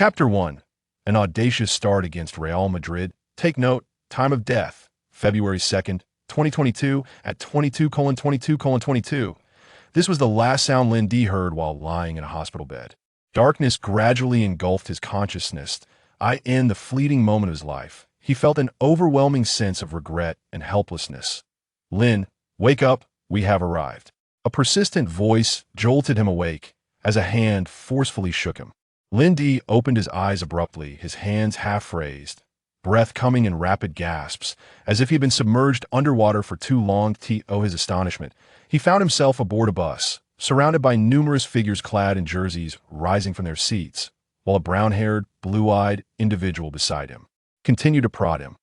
Chapter 1. An audacious start against Real Madrid. Take note, time of death, February 2nd, 2022 at 22:22:22. This was the last sound Lin D heard while lying in a hospital bed. Darkness gradually engulfed his consciousness. In the fleeting moment of his life, he felt an overwhelming sense of regret and helplessness. Lin, wake up, we have arrived. A persistent voice jolted him awake as a hand forcefully shook him. Lin D opened his eyes abruptly, his hands half raised, breath coming in rapid gasps, as if he had been submerged underwater for too long. His astonishment, he found himself aboard a bus, surrounded by numerous figures clad in jerseys rising from their seats, while a brown-haired, blue-eyed individual beside him continued to prod him.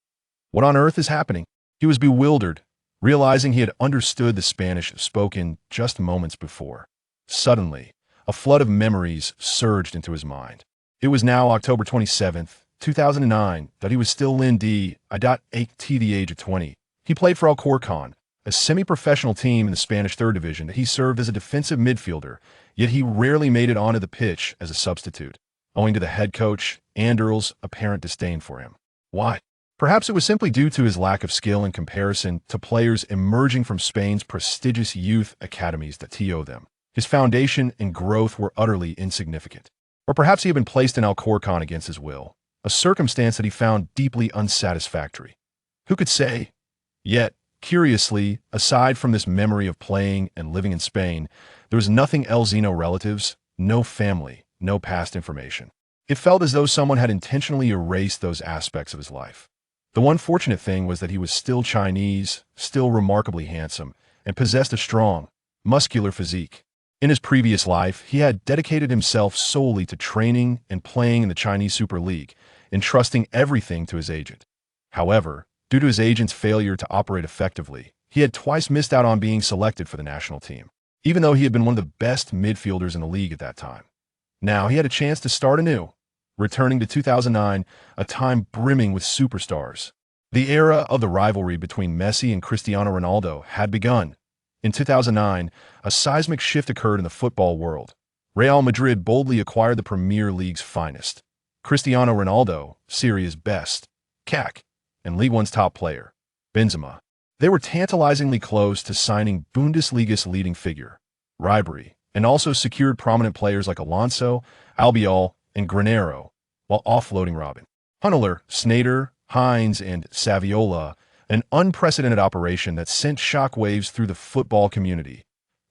What on earth is happening? He was bewildered, realizing he had understood the Spanish spoken just moments before. Suddenly, a flood of memories surged into his mind. It was now October 27th, 2009, that he was still Lin D. At the age of 20. He played for Alcorcon, a semi-professional team in the Spanish third division. He served as a defensive midfielder, yet he rarely made it onto the pitch as a substitute, owing to the head coach, Anderl's apparent disdain for him. Why? Perhaps it was simply due to his lack of skill in comparison to players emerging from Spain's prestigious youth academies that TO them. His foundation and growth were utterly insignificant. Or perhaps he had been placed in Alcorcon against his will, a circumstance that he found deeply unsatisfactory. Who could say? Yet, curiously, aside from this memory of playing and living in Spain, there was nothing else. No relatives, no family, no past information. It felt as though someone had intentionally erased those aspects of his life. The one fortunate thing was that he was still Chinese, still remarkably handsome, and possessed a strong, muscular physique. In his previous life, he had dedicated himself solely to training and playing in the Chinese Super League, entrusting everything to his agent. However, due to his agent's failure to operate effectively, he had twice missed out on being selected for the national team, even though he had been one of the best midfielders in the league at that time. Now he had a chance to start anew, returning to 2009, a time brimming with superstars. The era of the rivalry between Messi and Cristiano Ronaldo had begun. In 2009, a seismic shift occurred in the football world. Real Madrid boldly acquired the Premier League's finest. Cristiano Ronaldo, Syria's best, CAC, and League One's top player, Benzema. They were tantalizingly close to signing Bundesliga's leading figure, Ribery, and also secured prominent players like Alonso, Albiol, and Granero, while offloading Robin, Huntelaar, Sneijder, Hines, and Saviola, an unprecedented operation that sent shockwaves through the football community.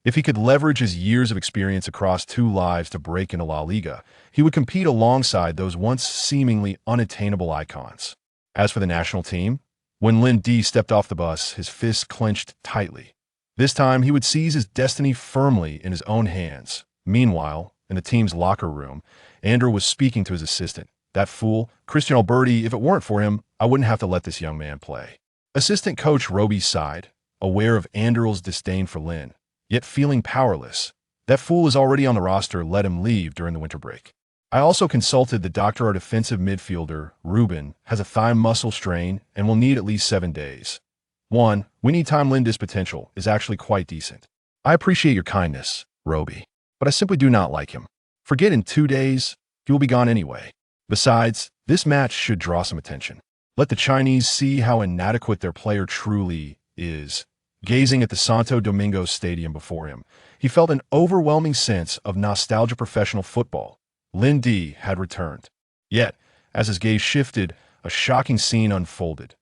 If he could leverage his years of experience across two lives to break into La Liga, he would compete alongside those once seemingly unattainable icons. As for the national team, when Lin D stepped off the bus, his fists clenched tightly. This time, he would seize his destiny firmly in his own hands. Meanwhile, in the team's locker room, Andrew was speaking to his assistant. That fool, Cristiano Ronaldo, if it weren't for him, I wouldn't have to let this young man play. Assistant coach Roby sighed, aware of Anderl's disdain for Lin, yet feeling powerless. That fool is already on the roster, let him leave during the winter break. I also consulted the doctor. Our defensive midfielder, Ruben, has a thigh muscle strain and will need at least 7 days. We need time. Linda's potential is actually quite decent. I appreciate your kindness, Roby, but I simply do not like him. Forget in 2 days, he will be gone anyway. Besides, this match should draw some attention. Let the Chinese see how inadequate their player truly is. Gazing at the Santo Domingo Stadium before him, he felt an overwhelming sense of nostalgia. Professional football. Lin D had returned. Yet, as his gaze shifted, a shocking scene unfolded.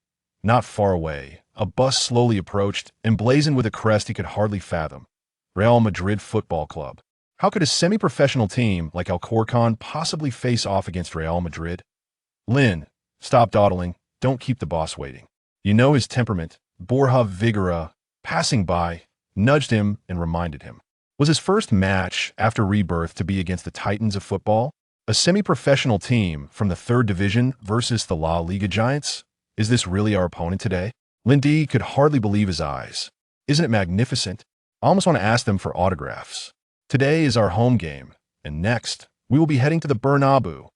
Not far away, a bus slowly approached, emblazoned with a crest he could hardly fathom. Real Madrid Football Club. How could a semi-professional team like Alcorcon possibly face off against Real Madrid? Lin, stop dawdling. Don't keep the boss waiting. You know his temperament. Borja Vigora, passing by, nudged him and reminded him. Was his first match after rebirth to be against the Titans of football? A semi-professional team from the third division versus the La Liga giants? Is this really our opponent today? Lin D could hardly believe his eyes. Isn't it magnificent? I almost want to ask them for autographs. Today is our home game, and next, we will be heading to the Bernabeu.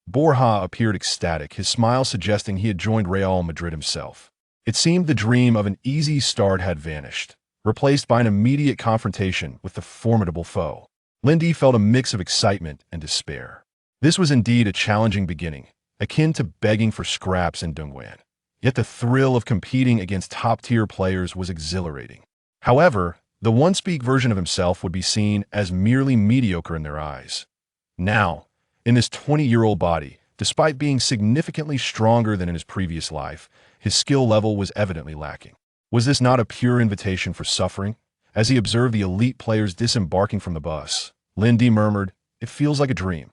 Borja appeared ecstatic, his smile suggesting he had joined Real Madrid himself. It seemed the dream of an easy start had vanished, replaced by an immediate confrontation with the formidable foe. Lin D felt a mix of excitement and despair. This was indeed a challenging beginning, akin to begging for scraps in Dongguan. Yet the thrill of competing against top-tier players was exhilarating. However, the one-speak version of himself would be seen as merely mediocre in their eyes. Now, in this 20-year-old body, despite being significantly stronger than in his previous life, his skill level was evidently lacking. Was this not a pure invitation for suffering? As he observed the elite players disembarking from the bus, Lin Di murmured, "It feels like a dream."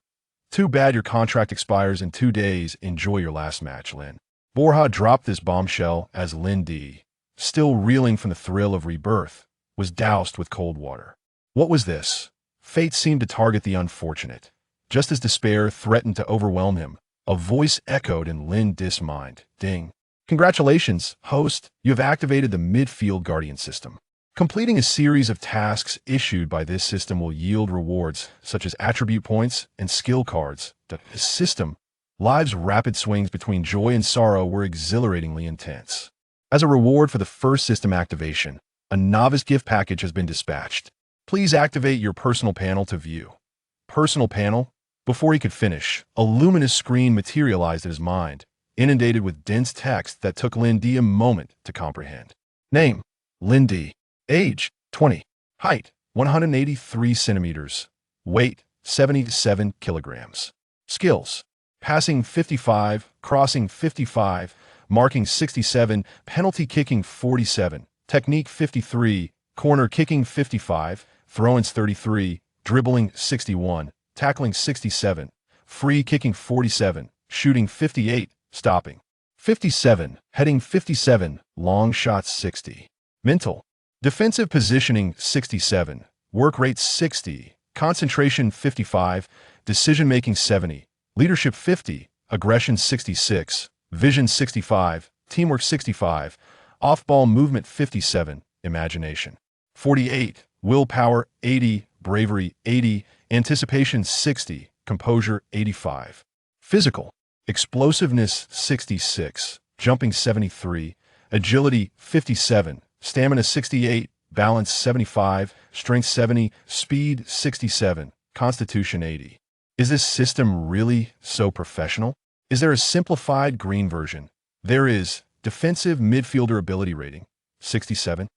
"Too bad your contract expires in 2 days. Enjoy your last match, Lin." Borja dropped this bombshell as Lin Di, still reeling from the thrill of rebirth, was doused with cold water. What was this? Fate seemed to target the unfortunate. Just as despair threatened to overwhelm him, a voice echoed in Lin Di's mind. Ding. "Congratulations, host. You have activated the midfield guardian system. Completing a series of tasks issued by this system will yield rewards such as attribute points and skill cards. The system, Live's rapid swings between joy and sorrow were exhilaratingly intense. As a reward for the first system activation, a novice gift package has been dispatched. Please activate your personal panel to view." Personal panel? Before he could finish, a luminous screen materialized in his mind, inundated with dense text that took Lin Di a moment to comprehend. Name: Lin Di. Age: 20. Height: 183 centimeters. Weight: 77 kilograms. Skills: passing 55, crossing 55, marking 67, penalty kicking 47, technique 53, corner kicking 55, throw-ins 33, dribbling 61, tackling 67, free kicking 47, shooting 58, stopping 57, heading 57, long shots 60. Mental: defensive positioning 67, work rate 60, concentration 55, decision-making 70, leadership 50, aggression 66, vision 65, teamwork 65, off-ball movement 57, imagination 48, willpower 80, bravery 80, anticipation 60, composure 85. Physical: explosiveness 66, jumping 73, agility 57, stamina 68, balance 75, strength 70, speed 67, constitution 80. Is this system really so professional? Is there a simplified green version? There is. Defensive midfielder ability rating 67.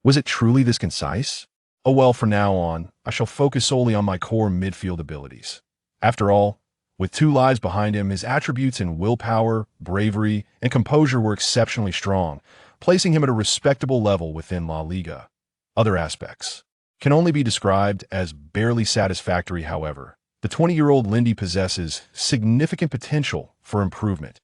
Was it truly this concise? Oh well, from now on, I shall focus solely on my core midfield abilities. After all, with 2 lives behind him, his attributes in willpower, bravery, and composure were exceptionally strong, placing him at a respectable level within La Liga. Other aspects can only be described as barely satisfactory. However, the 20-year-old Lin Di possesses significant potential for improvement.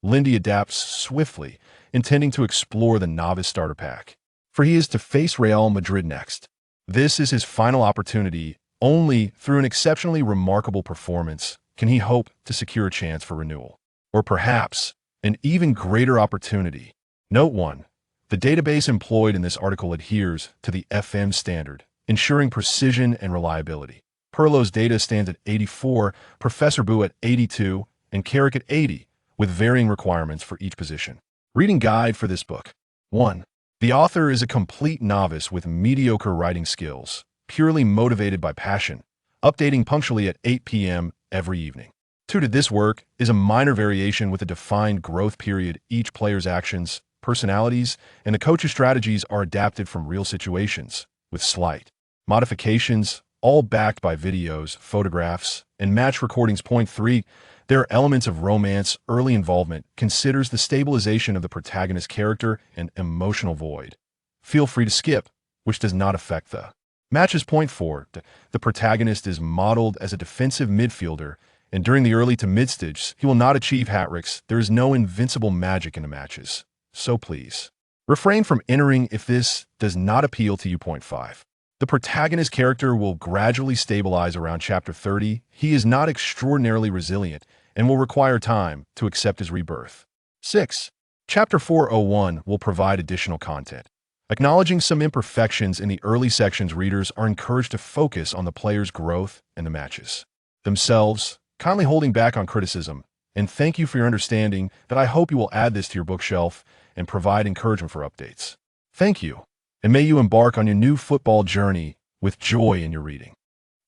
Lin Di adapts swiftly, intending to explore the novice starter pack, for he is to face Real Madrid next. This is his final opportunity. Only through an exceptionally remarkable performance can he hope to secure a chance for renewal, or perhaps an even greater opportunity. Note 1. The database employed in this article adheres to the FM standard, ensuring precision and reliability. Perlo's data stands at 84, Professor Bu at 82, and Carrick at 80, with varying requirements for each position. Reading guide for this book. 1. The author is a complete novice with mediocre writing skills, purely motivated by passion, updating punctually at 8 p.m. every evening. 2. This work is a minor variation with a defined growth period. Each player's actions, personalities, and the coach's strategies are adapted from real situations, with slight modifications, all backed by videos, photographs, and match recordings. 3. There are elements of romance. Early involvement considers the stabilization of the protagonist's character and emotional void. Feel free to skip, which does not affect the matches. 4. The protagonist is modeled as a defensive midfielder, and during the early to mid-stage, he will not achieve hat-tricks. There is no invincible magic in the matches, so please refrain from entering if this does not appeal to you. 5. The protagonist's character will gradually stabilize around chapter 30. He is not extraordinarily resilient and will require time to accept his rebirth. 6. Chapter 401 will provide additional content. Acknowledging some imperfections in the early sections, readers are encouraged to focus on the player's growth and the matches themselves, kindly holding back on criticism. And thank you for your understanding that I hope you will add this to your bookshelf and provide encouragement for updates. Thank you, and may you embark on your new football journey with joy in your reading.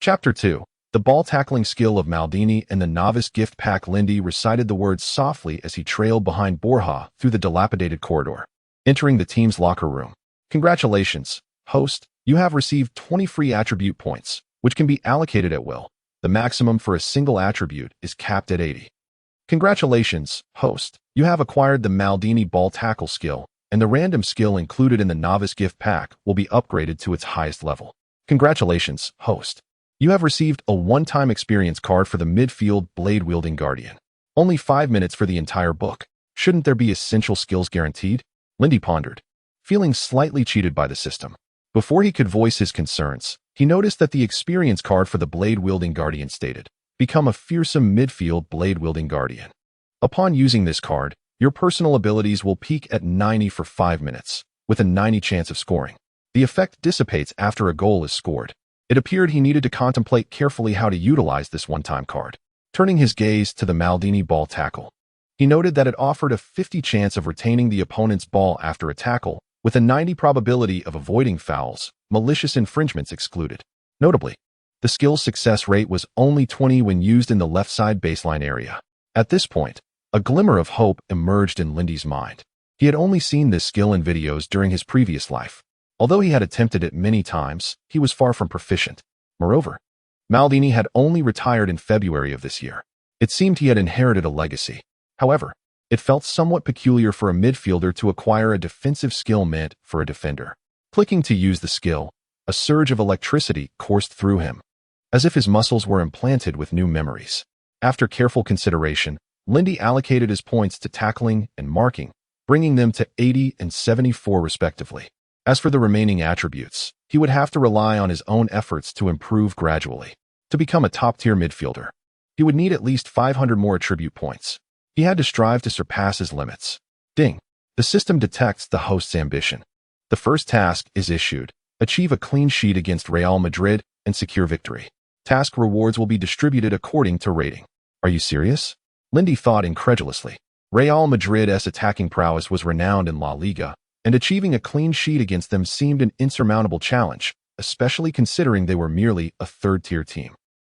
Chapter 2. The ball-tackling skill of Maldini and the novice gift pack Lindy recited the words softly as he trailed behind Borja through the dilapidated corridor, entering the team's locker room. Congratulations, host. You have received 20 free attribute points, which can be allocated at will. The maximum for a single attribute is capped at 80. Congratulations, host. You have acquired the Maldini ball tackle skill, and the random skill included in the novice gift pack will be upgraded to its highest level. Congratulations, host. You have received a one-time experience card for the midfield Blade-Wielding Guardian. Only 5 minutes for the entire book. Shouldn't there be essential skills guaranteed? Lindy pondered, feeling slightly cheated by the system. Before he could voice his concerns, he noticed that the experience card for the Blade-Wielding Guardian stated, "Become a fearsome midfield Blade-Wielding Guardian." Upon using this card, your personal abilities will peak at 90 for 5 minutes, with a 90 chance of scoring. The effect dissipates after a goal is scored. It appeared he needed to contemplate carefully how to utilize this one-time card. Turning his gaze to the Maldini ball tackle, he noted that it offered a 50 chance of retaining the opponent's ball after a tackle, with a 90 probability of avoiding fouls, malicious infringements excluded. Notably, the skill's success rate was only 20 when used in the left side baseline area. At this point, a glimmer of hope emerged in Lindy's mind. He had only seen this skill in videos during his previous life. Although he had attempted it many times, he was far from proficient. Moreover, Maldini had only retired in February of this year. It seemed he had inherited a legacy. However, it felt somewhat peculiar for a midfielder to acquire a defensive skill meant for a defender. Clicking to use the skill, a surge of electricity coursed through him, as if his muscles were implanted with new memories. After careful consideration, Lindy allocated his points to tackling and marking, bringing them to 80 and 74 respectively. As for the remaining attributes, he would have to rely on his own efforts to improve gradually. To become a top-tier midfielder, he would need at least 500 more attribute points. He had to strive to surpass his limits. Ding! The system detects the host's ambition. The first task is issued. Achieve a clean sheet against Real Madrid and secure victory. Task rewards will be distributed according to rating. Are you serious? Lindy thought incredulously. Real Madrid's attacking prowess was renowned in La Liga, and achieving a clean sheet against them seemed an insurmountable challenge, especially considering they were merely a third-tier team.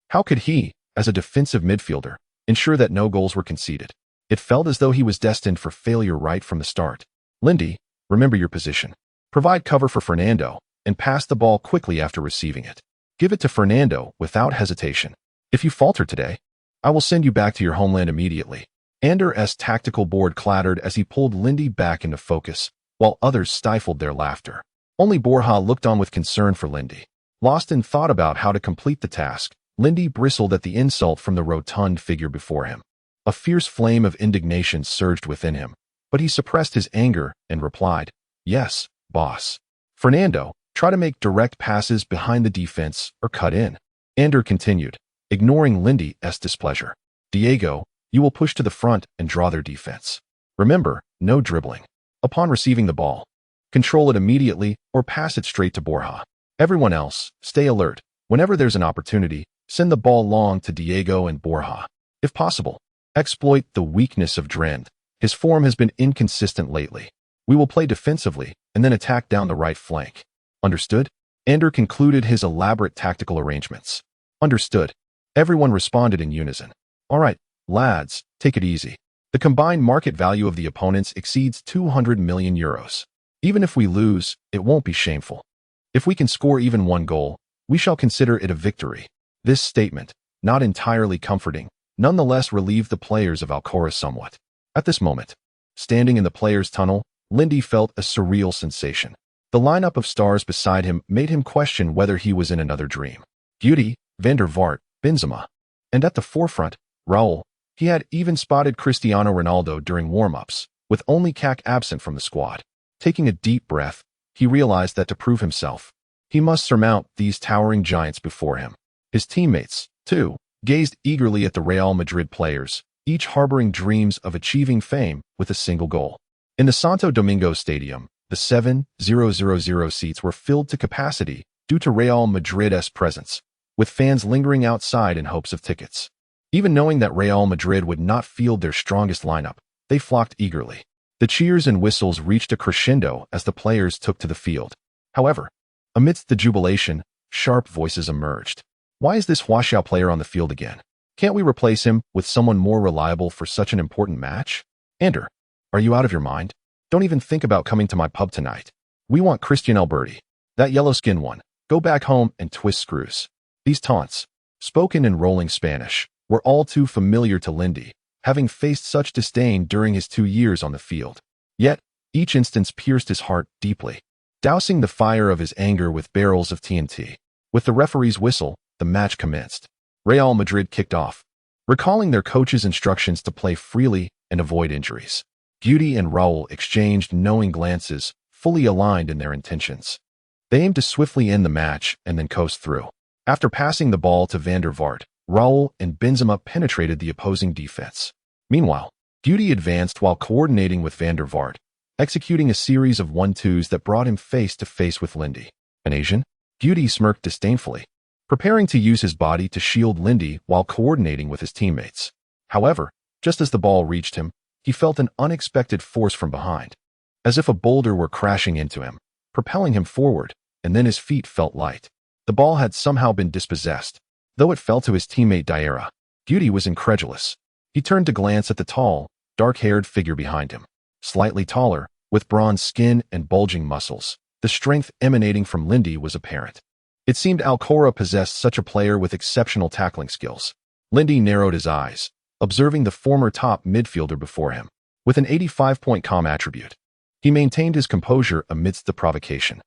How could he, as a defensive midfielder, ensure that no goals were conceded? It felt as though he was destined for failure right from the start. Lindy, remember your position. Provide cover for Fernando, and pass the ball quickly after receiving it. Give it to Fernando without hesitation. If you falter today, I will send you back to your homeland immediately. Ander's tactical board clattered as he pulled Lindy back into focus, while others stifled their laughter. Only Borja looked on with concern for Lindy. Lost in thought about how to complete the task, Lindy bristled at the insult from the rotund figure before him. A fierce flame of indignation surged within him, but he suppressed his anger and replied, "Yes, boss. Fernando, try to make direct passes behind the defense or cut in." Ander continued, ignoring Lindy's displeasure. "Diego, you will push to the front and draw their defense. Remember, no dribbling. Upon receiving the ball, control it immediately or pass it straight to Borja. Everyone else, stay alert. Whenever there's an opportunity, send the ball long to Diego and Borja. If possible, exploit the weakness of Drend. His form has been inconsistent lately. We will play defensively and then attack down the right flank. Understood?" Ander concluded his elaborate tactical arrangements. Understood. Everyone responded in unison. All right, lads, take it easy. The combined market value of the opponents exceeds 200 million euros. Even if we lose, it won't be shameful. If we can score even one goal, we shall consider it a victory. This statement, not entirely comforting, nonetheless relieved the players of Alcora somewhat. At this moment, standing in the players' tunnel, Lindy felt a surreal sensation. The lineup of stars beside him made him question whether he was in another dream. Guti, Van der Vaart, Benzema. And at the forefront, Raul. He had even spotted Cristiano Ronaldo during warm-ups, with only Kak absent from the squad. Taking a deep breath, he realized that to prove himself, he must surmount these towering giants before him. His teammates, too, gazed eagerly at the Real Madrid players, each harboring dreams of achieving fame with a single goal. In the Santo Domingo Stadium, the 7,000 seats were filled to capacity due to Real Madrid's presence, with fans lingering outside in hopes of tickets. Even knowing that Real Madrid would not field their strongest lineup, they flocked eagerly. The cheers and whistles reached a crescendo as the players took to the field. However, amidst the jubilation, sharp voices emerged. Why is this Huaxiao player on the field again? Can't we replace him with someone more reliable for such an important match? Ander, are you out of your mind? Don't even think about coming to my pub tonight. We want Cristiano Ronaldo. That yellow-skinned one. Go back home and twist screws. These taunts, spoken in rolling Spanish, were all too familiar to Lindy, having faced such disdain during his 2 years on the field. Yet, each instance pierced his heart deeply, dousing the fire of his anger with barrels of TNT. With the referee's whistle, the match commenced. Real Madrid kicked off, recalling their coach's instructions to play freely and avoid injuries. Guti and Raul exchanged knowing glances, fully aligned in their intentions. They aimed to swiftly end the match and then coast through. After passing the ball to Van der Vaart, Raul and Benzema penetrated the opposing defense. Meanwhile, Guti advanced while coordinating with Van der Vaart, executing a series of 1-2s that brought him face to face with Lindy. An Asian? Guti smirked disdainfully, preparing to use his body to shield Lindy while coordinating with his teammates. However, just as the ball reached him, he felt an unexpected force from behind, as if a boulder were crashing into him, propelling him forward, and then his feet felt light. The ball had somehow been dispossessed, though it fell to his teammate Diarra. Guti was incredulous. He turned to glance at the tall, dark-haired figure behind him. Slightly taller, with bronze skin and bulging muscles, the strength emanating from Lindy was apparent. It seemed Alcora possessed such a player with exceptional tackling skills. Lindy narrowed his eyes, observing the former top midfielder before him, with an 85-point calm attribute. He maintained his composure amidst the provocation.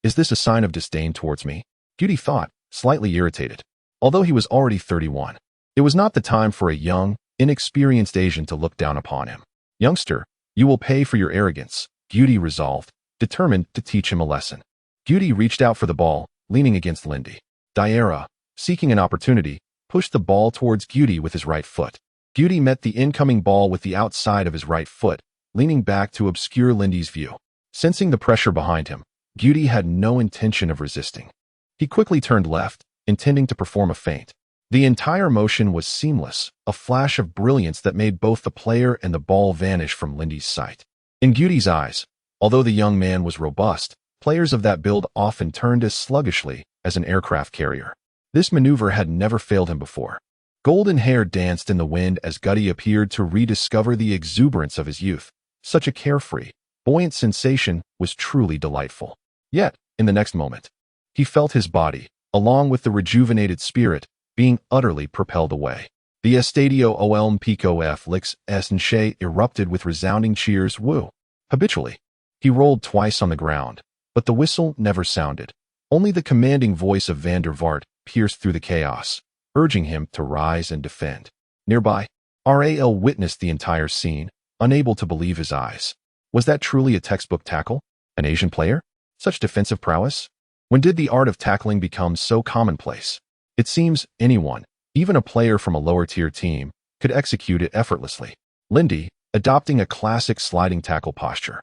Is this a sign of disdain towards me? Guti thought, slightly irritated. Although he was already 31, it was not the time for a young, inexperienced Asian to look down upon him. Youngster, you will pay for your arrogance, Guti resolved, determined to teach him a lesson. Guti reached out for the ball, leaning against Lindy. Diarra, seeking an opportunity, pushed the ball towards Guti with his right foot. Guti met the incoming ball with the outside of his right foot, leaning back to obscure Lindy's view. Sensing the pressure behind him, Guti had no intention of resisting. He quickly turned left, intending to perform a feint. The entire motion was seamless, a flash of brilliance that made both the player and the ball vanish from Lindy's sight. In Guti's eyes, although the young man was robust, players of that build often turned as sluggishly as an aircraft carrier. This maneuver had never failed him before. Golden hair danced in the wind as Guti appeared to rediscover the exuberance of his youth. Such a carefree, buoyant sensation was truly delightful. Yet, in the next moment, he felt his body, along with the rejuvenated spirit, being utterly propelled away. The Estadio Olímpico Félix Sánchez erupted with resounding cheers. Woo! Habitually, he rolled twice on the ground, but the whistle never sounded. Only the commanding voice of Van der Vaart pierced through the chaos, urging him to rise and defend. Nearby, Ral witnessed the entire scene, unable to believe his eyes. Was that truly a textbook tackle? An Asian player? Such defensive prowess? When did the art of tackling become so commonplace? It seems anyone, even a player from a lower-tier team, could execute it effortlessly. Lindy, adopting a classic sliding tackle posture,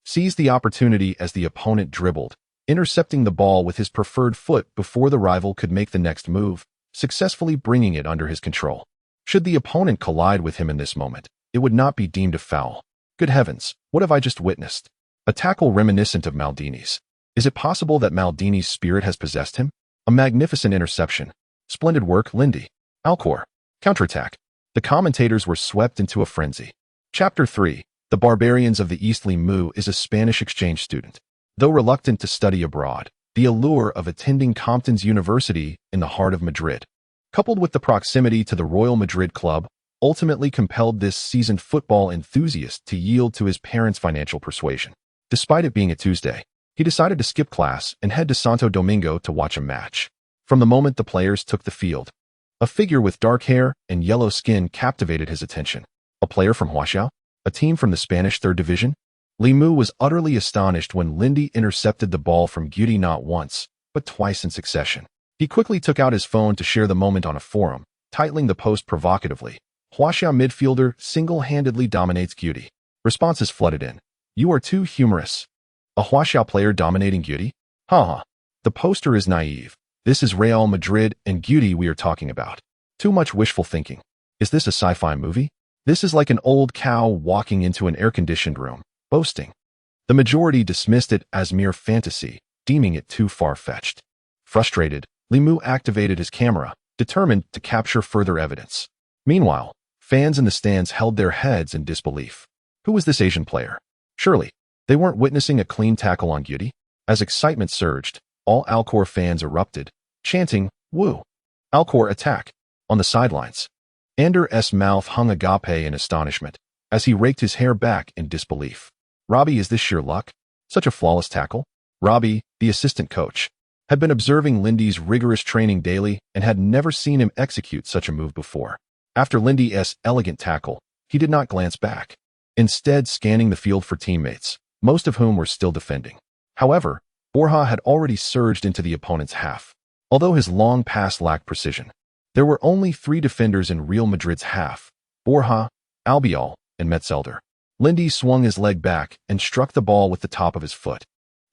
seized the opportunity as the opponent dribbled, intercepting the ball with his preferred foot before the rival could make the next move, successfully bringing it under his control. Should the opponent collide with him in this moment, it would not be deemed a foul. Good heavens, what have I just witnessed? A tackle reminiscent of Maldini's. Is it possible that Maldini's spirit has possessed him? A magnificent interception. Splendid work, Lindy. Alcor. Counterattack. The commentators were swept into a frenzy. Chapter 3. The Barbarians of the East. Limu is a Spanish exchange student. Though reluctant to study abroad, the allure of attending Compton's University in the heart of Madrid, coupled with the proximity to the Royal Madrid club, ultimately compelled this seasoned football enthusiast to yield to his parents' financial persuasion. Despite it being a Tuesday, he decided to skip class and head to Santo Domingo to watch a match. From the moment the players took the field, a figure with dark hair and yellow skin captivated his attention. A player from Huaxiao? A team from the Spanish 3rd Division? Limu was utterly astonished when Lindy intercepted the ball from Guti not once, but twice in succession. He quickly took out his phone to share the moment on a forum, titling the post provocatively, "Huaxiao midfielder single-handedly dominates Guti." Responses flooded in. "You are too humorous. A Huaxiao player dominating Guti? Ha. The poster is naive. This is Real Madrid and Guti we are talking about. Too much wishful thinking. Is this a sci-fi movie? This is like an old cow walking into an air-conditioned room, boasting." The majority dismissed it as mere fantasy, deeming it too far-fetched. Frustrated, Limu activated his camera, determined to capture further evidence. Meanwhile, fans in the stands held their heads in disbelief. Who was this Asian player? Surely, they weren't witnessing a clean tackle on Guti? As excitement surged, all Alcor fans erupted, chanting, "Woo! Alcor attack!" On the sidelines, Ander's mouth hung agape in astonishment, as he raked his hair back in disbelief. Robbie, is this sheer luck? Such a flawless tackle? Robbie, the assistant coach, had been observing Lindy's rigorous training daily and had never seen him execute such a move before. After Lindy's elegant tackle, he did not glance back, instead scanning the field for teammates, most of whom were still defending. However, Borja had already surged into the opponent's half. Although his long pass lacked precision, there were only 3 defenders in Real Madrid's half: Borja, Albiol, and Metzelder. Lindy swung his leg back and struck the ball with the top of his foot.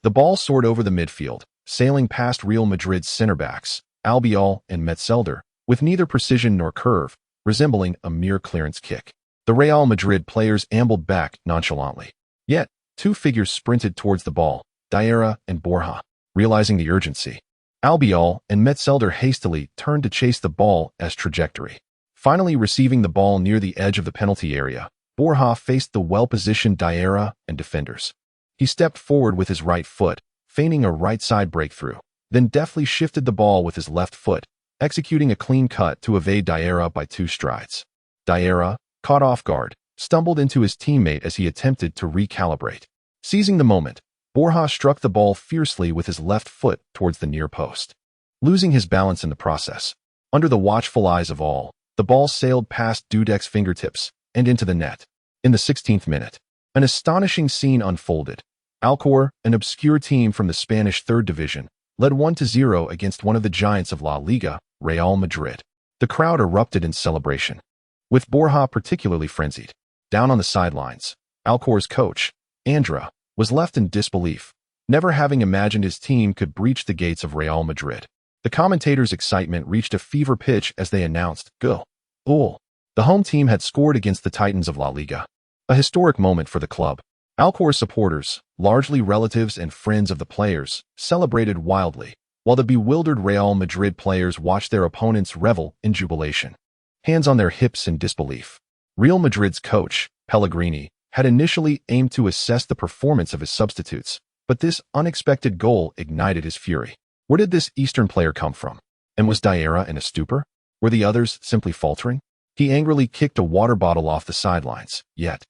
The ball soared over the midfield, sailing past Real Madrid's center backs, Albiol and Metzelder, with neither precision nor curve, resembling a mere clearance kick. The Real Madrid players ambled back nonchalantly. Yet, 2 figures sprinted towards the ball, Diarra and Borja. Realizing the urgency, Albiol and Metzelder hastily turned to chase the ball as trajectory. Finally receiving the ball near the edge of the penalty area, Borja faced the well-positioned Diarra and defenders. He stepped forward with his right foot, feigning a right-side breakthrough, then deftly shifted the ball with his left foot, executing a clean cut to evade Diarra by 2 strides. Diarra, caught off guard, stumbled into his teammate as he attempted to recalibrate. Seizing the moment, Borja struck the ball fiercely with his left foot towards the near post. Losing his balance in the process, under the watchful eyes of all, the ball sailed past Dudek's fingertips and into the net. In the 16th minute, an astonishing scene unfolded. Alcor, an obscure team from the Spanish 3rd Division, led 1-0 against one of the giants of La Liga, Real Madrid. The crowd erupted in celebration, with Borja particularly frenzied. Down on the sidelines, Alcor's coach, Andra, was left in disbelief, never having imagined his team could breach the gates of Real Madrid. The commentators' excitement reached a fever pitch as they announced, "Goal! The home team had scored against the Titans of La Liga." A historic moment for the club. Alcor supporters, largely relatives and friends of the players, celebrated wildly, while the bewildered Real Madrid players watched their opponents revel in jubilation, hands on their hips in disbelief. Real Madrid's coach, Pellegrini, had initially aimed to assess the performance of his substitutes, but this unexpected goal ignited his fury. Where did this Eastern player come from? And was Diarra in a stupor? Were the others simply faltering? He angrily kicked a water bottle off the sidelines, yet,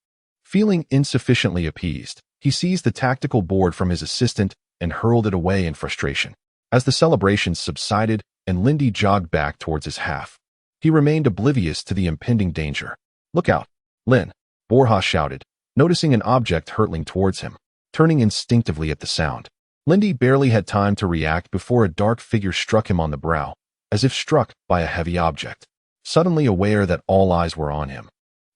feeling insufficiently appeased, he seized the tactical board from his assistant and hurled it away in frustration. As the celebrations subsided and Lindy jogged back towards his half, he remained oblivious to the impending danger. "Look out, Lin!" Borja shouted, noticing an object hurtling towards him. Turning instinctively at the sound, Lindy barely had time to react before a dark figure struck him on the brow, as if struck by a heavy object. Suddenly aware that all eyes were on him,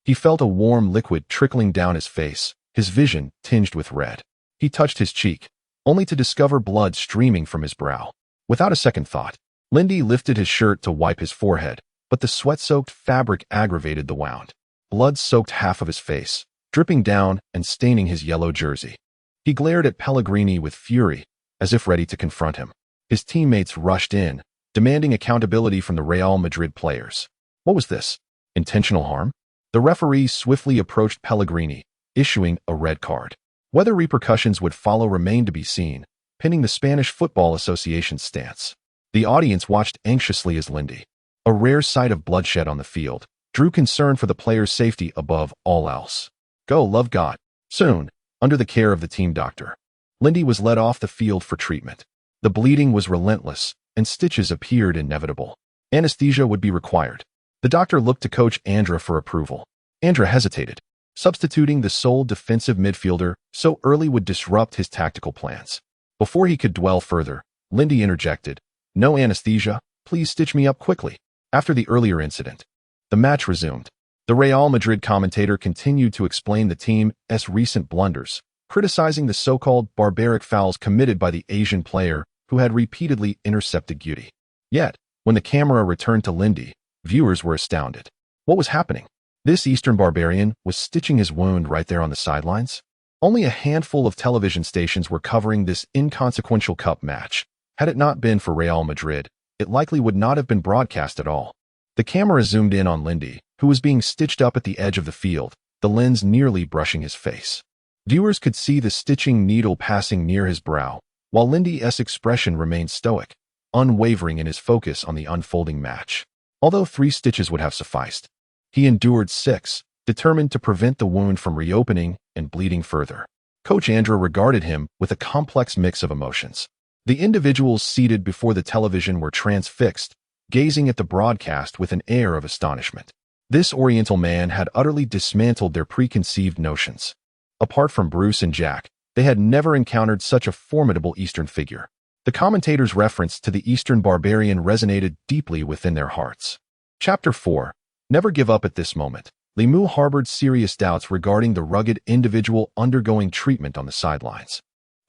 he felt a warm liquid trickling down his face, his vision tinged with red. He touched his cheek, only to discover blood streaming from his brow. Without a second thought, Lindy lifted his shirt to wipe his forehead, but the sweat-soaked fabric aggravated the wound. Blood soaked half of his face, dripping down and staining his yellow jersey. He glared at Pellegrini with fury, as if ready to confront him. His teammates rushed in, demanding accountability from the Real Madrid players. What was this? Intentional harm? The referee swiftly approached Pellegrini, issuing a red card. Whether repercussions would follow remained to be seen, pinning the Spanish Football Association's stance. The audience watched anxiously as Lindy, a rare sight of bloodshed on the field, drew concern for the player's safety above all else. Go, love God. Soon, under the care of the team doctor, Lindy was led off the field for treatment. The bleeding was relentless, and stitches appeared inevitable. Anesthesia would be required. The doctor looked to coach Andra for approval. Andra hesitated. Substituting the sole defensive midfielder so early would disrupt his tactical plans. Before he could dwell further, Lindy interjected, "No anesthesia, please stitch me up quickly." After the earlier incident, the match resumed. The Real Madrid commentator continued to explain the team's recent blunders, criticizing the so-called barbaric fouls committed by the Asian player who had repeatedly intercepted Guti. Yet, when the camera returned to Lindy, viewers were astounded. What was happening? This Eastern barbarian was stitching his wound right there on the sidelines? Only a handful of television stations were covering this inconsequential cup match. Had it not been for Real Madrid, it likely would not have been broadcast at all. The camera zoomed in on Lindy, who was being stitched up at the edge of the field, the lens nearly brushing his face. Viewers could see the stitching needle passing near his brow, while Lindy's expression remained stoic, unwavering in his focus on the unfolding match. Although 3 stitches would have sufficed, he endured 6, determined to prevent the wound from reopening and bleeding further. Coach Andrew regarded him with a complex mix of emotions. The individuals seated before the television were transfixed, gazing at the broadcast with an air of astonishment. This Oriental man had utterly dismantled their preconceived notions. Apart from Bruce and Jack, they had never encountered such a formidable Eastern figure. The commentator's reference to the Eastern barbarian resonated deeply within their hearts. Chapter 4. Never give up at this moment. Limu harbored serious doubts regarding the rugged individual undergoing treatment on the sidelines,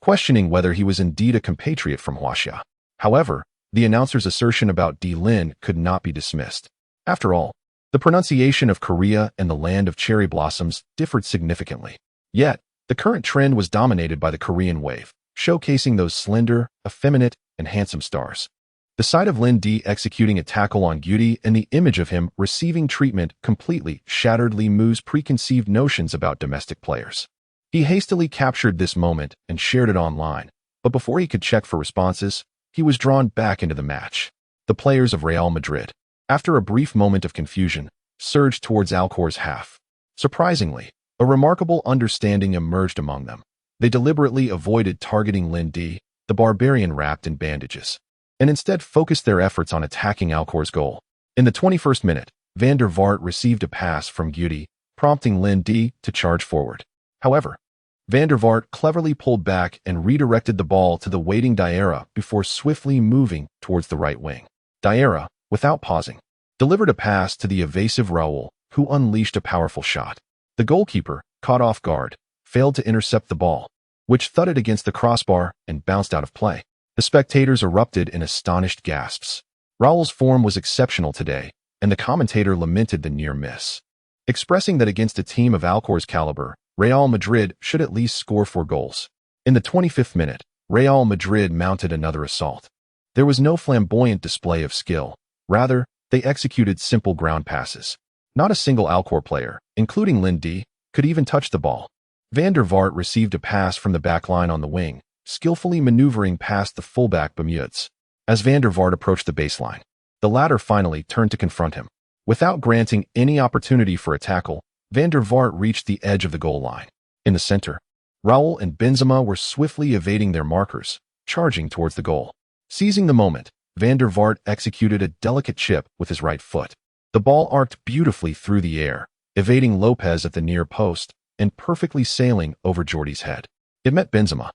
questioning whether he was indeed a compatriot from Huaxia. However, the announcer's assertion about Di Lin could not be dismissed. After all, the pronunciation of Korea and the land of cherry blossoms differed significantly. Yet, the current trend was dominated by the Korean wave, showcasing those slender, effeminate, and handsome stars. The sight of Lin Di executing a tackle on Gyuri and the image of him receiving treatment completely shattered Li Mu's preconceived notions about domestic players. He hastily captured this moment and shared it online, but before he could check for responses, he was drawn back into the match. The players of Real Madrid, after a brief moment of confusion, surged towards Alcor's half. Surprisingly, a remarkable understanding emerged among them. They deliberately avoided targeting Lin Di, the barbarian wrapped in bandages, and instead focused their efforts on attacking Alcor's goal. In the 21st minute, Van der Vaart received a pass from Gyuri, prompting Lin Di to charge forward. However, Van der Vaart cleverly pulled back and redirected the ball to the waiting Diarra before swiftly moving towards the right wing. Diarra, without pausing, delivered a pass to the evasive Raul, who unleashed a powerful shot. The goalkeeper, caught off guard, failed to intercept the ball, which thudded against the crossbar and bounced out of play. The spectators erupted in astonished gasps. Raul's form was exceptional today, and the commentator lamented the near miss, expressing that against a team of Alcor's caliber, Real Madrid should at least score 4 goals. In the 25th minute, Real Madrid mounted another assault. There was no flamboyant display of skill. Rather, they executed simple ground passes. Not a single Alcor player, including Lin Di, could even touch the ball. Van der Vaart received a pass from the back line on the wing, skillfully maneuvering past the fullback Bermudez. As Van der Vaart approached the baseline, the latter finally turned to confront him. Without granting any opportunity for a tackle, Van der Vaart reached the edge of the goal line. In the center, Raul and Benzema were swiftly evading their markers, charging towards the goal. Seizing the moment, Van der Vaart executed a delicate chip with his right foot. The ball arced beautifully through the air, evading Lopez at the near post and perfectly sailing over Jordi's head. It met Benzema,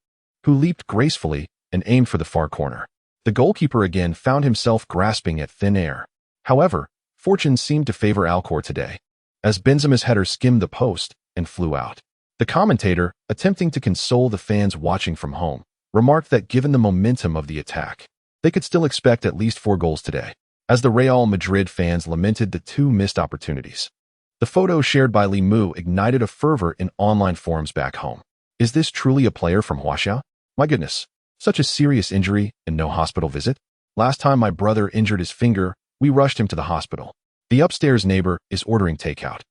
who leaped gracefully and aimed for the far corner. The goalkeeper again found himself grasping at thin air. However, fortune seemed to favor Alcor today, as Benzema's header skimmed the post and flew out. The commentator, attempting to console the fans watching from home, remarked that given the momentum of the attack, they could still expect at least 4 goals today, as the Real Madrid fans lamented the 2 missed opportunities. The photo shared by Limu ignited a fervor in online forums back home. Is this truly a player from Huaxia? My goodness, such a serious injury and no hospital visit? Last time my brother injured his finger, we rushed him to the hospital. The upstairs neighbor is ordering takeout.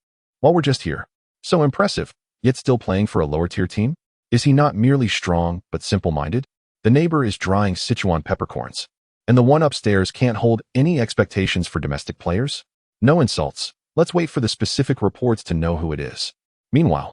While we're just here. So impressive, yet still playing for a lower-tier team? Is he not merely strong, but simple-minded? The neighbor is drying Sichuan peppercorns, and the one upstairs can't hold any expectations for domestic players? No insults. Let's wait for the specific reports to know who it is. Meanwhile,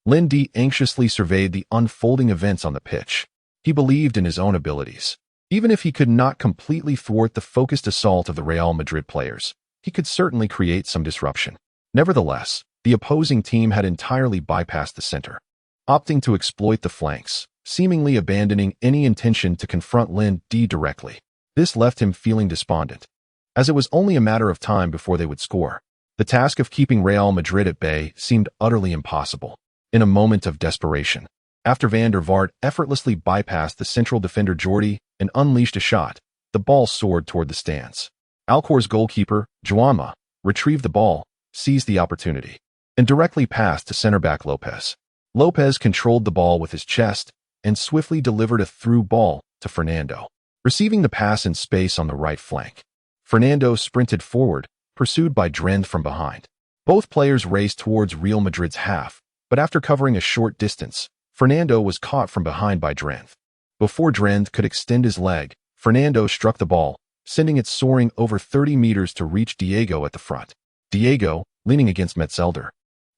Lin Di anxiously surveyed the unfolding events on the pitch. He believed in his own abilities. Even if he could not completely thwart the focused assault of the Real Madrid players, he could certainly create some disruption. Nevertheless, the opposing team had entirely bypassed the center, opting to exploit the flanks, seemingly abandoning any intention to confront Lin Di directly. This left him feeling despondent, as it was only a matter of time before they would score. The task of keeping Real Madrid at bay seemed utterly impossible. In a moment of desperation, after Van der Vaart effortlessly bypassed the central defender Jordi and unleashed a shot, the ball soared toward the stands. Alcor's goalkeeper, Juanma, retrieved the ball, seized the opportunity, and directly passed to center-back Lopez. Lopez controlled the ball with his chest and swiftly delivered a through ball to Fernando. Receiving the pass in space on the right flank, Fernando sprinted forward, pursued by Drent from behind. Both players raced towards Real Madrid's half, but after covering a short distance, Fernando was caught from behind by Drent. Before Drent could extend his leg, Fernando struck the ball, sending it soaring over 30 meters to reach Diego at the front. Diego, leaning against midfielder,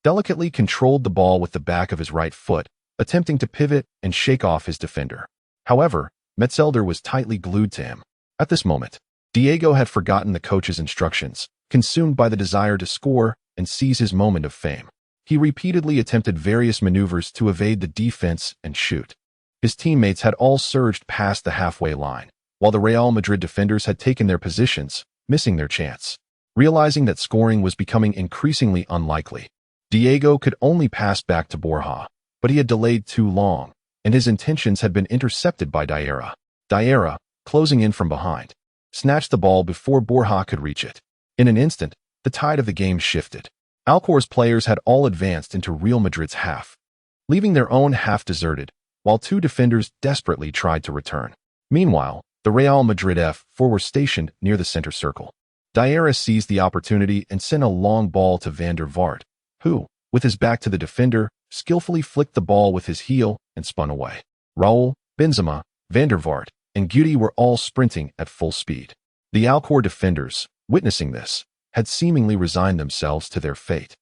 delicately controlled the ball with the back of his right foot, attempting to pivot and shake off his defender. However, midfielder was tightly glued to him. At this moment, Diego had forgotten the coach's instructions, consumed by the desire to score and seize his moment of fame. He repeatedly attempted various maneuvers to evade the defense and shoot. His teammates had all surged past the halfway line, while the Real Madrid defenders had taken their positions, missing their chance. Realizing that scoring was becoming increasingly unlikely, Diego could only pass back to Borja, but he had delayed too long, and his intentions had been intercepted by Diarra. Diarra, closing in from behind, snatched the ball before Borja could reach it. In an instant, the tide of the game shifted. Alcor's players had all advanced into Real Madrid's half, leaving their own half deserted, while two defenders desperately tried to return. Meanwhile, the Real Madrid F4 were stationed near the center circle. Diarra seized the opportunity and sent a long ball to Van der Vaart, who, with his back to the defender, skillfully flicked the ball with his heel and spun away. Raul, Benzema, Van der Vaart, and Guti were all sprinting at full speed. The Alcor defenders, witnessing this, had seemingly resigned themselves to their fate,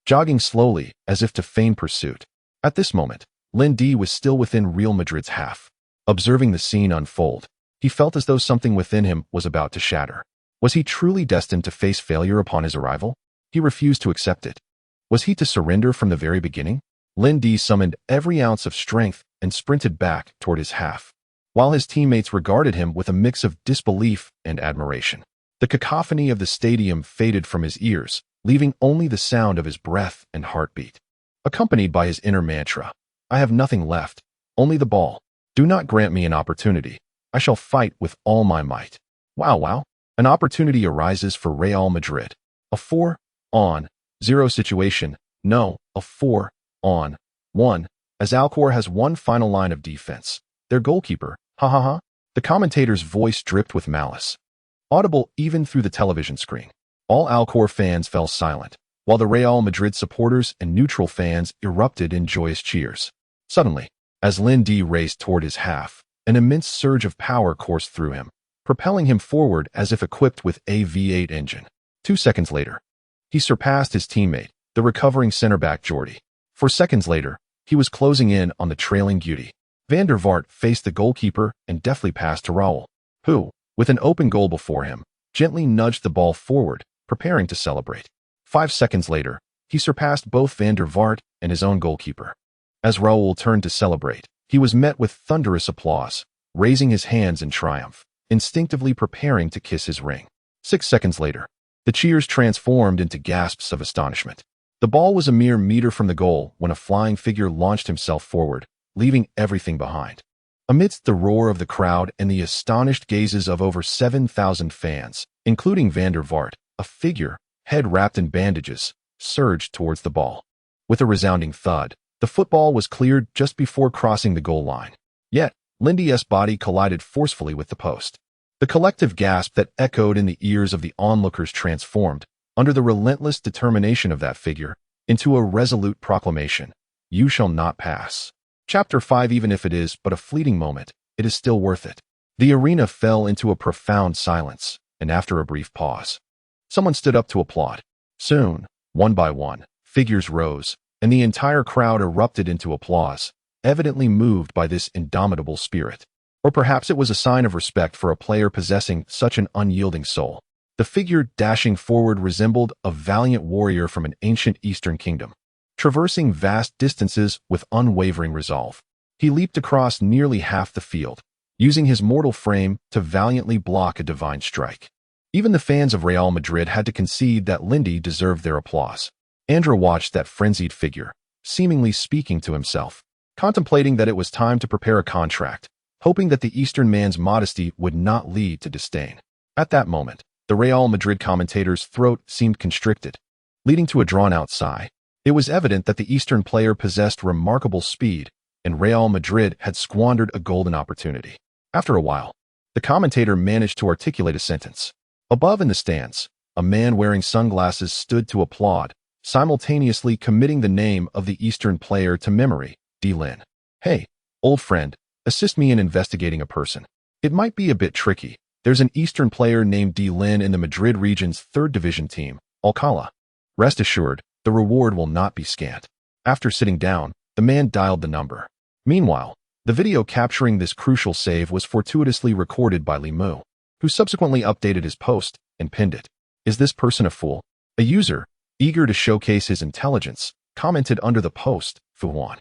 jogging slowly as if to feign pursuit. At this moment, Lindy was still within Real Madrid's half. Observing the scene unfold, he felt as though something within him was about to shatter. Was he truly destined to face failure upon his arrival? He refused to accept it. Was he to surrender from the very beginning? Lindy summoned every ounce of strength and sprinted back toward his half, while his teammates regarded him with a mix of disbelief and admiration. The cacophony of the stadium faded from his ears, leaving only the sound of his breath and heartbeat, accompanied by his inner mantra: "I have nothing left, only the ball. Do not grant me an opportunity. I shall fight with all my might." Wow. An opportunity arises for Real Madrid. A 4-on-0 situation. No, a 4-on-1, as Alcor has one final line of defense. Their goalkeeper, The commentator's voice dripped with malice, audible even through the television screen. All Alcor fans fell silent, while the Real Madrid supporters and neutral fans erupted in joyous cheers. Suddenly, as Lindy raced toward his half, an immense surge of power coursed through him, propelling him forward as if equipped with a V8 engine. 2 seconds later, he surpassed his teammate, the recovering center-back Jordi. 4 seconds later, he was closing in on the trailing Guti. Van der Vaart faced the goalkeeper and deftly passed to Raul, who, with an open goal before him, gently nudged the ball forward, preparing to celebrate. 5 seconds later, he surpassed both Van der Vaart and his own goalkeeper. As Raul turned to celebrate, he was met with thunderous applause, raising his hands in triumph, instinctively preparing to kiss his ring. 6 seconds later, the cheers transformed into gasps of astonishment. The ball was a mere meter from the goal when a flying figure launched himself forward, leaving everything behind. Amidst the roar of the crowd and the astonished gazes of over 7,000 fans, including Van der Vaart, a figure, head wrapped in bandages, surged towards the ball. With a resounding thud, the football was cleared just before crossing the goal line. Yet, Lindy's body collided forcefully with the post. The collective gasp that echoed in the ears of the onlookers transformed, under the relentless determination of that figure, into a resolute proclamation: "You shall not pass." Chapter 5. Even if it is but a fleeting moment, it is still worth it. The arena fell into a profound silence, and after a brief pause, someone stood up to applaud. Soon, one by one, figures rose, and the entire crowd erupted into applause, evidently moved by this indomitable spirit. Or perhaps it was a sign of respect for a player possessing such an unyielding soul. The figure dashing forward resembled a valiant warrior from an ancient Eastern kingdom, traversing vast distances with unwavering resolve. He leaped across nearly half the field, using his mortal frame to valiantly block a divine strike. Even the fans of Real Madrid had to concede that Lindy deserved their applause. Andra watched that frenzied figure, seemingly speaking to himself, contemplating that it was time to prepare a contract, hoping that the Eastern man's modesty would not lead to disdain. At that moment, the Real Madrid commentator's throat seemed constricted, leading to a drawn-out sigh. It was evident that the Eastern player possessed remarkable speed, and Real Madrid had squandered a golden opportunity. After a while, The commentator managed to articulate a sentence. Above in the stands, a man wearing sunglasses stood to applaud, simultaneously committing the name of the Eastern player to memory, D-Lin. Hey, old friend, assist me in investigating a person. It might be a bit tricky. There's an Eastern player named D-Lin in the Madrid region's 3rd division team, Alcala. Rest assured, the reward will not be scant. After sitting down, the man dialed the number. Meanwhile, the video capturing this crucial save was fortuitously recorded by Limu, who subsequently updated his post and pinned it. Is this person a fool? A user, eager to showcase his intelligence, commented under the post, Fuwan.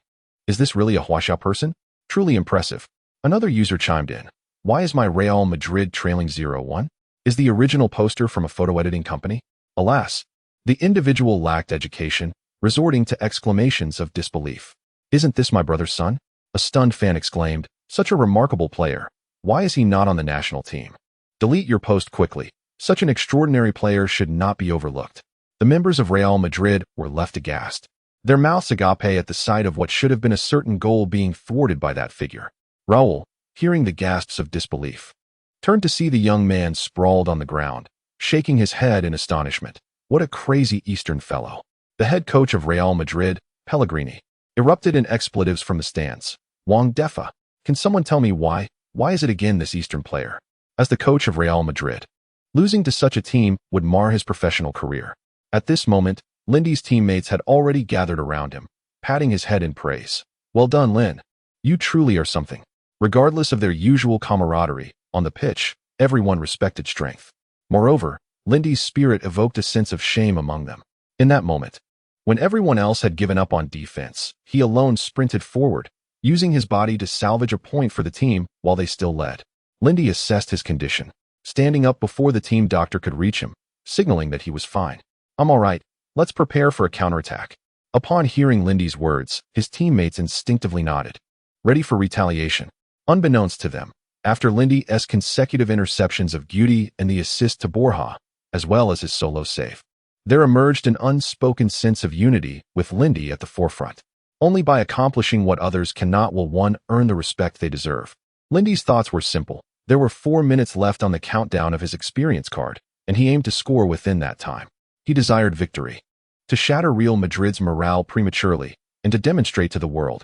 Is this really a Huaxia person? Truly impressive. Another user chimed in. Why is my Real Madrid trailing 0-1? Is the original poster from a photo editing company? Alas, the individual lacked education, resorting to exclamations of disbelief. Isn't this my brother's son? A stunned fan exclaimed, such a remarkable player. Why is he not on the national team? Delete your post quickly. Such an extraordinary player should not be overlooked. The members of Real Madrid were left aghast, their mouths agape at the sight of what should have been a certain goal being thwarted by that figure. Raul, hearing the gasps of disbelief, turned to see the young man sprawled on the ground, shaking his head in astonishment. What a crazy Eastern fellow. The head coach of Real Madrid, Pellegrini, erupted in expletives from the stands. Wang Defa, can someone tell me why? Why is it again this Eastern player? As the coach of Real Madrid, losing to such a team would mar his professional career. At this moment, Lindy's teammates had already gathered around him, patting his head in praise. Well done, Lin. You truly are something. Regardless of their usual camaraderie, on the pitch, everyone respected strength. Moreover, Lindy's spirit evoked a sense of shame among them. In that moment, when everyone else had given up on defense, he alone sprinted forward, using his body to salvage a point for the team while they still led. Lindy assessed his condition, standing up before the team doctor could reach him, signaling that he was fine. I'm all right. Let's prepare for a counterattack. Upon hearing Lindy's words, his teammates instinctively nodded, ready for retaliation. Unbeknownst to them, after Lindy's consecutive interceptions of Guti and the assist to Borja, as well as his solo save, there emerged an unspoken sense of unity with Lindy at the forefront. Only by accomplishing what others cannot will one earn the respect they deserve. Lindy's thoughts were simple. There were 4 minutes left on the countdown of his experience card, and he aimed to score within that time. He desired victory, to shatter Real Madrid's morale prematurely, and to demonstrate to the world,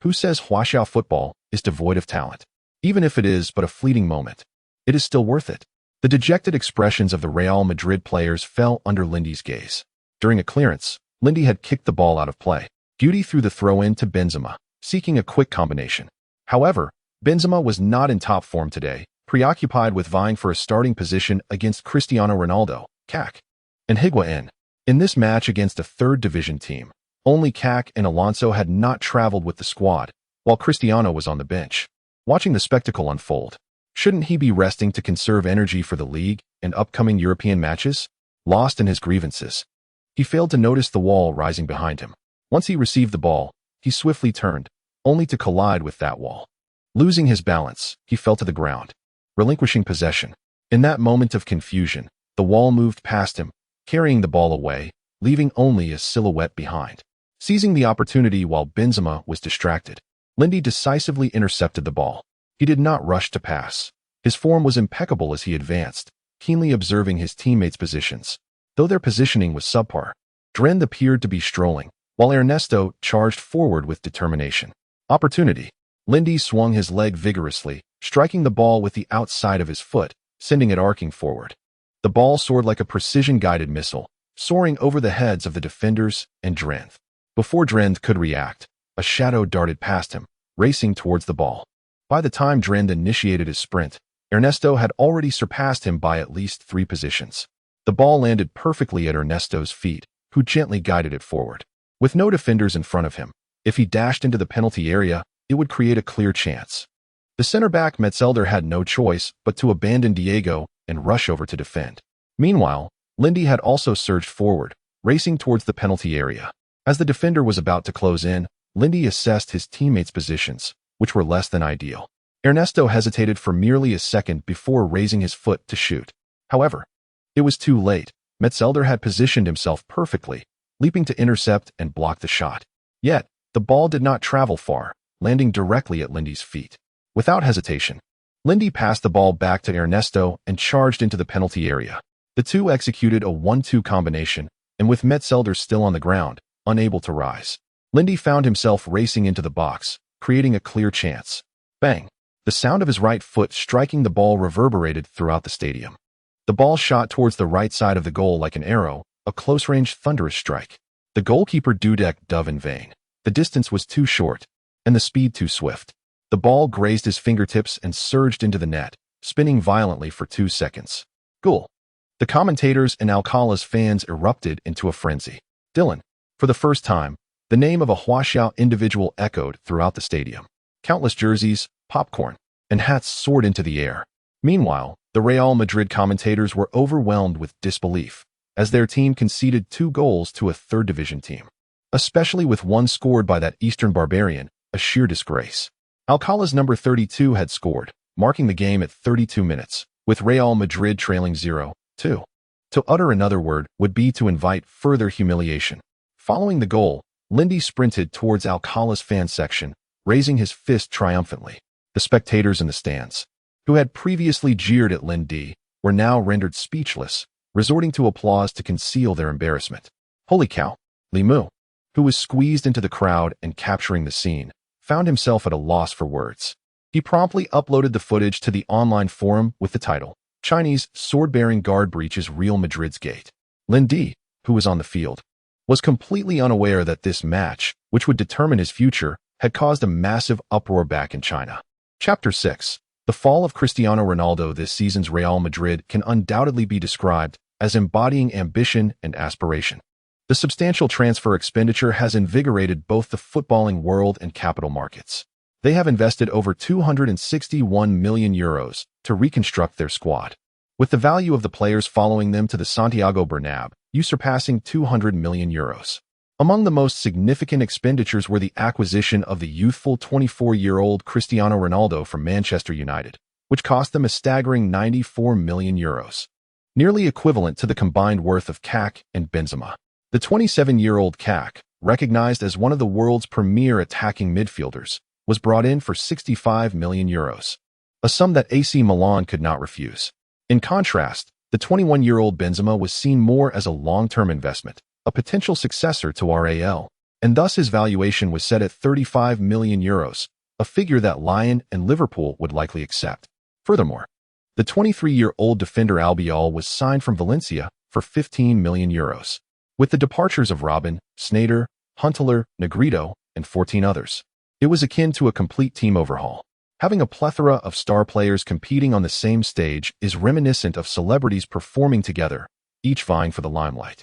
who says Huaxia football is devoid of talent. Even if it is but a fleeting moment, it is still worth it. The dejected expressions of the Real Madrid players fell under Lindy's gaze. During a clearance, Lindy had kicked the ball out of play. Guti threw the throw-in to Benzema, seeking a quick combination. However, Benzema was not in top form today, preoccupied with vying for a starting position against Cristiano Ronaldo, CAC, and Higuain. In this match against a 3rd division team, only CAC and Alonso had not traveled with the squad, while Cristiano was on the bench, watching the spectacle unfold. Shouldn't he be resting to conserve energy for the league and upcoming European matches? Lost in his grievances, he failed to notice the wall rising behind him. Once he received the ball, he swiftly turned, only to collide with that wall. Losing his balance, he fell to the ground, relinquishing possession. In that moment of confusion, the wall moved past him, carrying the ball away, leaving only a silhouette behind. Seizing the opportunity while Benzema was distracted, Lindy decisively intercepted the ball. He did not rush to pass. His form was impeccable as he advanced, keenly observing his teammates' positions. Though their positioning was subpar, Drend appeared to be strolling, while Ernesto charged forward with determination. Opportunity. Lindy swung his leg vigorously, striking the ball with the outside of his foot, sending it arcing forward. The ball soared like a precision-guided missile, soaring over the heads of the defenders and Drend. Before Drend could react, a shadow darted past him, racing towards the ball. By the time Drend initiated his sprint, Ernesto had already surpassed him by at least 3 positions. The ball landed perfectly at Ernesto's feet, who gently guided it forward. With no defenders in front of him, if he dashed into the penalty area, it would create a clear chance. The center-back midfielder had no choice but to abandon Diego and rush over to defend. Meanwhile, Lindy had also surged forward, racing towards the penalty area. As the defender was about to close in, Lindy assessed his teammates' positions, which were less than ideal. Ernesto hesitated for merely a second before raising his foot to shoot. However, it was too late. Metzelder had positioned himself perfectly, leaping to intercept and block the shot. Yet, the ball did not travel far, landing directly at Lindy's feet. Without hesitation, Lindy passed the ball back to Ernesto and charged into the penalty area. The two executed a 1-2 combination, and with Metzelder still on the ground, unable to rise, Lindy found himself racing into the box, creating a clear chance. Bang! The sound of his right foot striking the ball reverberated throughout the stadium. The ball shot towards the right side of the goal like an arrow, a close-range thunderous strike. The goalkeeper dove in vain. The distance was too short, and the speed too swift. The ball grazed his fingertips and surged into the net, spinning violently for 2 seconds. Goal! The commentators and Alcala's fans erupted into a frenzy. Dylan. For the first time, the name of a Huaxiao individual echoed throughout the stadium. Countless jerseys, popcorn, and hats soared into the air. Meanwhile, the Real Madrid commentators were overwhelmed with disbelief, as their team conceded 2 goals to a third-division team. Especially with one scored by that Eastern barbarian, a sheer disgrace. Alcala's number 32 had scored, marking the game at 32 minutes, with Real Madrid trailing 0-2. To utter another word would be to invite further humiliation. Following the goal, Lindy sprinted towards Alcala's fan section, raising his fist triumphantly. The spectators in the stands, who had previously jeered at Lindy, were now rendered speechless, resorting to applause to conceal their embarrassment. Holy cow! Limu, who was squeezed into the crowd and capturing the scene, found himself at a loss for words. He promptly uploaded the footage to the online forum with the title, Chinese sword-bearing guard breaches Real Madrid's gate. Lindy, who was on the field, was completely unaware that this match, which would determine his future, had caused a massive uproar back in China. Chapter 6. The fall of Cristiano Ronaldo. This season's Real Madrid can undoubtedly be described as embodying ambition and aspiration. The substantial transfer expenditure has invigorated both the footballing world and capital markets. They have invested over €261 million to reconstruct their squad, with the value of the players following them to the Santiago Bernabéu surpassing €200 million. Among the most significant expenditures were the acquisition of the youthful 24-year-old Cristiano Ronaldo from Manchester United, which cost them a staggering €94 million, nearly equivalent to the combined worth of Kaká and Benzema. The 27-year-old Kaká, recognized as one of the world's premier attacking midfielders, was brought in for €65 million, a sum that AC Milan could not refuse. In contrast, the 21-year-old Benzema was seen more as a long-term investment, a potential successor to RAL, and thus his valuation was set at €35 million, a figure that Lyon and Liverpool would likely accept. Furthermore, the 23-year-old defender Albiol was signed from Valencia for €15 million. With the departures of Robin, Sneijder, Huntelaar, Negrito, and 14 others, it was akin to a complete team overhaul. Having a plethora of star players competing on the same stage is reminiscent of celebrities performing together, each vying for the limelight.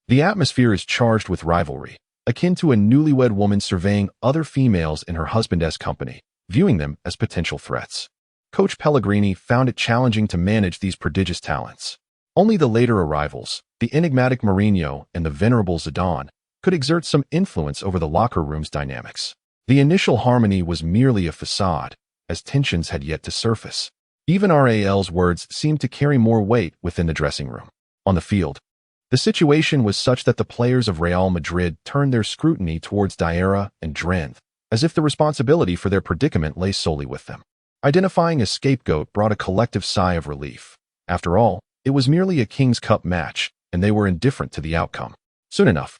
The atmosphere is charged with rivalry, akin to a newlywed woman surveying other females in her husband's company, viewing them as potential threats. Coach Pellegrini found it challenging to manage these prodigious talents. Only the later arrivals, the enigmatic Mourinho and the venerable Zidane, could exert some influence over the locker room's dynamics. The initial harmony was merely a facade, as tensions had yet to surface. Even RAL's words seemed to carry more weight within the dressing room. On the field, the situation was such that the players of Real Madrid turned their scrutiny towards Diarra and Drenth, as if the responsibility for their predicament lay solely with them. Identifying a scapegoat brought a collective sigh of relief. After all, it was merely a King's Cup match, and they were indifferent to the outcome. Soon enough,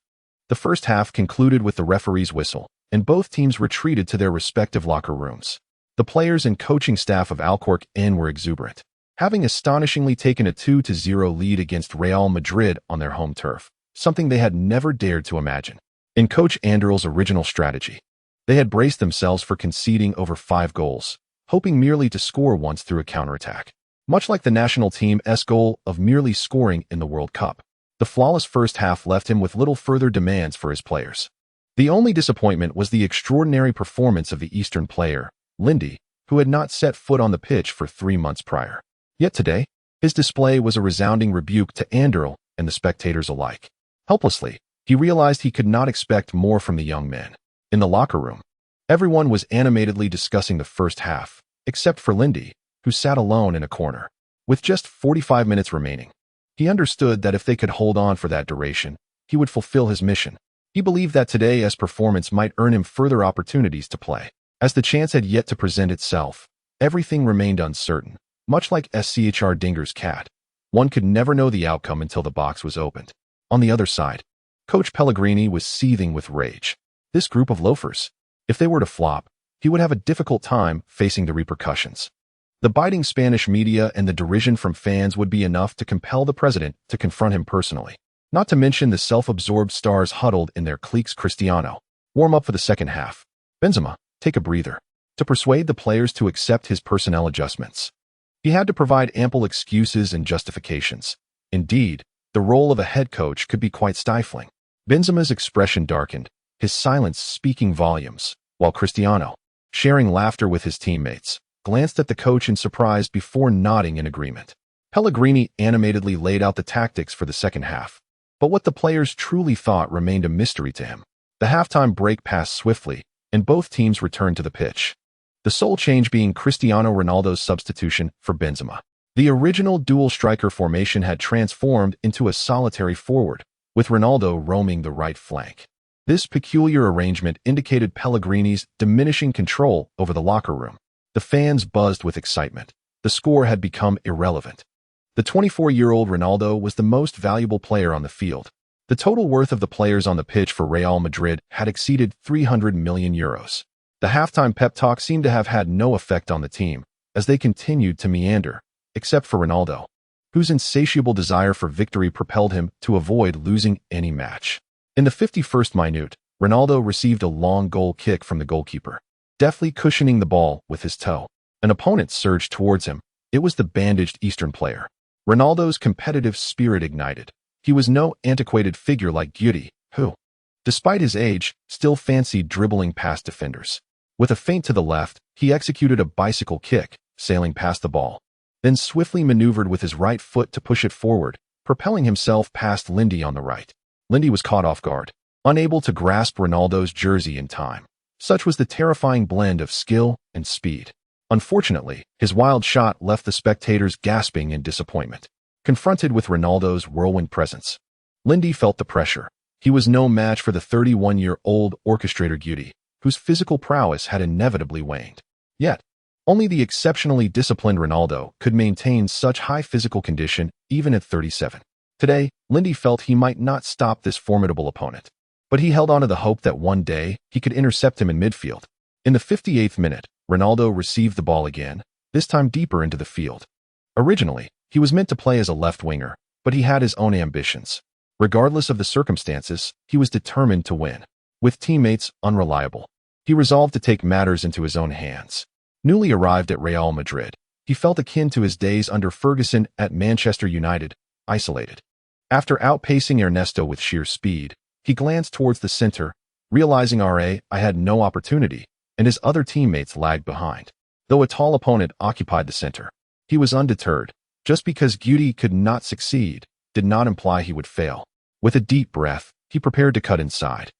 the first half concluded with the referee's whistle, and both teams retreated to their respective locker rooms. The players and coaching staff of Alcorcón were exuberant, having astonishingly taken a 2-0 lead against Real Madrid on their home turf, something they had never dared to imagine. In Coach Anderl's original strategy, they had braced themselves for conceding over 5 goals, hoping merely to score once through a counterattack. Much like the national team's goal of merely scoring in the World Cup, the flawless first half left him with little further demands for his players. The only disappointment was the extraordinary performance of the Eastern player, Lindy, who had not set foot on the pitch for 3 months prior. Yet today, his display was a resounding rebuke to Anderl and the spectators alike. Helplessly, he realized he could not expect more from the young man. In the locker room, everyone was animatedly discussing the first half, except for Lindy, who sat alone in a corner. With just 45 minutes remaining, he understood that if they could hold on for that duration, he would fulfill his mission. He believed that today's performance might earn him further opportunities to play. As the chance had yet to present itself, Everything remained uncertain, much like SCHR Dinger's cat. One could never know the outcome until the box was opened. On the other side, Coach Pellegrini was seething with rage. This group of loafers, if they were to flop, he would have a difficult time facing the repercussions. The biting Spanish media and the derision from fans would be enough to compel the president to confront him personally. Not to mention the self-absorbed stars huddled in their cliques. Cristiano, warm up for the second half. Benzema, take a breather. To persuade the players to accept his personnel adjustments, he had to provide ample excuses and justifications. Indeed, the role of a head coach could be quite stifling. Benzema's expression darkened, his silence speaking volumes, while Cristiano, sharing laughter with his teammates, glanced at the coach in surprise before nodding in agreement. Pellegrini animatedly laid out the tactics for the second half, but what the players truly thought remained a mystery to him. The halftime break passed swiftly, and both teams returned to the pitch. The sole change being Cristiano Ronaldo's substitution for Benzema. The original dual striker formation had transformed into a solitary forward, with Ronaldo roaming the right flank. This peculiar arrangement indicated Pellegrini's diminishing control over the locker room. The fans buzzed with excitement. The score had become irrelevant. The 24-year-old Ronaldo was the most valuable player on the field. The total worth of the players on the pitch for Real Madrid had exceeded 300 million euros. The halftime pep talk seemed to have had no effect on the team, as they continued to meander, except for Ronaldo, whose insatiable desire for victory propelled him to avoid losing any match. In the 51st minute, Ronaldo received a long goal kick from the goalkeeper, deftly cushioning the ball with his toe. An opponent surged towards him. It was the bandaged Eastern player. Ronaldo's competitive spirit ignited. He was no antiquated figure like Guti, who, despite his age, still fancied dribbling past defenders. With a feint to the left, he executed a bicycle kick, sailing past the ball, then swiftly maneuvered with his right foot to push it forward, propelling himself past Lindy on the right. Lindy was caught off guard, unable to grasp Ronaldo's jersey in time. Such was the terrifying blend of skill and speed. Unfortunately, his wild shot left the spectators gasping in disappointment. Confronted with Ronaldo's whirlwind presence, Lindy felt the pressure. He was no match for the 31-year-old orchestrator Guti, whose physical prowess had inevitably waned. Yet, only the exceptionally disciplined Ronaldo could maintain such high physical condition even at 37. Today, Lindy felt he might not stop this formidable opponent, but he held on to the hope that one day he could intercept him in midfield. In the 58th minute, Ronaldo received the ball again, this time deeper into the field. Originally, he was meant to play as a left winger, but he had his own ambitions. Regardless of the circumstances, he was determined to win. With teammates unreliable, he resolved to take matters into his own hands. Newly arrived at Real Madrid, he felt akin to his days under Ferguson at Manchester United, isolated. After outpacing Ernesto with sheer speed, he glanced towards the center, realizing I had no opportunity, and his other teammates lagged behind. Though a tall opponent occupied the center, he was undeterred. Just because Guti could not succeed did not imply he would fail. With a deep breath, he prepared to cut inside,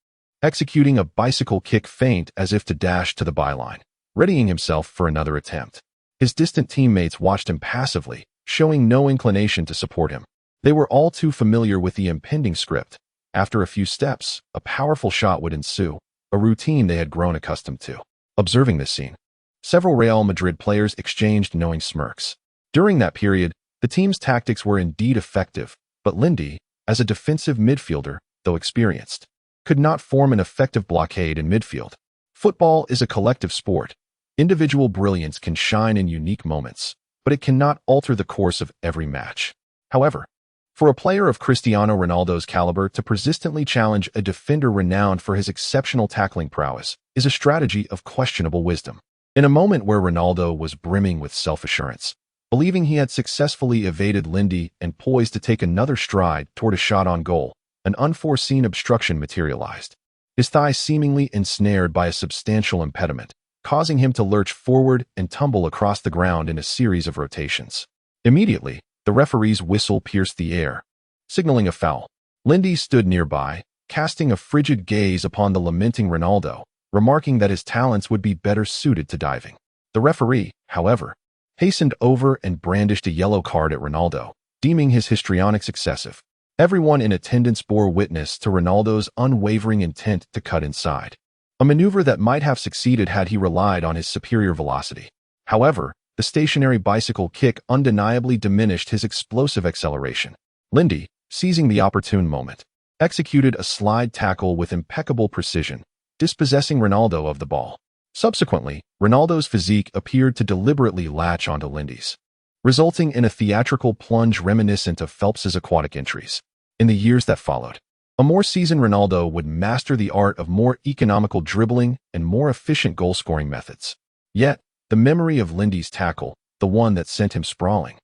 executing a bicycle kick feint as if to dash to the byline, readying himself for another attempt. His distant teammates watched him passively, showing no inclination to support him. They were all too familiar with the impending script. After a few steps, a powerful shot would ensue, a routine they had grown accustomed to. Observing this scene, several Real Madrid players exchanged knowing smirks. During that period, the team's tactics were indeed effective, but Lindy, as a defensive midfielder, though experienced, could not form an effective blockade in midfield. Football is a collective sport. Individual brilliance can shine in unique moments, but it cannot alter the course of every match. However, for a player of Cristiano Ronaldo's caliber to persistently challenge a defender renowned for his exceptional tackling prowess is a strategy of questionable wisdom. In a moment where Ronaldo was brimming with self-assurance, believing he had successfully evaded Lindy and poised to take another stride toward a shot on goal, an unforeseen obstruction materialized. His thigh seemingly ensnared by a substantial impediment, causing him to lurch forward and tumble across the ground in a series of rotations. Immediately, the referee's whistle pierced the air, signaling a foul. Lindy stood nearby, casting a frigid gaze upon the lamenting Ronaldo, remarking that his talents would be better suited to diving. The referee, however, hastened over and brandished a yellow card at Ronaldo, deeming his histrionics excessive. Everyone in attendance bore witness to Ronaldo's unwavering intent to cut inside, a maneuver that might have succeeded had he relied on his superior velocity. However, the stationary bicycle kick undeniably diminished his explosive acceleration. Lindy, seizing the opportune moment, executed a slide tackle with impeccable precision, dispossessing Ronaldo of the ball. Subsequently, Ronaldo's physique appeared to deliberately latch onto Lindy's, resulting in a theatrical plunge reminiscent of Phelps's aquatic entries. In the years that followed, a more seasoned Ronaldo would master the art of more economical dribbling and more efficient goal-scoring methods. Yet, the memory of Lindy's tackle, the one that sent him sprawling,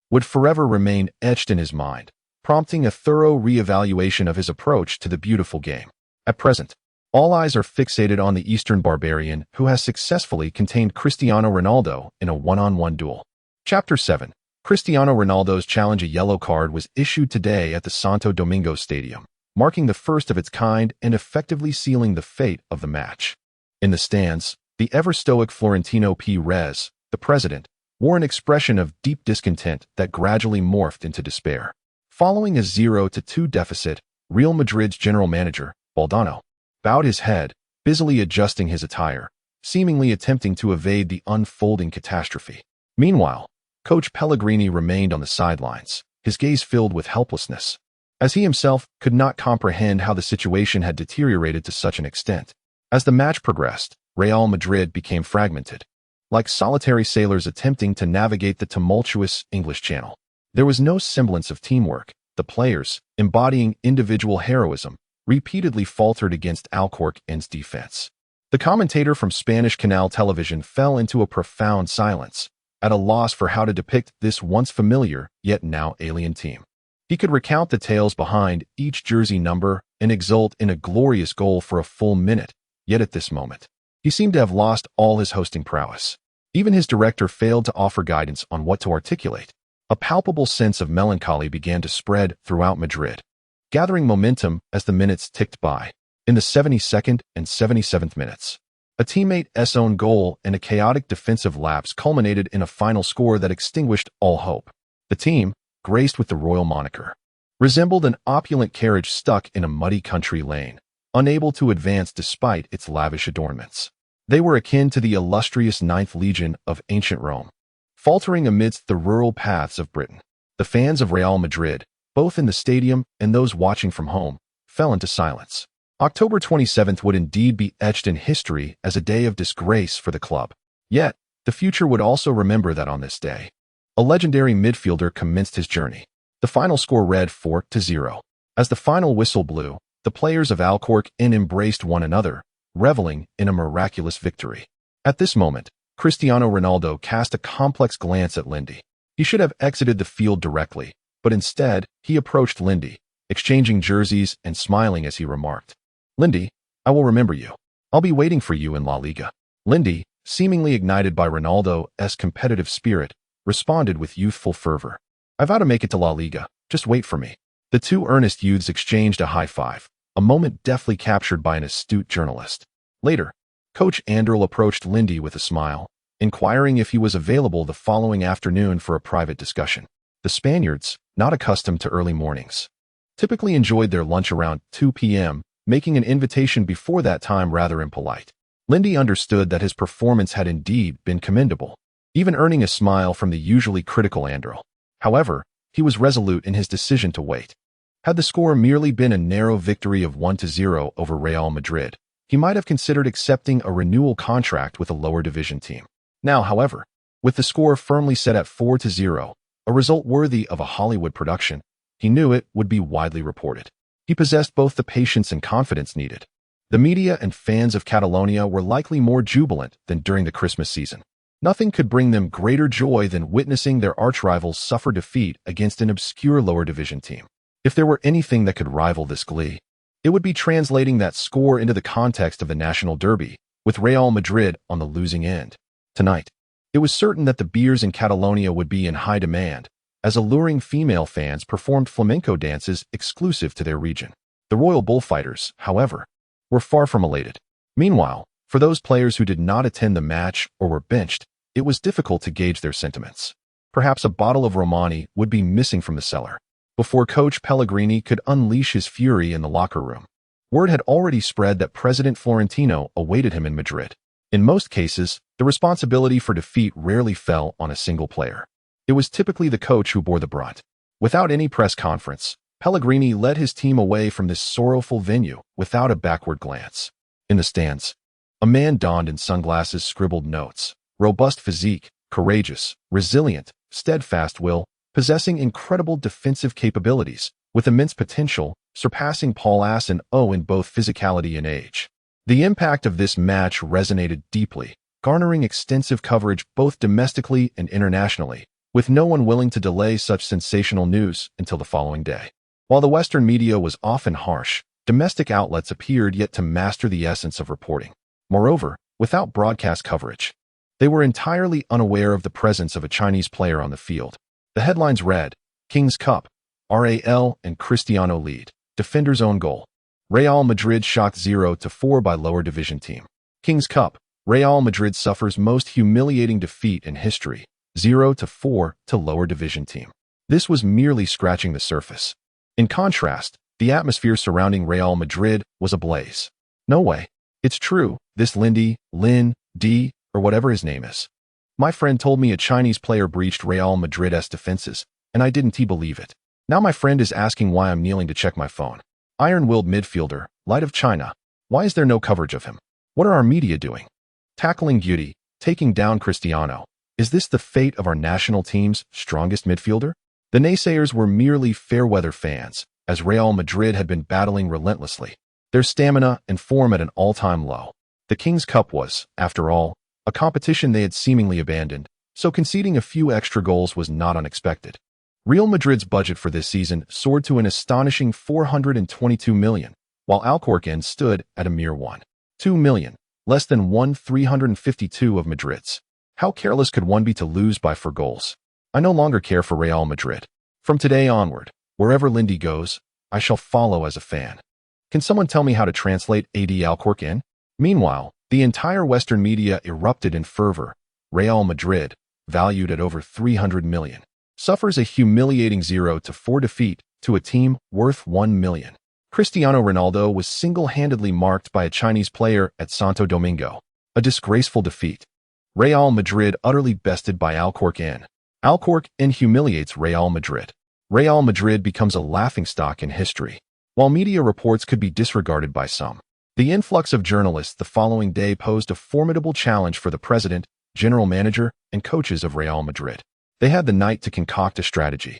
would forever remain etched in his mind, prompting a thorough re-evaluation of his approach to the beautiful game. At present, all eyes are fixated on the Eastern barbarian who has successfully contained Cristiano Ronaldo in a one-on-one duel. Chapter 7. Cristiano Ronaldo's challenge. A yellow card was issued today at the Santo Domingo Stadium, marking the first of its kind and effectively sealing the fate of the match. In the stands, the ever-stoic Florentino Perez, the president, wore an expression of deep discontent that gradually morphed into despair. Following a 0-2 deficit, Real Madrid's general manager, Valdano, bowed his head, busily adjusting his attire, seemingly attempting to evade the unfolding catastrophe. Meanwhile, Coach Pellegrini remained on the sidelines, his gaze filled with helplessness, as he himself could not comprehend how the situation had deteriorated to such an extent. As the match progressed, Real Madrid became fragmented, like solitary sailors attempting to navigate the tumultuous English Channel. There was no semblance of teamwork. The players, embodying individual heroism, repeatedly faltered against Alcorcón's defense. The commentator from Spanish Canal Television fell into a profound silence, at a loss for how to depict this once familiar yet now alien team. He could recount the tales behind each jersey number and exult in a glorious goal for a full minute, yet at this moment, he seemed to have lost all his hosting prowess. Even his director failed to offer guidance on what to articulate. A palpable sense of melancholy began to spread throughout Madrid, gathering momentum as the minutes ticked by. In the 72nd and 77th minutes, a teammate's own goal and a chaotic defensive lapse culminated in a final score that extinguished all hope. The team, graced with the royal moniker, resembled an opulent carriage stuck in a muddy country lane, unable to advance despite its lavish adornments. They were akin to the illustrious Ninth Legion of ancient Rome, faltering amidst the rural paths of Britain. The fans of Real Madrid, both in the stadium and those watching from home, fell into silence. October 27th would indeed be etched in history as a day of disgrace for the club. Yet, the future would also remember that on this day, a legendary midfielder commenced his journey. The final score read 4-0. As the final whistle blew, the players of Alcorcón embraced one another, reveling in a miraculous victory. At this moment, Cristiano Ronaldo cast a complex glance at Lindy. He should have exited the field directly, but instead, he approached Lindy, exchanging jerseys and smiling as he remarked, "Lindy, I will remember you. I'll be waiting for you in La Liga." Lindy, seemingly ignited by Ronaldo's competitive spirit, responded with youthful fervor, "I vow to make it to La Liga. Just wait for me." The two earnest youths exchanged a high five, a moment deftly captured by an astute journalist. Later, Coach Anderl approached Lindy with a smile, inquiring if he was available the following afternoon for a private discussion. The Spaniards, not accustomed to early mornings, typically enjoyed their lunch around 2 p.m., making an invitation before that time rather impolite. Lindy understood that his performance had indeed been commendable, even earning a smile from the usually critical Anderl. However, he was resolute in his decision to wait. Had the score merely been a narrow victory of 1-0 over Real Madrid, he might have considered accepting a renewal contract with a lower division team. Now, however, with the score firmly set at 4-0, a result worthy of a Hollywood production, he knew it would be widely reported. He possessed both the patience and confidence needed. The media and fans of Catalonia were likely more jubilant than during the Christmas season. Nothing could bring them greater joy than witnessing their archrivals suffer defeat against an obscure lower division team. If there were anything that could rival this glee, it would be translating that score into the context of the national derby, with Real Madrid on the losing end. Tonight, it was certain that the beers in Catalonia would be in high demand, as alluring female fans performed flamenco dances exclusive to their region. The royal bullfighters, however, were far from elated. Meanwhile, for those players who did not attend the match or were benched, it was difficult to gauge their sentiments. Perhaps a bottle of Romani would be missing from the cellar before Coach Pellegrini could unleash his fury in the locker room. Word had already spread that President Florentino awaited him in Madrid. In most cases, the responsibility for defeat rarely fell on a single player. It was typically the coach who bore the brunt. Without any press conference, Pellegrini led his team away from this sorrowful venue without a backward glance. In the stands, a man donned in sunglasses scribbled notes. Robust physique, courageous, resilient, steadfast will, possessing incredible defensive capabilities, with immense potential, surpassing Paul Ass and O in both physicality and age. The impact of this match resonated deeply, garnering extensive coverage both domestically and internationally, with no one willing to delay such sensational news until the following day. While the Western media was often harsh, domestic outlets appeared yet to master the essence of reporting. Moreover, without broadcast coverage, they were entirely unaware of the presence of a Chinese player on the field. The headlines read, King's Cup, RAL and Cristiano lead, defender's own goal. Real Madrid shocked 0-4 by lower division team. King's Cup, Real Madrid suffers most humiliating defeat in history, 0-4 to lower division team. This was merely scratching the surface. In contrast, the atmosphere surrounding Real Madrid was ablaze. No way. It's true, this Lin D, or whatever his name is. My friend told me a Chinese player breached Real Madrid's defenses, and I didn't believe it. Now my friend is asking why I'm kneeling to check my phone. Iron-willed midfielder, light of China. Why is there no coverage of him? What are our media doing? Tackling Guti, taking down Cristiano. Is this the fate of our national team's strongest midfielder? The naysayers were merely fair-weather fans, as Real Madrid had been battling relentlessly, their stamina and form at an all-time low. The King's Cup was, after all, a competition they had seemingly abandoned, so conceding a few extra goals was not unexpected. Real Madrid's budget for this season soared to an astonishing $422 million, while Alcorcón stood at a mere $1.2 million, less than $1,352 of Madrid's. How careless could one be to lose by 4 goals? I no longer care for Real Madrid. From today onward, wherever Lindy goes, I shall follow as a fan. Can someone tell me how to translate AD Alcorcón? Meanwhile, the entire Western media erupted in fervor. Real Madrid, valued at over $300 million, suffers a humiliating 0-4 defeat to a team worth $1 million. Cristiano Ronaldo was single-handedly marked by a Chinese player at Santo Domingo. A disgraceful defeat. Real Madrid utterly bested by Alcorcón. Alcorcón humiliates Real Madrid. Real Madrid becomes a laughingstock in history. While media reports could be disregarded by some, the influx of journalists the following day posed a formidable challenge for the president, general manager, and coaches of Real Madrid. They had the night to concoct a strategy.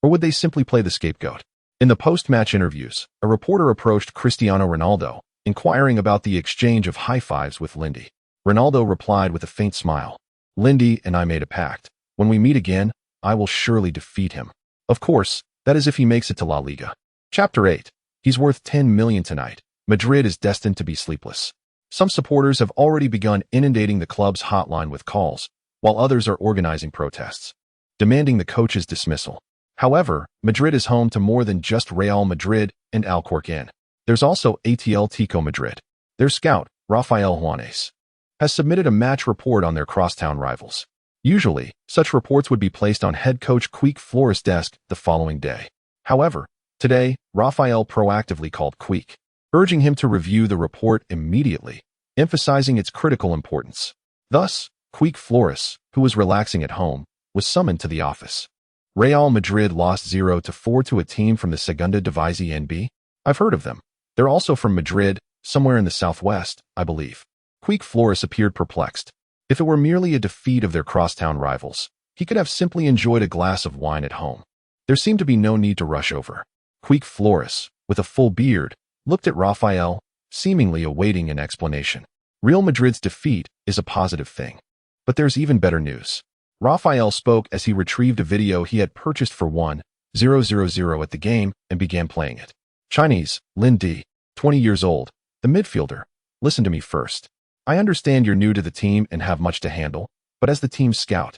Or would they simply play the scapegoat? In the post-match interviews, a reporter approached Cristiano Ronaldo, inquiring about the exchange of high-fives with Lindy. Ronaldo replied with a faint smile. Lindy and I made a pact. When we meet again, I will surely defeat him. Of course, that is if he makes it to La Liga. Chapter 8. He's worth $10 million tonight. Madrid is destined to be sleepless. Some supporters have already begun inundating the club's hotline with calls, while others are organizing protests, demanding the coach's dismissal. However, Madrid is home to more than just Real Madrid and Alcorcón. There's also Atletico Madrid. Their scout, Rafael Juanes, has submitted a match report on their crosstown rivals. Usually, such reports would be placed on head coach Quique Flores' desk the following day. However, today, Rafael proactively called Quique, urging him to review the report immediately, emphasizing its critical importance. Thus, Quique Flores, who was relaxing at home, was summoned to the office. Real Madrid lost 0-4 to a team from the Segunda División B. I've heard of them. They're also from Madrid, somewhere in the southwest, I believe. Quique Flores appeared perplexed. If it were merely a defeat of their crosstown rivals, he could have simply enjoyed a glass of wine at home. There seemed to be no need to rush over. Quique Flores, with a full beard, looked at Rafael, seemingly awaiting an explanation. Real Madrid's defeat is a positive thing. But there's even better news. Rafael spoke as he retrieved a video he had purchased for 1,000 at the game and began playing it. Chinese, Lin D, 20 years old, the midfielder. Listen to me first. I understand you're new to the team and have much to handle, but as the team's scout,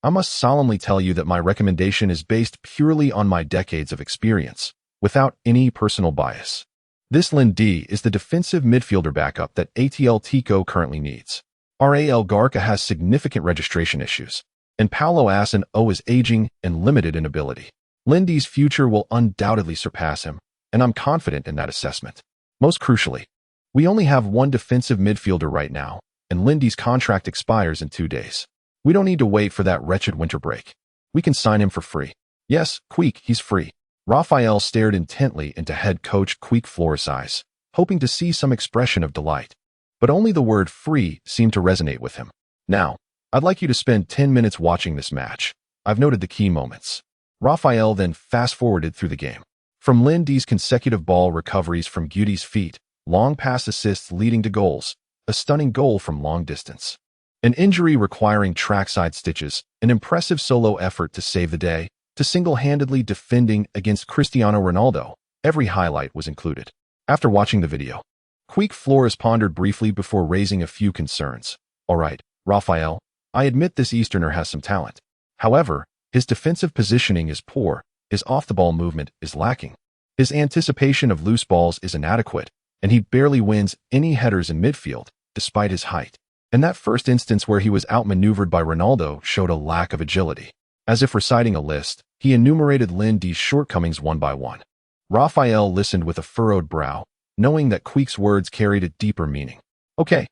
I must solemnly tell you that my recommendation is based purely on my decades of experience, without any personal bias. This Lin D is the defensive midfielder backup that Atletico currently needs. Ral Garca has significant registration issues, and Paulo Asen O is aging and limited in ability. Lin D's future will undoubtedly surpass him, and I'm confident in that assessment. Most crucially, we only have one defensive midfielder right now, and Lindy's contract expires in 2 days. We don't need to wait for that wretched winter break. We can sign him for free. Yes, Queek, he's free. Raphael stared intently into head coach Queek Flores' eyes, hoping to see some expression of delight. But only the word free seemed to resonate with him. Now, I'd like you to spend 10 minutes watching this match. I've noted the key moments. Raphael then fast-forwarded through the game. From Lindy's consecutive ball recoveries from Gudi's feet, long pass assists leading to goals, a stunning goal from long distance, an injury requiring trackside stitches, an impressive solo effort to save the day, to single-handedly defending against Cristiano Ronaldo, every highlight was included. After watching the video, Queek Flores pondered briefly before raising a few concerns. All right, Raphael, I admit this Easterner has some talent. However, his defensive positioning is poor, his off-the-ball movement is lacking. His anticipation of loose balls is inadequate, and he barely wins any headers in midfield, despite his height. And that first instance where he was outmaneuvered by Ronaldo showed a lack of agility. As if reciting a list, he enumerated Lindy's shortcomings one by one. Raphael listened with a furrowed brow, knowing that Queek's words carried a deeper meaning. Okay,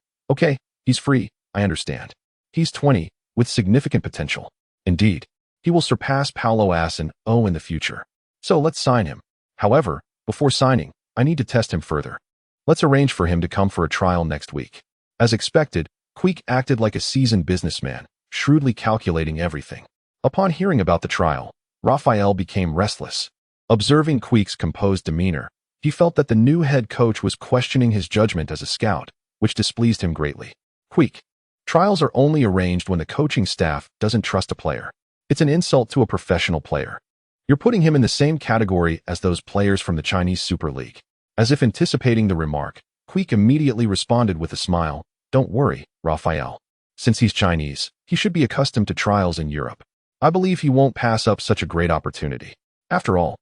he's free, I understand. He's 20, with significant potential. Indeed, he will surpass Paulo Asson in the future. So let's sign him. However, before signing, I need to test him further. Let's arrange for him to come for a trial next week. As expected, Queek acted like a seasoned businessman, shrewdly calculating everything. Upon hearing about the trial, Raphael became restless. Observing Queek's composed demeanor, he felt that the new head coach was questioning his judgment as a scout, which displeased him greatly. Queek, trials are only arranged when the coaching staff doesn't trust a player. It's an insult to a professional player. You're putting him in the same category as those players from the Chinese Super League. As if anticipating the remark, Queek immediately responded with a smile. Don't worry, Raphael. Since he's Chinese, he should be accustomed to trials in Europe. I believe he won't pass up such a great opportunity. After all,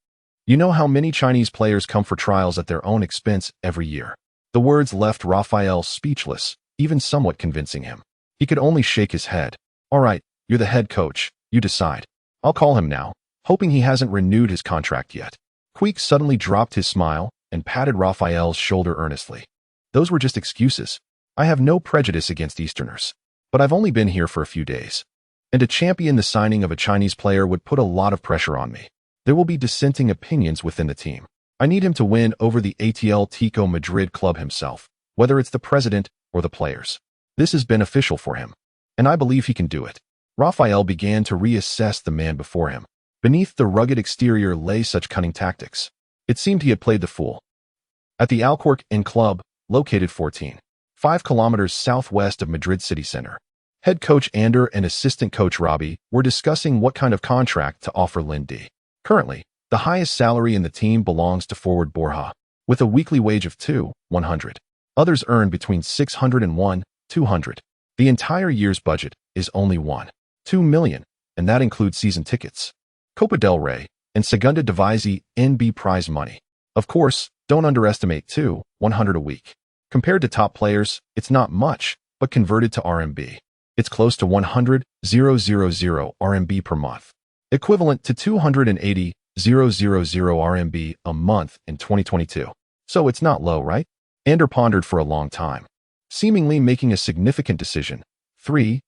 you know how many Chinese players come for trials at their own expense every year. The words left Raphael speechless, even somewhat convincing him. He could only shake his head. All right, you're the head coach. You decide. I'll call him now, hoping he hasn't renewed his contract yet. Queek suddenly dropped his smile and patted Raphael's shoulder earnestly. Those were just excuses. I have no prejudice against Easterners, but I've only been here for a few days. And to champion the signing of a Chinese player would put a lot of pressure on me. There will be dissenting opinions within the team. I need him to win over the Atletico Madrid club himself, whether it's the president or the players. This is beneficial for him, and I believe he can do it. Raphael began to reassess the man before him. Beneath the rugged exterior lay such cunning tactics. It seemed he had played the fool. At the Alcorcón club, located 5 kilometers southwest of Madrid city center, head coach Ander and assistant coach Robbie were discussing what kind of contract to offer Lindy. Currently, the highest salary in the team belongs to forward Borja, with a weekly wage of 100. Others earn between 600 and 200. The entire year's budget is only 2 million, and that includes season tickets, Copa del Rey, and Segunda División NB prize money. Of course, don't underestimate 100 a week. Compared to top players, it's not much, but converted to RMB, it's close to 100,000 RMB per month, equivalent to 280,000 RMB a month in 2022. So it's not low, right? Ander pondered for a long time, seemingly making a significant decision. 3,000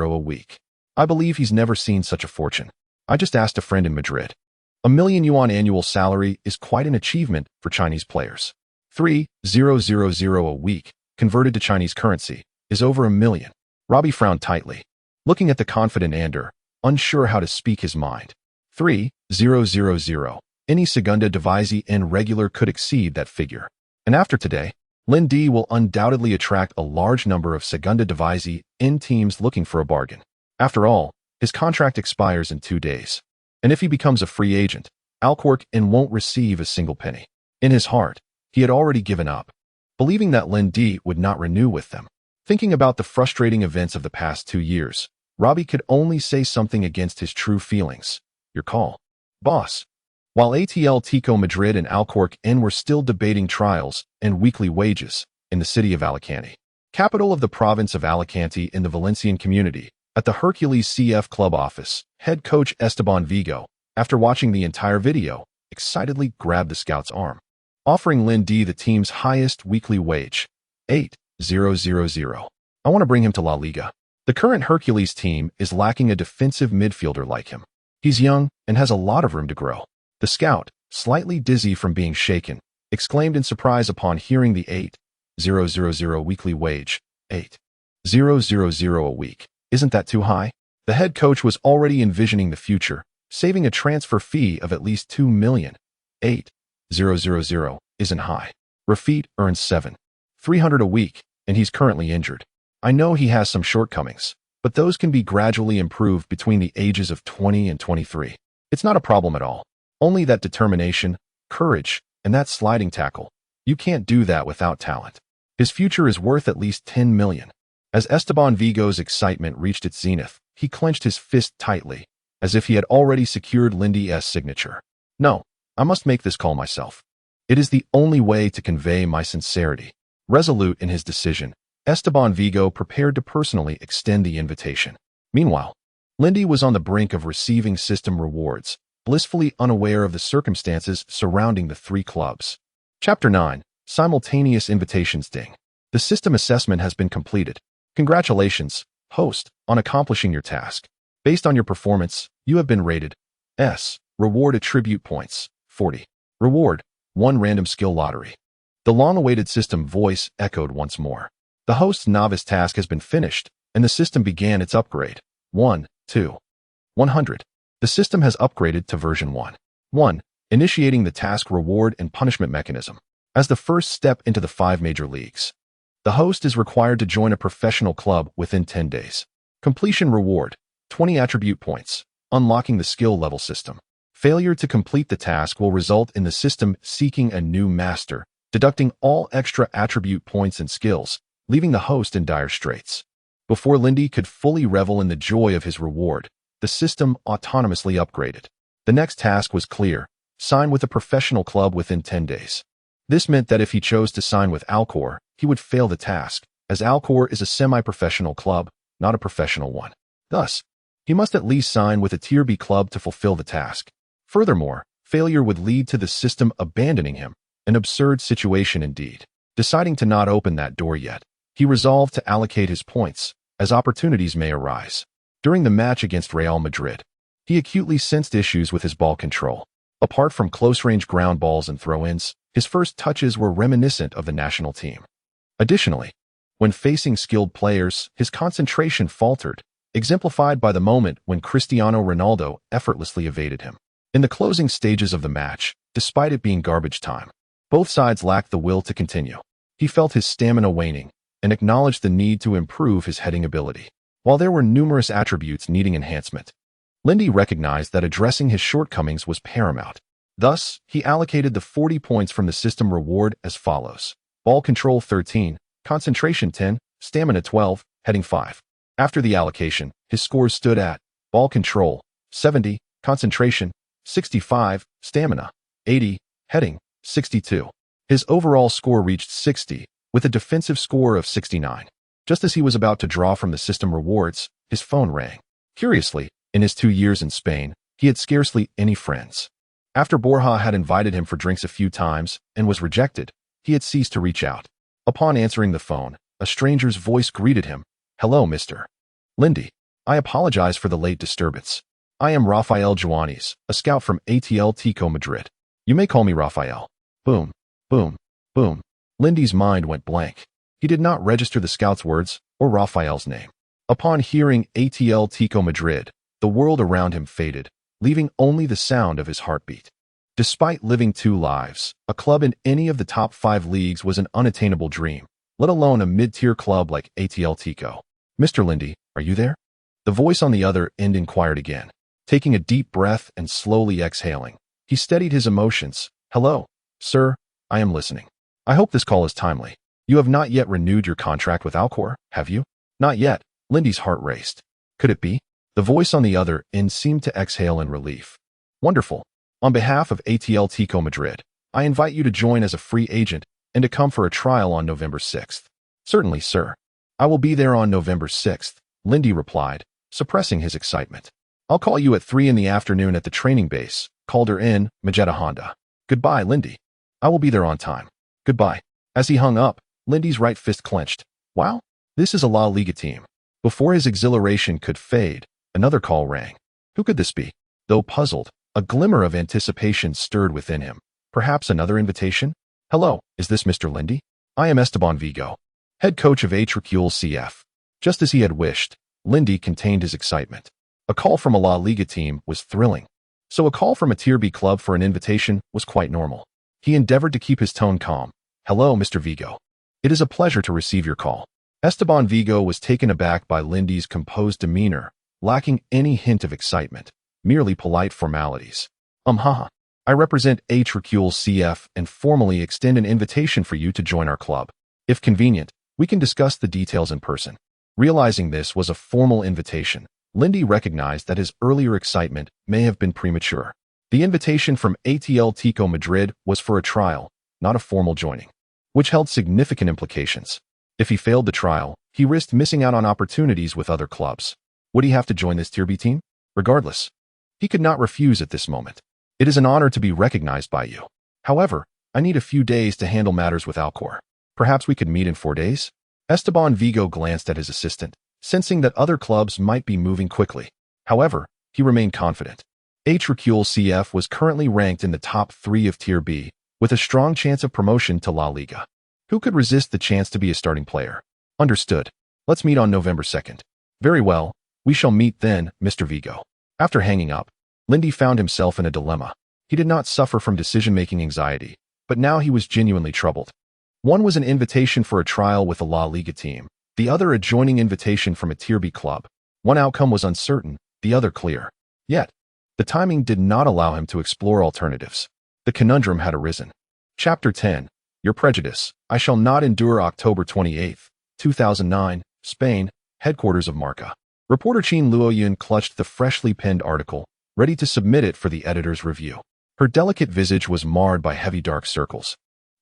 a week. I believe he's never seen such a fortune. I just asked a friend in Madrid. €1 million annual salary is quite an achievement for Chinese players. 3,000 a week, converted to Chinese currency, is over $1 million. Robbie frowned tightly, looking at the confident Ander, unsure how to speak his mind. 3,000. Any Segunda División regular could exceed that figure. And after today, Lindy will undoubtedly attract a large number of Segunda División teams looking for a bargain. After all, his contract expires in 2 days. And if he becomes a free agent, Alcorcón won't receive a single penny. In his heart, he had already given up, believing that Lindy would not renew with them. Thinking about the frustrating events of the past 2 years, Robbie could only say something against his true feelings. Your call, boss. While Atletico Madrid and Alcorcón were still debating trials and weekly wages in the city of Alicante, capital of the province of Alicante in the Valencian community, at the Hercules CF club office, head coach Esteban Vigo, after watching the entire video, excitedly grabbed the scout's arm, offering Lindy the team's highest weekly wage, 8,000. I want to bring him to La Liga. The current Hercules team is lacking a defensive midfielder like him. He's young and has a lot of room to grow. The scout, slightly dizzy from being shaken, exclaimed in surprise upon hearing the 8,000 weekly wage. 8,000 a week. Isn't that too high? The head coach was already envisioning the future, saving a transfer fee of at least 2 million. 8,000 isn't high. Rafit earns 7,300 a week, and he's currently injured. I know he has some shortcomings, but those can be gradually improved between the ages of 20 and 23. It's not a problem at all. Only that determination, courage, and that sliding tackle. You can't do that without talent. His future is worth at least 10 million. As Esteban Vigo's excitement reached its zenith, he clenched his fist tightly, as if he had already secured Lindy's signature. No, I must make this call myself. It is the only way to convey my sincerity. Resolute in his decision, Esteban Vigo prepared to personally extend the invitation. Meanwhile, Lindy was on the brink of receiving system rewards, blissfully unaware of the circumstances surrounding the three clubs. Chapter 9. Simultaneous Invitations Ding. The system assessment has been completed. Congratulations, host, on accomplishing your task. Based on your performance, you have been rated S. Reward attribute points, 40. Reward, 1 random skill lottery. The long-awaited system voice echoed once more. The host's novice task has been finished, and the system began its upgrade. 1, 2, 100. The system has upgraded to version 1. 1. Initiating the task reward and punishment mechanism. As the first step into the 5 major leagues, the host is required to join a professional club within 10 days. Completion reward, 20 attribute points, unlocking the skill level system. Failure to complete the task will result in the system seeking a new master, deducting all extra attribute points and skills, leaving the host in dire straits. Before Lindy could fully revel in the joy of his reward, the system autonomously upgraded. The next task was clear: sign with a professional club within 10 days. This meant that if he chose to sign with Alcor, he would fail the task, as Alcor is a semi-professional club, not a professional one. Thus, he must at least sign with a Tier B club to fulfill the task. Furthermore, failure would lead to the system abandoning him, an absurd situation indeed. Deciding to not open that door yet, he resolved to allocate his points, as opportunities may arise. During the match against Real Madrid, he acutely sensed issues with his ball control. Apart from close-range ground balls and throw-ins, his first touches were reminiscent of the national team. Additionally, when facing skilled players, his concentration faltered, exemplified by the moment when Cristiano Ronaldo effortlessly evaded him. In the closing stages of the match, despite it being garbage time, both sides lacked the will to continue. He felt his stamina waning and acknowledged the need to improve his heading ability. While there were numerous attributes needing enhancement, Lindy recognized that addressing his shortcomings was paramount. Thus, he allocated the 40 points from the system reward as follows: ball control 13, concentration 10, stamina 12, heading 5. After the allocation, his scores stood at ball control 70, concentration 65, stamina 80, heading 62. His overall score reached 60, with a defensive score of 69. Just as he was about to draw from the system rewards, his phone rang. Curiously, in his 2 years in Spain, he had scarcely any friends. After Borja had invited him for drinks a few times and was rejected, he had ceased to reach out. Upon answering the phone, a stranger's voice greeted him. "Hello, Mr. Lindy. I apologize for the late disturbance. I am Rafael Joanes, a scout from Atletico Madrid. You may call me Rafael." Boom, boom, boom. Lindy's mind went blank. He did not register the scout's words or Rafael's name. Upon hearing Atletico Madrid, the world around him faded, leaving only the sound of his heartbeat. Despite living 2 lives, a club in any of the top 5 leagues was an unattainable dream, let alone a mid-tier club like Atletico. "Mr. Lindy, are you there?" The voice on the other end inquired again. Taking a deep breath and slowly exhaling, he steadied his emotions. "Hello, sir, I am listening. I hope this call is timely. You have not yet renewed your contract with Alcor, have you?" "Not yet." Lindy's heart raced. Could it be? The voice on the other end seemed to exhale in relief. "Wonderful. On behalf of Atletico Madrid, I invite you to join as a free agent and to come for a trial on November 6th. "Certainly, sir. I will be there on November 6th, Lindy replied, suppressing his excitement. "I'll call you at 3 in the afternoon at the training base, Calder Inn, Majeda Honda." "Goodbye, Lindy. I will be there on time." "Goodbye." As he hung up, Lindy's right fist clenched. "Wow, This is a La Liga team. Before his exhilaration could fade, another call rang. Who could this be? Though puzzled, a glimmer of anticipation stirred within him. Perhaps another invitation? Hello, is this Mr. Lindy? I am Esteban Vigo, head coach of Real CF. Just as he had wished, Lindy contained his excitement. A call from a La Liga team was thrilling. So a call from a Tier B club for an invitation was quite normal. He endeavored to keep his tone calm. Hello, Mr. Vigo. It is a pleasure to receive your call. Esteban Vigo was taken aback by Lindy's composed demeanor, lacking any hint of excitement, merely polite formalities. Haha. I represent Real CF and formally extend an invitation for you to join our club. If convenient, we can discuss the details in person. Realizing this was a formal invitation, Lindy recognized that his earlier excitement may have been premature. The invitation from Atletico Madrid was for a trial, not a formal joining, which held significant implications. If he failed the trial, he risked missing out on opportunities with other clubs. Would he have to join this Tier B team? Regardless, he could not refuse at this moment. It is an honor to be recognized by you. However, I need a few days to handle matters with Alcor. Perhaps we could meet in 4 days? Esteban Vigo glanced at his assistant, sensing that other clubs might be moving quickly. However, he remained confident. Real CF was currently ranked in the top 3 of Tier B, with a strong chance of promotion to La Liga. Who could resist the chance to be a starting player? Understood. Let's meet on November 2nd. Very well, we shall meet then, Mr. Vigo. After hanging up, Lindy found himself in a dilemma. He did not suffer from decision-making anxiety, but now he was genuinely troubled. One was an invitation for a trial with a La Liga team, the other a joining invitation from a Tier B club. One outcome was uncertain, the other clear. Yet, the timing did not allow him to explore alternatives. The conundrum had arisen. Chapter 10. Your Prejudice. I Shall Not Endure. October 28, 2009, Spain, headquarters of Marca. Reporter Qin Luoyun clutched the freshly penned article, ready to submit it for the editor's review. Her delicate visage was marred by heavy dark circles,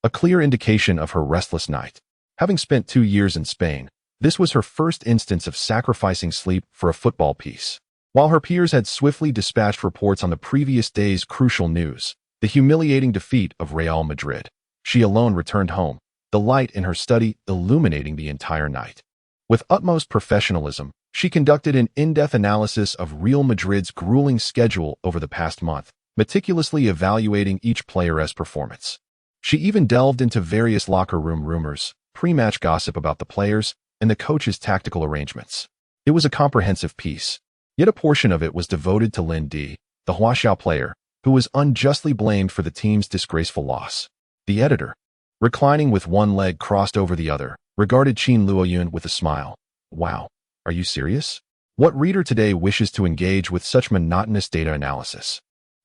a clear indication of her restless night. Having spent 2 years in Spain, this was her first instance of sacrificing sleep for a football piece. While her peers had swiftly dispatched reports on the previous day's crucial news, the humiliating defeat of Real Madrid, she alone returned home, the light in her study illuminating the entire night. With utmost professionalism, she conducted an in-depth analysis of Real Madrid's grueling schedule over the past month, meticulously evaluating each player's performance. She even delved into various locker room rumors, pre-match gossip about the players, and the coach's tactical arrangements. It was a comprehensive piece, yet a portion of it was devoted to Lin Di, the Huaxia player, who was unjustly blamed for the team's disgraceful loss. The editor, reclining with one leg crossed over the other, regarded Qin Luoyun with a smile. Wow. Are you serious? What reader today wishes to engage with such monotonous data analysis?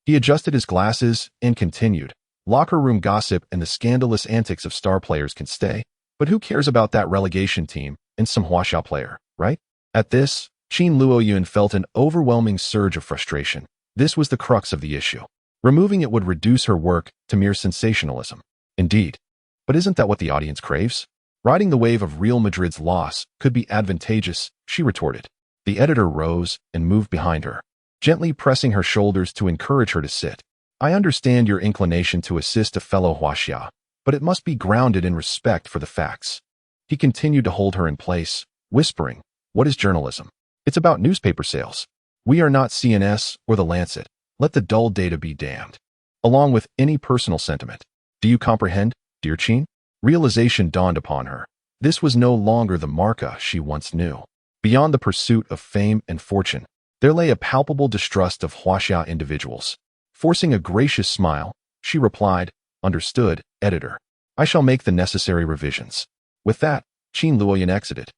He adjusted his glasses and continued. Locker room gossip and the scandalous antics of star players can stay, but who cares about that relegation team and some Huaxia player, right? At this, Qin Luoyun felt an overwhelming surge of frustration. This was the crux of the issue. Removing it would reduce her work to mere sensationalism. Indeed. But isn't that what the audience craves? Riding the wave of Real Madrid's loss could be advantageous, she retorted. The editor rose and moved behind her, gently pressing her shoulders to encourage her to sit. I understand your inclination to assist a fellow Huaxia, but it must be grounded in respect for the facts. He continued to hold her in place, whispering, what is journalism? It's about newspaper sales. We are not CNS or the Lancet. Let the dull data be damned. Along with any personal sentiment. Do you comprehend, dear Qin? Realization dawned upon her. This was no longer the Marca she once knew. Beyond the pursuit of fame and fortune, there lay a palpable distrust of Huaxia individuals. Forcing a gracious smile, she replied, Understood, editor. I shall make the necessary revisions. With that, Qin Luoyun exited,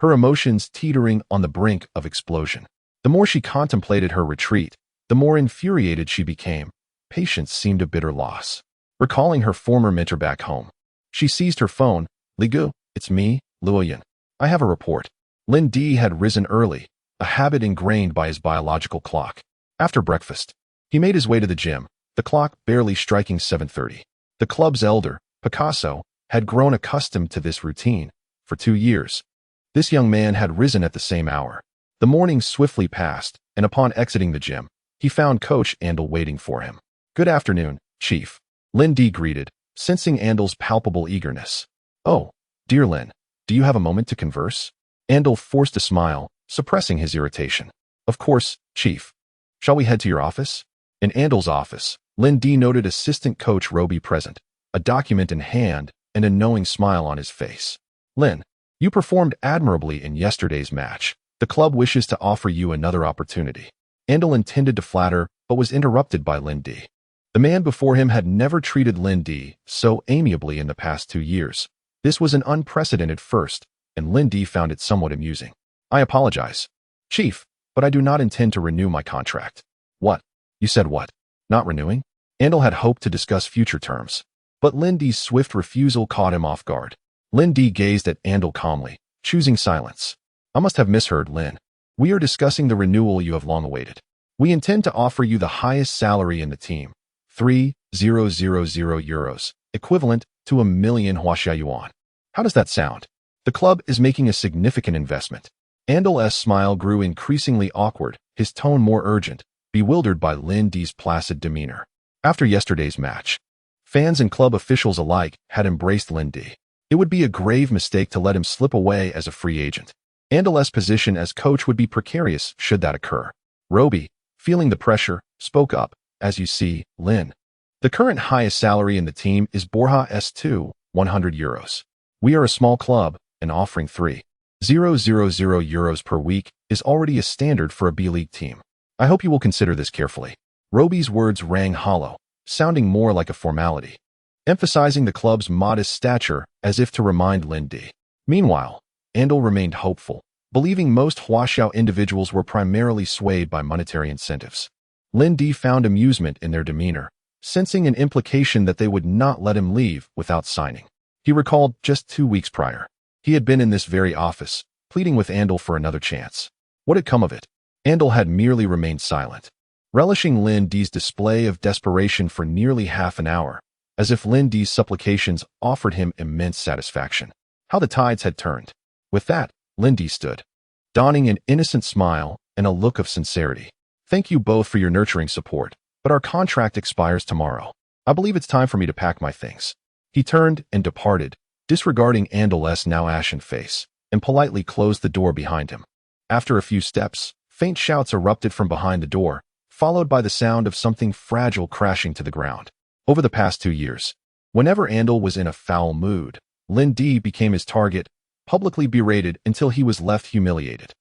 her emotions teetering on the brink of explosion. The more she contemplated her retreat, the more infuriated she became. Patience seemed a bitter loss. Recalling her former mentor back home, she seized her phone. Ligu, it's me, Luoyun. I have a report. Lin Di had risen early, a habit ingrained by his biological clock. After breakfast, he made his way to the gym, the clock barely striking 7:30. The club's elder, Picasso, had grown accustomed to this routine. For 2 years, this young man had risen at the same hour. The morning swiftly passed, and upon exiting the gym, he found Coach Andel waiting for him. Good afternoon, Chief. Lin Di greeted, sensing Andel's palpable eagerness. Oh, dear Lin, do you have a moment to converse? Andal forced a smile, suppressing his irritation. Of course, Chief. Shall we head to your office? In Andal's office, Lin D noted assistant coach Roby present, a document in hand and a knowing smile on his face. Lin, you performed admirably in yesterday's match. The club wishes to offer you another opportunity. Andal intended to flatter, but was interrupted by Lin D. The man before him had never treated Lin D so amiably in the past 2 years. This was an unprecedented first, and Lin D found it somewhat amusing. I apologize, Chief, but I do not intend to renew my contract. What? You said what? Not renewing? Andal had hoped to discuss future terms, but Lin D's swift refusal caught him off guard. Lin D gazed at Andal calmly, choosing silence. I must have misheard, Lin. We are discussing the renewal you have long awaited. We intend to offer you the highest salary in the team, 3,000 euros, equivalent to 1 million Huaxia yuan. How does that sound? The club is making a significant investment. Andal's smile grew increasingly awkward, his tone more urgent, bewildered by Lin D's placid demeanor. After yesterday's match, fans and club officials alike had embraced Lin D. It would be a grave mistake to let him slip away as a free agent. Andal's position as coach would be precarious should that occur. Roby, feeling the pressure, spoke up. As you see, Lin. The current highest salary in the team is Borja S2, 100 euros. We are a small club, and offering 3,000 euros per week is already a standard for a B-League team. I hope you will consider this carefully. Roby's words rang hollow, sounding more like a formality, emphasizing the club's modest stature as if to remind Lin D. Meanwhile, Andal remained hopeful, believing most Huaxiao individuals were primarily swayed by monetary incentives. Lin D found amusement in their demeanor, sensing an implication that they would not let him leave without signing. He recalled just 2 weeks prior. He had been in this very office, pleading with Andal for another chance. What had come of it? Andal had merely remained silent, relishing Lin D's display of desperation for nearly half an hour, as if Lin D's supplications offered him immense satisfaction. How the tides had turned. With that, Lin D stood, donning an innocent smile and a look of sincerity. Thank you both for your nurturing support, but our contract expires tomorrow. I believe it's time for me to pack my things. He turned and departed, disregarding Andal's now ashen face, and politely closed the door behind him. After a few steps, faint shouts erupted from behind the door, followed by the sound of something fragile crashing to the ground. Over the past 2 years, whenever Andal was in a foul mood, Lin D became his target, publicly berated until he was left humiliated.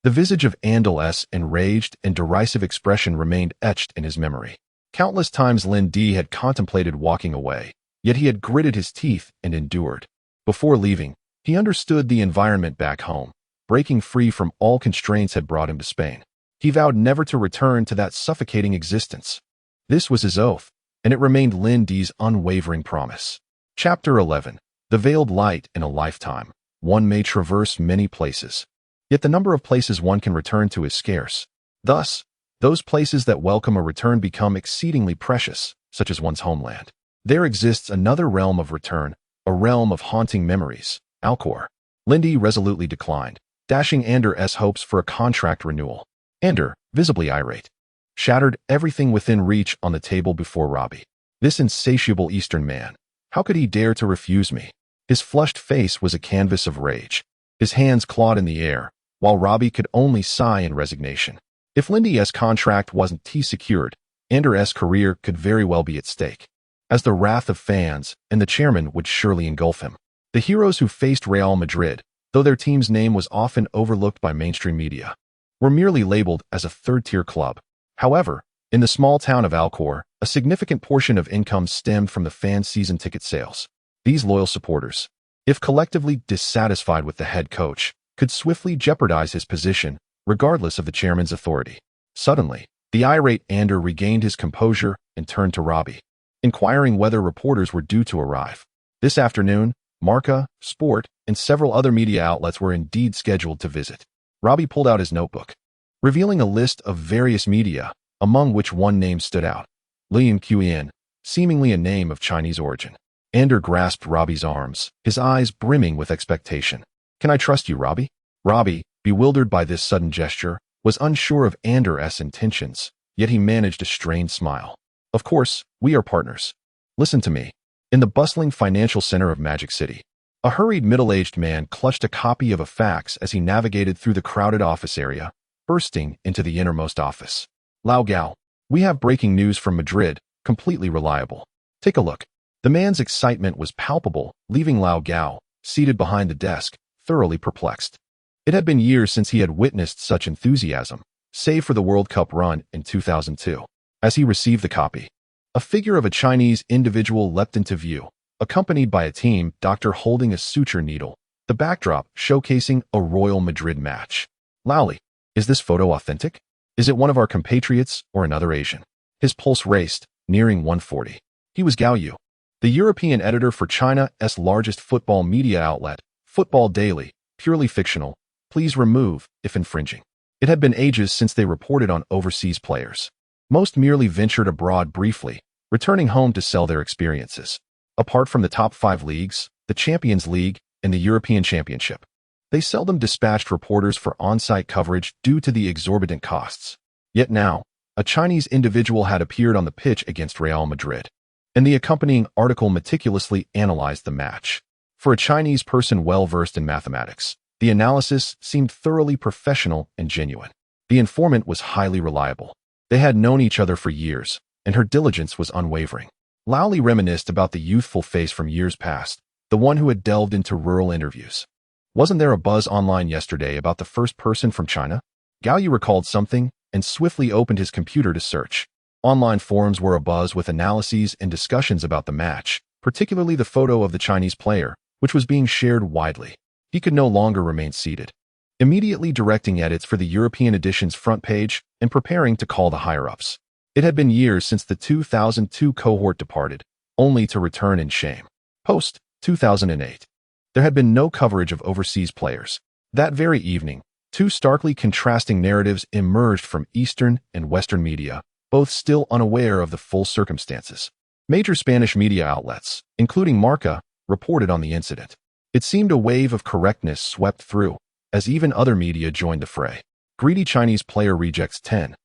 The visage of Andal's enraged and derisive expression remained etched in his memory. Countless times Lin D had contemplated walking away, yet he had gritted his teeth and endured. Before leaving, he understood the environment back home. Breaking free from all constraints had brought him to Spain. He vowed never to return to that suffocating existence. This was his oath, and it remained Lin D's unwavering promise. Chapter 11. The Veiled Light in a Lifetime. One may traverse many places, yet the number of places one can return to is scarce. Thus, those places that welcome a return become exceedingly precious, such as one's homeland. There exists another realm of return, a realm of haunting memories, Alcor. Lin D resolutely declined, dashing Andal's hopes for a contract renewal. Andal, visibly irate, shattered everything within reach on the table before Roby. This insatiable Eastern man, how could he dare to refuse me? His flushed face was a canvas of rage. His hands clawed in the air, while Roby could only sigh in resignation. If Lin D's contract wasn't secured, Andal's career could very well be at stake, as the wrath of fans and the chairman would surely engulf him. The heroes who faced Real Madrid, though their team's name was often overlooked by mainstream media, were merely labeled as a third-tier club. However, in the small town of Alcor, a significant portion of income stemmed from the fan season ticket sales. These loyal supporters, if collectively dissatisfied with the head coach, could swiftly jeopardize his position, regardless of the chairman's authority. Suddenly, the irate Andal regained his composure and turned to Roby, inquiring whether reporters were due to arrive. This afternoon, Marca, Sport, and several other media outlets were indeed scheduled to visit. Roby pulled out his notebook, revealing a list of various media, among which one name stood out, Lian Qian, seemingly a name of Chinese origin. Andal grasped Roby's arms, his eyes brimming with expectation. Can I trust you, Roby? Roby, bewildered by this sudden gesture, was unsure of Andal's intentions, yet he managed a strained smile. Of course, we are partners. Listen to me. In the bustling financial center of Magic City, A hurried middle-aged man clutched a copy of a fax as he navigated through the crowded office area, bursting into the innermost office. Lao Gao, we have breaking news from Madrid, completely reliable. Take a look. The man's excitement was palpable, leaving Lao Gao, seated behind the desk, thoroughly perplexed. It had been years since he had witnessed such enthusiasm, save for the World Cup run in 2002. As he received the copy, a figure of a Chinese individual leapt into view, accompanied by a team doctor holding a suture needle, the backdrop showcasing a Real Madrid match. Lowly, is this photo authentic? Is it one of our compatriots or another Asian? His pulse raced, nearing 140. He was Gao Yu, the European editor for China's largest football media outlet, Football Daily, purely fictional. Please remove, if infringing. It had been ages since they reported on overseas players. Most merely ventured abroad briefly, returning home to sell their experiences. Apart from the top 5 leagues, the Champions League, and the European Championship, they seldom dispatched reporters for on-site coverage due to the exorbitant costs. Yet now, a Chinese individual had appeared on the pitch against Real Madrid, and the accompanying article meticulously analyzed the match. For a Chinese person well-versed in mathematics, the analysis seemed thoroughly professional and genuine. The informant was highly reliable. They had known each other for years, and her diligence was unwavering. Lowly reminisced about the youthful face from years past, the one who had delved into rural interviews. Wasn't there a buzz online yesterday about the first person from China? Gao Yu recalled something and swiftly opened his computer to search. Online forums were abuzz with analyses and discussions about the match, particularly the photo of the Chinese player, which was being shared widely. He could no longer remain seated. Immediately directing edits for the European edition's front page and preparing to call the higher-ups. It had been years since the 2002 cohort departed, only to return in shame. Post 2008. There had been no coverage of overseas players. That very evening, 2 starkly contrasting narratives emerged from Eastern and Western media, both still unaware of the full circumstances. Major Spanish media outlets, including Marca, reported on the incident. It seemed a wave of correctness swept through, as even other media joined the fray. Greedy Chinese player rejects 10,000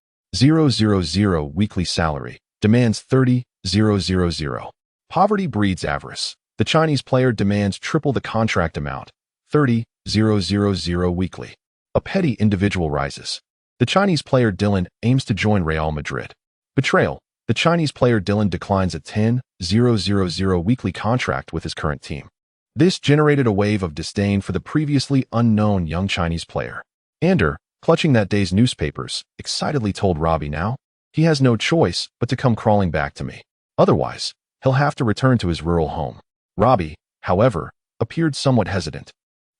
weekly salary, demands 30,000. Poverty breeds avarice. The Chinese player demands triple the contract amount, 30,000 weekly. A petty individual rises. The Chinese player Dylan aims to join Real Madrid. Betrayal. The Chinese player Dylan declines a 10,000 weekly contract with his current team. This generated a wave of disdain for the previously unknown young Chinese player. Ander, clutching that day's newspapers, excitedly told Robbie now, he has no choice but to come crawling back to me. Otherwise, he'll have to return to his rural home. Robbie, however, appeared somewhat hesitant,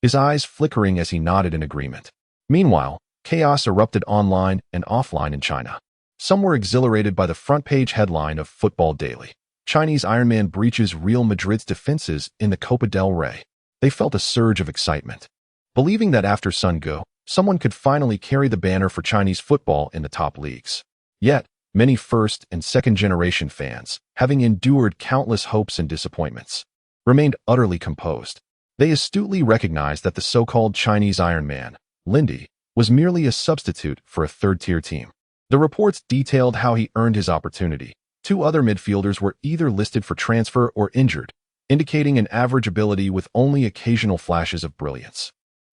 his eyes flickering as he nodded in agreement. Meanwhile, chaos erupted online and offline in China. Some were exhilarated by the front-page headline of Football Daily. Chinese Ironman breaches Real Madrid's defenses in the Copa del Rey. They felt a surge of excitement, believing that after Sun Go, someone could finally carry the banner for Chinese football in the top leagues. Yet, many first- and second-generation fans, having endured countless hopes and disappointments, remained utterly composed. They astutely recognized that the so-called Chinese Ironman, Lindy, was merely a substitute for a third-tier team. The reports detailed how he earned his opportunity. 2 other midfielders were either listed for transfer or injured, indicating an average ability with only occasional flashes of brilliance,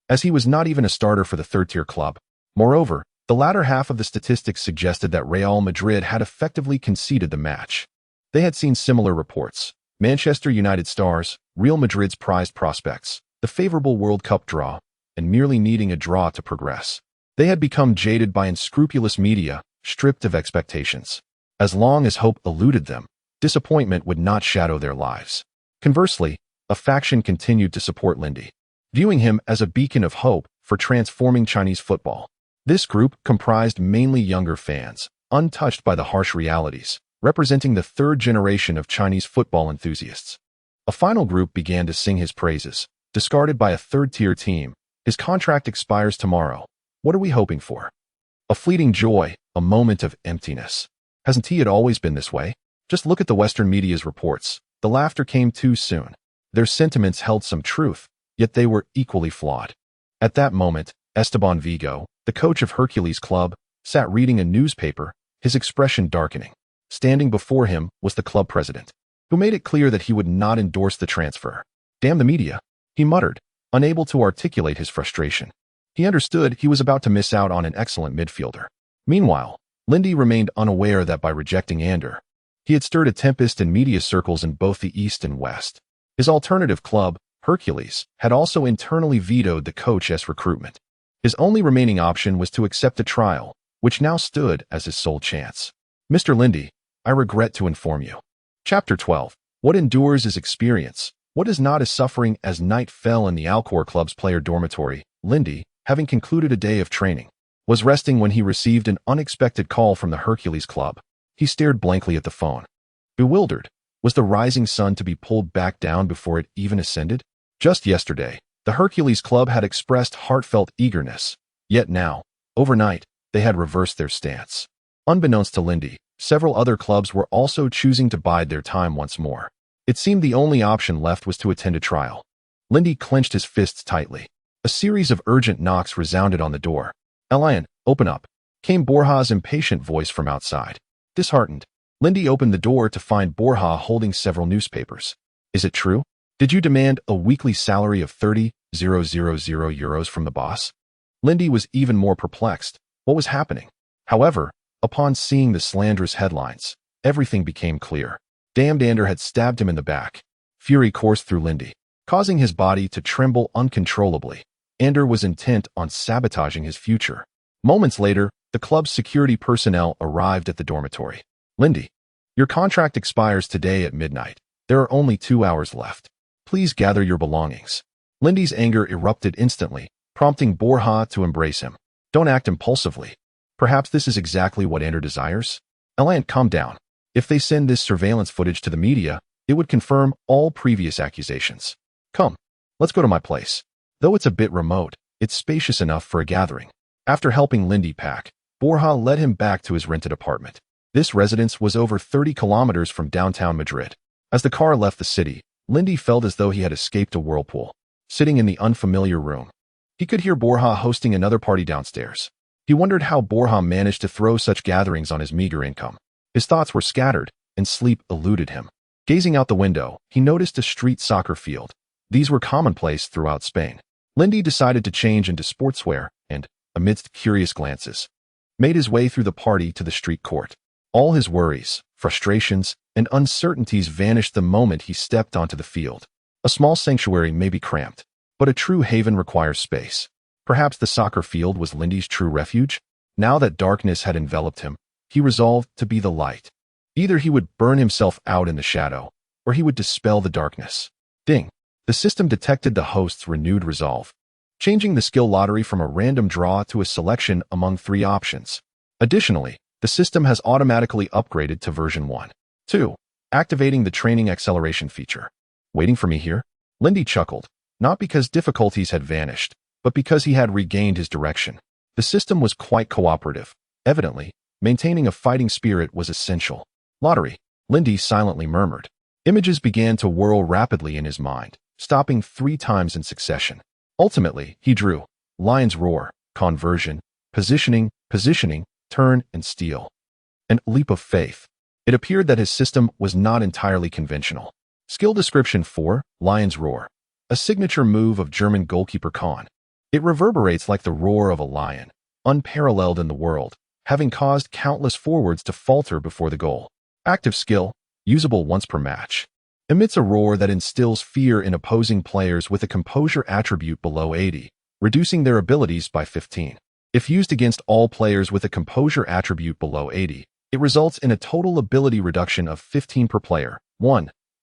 as he was not even a starter for the third-tier club. Moreover, the latter half of the statistics suggested that Real Madrid had effectively conceded the match. They had seen similar reports. Manchester United stars, Real Madrid's prized prospects, the favorable World Cup draw, and merely needing a draw to progress. They had become jaded by unscrupulous media, stripped of expectations. As long as hope eluded them, disappointment would not shadow their lives. Conversely, a faction continued to support Lindy, viewing him as a beacon of hope for transforming Chinese football. This group comprised mainly younger fans, untouched by the harsh realities, representing the 3rd generation of Chinese football enthusiasts. A final group began to sing his praises. Discarded by a third-tier team, his contract expires tomorrow. What are we hoping for? A fleeting joy, a moment of emptiness. Hasn't it always been this way? Just look at the Western media's reports. The laughter came too soon. Their sentiments held some truth, yet they were equally flawed. At that moment, Esteban Vigo, the coach of Hercules Club, sat reading a newspaper, his expression darkening. Standing before him was the club president, who made it clear that he would not endorse the transfer. Damn the media. He muttered, unable to articulate his frustration. He understood he was about to miss out on an excellent midfielder. Meanwhile, Lindy remained unaware that by rejecting Ander, he had stirred a tempest in media circles in both the East and West. His alternative club, Hercules, had also internally vetoed the coach's recruitment. His only remaining option was to accept a trial, which now stood as his sole chance. Mr. Lindy, I regret to inform you. Chapter 12. What endures is experience. What is not is suffering. As night fell in the Alcor Club's player dormitory, Lindy, having concluded a day of training, was resting when he received an unexpected call from the Hercules Club. He stared blankly at the phone. Bewildered, was the rising sun to be pulled back down before it even ascended? Just yesterday, the Hercules Club had expressed heartfelt eagerness, yet now, overnight, they had reversed their stance. Unbeknownst to Lindy, several other clubs were also choosing to bide their time once more. It seemed the only option left was to attend a trial. Lindy clenched his fists tightly. A series of urgent knocks resounded on the door. "Lion, open up," came Borja's impatient voice from outside. Disheartened, Lindy opened the door to find Borja holding several newspapers. "Is it true? Did you demand a weekly salary of 30,000 euros from the boss?" Lindy was even more perplexed. What was happening? However, upon seeing the slanderous headlines, everything became clear. Damned Ander had stabbed him in the back. Fury coursed through Lindy, causing his body to tremble uncontrollably. Ander was intent on sabotaging his future. Moments later, the club's security personnel arrived at the dormitory. "Lindy, your contract expires today at midnight. There are only 2 hours left. Please gather your belongings." Lindy's anger erupted instantly, prompting Borja to embrace him. "Don't act impulsively. Perhaps this is exactly what Ander desires?" "Lion, calm down. If they send this surveillance footage to the media, it would confirm all previous accusations. Come, let's go to my place. Though it's a bit remote, it's spacious enough for a gathering." After helping Lindy pack, Borja led him back to his rented apartment. This residence was over 30 kilometers from downtown Madrid. As the car left the city, Lindy felt as though he had escaped a whirlpool. Sitting in the unfamiliar room, he could hear Borja hosting another party downstairs. He wondered how Borja managed to throw such gatherings on his meager income. His thoughts were scattered, and sleep eluded him. Gazing out the window, he noticed a street soccer field. These were commonplace throughout Spain. Lindy decided to change into sportswear and, amidst curious glances, made his way through the party to the street court. All his worries, frustrations, and uncertainties vanished the moment he stepped onto the field. A small sanctuary may be cramped, but a true haven requires space. Perhaps the soccer field was Lindy's true refuge? Now that darkness had enveloped him, he resolved to be the light. Either he would burn himself out in the shadow, or he would dispel the darkness. Ding! The system detected the host's renewed resolve, changing the skill lottery from a random draw to a selection among 3 options. Additionally, the system has automatically upgraded to version 1. 2. Activating the training acceleration feature. "Waiting for me here?" Lindy chuckled, not because difficulties had vanished, but because he had regained his direction. The system was quite cooperative. Evidently, maintaining a fighting spirit was essential. "Lottery," Lindy silently murmured. Images began to whirl rapidly in his mind, stopping 3 times in succession. Ultimately, he drew Lion's Roar, Conversion, Positioning, Turn, and Steal. An leap of faith. It appeared that his system was not entirely conventional. Skill description 4, Lion's Roar. A signature move of German goalkeeper Kahn. It reverberates like the roar of a lion, unparalleled in the world, having caused countless forwards to falter before the goal. Active skill, usable once per match. Emits a roar that instills fear in opposing players with a composure attribute below 80, reducing their abilities by 15. If used against all players with a composure attribute below 80, it results in a total ability reduction of 15 per player,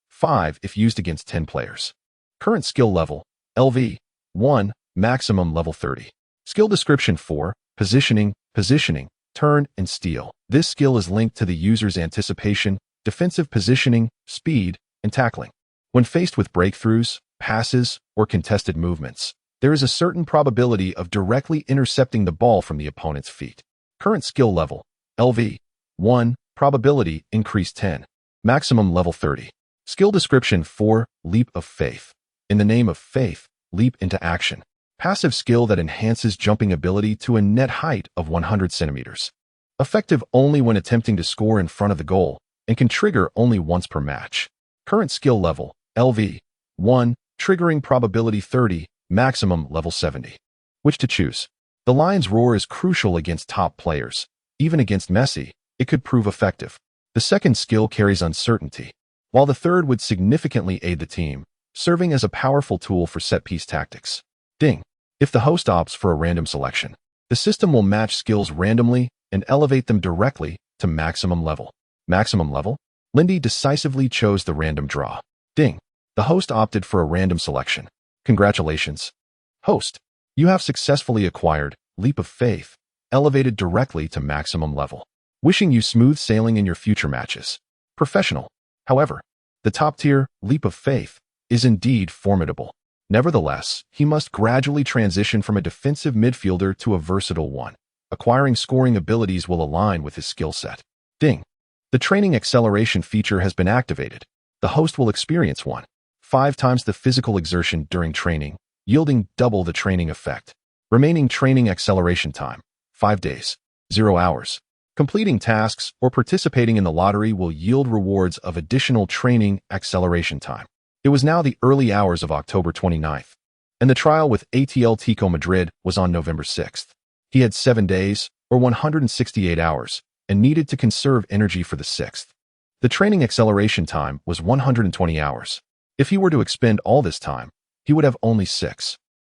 5 if used against 10 players. Current skill level, LV, 1, maximum level 30. Skill description 4, Positioning, Turn, and Steal. This skill is linked to the user's anticipation, defensive positioning, speed, and tackling. When faced with breakthroughs, passes, or contested movements, there is a certain probability of directly intercepting the ball from the opponent's feet. Current skill level, LV, 1, probability increase 10, maximum level 30. Skill description 4, Leap of Faith. In the name of faith, leap into action. Passive skill that enhances jumping ability to a net height of 100 centimeters. Effective only when attempting to score in front of the goal, and can trigger only once per match. Current skill level, LV, 1, triggering probability 30, maximum level 70. Which to choose? The lion's roar is crucial against top players. Even against Messi, it could prove effective. The second skill carries uncertainty, while the third would significantly aid the team, serving as a powerful tool for set-piece tactics. Ding. If the host opts for a random selection, the system will match skills randomly and elevate them directly to maximum level. Maximum level? Lindy decisively chose the random draw. Ding. The host opted for a random selection. Congratulations. Host, you have successfully acquired Leap of Faith, elevated directly to maximum level. Wishing you smooth sailing in your future matches. Professional. However, the top-tier Leap of Faith is indeed formidable. Nevertheless, he must gradually transition from a defensive midfielder to a versatile one. Acquiring scoring abilities will align with his skill set. Ding. The training acceleration feature has been activated. The host will experience 5 times the physical exertion during training, yielding double the training effect. Remaining training acceleration time, 5 days, 0 hours. Completing tasks or participating in the lottery will yield rewards of additional training acceleration time. It was now the early hours of October 29th, and the trial with Atletico Madrid was on November 6th. He had 7 days, or 168 hours, and needed to conserve energy for the 6th. The training acceleration time was 120 hours. If he were to expend all this time, he would have only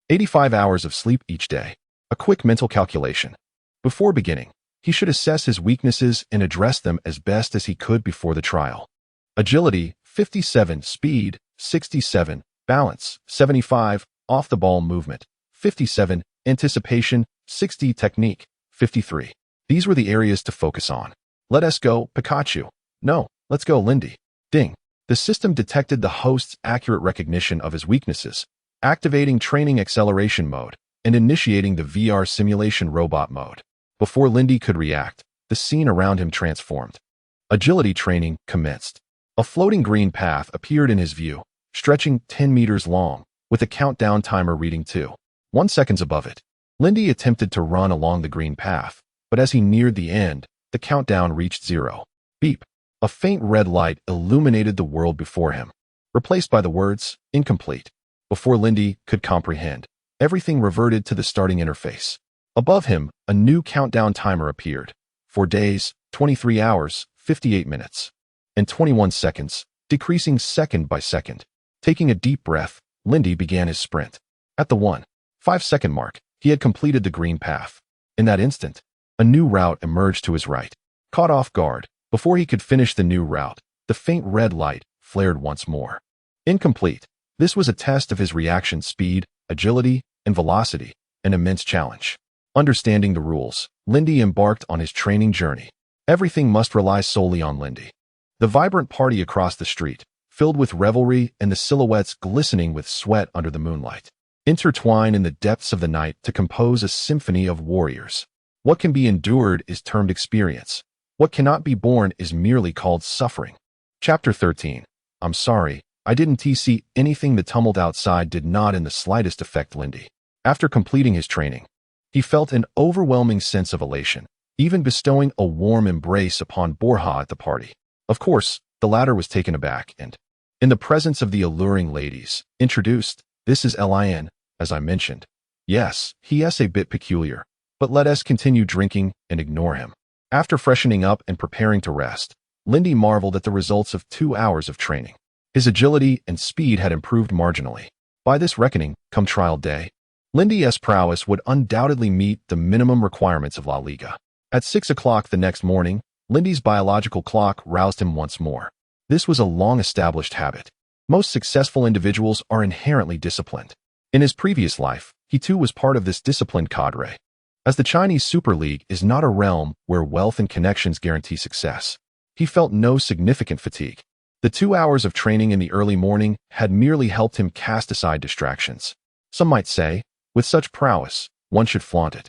85 hours of sleep each day. A quick mental calculation. Before beginning, he should assess his weaknesses and address them as best as he could before the trial. Agility, 57, speed, 67, balance, 75, off-the-ball movement, 57, anticipation, 60, technique, 53. These were the areas to focus on. Let us go, Pikachu. No, let's go, Lindy. Ding. The system detected the host's accurate recognition of his weaknesses, activating training acceleration mode and initiating the VR simulation robot mode. Before Lindy could react, the scene around him transformed. Agility training commenced. A floating green path appeared in his view, stretching 10 meters long, with a countdown timer reading 1 seconds above it. Lindy attempted to run along the green path, but as he neared the end, the countdown reached 0. Beep. A faint red light illuminated the world before him, replaced by the words, incomplete. Before Lindy could comprehend, everything reverted to the starting interface. Above him, a new countdown timer appeared. 4 days, 23 hours, 58 minutes, and 21 seconds, decreasing second by second. Taking a deep breath, Lindy began his sprint. At the 1.5-second mark, he had completed the green path. In that instant, a new route emerged to his right. Caught off guard, before he could finish the new route, the faint red light flared once more. Incomplete. This was a test of his reaction speed, agility, and velocity, an immense challenge. Understanding the rules, Lindy embarked on his training journey. Everything must rely solely on Lindy. The vibrant party across the street, filled with revelry and the silhouettes glistening with sweat under the moonlight, intertwine in the depths of the night to compose a symphony of warriors. What can be endured is termed experience. What cannot be borne is merely called suffering. Chapter 13. I'm sorry, I didn't see anything. The tumult outside did not in the slightest affect Lindy. After completing his training, he felt an overwhelming sense of elation, even bestowing a warm embrace upon Borja at the party. Of course, the latter was taken aback and, in the presence of the alluring ladies, introduced, "This is Lin, as I mentioned." Yes, he is a bit peculiar, but let us continue drinking and ignore him. After freshening up and preparing to rest, Lindy marveled at the results of 2 hours of training. His agility and speed had improved marginally. By this reckoning, come trial day, Lindy's prowess would undoubtedly meet the minimum requirements of La Liga. At 6 o'clock the next morning, Lindy's biological clock roused him once more. This was a long-established habit. Most successful individuals are inherently disciplined. In his previous life, he too was part of this disciplined cadre. As the Chinese Super League is not a realm where wealth and connections guarantee success, he felt no significant fatigue. The 2 hours of training in the early morning had merely helped him cast aside distractions. Some might say, with such prowess, one should flaunt it.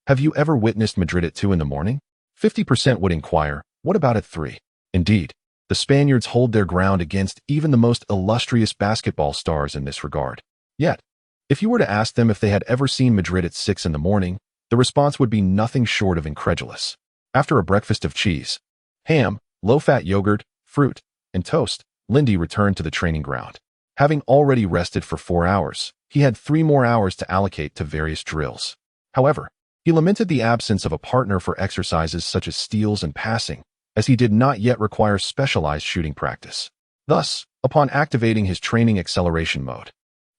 Have you ever witnessed Madrid at 2 in the morning? 50% would inquire, what about at 3? Indeed, the Spaniards hold their ground against even the most illustrious basketball stars in this regard. Yet, if you were to ask them if they had ever seen Madrid at 6 in the morning, the response would be nothing short of incredulous. After a breakfast of cheese, ham, low-fat yogurt, fruit, and toast, Lindy returned to the training ground. Having already rested for 4 hours, he had 3 more hours to allocate to various drills. However, he lamented the absence of a partner for exercises such as steals and passing, as he did not yet require specialized shooting practice. Thus, upon activating his training acceleration mode,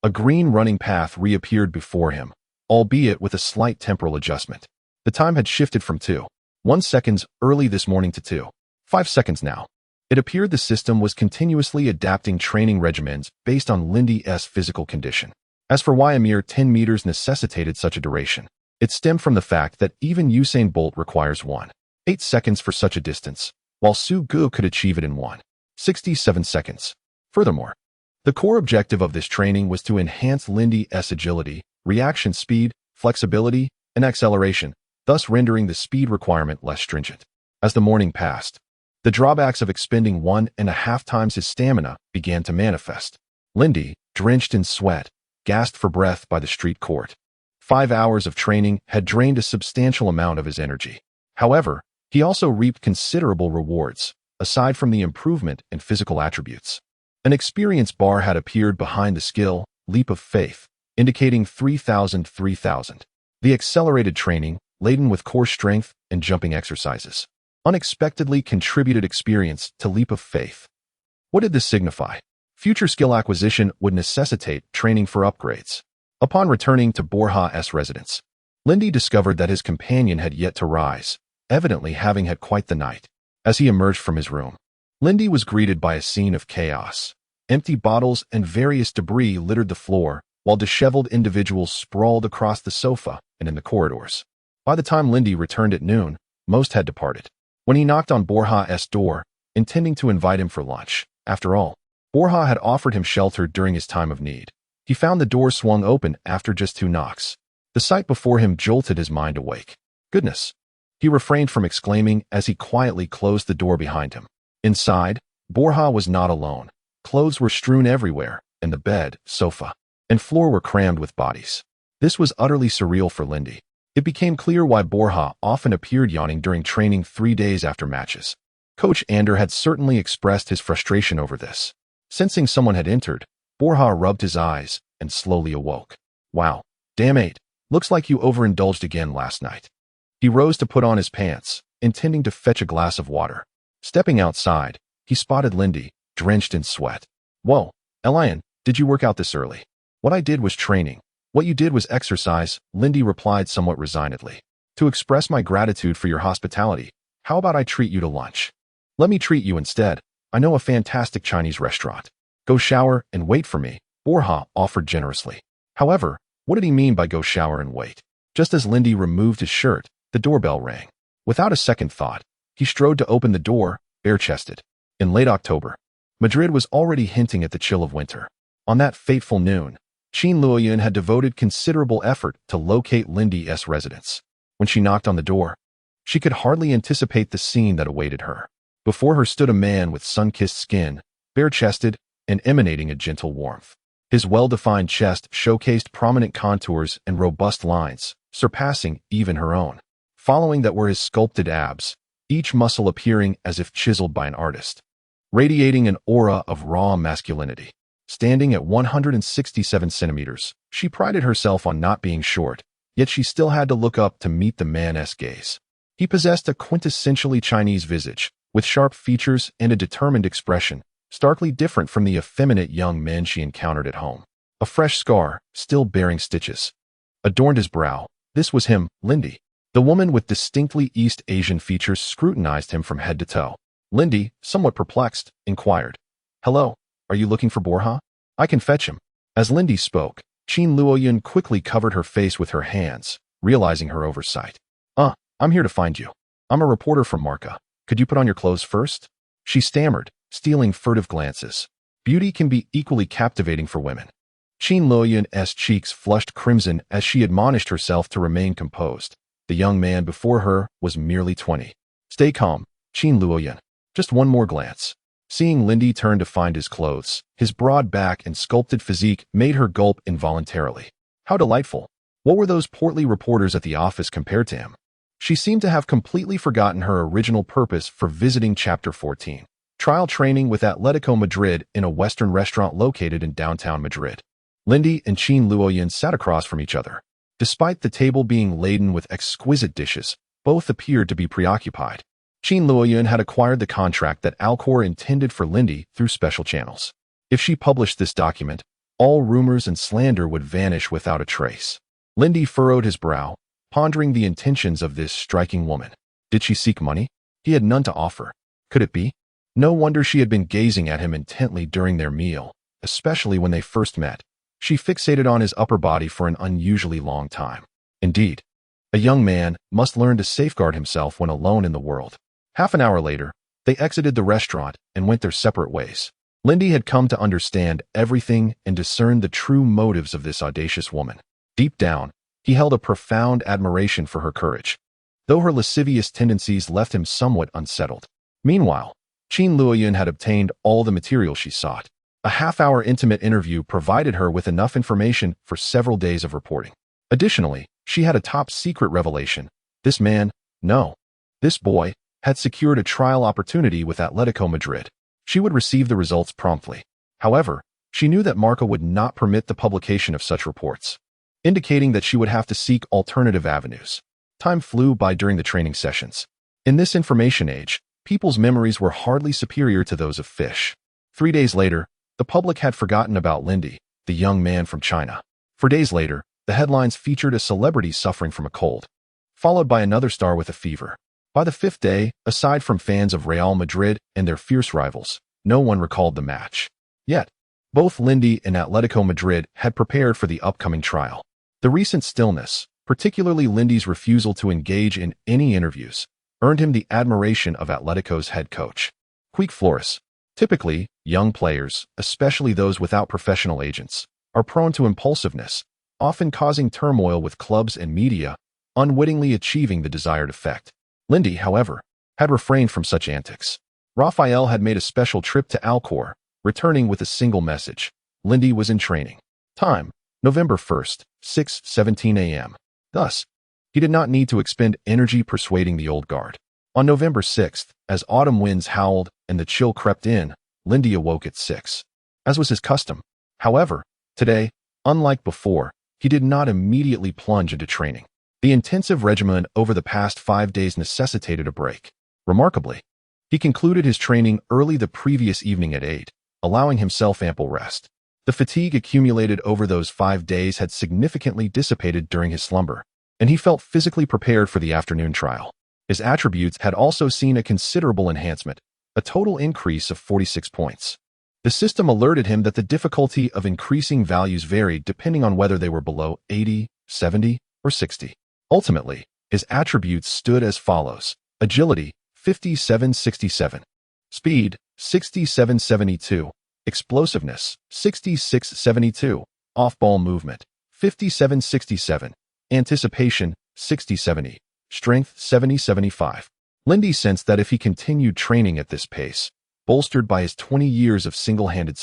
a green running path reappeared before him, albeit with a slight temporal adjustment. The time had shifted from 2.1 seconds early this morning to 2.5 seconds now. It appeared the system was continuously adapting training regimens based on Lindy's physical condition. As for why a mere 10 meters necessitated such a duration, it stemmed from the fact that even Usain Bolt requires 1.8 seconds for such a distance, while Su Gu could achieve it in 1.67 seconds. Furthermore, the core objective of this training was to enhance Lindy's agility, reaction speed, flexibility, and acceleration, thus rendering the speed requirement less stringent. As the morning passed, the drawbacks of expending 1.5 times his stamina began to manifest. Lindy, drenched in sweat, gasped for breath by the street court. 5 hours of training had drained a substantial amount of his energy. However, he also reaped considerable rewards, aside from the improvement in physical attributes. An experience bar had appeared behind the skill, leap of faith, indicating 3,000. The accelerated training, laden with core strength and jumping exercises, unexpectedly contributed experience to leap of faith. What did this signify? Future skill acquisition would necessitate training for upgrades. Upon returning to Borja's residence, Lindy discovered that his companion had yet to rise, evidently having had quite the night. As he emerged from his room, Lindy was greeted by a scene of chaos. Empty bottles and various debris littered the floor, while disheveled individuals sprawled across the sofa and in the corridors. By the time Lindy returned at noon, most had departed. When he knocked on Borja's door, intending to invite him for lunch, after all, Borja had offered him shelter during his time of need, he found the door swung open after just 2 knocks. The sight before him jolted his mind awake. Goodness! He refrained from exclaiming as he quietly closed the door behind him. Inside, Borja was not alone. Clothes were strewn everywhere, and the bed, sofa, and floor were crammed with bodies. This was utterly surreal for Lindy. It became clear why Borja often appeared yawning during training 3 days after matches. Coach Ander had certainly expressed his frustration over this. Sensing someone had entered, Borja rubbed his eyes and slowly awoke. Wow, damn it, looks like you overindulged again last night. He rose to put on his pants, intending to fetch a glass of water. Stepping outside, he spotted Lindy, drenched in sweat. Whoa, Elian, did you work out this early? What I did was training. What you did was exercise, Lindy replied somewhat resignedly. To express my gratitude for your hospitality, how about I treat you to lunch? Let me treat you instead. I know a fantastic Chinese restaurant. Go shower and wait for me, Borja offered generously. However, what did he mean by go shower and wait? Just as Lindy removed his shirt, the doorbell rang. Without a second thought, he strode to open the door, bare-chested. In late October, Madrid was already hinting at the chill of winter. On that fateful noon, Qin Luoyun had devoted considerable effort to locate Lindy's residence. When she knocked on the door, she could hardly anticipate the scene that awaited her. Before her stood a man with sun-kissed skin, bare-chested, and emanating a gentle warmth. His well-defined chest showcased prominent contours and robust lines, surpassing even her own. Following that were his sculpted abs, each muscle appearing as if chiseled by an artist, radiating an aura of raw masculinity. Standing at 167 centimeters, she prided herself on not being short, yet she still had to look up to meet the man's gaze. He possessed a quintessentially Chinese visage, with sharp features and a determined expression, starkly different from the effeminate young men she encountered at home. A fresh scar, still bearing stitches, adorned his brow. This was him, Lindy. The woman with distinctly East Asian features scrutinized him from head to toe. Lindy, somewhat perplexed, inquired, "Hello, are you looking for Borja? I can fetch him." As Lindy spoke, Qin Luoyun quickly covered her face with her hands, realizing her oversight. I'm here to find you. I'm a reporter from Marca. Could you put on your clothes first?" She stammered, stealing furtive glances. Beauty can be equally captivating for women. Qin Luoyun's cheeks flushed crimson as she admonished herself to remain composed. The young man before her was merely 20. "Stay calm, Qin Luoyun. Just one more glance." Seeing Lindy turn to find his clothes, his broad back and sculpted physique made her gulp involuntarily. How delightful. What were those portly reporters at the office compared to him? She seemed to have completely forgotten her original purpose for visiting Chapter 14. Trial training with Atletico Madrid in a Western restaurant located in downtown Madrid. Lindy and Qin Luoyuan sat across from each other. Despite the table being laden with exquisite dishes, both appeared to be preoccupied. Qin Luoyuan had acquired the contract that Alcor intended for Lindy through special channels. If she published this document, all rumors and slander would vanish without a trace. Lindy furrowed his brow, pondering the intentions of this striking woman. Did she seek money? He had none to offer. Could it be? No wonder she had been gazing at him intently during their meal, especially when they first met. She fixated on his upper body for an unusually long time. Indeed, a young man must learn to safeguard himself when alone in the world. Half an hour later, they exited the restaurant and went their separate ways. Lindy had come to understand everything and discern the true motives of this audacious woman. Deep down, he held a profound admiration for her courage, though her lascivious tendencies left him somewhat unsettled. Meanwhile, Qin Luoyuan had obtained all the material she sought. A half-hour intimate interview provided her with enough information for several days of reporting. Additionally, she had a top-secret revelation. This boy, had secured a trial opportunity with Atletico Madrid. She would receive the results promptly. However, she knew that Marco would not permit the publication of such reports, indicating that she would have to seek alternative avenues. Time flew by during the training sessions. In this information age, people's memories were hardly superior to those of fish. 3 days later, the public had forgotten about Lindy, the young man from China. 4 days later, the headlines featured a celebrity suffering from a cold, followed by another star with a fever. By the 5th day, aside from fans of Real Madrid and their fierce rivals, no one recalled the match. Yet, both Lindy and Atletico Madrid had prepared for the upcoming trial. The recent stillness, particularly Lindy's refusal to engage in any interviews, earned him the admiration of Atletico's head coach. Quick Flores. Typically, young players, especially those without professional agents, are prone to impulsiveness, often causing turmoil with clubs and media, unwittingly achieving the desired effect. Lindy, however, had refrained from such antics. Raphael had made a special trip to Alcor, returning with a single message. Lindy was in training. Time, November 1st, 6:17 a.m. Thus, he did not need to expend energy persuading the old guard. On November 6th, as autumn winds howled and the chill crept in, Lindy awoke at 6. As was his custom. However, today, unlike before, he did not immediately plunge into training. The intensive regimen over the past 5 days necessitated a break. Remarkably, he concluded his training early the previous evening at 8, allowing himself ample rest. The fatigue accumulated over those 5 days had significantly dissipated during his slumber, and he felt physically prepared for the afternoon trial. His attributes had also seen a considerable enhancement, a total increase of 46 points. The system alerted him that the difficulty of increasing values varied depending on whether they were below 80, 70, or 60. Ultimately, his attributes stood as follows: agility, 5767, speed, 6772, explosiveness, 6672, off-ball movement, 5767, anticipation, 6070, strength, 7075. Lindy sensed that if he continued training at this pace, bolstered by his 20 years of single-handed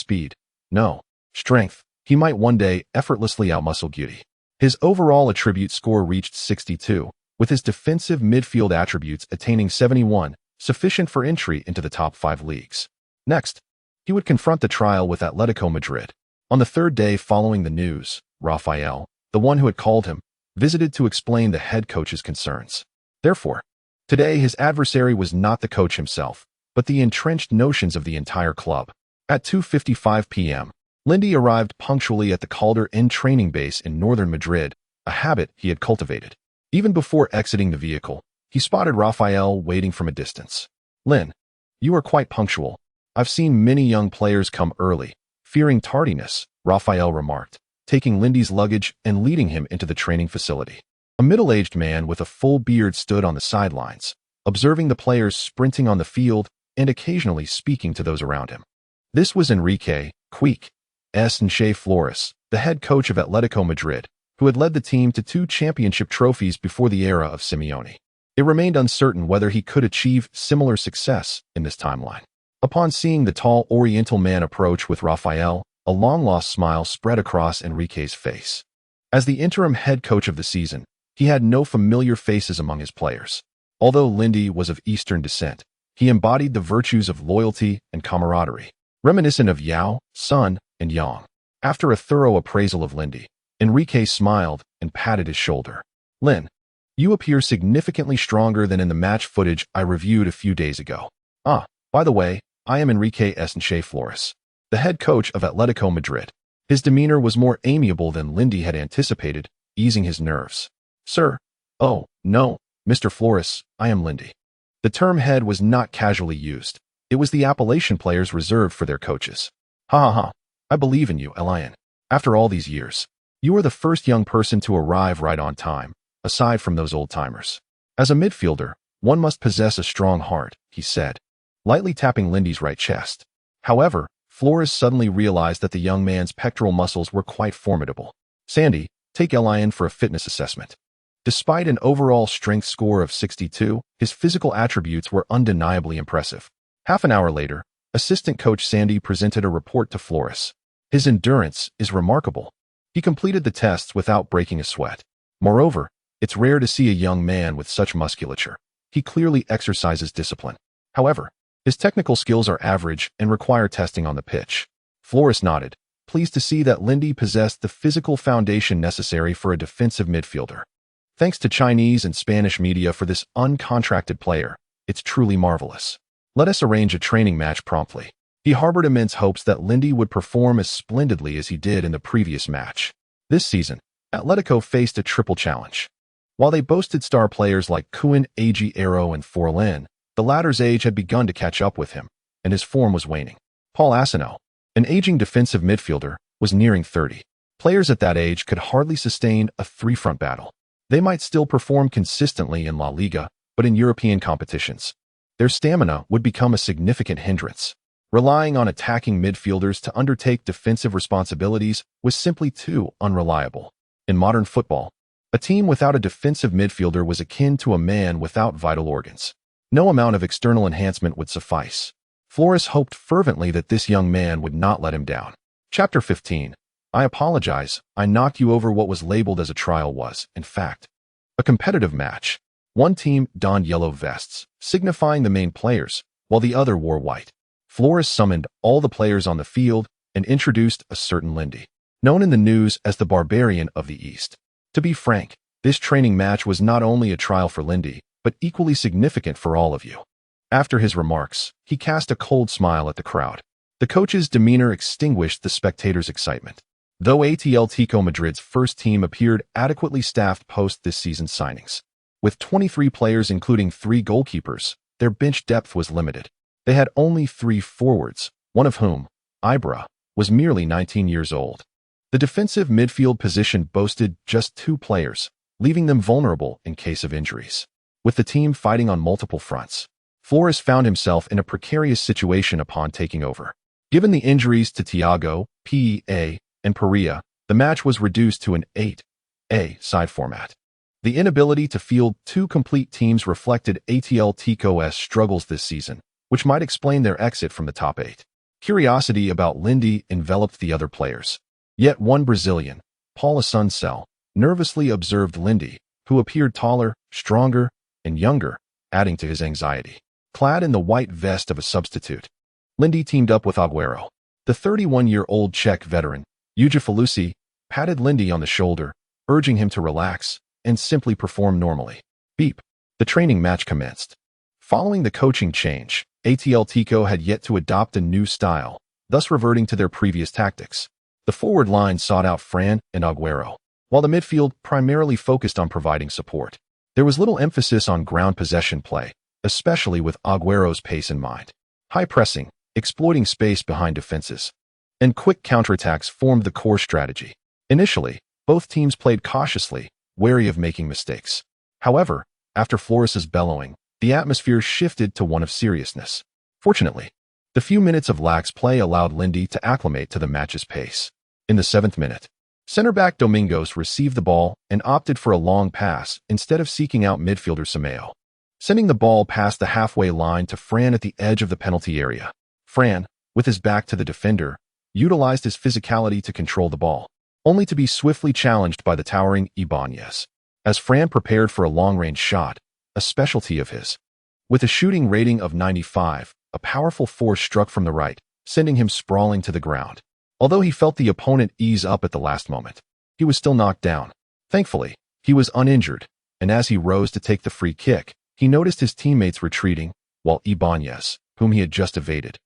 strength, he might one day effortlessly outmuscle Guti. His overall attribute score reached 62, with his defensive midfield attributes attaining 71, sufficient for entry into the top 5 leagues. Next, he would confront the trial with Atletico Madrid. On the 3rd day following the news, Raphael, the one who had called him, visited to explain the head coach's concerns. Therefore, today his adversary was not the coach himself, but the entrenched notions of the entire club. At 2:55 p.m., Lindy arrived punctually at the Calder End training base in northern Madrid, a habit he had cultivated. Even before exiting the vehicle, he spotted Raphael waiting from a distance. "Lin, you are quite punctual. I've seen many young players come early, fearing tardiness," Raphael remarked, taking Lindy's luggage and leading him into the training facility. A middle-aged man with a full beard stood on the sidelines, observing the players sprinting on the field and occasionally speaking to those around him. This was Enrique Quique Flores, the head coach of Atletico Madrid, who had led the team to 2 championship trophies before the era of Simeone. It remained uncertain whether he could achieve similar success in this timeline. Upon seeing the tall Oriental man approach with Raphael, a long-lost smile spread across Enrique's face. As the interim head coach of the season, he had no familiar faces among his players. Although Lindy was of Eastern descent, He embodied the virtues of loyalty and camaraderie, reminiscent of Yao, Sun, and Yang. After a thorough appraisal of Lindy, Enrique smiled and patted his shoulder. "Lin, you appear significantly stronger than in the match footage I reviewed a few days ago. Ah, by the way, I am Enrique Estenche Flores, the head coach of Atletico Madrid." His demeanor was more amiable than Lindy had anticipated, easing his nerves. "Sir, oh, no, Mr. Flores, I am Lindy." The term head was not casually used. It was the appellation players reserved for their coaches. "Ha ha ha, I believe in you, Elian. After all these years, you are the first young person to arrive right on time, aside from those old-timers. As a midfielder, one must possess a strong heart," he said, lightly tapping Lindy's right chest. However, Flores suddenly realized that the young man's pectoral muscles were quite formidable. "Sandy, take Elian for a fitness assessment." Despite an overall strength score of 62, his physical attributes were undeniably impressive. Half an hour later, assistant coach Sandy presented a report to Flores. "His endurance is remarkable. He completed the tests without breaking a sweat. Moreover, it's rare to see a young man with such musculature. He clearly exercises discipline. However, his technical skills are average and require testing on the pitch." Flores nodded, pleased to see that Lindy possessed the physical foundation necessary for a defensive midfielder. "Thanks to Chinese and Spanish media for this uncontracted player, it's truly marvelous. Let us arrange a training match promptly." He harbored immense hopes that Lindy would perform as splendidly as he did in the previous match. This season, Atletico faced a triple challenge. While they boasted star players like Kuan Aguero and Forlan, the latter's age had begun to catch up with him, and his form was waning. Paul Asino, an aging defensive midfielder, was nearing 30. Players at that age could hardly sustain a three-front battle. They might still perform consistently in La Liga, but in European competitions, their stamina would become a significant hindrance. Relying on attacking midfielders to undertake defensive responsibilities was simply too unreliable. In modern football, a team without a defensive midfielder was akin to a man without vital organs. No amount of external enhancement would suffice. Flores hoped fervently that this young man would not let him down. Chapter 15. "I apologize, I knocked you over." What was labeled as a trial was, in fact, a competitive match. One team donned yellow vests, signifying the main players, while the other wore white. Flores summoned all the players on the field and introduced a certain Lindy, known in the news as the Barbarian of the East. To be frank, this training match was not only a trial for Lindy, but equally significant for all of you. After his remarks, he cast a cold smile at the crowd. The coach's demeanor extinguished the spectators' excitement. Though Atletico Madrid's first team appeared adequately staffed post this season's signings, with 23 players including 3 goalkeepers, their bench depth was limited. They had only 3 forwards, one of whom, Ibra, was merely 19 years old. The defensive midfield position boasted just 2 players, leaving them vulnerable in case of injuries. With the team fighting on multiple fronts, Flores found himself in a precarious situation upon taking over. Given the injuries to Thiago, PEA, and Perea, the match was reduced to an 8-a side format. The inability to field 2 complete teams reflected Atletico's struggles this season, which might explain their exit from the top 8. Curiosity about Lindy enveloped the other players. Yet one Brazilian, Paula Suncel, nervously observed Lindy, who appeared taller, stronger, and younger, adding to his anxiety. Clad in the white vest of a substitute, Lindy teamed up with Aguero. The 31-year-old Czech veteran, Ujifalusi, patted Lindy on the shoulder, urging him to relax and simply perform normally. Beep. The training match commenced. Following the coaching change, Atletico had yet to adopt a new style, thus reverting to their previous tactics. The forward line sought out Fran and Aguero, while the midfield primarily focused on providing support. There was little emphasis on ground possession play, especially with Aguero's pace in mind. High pressing, exploiting space behind defenses, and quick counterattacks formed the core strategy. Initially, both teams played cautiously, wary of making mistakes. However, after Flores' bellowing, the atmosphere shifted to one of seriousness. Fortunately, the few minutes of lax play allowed Lindy to acclimate to the match's pace. In the 7th minute, center-back Domingos received the ball and opted for a long pass instead of seeking out midfielder Simeo, sending the ball past the halfway line to Fran at the edge of the penalty area. Fran, with his back to the defender, utilized his physicality to control the ball, only to be swiftly challenged by the towering Ibanez. As Fran prepared for a long-range shot, a specialty of his, With a shooting rating of 95, a powerful force struck from the right, sending him sprawling to the ground. Although he felt the opponent ease up at the last moment, he was still knocked down. Thankfully, he was uninjured, and as he rose to take the free kick, he noticed his teammates retreating, while Ibanez, whom he had just evaded,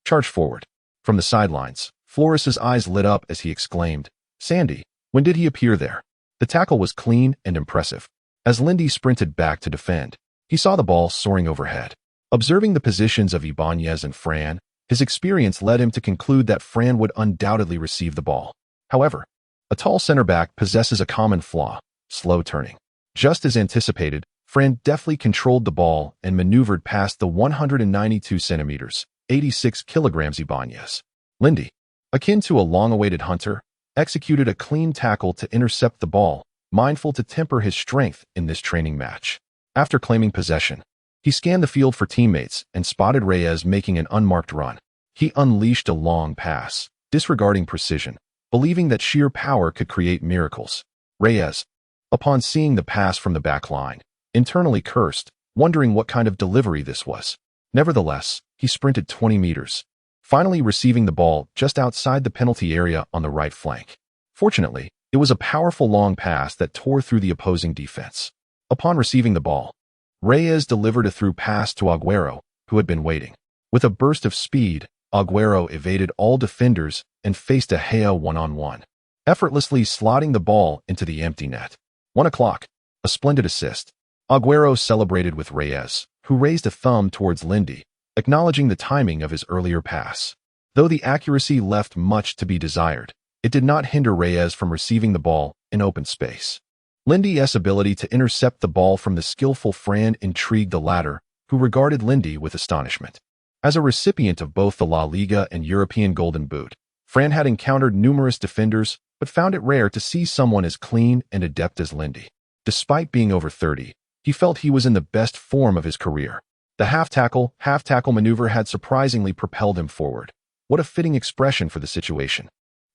charged forward. From the sidelines, Flores's eyes lit up as he exclaimed, "Sandy, when did he appear there?" The tackle was clean and impressive. As Lindy sprinted back to defend, he saw the ball soaring overhead. Observing the positions of Ibanez and Fran, his experience led him to conclude that Fran would undoubtedly receive the ball. However, a tall center back possesses a common flaw: slow turning. Just as anticipated, Fran deftly controlled the ball and maneuvered past the 192 centimeters, 86 kilograms Ibanez. Lindy, akin to a long-awaited hunter, executed a clean tackle to intercept the ball, mindful to temper his strength in this training match. After claiming possession, he scanned the field for teammates and spotted Reyes making an unmarked run. He unleashed a long pass, disregarding precision, believing that sheer power could create miracles. Reyes, upon seeing the pass from the back line, internally cursed, wondering what kind of delivery this was. Nevertheless, he sprinted 20 meters, finally receiving the ball just outside the penalty area on the right flank. Fortunately, it was a powerful long pass that tore through the opposing defense. Upon receiving the ball, Reyes delivered a through pass to Agüero, who had been waiting. With a burst of speed, Agüero evaded all defenders and faced a Gea one-on-one, effortlessly slotting the ball into the empty net. 1 o'clock, a splendid assist. Agüero celebrated with Reyes, who raised a thumb towards Lindy, acknowledging the timing of his earlier pass. Though the accuracy left much to be desired, it did not hinder Reyes from receiving the ball in open space. Lindy's ability to intercept the ball from the skillful Fran intrigued the latter, who regarded Lindy with astonishment. As a recipient of both the La Liga and European Golden Boot, Fran had encountered numerous defenders, but found it rare to see someone as clean and adept as Lindy. Despite being over 30, he felt he was in the best form of his career. The half-tackle maneuver had surprisingly propelled him forward. What a fitting expression for the situation.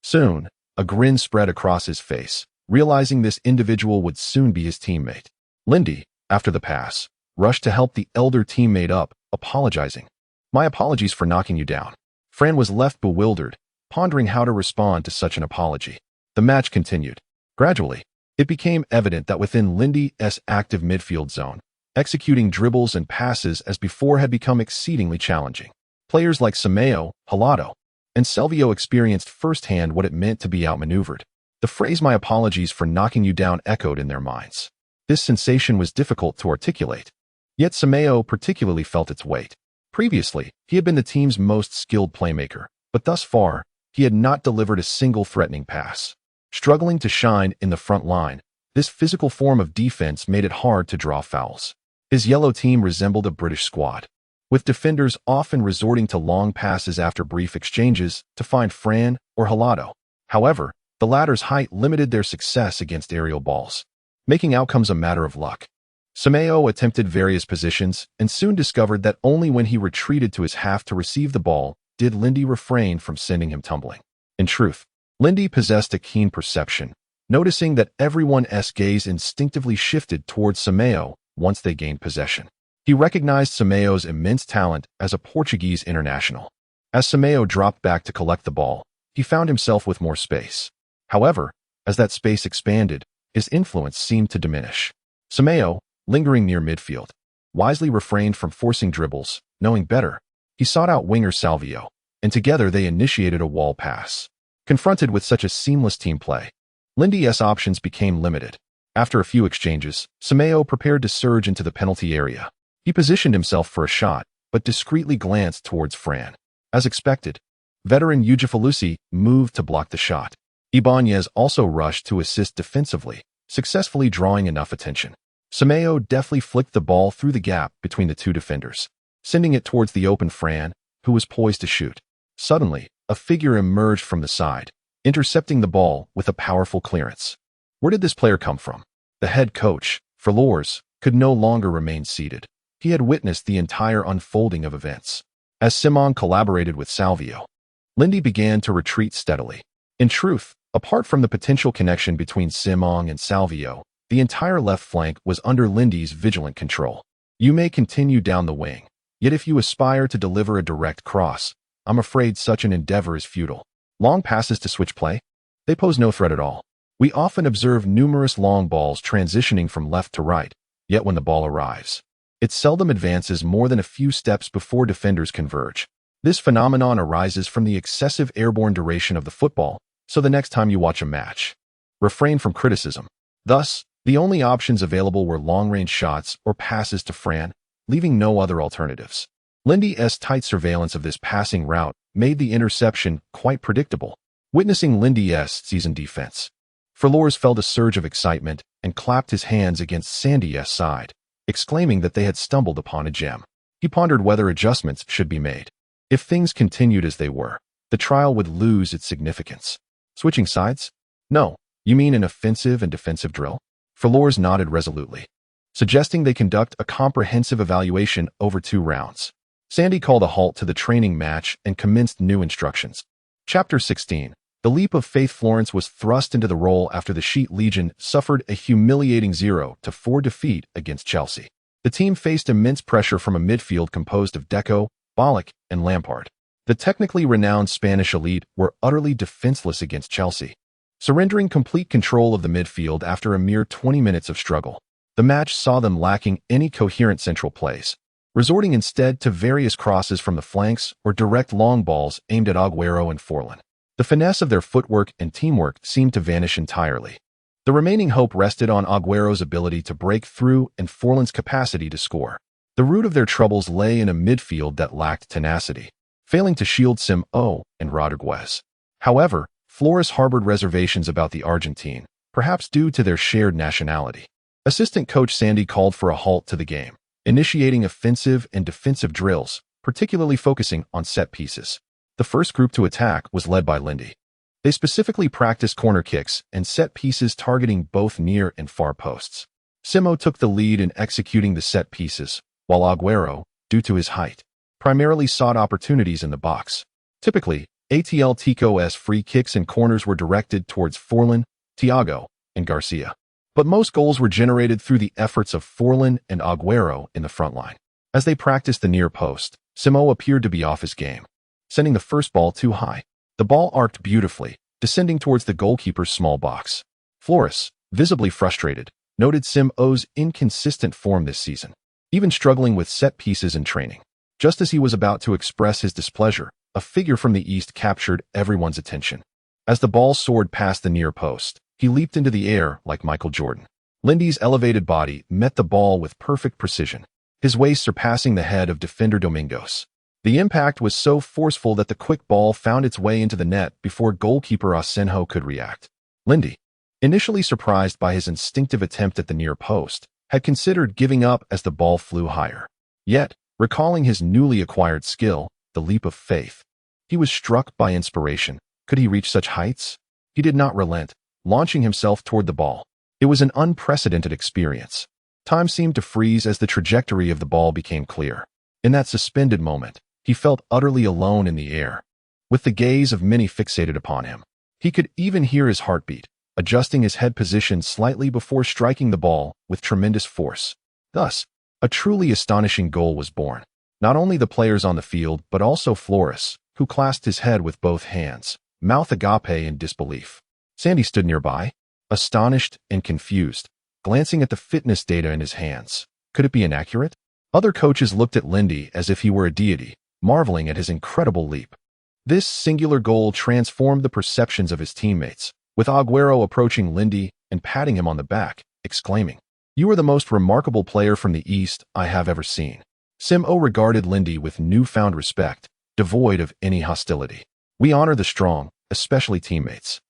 Soon, a grin spread across his face, realizing this individual would soon be his teammate. Lindy, after the pass, rushed to help the elder teammate up, apologizing. "My apologies for knocking you down." Fran was left bewildered, pondering how to respond to such an apology. The match continued. Gradually, it became evident that within Lindy's active midfield zone, executing dribbles and passes as before had become exceedingly challenging. Players like Simeo, Ronaldo, and Selvio experienced firsthand what it meant to be outmaneuvered. The phrase "my apologies for knocking you down" echoed in their minds. This sensation was difficult to articulate, yet Simeo particularly felt its weight. Previously, he had been the team's most skilled playmaker, but thus far, he had not delivered a single threatening pass. Struggling to shine in the front line, this physical form of defense made it hard to draw fouls. His yellow team resembled a British squad, with defenders often resorting to long passes after brief exchanges to find Fran or Ronaldo. However, the latter's height limited their success against aerial balls, making outcomes a matter of luck. Simeo attempted various positions and soon discovered that only when he retreated to his half to receive the ball did Lindy refrain from sending him tumbling. In truth, Lindy possessed a keen perception, noticing that everyone's gaze instinctively shifted towards Simeo once they gained possession. He recognized Simeo's immense talent as a Portuguese international. As Simeo dropped back to collect the ball, he found himself with more space. However, as that space expanded, his influence seemed to diminish. Simeo, lingering near midfield, wisely refrained from forcing dribbles. Knowing better, he sought out winger Salvio, and together they initiated a wall pass. Confronted with such a seamless team play, Lindy's options became limited. After a few exchanges, Simeo prepared to surge into the penalty area. He positioned himself for a shot, but discreetly glanced towards Fran. As expected, veteran Ujifalusi moved to block the shot. Ibanez also rushed to assist defensively, successfully drawing enough attention. Simeo deftly flicked the ball through the gap between the two defenders, sending it towards the open Fran, who was poised to shoot. Suddenly, a figure emerged from the side, intercepting the ball with a powerful clearance. Where did this player come from? The head coach, Ferocious, could no longer remain seated. He had witnessed the entire unfolding of events. As Simon collaborated with Salvio, Lindy began to retreat steadily. In truth, apart from the potential connection between Simon and Salvio, the entire left flank was under Lindy's vigilant control. You may continue down the wing, yet if you aspire to deliver a direct cross, I'm afraid such an endeavor is futile. Long passes to switch play? They pose no threat at all. We often observe numerous long balls transitioning from left to right, yet when the ball arrives, it seldom advances more than a few steps before defenders converge. This phenomenon arises from the excessive airborne duration of the football, so the next time you watch a match, refrain from criticism. Thus, the only options available were long-range shots or passes to Fran, leaving no other alternatives. Lindy's tight surveillance of this passing route made the interception quite predictable. Witnessing Lindy's seasoned defense, Ferocious felt a surge of excitement and clapped his hands against Sandy's side, exclaiming that they had stumbled upon a gem. He pondered whether adjustments should be made. If things continued as they were, the trial would lose its significance. Switching sides? No. You mean an offensive and defensive drill? Ferocious nodded resolutely, suggesting they conduct a comprehensive evaluation over 2 rounds. Sandy called a halt to the training match and commenced new instructions. Chapter 16. The leap of faith. Florence was thrust into the role after the Sheet Legion suffered a humiliating 0-4 defeat against Chelsea. The team faced immense pressure from a midfield composed of Deco, Ballack, and Lampard. The technically renowned Spanish elite were utterly defenseless against Chelsea, surrendering complete control of the midfield after a mere 20 minutes of struggle. The match saw them lacking any coherent central plays, resorting instead to various crosses from the flanks or direct long balls aimed at Agüero and Forlan. The finesse of their footwork and teamwork seemed to vanish entirely. The remaining hope rested on Agüero's ability to break through and Forlan's capacity to score. The root of their troubles lay in a midfield that lacked tenacity, failing to shield Simão and Rodriguez. However, Flores harbored reservations about the Argentine, perhaps due to their shared nationality. Assistant coach Sandy called for a halt to the game, initiating offensive and defensive drills, particularly focusing on set pieces. The first group to attack was led by Lindy. They specifically practiced corner kicks and set pieces targeting both near and far posts. Simão took the lead in executing the set pieces, while Agüero, due to his height, primarily sought opportunities in the box. Typically, Atletico's free kicks and corners were directed towards Forlan, Thiago, and Garcia. But most goals were generated through the efforts of Forlan and Agüero in the front line. As they practiced the near post, Simão appeared to be off his game, sending the first ball too high. The ball arced beautifully, descending towards the goalkeeper's small box. Flores, visibly frustrated, noted Simão's inconsistent form this season, even struggling with set pieces in training. Just as he was about to express his displeasure, a figure from the east captured everyone's attention. As the ball soared past the near post, he leaped into the air like Michael Jordan. Lindy's elevated body met the ball with perfect precision, his waist surpassing the head of defender Domingos. The impact was so forceful that the quick ball found its way into the net before goalkeeper Asenjo could react. Lindy, initially surprised by his instinctive attempt at the near post, had considered giving up as the ball flew higher. Yet, recalling his newly acquired skill, the leap of faith, he was struck by inspiration. Could he reach such heights? He did not relent, launching himself toward the ball. It was an unprecedented experience. Time seemed to freeze as the trajectory of the ball became clear. In that suspended moment, he felt utterly alone in the air, with the gaze of many fixated upon him. He could even hear his heartbeat, adjusting his head position slightly before striking the ball with tremendous force. Thus, a truly astonishing goal was born. Not only the players on the field, but also Flores, who clasped his head with both hands, mouth agape in disbelief. Sandy stood nearby, astonished and confused, glancing at the fitness data in his hands. Could it be inaccurate? Other coaches looked at Lindy as if he were a deity, marveling at his incredible leap. This singular goal transformed the perceptions of his teammates, with Agüero approaching Lindy and patting him on the back, exclaiming, "You are the most remarkable player from the East I have ever seen." Simão regarded Lindy with newfound respect, devoid of any hostility. "We honor the strong, especially teammates.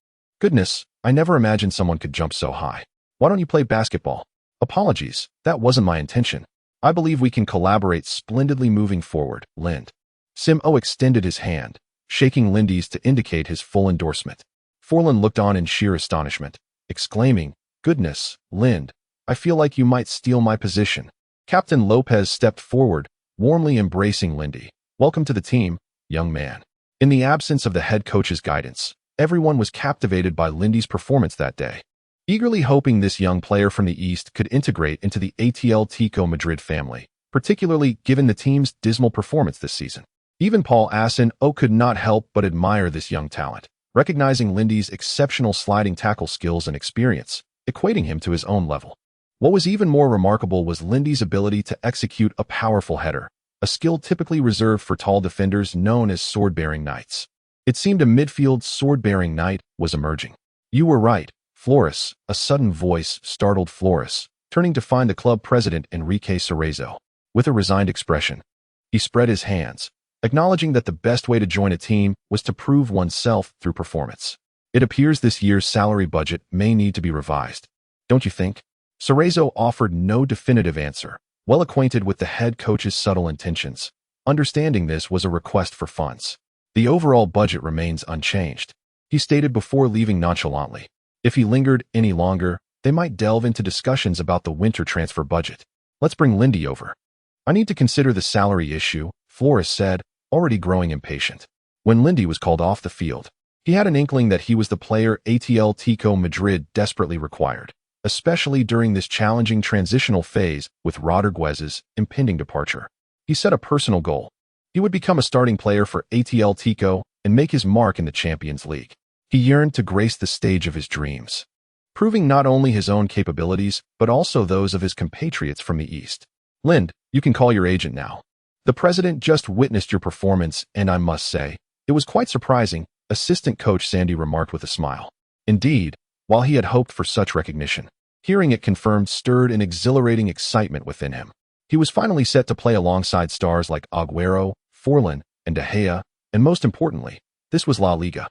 Goodness, I never imagined someone could jump so high. Why don't you play basketball?" "Apologies, that wasn't my intention. I believe we can collaborate splendidly moving forward, Lind." Simão extended his hand, shaking Lindy's to indicate his full endorsement. Forlan looked on in sheer astonishment, exclaiming, "Goodness, Lind, I feel like you might steal my position." Captain Lopez stepped forward, warmly embracing Lindy. "Welcome to the team, young man." In the absence of the head coach's guidance, everyone was captivated by Lindy's performance that day, eagerly hoping this young player from the East could integrate into the Atletico Madrid family. particularly given the team's dismal performance this season. Even Paul Asin-O could not help but admire this young talent, recognizing Lindy's exceptional sliding tackle skills and experience, equating him to his own level. What was even more remarkable was Lindy's ability to execute a powerful header, a skill typically reserved for tall defenders known as sword-bearing knights. It seemed a midfield sword-bearing knight was emerging. "You were right, Flores," a sudden voice startled Flores, turning to find the club president Enrique Cerezo. With a resigned expression, he spread his hands, acknowledging that the best way to join a team was to prove oneself through performance. "It appears this year's salary budget may need to be revised. Don't you think?" Cerezo offered no definitive answer, well acquainted with the head coach's subtle intentions. Understanding this was a request for funds. "The overall budget remains unchanged," he stated before leaving nonchalantly. If he lingered any longer, they might delve into discussions about the winter transfer budget. "Let's bring Lindy over. I need to consider the salary issue," Flores said, already growing impatient. When Lindy was called off the field, he had an inkling that he was the player Atletico Madrid desperately required, especially during this challenging transitional phase with Rodriguez's impending departure. He set a personal goal. He would become a starting player for Atletico and make his mark in the Champions League. He yearned to grace the stage of his dreams, proving not only his own capabilities, but also those of his compatriots from the East. "Lind, you can call your agent now. The president just witnessed your performance, and I must say, it was quite surprising," assistant coach Sandy remarked with a smile. Indeed, while he had hoped for such recognition, hearing it confirmed stirred an exhilarating excitement within him. He was finally set to play alongside stars like Agüero, Forlan, and De Gea, and most importantly, this was La Liga,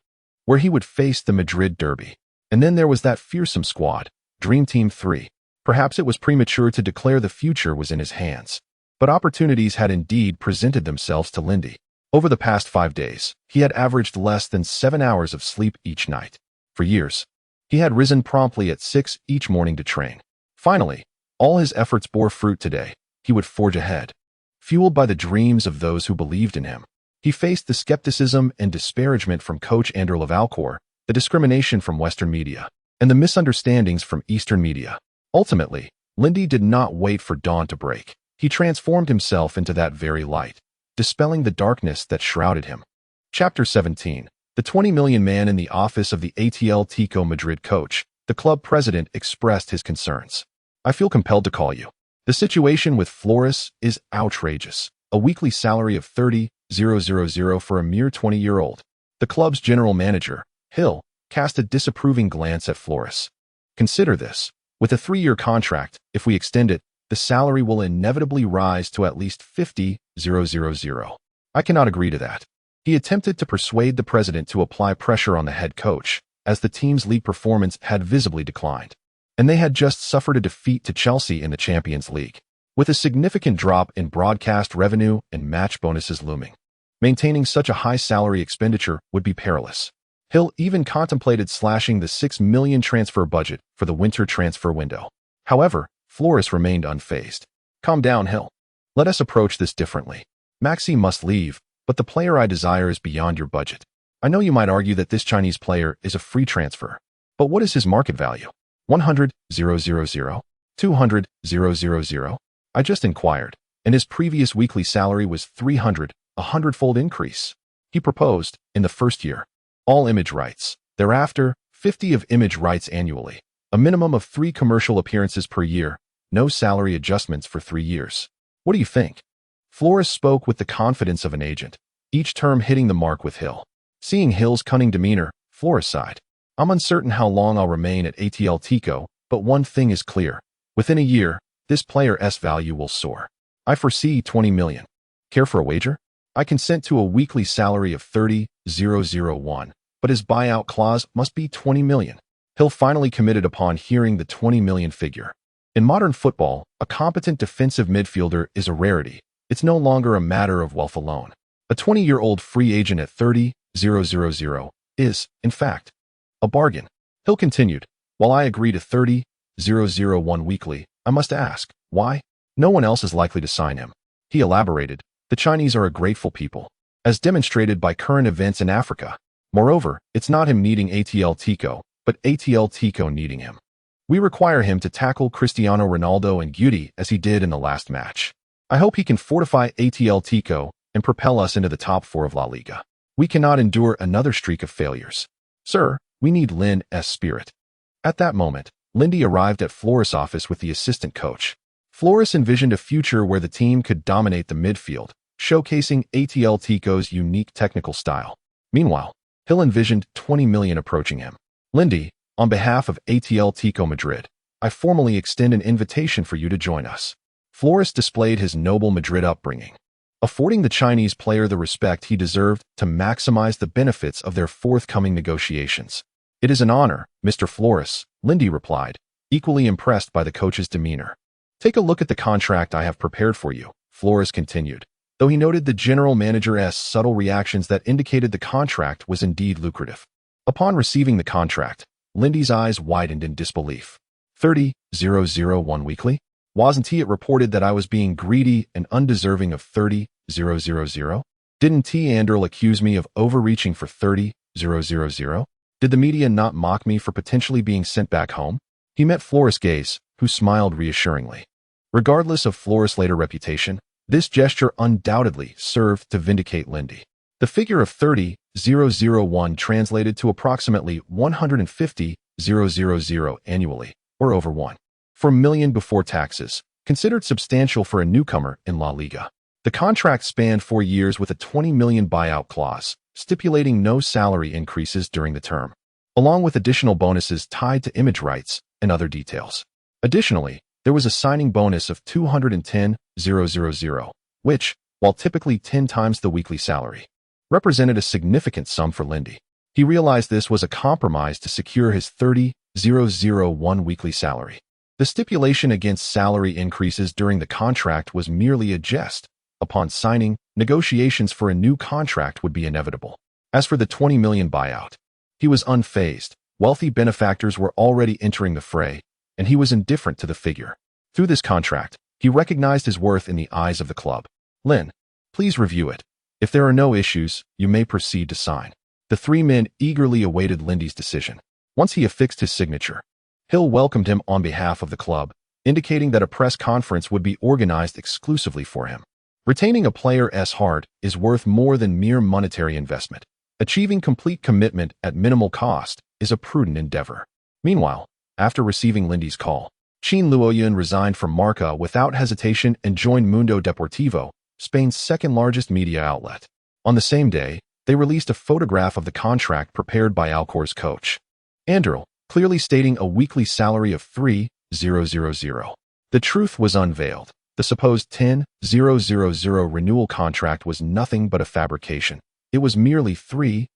where he would face the Madrid derby. And then there was that fearsome squad, Dream Team 3. Perhaps it was premature to declare the future was in his hands, but opportunities had indeed presented themselves to Lindy. Over the past 5 days, he had averaged less than 7 hours of sleep each night. For years, he had risen promptly at 6 each morning to train. Finally, all his efforts bore fruit today. He would forge ahead, fueled by the dreams of those who believed in him. He faced the skepticism and disparagement from coach Ander Lavalcourt, the discrimination from Western media, and the misunderstandings from Eastern media. Ultimately, Lindy did not wait for dawn to break. He transformed himself into that very light, dispelling the darkness that shrouded him. Chapter 17. The 20 million man in the office of the Atletico Madrid coach, the club president expressed his concerns. "I feel compelled to call you. The situation with Flores is outrageous. A weekly salary of 30,000 for a mere 20-year-old. The club's general manager, Hill, cast a disapproving glance at Flores. "Consider this. With a 3-year contract, if we extend it, the salary will inevitably rise to at least 50,000. I cannot agree to that." He attempted to persuade the president to apply pressure on the head coach, as the team's league performance had visibly declined, and they had just suffered a defeat to Chelsea in the Champions League, with a significant drop in broadcast revenue and match bonuses looming. Maintaining such a high salary expenditure would be perilous. Hill even contemplated slashing the 6 million transfer budget for the winter transfer window. However, Flores remained unfazed. "Calm down, Hill. Let us approach this differently. Maxi must leave, but the player I desire is beyond your budget. I know you might argue that this Chinese player is a free transfer, but what is his market value? 100,000? 200,000? I just inquired, and his previous weekly salary was 300, a 100-fold increase. He proposed, in the first year, all image rights. Thereafter, 50 of image rights annually, a minimum of 3 commercial appearances per year, no salary adjustments for 3 years. What do you think?" Flores spoke with the confidence of an agent, each term hitting the mark with Hill. Seeing Hill's cunning demeanor, Flores sighed. "I'm uncertain how long I'll remain at Atletico, but one thing is clear. Within a year, this player's value will soar. I foresee 20 million. Care for a wager? I consent to a weekly salary of 30,001, but his buyout clause must be 20 million. Hill finally committed upon hearing the 20 million figure. In modern football, a competent defensive midfielder is a rarity. It's no longer a matter of wealth alone. A 20-year-old free agent at 30,000 is, in fact, a bargain. Hill continued, "While I agree to 30,001 weekly, I must ask, why? No one else is likely to sign him." He elaborated, "The Chinese are a grateful people, as demonstrated by current events in Africa. Moreover, it's not him needing Atletico, but Atletico needing him. We require him to tackle Cristiano Ronaldo and Guti as he did in the last match. I hope he can fortify ATL Tico and propel us into the top 4 of La Liga. We cannot endure another streak of failures. Sir, we need Lin's spirit. At that moment, Lindy arrived at Flores' office with the assistant coach. Flores envisioned a future where the team could dominate the midfield, showcasing ATL Tico's unique technical style. Meanwhile, Hill envisioned 20 million approaching him. Lindy, on behalf of ATL Tico Madrid, I formally extend an invitation for you to join us. Flores displayed his noble Madrid upbringing, affording the Chinese player the respect he deserved to maximize the benefits of their forthcoming negotiations. It is an honor, Mr. Flores, Lindy replied, equally impressed by the coach's demeanor. Take a look at the contract I have prepared for you, Flores continued, though he noted the general manager's subtle reactions that indicated the contract was indeed lucrative. Upon receiving the contract, Lindy's eyes widened in disbelief. 30,001 weekly? Wasn't it reported that I was being greedy and undeserving of 30,000? Didn't Anderl accuse me of overreaching for 30,000? Did the media not mock me for potentially being sent back home? He met Flores' gaze, who smiled reassuringly. Regardless of Flores' later reputation, this gesture undoubtedly served to vindicate Lindy. The figure of 30,001 translated to approximately 150,000 annually, or over 1.4 million before taxes, considered substantial for a newcomer in La Liga. The contract spanned 4 years with a 20 million buyout clause, stipulating no salary increases during the term, along with additional bonuses tied to image rights and other details. Additionally, there was a signing bonus of 210,000, which, while typically 10 times the weekly salary, represented a significant sum for Lindy. He realized this was a compromise to secure his 30,001 weekly salary. The stipulation against salary increases during the contract was merely a jest. Upon signing, negotiations for a new contract would be inevitable. As for the 20 million buyout, he was unfazed. Wealthy benefactors were already entering the fray, and he was indifferent to the figure. Through this contract, he recognized his worth in the eyes of the club. Lin, please review it. If there are no issues, you may proceed to sign. The 3 men eagerly awaited Lindy's decision. Once he affixed his signature, Hill welcomed him on behalf of the club, indicating that a press conference would be organized exclusively for him. Retaining a player's heart is worth more than mere monetary investment. Achieving complete commitment at minimal cost is a prudent endeavor. Meanwhile, after receiving Lindy's call, Chin Luoyun resigned from Marca without hesitation and joined Mundo Deportivo, Spain's second-largest media outlet. On the same day, they released a photograph of the contract prepared by Alcor's coach, Anderl, clearly stating a weekly salary of 3,000. The truth was unveiled. The supposed 10,000 renewal contract was nothing but a fabrication. It was merely 3,000.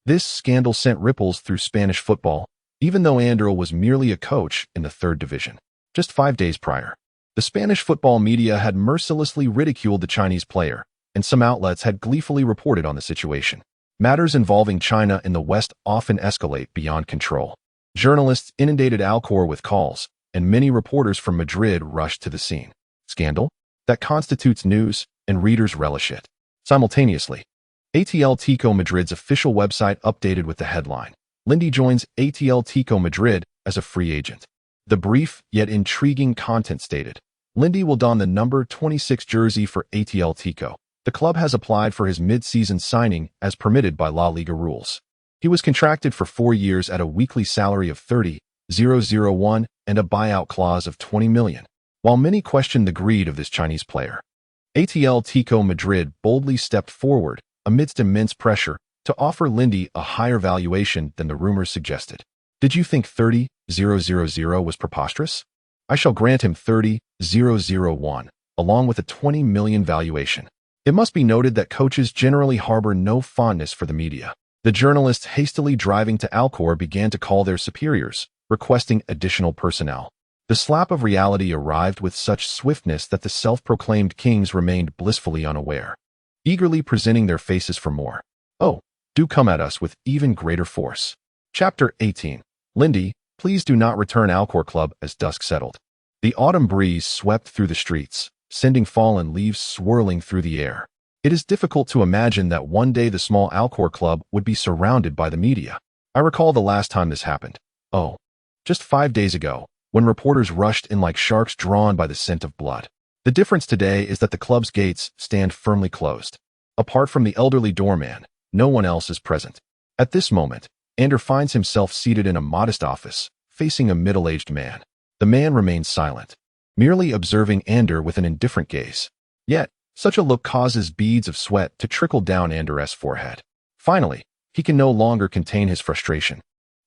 This scandal sent ripples through Spanish football, even though Anderl was merely a coach in the 3rd division. Just 5 days prior, the Spanish football media had mercilessly ridiculed the Chinese player, and some outlets had gleefully reported on the situation. Matters involving China in the West often escalate beyond control. Journalists inundated Alcor with calls, and many reporters from Madrid rushed to the scene. Scandal? That constitutes news, and readers relish it. Simultaneously, ATL Tico Madrid's official website updated with the headline, Lindy joins ATL Tico Madrid as a free agent. The brief yet intriguing content stated, Lindy will don the number 26 jersey for ATL Tico. The club has applied for his mid-season signing as permitted by La Liga rules. He was contracted for 4 years at a weekly salary of 30,001 and a buyout clause of 20 million. While many questioned the greed of this Chinese player, ATL Tico Madrid boldly stepped forward amidst immense pressure to offer Lindy a higher valuation than the rumors suggested. Did you think 30,000 was preposterous? I shall grant him 30,001, along with a 20 million valuation. It must be noted that coaches generally harbor no fondness for the media. The journalists hastily driving to Alcor began to call their superiors, requesting additional personnel. The slap of reality arrived with such swiftness that the self-proclaimed kings remained blissfully unaware, eagerly presenting their faces for more. Oh, do come at us with even greater force. Chapter 18. Lindy, please do not return Alcor Club as dusk settled. The autumn breeze swept through the streets, sending fallen leaves swirling through the air. It is difficult to imagine that one day the small Alcor Club would be surrounded by the media. I recall the last time this happened. Oh, just 5 days ago, when reporters rushed in like sharks drawn by the scent of blood. The difference today is that the club's gates stand firmly closed. Apart from the elderly doorman, no one else is present. At this moment, Ander finds himself seated in a modest office, facing a middle-aged man. The man remains silent, merely observing Ander with an indifferent gaze. Yet, such a look causes beads of sweat to trickle down Ander's forehead. Finally, he can no longer contain his frustration,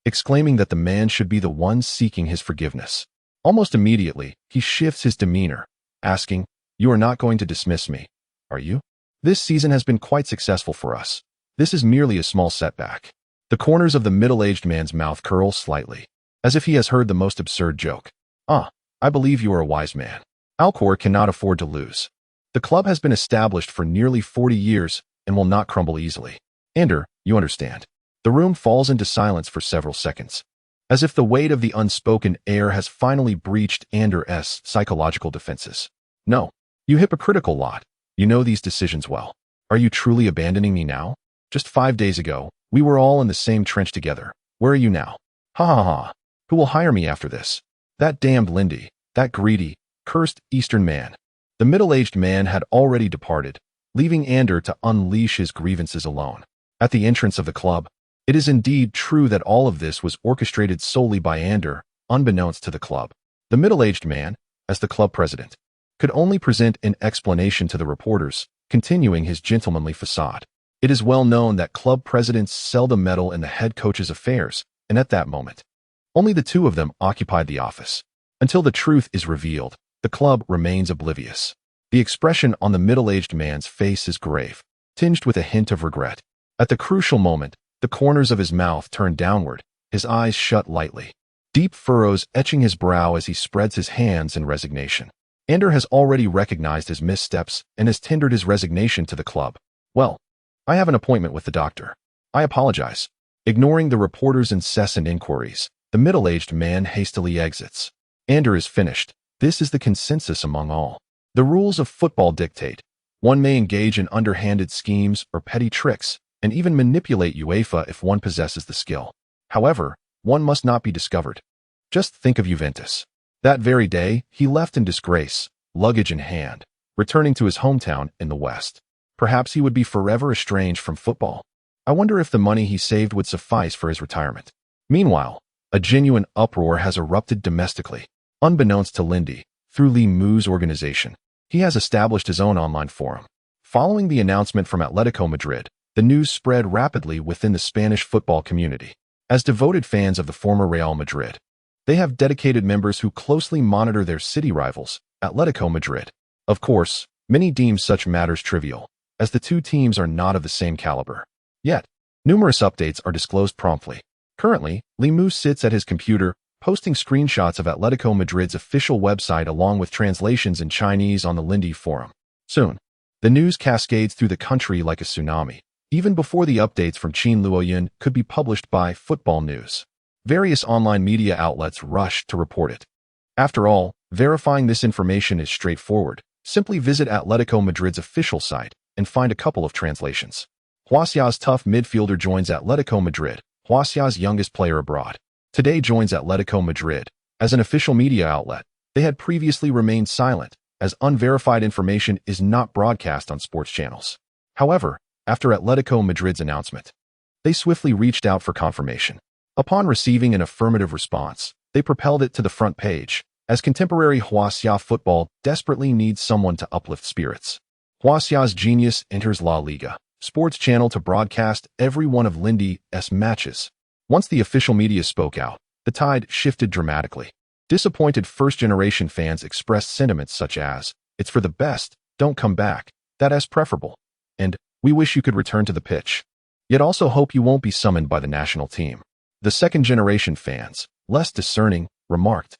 exclaiming that the man should be the one seeking his forgiveness. Almost immediately, he shifts his demeanor, asking, "You are not going to dismiss me, are you? This season has been quite successful for us. This is merely a small setback." The corners of the middle-aged man's mouth curl slightly, as if he has heard the most absurd joke. I believe you are a wise man. Alcor cannot afford to lose. The club has been established for nearly 40 years and will not crumble easily. Ander, you understand." The room falls into silence for several seconds, as if the weight of the unspoken air has finally breached Ander's psychological defenses. "No, you hypocritical lot. You know these decisions well. Are you truly abandoning me now? Just 5 days ago, we were all in the same trench together. Where are you now? Ha ha ha. Who will hire me after this? That damned Lindy, that greedy, cursed Eastern man." The middle-aged man had already departed, leaving Ander to unleash his grievances alone. At the entrance of the club, it is indeed true that all of this was orchestrated solely by Ander, unbeknownst to the club. The middle-aged man, as the club president, could only present an explanation to the reporters, continuing his gentlemanly facade. It is well known that club presidents seldom meddle in the head coach's affairs, and at that moment, only the two of them occupied the office. Until the truth is revealed, the club remains oblivious. The expression on the middle-aged man's face is grave, tinged with a hint of regret. At the crucial moment, the corners of his mouth turn downward, his eyes shut lightly, deep furrows etching his brow as he spreads his hands in resignation. Ander has already recognized his missteps and has tendered his resignation to the club. "Well, I have an appointment with the doctor. I apologize." Ignoring the reporter's incessant inquiries, the middle-aged man hastily exits. Ander is finished. This is the consensus among all. The rules of football dictate. One may engage in underhanded schemes or petty tricks, and even manipulate UEFA if one possesses the skill. However, one must not be discovered. Just think of Juventus. That very day, he left in disgrace, luggage in hand, returning to his hometown in the West. Perhaps he would be forever estranged from football. I wonder if the money he saved would suffice for his retirement. Meanwhile, a genuine uproar has erupted domestically. Unbeknownst to Lindy, through Lee Moo's organization, he has established his own online forum. Following the announcement from Atletico Madrid, the news spread rapidly within the Spanish football community. As devoted fans of the former Real Madrid, they have dedicated members who closely monitor their city rivals, Atletico Madrid. Of course, many deem such matters trivial, as the two teams are not of the same caliber. Yet, numerous updates are disclosed promptly. Currently, Lee Moo sits at his computer, posting screenshots of Atletico Madrid's official website along with translations in Chinese on the Lindy forum. Soon, the news cascades through the country like a tsunami, even before the updates from Qin Luoyun could be published by Football News. Various online media outlets rushed to report it. After all, verifying this information is straightforward. Simply visit Atletico Madrid's official site and find a couple of translations. Huasia's tough midfielder joins Atletico Madrid. Huasia's youngest player abroad today joins Atletico Madrid. As an official media outlet, they had previously remained silent, as unverified information is not broadcast on sports channels. However, after Atletico Madrid's announcement, they swiftly reached out for confirmation. Upon receiving an affirmative response, they propelled it to the front page, as contemporary Huaxia football desperately needs someone to uplift spirits. Huaxia's genius enters La Liga sports channel to broadcast every one of Lindy's matches. Once the official media spoke out, the tide shifted dramatically. Disappointed first-generation fans expressed sentiments such as, "It's for the best, don't come back, that is preferable," and "We wish you could return to the pitch. Yet also hope you won't be summoned by the national team." The second-generation fans, less discerning, remarked,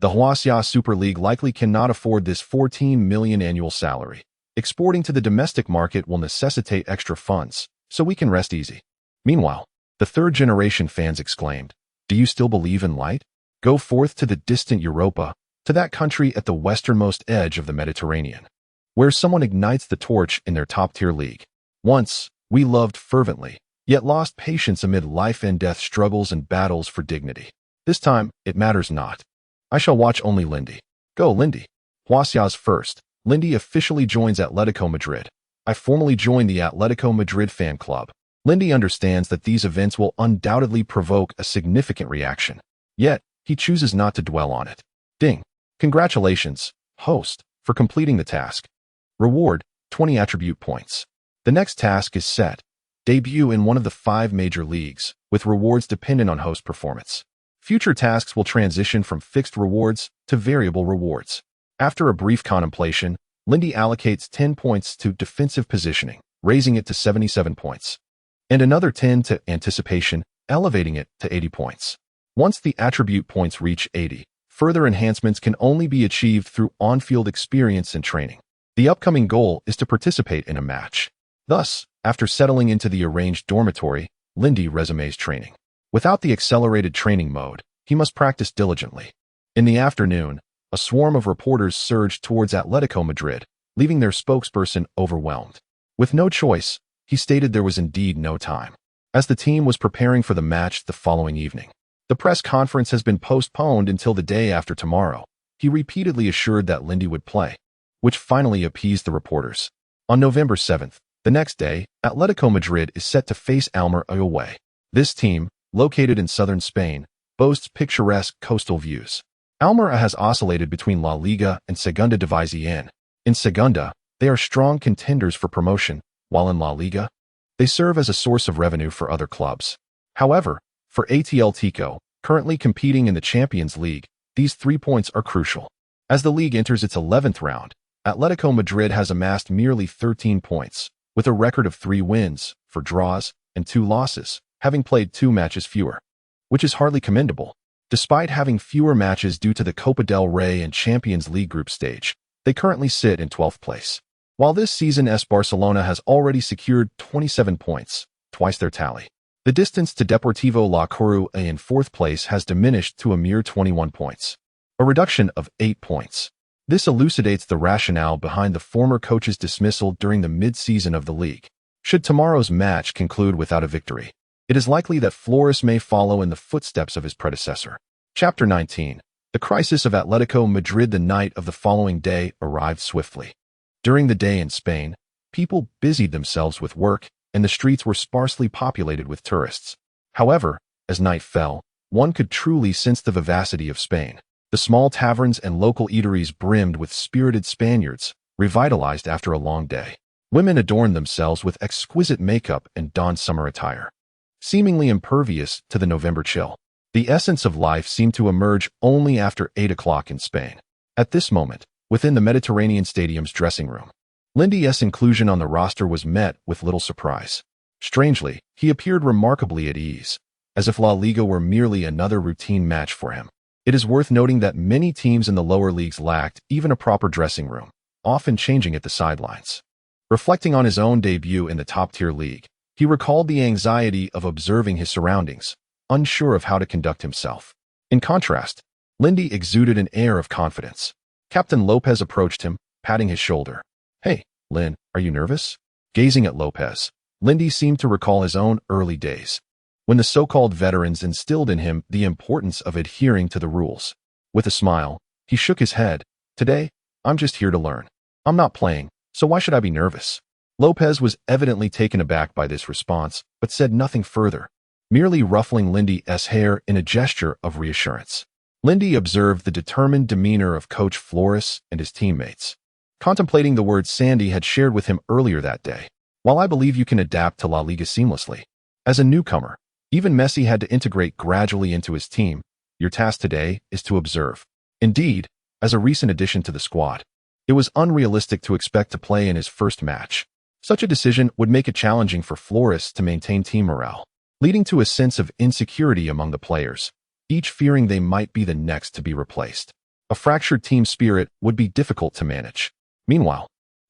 "The Huaxia Super League likely cannot afford this 14 million annual salary. Exporting to the domestic market will necessitate extra funds, so we can rest easy." Meanwhile, the third-generation fans exclaimed, "Do you still believe in light? Go forth to the distant Europa, to that country at the westernmost edge of the Mediterranean, where someone ignites the torch in their top-tier league. Once, we loved fervently, yet lost patience amid life-and-death struggles and battles for dignity. This time, it matters not. I shall watch only Lindy. Go, Lindy. Huaxia's first, Lindy officially joins Atletico Madrid. I formally joined the Atletico Madrid fan club. Lindy understands that these events will undoubtedly provoke a significant reaction. Yet, he chooses not to dwell on it. Ding. Congratulations, host, for completing the task. Reward, 20 attribute points. The next task is set. Debut in one of the 5 major leagues, with rewards dependent on host performance. Future tasks will transition from fixed rewards to variable rewards. After a brief contemplation, Lindy allocates 10 points to defensive positioning, raising it to 77 points. And another 10 to anticipation, elevating it to 80 points. Once the attribute points reach 80, further enhancements can only be achieved through on-field experience and training. The upcoming goal is to participate in a match. Thus, after settling into the arranged dormitory, Lindy resumes training. Without the accelerated training mode, he must practice diligently. In the afternoon, a swarm of reporters surged towards Atletico Madrid, leaving their spokesperson overwhelmed. With no choice, he stated there was indeed no time, as the team was preparing for the match the following evening. The press conference has been postponed until the day after tomorrow. He repeatedly assured that Lindy would play, which finally appeased the reporters. On November 7th, the next day, Atletico Madrid is set to face Almería away. This team, located in southern Spain, boasts picturesque coastal views. Almería has oscillated between La Liga and Segunda División. In Segunda, they are strong contenders for promotion, while in La Liga, they serve as a source of revenue for other clubs. However, for Atletico, currently competing in the Champions League, these 3 points are crucial. As the league enters its 11th round, Atletico Madrid has amassed merely 13 points, with a record of 3 wins, 4 draws, and 2 losses, having played 2 matches fewer, which is hardly commendable. Despite having fewer matches due to the Copa del Rey and Champions League group stage, they currently sit in 12th place. While this season's Barcelona has already secured 27 points, twice their tally, the distance to Deportivo La Coruña in 4th place has diminished to a mere 21 points, a reduction of 8 points. This elucidates the rationale behind the former coach's dismissal during the mid-season of the league. Should tomorrow's match conclude without a victory, it is likely that Flores may follow in the footsteps of his predecessor. Chapter 19. The crisis of Atletico Madrid. The night of the following day arrived swiftly. During the day in Spain, people busied themselves with work, and the streets were sparsely populated with tourists. However, as night fell, one could truly sense the vivacity of Spain. The small taverns and local eateries brimmed with spirited Spaniards, revitalized after a long day. Women adorned themselves with exquisite makeup and donned summer attire, seemingly impervious to the November chill. The essence of life seemed to emerge only after 8 o'clock in Spain. At this moment, within the Mediterranean Stadium's dressing room, Lindy's inclusion on the roster was met with little surprise. Strangely, he appeared remarkably at ease, as if La Liga were merely another routine match for him. It is worth noting that many teams in the lower leagues lacked even a proper dressing room, often changing at the sidelines. Reflecting on his own debut in the top-tier league, he recalled the anxiety of observing his surroundings, unsure of how to conduct himself. In contrast, Lindy exuded an air of confidence. Captain Lopez approached him, patting his shoulder. "Hey, Lin, are you nervous?" Gazing at Lopez, Lindy seemed to recall his own early days, when the so-called veterans instilled in him the importance of adhering to the rules. With a smile, he shook his head. "Today, I'm just here to learn. I'm not playing, so why should I be nervous?" Lopez was evidently taken aback by this response, but said nothing further, merely ruffling Lindy's hair in a gesture of reassurance. Lindy observed the determined demeanor of Coach Flores and his teammates, contemplating the words Sandy had shared with him earlier that day. "While I believe you can adapt to La Liga seamlessly, as a newcomer, even Messi had to integrate gradually into his team. Your task today is to observe." Indeed, as a recent addition to the squad, it was unrealistic to expect to play in his first match. Such a decision would make it challenging for Flores to maintain team morale, leading to a sense of insecurity among the players, each fearing they might be the next to be replaced. A fractured team spirit would be difficult to manage. Meanwhile,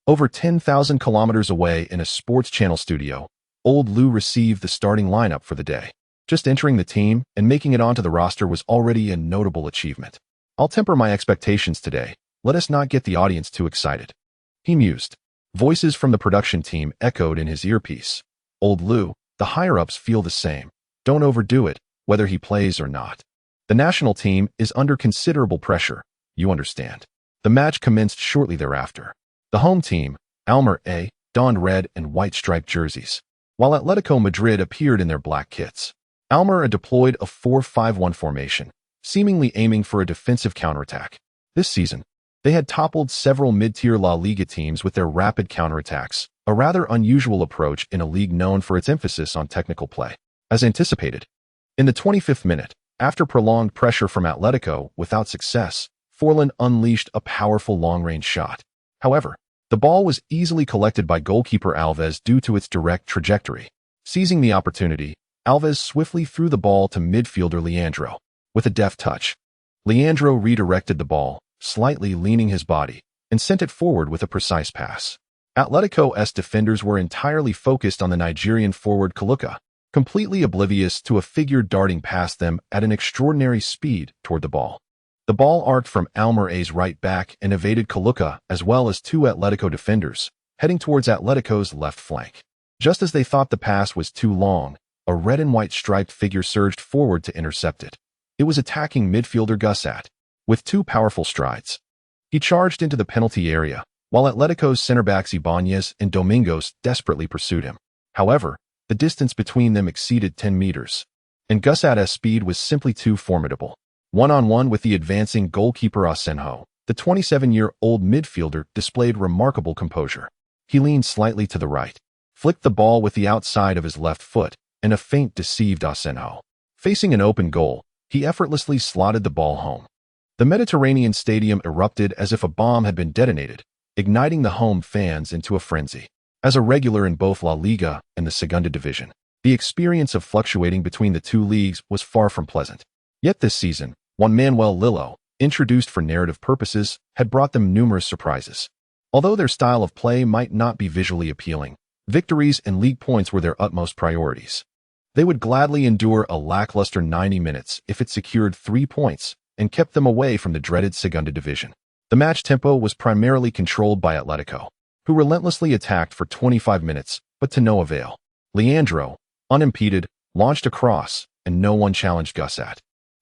over 10,000 kilometers away in a sports channel studio, Old Lou received the starting lineup for the day. Just entering the team and making it onto the roster was already a notable achievement. "I'll temper my expectations today. Let us not get the audience too excited," he mused. Voices from the production team echoed in his earpiece. "Old Lou, the higher-ups feel the same. Don't overdo it, whether he plays or not. The national team is under considerable pressure, you understand." The match commenced shortly thereafter. The home team, Almer A, donned red and white striped jerseys, while Atletico Madrid appeared in their black kits. Almer deployed a 4-5-1 formation, seemingly aiming for a defensive counterattack. This season, they had toppled several mid-tier La Liga teams with their rapid counterattacks, a rather unusual approach in a league known for its emphasis on technical play. As anticipated, in the 25th minute, after prolonged pressure from Atletico without success, Forlan unleashed a powerful long-range shot. However, the ball was easily collected by goalkeeper Alves due to its direct trajectory. Seizing the opportunity, Alves swiftly threw the ball to midfielder Leandro. With a deft touch, Leandro redirected the ball, slightly leaning his body, and sent it forward with a precise pass. Atletico's defenders were entirely focused on the Nigerian forward Kaluka, completely oblivious to a figure darting past them at an extraordinary speed toward the ball. The ball arced from Almer A's right back and evaded Kaluka as well as two Atletico defenders, heading towards Atletico's left flank. Just as they thought the pass was too long, a red and white striped figure surged forward to intercept it. It was attacking midfielder Gussat. With two powerful strides, he charged into the penalty area, while Atletico's center-backs Ibanez and Domingos desperately pursued him. However, the distance between them exceeded 10 meters, and Gussat's speed was simply too formidable. One-on-one with the advancing goalkeeper Asenjo, the 27-year-old midfielder displayed remarkable composure. He leaned slightly to the right, flicked the ball with the outside of his left foot, and a feint deceived Asenjo. Facing an open goal, he effortlessly slotted the ball home. The Mediterranean stadium erupted as if a bomb had been detonated, igniting the home fans into a frenzy. As a regular in both La Liga and the Segunda Division, the experience of fluctuating between the two leagues was far from pleasant. Yet this season, Juan Manuel Lillo, introduced for narrative purposes, had brought them numerous surprises. Although their style of play might not be visually appealing, victories and league points were their utmost priorities. They would gladly endure a lackluster 90 minutes if it secured 3 points and kept them away from the dreaded Segunda Division. The match tempo was primarily controlled by Atletico, who relentlessly attacked for 25 minutes, but to no avail. Leandro, unimpeded, launched a cross, and no one challenged Gussat,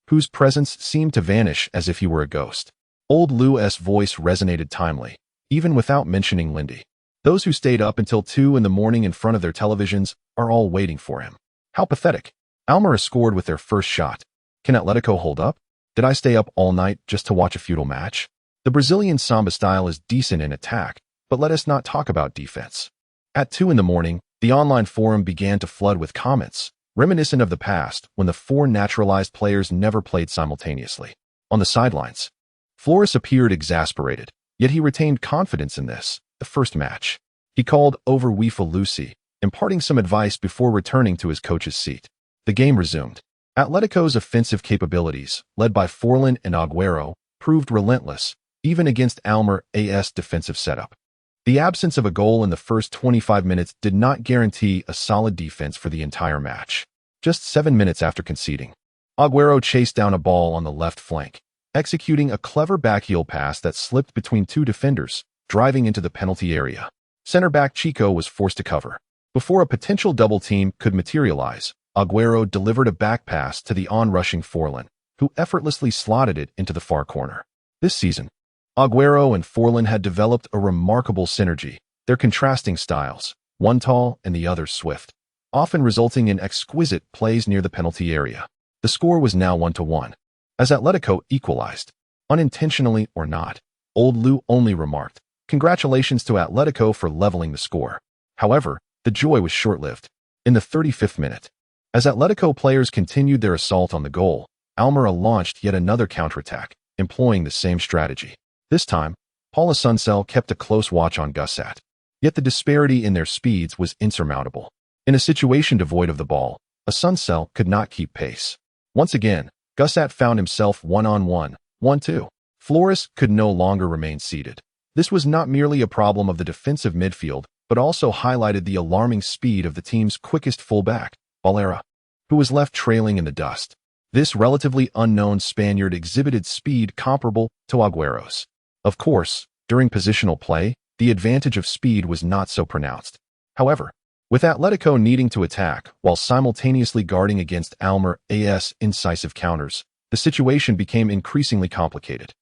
whose presence seemed to vanish as if he were a ghost. Old Lou's voice resonated timely, even without mentioning Lindy. Those who stayed up until 2 in the morning in front of their televisions are all waiting for him. How pathetic. Almeria scored with their first shot. Can Atletico hold up? Did I stay up all night just to watch a futile match? The Brazilian samba style is decent in attack, but let us not talk about defense. At 2 in the morning, the online forum began to flood with comments, reminiscent of the past when the 4 naturalized players never played simultaneously. On the sidelines, Flores appeared exasperated, yet he retained confidence in this, the first match. He called over UEFA Lucy, imparting some advice before returning to his coach's seat. The game resumed. Atletico's offensive capabilities, led by Forlan and Agüero, proved relentless, even against Almer AS defensive setup. The absence of a goal in the first 25 minutes did not guarantee a solid defense for the entire match. Just 7 minutes after conceding, Agüero chased down a ball on the left flank, executing a clever backheel pass that slipped between 2 defenders, driving into the penalty area. Center-back Chico was forced to cover. Before a potential double team could materialize, Agüero delivered a back pass to the on-rushing Forlan, who effortlessly slotted it into the far corner. This season, Agüero and Forlan had developed a remarkable synergy, their contrasting styles, one tall and the other swift, often resulting in exquisite plays near the penalty area. The score was now 1-1. As Atletico equalized, unintentionally or not, Old Lou only remarked, "Congratulations to Atletico for leveling the score." However, the joy was short-lived. In the 35th minute, as Atletico players continued their assault on the goal, Almeria launched yet another counterattack, employing the same strategy. This time, Paula Sunsell kept a close watch on Gussat. Yet the disparity in their speeds was insurmountable. In a situation devoid of the ball, a Sunsell could not keep pace. Once again, Gussat found himself 1-on-1, 1-2. Flores could no longer remain seated. This was not merely a problem of the defensive midfield, but also highlighted the alarming speed of the team's quickest fullback, Valera, who was left trailing in the dust. This relatively unknown Spaniard exhibited speed comparable to Agüero's. Of course, during positional play, the advantage of speed was not so pronounced. However, with Atletico needing to attack while simultaneously guarding against Almer AS incisive counters, the situation became increasingly complicated.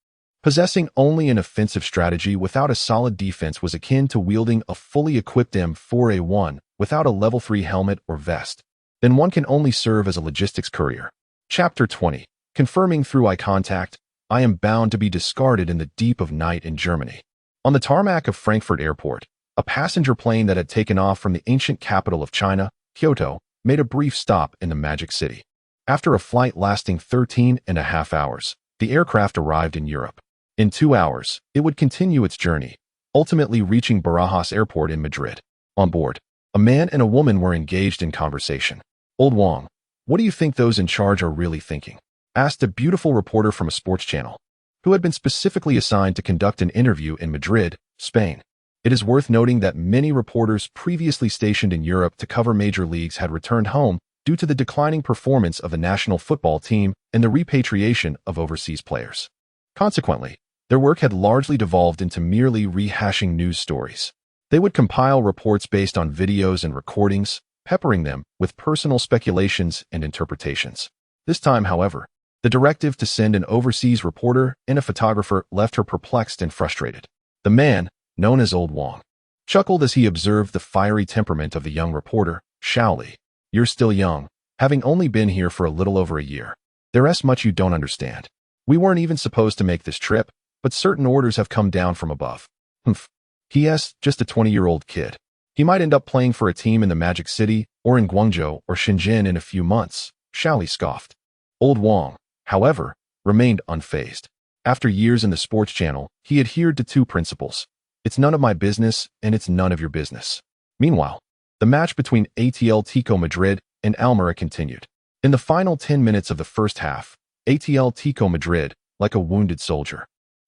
Possessing only an offensive strategy without a solid defense was akin to wielding a fully equipped M4A1 without a level 3 helmet or vest. Then one can only serve as a logistics courier. Chapter 20. Confirming through eye contact, I am bound to be discarded in the deep of night in Germany. On the tarmac of Frankfurt Airport, a passenger plane that had taken off from the ancient capital of China, Kyoto, made a brief stop in the Magic City. After a flight lasting 13.5 hours, the aircraft arrived in Europe. In 2 hours, it would continue its journey, ultimately reaching Barajas Airport in Madrid. On board, a man and a woman were engaged in conversation. "Old Wang, what do you think those in charge are really thinking?" asked a beautiful reporter from a sports channel, who had been specifically assigned to conduct an interview in Madrid, Spain. It is worth noting that many reporters previously stationed in Europe to cover major leagues had returned home due to the declining performance of the national football team and the repatriation of overseas players. Consequently, their work had largely devolved into merely rehashing news stories. They would compile reports based on videos and recordings, peppering them with personal speculations and interpretations. This time, however, the directive to send an overseas reporter and a photographer left her perplexed and frustrated. The man, known as Old Wang, chuckled as he observed the fiery temperament of the young reporter. "Shaoli, you're still young, having only been here for a little over a year. There's much you don't understand. We weren't even supposed to make this trip, but certain orders have come down from above." "Humph. He's just a 20-year-old kid. He might end up playing for a team in the Magic City or in Guangzhou or Shenzhen in a few months," Shaoli scoffed. Old Wang, however, remained unfazed. After years in the sports channel, he adhered to two principles: it's none of my business and it's none of your business. Meanwhile, the match between Atletico Madrid and Almería continued. In the final 10 minutes of the first half, Atletico Madrid, like a wounded soldier,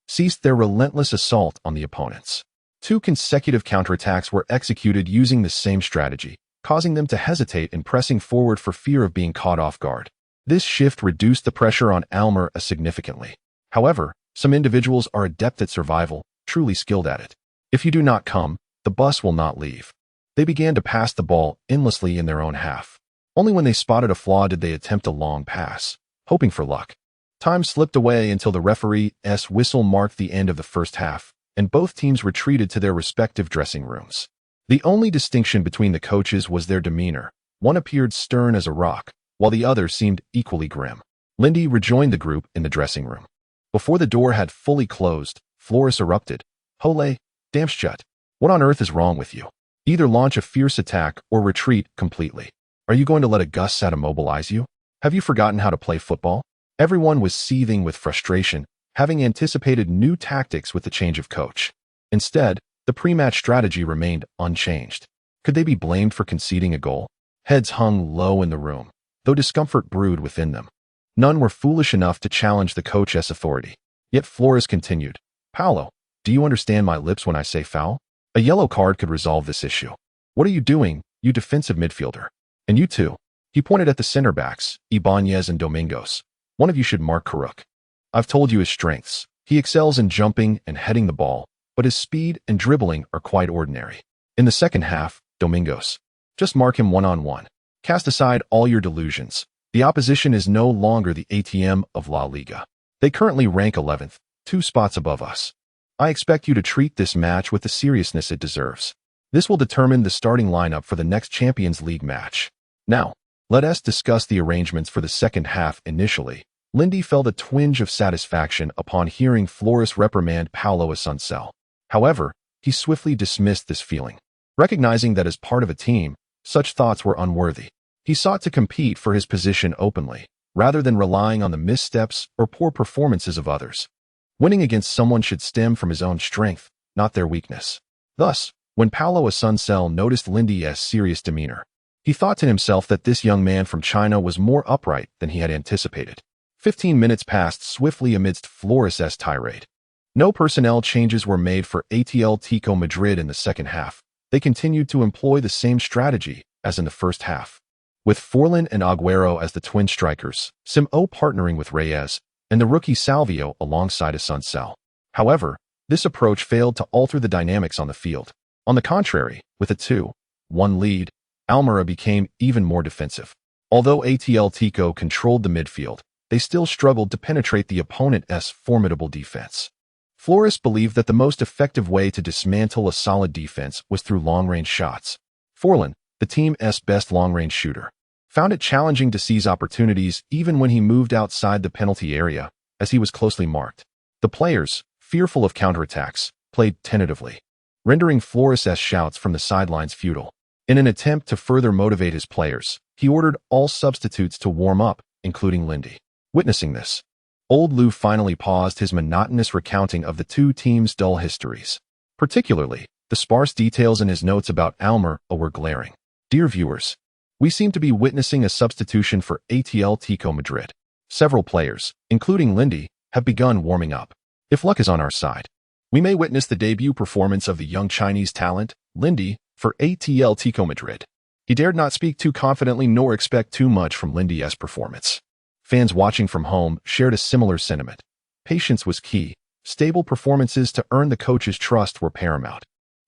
ceased their relentless assault on the opponents. 2 consecutive counterattacks were executed using the same strategy, causing them to hesitate in pressing forward for fear of being caught off guard. This shift reduced the pressure on Almería significantly. However, some individuals are adept at survival, truly skilled at it. If you do not come, the bus will not leave. They began to pass the ball endlessly in their own half. Only when they spotted a flaw did they attempt a long pass, hoping for luck. Time slipped away until the referee's whistle marked the end of the first half, and both teams retreated to their respective dressing rooms. The only distinction between the coaches was their demeanor. One appeared stern as a rock, while the other seemed equally grim. Lindy rejoined the group in the dressing room. Before the door had fully closed, Flores erupted. "Hole, Damschut, what on earth is wrong with you? Either launch a fierce attack or retreat completely. Are you going to let a gust immobilize you? Have you forgotten how to play football?" Everyone was seething with frustration, having anticipated new tactics with the change of coach. Instead, the pre-match strategy remained unchanged. Could they be blamed for conceding a goal? Heads hung low in the room, though discomfort brewed within them. None were foolish enough to challenge the coach's authority. Yet Flores continued. "Paulo, do you understand my lips when I say foul? A yellow card could resolve this issue. What are you doing, you defensive midfielder? And you too." He pointed at the center backs, Ibanez and Domingos. "One of you should mark Karuk. I've told you his strengths. He excels in jumping and heading the ball, but his speed and dribbling are quite ordinary. In the second half, Domingos, just mark him one-on-one. Cast aside all your delusions. The opposition is no longer the ATM of La Liga. They currently rank 11th, 2 spots above us. I expect you to treat this match with the seriousness it deserves. This will determine the starting lineup for the next Champions League match. Now, let us discuss the arrangements for the second half." Initially, Lindy felt a twinge of satisfaction upon hearing Flores reprimand Paulo Asuncel. However, he swiftly dismissed this feeling. Recognizing that as part of a team, such thoughts were unworthy, he sought to compete for his position openly, rather than relying on the missteps or poor performances of others. Winning against someone should stem from his own strength, not their weakness. Thus, when Paulo Asuncel noticed Lindy's serious demeanor, he thought to himself that this young man from China was more upright than he had anticipated. 15 minutes passed swiftly amidst Flores' tirade. No personnel changes were made for Atletico Madrid in the second half. They continued to employ the same strategy as in the first half, with Forlan and Agüero as the twin strikers, Simó partnering with Reyes, and the rookie Salvio alongside Asuncel. However, this approach failed to alter the dynamics on the field. On the contrary, with a 2-1 lead, Almería became even more defensive. Although Atletico controlled the midfield, they still struggled to penetrate the opponent's formidable defense. Flores believed that the most effective way to dismantle a solid defense was through long-range shots. Forlan, the team's best long-range shooter, found it challenging to seize opportunities even when he moved outside the penalty area, as he was closely marked. The players, fearful of counterattacks, played tentatively, rendering Flores' shouts from the sidelines futile. In an attempt to further motivate his players, he ordered all substitutes to warm up, including Lindy. Witnessing this, Old Lou finally paused his monotonous recounting of the two teams' dull histories. Particularly, the sparse details in his notes about Almer were glaring. Dear viewers, we seem to be witnessing a substitution for Atletico Madrid. Several players, including Lindy, have begun warming up. If luck is on our side, we may witness the debut performance of the young Chinese talent, Lindy, for Atletico Madrid. He dared not speak too confidently nor expect too much from Lindy's performance. Fans watching from home shared a similar sentiment. Patience was key. Stable performances to earn the coach's trust were paramount.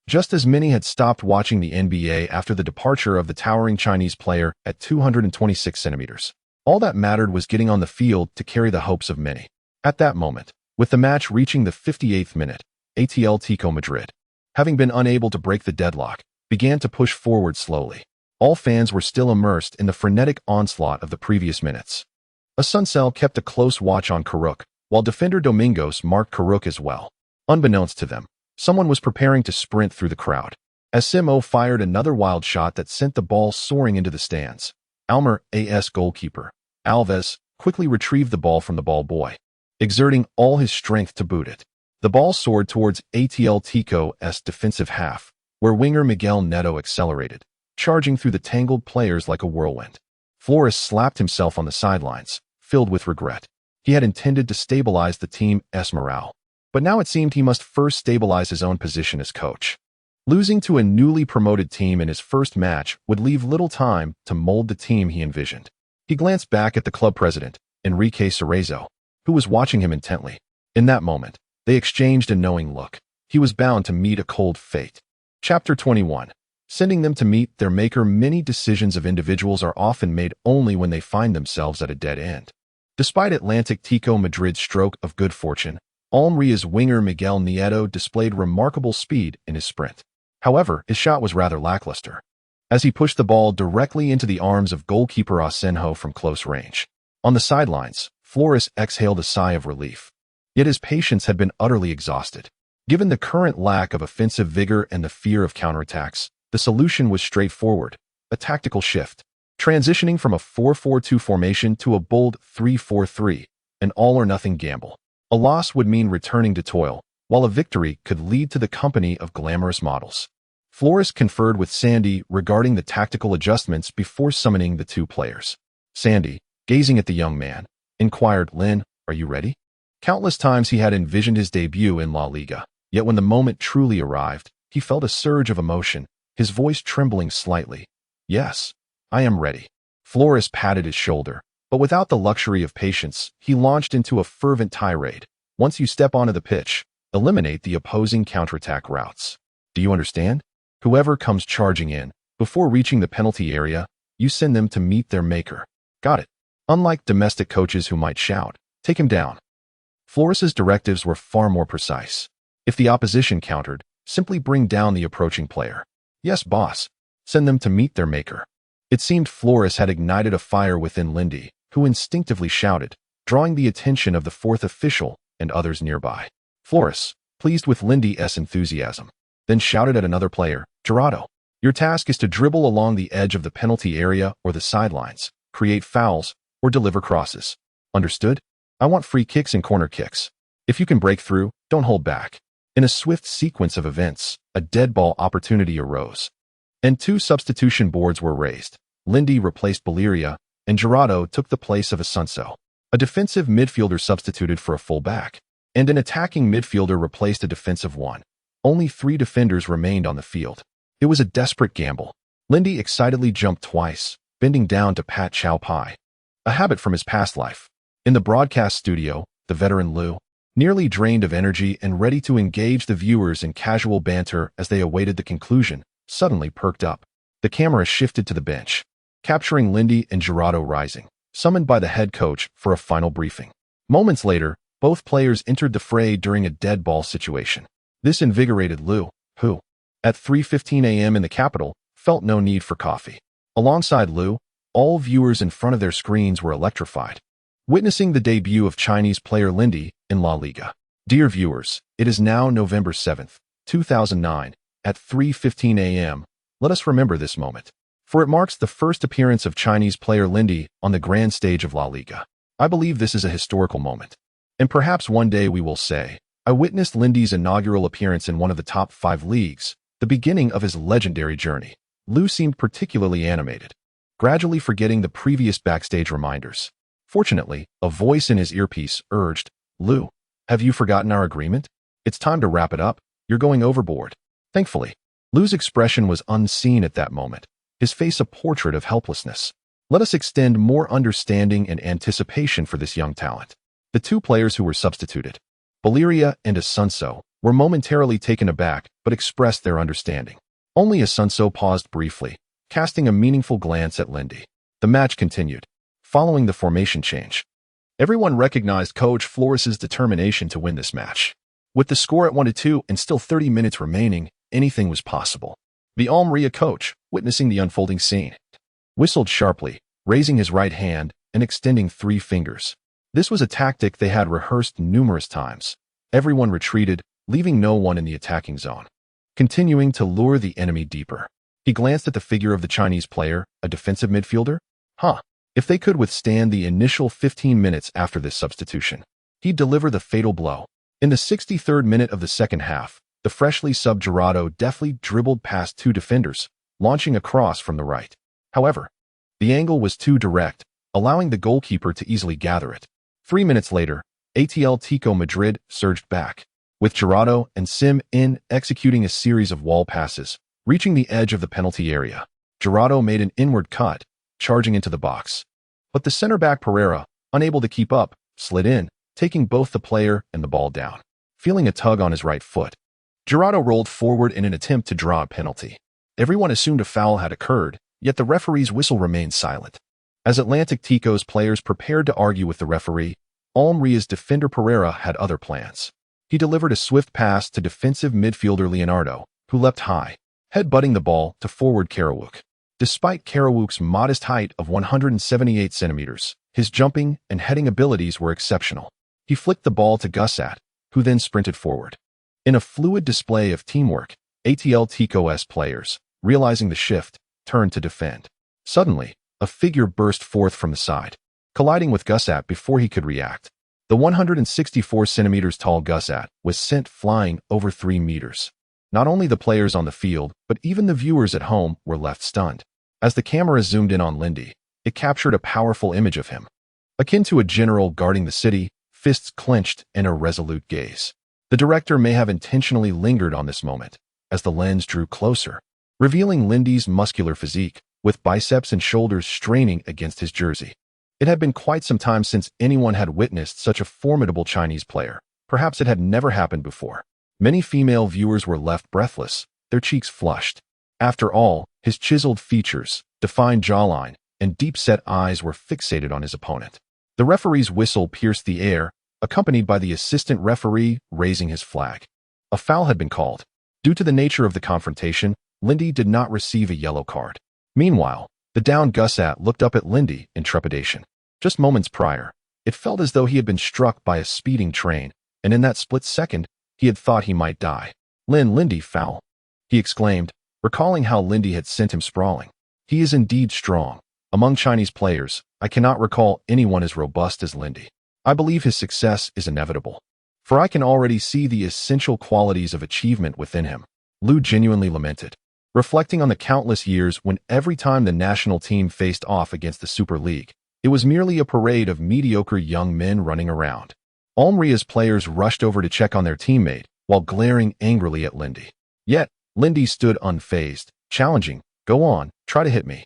Just as many had stopped watching the NBA after the departure of the towering Chinese player at 226 centimeters. All that mattered was getting on the field to carry the hopes of many. At that moment, with the match reaching the 58th minute, Atletico Madrid, having been unable to break the deadlock, began to push forward slowly. All fans were still immersed in the frenetic onslaught of the previous minutes. Asuncel kept a close watch on Karuk, while defender Domingos marked Karuk as well. Unbeknownst to them, someone was preparing to sprint through the crowd. As Simo fired another wild shot that sent the ball soaring into the stands, Almer's goalkeeper, Alves, quickly retrieved the ball from the ball boy, exerting all his strength to boot it. The ball soared towards Atletico's defensive half, where winger Miguel Neto accelerated, charging through the tangled players like a whirlwind. Flores slapped himself on the sidelines, filled with regret. He had intended to stabilize the team's morale, but now it seemed he must first stabilize his own position as coach. Losing to a newly promoted team in his first match would leave little time to mold the team he envisioned. He glanced back at the club president, Enrique Cerezo, who was watching him intently. In that moment, they exchanged a knowing look. He was bound to meet a cold fate. Chapter 21. Sending them to meet their maker. Many decisions of individuals are often made only when they find themselves at a dead end. Despite Atletico Madrid's stroke of good fortune, Almeria's winger Miguel Neto displayed remarkable speed in his sprint. However, his shot was rather lackluster, as he pushed the ball directly into the arms of goalkeeper Asenjo from close range. On the sidelines, Flores exhaled a sigh of relief. Yet his patience had been utterly exhausted. Given the current lack of offensive vigor and the fear of counterattacks, the solution was straightforward: a tactical shift. Transitioning from a 4-4-2 formation to a bold 3-4-3, an all-or-nothing gamble. A loss would mean returning to toil, while a victory could lead to the company of glamorous models. Flores conferred with Sandy regarding the tactical adjustments before summoning the two players. Sandy, gazing at the young man, inquired, "Lin, are you ready?" Countless times he had envisioned his debut in La Liga, yet when the moment truly arrived, he felt a surge of emotion, his voice trembling slightly. "Yes, I am ready." Flores patted his shoulder, but without the luxury of patience, he launched into a fervent tirade. "Once you step onto the pitch, eliminate the opposing counterattack routes. Do you understand? Whoever comes charging in, before reaching the penalty area, you send them to meet their maker. Got it?" Unlike domestic coaches who might shout, "Take him down," Flores's directives were far more precise. If the opposition countered, simply bring down the approaching player. "Yes, boss. Send them to meet their maker." It seemed Flores had ignited a fire within Lindy, who instinctively shouted, drawing the attention of the fourth official and others nearby. Flores, pleased with Lindy's enthusiasm, then shouted at another player, "Gerardo, your task is to dribble along the edge of the penalty area or the sidelines, create fouls, or deliver crosses. Understood? I want free kicks and corner kicks. If you can break through, don't hold back." In a swift sequence of events, a dead ball opportunity arose, and two substitution boards were raised. Lindy replaced Belleria, and Gerardo took the place of Asuncel. A defensive midfielder substituted for a full-back, and an attacking midfielder replaced a defensive one. Only 3 defenders remained on the field. It was a desperate gamble. Lindy excitedly jumped twice, bending down to pat Chow Pai, a habit from his past life. In the broadcast studio, the veteran Lou, nearly drained of energy and ready to engage the viewers in casual banter as they awaited the conclusion, suddenly perked up. The camera shifted to the bench, capturing Lindy and Gerardo rising, summoned by the head coach for a final briefing. Moments later, Both players entered the fray during a dead ball situation. This invigorated Liu, who, at 3:15 a.m. in the capital, felt no need for coffee. Alongside Liu, all viewers in front of their screens were electrified, witnessing the debut of Chinese player Lindy in La Liga. Dear viewers, it is now November 7th, 2009, at 3:15 a.m. Let us remember this moment, for it marks the first appearance of Chinese player Lindy on the grand stage of La Liga. I believe this is a historical moment, and perhaps one day we will say, I witnessed Lindy's inaugural appearance in one of the top 5 leagues, the beginning of his legendary journey. Liu seemed particularly animated, gradually forgetting the previous backstage reminders. Fortunately, a voice in his earpiece urged, Liu, have you forgotten our agreement? It's time to wrap it up. You're going overboard. Thankfully, Liu's expression was unseen at that moment, his face a portrait of helplessness. Let us extend more understanding and anticipation for this young talent. The two players who were substituted, Valeria and Asunso, were momentarily taken aback but expressed their understanding. Only Asunso paused briefly, casting a meaningful glance at Lindy. The match continued, following the formation change. Everyone recognized Coach Flores's determination to win this match. With the score at 1-2 and still 30 minutes remaining, anything was possible. The Almeria coach, witnessing the unfolding scene, whistled sharply, raising his right hand and extending 3 fingers. This was a tactic they had rehearsed numerous times. Everyone retreated, leaving no one in the attacking zone, continuing to lure the enemy deeper. He glanced at the figure of the Chinese player, a defensive midfielder. If they could withstand the initial 15 minutes after this substitution, he'd deliver the fatal blow. In the 63rd minute of the second half, the freshly subbed Gerardo deftly dribbled past 2 defenders, launching a cross from the right. However, the angle was too direct, allowing the goalkeeper to easily gather it. 3 minutes later, Atletico Madrid surged back, with Gerardo and Sim in executing a series of wall passes. Reaching the edge of the penalty area, Gerardo made an inward cut, charging into the box. But the center-back Pereira, unable to keep up, slid in, taking both the player and the ball down. Feeling a tug on his right foot, Gerardo rolled forward in an attempt to draw a penalty. Everyone assumed a foul had occurred, yet the referee's whistle remained silent. As Atlantic Tico's players prepared to argue with the referee, Almeria's defender Pereira had other plans. He delivered a swift pass to defensive midfielder Leonardo, who leapt high, headbutting the ball to forward Karawuk. Despite Karawuk's modest height of 178 centimeters, his jumping and heading abilities were exceptional. He flicked the ball to Gusat, who then sprinted forward. In a fluid display of teamwork, Atletico's players, realizing the shift, turned to defend. Suddenly, a figure burst forth from the side, colliding with Gusat before he could react. The 164 centimeters tall Gusat was sent flying over 3 meters. Not only the players on the field, but even the viewers at home were left stunned. As the camera zoomed in on Lindy, it captured a powerful image of him, akin to a general guarding the city, fists clenched and a resolute gaze. The director may have intentionally lingered on this moment, as the lens drew closer, revealing Lindy's muscular physique, with biceps and shoulders straining against his jersey. It had been quite some time since anyone had witnessed such a formidable Chinese player. Perhaps it had never happened before. Many female viewers were left breathless, their cheeks flushed. After all, his chiseled features, defined jawline, and deep-set eyes were fixated on his opponent. The referee's whistle pierced the air, accompanied by the assistant referee raising his flag. A foul had been called. Due to the nature of the confrontation, Lindy did not receive a yellow card. Meanwhile, the downed Gusat looked up at Lindy in trepidation. Just moments prior, it felt as though he had been struck by a speeding train, and in that split second, he had thought he might die. Lindy foul, he exclaimed, recalling how Lindy had sent him sprawling. He is indeed strong. Among Chinese players, I cannot recall anyone as robust as Lindy. I believe his success is inevitable, for I can already see the essential qualities of achievement within him. Liu genuinely lamented, reflecting on the countless years when every time the national team faced off against the Super League, it was merely a parade of mediocre young men running around. Almeria's players rushed over to check on their teammate, while glaring angrily at Lindy. Yet, Lindy stood unfazed, challenging, "Go on, try to hit me.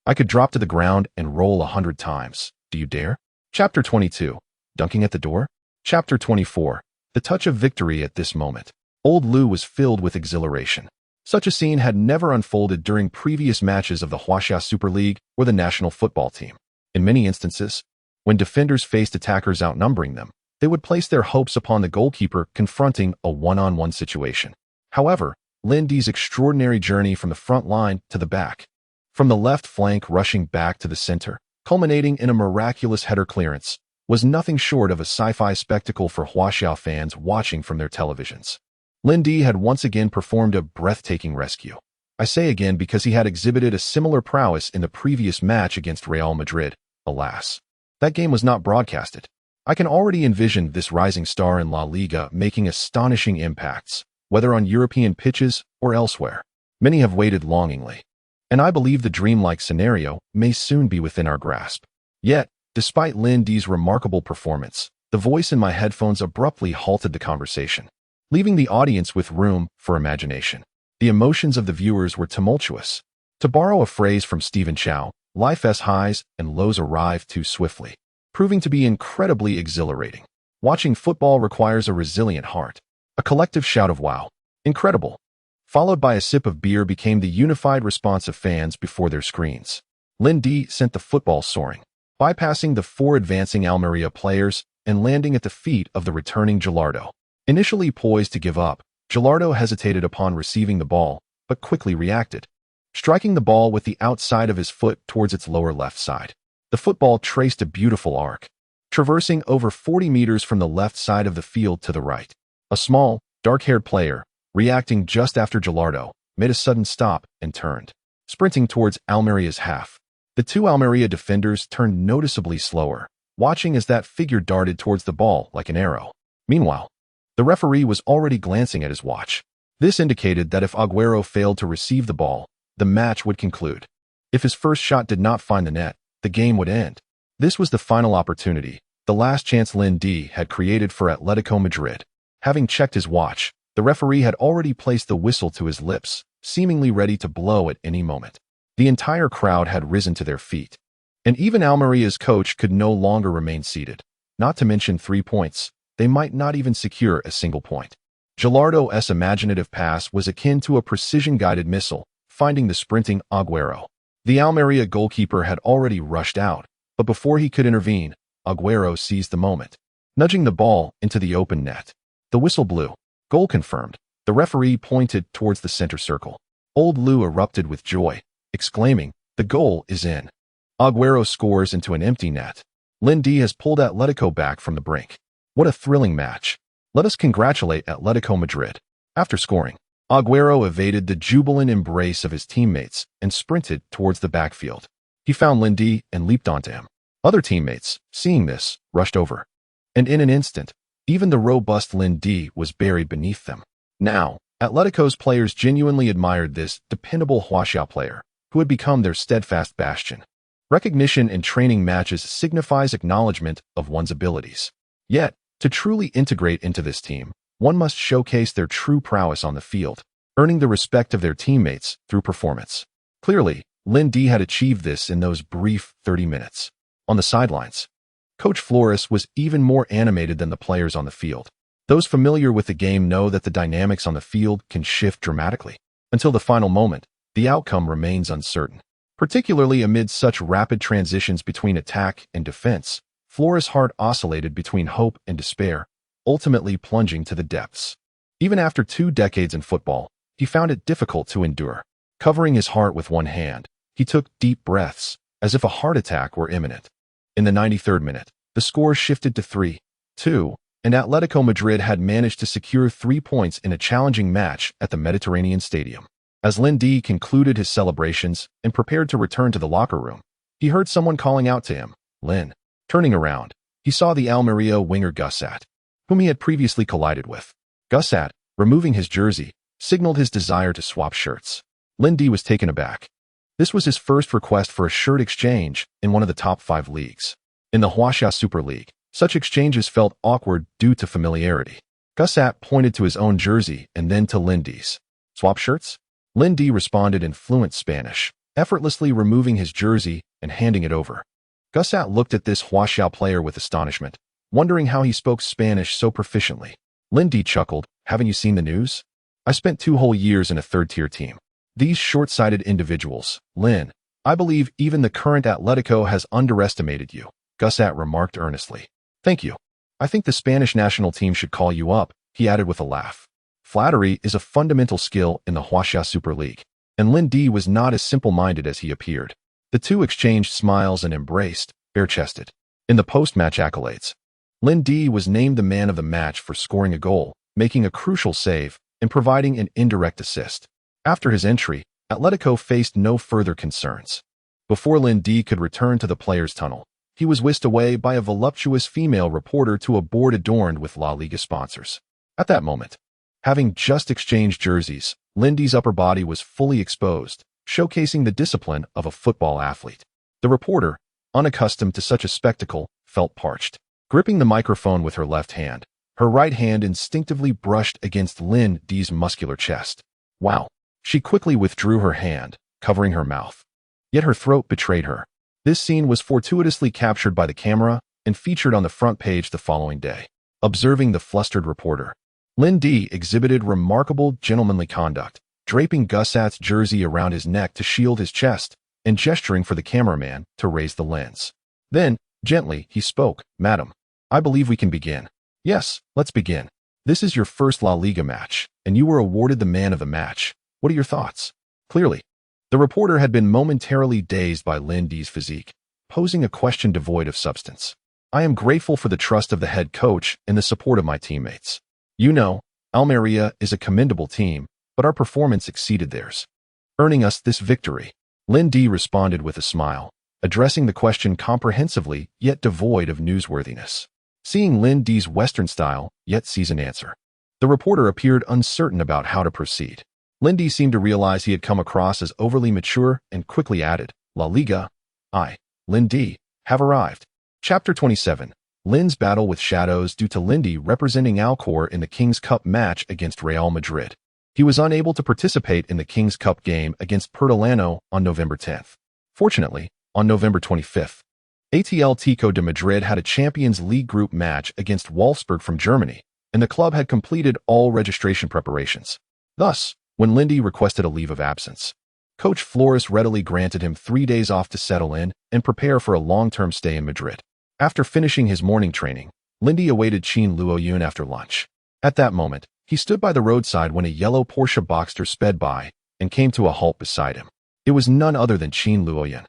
I could drop to the ground and roll 100 times. Do you dare?" Chapter 22. Dunking at the door? Chapter 24. The touch of victory at this moment. Old Liu was filled with exhilaration. Such a scene had never unfolded during previous matches of the Huaxia Super League or the national football team. In many instances, when defenders faced attackers outnumbering them, They would place their hopes upon the goalkeeper confronting a one-on-one situation. However, Lin De's extraordinary journey from the front line to the back, from the left flank rushing back to the center, culminating in a miraculous header clearance, was nothing short of a sci-fi spectacle for Huaxiao fans watching from their televisions. Lin De had once again performed a breathtaking rescue. I say again because he had exhibited a similar prowess in the previous match against Real Madrid. Alas, that game was not broadcasted. I can already envision this rising star in La Liga making astonishing impacts, whether on European pitches or elsewhere. Many have waited longingly, and I believe the dreamlike scenario may soon be within our grasp. Yet, despite Lin De's remarkable performance, the voice in my headphones abruptly halted the conversation, leaving the audience with room for imagination. The emotions of the viewers were tumultuous. To borrow a phrase from Stephen Chow, life's highs and lows arrive too swiftly, proving to be incredibly exhilarating. Watching football requires a resilient heart. A collective shout of wow, incredible, followed by a sip of beer became the unified response of fans before their screens. Lin De sent the football soaring, bypassing the four advancing Almeria players and landing at the feet of the returning Gallardo. Initially poised to give up, Gallardo hesitated upon receiving the ball, but quickly reacted, striking the ball with the outside of his foot towards its lower left side. The football traced a beautiful arc, traversing over 40 meters from the left side of the field to the right. A small, dark-haired player, reacting just after Gallardo, made a sudden stop and turned, sprinting towards Almeria's half. The two Almeria defenders turned noticeably slower, watching as that figure darted towards the ball like an arrow. Meanwhile, the referee was already glancing at his watch. This indicated that if Agüero failed to receive the ball, the match would conclude. If his first shot did not find the net, the game would end. This was the final opportunity, the last chance Lin De had created for Atletico Madrid. Having checked his watch, the referee had already placed the whistle to his lips, seemingly ready to blow at any moment. The entire crowd had risen to their feet, and even Almeria's coach could no longer remain seated. Not to mention 3 points, they might not even secure a single point. Gallardo's imaginative pass was akin to a precision-guided missile, finding the sprinting Agüero. The Almeria goalkeeper had already rushed out, but before he could intervene, Agüero seized the moment, nudging the ball into the open net. The whistle blew. Goal confirmed. The referee pointed towards the center circle. Old Lou erupted with joy, exclaiming, "The goal is in." Agüero scores into an empty net. Lin De has pulled Atletico back from the brink. What a thrilling match. Let us congratulate Atletico Madrid. After scoring, Agüero evaded the jubilant embrace of his teammates and sprinted towards the backfield. He found Lin De and leaped onto him. Other teammates, seeing this, rushed over, and in an instant, even the robust Lin De was buried beneath them. Now, Atletico's players genuinely admired this dependable Huaxiao player, who had become their steadfast bastion. Recognition in training matches signifies acknowledgement of one's abilities. Yet, to truly integrate into this team, one must showcase their true prowess on the field, earning the respect of their teammates through performance. Clearly, Lin De had achieved this in those brief 30 minutes. On the sidelines, Coach Flores was even more animated than the players on the field. Those familiar with the game know that the dynamics on the field can shift dramatically. Until the final moment, the outcome remains uncertain. Particularly amid such rapid transitions between attack and defense, Flores' heart oscillated between hope and despair, ultimately plunging to the depths. Even after 2 decades in football, he found it difficult to endure. Covering his heart with one hand, he took deep breaths, as if a heart attack were imminent. In the 93rd minute, the score shifted to 3-2, and Atletico Madrid had managed to secure 3 points in a challenging match at the Mediterranean Stadium. As Lin De concluded his celebrations and prepared to return to the locker room, he heard someone calling out to him, "Lin." Turning around, he saw the Almeria winger Gussat, whom he had previously collided with. Gussat, removing his jersey, signaled his desire to swap shirts. Lin De was taken aback. This was his first request for a shirt exchange in one of the top 5 leagues. In the Huaxia Super League, such exchanges felt awkward due to familiarity. Gussat pointed to his own jersey and then to Lin De's. "Swap shirts?" Lin De responded in fluent Spanish, effortlessly removing his jersey and handing it over. Gussat looked at this Huaxiao player with astonishment, wondering how he spoke Spanish so proficiently. Lin De chuckled, "Haven't you seen the news? I spent 2 whole years in a third-tier team. These short-sighted individuals, Lin, I believe even the current Atletico has underestimated you," Gussat remarked earnestly. "Thank you. I think the Spanish national team should call you up, he added with a laugh. Flattery is a fundamental skill in the Huaxia Super League, and Lin Di was not as simple-minded as he appeared. The two exchanged smiles and embraced, bare-chested. In the post-match accolades, Lin Di was named the man of the match for scoring a goal, making a crucial save, and providing an indirect assist. After his entry, Atletico faced no further concerns. Before Lin Di could return to the players' tunnel, he was whisked away by a voluptuous female reporter to a board adorned with La Liga sponsors. At that moment, having just exchanged jerseys, Lin Di's upper body was fully exposed, showcasing the discipline of a football athlete. The reporter, unaccustomed to such a spectacle, felt parched. Gripping the microphone with her left hand, her right hand instinctively brushed against Lin Di's muscular chest. Wow! She quickly withdrew her hand, covering her mouth. Yet her throat betrayed her. This scene was fortuitously captured by the camera and featured on the front page the following day. Observing the flustered reporter, Lin Di exhibited remarkable gentlemanly conduct, draping Gusat's jersey around his neck to shield his chest and gesturing for the cameraman to raise the lens. Then, gently, he spoke, "Madam, I believe we can begin." "Yes, let's begin. This is your first La Liga match, and you were awarded the man of the match. What are your thoughts?" Clearly, the reporter had been momentarily dazed by Lin Di's physique, posing a question devoid of substance. "I am grateful for the trust of the head coach and the support of my teammates. You know, Almeria is a commendable team, but our performance exceeded theirs, earning us this victory." Lin Di responded with a smile, addressing the question comprehensively yet devoid of newsworthiness. Seeing Lin Di's Western style, yet seasoned answer, the reporter appeared uncertain about how to proceed. Lin Di seemed to realize he had come across as overly mature and quickly added, "La Liga, I, Lin Di, have arrived." Chapter 27. Lin's battle with shadows due to Lin Di representing Alcor in the King's Cup match against Real Madrid. He was unable to participate in the King's Cup game against Puertollano on November 10th. Fortunately, on November 25th, Atletico de Madrid had a Champions League group match against Wolfsburg from Germany, and the club had completed all registration preparations. Thus, when Lin Di requested a leave of absence, Coach Flores readily granted him 3 days off to settle in and prepare for a long-term stay in Madrid. After finishing his morning training, Lin Di awaited Qin Luoyun after lunch. At that moment, he stood by the roadside when a yellow Porsche Boxster sped by and came to a halt beside him. It was none other than Qin Luoyun.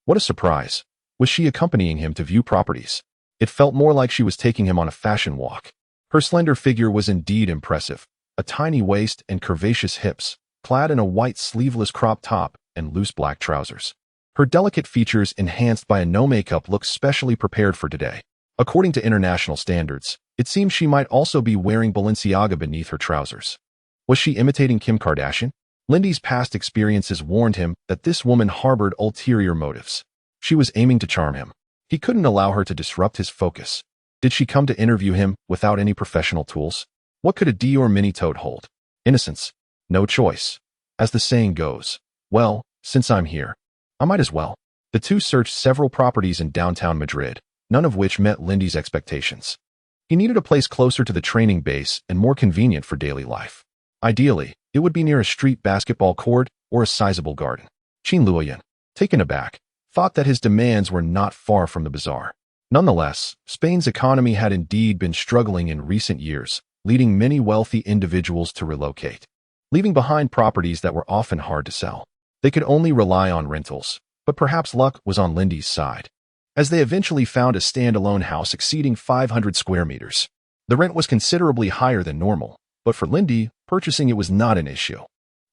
What a surprise! Was she accompanying him to view properties? It felt more like she was taking him on a fashion walk. Her slender figure was indeed impressive, a tiny waist and curvaceous hips, clad in a white sleeveless crop top and loose black trousers. Her delicate features enhanced by a no-makeup look specially prepared for today. According to international standards, it seemed she might also be wearing Balenciaga beneath her trousers. Was she imitating Kim Kardashian? Lin Di's past experiences warned him that this woman harbored ulterior motives. She was aiming to charm him. He couldn't allow her to disrupt his focus. Did she come to interview him without any professional tools? What could a Dior mini tote hold? Innocence. No choice. As the saying goes, well, since I'm here, I might as well. The two searched several properties in downtown Madrid, none of which met Lin Di's expectations. He needed a place closer to the training base and more convenient for daily life. Ideally, it would be near a street basketball court or a sizable garden. Qin Luoyun, taken aback, thought that his demands were not far from the bizarre. Nonetheless, Spain's economy had indeed been struggling in recent years, leading many wealthy individuals to relocate, leaving behind properties that were often hard to sell. They could only rely on rentals, but perhaps luck was on Lin Di's side, as they eventually found a standalone house exceeding 500 square meters. The rent was considerably higher than normal, but for Lin Di, purchasing it was not an issue.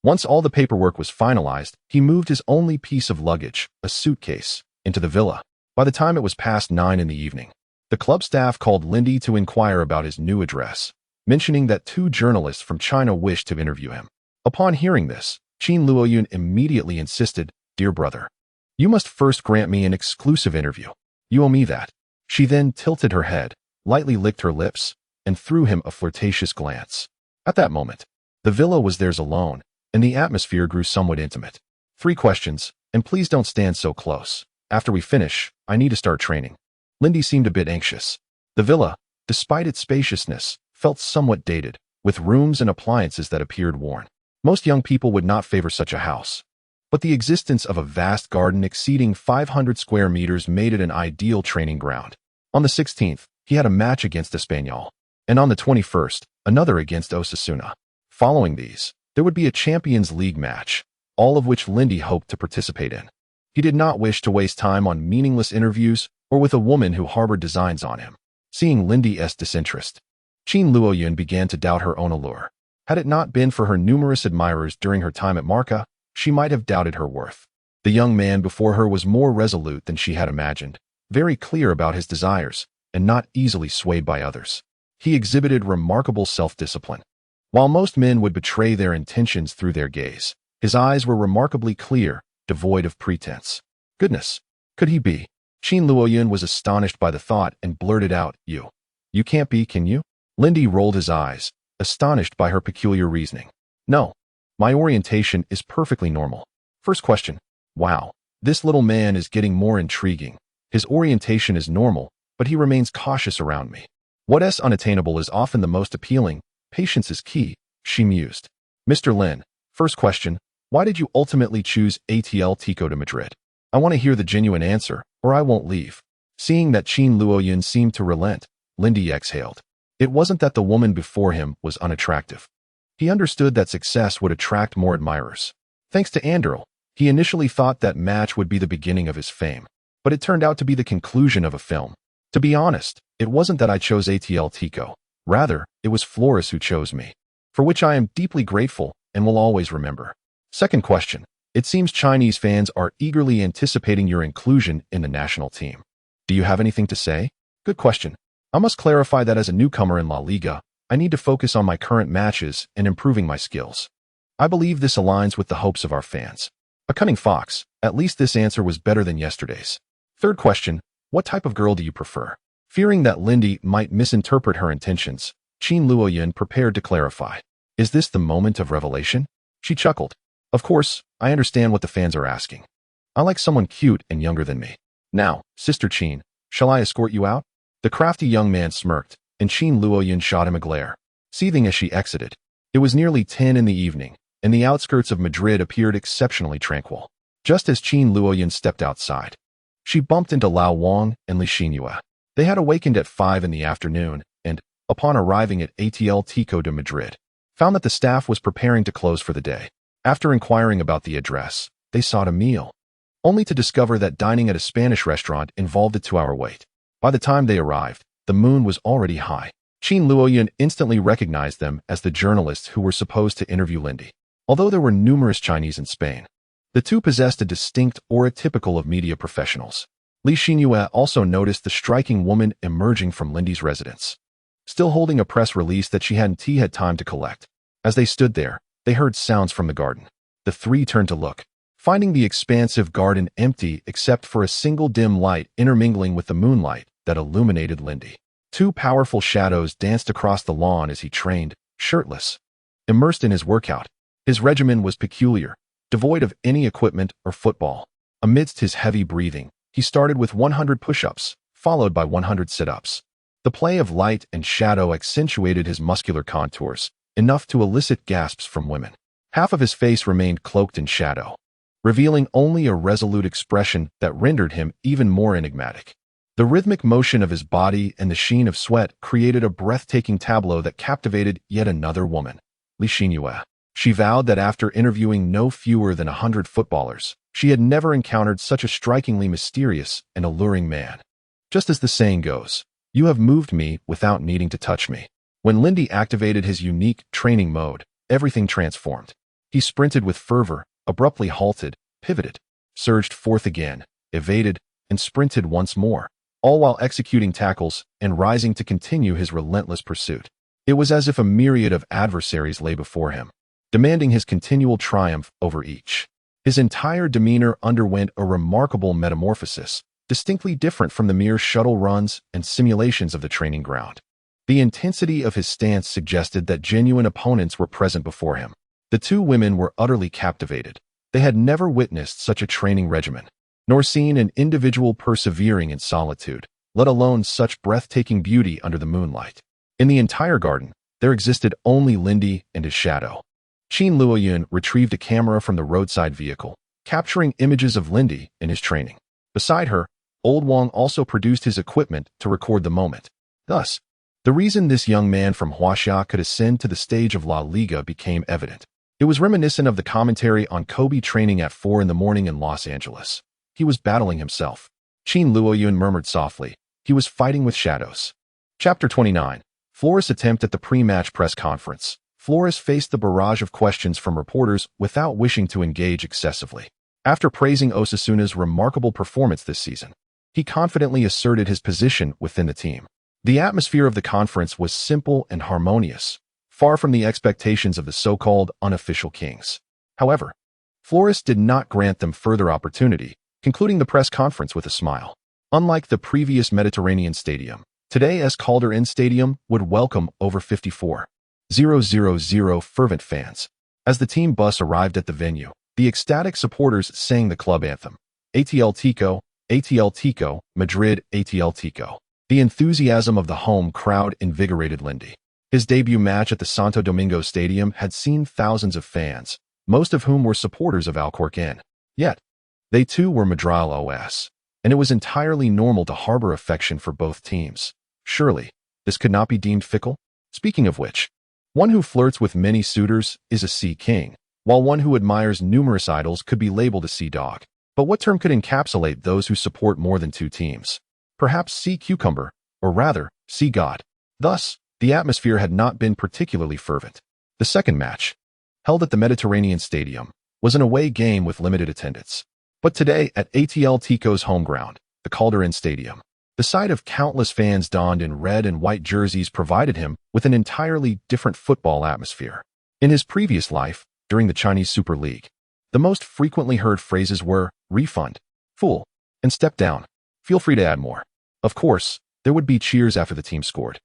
Once all the paperwork was finalized, he moved his only piece of luggage, a suitcase, into the villa. By the time it was past 9 in the evening, the club staff called Lin Di to inquire about his new address, mentioning that 2 journalists from China wished to interview him. Upon hearing this, Qin Luoyun immediately insisted, "Dear brother, you must first grant me an exclusive interview. You owe me that." She then tilted her head, lightly licked her lips, and threw him a flirtatious glance. At that moment, the villa was theirs alone, and the atmosphere grew somewhat intimate. 3 questions, and please don't stand so close. After we finish, I need to start training. Lin Di seemed a bit anxious. The villa, despite its spaciousness, felt somewhat dated, with rooms and appliances that appeared worn. Most young people would not favor such a house, but the existence of a vast garden exceeding 500 square meters made it an ideal training ground. On the 16th, he had a match against Espanyol, and on the 21st, another against Osasuna. Following these, there would be a Champions League match, all of which Lindy hoped to participate in. He did not wish to waste time on meaningless interviews or with a woman who harbored designs on him. Seeing Lindy's disinterest, Qin Luoyun began to doubt her own allure. Had it not been for her numerous admirers during her time at Marca, she might have doubted her worth. The young man before her was more resolute than she had imagined, very clear about his desires, and not easily swayed by others. He exhibited remarkable self-discipline. While most men would betray their intentions through their gaze, his eyes were remarkably clear, devoid of pretense. Goodness, could he be? Qin Luoyun was astonished by the thought and blurted out, You can't be, can you? Lindy rolled his eyes, astonished by her peculiar reasoning. No, my orientation is perfectly normal. First question. Wow, this little man is getting more intriguing. His orientation is normal, but he remains cautious around me. What is unattainable is often the most appealing. Patience is key, she mused. Mr. Lin, first question, why did you ultimately choose Atletico de Madrid? I want to hear the genuine answer, or I won't leave. Seeing that Qin Luoyun seemed to relent, Lindy exhaled. It wasn't that the woman before him was unattractive. He understood that success would attract more admirers. Thanks to Anderl, he initially thought that match would be the beginning of his fame, but it turned out to be the conclusion of a film. To be honest, it wasn't that I chose Atletico. Rather, it was Flores who chose me, for which I am deeply grateful and will always remember. Second question. It seems Chinese fans are eagerly anticipating your inclusion in the national team. Do you have anything to say? Good question. I must clarify that as a newcomer in La Liga, I need to focus on my current matches and improving my skills. I believe this aligns with the hopes of our fans. A cunning fox, at least this answer was better than yesterday's. Third question. What type of girl do you prefer? Fearing that Lindy might misinterpret her intentions, Qin Luoyun prepared to clarify. Is this the moment of revelation? She chuckled. Of course, I understand what the fans are asking. I like someone cute and younger than me. Now, Sister Qin, shall I escort you out? The crafty young man smirked, and Qin Luoyun shot him a glare, seething as she exited. It was nearly 10 in the evening, and the outskirts of Madrid appeared exceptionally tranquil. Just as Qin Luoyun stepped outside, she bumped into Lao Wang and Li Xinyue. They had awakened at 5 in the afternoon and, upon arriving at Atletico de Madrid, found that the staff was preparing to close for the day. After inquiring about the address, they sought a meal, only to discover that dining at a Spanish restaurant involved a 2-hour wait. By the time they arrived, the moon was already high. Qin Luoyun instantly recognized them as the journalists who were supposed to interview Lindy. Although there were numerous Chinese in Spain, the two possessed a distinct aura typical of media professionals. Li Xinyue also noticed the striking woman emerging from Lindy's residence, still holding a press release that she hadn't had time to collect. As they stood there, they heard sounds from the garden. The three turned to look, finding the expansive garden empty except for a single dim light intermingling with the moonlight that illuminated Lindy. Two powerful shadows danced across the lawn as he trained, shirtless, immersed in his workout. His regimen was peculiar, devoid of any equipment or football. Amidst his heavy breathing, he started with 100 push-ups, followed by 100 sit-ups. The play of light and shadow accentuated his muscular contours, enough to elicit gasps from women. Half of his face remained cloaked in shadow, revealing only a resolute expression that rendered him even more enigmatic. The rhythmic motion of his body and the sheen of sweat created a breathtaking tableau that captivated yet another woman, Li Xinyue. She vowed that after interviewing no fewer than 100 footballers, she had never encountered such a strikingly mysterious and alluring man. Just as the saying goes, you have moved me without needing to touch me. When Lindy activated his unique training mode, everything transformed. He sprinted with fervor, abruptly halted, pivoted, surged forth again, evaded, and sprinted once more, all while executing tackles and rising to continue his relentless pursuit. It was as if a myriad of adversaries lay before him, demanding his continual triumph over each. His entire demeanor underwent a remarkable metamorphosis, distinctly different from the mere shuttle runs and simulations of the training ground. The intensity of his stance suggested that genuine opponents were present before him. The two women were utterly captivated. They had never witnessed such a training regimen, nor seen an individual persevering in solitude, let alone such breathtaking beauty under the moonlight. In the entire garden, there existed only Lindy and his shadow. Qin Luoyun retrieved a camera from the roadside vehicle, capturing images of Lindy in his training. Beside her, Old Wang also produced his equipment to record the moment. Thus, the reason this young man from Huaxia could ascend to the stage of La Liga became evident. It was reminiscent of the commentary on Kobe training at 4 in the morning in Los Angeles. He was battling himself. Qin Luoyun murmured softly. He was fighting with shadows. Chapter 29. Flores' attempt at the pre-match press conference. Flores faced the barrage of questions from reporters without wishing to engage excessively. After praising Osasuna's remarkable performance this season, he confidently asserted his position within the team. The atmosphere of the conference was simple and harmonious, far from the expectations of the so-called unofficial kings. However, Flores did not grant them further opportunity, concluding the press conference with a smile. Unlike the previous Mediterranean stadium, today's Calder-In Stadium would welcome over 54,000 fervent fans. As the team bus arrived at the venue, the ecstatic supporters sang the club anthem. ATL Tico, Madrid, ATL Tico. The enthusiasm of the home crowd invigorated Lindy. His debut match at the Santo Domingo Stadium had seen thousands of fans, most of whom were supporters of Alcorcón. Yet, they too were Madrid OS, and it was entirely normal to harbor affection for both teams. Surely, this could not be deemed fickle? Speaking of which, one who flirts with many suitors is a sea king, while one who admires numerous idols could be labeled a sea dog. But what term could encapsulate those who support more than two teams? Perhaps sea cucumber, or rather, sea god. Thus, the atmosphere had not been particularly fervent. The second match, held at the Mediterranean Stadium, was an away game with limited attendance. But today, at ATL Tico's home ground, the Calder-In Stadium, the sight of countless fans donned in red and white jerseys provided him with an entirely different football atmosphere. In his previous life, during the Chinese Super League, the most frequently heard phrases were, refund, fool, and step down. Feel free to add more. Of course, there would be cheers after the team scored.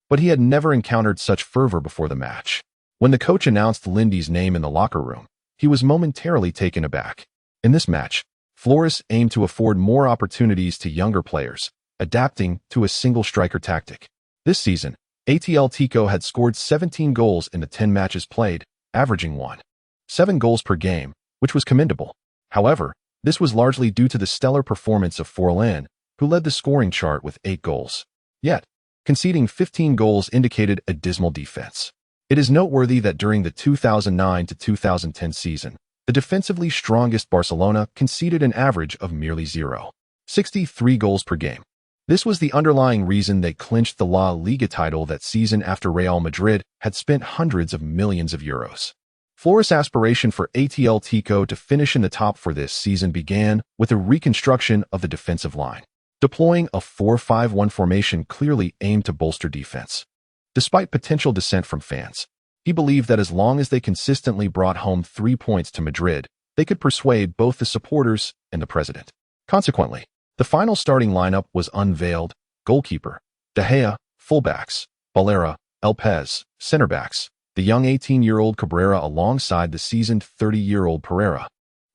But he had never encountered such fervor before the match. When the coach announced Lindy's name in the locker room, he was momentarily taken aback. In this match, Flores aimed to afford more opportunities to younger players, adapting to a single striker tactic. This season, ATL Tico had scored 17 goals in the 10 matches played, averaging 1.7 goals per game, which was commendable. However, this was largely due to the stellar performance of Forlan, who led the scoring chart with 8 goals. Yet, conceding 15 goals indicated a dismal defense. It is noteworthy that during the 2009 to 2010 season, the defensively strongest Barcelona conceded an average of merely 0.63 goals per game. This was the underlying reason they clinched the La Liga title that season after Real Madrid had spent hundreds of millions of euros. Flores' aspiration for ATL Tico to finish in the top for this season began with a reconstruction of the defensive line. Deploying a 4-5-1 formation clearly aimed to bolster defense. Despite potential dissent from fans, he believed that as long as they consistently brought home 3 points to Madrid, they could persuade both the supporters and the president. Consequently, the final starting lineup was unveiled: goalkeeper, De Gea; fullbacks, Balera, Elpez; centerbacks, the young 18-year-old Cabrera alongside the seasoned 30-year-old Pereira.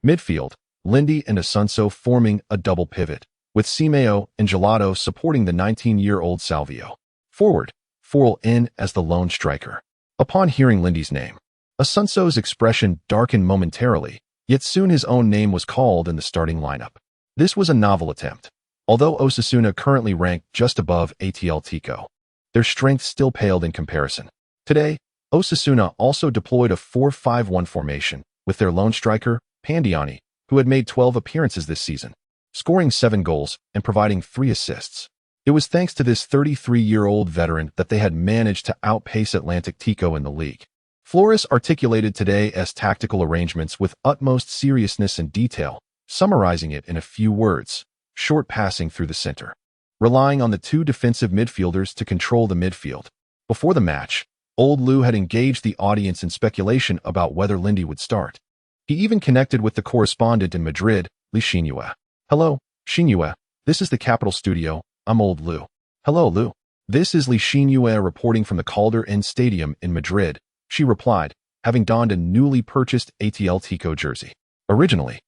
Midfield, Lindy and Assunso forming a double pivot, with Simeo and Gelato supporting the 19-year-old Salvio. Forward, Forlan as the lone striker. Upon hearing Lindy's name, Assunso's expression darkened momentarily, yet soon his own name was called in the starting lineup. This was a novel attempt. Although Osasuna currently ranked just above ATL Tico, their strength still paled in comparison. Today, Osasuna also deployed a 4-5-1 formation, with their lone striker, Pandiani, who had made 12 appearances this season, scoring 7 goals and providing 3 assists. It was thanks to this 33-year-old veteran that they had managed to outpace Atlantic Tico in the league. Flores articulated today's tactical arrangements with utmost seriousness and detail, summarizing it in a few words: short passing through the center, relying on the 2 defensive midfielders to control the midfield. Before the match, Old Lou had engaged the audience in speculation about whether Lindy would start. He even connected with the correspondent in Madrid, Li Xinhua. "Hello, Xinhua. This is the Capital Studio. I'm Old Lou." "Hello, Lou. This is Li Xinhua reporting from the Calder-In Stadium in Madrid," she replied, having donned a newly purchased ATL Tico jersey. Originally,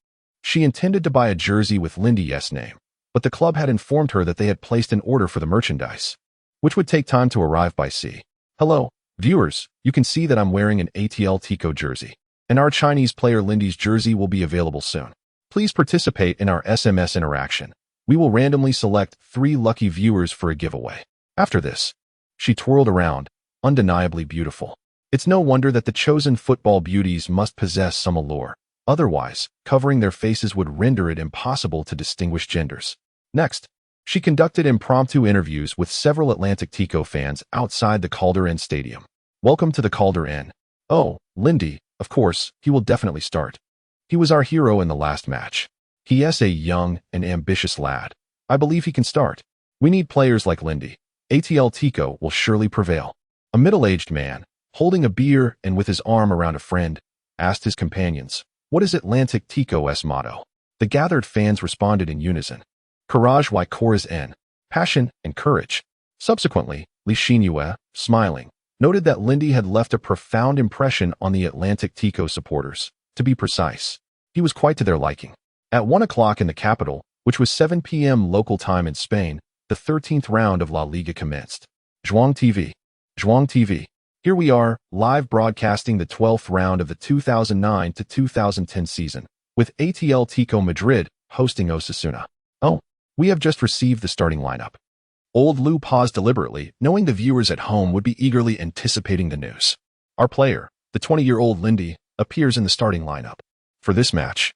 she intended to buy a jersey with Lindy's name, but the club had informed her that they had placed an order for the merchandise, which would take time to arrive by sea. "Hello, viewers. You can see that I'm wearing an ATL Tico jersey, and our Chinese player Lindy's jersey will be available soon. Please participate in our SMS interaction. We will randomly select 3 lucky viewers for a giveaway. After this, she twirled around, undeniably beautiful. It's no wonder that the chosen football beauties must possess some allure. Otherwise, covering their faces would render it impossible to distinguish genders. Next, she conducted impromptu interviews with several Atlantic Tico fans outside the Calder Inn Stadium. Welcome to the Calder Inn. Oh, Lindy, of course, he will definitely start. He was our hero in the last match. He is a young and ambitious lad. I believe he can start. We need players like Lindy. ATL Tico will surely prevail. A middle-aged man, holding a beer and with his arm around a friend, asked his companions, "What is Atlantic Tico's motto?" The gathered fans responded in unison. Courage y corps en, passion and courage. Subsequently, Li Xinhue, smiling, noted that Lindy had left a profound impression on the Atlantic Tico supporters. To be precise, he was quite to their liking. At 1 o'clock in the capital, which was 7 p.m. local time in Spain, the 13th round of La Liga commenced. Zhuang TV. Here we are, live broadcasting the 12th round of the 2009 to 2010 season, with ATL Tico Madrid hosting Osasuna. Oh, we have just received the starting lineup. Old Lou paused deliberately, knowing the viewers at home would be eagerly anticipating the news. Our player, the 20-year-old Lindy, appears in the starting lineup. For this match,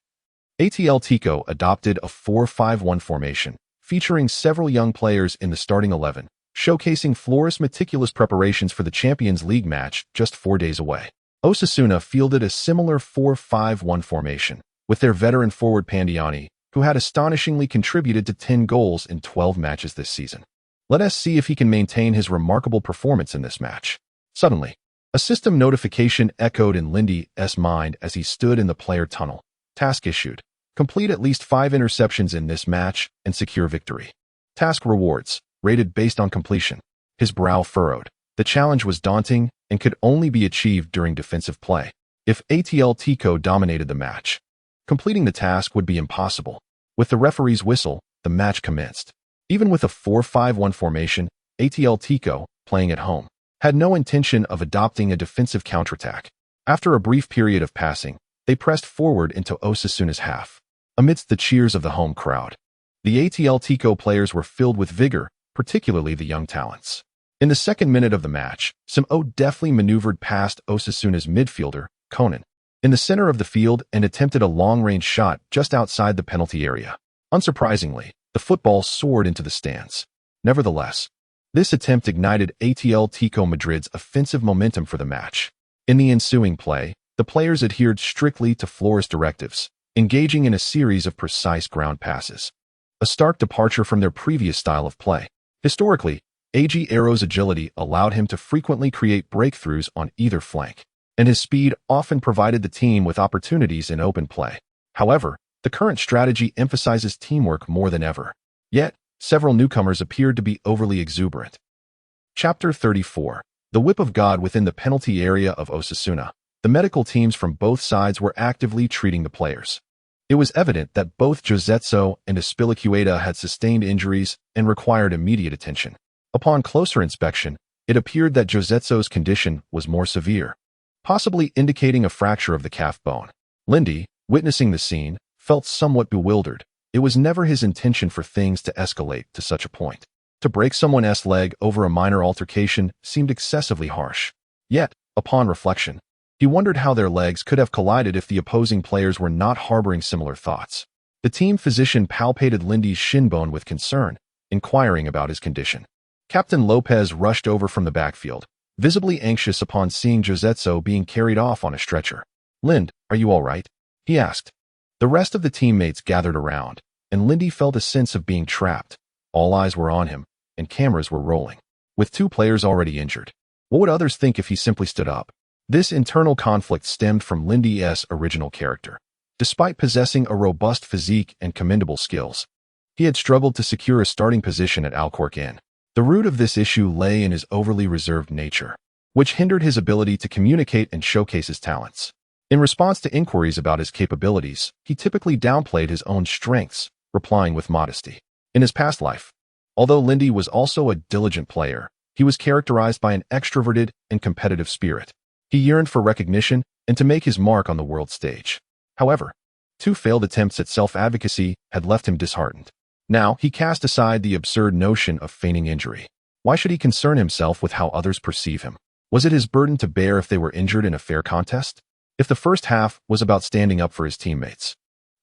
ATL Tico adopted a 4-5-1 formation, featuring several young players in the starting 11, showcasing Flores' meticulous preparations for the Champions League match just 4 days away. Osasuna fielded a similar 4-5-1 formation, with their veteran forward Pandiani, who had astonishingly contributed to 10 goals in 12 matches this season. Let us see if he can maintain his remarkable performance in this match. Suddenly, a system notification echoed in Lindy's mind as he stood in the player tunnel. Task issued. Complete at least 5 interceptions in this match and secure victory. Task rewards, rated based on completion. His brow furrowed. The challenge was daunting and could only be achieved during defensive play. If ATL Tico dominated the match, completing the task would be impossible. With the referee's whistle, the match commenced. Even with a 4-5-1 formation, ATL Tico, playing at home, had no intention of adopting a defensive counterattack. After a brief period of passing, they pressed forward into Osasuna's half. Amidst the cheers of the home crowd, the ATL Tico players were filled with vigor, particularly the young talents. In the second minute of the match, Samo deftly maneuvered past Osasuna's midfielder, Conan, in the center of the field and attempted a long-range shot just outside the penalty area. Unsurprisingly, the football soared into the stands. Nevertheless, this attempt ignited ATL Tico Madrid's offensive momentum for the match. In the ensuing play, the players adhered strictly to Flores' directives, engaging in a series of precise ground passes. A stark departure from their previous style of play. Historically, AG Aero's agility allowed him to frequently create breakthroughs on either flank, and his speed often provided the team with opportunities in open play. However, the current strategy emphasizes teamwork more than ever. Yet, several newcomers appeared to be overly exuberant. Chapter 34. The Whip of God within the penalty area of Osasuna. The medical teams from both sides were actively treating the players. It was evident that both Josetso and Espilicueta had sustained injuries and required immediate attention. Upon closer inspection, it appeared that Josetso's condition was more severe, possibly indicating a fracture of the calf bone. Lindy, witnessing the scene, felt somewhat bewildered. It was never his intention for things to escalate to such a point. To break someone's leg over a minor altercation seemed excessively harsh. Yet, upon reflection, he wondered how their legs could have collided if the opposing players were not harboring similar thoughts. The team physician palpated Lindy's shin bone with concern, inquiring about his condition. Captain Lopez rushed over from the backfield, visibly anxious upon seeing Josetso being carried off on a stretcher. "Lind, are you all right?" he asked. The rest of the teammates gathered around, and Lindy felt a sense of being trapped. All eyes were on him, and cameras were rolling. With 2 players already injured, what would others think if he simply stood up? This internal conflict stemmed from Lindy's original character. Despite possessing a robust physique and commendable skills, he had struggled to secure a starting position at Alcorcón. The root of this issue lay in his overly reserved nature, which hindered his ability to communicate and showcase his talents. In response to inquiries about his capabilities, he typically downplayed his own strengths, replying with modesty. In his past life, although Lindy was also a diligent player, he was characterized by an extroverted and competitive spirit. He yearned for recognition and to make his mark on the world stage. However, 2 failed attempts at self-advocacy had left him disheartened. Now, he cast aside the absurd notion of feigning injury. Why should he concern himself with how others perceive him? Was it his burden to bear if they were injured in a fair contest? If the first half was about standing up for his teammates,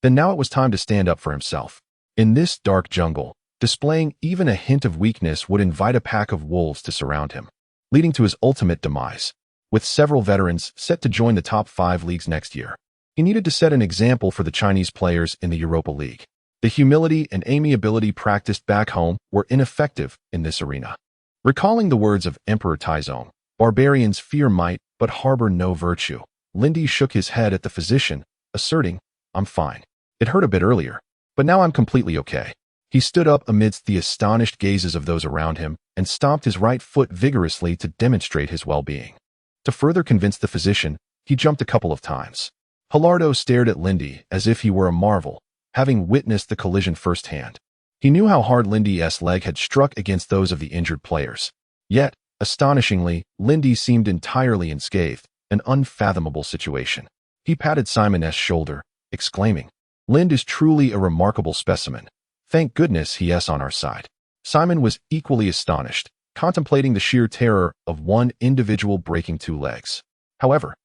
then now it was time to stand up for himself. In this dark jungle, displaying even a hint of weakness would invite a pack of wolves to surround him, leading to his ultimate demise. With several veterans set to join the top 5 leagues next year, he needed to set an example for the Chinese players in the Europa League. The humility and amiability practiced back home were ineffective in this arena. Recalling the words of Emperor Taizong, "Barbarians fear might, but harbor no virtue," Lindy shook his head at the physician, asserting, "I'm fine. It hurt a bit earlier, but now I'm completely okay." He stood up amidst the astonished gazes of those around him and stomped his right foot vigorously to demonstrate his well-being. To further convince the physician, he jumped a couple of times. Hilardo stared at Lindy as if he were a marvel, having witnessed the collision firsthand. He knew how hard Lindy's leg had struck against those of the injured players. Yet, astonishingly, Lindy seemed entirely unscathed, an unfathomable situation. He patted Simon's shoulder, exclaiming, "Lind is truly a remarkable specimen. Thank goodness he's on our side." Simon was equally astonished, contemplating the sheer terror of one individual breaking 2 legs. However,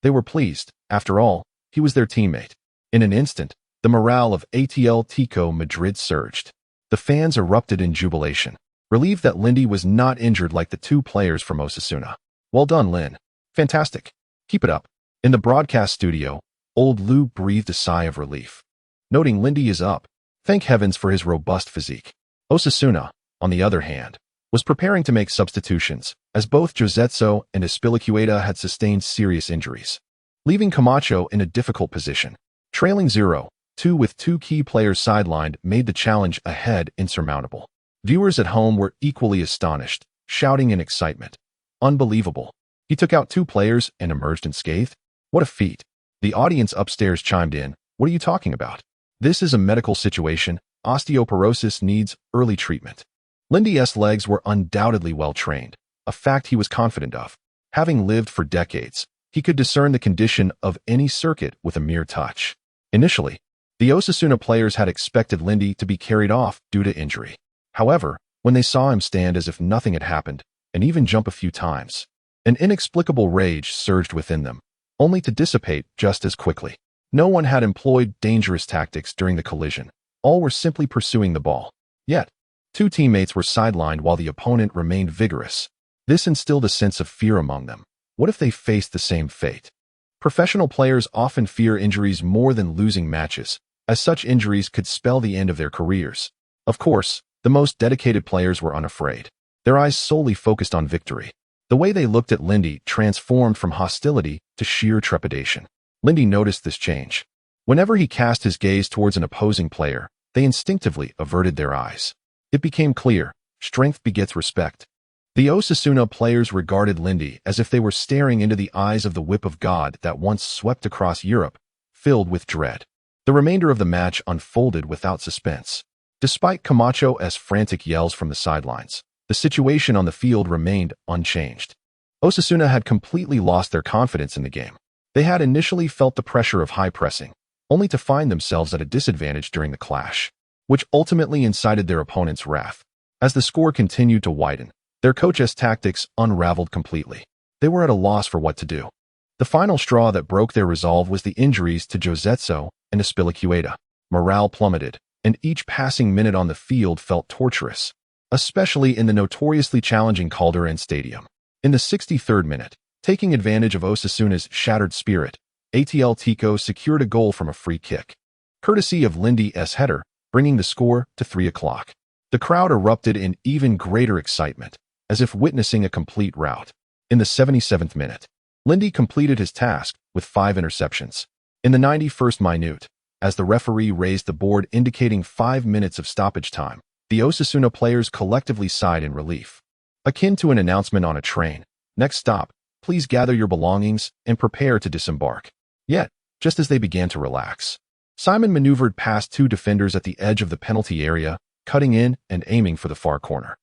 they were pleased. After all, he was their teammate. In an instant, the morale of Atletico Madrid surged. The fans erupted in jubilation, relieved that Lindy was not injured like the 2 players from Osasuna. "Well done, Lin. Fantastic. Keep it up." In the broadcast studio, old Lou breathed a sigh of relief, noting Lindy is up. Thank heavens for his robust physique. Osasuna, on the other hand, was preparing to make substitutions, as both Josetso and Espilicueta had sustained serious injuries, leaving Camacho in a difficult position. Trailing 0-2 with 2 key players sidelined made the challenge ahead insurmountable. Viewers at home were equally astonished, shouting in excitement, "Unbelievable. He took out 2 players and emerged unscathed? What a feat." The audience upstairs chimed in, "What are you talking about? This is a medical situation. Osteoporosis needs early treatment." Lindy's legs were undoubtedly well-trained, a fact he was confident of. Having lived for decades, he could discern the condition of any circuit with a mere touch. Initially, the Osasuna players had expected Lindy to be carried off due to injury. However, when they saw him stand as if nothing had happened, and even jump a few times, an inexplicable rage surged within them, only to dissipate just as quickly. No one had employed dangerous tactics during the collision. All were simply pursuing the ball. Yet, 2 teammates were sidelined while the opponent remained vigorous. This instilled a sense of fear among them. What if they faced the same fate? Professional players often fear injuries more than losing matches, as such injuries could spell the end of their careers. Of course, the most dedicated players were unafraid, their eyes solely focused on victory. The way they looked at Lindy transformed from hostility to sheer trepidation. Lindy noticed this change. Whenever he cast his gaze towards an opposing player, they instinctively averted their eyes. It became clear, strength begets respect. The Osasuna players regarded Lindy as if they were staring into the eyes of the whip of God that once swept across Europe, filled with dread. The remainder of the match unfolded without suspense. Despite Camacho's frantic yells from the sidelines, the situation on the field remained unchanged. Osasuna had completely lost their confidence in the game. They had initially felt the pressure of high pressing, only to find themselves at a disadvantage during the clash, which ultimately incited their opponent's wrath. As the score continued to widen, their coach's tactics unraveled completely. They were at a loss for what to do. The final straw that broke their resolve was the injuries to Josetso and Espilicueta. Morale plummeted, and each passing minute on the field felt torturous, especially in the notoriously challenging Calderón Stadium. In the 63rd minute, taking advantage of Osasuna's shattered spirit, Atletico secured a goal from a free kick, courtesy of Lindy's header, bringing the score to 3:00. The crowd erupted in even greater excitement, as if witnessing a complete rout. In the 77th minute, Lindy completed his task with 5 interceptions. In the 91st minute, as the referee raised the board indicating 5 minutes of stoppage time, the Osasuna players collectively sighed in relief. Akin to an announcement on a train, "Next stop, please gather your belongings and prepare to disembark." Yet, just as they began to relax, Simon maneuvered past 2 defenders at the edge of the penalty area, cutting in and aiming for the far corner.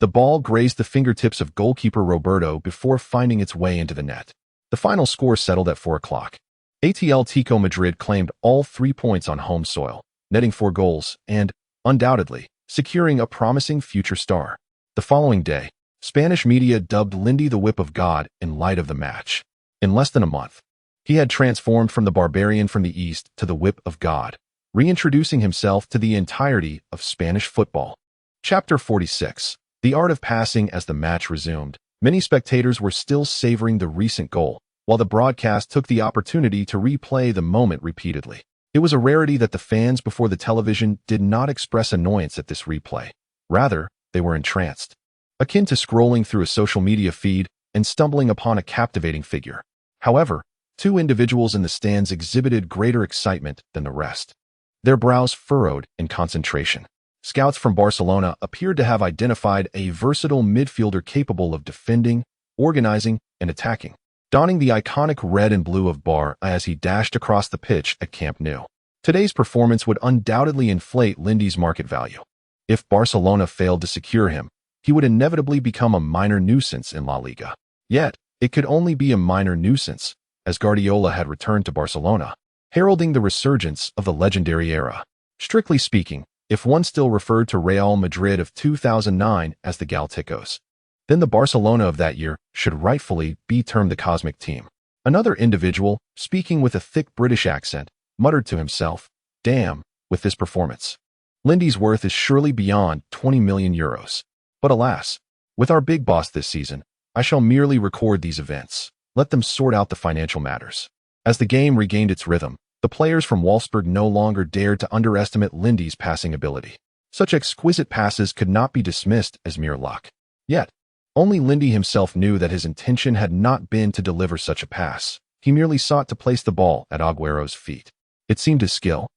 The ball grazed the fingertips of goalkeeper Roberto before finding its way into the net. The final score settled at 4:00. Atletico Madrid claimed all 3 points on home soil, netting 4 goals and, undoubtedly, securing a promising future star. The following day, Spanish media dubbed Lindy the Whip of God in light of the match. In less than a month, he had transformed from the barbarian from the East to the Whip of God, reintroducing himself to the entirety of Spanish football. Chapter 46. The Art of Passing. As the match resumed, many spectators were still savoring the recent goal, while the broadcast took the opportunity to replay the moment repeatedly. It was a rarity that the fans before the television did not express annoyance at this replay. Rather, they were entranced, akin to scrolling through a social media feed and stumbling upon a captivating figure. However, two individuals in the stands exhibited greater excitement than the rest, their brows furrowed in concentration. Scouts from Barcelona appeared to have identified a versatile midfielder capable of defending, organizing, and attacking, donning the iconic red and blue of Bar as he dashed across the pitch at Camp Nou. Today's performance would undoubtedly inflate Lindy's market value. If Barcelona failed to secure him, he would inevitably become a minor nuisance in La Liga. Yet, it could only be a minor nuisance, as Guardiola had returned to Barcelona, heralding the resurgence of the legendary era. Strictly speaking, if one still referred to Real Madrid of 2009 as the Galacticos, then the Barcelona of that year should rightfully be termed the Cosmic Team. Another individual, speaking with a thick British accent, muttered to himself, "Damn, with this performance, Lindy's worth is surely beyond 20 million euros. But alas, with our big boss this season, I shall merely record these events. Let them sort out the financial matters." As the game regained its rhythm, the players from Wolfsburg no longer dared to underestimate Lindy's passing ability. Such exquisite passes could not be dismissed as mere luck. Yet, only Lindy himself knew that his intention had not been to deliver such a pass. He merely sought to place the ball at Agüero's feet. It seemed his skill,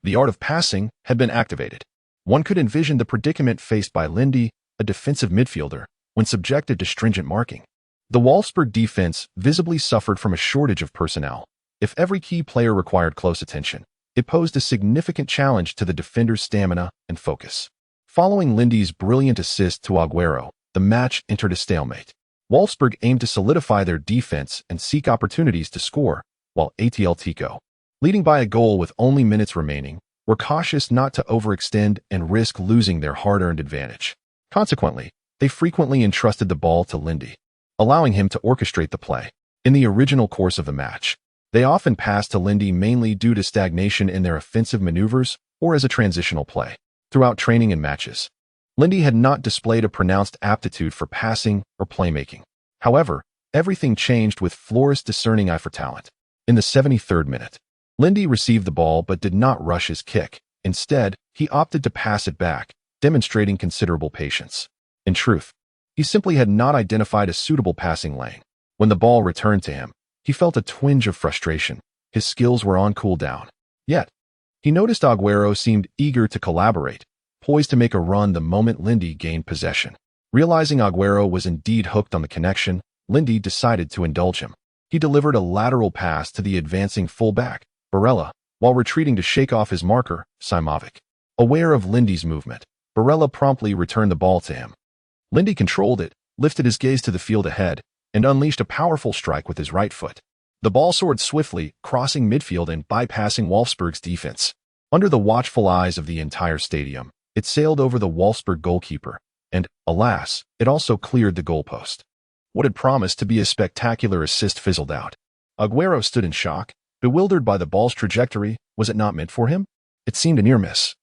the art of passing, had been activated. One could envision the predicament faced by Lindy, a defensive midfielder, when subjected to stringent marking. The Wolfsburg defense visibly suffered from a shortage of personnel. If every key player required close attention, it posed a significant challenge to the defender's stamina and focus. Following Lindy's brilliant assist to Agüero, the match entered a stalemate. Wolfsburg aimed to solidify their defense and seek opportunities to score, while Atletico, leading by a goal with only minutes remaining, were cautious not to overextend and risk losing their hard-earned advantage. Consequently, they frequently entrusted the ball to Lindy, allowing him to orchestrate the play. In the original course of the match, they often passed to Lindy mainly due to stagnation in their offensive maneuvers or as a transitional play. Throughout training and matches, Lindy had not displayed a pronounced aptitude for passing or playmaking. However, everything changed with Flores' discerning eye for talent. In the 73rd minute, Lindy received the ball but did not rush his kick. Instead, he opted to pass it back, demonstrating considerable patience. In truth, he simply had not identified a suitable passing lane. When the ball returned to him, he felt a twinge of frustration. His skills were on cooldown. Yet, he noticed Agüero seemed eager to collaborate, poised to make a run the moment Lindy gained possession. Realizing Agüero was indeed hooked on the connection, Lindy decided to indulge him. He delivered a lateral pass to the advancing fullback, Barella, while retreating to shake off his marker, Simovic. Aware of Lindy's movement, Barella promptly returned the ball to him. Lindy controlled it, lifted his gaze to the field ahead, and unleashed a powerful strike with his right foot. The ball soared swiftly, crossing midfield and bypassing Wolfsburg's defense. Under the watchful eyes of the entire stadium, it sailed over the Wolfsburg goalkeeper, and, alas, it also cleared the goalpost. What had promised to be a spectacular assist fizzled out. Agüero stood in shock, bewildered by the ball's trajectory. Was it not meant for him? It seemed a near miss.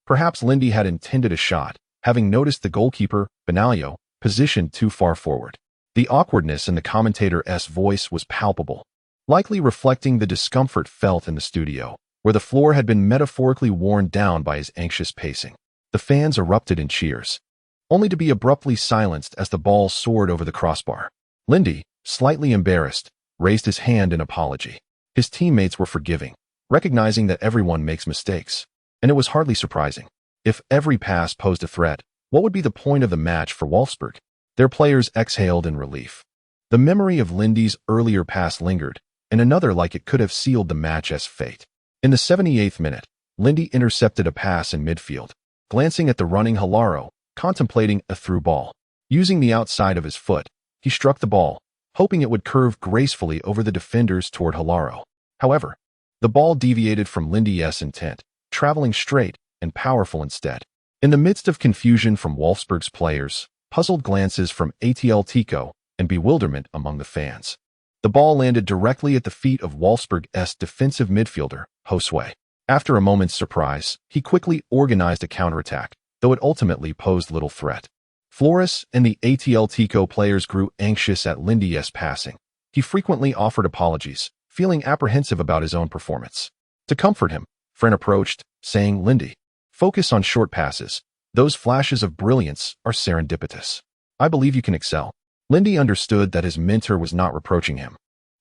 Perhaps Lindy had intended a shot, having noticed the goalkeeper, Benaglio, positioned too far forward. The awkwardness in the commentator's voice was palpable, likely reflecting the discomfort felt in the studio, where the floor had been metaphorically worn down by his anxious pacing. The fans erupted in cheers, only to be abruptly silenced as the ball soared over the crossbar. Lindy, slightly embarrassed, raised his hand in apology. His teammates were forgiving, recognizing that everyone makes mistakes, and it was hardly surprising. If every pass posed a threat, what would be the point of the match for Wolfsburg? Their players exhaled in relief. The memory of Lindy's earlier pass lingered, and another like it could have sealed the match as fate. In the 78th minute, Lindy intercepted a pass in midfield, glancing at the running Hilaro, contemplating a through ball. Using the outside of his foot, he struck the ball, hoping it would curve gracefully over the defenders toward Hilaro. However, the ball deviated from Lindy's intent, traveling straight and powerful instead. In the midst of confusion from Wolfsburg's players, puzzled glances from ATL Tico, and bewilderment among the fans. The ball landed directly at the feet of Wolfsburg's defensive midfielder, Josue. After a moment's surprise, he quickly organized a counterattack, though it ultimately posed little threat. Flores and the ATL Tico players grew anxious at Lindy's passing. He frequently offered apologies, feeling apprehensive about his own performance. To comfort him, Fren approached, saying, "Lindy, focus on short passes. Those flashes of brilliance are serendipitous. I believe you can excel." Lindy understood that his mentor was not reproaching him.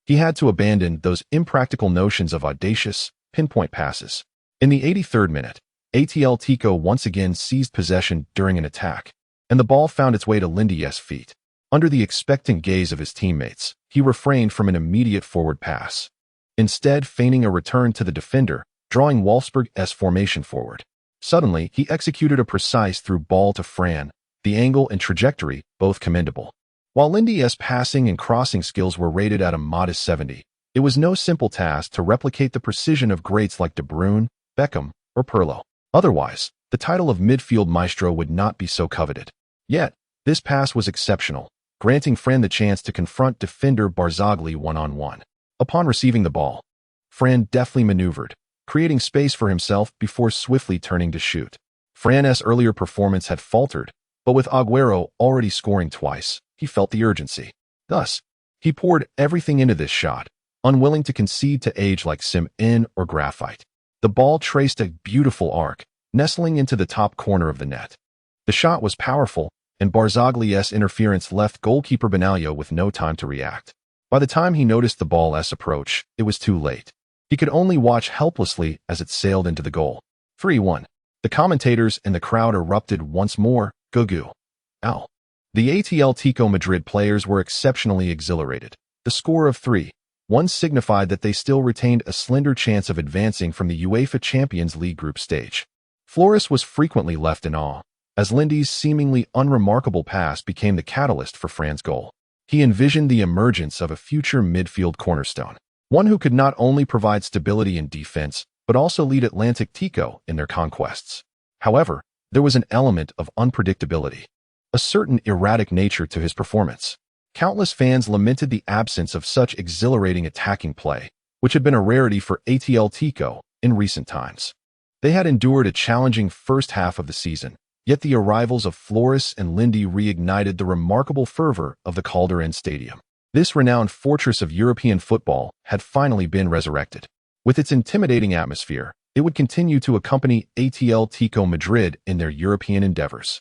He had to abandon those impractical notions of audacious, pinpoint passes. In the 83rd minute, ATL Tico once again seized possession during an attack, and the ball found its way to Lindy's feet. Under the expectant gaze of his teammates, he refrained from an immediate forward pass, instead feigning a return to the defender, drawing Wolfsburg's formation forward. Suddenly, he executed a precise through ball to Fran, the angle and trajectory both commendable. While Lindy's passing and crossing skills were rated at a modest 70, it was no simple task to replicate the precision of greats like De Bruyne, Beckham, or Pirlo. Otherwise, the title of midfield maestro would not be so coveted. Yet, this pass was exceptional, granting Fran the chance to confront defender Barzagli one-on-one. Upon receiving the ball, Fran deftly maneuvered, creating space for himself before swiftly turning to shoot. Fran's earlier performance had faltered, but with Agüero already scoring twice, he felt the urgency. Thus, he poured everything into this shot, unwilling to concede to age like cement or graphite. The ball traced a beautiful arc, nestling into the top corner of the net. The shot was powerful, and Barzagli's interference left goalkeeper Benaglio with no time to react. By the time he noticed the ball's approach, it was too late. He could only watch helplessly as it sailed into the goal. 3-1. The commentators and the crowd erupted once more. Gugu. Ow. The ATL Tico Madrid players were exceptionally exhilarated. The score of 3-1 signified that they still retained a slender chance of advancing from the UEFA Champions League group stage. Flores was frequently left in awe, as Lindy's seemingly unremarkable pass became the catalyst for Fran's goal. He envisioned the emergence of a future midfield cornerstone, one who could not only provide stability in defense, but also lead Atlantic Tico in their conquests. However, there was an element of unpredictability, a certain erratic nature to his performance. Countless fans lamented the absence of such exhilarating attacking play, which had been a rarity for ATL Tico in recent times. They had endured a challenging first half of the season, yet the arrivals of Flores and Lindy reignited the remarkable fervor of the Calderón Stadium. This renowned fortress of European football had finally been resurrected. With its intimidating atmosphere, it would continue to accompany ATL Tico Madrid in their European endeavors.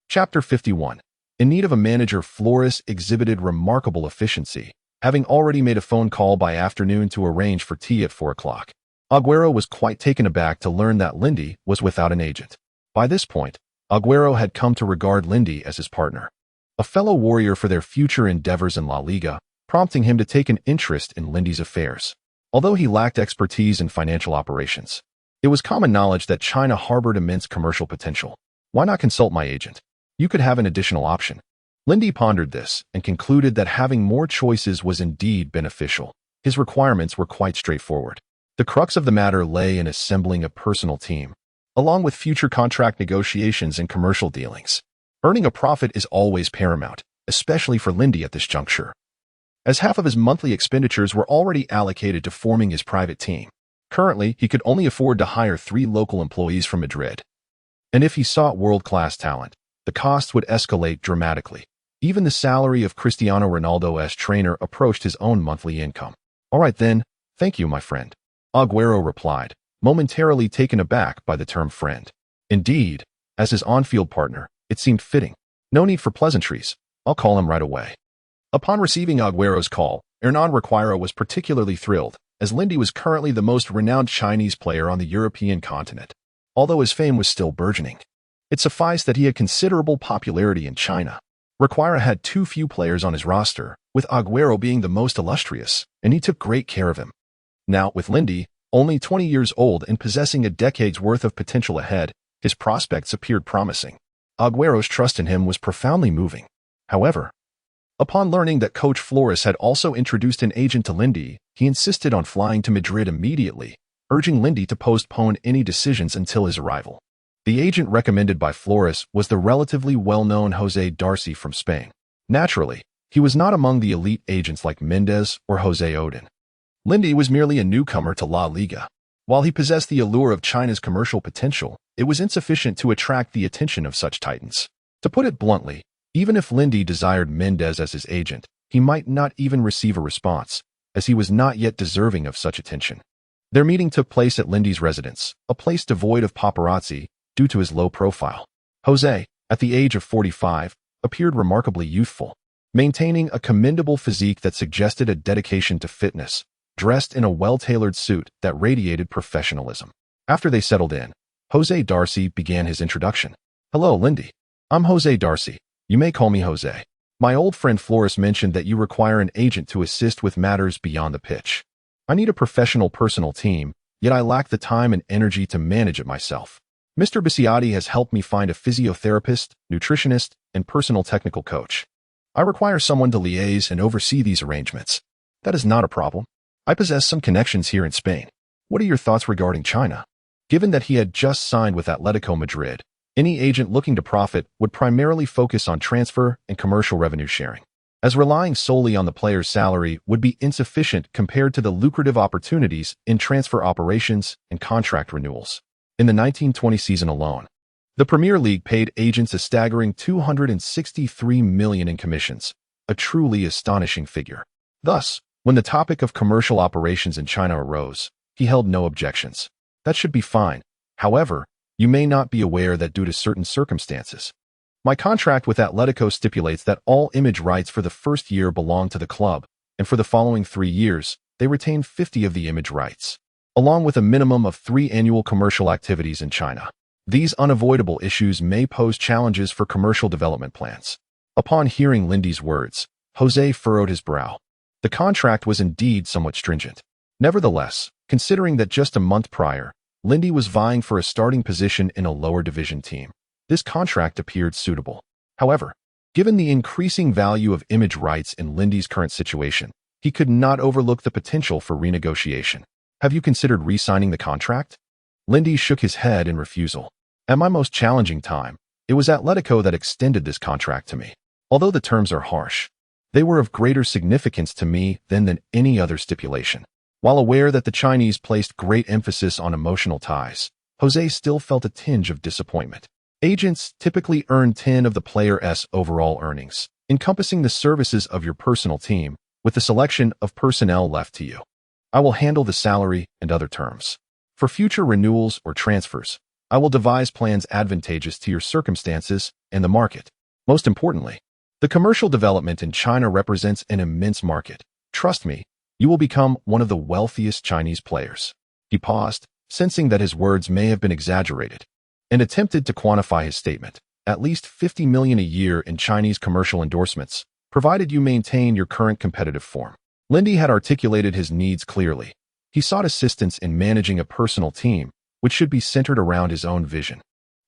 Chapter 51. In need of a manager, Flores exhibited remarkable efficiency, having already made a phone call by afternoon to arrange for tea at 4 o'clock. Agüero was quite taken aback to learn that Lindy was without an agent. By this point, Agüero had come to regard Lindy as his partner, a fellow warrior for their future endeavors in La Liga, prompting him to take an interest in Lindy's affairs. Although he lacked expertise in financial operations, it was common knowledge that China harbored immense commercial potential. Why not consult my agent? You could have an additional option. Lindy pondered this and concluded that having more choices was indeed beneficial. His requirements were quite straightforward. The crux of the matter lay in assembling a personal team, along with future contract negotiations and commercial dealings. Earning a profit is always paramount, especially for Lindy at this juncture, as half of his monthly expenditures were already allocated to forming his private team. Currently, he could only afford to hire 3 local employees from Madrid. And if he sought world-class talent, the cost would escalate dramatically. Even the salary of Cristiano Ronaldo as trainer approached his own monthly income. "All right then, thank you, my friend," Agüero replied, momentarily taken aback by the term friend. Indeed, as his on-field partner, it seemed fitting. No need for pleasantries. I'll call him right away. Upon receiving Agüero's call, Hernan Requiro was particularly thrilled, as Lindy was currently the most renowned Chinese player on the European continent, although his fame was still burgeoning. It sufficed that he had considerable popularity in China. Requiro had too few players on his roster, with Agüero being the most illustrious, and he took great care of him. Now, with Lindy, only 20 years old and possessing a decade's worth of potential ahead, his prospects appeared promising. Agüero's trust in him was profoundly moving. However, upon learning that Coach Flores had also introduced an agent to Lindy, he insisted on flying to Madrid immediately, urging Lindy to postpone any decisions until his arrival. The agent recommended by Flores was the relatively well-known Jose Darcy from Spain. Naturally, he was not among the elite agents like Mendez or Jose Odin. Lindy was merely a newcomer to La Liga. While he possessed the allure of China's commercial potential, it was insufficient to attract the attention of such titans. To put it bluntly, even if Lindy desired Mendez as his agent, he might not even receive a response, as he was not yet deserving of such attention. Their meeting took place at Lindy's residence, a place devoid of paparazzi due to his low profile. Jose, at the age of 45, appeared remarkably youthful, maintaining a commendable physique that suggested a dedication to fitness, dressed in a well-tailored suit that radiated professionalism. After they settled in, Jose Darcy began his introduction. "Hello, Lindy. I'm Jose Darcy. You may call me Jose. My old friend Flores mentioned that you require an agent to assist with matters beyond the pitch. I need a professional personal team, yet I lack the time and energy to manage it myself. Mr. Bisiatti has helped me find a physiotherapist, nutritionist, and personal technical coach. I require someone to liaise and oversee these arrangements. That is not a problem. I possess some connections here in Spain. What are your thoughts regarding China?" Given that he had just signed with Atletico Madrid, any agent looking to profit would primarily focus on transfer and commercial revenue sharing, as relying solely on the player's salary would be insufficient compared to the lucrative opportunities in transfer operations and contract renewals. In the 1920 season alone, the Premier League paid agents a staggering $263 million in commissions, a truly astonishing figure. Thus, when the topic of commercial operations in China arose, he held no objections. That should be fine. However, you may not be aware that due to certain circumstances, my contract with Atletico stipulates that all image rights for the first year belong to the club, and for the following 3 years, they retain 50 of the image rights, along with a minimum of 3 annual commercial activities in China. These unavoidable issues may pose challenges for commercial development plans. Upon hearing Lindy's words, Jose furrowed his brow. The contract was indeed somewhat stringent. Nevertheless, considering that just a month prior, Lindy was vying for a starting position in a lower division team, this contract appeared suitable. However, given the increasing value of image rights in Lindy's current situation, he could not overlook the potential for renegotiation. "Have you considered re-signing the contract?" Lindy shook his head in refusal. "At my most challenging time, it was Atletico that extended this contract to me. Although the terms are harsh, they were of greater significance to me than any other stipulation." While aware that the Chinese placed great emphasis on emotional ties, Jose still felt a tinge of disappointment. Agents typically earn 10 of the player's overall earnings, encompassing the services of your personal team, with the selection of personnel left to you. "I will handle the salary and other terms. For future renewals or transfers, I will devise plans advantageous to your circumstances and the market. Most importantly, the commercial development in China represents an immense market. Trust me, you will become one of the wealthiest Chinese players." He paused, sensing that his words may have been exaggerated, and attempted to quantify his statement. "At least 50 million a year in Chinese commercial endorsements, provided you maintain your current competitive form." Lindy had articulated his needs clearly. He sought assistance in managing a personal team, which should be centered around his own vision.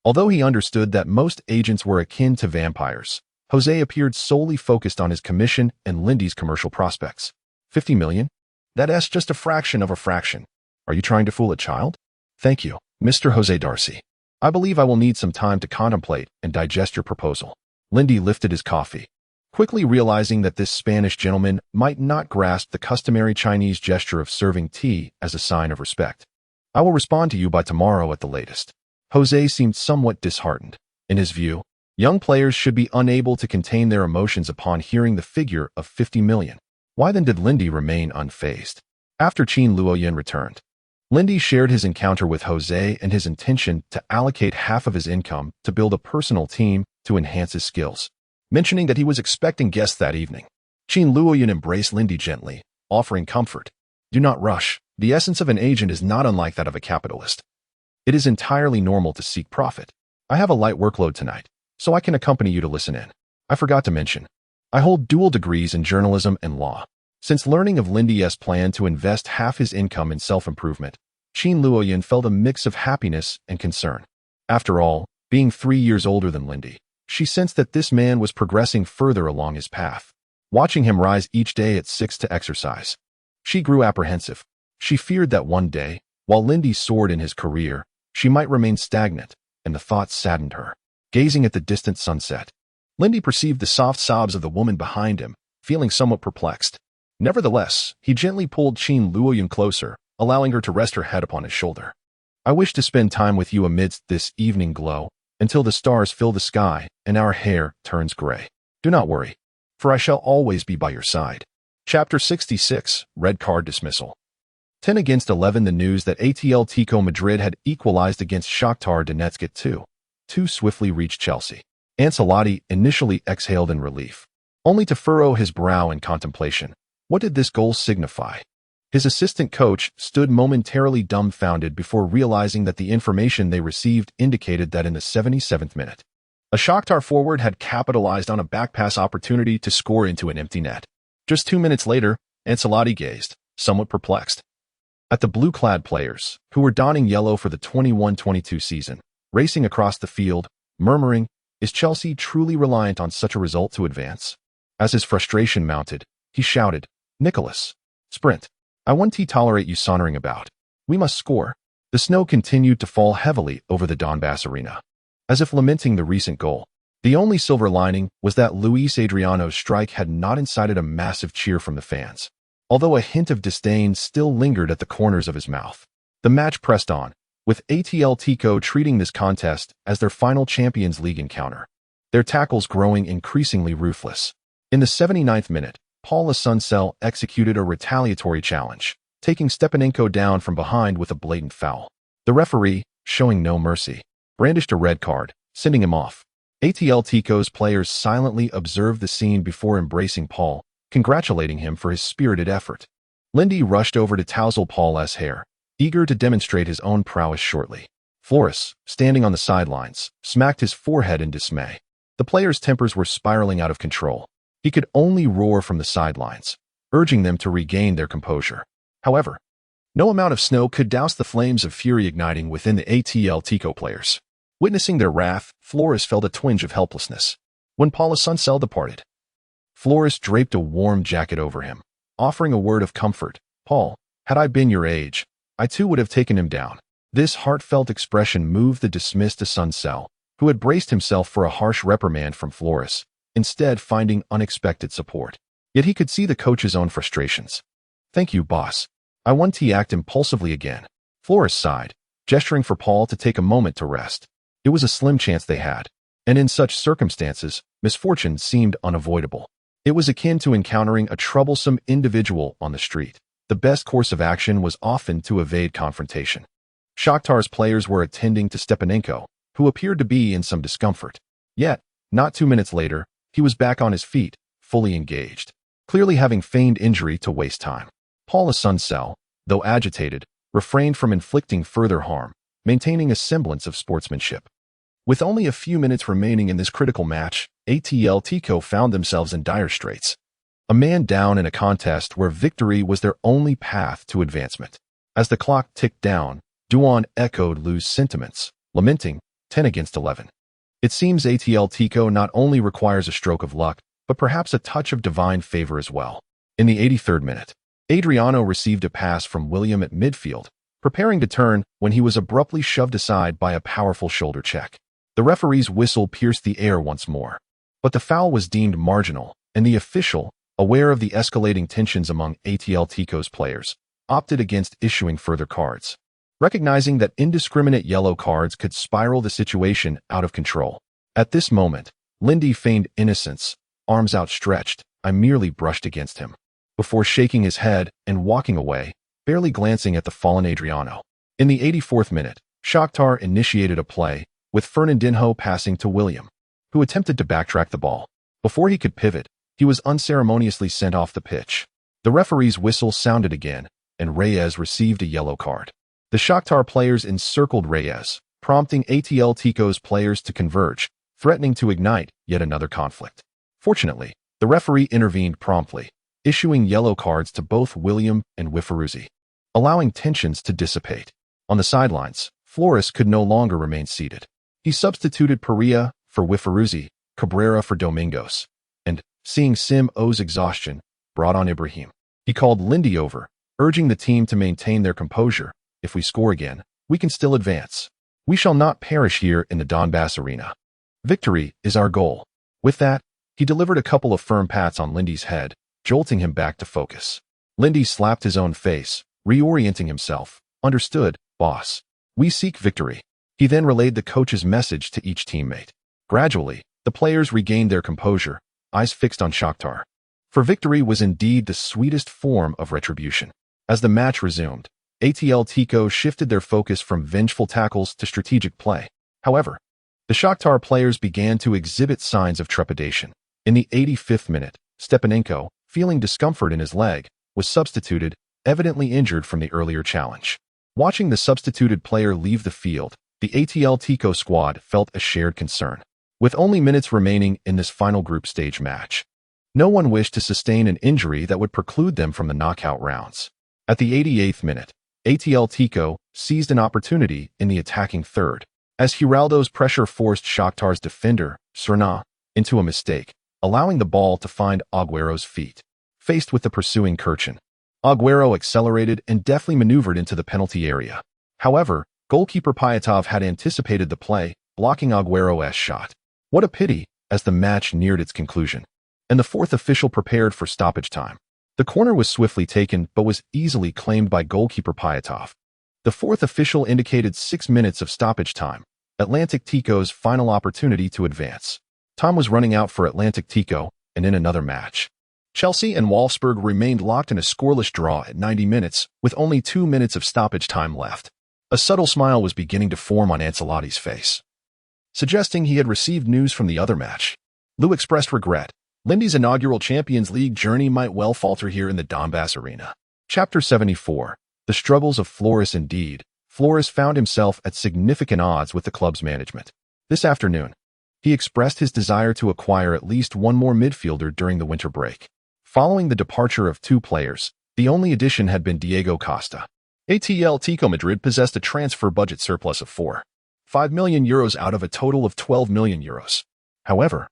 Although he understood that most agents were akin to vampires, Jose appeared solely focused on his commission and Lindy's commercial prospects. 50 million? That's just a fraction of a fraction. Are you trying to fool a child? Thank you, Mr. Jose Darcy. I believe I will need some time to contemplate and digest your proposal. Lindy lifted his coffee, quickly realizing that this Spanish gentleman might not grasp the customary Chinese gesture of serving tea as a sign of respect. "I will respond to you by tomorrow at the latest." Jose seemed somewhat disheartened. In his view, young players should be unable to contain their emotions upon hearing the figure of 50 million. Why then did Lindy remain unfazed? After Qin Luoyan returned, Lindy shared his encounter with Jose and his intention to allocate half of his income to build a personal team to enhance his skills, mentioning that he was expecting guests that evening. Qin Luoyan embraced Lindy gently, offering comfort. "Do not rush. The essence of an agent is not unlike that of a capitalist. It is entirely normal to seek profit. I have a light workload tonight, so I can accompany you to listen in. I forgot to mention, I hold dual degrees in journalism and law." Since learning of Lindy's plan to invest half his income in self-improvement, Qin Luoyan felt a mix of happiness and concern. After all, being 3 years older than Lindy, she sensed that this man was progressing further along his path. Watching him rise each day at 6 to exercise, she grew apprehensive. She feared that one day, while Lindy soared in his career, she might remain stagnant, and the thought saddened her. Gazing at the distant sunset, Lindy perceived the soft sobs of the woman behind him, feeling somewhat perplexed. Nevertheless, he gently pulled Chin Luoyun closer, allowing her to rest her head upon his shoulder. I wish to spend time with you amidst this evening glow, until the stars fill the sky and our hair turns gray. Do not worry, for I shall always be by your side. Chapter 66, Red Card Dismissal. 10-11. The news that Atletico Madrid had equalized against Shakhtar Donetsk at 2-2 swiftly reached Chelsea. Ancelotti initially exhaled in relief, only to furrow his brow in contemplation. What did this goal signify? His assistant coach stood momentarily dumbfounded before realizing that the information they received indicated that in the 77th minute, a Shakhtar forward had capitalized on a backpass opportunity to score into an empty net. Just 2 minutes later, Ancelotti gazed, somewhat perplexed, at the blue-clad players, who were donning yellow for the 21-22 season, racing across the field, murmuring, "Is Chelsea truly reliant on such a result to advance?" As his frustration mounted, he shouted, "Nicholas, sprint. I won't tolerate you sauntering about. We must score." The snow continued to fall heavily over the Donbass arena, as if lamenting the recent goal. The only silver lining was that Luis Adriano's strike had not incited a massive cheer from the fans, although a hint of disdain still lingered at the corners of his mouth. The match pressed on, with Atletico treating this contest as their final Champions League encounter, their tackles growing increasingly ruthless. In the 79th minute, Paul Asuncel executed a retaliatory challenge, taking Stepanenko down from behind with a blatant foul. The referee, showing no mercy, brandished a red card, sending him off. Atletico's players silently observed the scene before embracing Paul, congratulating him for his spirited effort. Lindy rushed over to tousle Paul's hair, eager to demonstrate his own prowess shortly. Flores, standing on the sidelines, smacked his forehead in dismay. The players' tempers were spiraling out of control. He could only roar from the sidelines, urging them to regain their composure. However, no amount of snow could douse the flames of fury igniting within the Atletico players. Witnessing their wrath, Flores felt a twinge of helplessness. When Paul Asuncel departed, Flores draped a warm jacket over him, offering a word of comfort. "Paul, had I been your age, I too would have taken him down." This heartfelt expression moved the dismissed Asuncel, who had braced himself for a harsh reprimand from Flores, instead finding unexpected support. Yet he could see the coach's own frustrations. "Thank you, boss. I won't act impulsively again." Flores sighed, gesturing for Paul to take a moment to rest. It was a slim chance they had, and in such circumstances, misfortune seemed unavoidable. It was akin to encountering a troublesome individual on the street. The best course of action was often to evade confrontation. Shakhtar's players were attending to Stepanenko, who appeared to be in some discomfort. Yet, not 2 minutes later, he was back on his feet, fully engaged, clearly having feigned injury to waste time. Paul Asuncel, though agitated, refrained from inflicting further harm, maintaining a semblance of sportsmanship. With only a few minutes remaining in this critical match, Atletico found themselves in dire straits. A man down in a contest where victory was their only path to advancement. As the clock ticked down, Duan echoed Lou's sentiments, lamenting, 10-11. It seems Atletico not only requires a stroke of luck, but perhaps a touch of divine favor as well. In the 83rd minute, Adriano received a pass from William at midfield, preparing to turn when he was abruptly shoved aside by a powerful shoulder check. The referee's whistle pierced the air once more, but the foul was deemed marginal, and the official, aware of the escalating tensions among Atletico's players, opted against issuing further cards, recognizing that indiscriminate yellow cards could spiral the situation out of control. At this moment, Lindy feigned innocence, arms outstretched. "I merely brushed against him," before shaking his head and walking away, barely glancing at the fallen Adriano. In the 84th minute, Shakhtar initiated a play, with Fernandinho passing to William, who attempted to backtrack the ball. Before he could pivot, he was unceremoniously sent off the pitch. The referee's whistle sounded again, and Reyes received a yellow card. The Shakhtar players encircled Reyes, prompting Atletico's players to converge, threatening to ignite yet another conflict. Fortunately, the referee intervened promptly, issuing yellow cards to both William and Wiferuzzi, allowing tensions to dissipate. On the sidelines, Flores could no longer remain seated. He substituted Perea for Wiferuzzi, Cabrera for Domingos, and, seeing Sim-O's exhaustion, brought on Ibrahim. He called Lindy over, urging the team to maintain their composure. "If we score again, we can still advance. We shall not perish here in the Donbass arena. Victory is our goal. With that, he delivered a couple of firm pats on Lindy's head, jolting him back to focus. Lindy slapped his own face, reorienting himself. Understood, boss. We seek victory. He then relayed the coach's message to each teammate. Gradually, the players regained their composure, eyes fixed on Shakhtar. For victory was indeed the sweetest form of retribution. As the match resumed, ATL Tico shifted their focus from vengeful tackles to strategic play. However, the Shakhtar players began to exhibit signs of trepidation. In the 85th minute, Stepanenko, feeling discomfort in his leg, was substituted, evidently injured from the earlier challenge. Watching the substituted player leave the field, the ATL Tico squad felt a shared concern. With only minutes remaining in this final group stage match, no one wished to sustain an injury that would preclude them from the knockout rounds. At the 88th minute, ATL Tico seized an opportunity in the attacking third, as Giraldo's pressure forced Shakhtar's defender, Serna, into a mistake, allowing the ball to find Agüero's feet. Faced with the pursuing Kirchin, Agüero accelerated and deftly maneuvered into the penalty area. However, goalkeeper Pyatov had anticipated the play, blocking Agüero's shot. What a pity, as the match neared its conclusion, and the fourth official prepared for stoppage time. The corner was swiftly taken but was easily claimed by goalkeeper Pyatov. The fourth official indicated 6 minutes of stoppage time, Atlantic Tico's final opportunity to advance. Time was running out for Atlantic Tico, and in another match, Chelsea and Wolfsburg remained locked in a scoreless draw at 90 minutes, with only 2 minutes of stoppage time left. A subtle smile was beginning to form on Ancelotti's face, suggesting he had received news from the other match. Lou expressed regret. Lindy's inaugural Champions League journey might well falter here in the Donbass arena. Chapter 74. The struggles of Flores. Indeed, Flores found himself at significant odds with the club's management. This afternoon, he expressed his desire to acquire at least one more midfielder during the winter break. Following the departure of 2 players, the only addition had been Diego Costa. ATL Tico Madrid possessed a transfer budget surplus of €5 million out of a total of €12 million. However,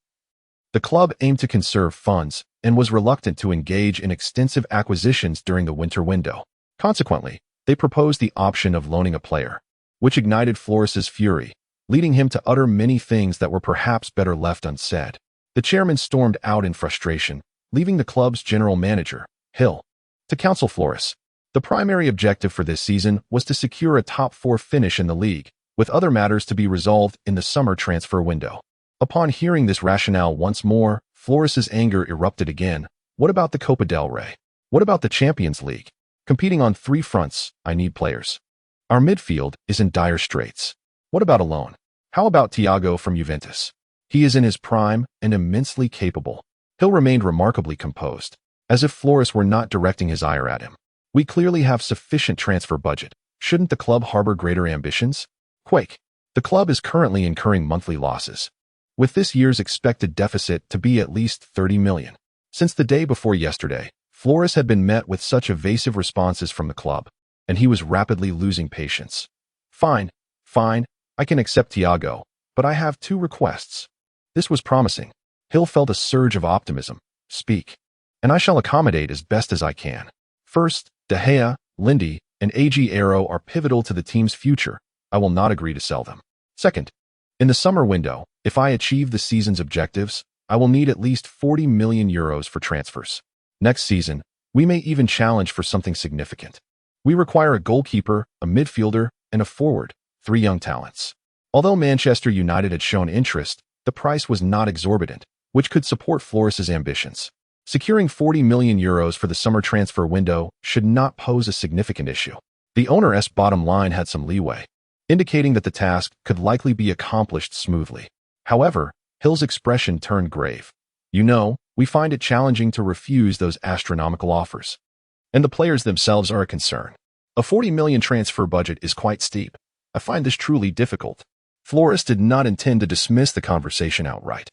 the club aimed to conserve funds and was reluctant to engage in extensive acquisitions during the winter window. Consequently, they proposed the option of loaning a player, which ignited Flores's fury, leading him to utter many things that were perhaps better left unsaid. The chairman stormed out in frustration, leaving the club's general manager, Hill, to counsel Flores. The primary objective for this season was to secure a top 4 finish in the league, with other matters to be resolved in the summer transfer window. Upon hearing this rationale once more, Flores's anger erupted again. What about the Copa del Rey? What about the Champions League? Competing on 3 fronts, I need players. Our midfield is in dire straits. What about a loan? How about Thiago from Juventus? He is in his prime and immensely capable. Hill remained remarkably composed, as if Flores were not directing his ire at him. We clearly have sufficient transfer budget. Shouldn't the club harbor greater ambitions? Quake. The club is currently incurring monthly losses, with this year's expected deficit to be at least 30 million. Since the day before yesterday, Flores had been met with such evasive responses from the club, and he was rapidly losing patience. Fine, I can accept Thiago, but I have 2 requests. This was promising. Hill felt a surge of optimism. Speak, and I shall accommodate as best as I can. First, De Gea, Lindy, and Agüero are pivotal to the team's future. I will not agree to sell them. Second, in the summer window, if I achieve the season's objectives, I will need at least €40 million for transfers. Next season, we may even challenge for something significant. We require a goalkeeper, a midfielder, and a forward, 3 young talents. Although Manchester United had shown interest, the price was not exorbitant, which could support Flores's ambitions. Securing €40 million for the summer transfer window should not pose a significant issue. The owner's bottom line had some leeway, indicating that the task could likely be accomplished smoothly. However, Hill's expression turned grave. You know, we find it challenging to refuse those astronomical offers, and the players themselves are a concern. A €40 million transfer budget is quite steep. I find this truly difficult. Flores did not intend to dismiss the conversation outright.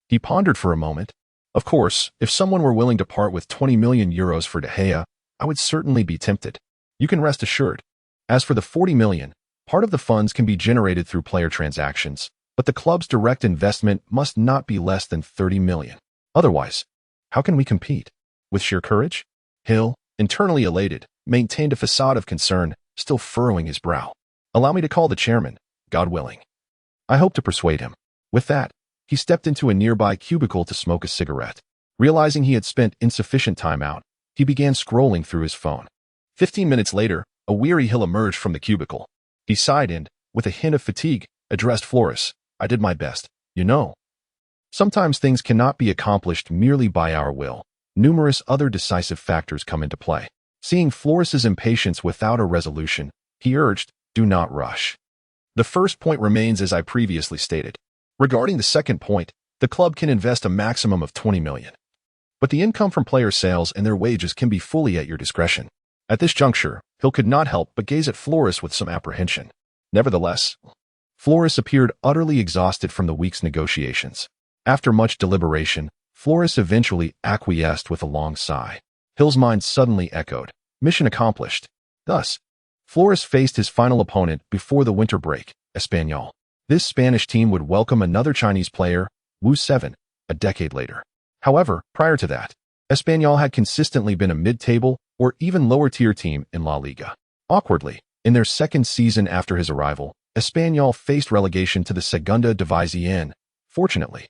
He pondered for a moment. Of course, if someone were willing to part with €20 million for De Gea, I would certainly be tempted. You can rest assured. As for the €40 million, part of the funds can be generated through player transactions, but the club's direct investment must not be less than €30 million. Otherwise, how can we compete? With sheer courage? Hill, internally elated, maintained a facade of concern, still furrowing his brow. Allow me to call the chairman. God willing. I hope to persuade him. With that, he stepped into a nearby cubicle to smoke a cigarette. Realizing he had spent insufficient time out, he began scrolling through his phone. 15 minutes later, a weary Hill emerged from the cubicle. He sighed and, with a hint of fatigue, addressed Flores. I did my best, you know. Sometimes things cannot be accomplished merely by our will. Numerous other decisive factors come into play. Seeing Flores's impatience without a resolution, he urged, do not rush. The first point remains as I previously stated. Regarding the second point, the club can invest a maximum of 20 million. But the income from player sales and their wages can be fully at your discretion. At this juncture, Hill could not help but gaze at Flores with some apprehension. Nevertheless, Flores appeared utterly exhausted from the week's negotiations. After much deliberation, Flores eventually acquiesced with a long sigh. Hill's mind suddenly echoed, mission accomplished. Thus, Flores faced his final opponent before the winter break, Espanyol. This Spanish team would welcome another Chinese player, Wu 7, a decade later. However, prior to that, Espanyol had consistently been a mid-table or even lower-tier team in La Liga. Awkwardly, in their second season after his arrival, Espanyol faced relegation to the Segunda División. Fortunately,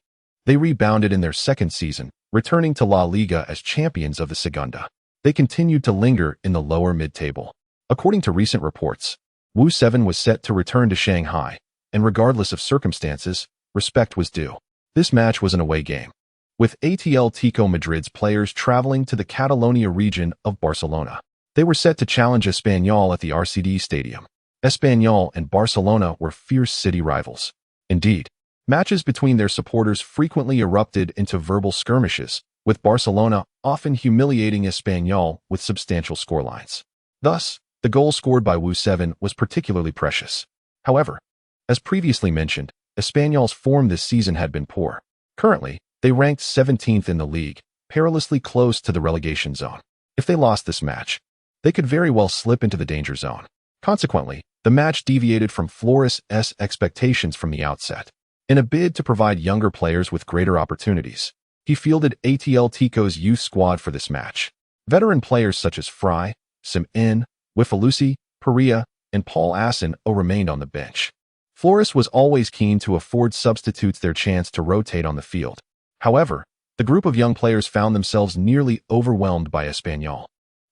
they rebounded in their second season, returning to La Liga as champions of the Segunda. They continued to linger in the lower mid-table. According to recent reports, Wu 7 was set to return to Shanghai, and regardless of circumstances, respect was due. This match was an away game, with Atletico Madrid's players traveling to the Catalonia region of Barcelona. They were set to challenge Espanyol at the RCD Stadium. Espanyol and Barcelona were fierce city rivals. Indeed, matches between their supporters frequently erupted into verbal skirmishes, with Barcelona often humiliating Espanyol with substantial scorelines. Thus, the goal scored by Wu 7 was particularly precious. However, as previously mentioned, Espanyol's form this season had been poor. Currently, they ranked 17th in the league, perilously close to the relegation zone. If they lost this match, they could very well slip into the danger zone. Consequently, the match deviated from Flores' expectations from the outset. In a bid to provide younger players with greater opportunities, he fielded Atletico's youth squad for this match. Veteran players such as Fry, Sim-In, Wifalusi, Perea, and Paul Asson remained on the bench. Flores was always keen to afford substitutes their chance to rotate on the field. However, the group of young players found themselves nearly overwhelmed by Espanyol.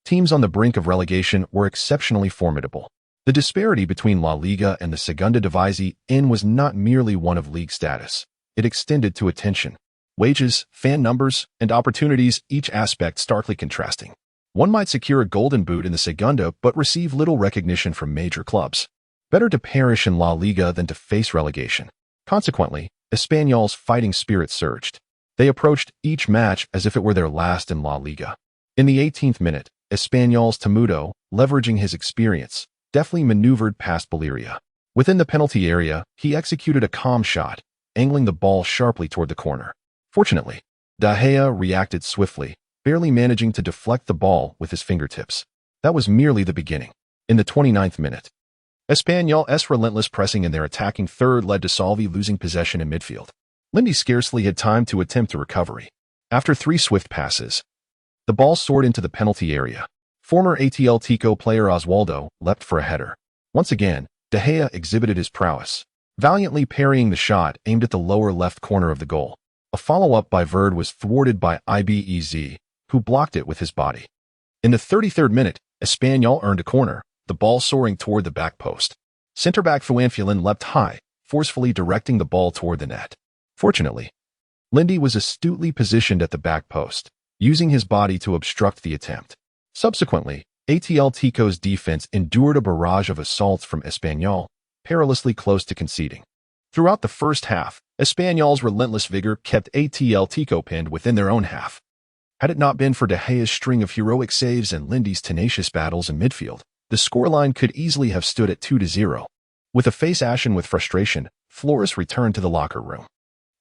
Teams on the brink of relegation were exceptionally formidable. The disparity between La Liga and the Segunda División was not merely one of league status. It extended to attention, wages, fan numbers, and opportunities, each aspect starkly contrasting. One might secure a golden boot in the Segunda but receive little recognition from major clubs. Better to perish in La Liga than to face relegation. Consequently, Espanyol's fighting spirit surged. They approached each match as if it were their last in La Liga. In the 18th minute, Espanyol's Temudo, leveraging his experience, deftly maneuvered past Belleria. Within the penalty area, he executed a calm shot, angling the ball sharply toward the corner. Fortunately, De Gea reacted swiftly, barely managing to deflect the ball with his fingertips. That was merely the beginning. In the 29th minute, Espanyol's relentless pressing in their attacking third led to Salvi losing possession in midfield. Lindy scarcely had time to attempt a recovery. After 3 swift passes, the ball soared into the penalty area. Former Atletico player Oswaldo leapt for a header. Once again, De Gea exhibited his prowess, valiantly parrying the shot aimed at the lower left corner of the goal. A follow-up by Verde was thwarted by Ibez, who blocked it with his body. In the 33rd minute, Espanyol earned a corner, the ball soaring toward the back post. Centre-back Fuanfulin leapt high, forcefully directing the ball toward the net. Fortunately, Lindy was astutely positioned at the back post, using his body to obstruct the attempt. Subsequently, Atletico's defense endured a barrage of assaults from Espanyol, perilously close to conceding. Throughout the first half, Espanyol's relentless vigor kept Atletico pinned within their own half. Had it not been for De Gea's string of heroic saves and Lindy's tenacious battles in midfield, the scoreline could easily have stood at 2-0. With a face ashen with frustration, Flores returned to the locker room.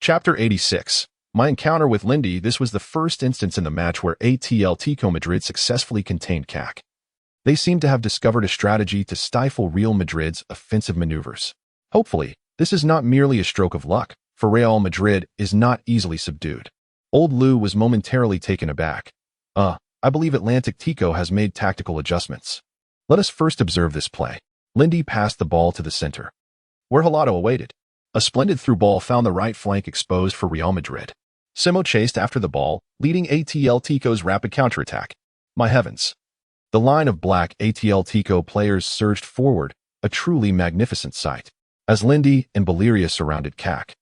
Chapter 86. My encounter with Lindy. This was the first instance in the match where Atletico Madrid successfully contained CAC. They seemed to have discovered a strategy to stifle Real Madrid's offensive maneuvers. Hopefully, this is not merely a stroke of luck, for Real Madrid is not easily subdued. Old Lou was momentarily taken aback. I believe Atlantic Tico has made tactical adjustments. Let us first observe this play. Lindy passed the ball to the center. where Ronaldo awaited. A splendid through ball found the right flank exposed for Real Madrid. Simo chased after the ball, leading Atletico's rapid counterattack. My heavens! The line of black Atletico players surged forward, a truly magnificent sight, as Lindy and Belleria surrounded CAC.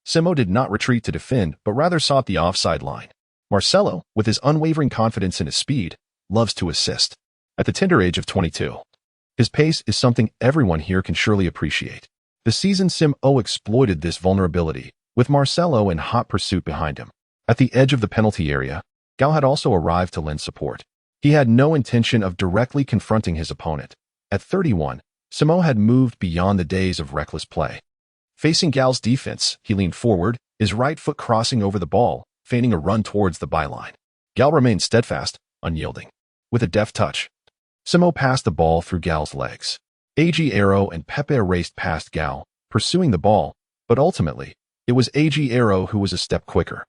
Simo did not retreat to defend, but rather sought the offside line. Marcelo, with his unwavering confidence in his speed, loves to assist. At the tender age of 22, his pace is something everyone here can surely appreciate. The seasoned Simo exploited this vulnerability, with Marcelo in hot pursuit behind him. At the edge of the penalty area, Gal had also arrived to lend support. He had no intention of directly confronting his opponent. At 31, Simo had moved beyond the days of reckless play. Facing Gal's defense, he leaned forward, his right foot crossing over the ball, feigning a run towards the byline. Gal remained steadfast, unyielding. With a deft touch, Simo passed the ball through Gal's legs. Aguero and Pepe raced past Gal, pursuing the ball, but ultimately, it was Aguero who was a step quicker.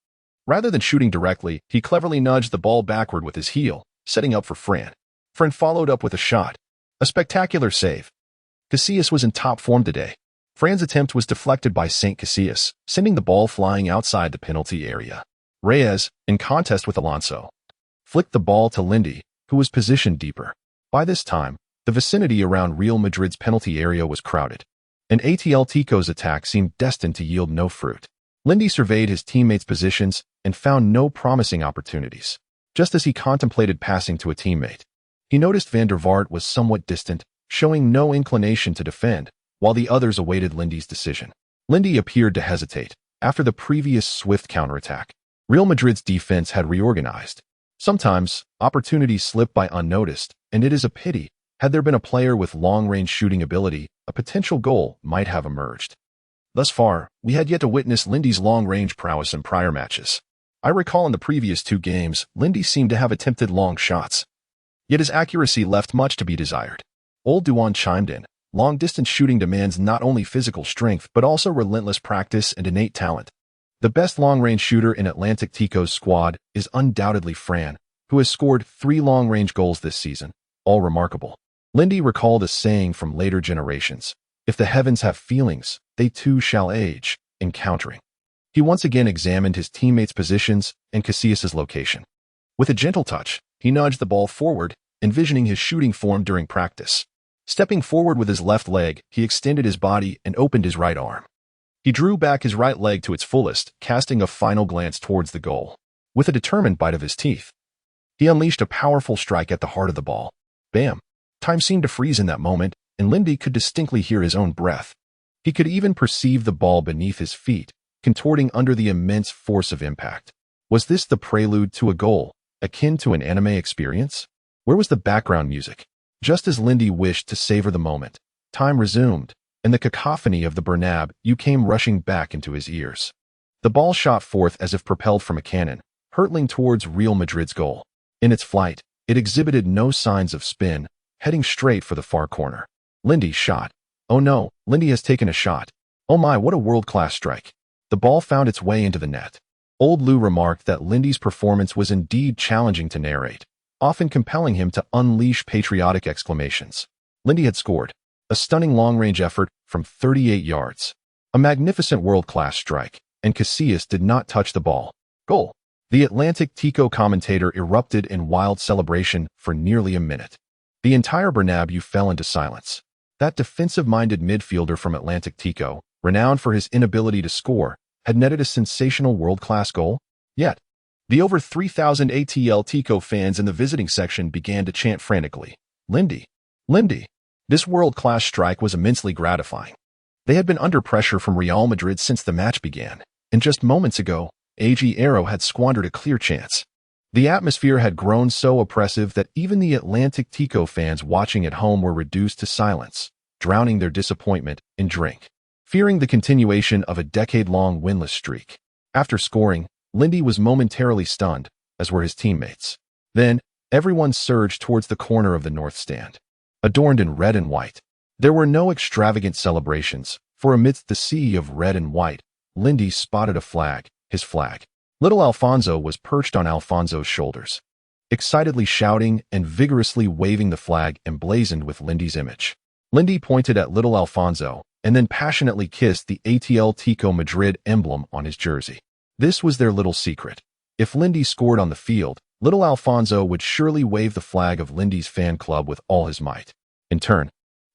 Rather than shooting directly, he cleverly nudged the ball backward with his heel, setting up for Fran. Fran followed up with a shot. A spectacular save. Casillas was in top form today. Fran's attempt was deflected by St. Casillas, sending the ball flying outside the penalty area. Reyes, in contest with Alonso, flicked the ball to Lindy, who was positioned deeper. By this time, the vicinity around Real Madrid's penalty area was crowded, and Atletico's attack seemed destined to yield no fruit. Lindy surveyed his teammates' positions and found no promising opportunities. Just as he contemplated passing to a teammate, he noticed Van der Vaart was somewhat distant, showing no inclination to defend, while the others awaited Lindy's decision. Lindy appeared to hesitate. After the previous swift counterattack, Real Madrid's defense had reorganized. Sometimes, opportunities slip by unnoticed, and it is a pity. Had there been a player with long-range shooting ability, a potential goal might have emerged. Thus far, we had yet to witness Lindy's long-range prowess in prior matches. I recall in the previous 2 games, Lindy seemed to have attempted long shots. Yet his accuracy left much to be desired. Old Duan chimed in. Long-distance shooting demands not only physical strength but also relentless practice and innate talent. The best long-range shooter in Atletico's squad is undoubtedly Fran, who has scored 3 long-range goals this season, all remarkable. Lindy recalled a saying from later generations, "If the heavens have feelings, they too shall age," in countering. He once again examined his teammates' positions and Casillas' location. With a gentle touch, he nudged the ball forward, envisioning his shooting form during practice. Stepping forward with his left leg, he extended his body and opened his right arm. He drew back his right leg to its fullest, casting a final glance towards the goal. With a determined bite of his teeth, he unleashed a powerful strike at the heart of the ball. Bam! Time seemed to freeze in that moment, and Lindy could distinctly hear his own breath. He could even perceive the ball beneath his feet, contorting under the immense force of impact. Was this the prelude to a goal, akin to an anime experience? Where was the background music? Just as Lindy wished to savor the moment, time resumed, and the cacophony of the Bernabeu came rushing back into his ears. The ball shot forth as if propelled from a cannon, hurtling towards Real Madrid's goal. In its flight, it exhibited no signs of spin, heading straight for the far corner. Lindy shot. Oh no, Lindy has taken a shot. Oh my, what a world-class strike. The ball found its way into the net. Old Lou remarked that Lindy's performance was indeed challenging to narrate, often compelling him to unleash patriotic exclamations. Lindy had scored. A stunning long-range effort from 38 yards. A magnificent world-class strike, and Casillas did not touch the ball. Goal. The Atletico commentator erupted in wild celebration for nearly a minute. The entire Bernabeu fell into silence. That defensive-minded midfielder from Atletico, renowned for his inability to score, had netted a sensational world-class goal. Yet, the over 3,000 Atletico fans in the visiting section began to chant frantically, "Lindy! Lindy!" This world-class strike was immensely gratifying. They had been under pressure from Real Madrid since the match began, and just moments ago, Aguero had squandered a clear chance. The atmosphere had grown so oppressive that even the Atletico fans watching at home were reduced to silence, drowning their disappointment in drink, fearing the continuation of a decade-long winless streak. After scoring, Lindy was momentarily stunned, as were his teammates. Then, everyone surged towards the corner of the north stand, adorned in red and white. There were no extravagant celebrations, for amidst the sea of red and white, Lindy spotted a flag, his flag. Little Alfonso was perched on Alfonso's shoulders, excitedly shouting and vigorously waving the flag emblazoned with Lindy's image. Lindy pointed at little Alfonso and then passionately kissed the Atletico Madrid emblem on his jersey. This was their little secret. If Lindy scored on the field, little Alfonso would surely wave the flag of Lindy's fan club with all his might. In turn,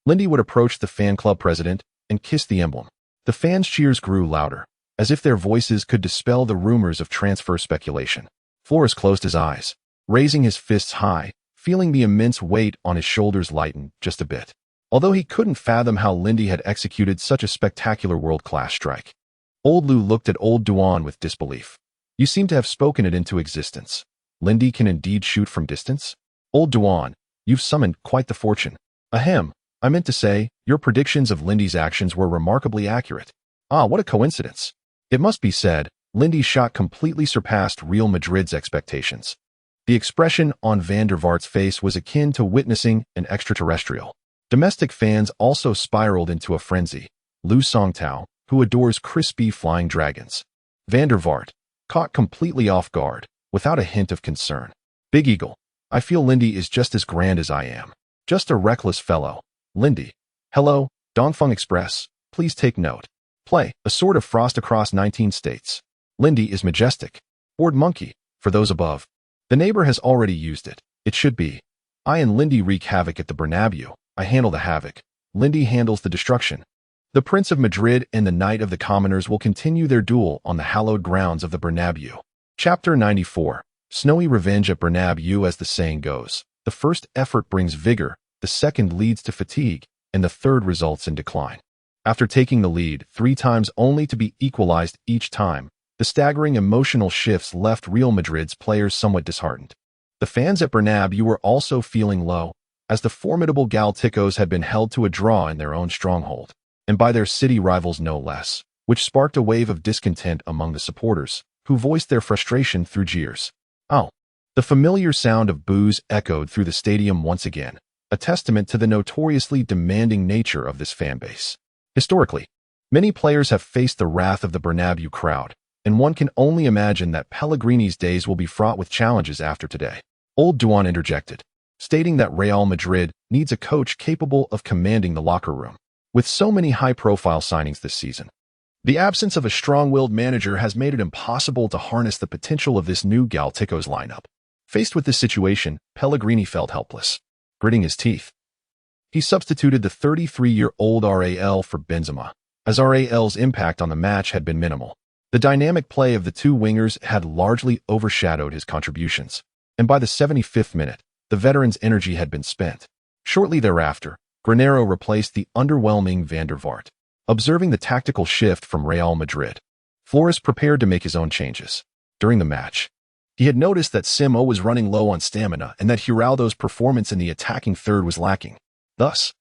Lindy would approach the fan club president and kiss the emblem. The fans' cheers grew louder, as if their voices could dispel the rumors of transfer speculation. Flores closed his eyes, raising his fists high, feeling the immense weight on his shoulders lighten just a bit. Although he couldn't fathom how Lindy had executed such a spectacular world-class strike. Old Lou looked at Old Duan with disbelief. You seem to have spoken it into existence. Lindy can indeed shoot from distance? Old Duan, you've summoned quite the fortune. Ahem, I meant to say, your predictions of Lindy's actions were remarkably accurate. Ah, what a coincidence. It must be said, Lindy's shot completely surpassed Real Madrid's expectations. The expression on Van der Vaart's face was akin to witnessing an extraterrestrial. Domestic fans also spiraled into a frenzy. Liu Songtao, who adores crispy flying dragons. Van der Vaart, caught completely off guard, without a hint of concern. Big Eagle, I feel Lindy is just as grand as I am. Just a reckless fellow. Lindy. Hello, Dongfeng Express, please take note. Play, a sword of frost across 19 states. Lindy is majestic. Board monkey, for those above. The neighbor has already used it. It should be. I and Lindy wreak havoc at the Bernabeu. I handle the havoc. Lindy handles the destruction. The Prince of Madrid and the Knight of the Commoners will continue their duel on the hallowed grounds of the Bernabeu. Chapter 94. Snowy revenge at Bernabeu. As the saying goes, the first effort brings vigor, the second leads to fatigue, and the third results in decline. After taking the lead 3 times only to be equalized each time, the staggering emotional shifts left Real Madrid's players somewhat disheartened. The fans at Bernabeu were also feeling low, as the formidable Galacticos had been held to a draw in their own stronghold, and by their city rivals no less, which sparked a wave of discontent among the supporters, who voiced their frustration through jeers. Oh! The familiar sound of boos echoed through the stadium once again, a testament to the notoriously demanding nature of this fanbase. Historically, many players have faced the wrath of the Bernabeu crowd, and one can only imagine that Pellegrini's days will be fraught with challenges after today. Old Duan interjected, stating that Real Madrid needs a coach capable of commanding the locker room. With so many high-profile signings this season, the absence of a strong-willed manager has made it impossible to harness the potential of this new Galacticos lineup. Faced with this situation, Pellegrini felt helpless. Gritting his teeth, he substituted the 33-year-old Ral for Benzema, as Ral's impact on the match had been minimal. The dynamic play of the two wingers had largely overshadowed his contributions, and by the 75th minute, the veteran's energy had been spent. Shortly thereafter, Granero replaced the underwhelming Van der Vaart. Observing the tactical shift from Real Madrid, Flores prepared to make his own changes. During the match, he had noticed that Simo was running low on stamina and that Giraldo's performance in the attacking third was lacking. Thus,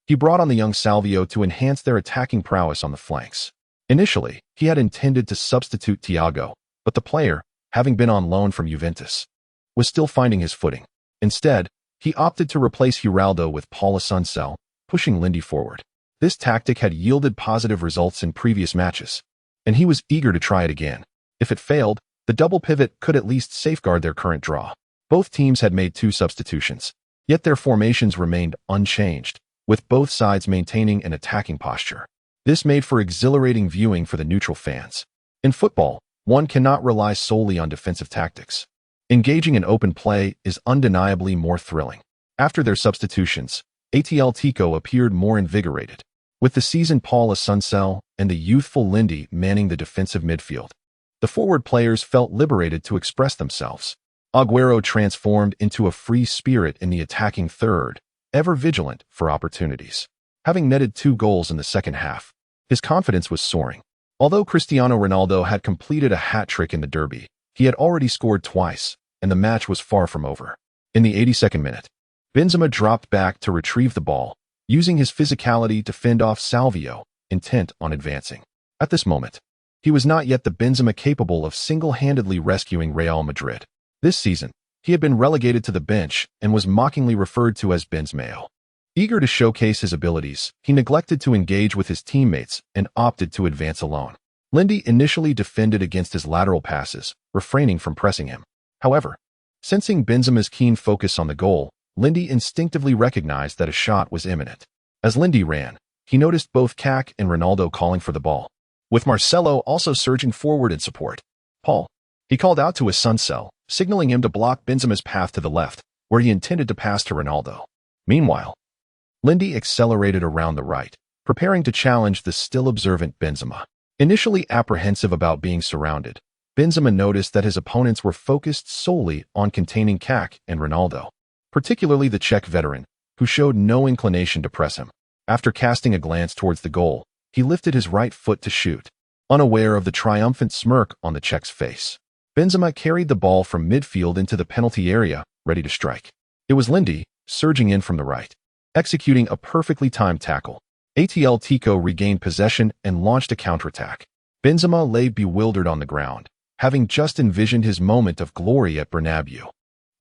he brought on the young Salvio to enhance their attacking prowess on the flanks. Initially, he had intended to substitute Thiago, but the player, having been on loan from Juventus, was still finding his footing. Instead, he opted to replace Giraldo with Paula Sunsell, pushing Lindy forward. This tactic had yielded positive results in previous matches, and he was eager to try it again. If it failed, the double pivot could at least safeguard their current draw. Both teams had made 2 substitutions, yet their formations remained unchanged, with both sides maintaining an attacking posture. This made for exhilarating viewing for the neutral fans. In football, one cannot rely solely on defensive tactics. Engaging in open play is undeniably more thrilling. After their substitutions, Atletico appeared more invigorated, with the seasoned Paula Sunsell and the youthful Lindy manning the defensive midfield. The forward players felt liberated to express themselves. Agüero transformed into a free spirit in the attacking third, ever vigilant for opportunities. Having netted 2 goals in the second half, his confidence was soaring. Although Cristiano Ronaldo had completed a hat-trick in the derby, he had already scored twice, and the match was far from over. In the 82nd minute, Benzema dropped back to retrieve the ball, using his physicality to fend off Salvio, intent on advancing. At this moment, he was not yet the Benzema capable of single-handedly rescuing Real Madrid. This season, he had been relegated to the bench and was mockingly referred to as Benzemayo. Eager to showcase his abilities, he neglected to engage with his teammates and opted to advance alone. Lindy initially defended against his lateral passes, refraining from pressing him. However, sensing Benzema's keen focus on the goal, Lindy instinctively recognized that a shot was imminent. As Lindy ran, he noticed both Kak and Ronaldo calling for the ball, with Marcelo also surging forward in support. Paul. He called out to his son Cell, signaling him to block Benzema's path to the left, where he intended to pass to Ronaldo. Meanwhile, Lindy accelerated around the right, preparing to challenge the still observant Benzema. Initially apprehensive about being surrounded, Benzema noticed that his opponents were focused solely on containing Kak and Ronaldo, particularly the Czech veteran, who showed no inclination to press him. After casting a glance towards the goal, he lifted his right foot to shoot, unaware of the triumphant smirk on the Czech's face. Benzema carried the ball from midfield into the penalty area, ready to strike. It was Lindy, surging in from the right, executing a perfectly timed tackle. ATL Tico regained possession and launched a counterattack. Benzema lay bewildered on the ground, having just envisioned his moment of glory at Bernabeu,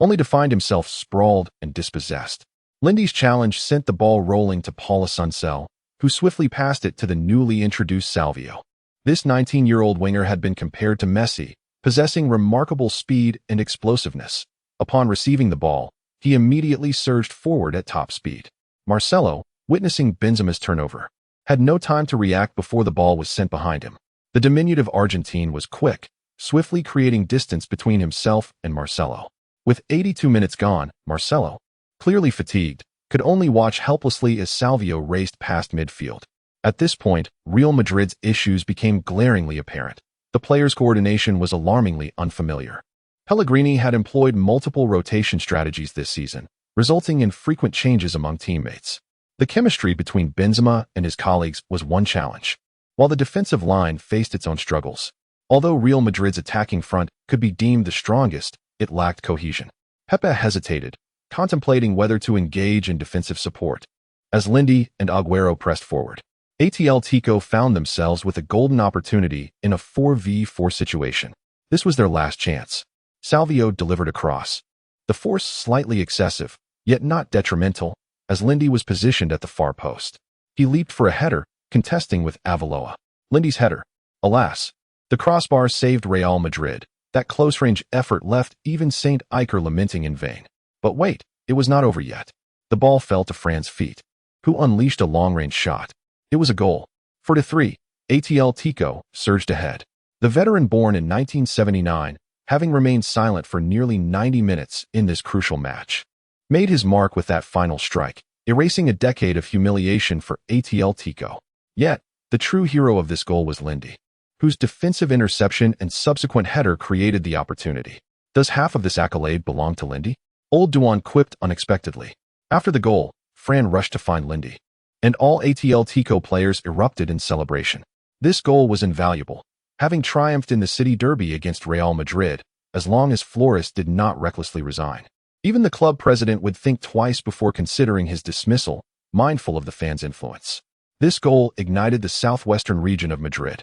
only to find himself sprawled and dispossessed. Lindy's challenge sent the ball rolling to Paula Suncel, who swiftly passed it to the newly introduced Salvio. This 19-year-old winger had been compared to Messi, possessing remarkable speed and explosiveness. Upon receiving the ball, he immediately surged forward at top speed. Marcelo, witnessing Benzema's turnover, had no time to react before the ball was sent behind him. The diminutive Argentine was quick, swiftly creating distance between himself and Marcelo. With 82 minutes gone, Marcelo, clearly fatigued, could only watch helplessly as Salvio raced past midfield. At this point, Real Madrid's issues became glaringly apparent. The players' coordination was alarmingly unfamiliar. Pellegrini had employed multiple rotation strategies this season, resulting in frequent changes among teammates. The chemistry between Benzema and his colleagues was one challenge, while the defensive line faced its own struggles. Although Real Madrid's attacking front could be deemed the strongest, it lacked cohesion. Pepe hesitated, contemplating whether to engage in defensive support. As Lindy and Agüero pressed forward, ATL Tico found themselves with a golden opportunity in a 4v4 situation. This was their last chance. Salvio delivered a cross, the force slightly excessive, yet not detrimental, as Lindy was positioned at the far post. He leaped for a header, contesting with Aveloa. Lindy's header. Alas, the crossbar saved Real Madrid. That close-range effort left even Saint Iker lamenting in vain. But wait, it was not over yet. The ball fell to Fran's feet, who unleashed a long-range shot. It was a goal. 4-3, ATL Tico surged ahead. The veteran born in 1979, having remained silent for nearly 90 minutes in this crucial match, made his mark with that final strike, erasing a decade of humiliation for ATL Tico. Yet, the true hero of this goal was Lindy, whose defensive interception and subsequent header created the opportunity. Does half of this accolade belong to Lindy? Old Duan quipped unexpectedly. After the goal, Fran rushed to find Lindy, and all ATL Tico players erupted in celebration. This goal was invaluable, having triumphed in the city derby against Real Madrid, as long as Flores did not recklessly resign. Even the club president would think twice before considering his dismissal, mindful of the fans' influence. This goal ignited the southwestern region of Madrid,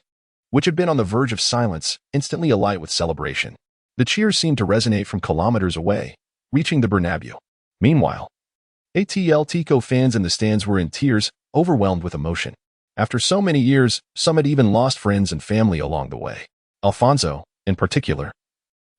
which had been on the verge of silence, instantly alight with celebration. The cheers seemed to resonate from kilometers away, reaching the Bernabeu. Meanwhile, ATL Tico fans in the stands were in tears, overwhelmed with emotion. After so many years, some had even lost friends and family along the way. Alfonso, in particular,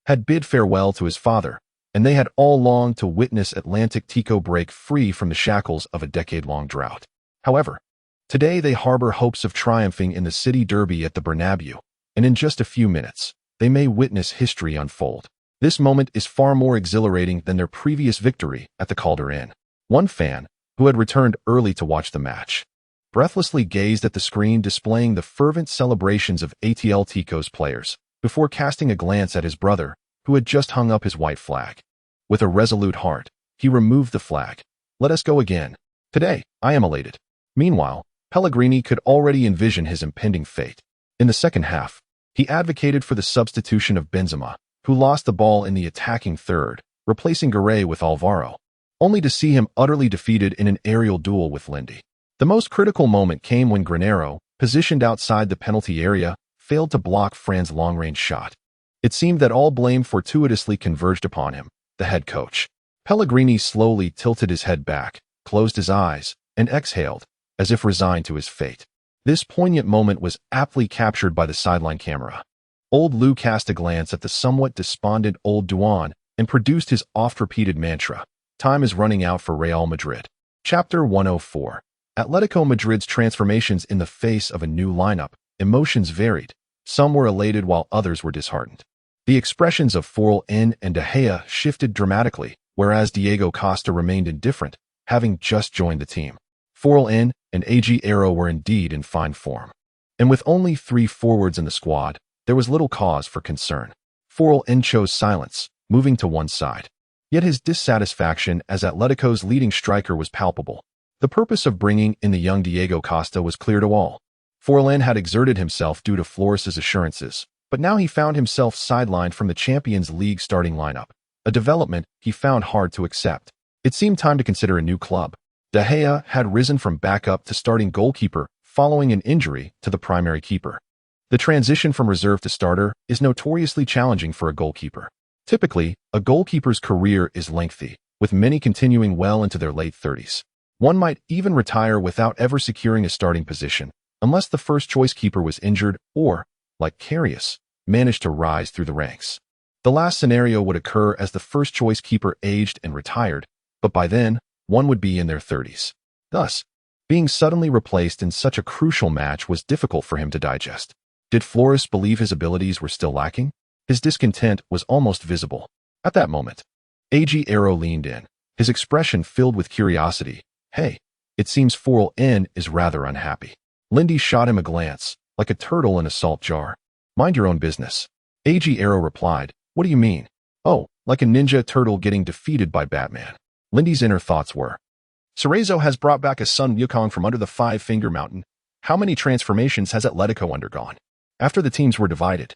had bid farewell to his father, and they had all longed to witness Atlantic Tico break free from the shackles of a decade-long drought. However, today they harbor hopes of triumphing in the city derby at the Bernabeu, and in just a few minutes, they may witness history unfold. This moment is far more exhilarating than their previous victory at the Calder Inn. One fan, who had returned early to watch the match, breathlessly gazed at the screen displaying the fervent celebrations of ATL Tico's players, before casting a glance at his brother, who had just hung up his white flag. With a resolute heart, he removed the flag. Let us go again. Today, I am elated. Meanwhile, Pellegrini could already envision his impending fate. In the second half, he advocated for the substitution of Benzema, who lost the ball in the attacking third, replacing Garay with Alvaro, only to see him utterly defeated in an aerial duel with Lindy. The most critical moment came when Granero, positioned outside the penalty area, failed to block Fran's long-range shot. It seemed that all blame fortuitously converged upon him, the head coach. Pellegrini slowly tilted his head back, closed his eyes, and exhaled, as if resigned to his fate. This poignant moment was aptly captured by the sideline camera. Old Lou cast a glance at the somewhat despondent Old Duan and produced his oft-repeated mantra, "Time is running out for Real Madrid." Chapter 104. Atletico Madrid's transformations in the face of a new lineup, emotions varied. Some were elated while others were disheartened. The expressions of Forlan and De Gea shifted dramatically, whereas Diego Costa remained indifferent, having just joined the team. Forlan and Agüero were indeed in fine form. And with only 3 forwards in the squad, there was little cause for concern. Forlan chose silence, moving to one side. Yet his dissatisfaction as Atletico's leading striker was palpable. The purpose of bringing in the young Diego Costa was clear to all. Forlan had exerted himself due to Flores's assurances, but now he found himself sidelined from the Champions League starting lineup, a development he found hard to accept. It seemed time to consider a new club. De Gea had risen from backup to starting goalkeeper following an injury to the primary keeper. The transition from reserve to starter is notoriously challenging for a goalkeeper. Typically, a goalkeeper's career is lengthy, with many continuing well into their late 30s. One might even retire without ever securing a starting position, unless the first-choice keeper was injured or, like Karius, managed to rise through the ranks. The last scenario would occur as the first-choice keeper aged and retired, but by then, one would be in their 30s. Thus, being suddenly replaced in such a crucial match was difficult for him to digest. Did Flores believe his abilities were still lacking? His discontent was almost visible. At that moment, Agüero leaned in, his expression filled with curiosity. Hey, it seems Forlan is rather unhappy. Lindy shot him a glance, like a turtle in a salt jar. Mind your own business. Agüero replied, what do you mean? Oh, like a ninja turtle getting defeated by Batman. Lindy's inner thoughts were, Cerezo has brought back a Sun Wukong from under the Five-Finger Mountain. How many transformations has Atletico undergone? After the teams were divided,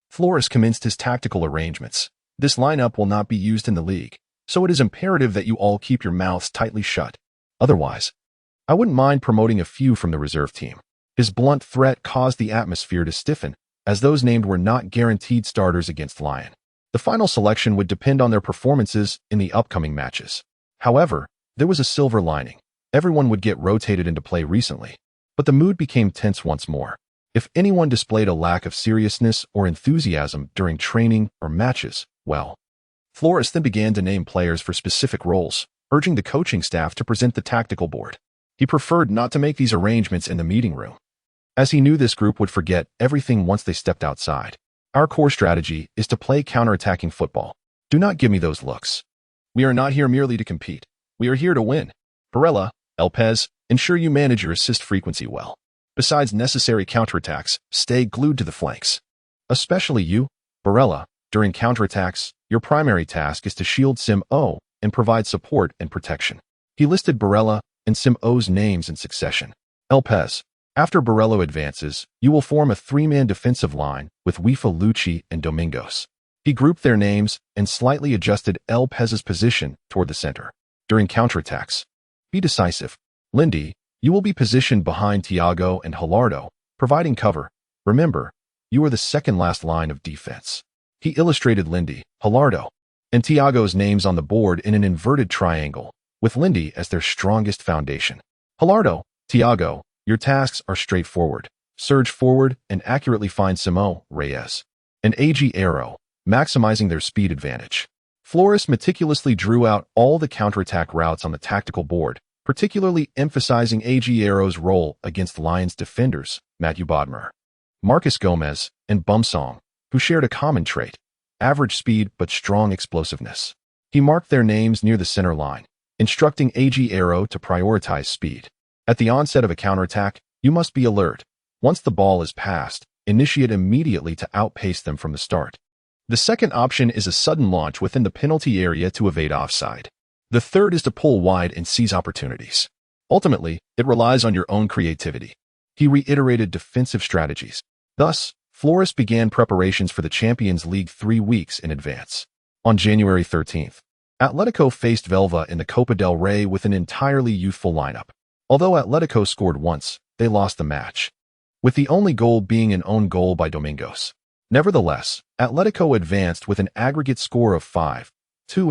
Flores commenced his tactical arrangements. This lineup will not be used in the league, so it is imperative that you all keep your mouths tightly shut. Otherwise, I wouldn't mind promoting a few from the reserve team. His blunt threat caused the atmosphere to stiffen, as those named were not guaranteed starters against Lyon. The final selection would depend on their performances in the upcoming matches. However, there was a silver lining. Everyone would get rotated into play recently, but the mood became tense once more. If anyone displayed a lack of seriousness or enthusiasm during training or matches, well, Flores then began to name players for specific roles, urging the coaching staff to present the tactical board. He preferred not to make these arrangements in the meeting room, as he knew this group would forget everything once they stepped outside. Our core strategy is to play counter-attacking football. Do not give me those looks. We are not here merely to compete. We are here to win. Barella, Elpez, ensure you manage your assist frequency well. Besides necessary counterattacks, stay glued to the flanks. Especially you, Barella. During counterattacks, your primary task is to shield Sim-O and provide support and protection. He listed Barella and Sim-O's names in succession. Elpez. After Barella advances, you will form a 3-man defensive line with Wifa, Lucci, and Domingos. He grouped their names and slightly adjusted Elpez's position toward the center. During counterattacks, be decisive. Lindy, you will be positioned behind Thiago and Gallardo, providing cover. Remember, you are the second-last line of defense. He illustrated Lindy, Gallardo, and Thiago's names on the board in an inverted triangle, with Lindy as their strongest foundation. Gallardo, Thiago, your tasks are straightforward. Surge forward and accurately find Simão, Reyes, and Agüero, maximizing their speed advantage. Flores meticulously drew out all the counterattack routes on the tactical board, particularly emphasizing Agüero's role against Lions defenders, Matthew Bodmer, Marcus Gomez, and Bumsong, who shared a common trait, average speed but strong explosiveness. He marked their names near the center line, instructing Agüero to prioritize speed. At the onset of a counterattack, you must be alert. Once the ball is passed, initiate immediately to outpace them from the start. The second option is a sudden launch within the penalty area to evade offside. The third is to pull wide and seize opportunities. Ultimately, it relies on your own creativity. He reiterated defensive strategies. Thus, Flores began preparations for the Champions League 3 weeks in advance. On January 13th, Atletico faced Velva in the Copa del Rey with an entirely youthful lineup. Although Atletico scored once, they lost the match, with the only goal being an own goal by Domingos. Nevertheless, Atletico advanced with an aggregate score of 5-2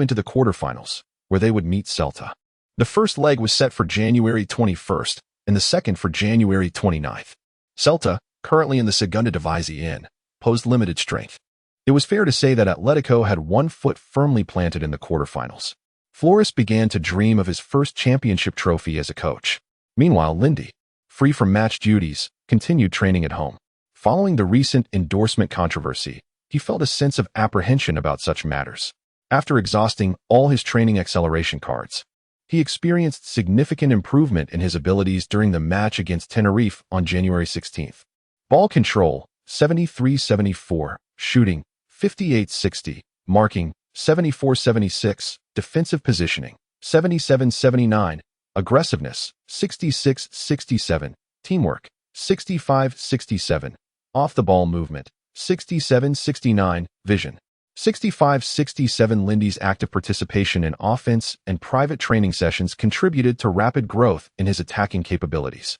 into the quarterfinals, where they would meet Celta. The first leg was set for January 21st, and the second for January 29th. Celta, currently in the Segunda División, posed limited strength. It was fair to say that Atletico had one foot firmly planted in the quarterfinals. Flores began to dream of his first championship trophy as a coach. Meanwhile, Lindy, free from match duties, continued training at home. Following the recent endorsement controversy, he felt a sense of apprehension about such matters. After exhausting all his training acceleration cards, he experienced significant improvement in his abilities during the match against Tenerife on January 16th. Ball control, 73-74, shooting, 58-60, marking, 74-76, defensive positioning, 77-79, aggressiveness, 66-67, teamwork, 65-67, off-the-ball movement, 67-69, vision, 65-67. Lindy's active participation in offense and private training sessions contributed to rapid growth in his attacking capabilities.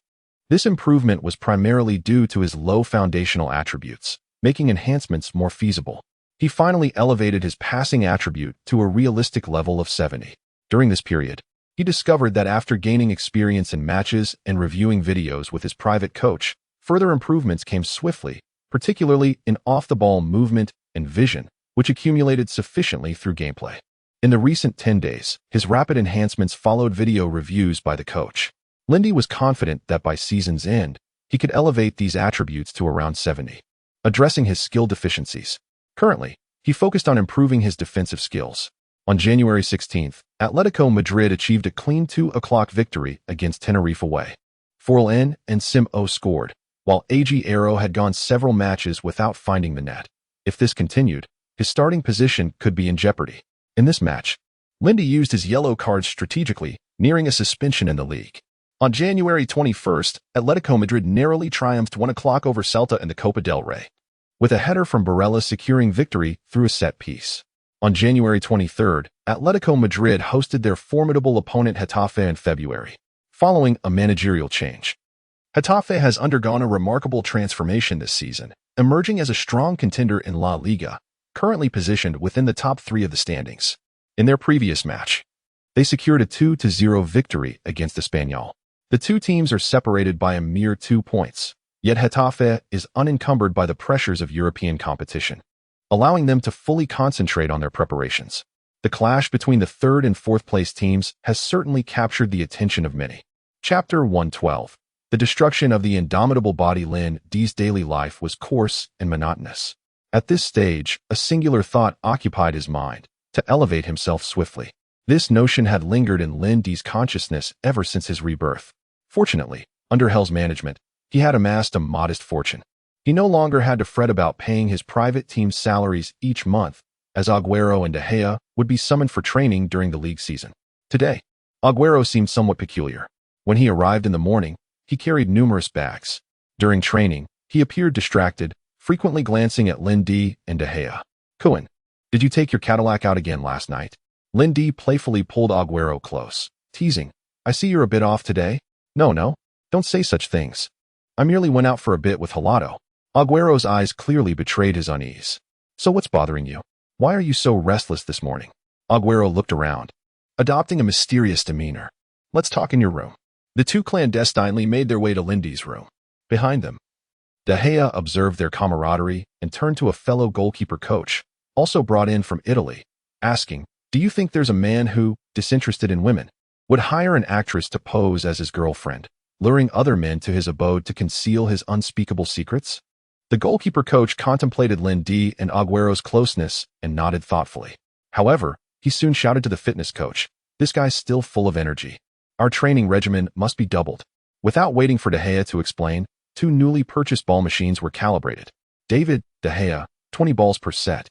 This improvement was primarily due to his low foundational attributes, making enhancements more feasible. He finally elevated his passing attribute to a realistic level of 70. During this period, he discovered that after gaining experience in matches and reviewing videos with his private coach, further improvements came swiftly, particularly in off-the-ball movement and vision, which accumulated sufficiently through gameplay. In the recent 10 days, his rapid enhancements followed video reviews by the coach. Lindy was confident that by season's end, he could elevate these attributes to around 70. Addressing his skill deficiencies. Currently, he focused on improving his defensive skills. On January 16th, Atletico Madrid achieved a clean 2-0 victory against Tenerife away. Forlan and Sim-O scored, while AG Aero had gone several matches without finding the net. If this continued, his starting position could be in jeopardy. In this match, Lindy used his yellow cards strategically, nearing a suspension in the league. On January 21st, Atletico Madrid narrowly triumphed 1-0 over Celta in the Copa del Rey, with a header from Barella securing victory through a set piece. On January 23rd, Atletico Madrid hosted their formidable opponent Getafe in February, following a managerial change. Getafe has undergone a remarkable transformation this season, emerging as a strong contender in La Liga, currently positioned within the top 3 of the standings. In their previous match, they secured a 2-0 victory against Espanyol. The two teams are separated by a mere 2 points, yet Getafe is unencumbered by the pressures of European competition, allowing them to fully concentrate on their preparations. The clash between the 3rd and 4th place teams has certainly captured the attention of many. Chapter 112. The destruction of the indomitable body. Lindy's daily life was coarse and monotonous. At this stage, a singular thought occupied his mind: to elevate himself swiftly. This notion had lingered in Lindy's consciousness ever since his rebirth. Fortunately, under Hell's management, he had amassed a modest fortune. He no longer had to fret about paying his private team's salaries each month, as Agüero and De Gea would be summoned for training during the league season. Today, Agüero seemed somewhat peculiar. When he arrived in the morning, he carried numerous bags. During training, he appeared distracted, frequently glancing at Lindy and De Gea. "Cohen, did you take your Cadillac out again last night?" Lindy playfully pulled Agüero close, teasing, "I see you're a bit off today." No, don't say such things. I merely went out for a bit with Gelato." Agüero's eyes clearly betrayed his unease. "So what's bothering you? Why are you so restless this morning?" Agüero looked around, adopting a mysterious demeanor. "Let's talk in your room." The two clandestinely made their way to Lindy's room. Behind them, De Gea observed their camaraderie and turned to a fellow goalkeeper coach, also brought in from Italy, asking, "Do you think there's a man who, disinterested in women, would hire an actress to pose as his girlfriend, luring other men to his abode to conceal his unspeakable secrets?" The goalkeeper coach contemplated Lindy and Agüero's closeness and nodded thoughtfully. However, he soon shouted to the fitness coach, "This guy's still full of energy. Our training regimen must be doubled." Without waiting for De Gea to explain, 2 newly purchased ball machines were calibrated. "David, De Gea, 20 balls per set.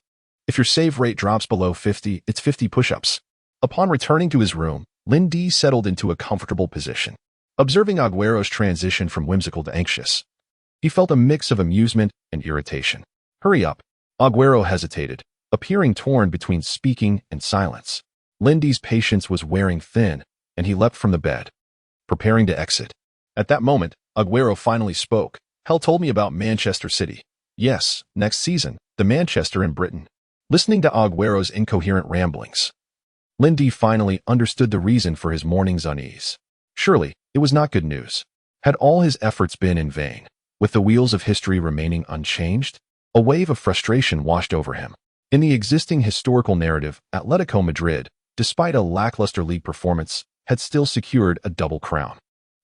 If your save rate drops below 50, it's 50 push-ups." Upon returning to his room, Lindy settled into a comfortable position. Observing Agüero's transition from whimsical to anxious, he felt a mix of amusement and irritation. "Hurry up." Agüero hesitated, appearing torn between speaking and silence. Lindy's patience was wearing thin, and he leapt from the bed, preparing to exit. At that moment, Agüero finally spoke. "Hell told me about Manchester City." "Yes, next season, the Manchester in Britain." Listening to Agüero's incoherent ramblings, Lindy finally understood the reason for his morning's unease. Surely, it was not good news. Had all his efforts been in vain? With the wheels of history remaining unchanged, a wave of frustration washed over him. In the existing historical narrative, Atletico Madrid, despite a lackluster league performance, had still secured a double crown.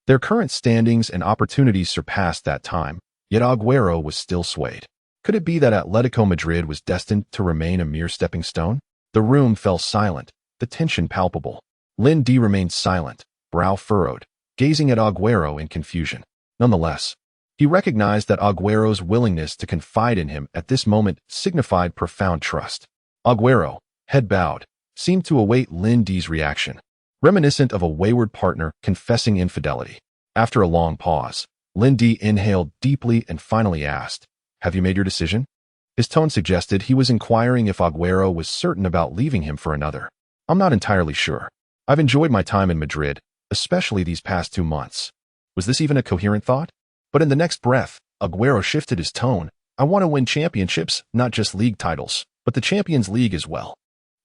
Their current standings and opportunities surpassed that time, yet Agüero was still swayed. Could it be that Atletico Madrid was destined to remain a mere stepping stone? The room fell silent, the tension palpable. Lindy remained silent, brow furrowed, gazing at Agüero in confusion. Nonetheless, he recognized that Agüero's willingness to confide in him at this moment signified profound trust. Agüero, head bowed, seemed to await Lindy's reaction, reminiscent of a wayward partner confessing infidelity. After a long pause, Lindy inhaled deeply and finally asked, "Have you made your decision?" His tone suggested he was inquiring if Agüero was certain about leaving him for another. "I'm not entirely sure. I've enjoyed my time in Madrid, especially these past 2 months." Was this even a coherent thought? But in the next breath, Agüero shifted his tone. "I want to win championships, not just league titles, but the Champions League as well.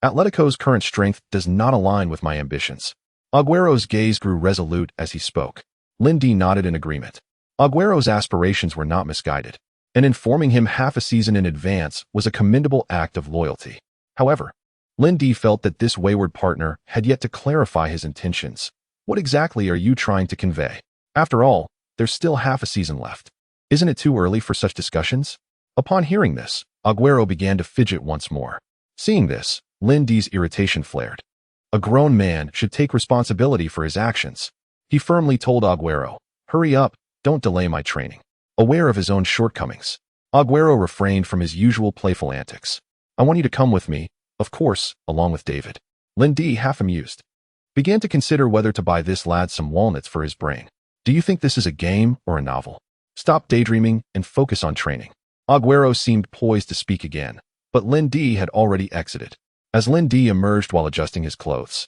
Atletico's current strength does not align with my ambitions." Agüero's gaze grew resolute as he spoke. Lindy nodded in agreement. Agüero's aspirations were not misguided, and informing him half a season in advance was a commendable act of loyalty. However, Lindy felt that this wayward partner had yet to clarify his intentions. "What exactly are you trying to convey? After all, there's still half a season left. Isn't it too early for such discussions?" Upon hearing this, Agüero began to fidget once more. Seeing this, Lindy's irritation flared. A grown man should take responsibility for his actions. He firmly told Agüero, "Hurry up, don't delay my training." Aware of his own shortcomings, Agüero refrained from his usual playful antics. "I want you to come with me, of course, along with David." Lindy, half amused, began to consider whether to buy this lad some walnuts for his brain. "Do you think this is a game or a novel? Stop daydreaming and focus on training." Agüero seemed poised to speak again, but Lindy had already exited. As Lindy emerged while adjusting his clothes,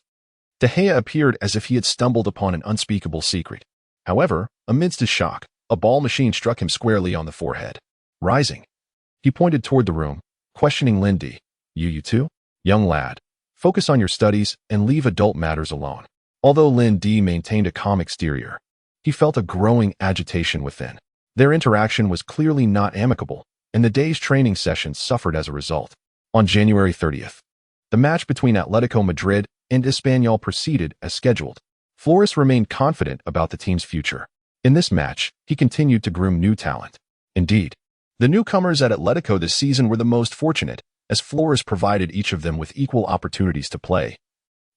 De Gea appeared as if he had stumbled upon an unspeakable secret. However, amidst his shock, a ball machine struck him squarely on the forehead. Rising, he pointed toward the room, questioning Lindy. You too? Young lad, focus on your studies and leave adult matters alone." Although Lindy maintained a calm exterior, he felt a growing agitation within. Their interaction was clearly not amicable, and the day's training sessions suffered as a result. On January 30th, the match between Atletico Madrid and Espanyol proceeded as scheduled. Flores remained confident about the team's future. In this match, he continued to groom new talent. Indeed, the newcomers at Atletico this season were the most fortunate, as Flores provided each of them with equal opportunities to play,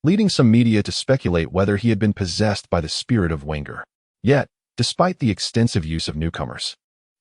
leading some media to speculate whether he had been possessed by the spirit of Wenger. Yet, despite the extensive use of newcomers,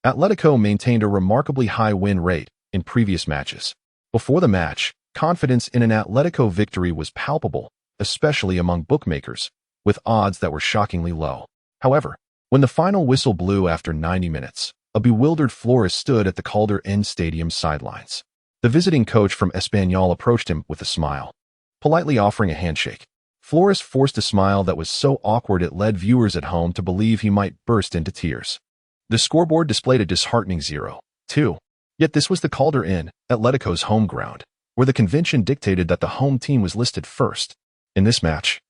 Atletico maintained a remarkably high win rate in previous matches. Before the match, confidence in an Atletico victory was palpable, especially among bookmakers, with odds that were shockingly low. However, when the final whistle blew after 90 minutes, a bewildered Flores stood at the Calder-End Stadium sidelines. The visiting coach from Espanyol approached him with a smile, politely offering a handshake. Flores forced a smile that was so awkward it led viewers at home to believe he might burst into tears. The scoreboard displayed a disheartening 0-2. Yet this was the Calder-End, Atletico's home ground, where the convention dictated that the home team was listed first. In this match,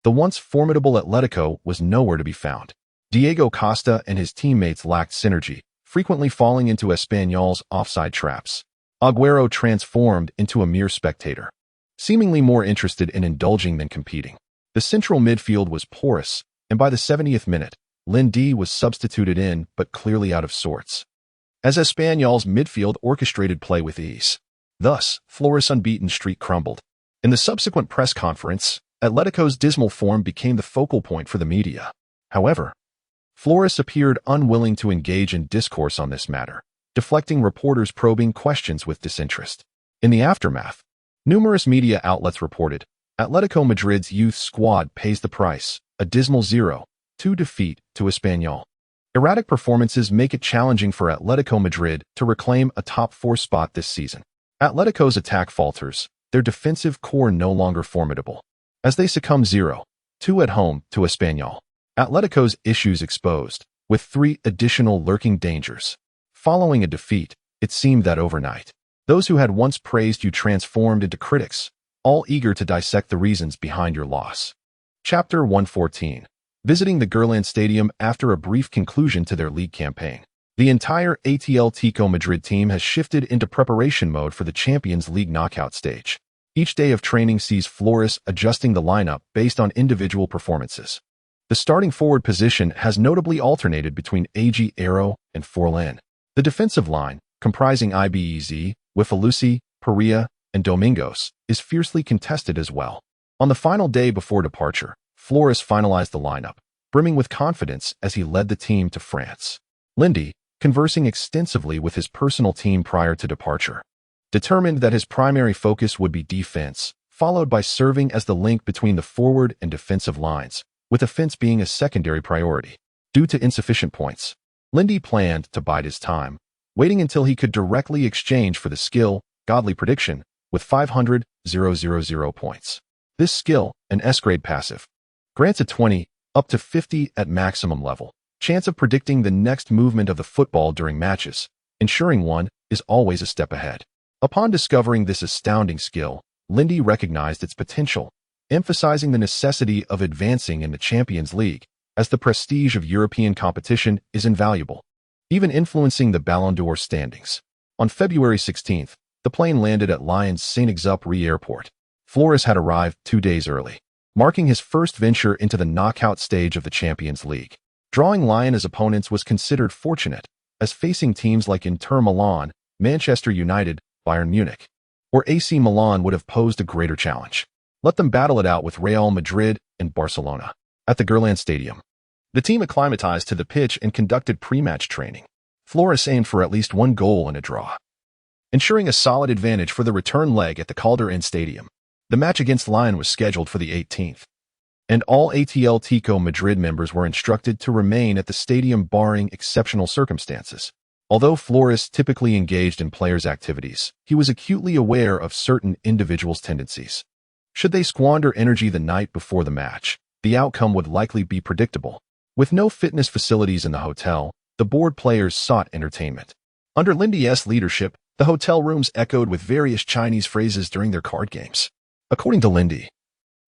the once formidable Atletico was nowhere to be found. Diego Costa and his teammates lacked synergy, frequently falling into Espanyol's offside traps. Agüero transformed into a mere spectator, seemingly more interested in indulging than competing. The central midfield was porous, and by the 70th minute, Lindy was substituted in but clearly out of sorts, as Espanyol's midfield orchestrated play with ease. Thus, Flores' unbeaten streak crumbled. In the subsequent press conference, Atletico's dismal form became the focal point for the media. However, Flores appeared unwilling to engage in discourse on this matter, deflecting reporters' probing questions with disinterest. In the aftermath, numerous media outlets reported, Atletico Madrid's youth squad pays the price, a dismal 0-2 defeat to Espanyol. Erratic performances make it challenging for Atletico Madrid to reclaim a top 4 spot this season. Atletico's attack falters, their defensive core no longer formidable, as they succumb 0-2 at home to Espanyol. Atletico's issues exposed, with 3 additional lurking dangers. Following a defeat, it seemed that overnight, those who had once praised you transformed into critics, all eager to dissect the reasons behind your loss. Chapter 114. Visiting the Gerland Stadium after a brief conclusion to their league campaign. The entire Atletico Madrid team has shifted into preparation mode for the Champions League knockout stage. Each day of training sees Flores adjusting the lineup based on individual performances. The starting forward position has notably alternated between AG Aero and Forlan. The defensive line, comprising Ibez, Wifalusi, Perea, and Domingos, is fiercely contested as well. On the final day before departure, Flores finalized the lineup, brimming with confidence as he led the team to France. Lindy, conversing extensively with his personal team prior to departure, determined that his primary focus would be defense, followed by serving as the link between the forward and defensive lines, with offense being a secondary priority. Due to insufficient points, Lindy planned to bide his time, waiting until he could directly exchange for the skill, Godly Prediction, with 500,000 points. This skill, an S-grade passive, grants a 20, up to 50 at maximum level, chance of predicting the next movement of the football during matches, ensuring one is always a step ahead. Upon discovering this astounding skill, Lindy recognized its potential, emphasizing the necessity of advancing in the Champions League, as the prestige of European competition is invaluable, even influencing the Ballon d'Or standings. On February 16th, the plane landed at Lyon's Saint-Exupéry Airport. Flores had arrived 2 days early, marking his first venture into the knockout stage of the Champions League. Drawing Lyon as opponents was considered fortunate, as facing teams like Inter Milan, Manchester United, Bayern Munich, or AC Milan would have posed a greater challenge. Let them battle it out with Real Madrid and Barcelona. At the Gerland Stadium, the team acclimatized to the pitch and conducted pre-match training. Flores aimed for at least 1 goal and a draw, ensuring a solid advantage for the return leg at the Calderón Stadium. The match against Lyon was scheduled for the 18th, and all Atletico Madrid members were instructed to remain at the stadium barring exceptional circumstances. Although Flores typically engaged in players' activities, he was acutely aware of certain individuals' tendencies. Should they squander energy the night before the match, the outcome would likely be predictable. With no fitness facilities in the hotel, the bored players sought entertainment. Under Lindy's leadership, the hotel rooms echoed with various Chinese phrases during their card games. According to Lindy,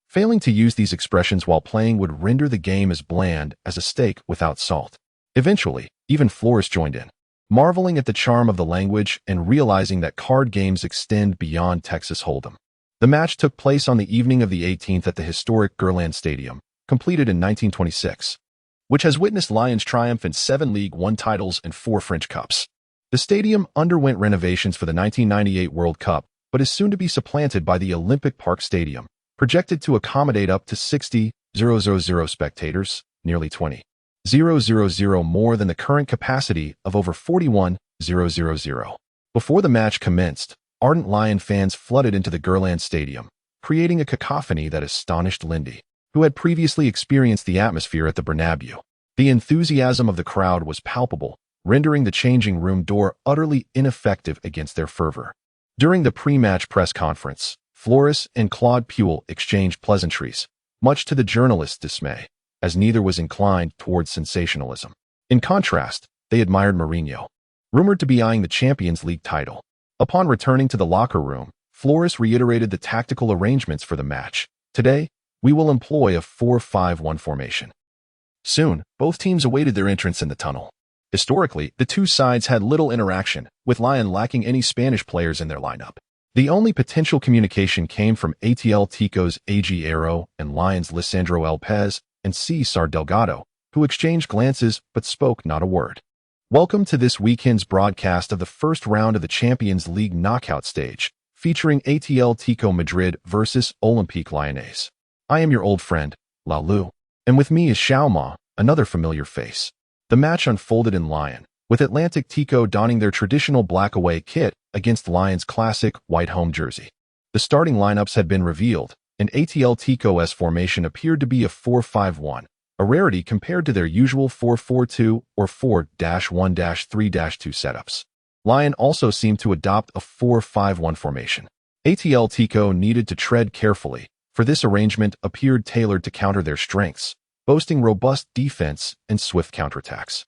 failing to use these expressions while playing would render the game as bland as a steak without salt. Eventually, even Flores joined in, marveling at the charm of the language and realizing that card games extend beyond Texas Hold'em. The match took place on the evening of the 18th at the historic Gerland Stadium, completed in 1926, which has witnessed Lyon's triumph in 7 League One titles and 4 French Cups. The stadium underwent renovations for the 1998 World Cup, but is soon to be supplanted by the Olympic Park Stadium, projected to accommodate up to 60,000 spectators, nearly 20,000 more than the current capacity of over 41,000. Before the match commenced, ardent Lyon fans flooded into the Gerland Stadium, creating a cacophony that astonished Lindy, who had previously experienced the atmosphere at the Bernabeu. The enthusiasm of the crowd was palpable, rendering the changing room door utterly ineffective against their fervor. During the pre-match press conference, Flores and Claude Puel exchanged pleasantries, much to the journalists' dismay, as neither was inclined towards sensationalism. In contrast, they admired Mourinho, rumored to be eyeing the Champions League title. Upon returning to the locker room, Flores reiterated the tactical arrangements for the match. Today, we will employ a 4-5-1 formation. Soon, both teams awaited their entrance in the tunnel. Historically, the two sides had little interaction, with Lyon lacking any Spanish players in their lineup. The only potential communication came from Atletico's AG Aero and Lyon's Lisandro Lopez and Cesar Delgado, who exchanged glances but spoke not a word. Welcome to this weekend's broadcast of the first round of the Champions League knockout stage, featuring Atletico Madrid versus Olympique Lyonnais. I am your old friend, Lalu, and with me is Xiaoma, another familiar face. The match unfolded in Lyon, with Atlantic Tico donning their traditional black away kit against Lyon's classic white home jersey. The starting lineups had been revealed, and Atletico's formation appeared to be a 4-5-1, a rarity compared to their usual 4-4-2 or 4-1-3-2 setups. Lyon also seemed to adopt a 4-5-1 formation. Atletico needed to tread carefully, for this arrangement appeared tailored to counter their strengths, boasting robust defense and swift counterattacks.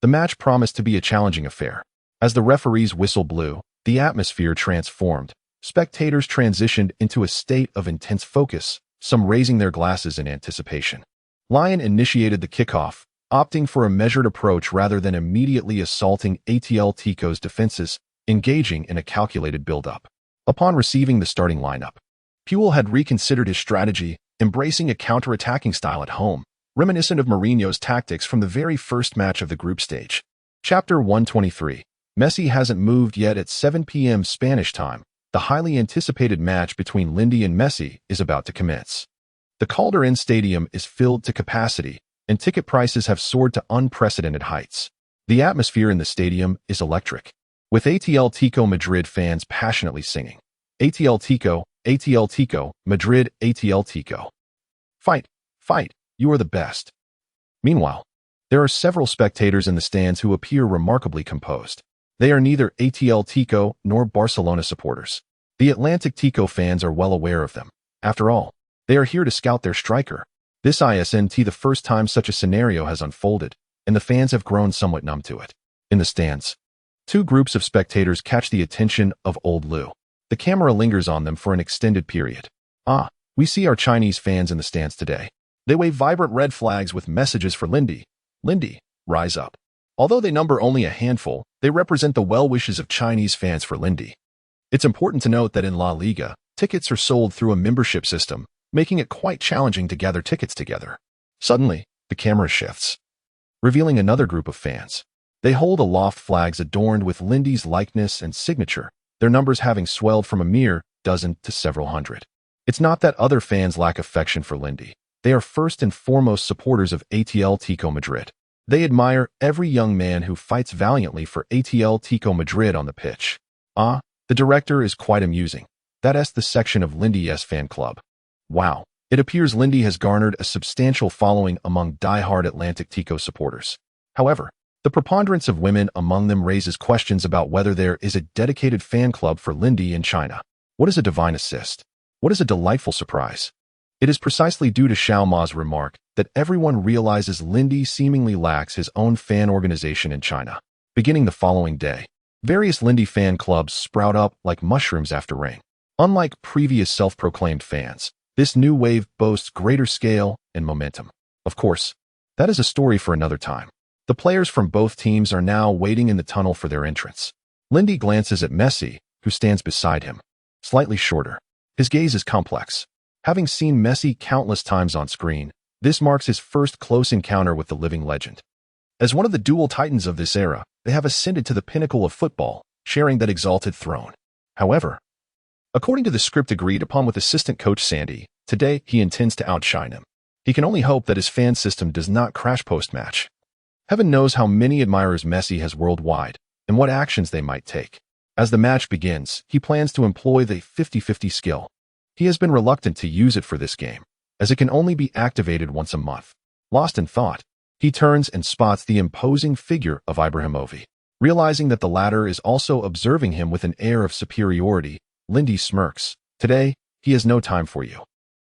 The match promised to be a challenging affair. As the referee's whistle blew, the atmosphere transformed. Spectators transitioned into a state of intense focus, some raising their glasses in anticipation. Lyon initiated the kickoff, opting for a measured approach rather than immediately assaulting Atletico's defenses, engaging in a calculated build-up. Upon receiving the starting lineup, Puel had reconsidered his strategy, embracing a counter-attacking style at home, reminiscent of Mourinho's tactics from the very first match of the group stage. Chapter 123. Messi hasn't moved yet. At 7 p.m. Spanish time, the highly anticipated match between Lindy and Messi is about to commence. The Calderón Stadium is filled to capacity, and ticket prices have soared to unprecedented heights. The atmosphere in the stadium is electric, with Atletico Madrid fans passionately singing, Atletico, Atletico, Madrid, Atletico. Fight, fight, you are the best. Meanwhile, there are several spectators in the stands who appear remarkably composed. They are neither Atletico nor Barcelona supporters. The Atlantic Tico fans are well aware of them. After all, they are here to scout their striker. This isn't the first time such a scenario has unfolded, and the fans have grown somewhat numb to it. In the stands, two groups of spectators catch the attention of Old Lou. The camera lingers on them for an extended period. We see our Chinese fans in the stands today. They wave vibrant red flags with messages for Lindy. Lindy, rise up. Although they number only a handful, they represent the well wishes of Chinese fans for Lindy. It's important to note that in La Liga, tickets are sold through a membership system, making it quite challenging to gather tickets together. Suddenly, the camera shifts, revealing another group of fans. They hold aloft flags adorned with Lindy's likeness and signature, their numbers having swelled from a mere dozen to several hundred. It's not that other fans lack affection for Lindy. They are first and foremost supporters of Atletico Madrid. They admire every young man who fights valiantly for Atletico Madrid on the pitch. The director is quite amusing. That's the section of Lindy's fan club. Wow, it appears Lindy has garnered a substantial following among die-hard Atlantic Tico supporters. However, the preponderance of women among them raises questions about whether there is a dedicated fan club for Lindy in China. What is a divine assist? What is a delightful surprise? It is precisely due to Xiao Ma's remark that everyone realizes Lindy seemingly lacks his own fan organization in China. Beginning the following day, various Lindy fan clubs sprout up like mushrooms after rain. Unlike previous self-proclaimed fans, this new wave boasts greater scale and momentum. Of course, that is a story for another time. The players from both teams are now waiting in the tunnel for their entrance. Lindy glances at Messi, who stands beside him, slightly shorter. His gaze is complex. Having seen Messi countless times on screen, this marks his first close encounter with the living legend. As one of the dual titans of this era, they have ascended to the pinnacle of football, sharing that exalted throne. However, according to the script agreed upon with assistant coach Sandy, today he intends to outshine him. He can only hope that his fan system does not crash post-match. Heaven knows how many admirers Messi has worldwide, and what actions they might take. As the match begins, he plans to employ the 50-50 skill. He has been reluctant to use it for this game, as it can only be activated once a month. Lost in thought, he turns and spots the imposing figure of Ibrahimovic. Realizing that the latter is also observing him with an air of superiority, Lindy smirks. Today, he has no time for you.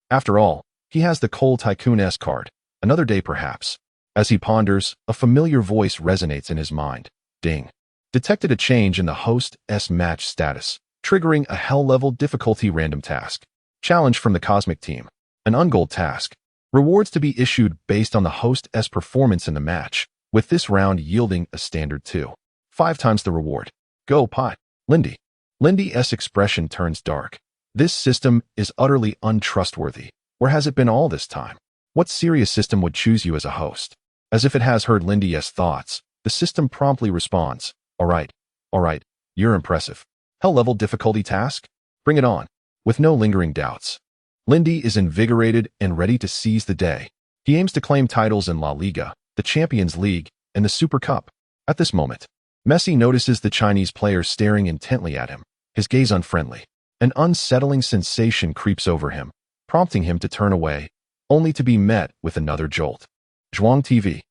After all, he has the Cole Tycoon S card. Another day perhaps. As he ponders, a familiar voice resonates in his mind. Ding. Detected a change in the host's match status, triggering a hell-level difficulty random task. Challenge from the Cosmic Team. An ungold task. Rewards to be issued based on the host's performance in the match, with this round yielding a standard 2. 5 times the reward. Go pot. Lindy. Lindy's expression turns dark. This system is utterly untrustworthy. Where has it been all this time? What serious system would choose you as a host? As if it has heard Lindy's thoughts, the system promptly responds. All right, you're impressive. Hell-level difficulty task? Bring it on. With no lingering doubts, Lindy is invigorated and ready to seize the day. He aims to claim titles in La Liga, the Champions League, and the Super Cup. At this moment, Messi notices the Chinese player staring intently at him, his gaze unfriendly. An unsettling sensation creeps over him, prompting him to turn away, only to be met with another jolt. Zhuang TV.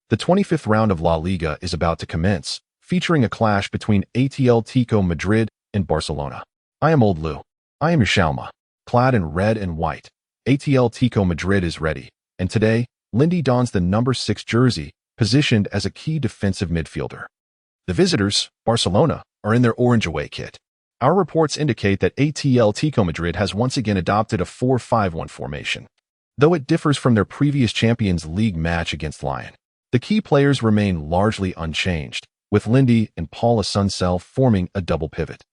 The 25th round of La Liga is about to commence, featuring a clash between Atletico Madrid and Barcelona. I am Old Lou. I am your Xiao Ma. Clad in red and white, Atletico Madrid is ready, and today, Lindy dons the number 6 jersey, positioned as a key defensive midfielder. The visitors, Barcelona, are in their orange away kit. Our reports indicate that Atletico Madrid has once again adopted a 4-5-1 formation. Though it differs from their previous Champions League match against Lyon, the key players remain largely unchanged, with Lindy and Paul Asuncel forming a double pivot.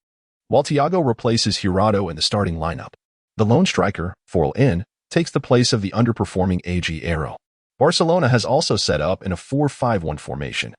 While Thiago replaces Jurado in the starting lineup, the lone striker, Forlan, takes the place of the underperforming AG Aero. Barcelona has also set up in a 4-5-1 formation.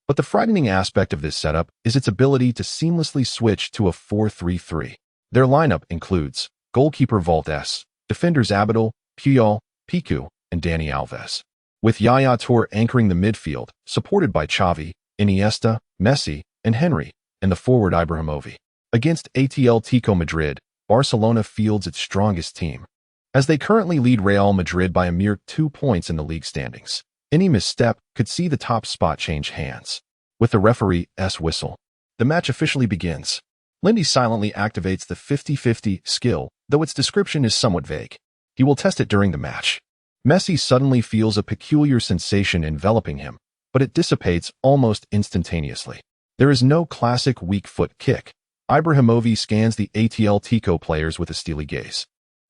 But the frightening aspect of this setup is its ability to seamlessly switch to a 4-3-3. Their lineup includes goalkeeper Valdes, defenders Abidal, Puyol, Piku, and Dani Alves, with Yaya Toure anchoring the midfield, supported by Xavi, Iniesta, Messi, and Henry, and the forward Ibrahimovic. Against Atletico Madrid, Barcelona fields its strongest team, as they currently lead Real Madrid by a mere 2 points in the league standings. Any misstep could see the top spot change hands. With the referee's whistle, the match officially begins. Lindy silently activates the 50-50 skill, though its description is somewhat vague. He will test it during the match. Messi suddenly feels a peculiar sensation enveloping him, but it dissipates almost instantaneously. There is no classic weak foot kick. Ibrahimovic scans the Atletico players with a steely gaze.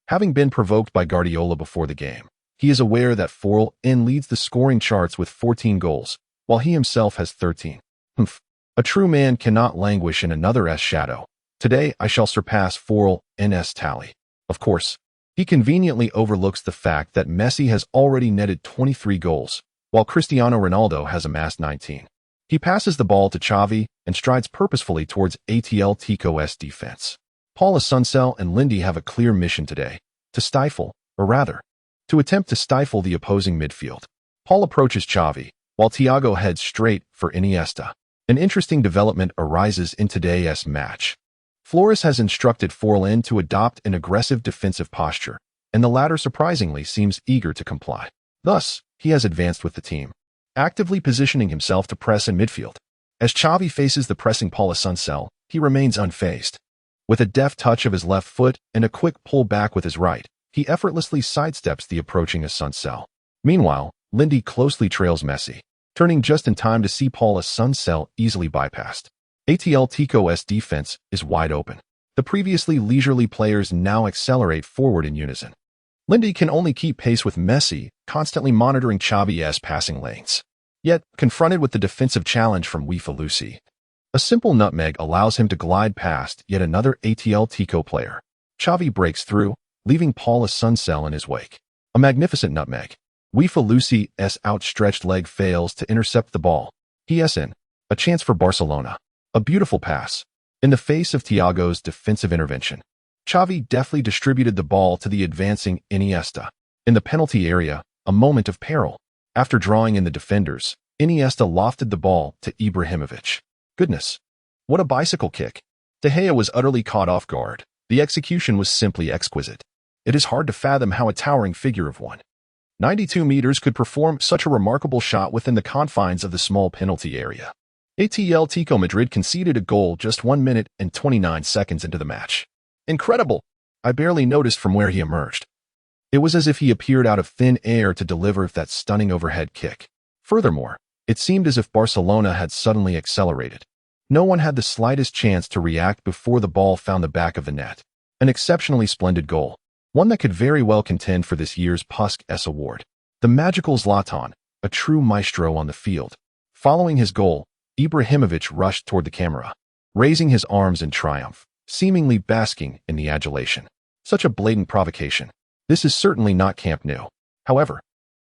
Having been provoked by Guardiola before the game, he is aware that Forl leads the scoring charts with 14 goals, while he himself has 13. A true man cannot languish in another's shadow. Today I shall surpass Forl's tally. Of course, he conveniently overlooks the fact that Messi has already netted 23 goals, while Cristiano Ronaldo has amassed 19. He passes the ball to Xavi and strides purposefully towards Atletico's defense. Paul Asuncel and Lindy have a clear mission today, to stifle, or rather, to attempt to stifle the opposing midfield. Paul approaches Xavi, while Thiago heads straight for Iniesta. An interesting development arises in today's match. Flores has instructed Forlan to adopt an aggressive defensive posture, and the latter surprisingly seems eager to comply. Thus, he has advanced with the team, actively positioning himself to press in midfield. As Xavi faces the pressing Paul Asuncel, he remains unfazed. With a deft touch of his left foot and a quick pull back with his right, he effortlessly sidesteps the approaching Asuncel. Meanwhile, Lindy closely trails Messi, turning just in time to see Paul Asuncel easily bypassed. Atletico's defense is wide open. The previously leisurely players now accelerate forward in unison. Lindy can only keep pace with Messi, constantly monitoring Xavi's passing lanes. Yet, confronted with the defensive challenge from Lucy, a simple nutmeg allows him to glide past yet another Atletico player. Xavi breaks through, leaving Paul Asuncel in his wake. A magnificent nutmeg. Lucy's outstretched leg fails to intercept the ball. PSN. A chance for Barcelona. A beautiful pass. In the face of Thiago's defensive intervention, Xavi deftly distributed the ball to the advancing Iniesta. In the penalty area, a moment of peril. After drawing in the defenders, Iniesta lofted the ball to Ibrahimovic. Goodness, what a bicycle kick. De Gea was utterly caught off guard. The execution was simply exquisite. It is hard to fathom how a towering figure of 192 meters could perform such a remarkable shot within the confines of the small penalty area. Atletico Madrid conceded a goal just 1 minute and 29 seconds into the match. Incredible! I barely noticed from where he emerged. It was as if he appeared out of thin air to deliver that stunning overhead kick. Furthermore, it seemed as if Barcelona had suddenly accelerated. No one had the slightest chance to react before the ball found the back of the net. An exceptionally splendid goal, one that could very well contend for this year's Puskas award. The magical Zlatan, a true maestro on the field. Following his goal, Ibrahimovic rushed toward the camera, raising his arms in triumph, seemingly basking in the adulation. Such a blatant provocation. This is certainly not Camp Nou. However,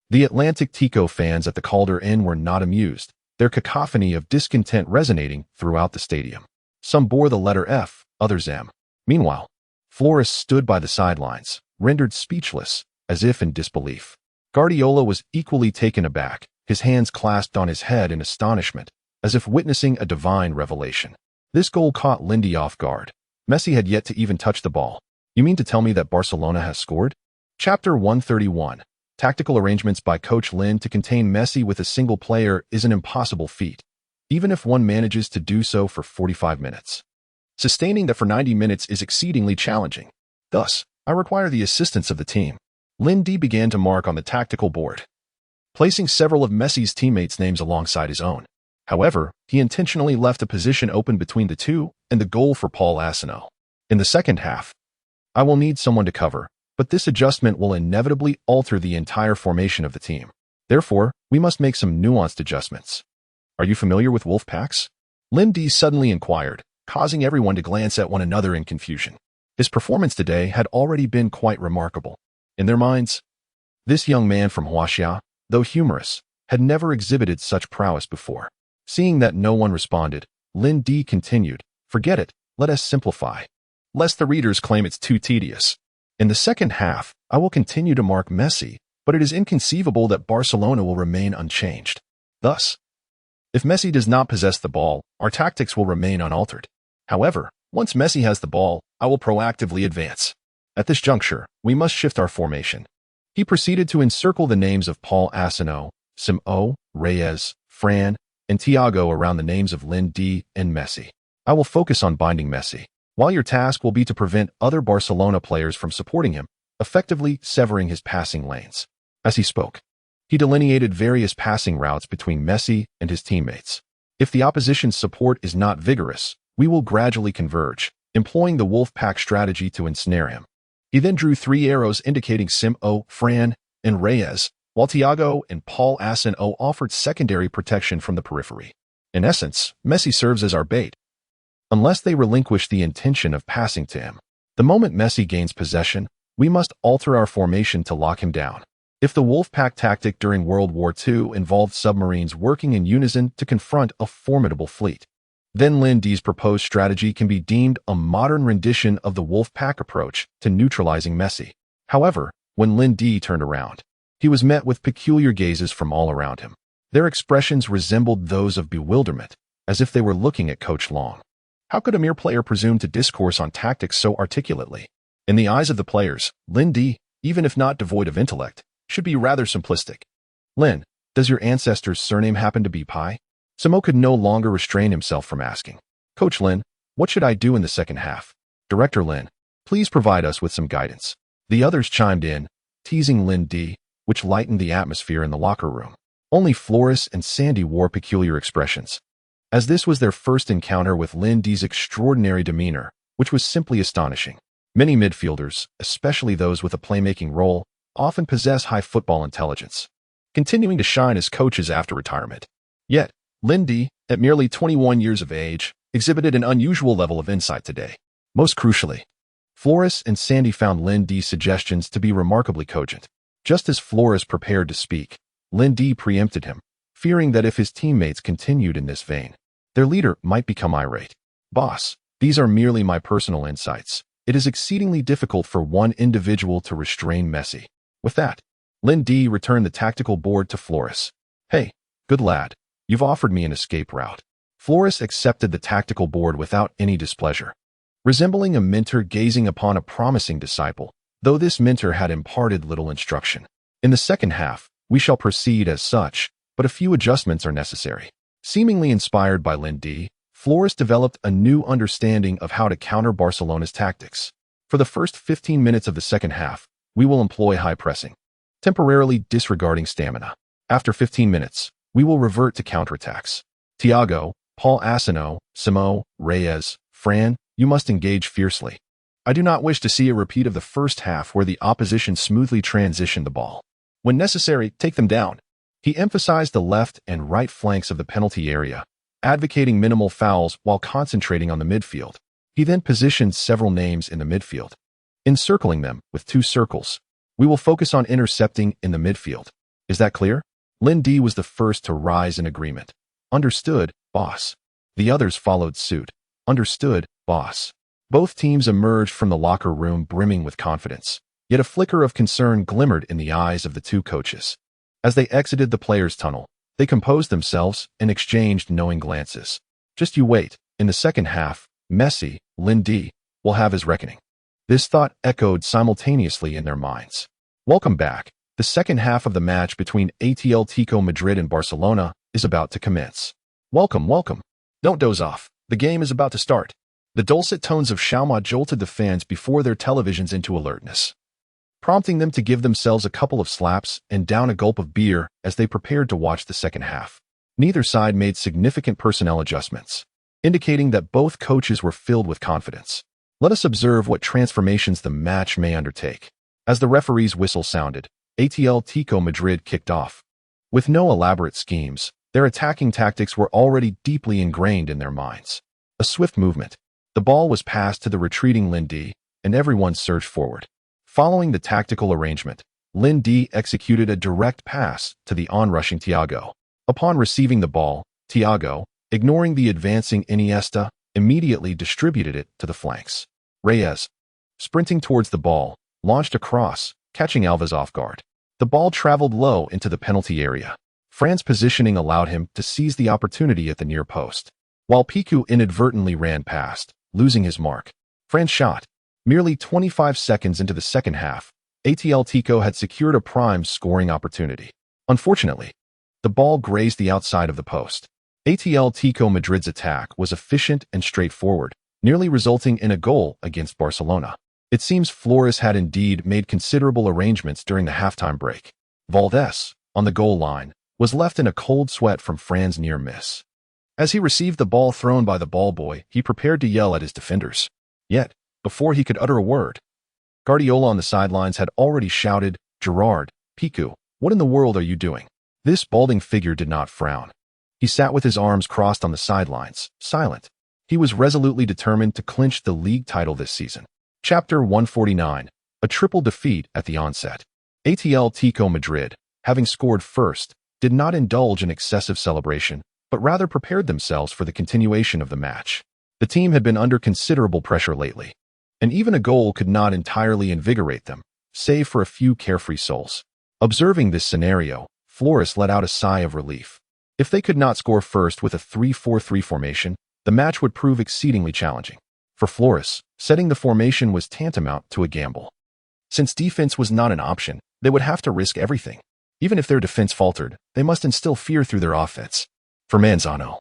the Atlantic Tico fans at the Calder Inn were not amused, their cacophony of discontent resonating throughout the stadium. Some bore the letter F, others M. Meanwhile, Flores stood by the sidelines, rendered speechless, as if in disbelief. Guardiola was equally taken aback, his hands clasped on his head in astonishment, as if witnessing a divine revelation. This goal caught Lindy off guard. Messi had yet to even touch the ball. You mean to tell me that Barcelona has scored? Chapter 131. Tactical arrangements by Coach Lin to contain Messi with a single player is an impossible feat, even if one manages to do so for 45 minutes. Sustaining that for 90 minutes is exceedingly challenging. Thus, I require the assistance of the team. Lin D began to mark on the tactical board, placing several of Messi's teammates' names alongside his own. However, he intentionally left a position open between the two and the goal for Paul Asuncel. In the second half, I will need someone to cover, but this adjustment will inevitably alter the entire formation of the team. Therefore, we must make some nuanced adjustments. Are you familiar with wolf packs? Lin D suddenly inquired, causing everyone to glance at one another in confusion. His performance today had already been quite remarkable. In their minds, this young man from Huaxia, though humorous, had never exhibited such prowess before. Seeing that no one responded, Lin Di continued, "Forget it, let us simplify, lest the readers claim it's too tedious. In the second half, I will continue to mark Messi, but it is inconceivable that Barcelona will remain unchanged. Thus, if Messi does not possess the ball, our tactics will remain unaltered. However, once Messi has the ball, I will proactively advance. At this juncture, we must shift our formation." He proceeded to encircle the names of Paul Asano, Simo, Reyes, Fran, and Thiago around the names of Lin Di and Messi. "I will focus on binding Messi, while your task will be to prevent other Barcelona players from supporting him, effectively severing his passing lanes." As he spoke, he delineated various passing routes between Messi and his teammates. "If the opposition's support is not vigorous, we will gradually converge, employing the wolf pack strategy to ensnare him." He then drew 3 arrows indicating Simo, Fran, and Reyes, while Thiago and Paul Asano offered secondary protection from the periphery. In essence, Messi serves as our bait, unless they relinquish the intention of passing to him. The moment Messi gains possession, we must alter our formation to lock him down. If the Wolfpack tactic during World War II involved submarines working in unison to confront a formidable fleet, then Lin Di's proposed strategy can be deemed a modern rendition of the Wolfpack approach to neutralizing Messi. However, when Lin Di turned around, he was met with peculiar gazes from all around him. Their expressions resembled those of bewilderment, as if they were looking at Coach Long. How could a mere player presume to discourse on tactics so articulately? In the eyes of the players, Lin Di, even if not devoid of intellect, should be rather simplistic. "Lin, does your ancestor's surname happen to be Pai?" Simo could no longer restrain himself from asking. "Coach Lin, what should I do in the second half?" "Director Lin, please provide us with some guidance." The others chimed in, teasing Lin Di, which lightened the atmosphere in the locker room. Only Flores and Sandy wore peculiar expressions, as this was their first encounter with Lin Di's extraordinary demeanor, which was simply astonishing. Many midfielders, especially those with a playmaking role, often possess high football intelligence, continuing to shine as coaches after retirement. Yet, Lin Di, at merely 21 years of age, exhibited an unusual level of insight today. Most crucially, Flores and Sandy found Lin Di's suggestions to be remarkably cogent. Just as Flores prepared to speak, Lin Di preempted him, fearing that if his teammates continued in this vein, their leader might become irate. "Boss, these are merely my personal insights. It is exceedingly difficult for one individual to restrain Messi." With that, Lin Di returned the tactical board to Flores. "Hey, good lad, you've offered me an escape route." Flores accepted the tactical board without any displeasure, resembling a mentor gazing upon a promising disciple, though this mentor had imparted little instruction. "In the second half, we shall proceed as such, but a few adjustments are necessary." Seemingly inspired by Lin Di, Flores developed a new understanding of how to counter Barcelona's tactics. "For the first 15 minutes of the second half, we will employ high pressing, temporarily disregarding stamina. After 15 minutes, we will revert to counterattacks. Thiago, Paul Asano, Simo, Reyes, Fran, you must engage fiercely. I do not wish to see a repeat of the first half where the opposition smoothly transitioned the ball. When necessary, take them down." He emphasized the left and right flanks of the penalty area, advocating minimal fouls while concentrating on the midfield. He then positioned several names in the midfield, encircling them with 2 circles. "We will focus on intercepting in the midfield. Is that clear?" Lin Di was the first to rise in agreement. "Understood, boss." The others followed suit. "Understood, boss." Both teams emerged from the locker room brimming with confidence, yet a flicker of concern glimmered in the eyes of the 2 coaches. As they exited the players' tunnel, they composed themselves and exchanged knowing glances. "Just you wait, in the second half, Messi, Lin Di, will have his reckoning." This thought echoed simultaneously in their minds. Welcome back. The second half of the match between Atletico Madrid and Barcelona is about to commence. Welcome, welcome. Don't doze off. The game is about to start. The dulcet tones of Xiaoma jolted the fans before their televisions into alertness, prompting them to give themselves a couple of slaps and down a gulp of beer as they prepared to watch the second half. Neither side made significant personnel adjustments, indicating that both coaches were filled with confidence. Let us observe what transformations the match may undertake. As the referee's whistle sounded, Atletico Madrid kicked off. With no elaborate schemes, their attacking tactics were already deeply ingrained in their minds. A swift movement. The ball was passed to the retreating Lin Di, and everyone surged forward, Following the tactical arrangement, Lindy executed a direct pass to the onrushing Thiago. Upon receiving the ball, Thiago, ignoring the advancing Iniesta, immediately distributed it to the flanks. Reyes, sprinting towards the ball, launched a cross, catching Alves off guard. The ball traveled low into the penalty area. Fran's positioning allowed him to seize the opportunity at the near post, while Piku inadvertently ran past, losing his mark. Fran's shot. Merely 25 seconds into the second half, Atletico had secured a prime scoring opportunity. Unfortunately, the ball grazed the outside of the post. Atletico Madrid's attack was efficient and straightforward, nearly resulting in a goal against Barcelona. It seems Flores had indeed made considerable arrangements during the halftime break. Valdés, on the goal line, was left in a cold sweat from Fran's near miss. As he received the ball thrown by the ball boy, he prepared to yell at his defenders. Yet, before he could utter a word, Guardiola on the sidelines had already shouted, "Gerard, Piku, what in the world are you doing?" This balding figure did not frown. He sat with his arms crossed on the sidelines, silent. He was resolutely determined to clinch the league title this season. Chapter 149, a triple defeat at the onset. Atletico Madrid, having scored first, did not indulge in excessive celebration, but rather prepared themselves for the continuation of the match. The team had been under considerable pressure lately, and even a goal could not entirely invigorate them, save for a few carefree souls. Observing this scenario, Flores let out a sigh of relief. If they could not score first with a 3-4-3 formation, the match would prove exceedingly challenging. For Flores, setting the formation was tantamount to a gamble. Since defense was not an option, they would have to risk everything. Even if their defense faltered, they must instill fear through their offense. For Manzano,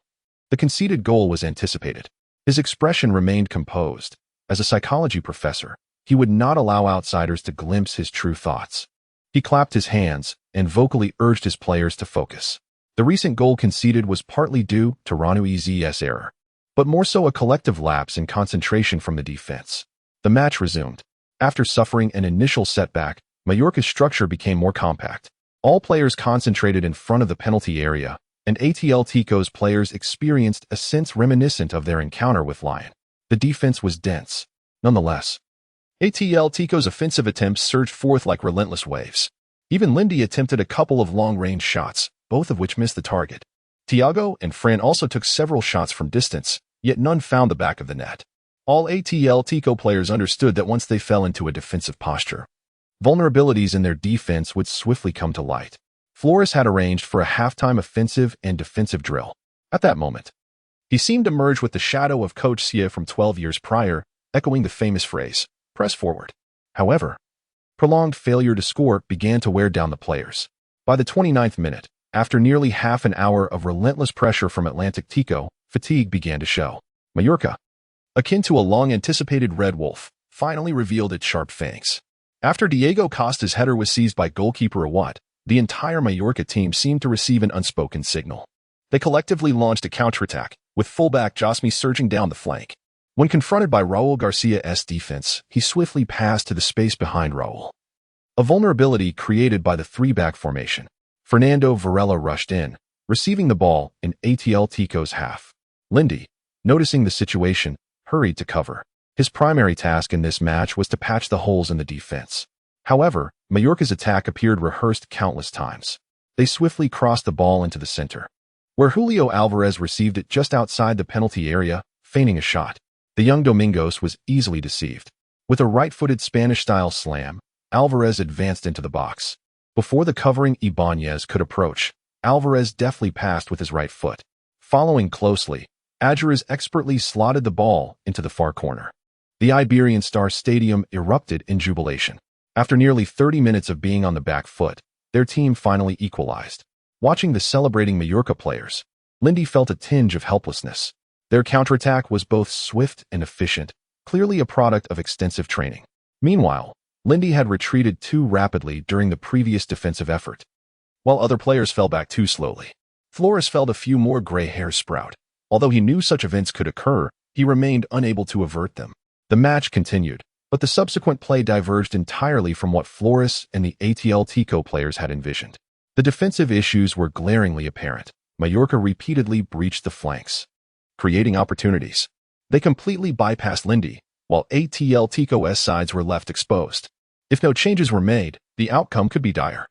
the conceded goal was anticipated. His expression remained composed. As a psychology professor, he would not allow outsiders to glimpse his true thoughts. He clapped his hands and vocally urged his players to focus. The recent goal conceded was partly due to Ranuiz's error, but more so a collective lapse in concentration from the defense. The match resumed. After suffering an initial setback, Mallorca's structure became more compact. All players concentrated in front of the penalty area, and Atletico's players experienced a sense reminiscent of their encounter with Lyon. The defense was dense. Nonetheless, Atletico's offensive attempts surged forth like relentless waves. Even Lindy attempted a couple of long-range shots, both of which missed the target. Thiago and Fran also took several shots from distance, yet none found the back of the net. All Atletico players understood that once they fell into a defensive posture, vulnerabilities in their defense would swiftly come to light. Flores had arranged for a halftime offensive and defensive drill. At that moment, he seemed to merge with the shadow of Coach Sia from 12 years prior, echoing the famous phrase, "Press forward." However, prolonged failure to score began to wear down the players. By the 29th minute, after nearly half an hour of relentless pressure from Atletico, fatigue began to show. Mallorca, akin to a long-anticipated red wolf, finally revealed its sharp fangs. After Diego Costa's header was seized by goalkeeper Awad, the entire Mallorca team seemed to receive an unspoken signal. They collectively launched a counterattack, with fullback Josmi surging down the flank. When confronted by Raul Garcia's defense, he swiftly passed to the space behind Raul. A vulnerability created by the three-back formation. Fernando Varela rushed in, receiving the ball in Atletico's half. Lindy, noticing the situation, hurried to cover. His primary task in this match was to patch the holes in the defense. However, Mallorca's attack appeared rehearsed countless times. They swiftly crossed the ball into the center, where Julio Alvarez received it just outside the penalty area, feigning a shot. The young Domingos was easily deceived. With a right-footed Spanish-style slam, Alvarez advanced into the box. Before the covering Ibanez could approach, Alvarez deftly passed with his right foot. Following closely, Adjures expertly slotted the ball into the far corner. The Iberian Star Stadium erupted in jubilation. After nearly 30 minutes of being on the back foot, their team finally equalized. Watching the celebrating Mallorca players, Lindy felt a tinge of helplessness. Their counterattack was both swift and efficient, clearly a product of extensive training. Meanwhile, Lindy had retreated too rapidly during the previous defensive effort, while other players fell back too slowly. Flores felt a few more gray hairs sprout. Although he knew such events could occur, he remained unable to avert them. The match continued, but the subsequent play diverged entirely from what Flores and the Atletico players had envisioned. The defensive issues were glaringly apparent. Mallorca repeatedly breached the flanks, creating opportunities. They completely bypassed Lindy, while Atletico's sides were left exposed. If no changes were made, the outcome could be dire.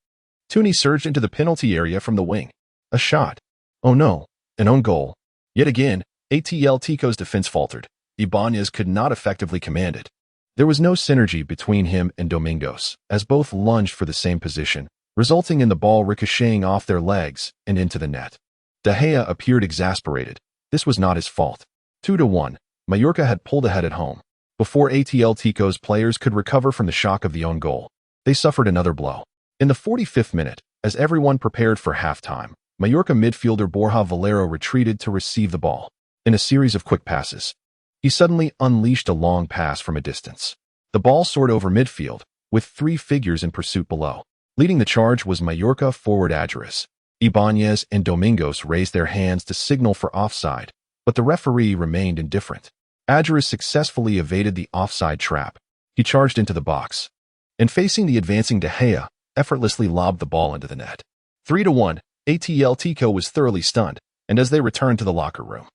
Tooney surged into the penalty area from the wing. A shot. Oh no, an own goal. Yet again, ATL Tico's defense faltered. Ibanez could not effectively command it. There was no synergy between him and Domingos, as both lunged for the same position, resulting in the ball ricocheting off their legs and into the net. De Gea appeared exasperated. This was not his fault. 2-1, Mallorca had pulled ahead at home. Before ATL Tico's players could recover from the shock of the own goal, they suffered another blow. In the 45th minute, as everyone prepared for halftime, Mallorca midfielder Borja Valero retreated to receive the ball. In a series of quick passes, he suddenly unleashed a long pass from a distance. The ball soared over midfield, with three figures in pursuit below. Leading the charge was Mallorca forward Adjuris. Ibanez and Domingos raised their hands to signal for offside, but the referee remained indifferent. Adjuris successfully evaded the offside trap. He charged into the box, and facing the advancing De Gea, effortlessly lobbed the ball into the net. 3-1, ATL Tico was thoroughly stunned, and as they returned to the locker room,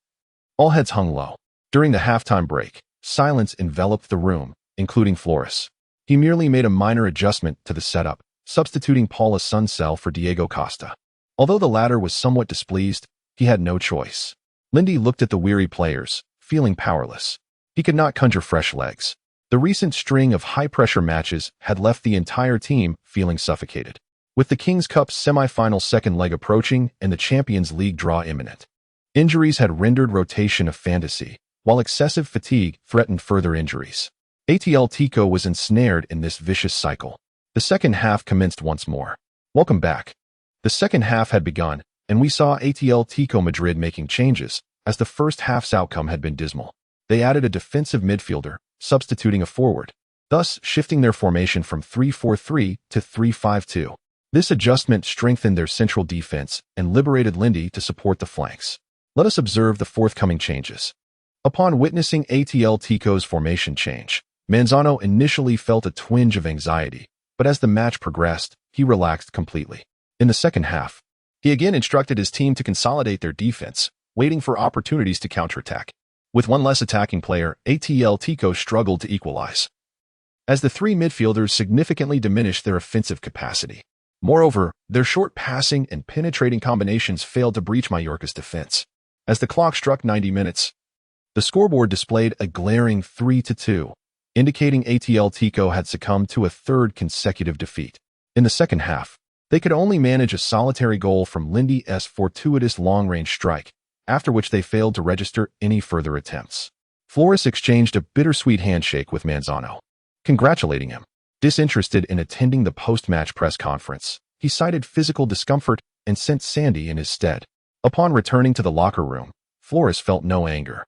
all heads hung low. During the halftime break, silence enveloped the room, including Flores. He merely made a minor adjustment to the setup, substituting Paula Sunsell for Diego Costa. Although the latter was somewhat displeased, he had no choice. Lindy looked at the weary players, feeling powerless. He could not conjure fresh legs. The recent string of high-pressure matches had left the entire team feeling suffocated. With the King's Cup semi-final second leg approaching and the Champions League draw imminent, injuries had rendered rotation a fantasy, while excessive fatigue threatened further injuries. ATL Tico was ensnared in this vicious cycle. The second half commenced once more. Welcome back. The second half had begun, and we saw ATL Tico Madrid making changes, as the first half's outcome had been dismal. They added a defensive midfielder, substituting a forward, thus shifting their formation from 3-4-3 to 3-5-2. This adjustment strengthened their central defense and liberated Lindy to support the flanks. Let us observe the forthcoming changes. Upon witnessing ATL Tico's formation change, Manzano initially felt a twinge of anxiety, but as the match progressed, he relaxed completely. In the second half, he again instructed his team to consolidate their defense, waiting for opportunities to counterattack. With one less attacking player, ATL Tico struggled to equalize, as the three midfielders significantly diminished their offensive capacity. Moreover, their short passing and penetrating combinations failed to breach Mallorca's defense. As the clock struck 90 minutes, the scoreboard displayed a glaring 3-2, indicating ATL Tico had succumbed to a third consecutive defeat. In the second half, they could only manage a solitary goal from Lindy's fortuitous long-range strike, after which they failed to register any further attempts. Flores exchanged a bittersweet handshake with Manzano, congratulating him. Disinterested in attending the post-match press conference, he cited physical discomfort and sent Sandy in his stead. Upon returning to the locker room, Flores felt no anger.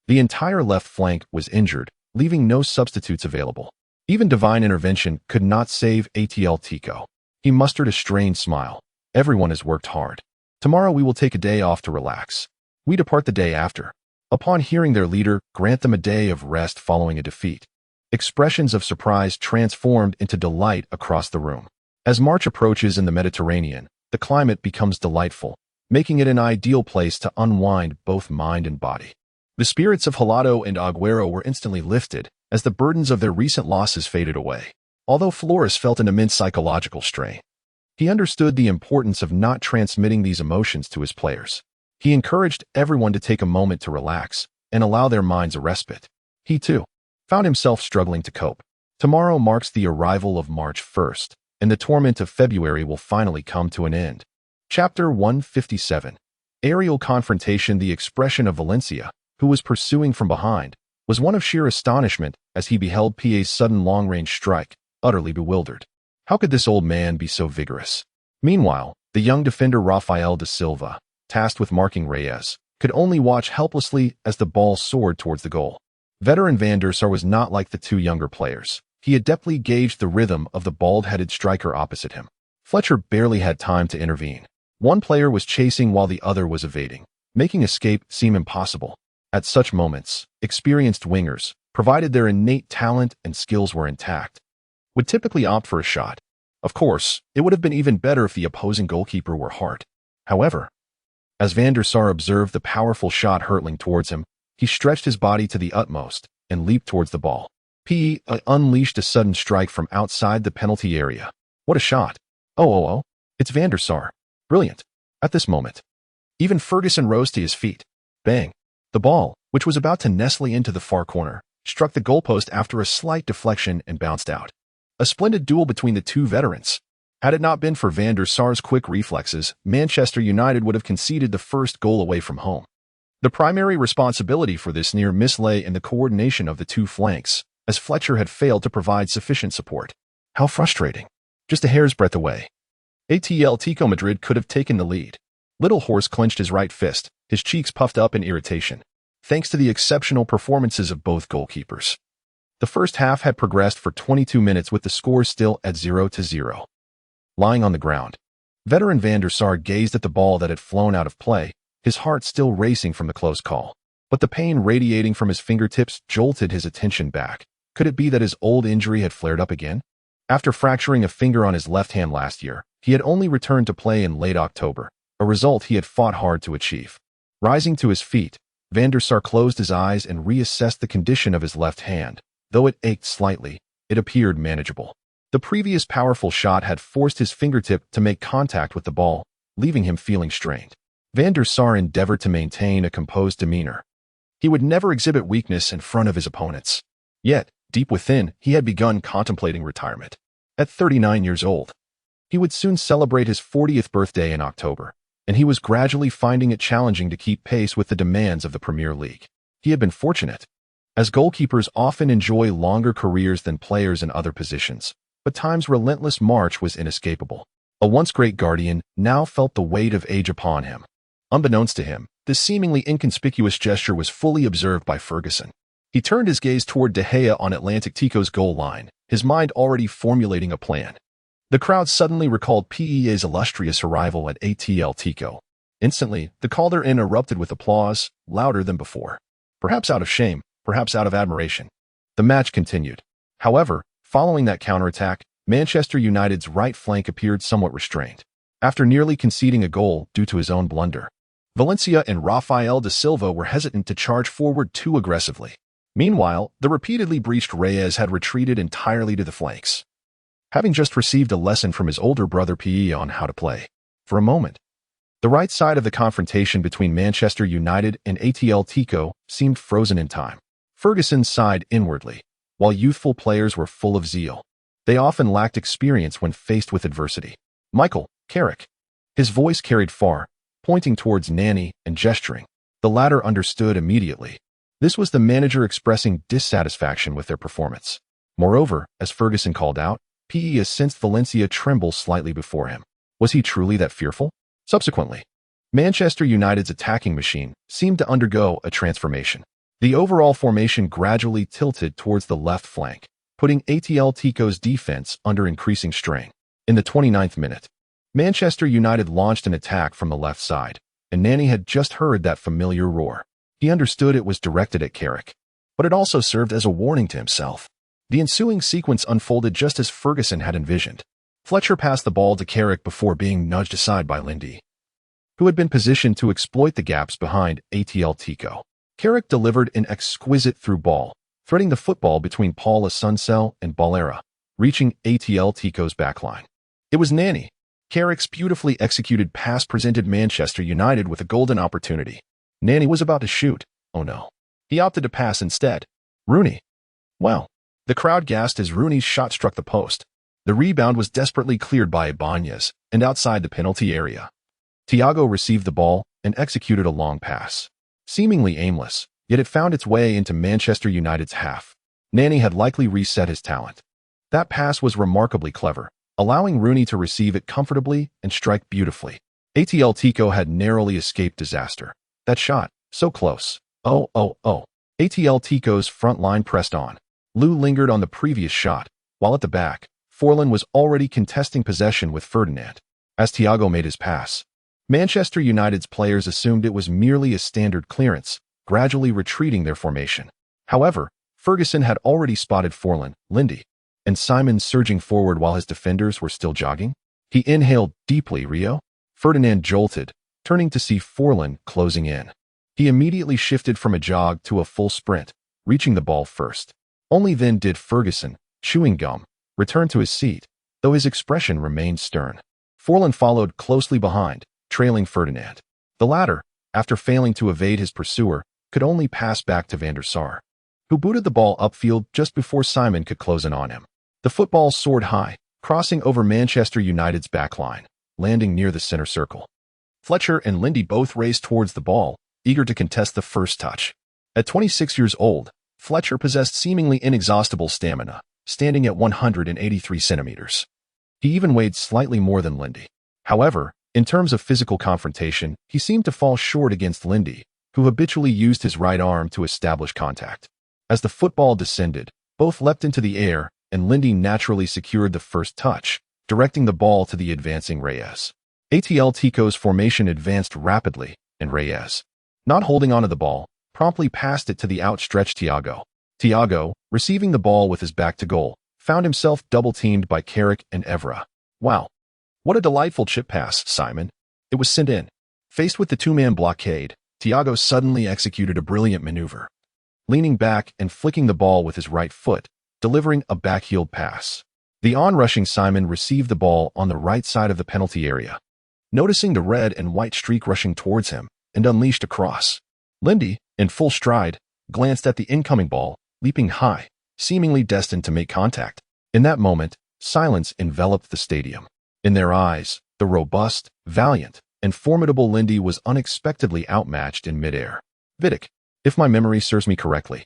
The entire left flank was injured, leaving no substitutes available. Even divine intervention could not save ATL Tico. He mustered a strained smile. Everyone has worked hard. Tomorrow we will take a day off to relax. We depart the day after. Upon hearing their leader grant them a day of rest following a defeat, expressions of surprise transformed into delight across the room. As March approaches in the Mediterranean, the climate becomes delightful, making it an ideal place to unwind both mind and body. The spirits of Helado and Agüero were instantly lifted as the burdens of their recent losses faded away. Although Flores felt an immense psychological strain, he understood the importance of not transmitting these emotions to his players. He encouraged everyone to take a moment to relax and allow their minds a respite. He, too, found himself struggling to cope. Tomorrow marks the arrival of March 1st, and the torment of February will finally come to an end. Chapter 157. Aerial confrontation. The expression of Valencia, who was pursuing from behind, was one of sheer astonishment as he beheld PA's sudden long-range strike, utterly bewildered. How could this old man be so vigorous? Meanwhile, the young defender Rafael da Silva, tasked with marking Reyes, could only watch helplessly as the ball soared towards the goal. Veteran Van der Sar was not like the two younger players. He adeptly gauged the rhythm of the bald-headed striker opposite him. Fletcher barely had time to intervene. One player was chasing while the other was evading, making escape seem impossible. At such moments, experienced wingers, provided their innate talent and skills were intact, would typically opt for a shot. Of course, it would have been even better if the opposing goalkeeper were Hart. However, as Van der Sar observed the powerful shot hurtling towards him, he stretched his body to the utmost and leaped towards the ball. PE unleashed a sudden strike from outside the penalty area. What a shot. Oh. It's Van der Sar. Brilliant. At this moment, even Ferguson rose to his feet. Bang. The ball, which was about to nestle into the far corner, struck the goalpost after a slight deflection and bounced out. A splendid duel between the two veterans. Had it not been for Van der Sar's quick reflexes, Manchester United would have conceded the first goal away from home. The primary responsibility for this near miss lay in the coordination of the two flanks, as Fletcher had failed to provide sufficient support. How frustrating. Just a hair's breadth away. Atletico Madrid could have taken the lead. Little Horse clenched his right fist, his cheeks puffed up in irritation, thanks to the exceptional performances of both goalkeepers. The first half had progressed for 22 minutes with the score still at 0-0. Lying on the ground, veteran Van der Sar gazed at the ball that had flown out of play, his heart still racing from the close call. But the pain radiating from his fingertips jolted his attention back. Could it be that his old injury had flared up again? After fracturing a finger on his left hand last year, he had only returned to play in late October, a result he had fought hard to achieve. Rising to his feet, Van der Sar closed his eyes and reassessed the condition of his left hand. Though it ached slightly, it appeared manageable. The previous powerful shot had forced his fingertip to make contact with the ball, leaving him feeling strained. Van der Sar endeavored to maintain a composed demeanor. He would never exhibit weakness in front of his opponents. Yet, deep within, he had begun contemplating retirement. At 39 years old, he would soon celebrate his 40th birthday in October, and he was gradually finding it challenging to keep pace with the demands of the Premier League. He had been fortunate, as goalkeepers often enjoy longer careers than players in other positions, but time's relentless march was inescapable. A once great guardian now felt the weight of age upon him. Unbeknownst to him, this seemingly inconspicuous gesture was fully observed by Ferguson. He turned his gaze toward De Gea on Atletico's goal line, his mind already formulating a plan. The crowd suddenly recalled PEA's illustrious arrival at Atletico. Instantly, the Calder-Inn erupted with applause, louder than before. Perhaps out of shame, perhaps out of admiration. The match continued. However, following that counterattack, Manchester United's right flank appeared somewhat restrained. After nearly conceding a goal due to his own blunder, Valencia and Rafael da Silva were hesitant to charge forward too aggressively. Meanwhile, the repeatedly breached Reyes had retreated entirely to the flanks, having just received a lesson from his older brother PE on how to play. For a moment, the right side of the confrontation between Manchester United and Atletico seemed frozen in time. Ferguson sighed inwardly. While youthful players were full of zeal, they often lacked experience when faced with adversity. Michael Carrick. His voice carried far, pointing towards Nani and gesturing. The latter understood immediately. This was the manager expressing dissatisfaction with their performance. Moreover, as Ferguson called out, PE has sensed Valencia tremble slightly before him. Was he truly that fearful? Subsequently, Manchester United's attacking machine seemed to undergo a transformation. The overall formation gradually tilted towards the left flank, putting Atletico's defense under increasing strain. In the 29th minute, Manchester United launched an attack from the left side, and Nani had just heard that familiar roar. He understood it was directed at Carrick, but it also served as a warning to himself. The ensuing sequence unfolded just as Ferguson had envisioned. Fletcher passed the ball to Carrick before being nudged aside by Lindy, who had been positioned to exploit the gaps behind Atletico. Carrick delivered an exquisite through ball, threading the football between Paul Asuncel and Balera, reaching Atletico's backline. It was Nani. Carrick's beautifully executed pass presented Manchester United with a golden opportunity. Nani was about to shoot. Oh no. He opted to pass instead. Rooney. Well, the crowd gasped as Rooney's shot struck the post. The rebound was desperately cleared by Ibanez and outside the penalty area. Thiago received the ball and executed a long pass. Seemingly aimless, yet it found its way into Manchester United's half. Nani had likely reset his talent. That pass was remarkably clever, allowing Rooney to receive it comfortably and strike beautifully. Atletico had narrowly escaped disaster. That shot, so close. Oh. Atletico's front line pressed on. Lou lingered on the previous shot, while at the back, Forlan was already contesting possession with Ferdinand. As Thiago made his pass, Manchester United's players assumed it was merely a standard clearance, gradually retreating their formation. However, Ferguson had already spotted Forlan, Lindy, and Simon surging forward while his defenders were still jogging. He inhaled deeply. Rio. Ferdinand jolted, turning to see Forlan closing in. He immediately shifted from a jog to a full sprint, reaching the ball first. Only then did Ferguson, chewing gum, return to his seat, though his expression remained stern. Forlan followed closely behind, trailing Ferdinand. The latter, after failing to evade his pursuer, could only pass back to Van der Sar, who booted the ball upfield just before Simon could close in on him. The football soared high, crossing over Manchester United's backline, landing near the center circle. Fletcher and Lindy both raced towards the ball, eager to contest the first touch. At 26 years old, Fletcher possessed seemingly inexhaustible stamina, standing at 183 centimeters. He even weighed slightly more than Lindy. However, in terms of physical confrontation, he seemed to fall short against Lindy, who habitually used his right arm to establish contact. As the football descended, both leapt into the air, and Lindy naturally secured the first touch, directing the ball to the advancing Reyes. Atletico's formation advanced rapidly, and Reyes, not holding onto the ball, promptly passed it to the outstretched Thiago. Thiago, receiving the ball with his back to goal, found himself double-teamed by Carrick and Evra. Wow. What a delightful chip pass, Simon. It was sent in. Faced with the two-man blockade, Thiago suddenly executed a brilliant maneuver, leaning back and flicking the ball with his right foot, delivering a backheeled pass. The on-rushing Simon received the ball on the right side of the penalty area, noticing the red and white streak rushing towards him, and unleashed a cross. Lindy, in full stride, glanced at the incoming ball, leaping high, seemingly destined to make contact. In that moment, silence enveloped the stadium. In their eyes, the robust, valiant, and formidable Lindy was unexpectedly outmatched in midair. Vidic, if my memory serves me correctly.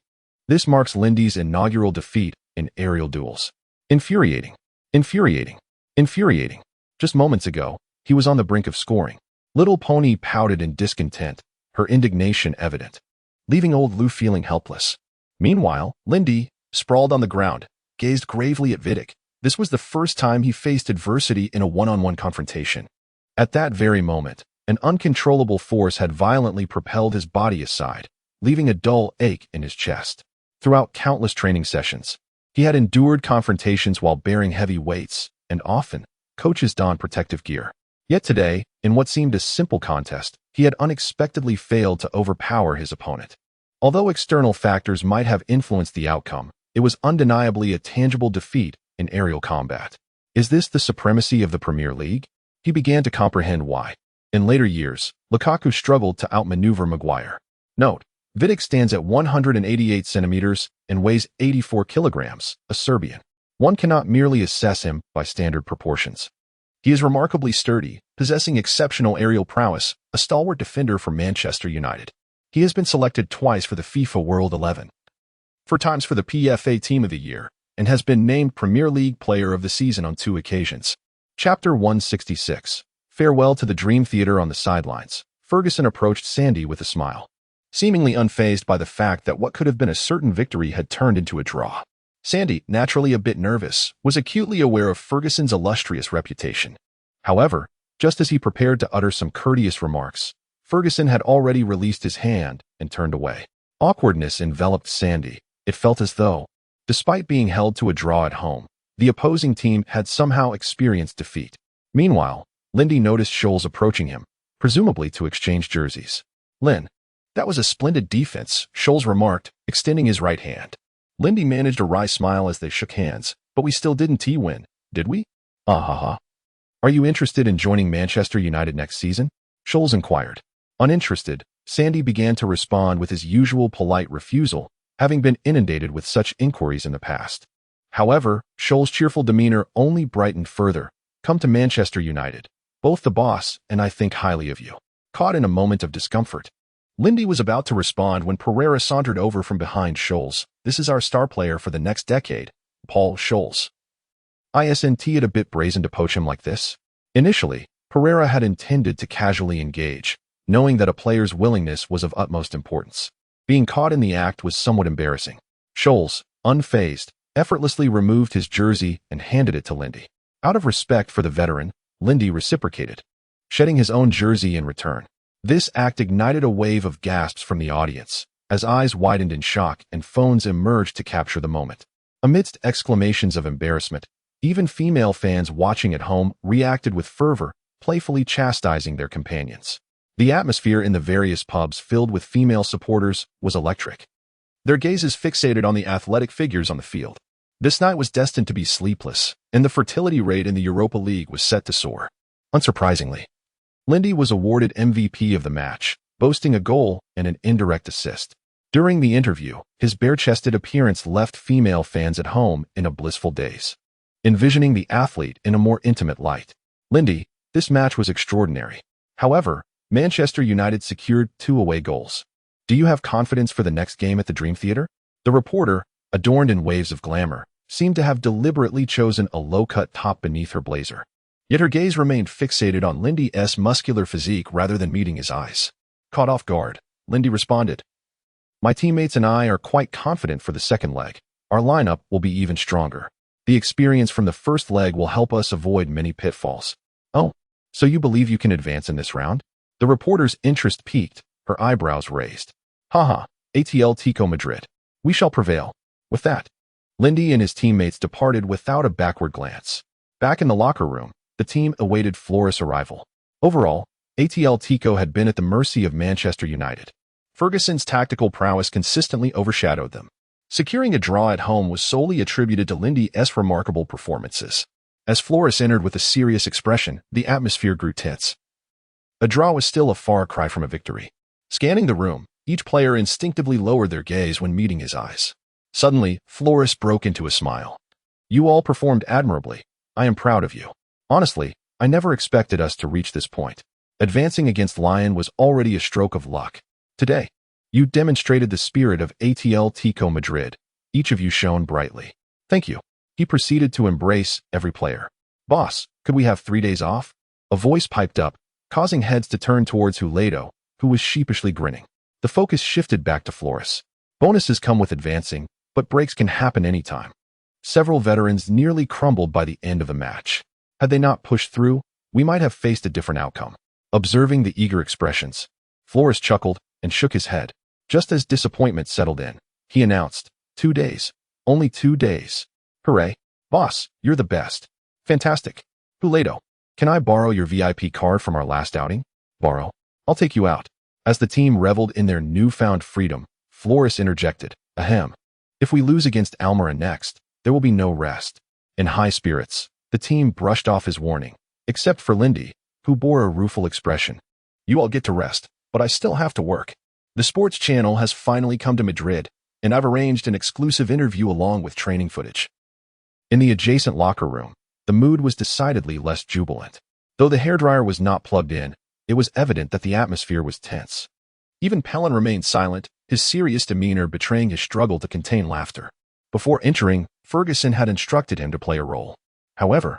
This marks Lindy's inaugural defeat in aerial duels. Infuriating. Infuriating. Infuriating. Just moments ago, he was on the brink of scoring. Little Pony pouted in discontent, her indignation evident, leaving old Lou feeling helpless. Meanwhile, Lindy, sprawled on the ground, gazed gravely at Vidic. This was the first time he faced adversity in a one-on-one confrontation. At that very moment, an uncontrollable force had violently propelled his body aside, leaving a dull ache in his chest. Throughout countless training sessions, he had endured confrontations while bearing heavy weights, and often, coaches donned protective gear. Yet today, in what seemed a simple contest, he had unexpectedly failed to overpower his opponent. Although external factors might have influenced the outcome, it was undeniably a tangible defeat in aerial combat. Is this the supremacy of the Premier League? He began to comprehend why. In later years, Lukaku struggled to outmaneuver Maguire. Note, Vidic stands at 188 centimeters and weighs 84 kilograms, a Serbian. One cannot merely assess him by standard proportions. He is remarkably sturdy, possessing exceptional aerial prowess, a stalwart defender for Manchester United. He has been selected twice for the FIFA World 11, 4 times for the PFA Team of the Year, and has been named Premier League Player of the Season on 2 occasions. Chapter 166. Farewell to the Dream Theater on the sidelines. Ferguson approached Sandy with a smile, seemingly unfazed by the fact that what could have been a certain victory had turned into a draw. Sandy, naturally a bit nervous, was acutely aware of Ferguson's illustrious reputation. However, just as he prepared to utter some courteous remarks, Ferguson had already released his hand and turned away. Awkwardness enveloped Sandy. It felt as though, despite being held to a draw at home, the opposing team had somehow experienced defeat. Meanwhile, Lindy noticed Scholes approaching him, presumably to exchange jerseys. "Lynn, that was a splendid defense," Scholes remarked, extending his right hand. Lindy managed a wry smile as they shook hands. "But we still didn't win, did we?" "Ah ha ha. Are you interested in joining Manchester United next season?" Scholes inquired. Uninterested, Sandy began to respond with his usual polite refusal, having been inundated with such inquiries in the past. However, Scholes' cheerful demeanor only brightened further. "Come to Manchester United. Both the boss and I think highly of you." Caught in a moment of discomfort, Lindy was about to respond when Pereira sauntered over from behind Scholes. "This is our star player for the next decade, Paul Scholes. Isn't it a bit brazen to poach him like this?" Initially, Pereira had intended to casually engage, knowing that a player's willingness was of utmost importance. Being caught in the act was somewhat embarrassing. Scholes, unfazed, effortlessly removed his jersey and handed it to Lindy. Out of respect for the veteran, Lindy reciprocated, shedding his own jersey in return. This act ignited a wave of gasps from the audience, as eyes widened in shock and phones emerged to capture the moment. Amidst exclamations of embarrassment, even female fans watching at home reacted with fervor, playfully chastising their companions. The atmosphere in the various pubs filled with female supporters was electric. their gazes fixated on the athletic figures on the field. This night was destined to be sleepless, and the fertility rate in the Europa League was set to soar. Unsurprisingly, Lindy was awarded MVP of the match, boasting a goal and an indirect assist. During the interview, his bare-chested appearance left female fans at home in a blissful daze, envisioning the athlete in a more intimate light. Lindy, this match was extraordinary. However, Manchester United secured 2 away goals. Do you have confidence for the next game at the Dream Theater? The reporter, adorned in waves of glamour, seemed to have deliberately chosen a low-cut top beneath her blazer. Yet her gaze remained fixated on Lindy's muscular physique rather than meeting his eyes. Caught off guard, Lindy responded, "My teammates and I are quite confident for the second leg. Our lineup will be even stronger. The experience from the first leg will help us avoid many pitfalls." "Oh, so you believe you can advance in this round?" The reporter's interest piqued, her eyebrows raised. "Haha, Atletico Madrid. We shall prevail." With that, Lindy and his teammates departed without a backward glance. Back in the locker room, the team awaited Flores' arrival. Overall, Atletico had been at the mercy of Manchester United. Ferguson's tactical prowess consistently overshadowed them. Securing a draw at home was solely attributed to Lindy's remarkable performances. As Flores entered with a serious expression, the atmosphere grew tense. A draw was still a far cry from a victory. Scanning the room, each player instinctively lowered their gaze when meeting his eyes. Suddenly, Flores broke into a smile. "You all performed admirably. I am proud of you. Honestly, I never expected us to reach this point. Advancing against Lyon was already a stroke of luck. Today, you demonstrated the spirit of Atletico Madrid. Each of you shone brightly. Thank you." He proceeded to embrace every player. "Boss, could we have 3 days off?" A voice piped up, causing heads to turn towards Juledo, who was sheepishly grinning. The focus shifted back to Flores. Bonuses come with advancing, but breaks can happen anytime. Several veterans nearly crumbled by the end of the match. Had they not pushed through, we might have faced a different outcome. Observing the eager expressions, Flores chuckled and shook his head. Just as disappointment settled in, he announced, 2 days. Only 2 days. Hooray. Boss, you're the best. Fantastic. Juledo, can I borrow your VIP card from our last outing? Borrow. I'll take you out. As the team reveled in their newfound freedom, Flores interjected, ahem. If we lose against Almira next, there will be no rest. In high spirits, the team brushed off his warning, except for Lindy, who bore a rueful expression. You all get to rest, but I still have to work. The sports channel has finally come to Madrid, and I've arranged an exclusive interview along with training footage. In the adjacent locker room, the mood was decidedly less jubilant. Though the hairdryer was not plugged in, it was evident that the atmosphere was tense. Even Pelin remained silent, his serious demeanor betraying his struggle to contain laughter. Before entering, Ferguson had instructed him to play a role. However,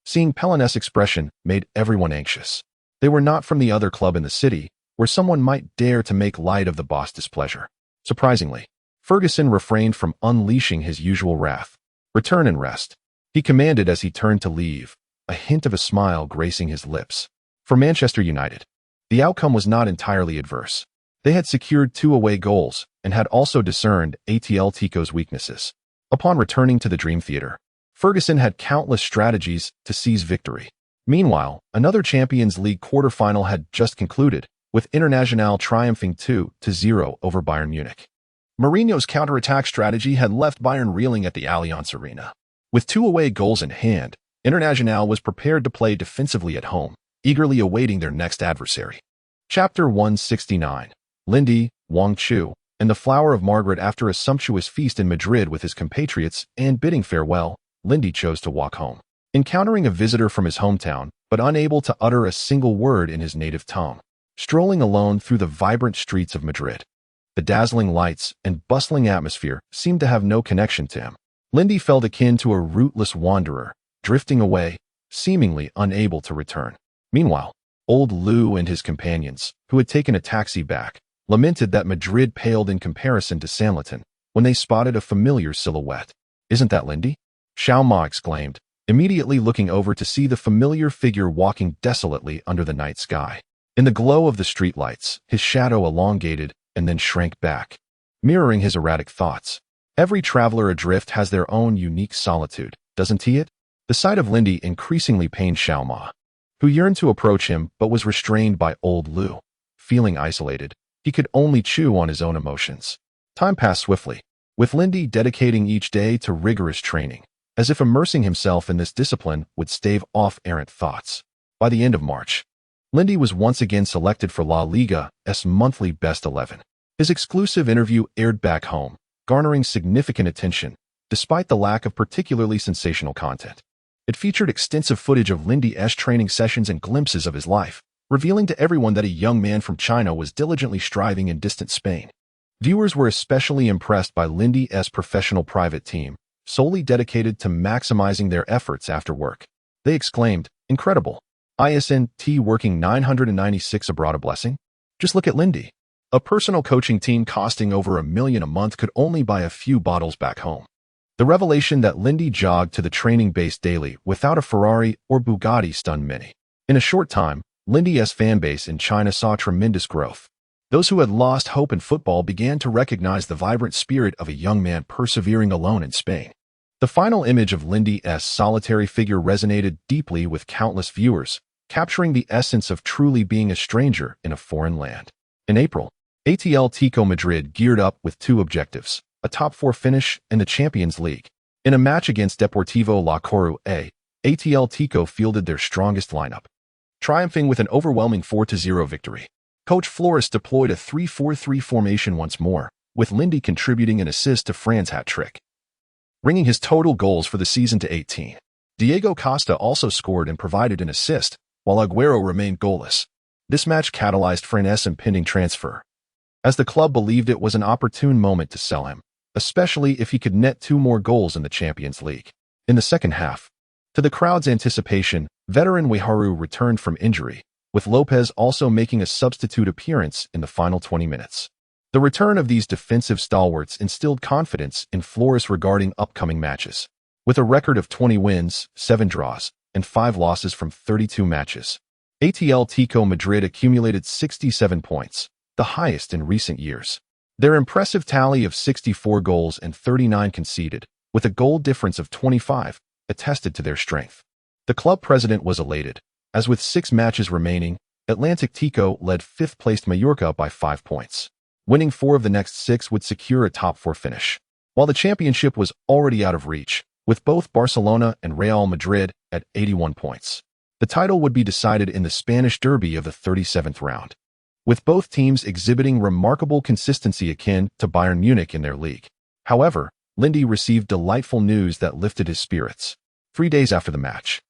seeing Pelin's expression made everyone anxious. They were not from the other club in the city, where someone might dare to make light of the boss' displeasure. Surprisingly, Ferguson refrained from unleashing his usual wrath. Return and rest, he commanded as he turned to leave, a hint of a smile gracing his lips. For Manchester United, the outcome was not entirely adverse. They had secured 2 away goals and had also discerned Atletico's weaknesses. Upon returning to the Dream Theater, Ferguson had countless strategies to seize victory. Meanwhile, another Champions League quarter-final had just concluded, with Internazionale triumphing 2-0 over Bayern Munich. Mourinho's counter-attack strategy had left Bayern reeling at the Allianz Arena. With 2 away goals in hand, Internazionale was prepared to play defensively at home, eagerly awaiting their next adversary. Chapter 169. Lindy, Wang Chu, and the Flower of Margaret. After a sumptuous feast in Madrid with his compatriots and bidding farewell, Lindy chose to walk home. Encountering a visitor from his hometown, but unable to utter a single word in his native tongue. Strolling alone through the vibrant streets of Madrid. The dazzling lights and bustling atmosphere seemed to have no connection to him. Lindy felt akin to a rootless wanderer, drifting away, seemingly unable to return. Meanwhile, old Lou and his companions, who had taken a taxi back, lamented that Madrid paled in comparison to Sanlitun when they spotted a familiar silhouette. Isn't that Lindy? Xiao Ma exclaimed, immediately looking over to see the familiar figure walking desolately under the night sky. In the glow of the streetlights, his shadow elongated and then shrank back, mirroring his erratic thoughts. Every traveler adrift has their own unique solitude, doesn't he? The sight of Lindy increasingly pained Xiao Ma, who yearned to approach him but was restrained by old Lou. Feeling isolated, he could only chew on his own emotions. Time passed swiftly, with Lindy dedicating each day to rigorous training, as if immersing himself in this discipline would stave off errant thoughts. By the end of March, Lindy was once again selected for La Liga's monthly Best 11. His exclusive interview aired back home, garnering significant attention, despite the lack of particularly sensational content. It featured extensive footage of Lindy's training sessions and glimpses of his life, revealing to everyone that a young man from China was diligently striving in distant Spain. Viewers were especially impressed by Lindy's professional private team, solely dedicated to maximizing their efforts after work. They exclaimed, "Incredible! ISNT working 996 abroad a blessing? Just look at Lindy. A personal coaching team costing over $1 million a month could only buy a few bottles back home." The revelation that Lindy jogged to the training base daily without a Ferrari or Bugatti stunned many. In a short time, Lindy's fanbase in China saw tremendous growth. Those who had lost hope in football began to recognize the vibrant spirit of a young man persevering alone in Spain. The final image of Lindy's solitary figure resonated deeply with countless viewers, capturing the essence of truly being a stranger in a foreign land. In April, Atletico Madrid geared up with two objectives: a top-4 finish and the Champions League. In a match against Deportivo La Coruña, Atletico fielded their strongest lineup, triumphing with an overwhelming 4-0 victory. Coach Flores deployed a 3-4-3 formation once more, with Lindy contributing an assist to Fran's hat-trick, bringing his total goals for the season to 18. Diego Costa also scored and provided an assist, while Agüero remained goalless. This match catalyzed Fran's impending transfer, as the club believed it was an opportune moment to sell him, especially if he could net 2 more goals in the Champions League. In the second half, to the crowd's anticipation, veteran Weharu returned from injury, with Lopez also making a substitute appearance in the final 20 minutes. The return of these defensive stalwarts instilled confidence in Flores regarding upcoming matches. With a record of 20 wins, 7 draws, and 5 losses from 32 matches, Atletico Madrid accumulated 67 points, the highest in recent years. Their impressive tally of 64 goals and 39 conceded, with a goal difference of 25, attested to their strength. The club president was elated, as with 6 matches remaining, Atletico led 5th-placed Mallorca by 5 points. Winning 4 of the next 6 would secure a top-4 finish, while the championship was already out of reach, with both Barcelona and Real Madrid at 81 points. The title would be decided in the Spanish derby of the 37th round, with both teams exhibiting remarkable consistency akin to Bayern Munich in their league. However, Lindy received delightful news that lifted his spirits. 3 days after the match,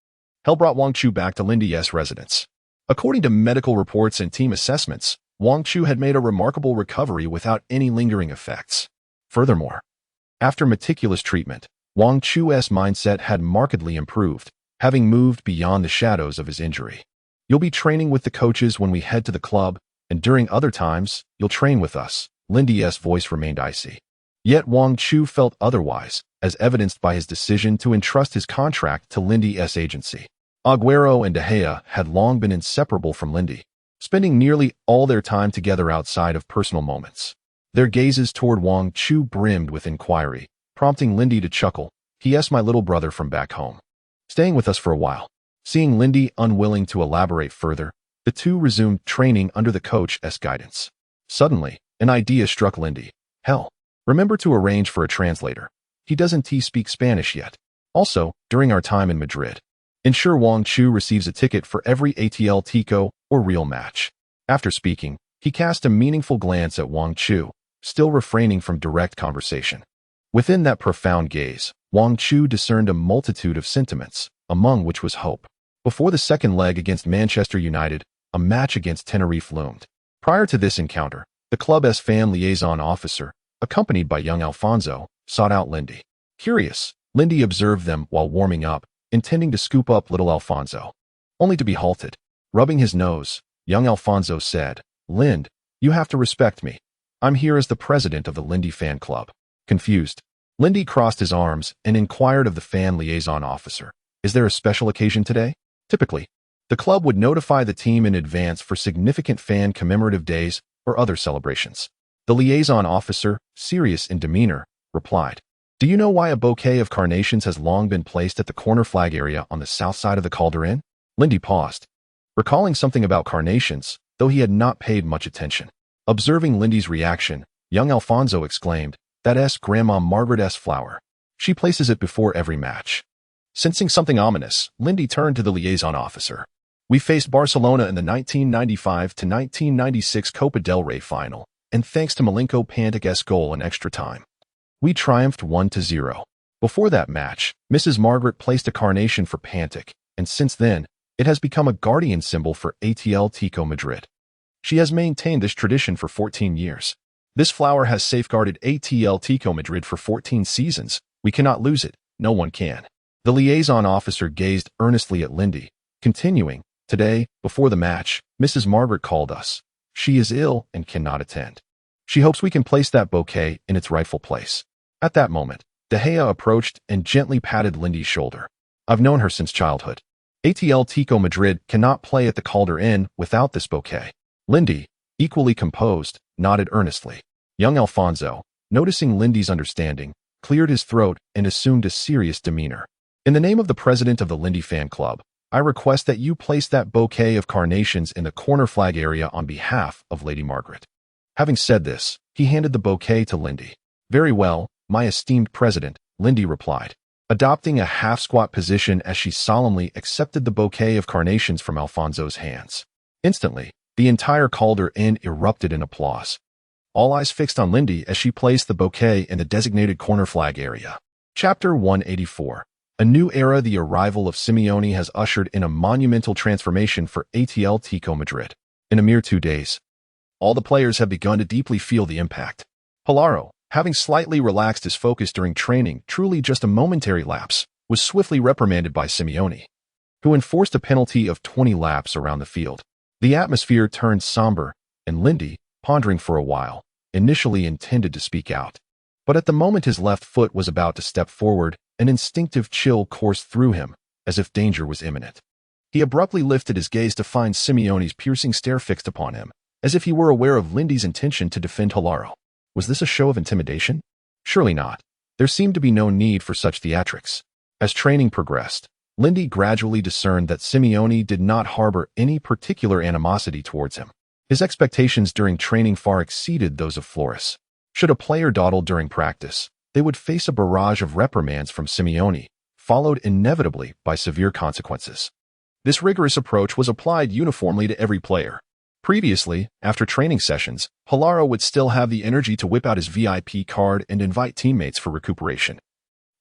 hell brought Wang Chu back to Lindy's residence. According to medical reports and team assessments, Wang Chu had made a remarkable recovery without any lingering effects. Furthermore, after meticulous treatment, Wang Chu's mindset had markedly improved, having moved beyond the shadows of his injury. "You'll be training with the coaches when we head to the club, and during other times, you'll train with us." Lindy's voice remained icy. Yet Wang Chu felt otherwise, as evidenced by his decision to entrust his contract to Lindy's agency. Agüero and De Gea had long been inseparable from Lindy, spending nearly all their time together outside of personal moments. Their gazes toward Wang Chu brimmed with inquiry, prompting Lindy to chuckle. "He*s my little brother from back home, staying with us for a while." Seeing Lindy unwilling to elaborate further, the two resumed training under the coach's guidance. Suddenly, an idea struck Lindy. "Hell, remember to arrange for a translator. He doesn't speak Spanish yet. Also, during our time in Madrid, ensure Wang Chu receives a ticket for every Atletico or Real match." After speaking, he cast a meaningful glance at Wang Chu, still refraining from direct conversation. Within that profound gaze, Wang Chu discerned a multitude of sentiments, among which was hope. Before the second leg against Manchester United, a match against Tenerife loomed. Prior to this encounter, the club's fan liaison officer, accompanied by young Alfonso, sought out Lindy. Curious, Lindy observed them while warming up, intending to scoop up little Alfonso, only to be halted. Rubbing his nose, young Alfonso said, "Lind, you have to respect me. I'm here as the president of the Lindy fan club." Confused, Lindy crossed his arms and inquired of the fan liaison officer, "Is there a special occasion today?" Typically, the club would notify the team in advance for significant fan commemorative days or other celebrations. The liaison officer, serious in demeanor, replied, "Do you know why a bouquet of carnations has long been placed at the corner flag area on the south side of the Calderon?" Lindy paused, recalling something about carnations, though he had not paid much attention. Observing Lindy's reaction, Young Alfonso exclaimed, "That's Grandma Margaret's flower. She places it before every match." Sensing something ominous, Lindy turned to the liaison officer. "We faced Barcelona in the 1995 to 1996 Copa del Rey final, and thanks to Milinko Pantic's goal in extra time, we triumphed 1-0. Before that match, Mrs. Margaret placed a carnation for Pantic, and since then, it has become a guardian symbol for Atletico Madrid. She has maintained this tradition for 14 years. This flower has safeguarded Atletico Madrid for 14 seasons. We cannot lose it. No one can." The liaison officer gazed earnestly at Lindy, continuing, "Today, before the match, Mrs. Margaret called us. She is ill and cannot attend. She hopes we can place that bouquet in its rightful place." At that moment, De Gea approached and gently patted Lindy's shoulder. "I've known her since childhood. Atletico Madrid cannot play at the Calder Inn without this bouquet." Lindy, equally composed, nodded earnestly. Young Alfonso, noticing Lindy's understanding, cleared his throat and assumed a serious demeanor. "In the name of the president of the Lindy fan club, I request that you place that bouquet of carnations in the corner flag area on behalf of Lady Margaret." Having said this, he handed the bouquet to Lindy. "Very well, my esteemed president," Lindy replied, adopting a half-squat position as she solemnly accepted the bouquet of carnations from Alfonso's hands. Instantly, the entire Calder Inn erupted in applause. All eyes fixed on Lindy as she placed the bouquet in the designated corner flag area. Chapter 184. A new era. The arrival of Simeone has ushered in a monumental transformation for Atletico Madrid. In a mere 2 days, all the players have begun to deeply feel the impact. Hilaro, having slightly relaxed his focus during training, truly just a momentary lapse, was swiftly reprimanded by Simeone, who enforced a penalty of 20 laps around the field. The atmosphere turned somber, and Lindy, pondering for a while, initially intended to speak out. But at the moment his left foot was about to step forward, an instinctive chill coursed through him, as if danger was imminent. He abruptly lifted his gaze to find Simeone's piercing stare fixed upon him, as if he were aware of Lindy's intention to defend Hilaro. Was this a show of intimidation? Surely not. There seemed to be no need for such theatrics. As training progressed, Lindy gradually discerned that Simeone did not harbor any particular animosity towards him. His expectations during training far exceeded those of Flores. Should a player dawdle during practice, they would face a barrage of reprimands from Simeone, followed inevitably by severe consequences. This rigorous approach was applied uniformly to every player. Previously, after training sessions, Hilaro would still have the energy to whip out his VIP card and invite teammates for recuperation.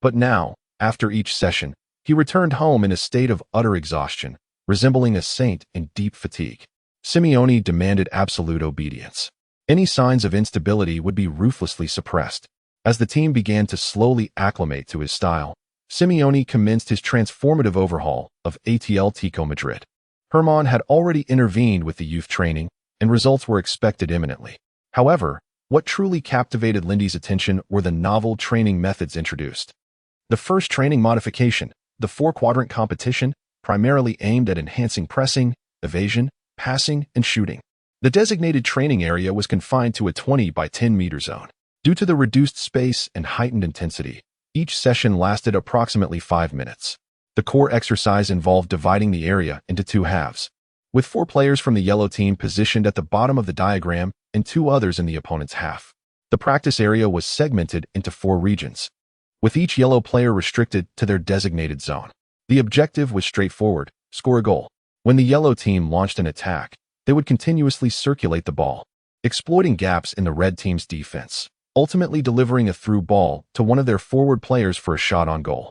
But now, after each session, he returned home in a state of utter exhaustion, resembling a saint in deep fatigue. Simeone demanded absolute obedience. Any signs of instability would be ruthlessly suppressed. As the team began to slowly acclimate to his style, Simeone commenced his transformative overhaul of Atletico Madrid. Herman had already intervened with the youth training, and results were expected imminently. However, what truly captivated Lindy's attention were the novel training methods introduced. The first training modification, the 4-quadrant competition, primarily aimed at enhancing pressing, evasion, passing, and shooting. The designated training area was confined to a 20 by 10 meter zone. Due to the reduced space and heightened intensity, each session lasted approximately 5 minutes. The core exercise involved dividing the area into 2 halves, with 4 players from the yellow team positioned at the bottom of the diagram and 2 others in the opponent's half. The practice area was segmented into 4 regions, with each yellow player restricted to their designated zone. The objective was straightforward: score a goal. When the yellow team launched an attack, they would continuously circulate the ball, exploiting gaps in the red team's defense, ultimately delivering a through ball to one of their forward players for a shot on goal.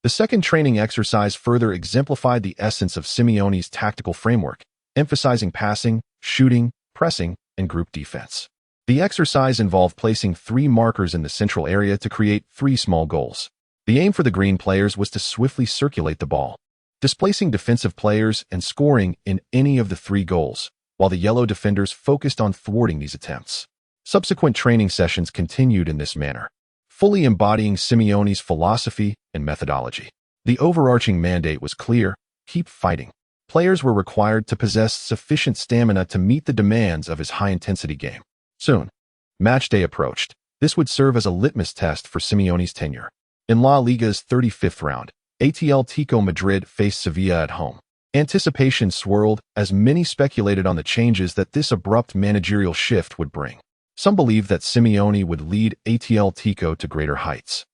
The second training exercise further exemplified the essence of Simeone's tactical framework, emphasizing passing, shooting, pressing, and group defense. The exercise involved placing 3 markers in the central area to create 3 small goals. The aim for the green players was to swiftly circulate the ball, displacing defensive players and scoring in any of the 3 goals, while the yellow defenders focused on thwarting these attempts. Subsequent training sessions continued in this manner, fully embodying Simeone's philosophy and methodology. The overarching mandate was clear: keep fighting. Players were required to possess sufficient stamina to meet the demands of his high-intensity game. Soon, match day approached. This would serve as a litmus test for Simeone's tenure. In La Liga's 35th round, Atletico Madrid faced Sevilla at home. Anticipation swirled as many speculated on the changes that this abrupt managerial shift would bring. Some believed that Simeone would lead ATL Tico to greater heights,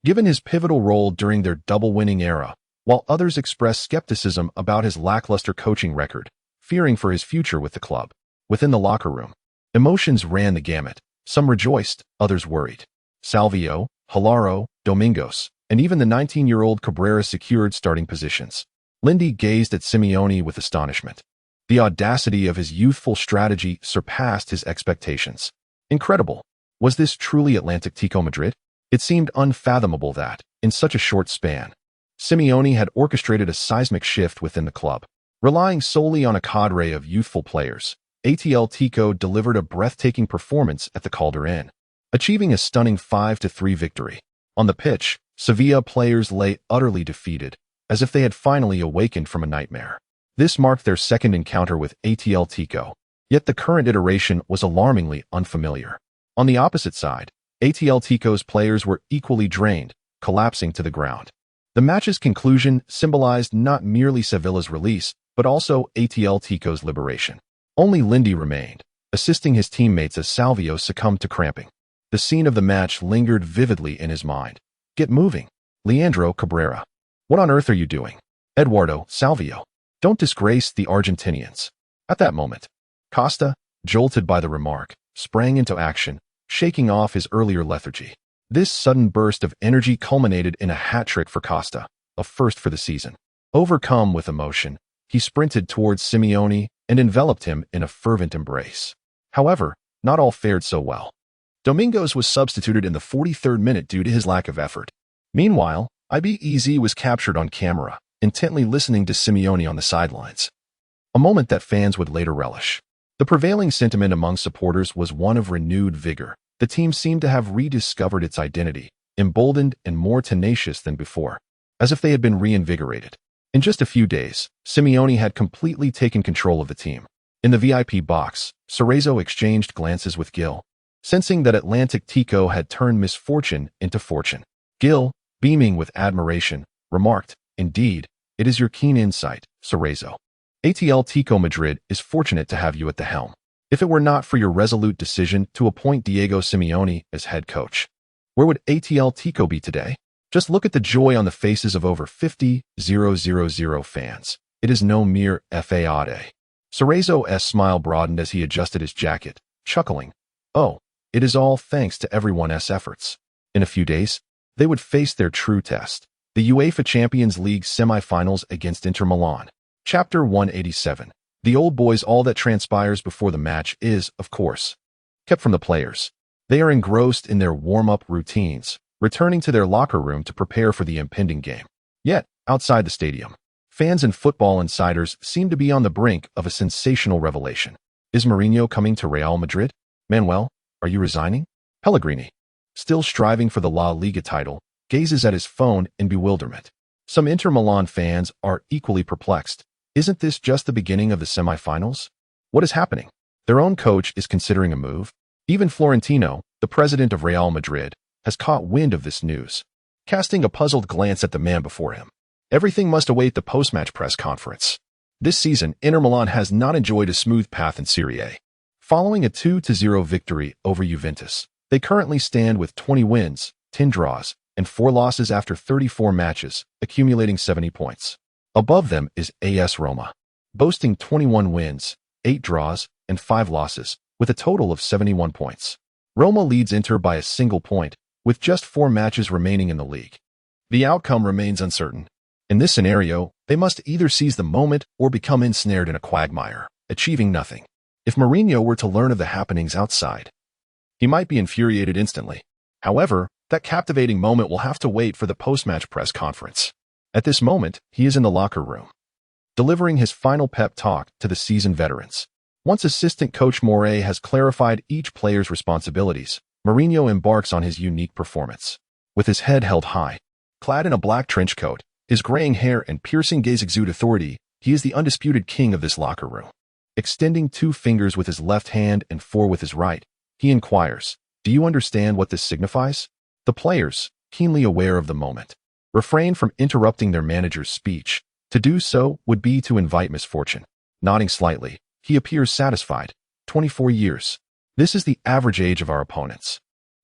given his pivotal role during their double-winning era, while others expressed skepticism about his lackluster coaching record, fearing for his future with the club. Within the locker room, emotions ran the gamut. Some rejoiced, others worried. Salvio, Hilaro, Domingos, and even the 19-year-old Cabrera secured starting positions. Lindy gazed at Simeone with astonishment. The audacity of his youthful strategy surpassed his expectations. Incredible. Was this truly Atlantic Tico Madrid? It seemed unfathomable that, in such a short span, Simeone had orchestrated a seismic shift within the club. Relying solely on a cadre of youthful players, ATL Tico delivered a breathtaking performance at the Calderón, achieving a stunning 5-3 victory. On the pitch, Sevilla players lay utterly defeated, as if they had finally awakened from a nightmare. This marked their second encounter with ATL Tico, yet the current iteration was alarmingly unfamiliar. On the opposite side, ATL Tico's players were equally drained, collapsing to the ground. The match's conclusion symbolized not merely Sevilla's release, but also ATL Tico's liberation. Only Lindy remained, assisting his teammates as Salvio succumbed to cramping. The scene of the match lingered vividly in his mind. Get moving. Leandro Cabrera. What on earth are you doing? Eduardo, Salvio. Don't disgrace the Argentinians. At that moment, Costa, jolted by the remark, sprang into action, shaking off his earlier lethargy. This sudden burst of energy culminated in a hat-trick for Costa, a first for the season. Overcome with emotion, he sprinted towards Simeone and enveloped him in a fervent embrace. However, not all fared so well. Domingos was substituted in the 43rd minute due to his lack of effort. Meanwhile, IBEZ was captured on camera, intently listening to Simeone on the sidelines. A moment that fans would later relish. The prevailing sentiment among supporters was one of renewed vigor. The team seemed to have rediscovered its identity, emboldened and more tenacious than before, as if they had been reinvigorated. In just a few days, Simeone had completely taken control of the team. In the VIP box, Cerezo exchanged glances with Gil, sensing that Atlantic Tico had turned misfortune into fortune. Gil, beaming with admiration, remarked, "Indeed, it is your keen insight, Cerezo. ATL Tico Madrid is fortunate to have you at the helm. If it were not for your resolute decision to appoint Diego Simeone as head coach, where would ATL Tico be today? Just look at the joy on the faces of over 50,000 fans. It is no mere FAAD." Cerezo's smile broadened as he adjusted his jacket, chuckling. "Oh, it is all thanks to everyone's efforts." In a few days, they would face their true test, the UEFA Champions League semi-finals against Inter Milan. Chapter 187. The old boys. All that transpires before the match is, of course, kept from the players. They are engrossed in their warm-up routines, returning to their locker room to prepare for the impending game. Yet, outside the stadium, fans and football insiders seem to be on the brink of a sensational revelation. Is Mourinho coming to Real Madrid? Manuel, are you resigning? Pellegrini, still striving for the La Liga title, gazes at his phone in bewilderment. Some Inter Milan fans are equally perplexed. Isn't this just the beginning of the semi-finals? What is happening? Their own coach is considering a move. Even Florentino, the president of Real Madrid, has caught wind of this news, casting a puzzled glance at the man before him. Everything must await the post-match press conference. This season, Inter Milan has not enjoyed a smooth path in Serie A. Following a 2-0 victory over Juventus, they currently stand with 20 wins, 10 draws, and 4 losses after 34 matches, accumulating 70 points. Above them is AS Roma, boasting 21 wins, 8 draws, and 5 losses, with a total of 71 points. Roma leads Inter by a single point, with just 4 matches remaining in the league. The outcome remains uncertain. In this scenario, they must either seize the moment or become ensnared in a quagmire, achieving nothing. If Mourinho were to learn of the happenings outside, he might be infuriated instantly. However, that captivating moment will have to wait for the post-match press conference. At this moment, he is in the locker room, delivering his final pep talk to the seasoned veterans. Once assistant coach Moret has clarified each player's responsibilities, Mourinho embarks on his unique performance. With his head held high, clad in a black trench coat, his graying hair and piercing gaze exude authority, he is the undisputed king of this locker room. Extending 2 fingers with his left hand and 4 with his right, he inquires, "Do you understand what this signifies?" The players, keenly aware of the moment, refrain from interrupting their manager's speech. To do so would be to invite misfortune. Nodding slightly, he appears satisfied. 24 years. This is the average age of our opponents.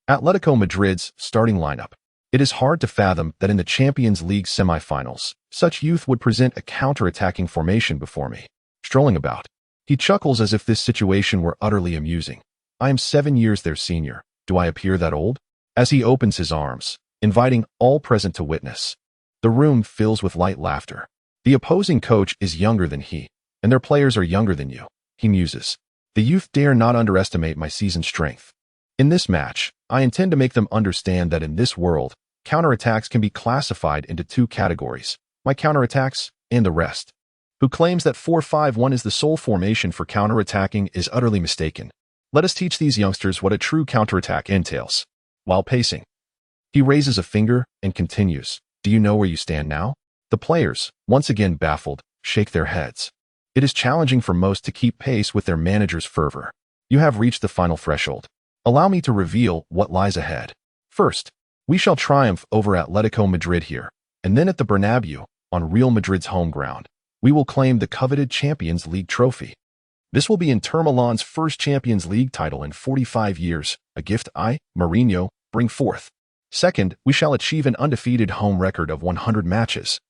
Atletico Madrid's starting lineup. It is hard to fathom that in the Champions League semifinals, such youth would present a counter-attacking formation before me. Strolling about. He chuckles as if this situation were utterly amusing. I am 7 years their senior. Do I appear that old? As he opens his arms, inviting all present to witness. The room fills with light laughter. The opposing coach is younger than he, and their players are younger than you. He muses. The youth dare not underestimate my seasoned strength. In this match, I intend to make them understand that in this world, counterattacks can be classified into two categories, my counterattacks and the rest. Who claims that 4-5-1 is the sole formation for counterattacking is utterly mistaken. Let us teach these youngsters what a true counterattack entails. While pacing, he raises a finger and continues. Do you know where you stand now? The players, once again baffled, shake their heads. It is challenging for most to keep pace with their manager's fervor. You have reached the final threshold. Allow me to reveal what lies ahead. First, we shall triumph over Atletico Madrid here, and then at the Bernabeu, on Real Madrid's home ground, we will claim the coveted Champions League trophy. This will be Inter Milan's first Champions League title in 45 years, a gift I, Mourinho, bring forth. Second, we shall achieve an undefeated home record of 100 matches,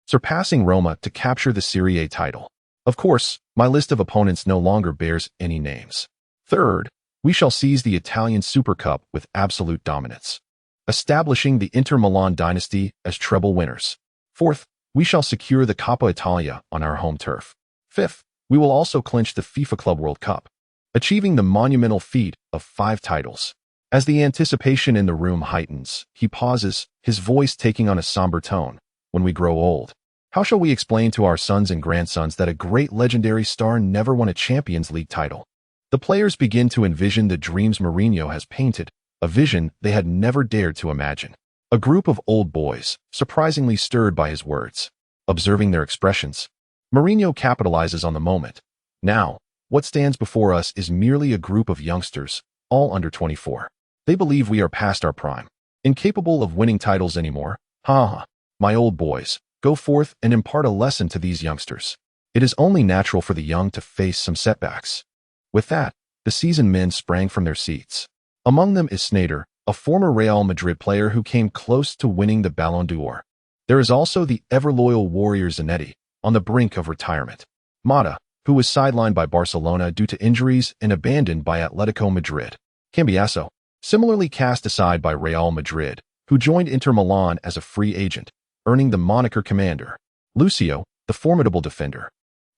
surpassing Roma to capture the Serie A title. Of course, my list of opponents no longer bears any names. Third, we shall seize the Italian Super Cup with absolute dominance, establishing the Inter Milan dynasty as treble winners. Fourth, we shall secure the Coppa Italia on our home turf. Fifth, we will also clinch the FIFA Club World Cup, achieving the monumental feat of 5 titles. As the anticipation in the room heightens, he pauses, his voice taking on a somber tone. When we grow old, how shall we explain to our sons and grandsons that a great legendary star never won a Champions League title? The players begin to envision the dreams Mourinho has painted, a vision they had never dared to imagine. A group of old boys, surprisingly stirred by his words. Observing their expressions, Mourinho capitalizes on the moment. Now, what stands before us is merely a group of youngsters, all under 24. They believe we are past our prime, incapable of winning titles anymore. Ha. My old boys, go forth and impart a lesson to these youngsters. It is only natural for the young to face some setbacks. With that, the seasoned men sprang from their seats. Among them is Sneijder, a former Real Madrid player who came close to winning the Ballon d'Or. There is also the ever-loyal warrior Zanetti, on the brink of retirement. Mata, who was sidelined by Barcelona due to injuries and abandoned by Atletico Madrid. Cambiasso, similarly cast aside by Real Madrid, who joined Inter Milan as a free agent, earning the moniker Commander. Lucio, the formidable defender,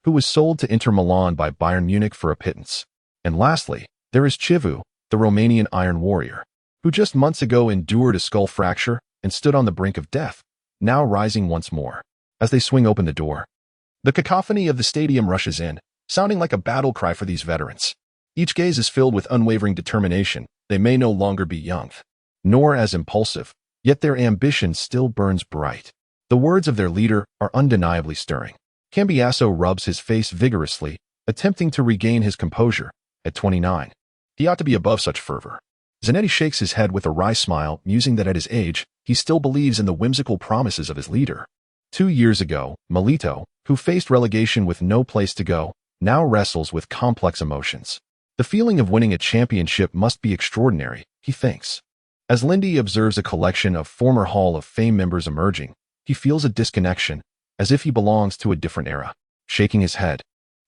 who was sold to Inter Milan by Bayern Munich for a pittance. And lastly, there is Chivu, the Romanian Iron Warrior, who just months ago endured a skull fracture and stood on the brink of death, now rising once more. As they swing open the door, the cacophony of the stadium rushes in, sounding like a battle cry for these veterans. Each gaze is filled with unwavering determination. They may no longer be young, nor as impulsive, yet their ambition still burns bright. The words of their leader are undeniably stirring. Cambiasso rubs his face vigorously, attempting to regain his composure. At 29, he ought to be above such fervor. Zanetti shakes his head with a wry smile, musing that at his age, he still believes in the whimsical promises of his leader. 2 years ago, Milito, who faced relegation with no place to go, now wrestles with complex emotions. The feeling of winning a championship must be extraordinary, he thinks. As Lindy observes a collection of former Hall of Fame members emerging, he feels a disconnection, as if he belongs to a different era. Shaking his head,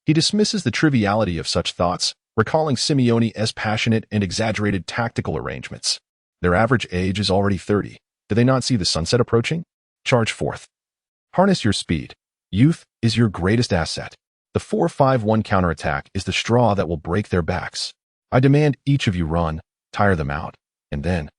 he dismisses the triviality of such thoughts, recalling Simeone's passionate and exaggerated tactical arrangements. Their average age is already 30. Do they not see the sunset approaching? Charge forth. Harness your speed. Youth is your greatest asset. The 4-5-1 counterattack is the straw that will break their backs. I demand each of you run, tire them out, and then,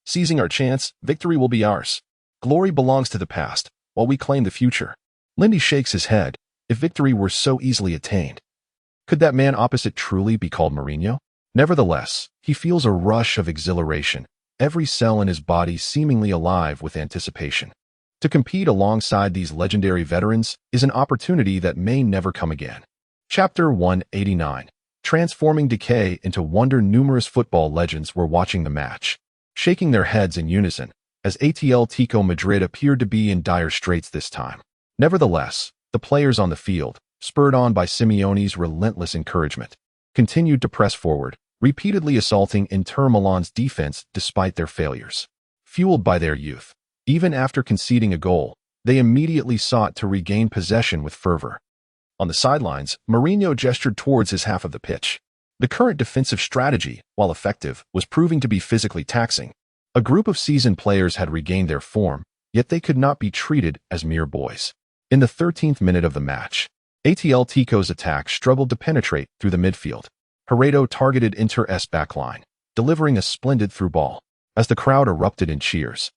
seizing our chance, victory will be ours. Glory belongs to the past, while we claim the future. Lindy shakes his head. If victory were so easily attained, could that man opposite truly be called Mourinho? Nevertheless, he feels a rush of exhilaration, every cell in his body seemingly alive with anticipation. To compete alongside these legendary veterans is an opportunity that may never come again. Chapter 189. Transforming decay into wonder. Numerous football legends were watching the match, shaking their heads in unison, as Atletico Madrid appeared to be in dire straits this time. Nevertheless, the players on the field, spurred on by Simeone's relentless encouragement, continued to press forward, repeatedly assaulting Inter Milan's defense despite their failures. Fueled by their youth, even after conceding a goal, they immediately sought to regain possession with fervor. On the sidelines, Mourinho gestured towards his half of the pitch. The current defensive strategy, while effective, was proving to be physically taxing. A group of seasoned players had regained their form, yet they could not be treated as mere boys. In the 13th minute of the match, Atletico's attack struggled to penetrate through the midfield. Herrero targeted Inter's backline, delivering a splendid through ball. As the crowd erupted in cheers,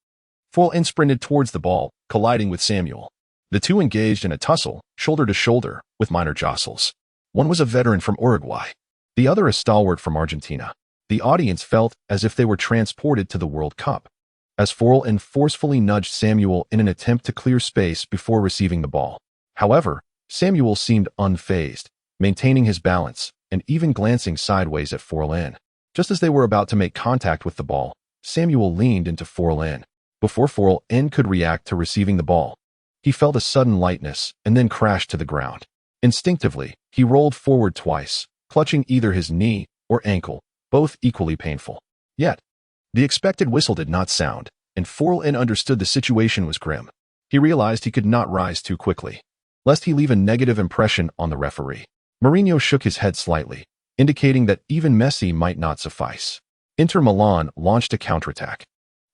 Foylein sprinted towards the ball, colliding with Samuel. The two engaged in a tussle, shoulder to shoulder, with minor jostles. One was a veteran from Uruguay, the other a stalwart from Argentina. The audience felt as if they were transported to the World Cup, as Foylein forcefully nudged Samuel in an attempt to clear space before receiving the ball. However, Samuel seemed unfazed, maintaining his balance and even glancing sideways at Foylein. Just as they were about to make contact with the ball, Samuel leaned into Foylein. Before Foylein could react to receiving the ball, he felt a sudden lightness and then crashed to the ground. Instinctively, he rolled forward twice, clutching either his knee or ankle, both equally painful. Yet, the expected whistle did not sound, and Foylein understood the situation was grim. He realized he could not rise too quickly, lest he leave a negative impression on the referee. Mourinho shook his head slightly, indicating that even Messi might not suffice. Inter Milan launched a counterattack.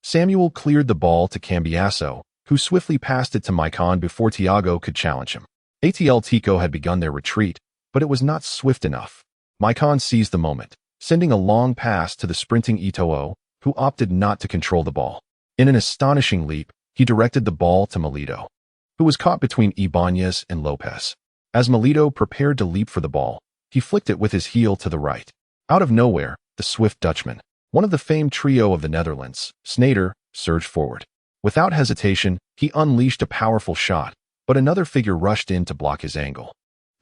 Samuel cleared the ball to Cambiasso, who swiftly passed it to Maicon before Thiago could challenge him. Atletico had begun their retreat, but it was not swift enough. Maicon seized the moment, sending a long pass to the sprinting Eto'o, who opted not to control the ball. In an astonishing leap, he directed the ball to Milito, who was caught between Ibanez and Lopez. As Milito prepared to leap for the ball, he flicked it with his heel to the right. Out of nowhere, the swift Dutchman, one of the famed trio of the Netherlands, Sneijder, surged forward. Without hesitation, he unleashed a powerful shot, but another figure rushed in to block his angle.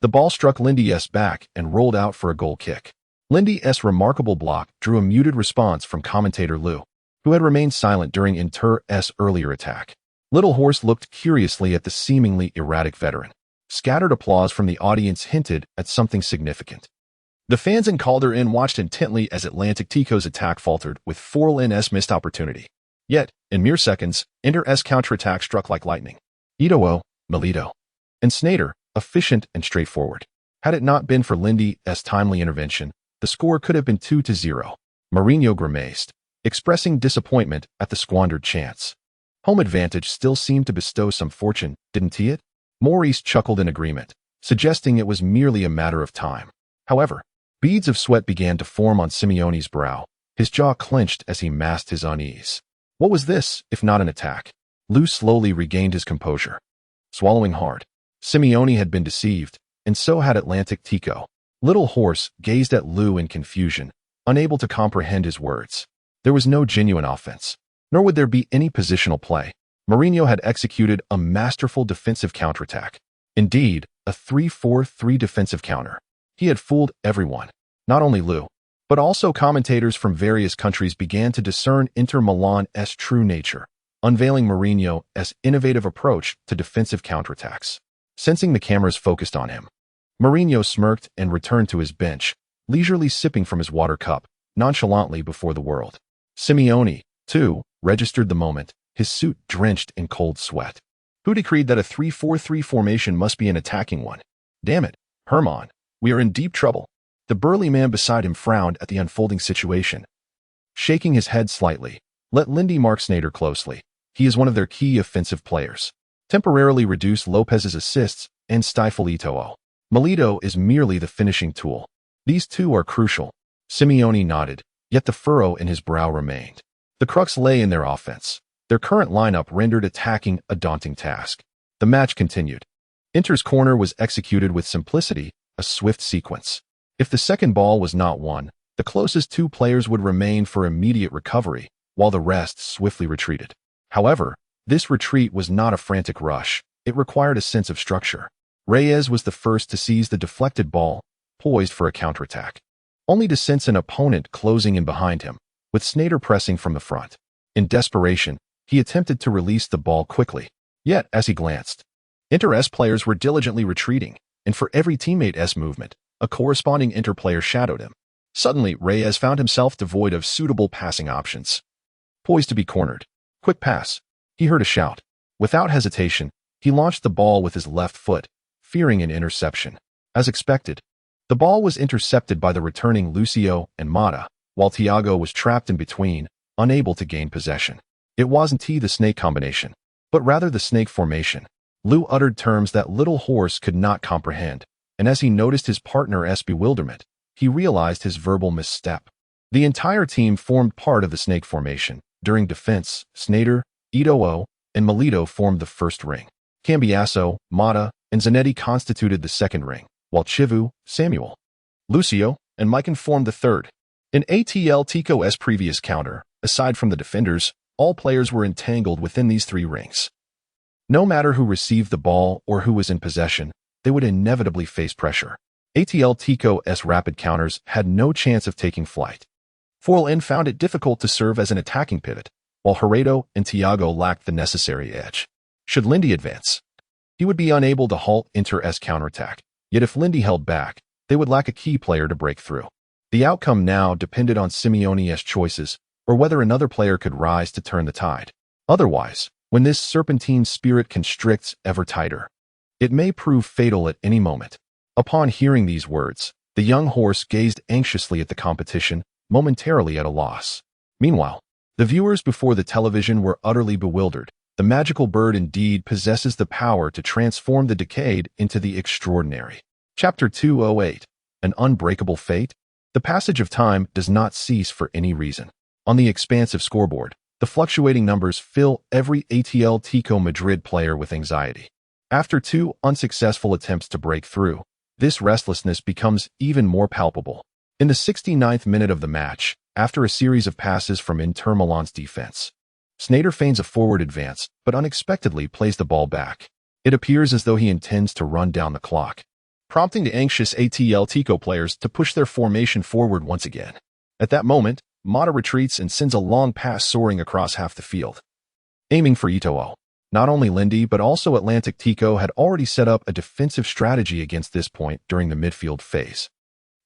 The ball struck Lindy's back and rolled out for a goal kick. Lindy's remarkable block drew a muted response from commentator Lou, who had remained silent during Inter's earlier attack. Little Horse looked curiously at the seemingly erratic veteran. Scattered applause from the audience hinted at something significant. The fans in Calder watched intently as Atletico's attack faltered with Foylein's missed opportunity. Yet, in mere seconds, Inter's counterattack struck like lightning. Eto'o, Milito, and Sneijder, efficient and straightforward. Had it not been for Lindy's timely intervention, the score could have been 2-0. Mourinho grimaced, expressing disappointment at the squandered chance. Home advantage still seemed to bestow some fortune, didn't it? Maurice chuckled in agreement, suggesting it was merely a matter of time. However, beads of sweat began to form on Simeone's brow. His jaw clenched as he masked his unease. What was this, if not an attack? Lou slowly regained his composure. Swallowing hard, Simeone had been deceived, and so had Atletico. Little Horse gazed at Lou in confusion, unable to comprehend his words. There was no genuine offense, nor would there be any positional play. Mourinho had executed a masterful defensive counterattack. Indeed, a 3-4-3 defensive counter. He had fooled everyone, not only Lou, but also commentators from various countries began to discern Inter Milan's true nature, unveiling Mourinho's innovative approach to defensive counterattacks. Sensing the cameras focused on him, Mourinho smirked and returned to his bench, leisurely sipping from his water cup, nonchalantly before the world. Simeone, too, registered the moment, his suit drenched in cold sweat. Who decreed that a 3-4-3 formation must be an attacking one? Damn it, Herman, we are in deep trouble. The burly man beside him frowned at the unfolding situation. Shaking his head slightly, let Lindy mark Sneijder closely. He is one of their key offensive players. Temporarily reduce Lopez's assists and stifle Eto'o. Milito is merely the finishing tool. These two are crucial. Simeone nodded, yet the furrow in his brow remained. The crux lay in their offense. Their current lineup rendered attacking a daunting task. The match continued. Inter's corner was executed with simplicity, a swift sequence. If the second ball was not won, the closest two players would remain for immediate recovery, while the rest swiftly retreated. However, this retreat was not a frantic rush. It required a sense of structure. Reyes was the first to seize the deflected ball, poised for a counterattack, only to sense an opponent closing in behind him, with Sneijder pressing from the front. In desperation, he attempted to release the ball quickly. Yet, as he glanced, Inter's players were diligently retreating, and for every teammate's movement, a corresponding Inter player shadowed him. Suddenly, Reyes found himself devoid of suitable passing options. Poised to be cornered. Quick pass. He heard a shout. Without hesitation, he launched the ball with his left foot, fearing an interception. As expected, the ball was intercepted by the returning Lucio and Mata, while Thiago was trapped in between, unable to gain possession. It wasn't the snake combination, but rather the snake formation. Lou uttered terms that little horse could not comprehend, and as he noticed his partner's bewilderment, he realized his verbal misstep. The entire team formed part of the snake formation. During defense, Sneijder, Eto'o, and Melito formed the first ring. Cambiasso, Mata, and Zanetti constituted the second ring, while Chivu, Samuel, Lucio, and Maicon formed the third. In ATL Tico's previous counter, aside from the defenders, all players were entangled within these three rings. No matter who received the ball or who was in possession, they would inevitably face pressure. ATL Tico's rapid counters had no chance of taking flight. Forlan found it difficult to serve as an attacking pivot, while Herrero and Thiago lacked the necessary edge. Should Lindy advance, he would be unable to halt Inter's counterattack. Yet if Lindy held back, they would lack a key player to break through. The outcome now depended on Simeone's choices, or whether another player could rise to turn the tide. Otherwise, when this serpentine spirit constricts ever tighter, it may prove fatal at any moment. Upon hearing these words, the young horse gazed anxiously at the competition, momentarily at a loss. Meanwhile, the viewers before the television were utterly bewildered. The magical bird indeed possesses the power to transform the decayed into the extraordinary. Chapter 208. An Unbreakable Fate? The passage of time does not cease for any reason. On the expansive scoreboard, the fluctuating numbers fill every ATL Tico Madrid player with anxiety. After two unsuccessful attempts to break through, this restlessness becomes even more palpable. In the 69th minute of the match, after a series of passes from Inter Milan's defense, Sneijder feigns a forward advance, but unexpectedly plays the ball back. It appears as though he intends to run down the clock, prompting the anxious ATL Tico players to push their formation forward once again. At that moment, Mata retreats and sends a long pass soaring across half the field, aiming for Eto'o. Not only Lindy but also Atlantic Tico had already set up a defensive strategy against this point during the midfield phase.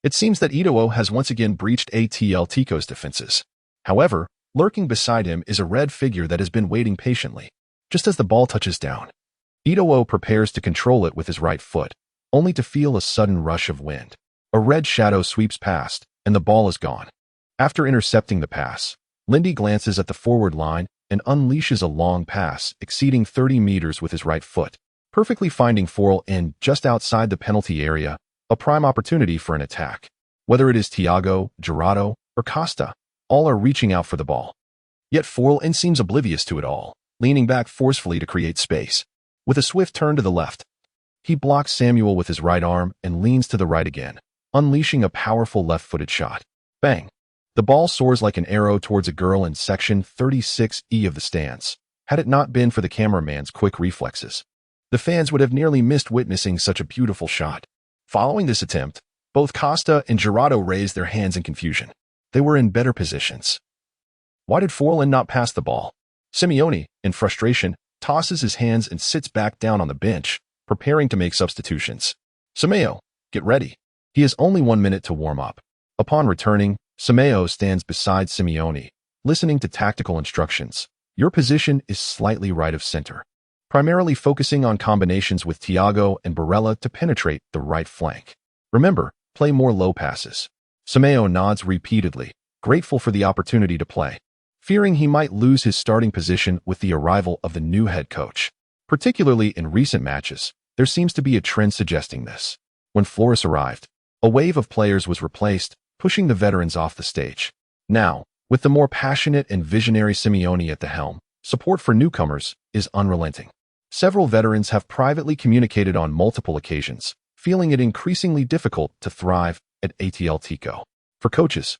It seems that Eto'o has once again breached ATL Tico's defenses. However, lurking beside him is a red figure that has been waiting patiently. Just as the ball touches down, Eto'o prepares to control it with his right foot, only to feel a sudden rush of wind. A red shadow sweeps past, and the ball is gone. After intercepting the pass, Lindy glances at the forward line and unleashes a long pass exceeding 30 meters with his right foot, perfectly finding Forlan just outside the penalty area, a prime opportunity for an attack. Whether it is Thiago, Gerardo, or Costa, all are reaching out for the ball. Yet Forlan seems oblivious to it all, leaning back forcefully to create space. With a swift turn to the left, he blocks Samuel with his right arm and leans to the right again, unleashing a powerful left-footed shot. Bang! The ball soars like an arrow towards a girl in section 36E of the stands. Had it not been for the cameraman's quick reflexes, the fans would have nearly missed witnessing such a beautiful shot. Following this attempt, both Costa and Gerardo raised their hands in confusion. They were in better positions. Why did Forlan not pass the ball? Simeone, in frustration, tosses his hands and sits back down on the bench, preparing to make substitutions. Simeo, get ready. He has only 1 minute to warm up. Upon returning, Simeo stands beside Simeone, listening to tactical instructions. Your position is slightly right of center, primarily focusing on combinations with Thiago and Barella to penetrate the right flank. Remember, play more low passes. Simeo nods repeatedly, grateful for the opportunity to play, fearing he might lose his starting position with the arrival of the new head coach. Particularly in recent matches, there seems to be a trend suggesting this. When Flores arrived, a wave of players was replaced, pushing the veterans off the stage. Now, with the more passionate and visionary Simeone at the helm, support for newcomers is unrelenting. Several veterans have privately communicated on multiple occasions, feeling it increasingly difficult to thrive at ATL Tico. For coaches,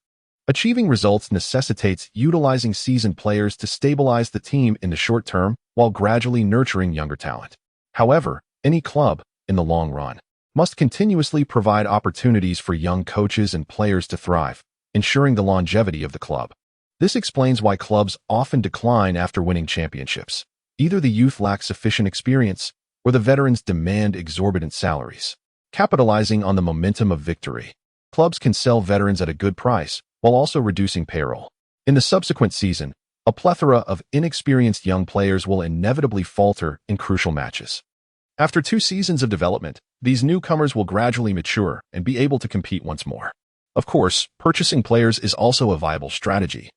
achieving results necessitates utilizing seasoned players to stabilize the team in the short term while gradually nurturing younger talent. However, any club, in the long run, must continuously provide opportunities for young coaches and players to thrive, ensuring the longevity of the club. This explains why clubs often decline after winning championships. Either the youth lack sufficient experience, or the veterans demand exorbitant salaries. Capitalizing on the momentum of victory, Clubs can sell veterans at a good price, while also reducing payroll. In the subsequent season, a plethora of inexperienced young players will inevitably falter in crucial matches. After 2 seasons of development, these newcomers will gradually mature and be able to compete once more. Of course, purchasing players is also a viable strategy,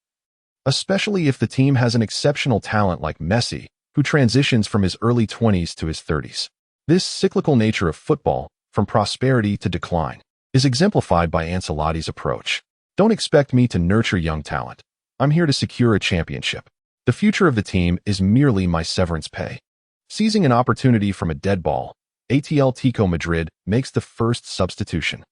especially if the team has an exceptional talent like Messi, who transitions from his early 20s to his 30s. This cyclical nature of football, from prosperity to decline, is exemplified by Ancelotti's approach. Don't expect me to nurture young talent. I'm here to secure a championship. The future of the team is merely my severance pay. Seizing an opportunity from a dead ball, Atletico Madrid makes the first substitution.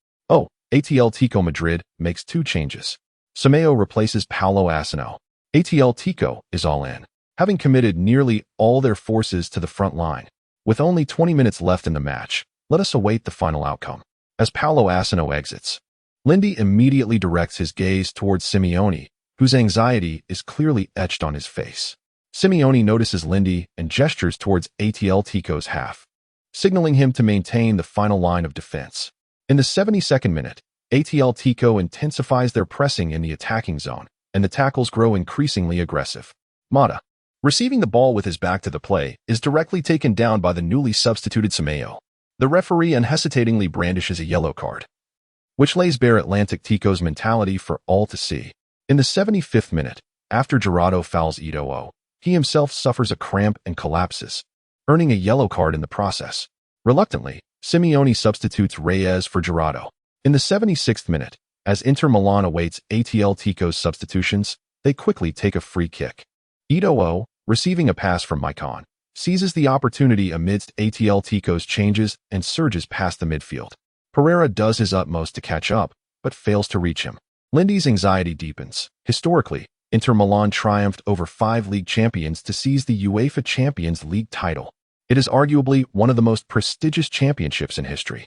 Atletico Madrid makes 2 changes. Semedo replaces Paulo Asino. Atletico is all in, having committed nearly all their forces to the front line. With only 20 minutes left in the match, let us await the final outcome. As Paulo Asino exits, Lindy immediately directs his gaze towards Simeone, whose anxiety is clearly etched on his face. Simeone notices Lindy and gestures towards Atletico's half, signaling him to maintain the final line of defense. In the 72nd minute, Atletico intensifies their pressing in the attacking zone, and the tackles grow increasingly aggressive. Mata, receiving the ball with his back to the play, is directly taken down by the newly substituted Semedo. The referee unhesitatingly brandishes a yellow card, which lays bare Atletico's mentality for all to see. In the 75th minute, after Jurado fouls Eto'o, he himself suffers a cramp and collapses, earning a yellow card in the process. Reluctantly, Simeone substitutes Reyes for Jurado. In the 76th minute, as Inter Milan awaits Atletico's substitutions, they quickly take a free kick. Eto'o, receiving a pass from Maicon, seizes the opportunity amidst Atletico's changes and surges past the midfield. Pereira does his utmost to catch up, but fails to reach him. Lindy's anxiety deepens. Historically, Inter Milan triumphed over 5 league champions to seize the UEFA Champions League title. It is arguably one of the most prestigious championships in history.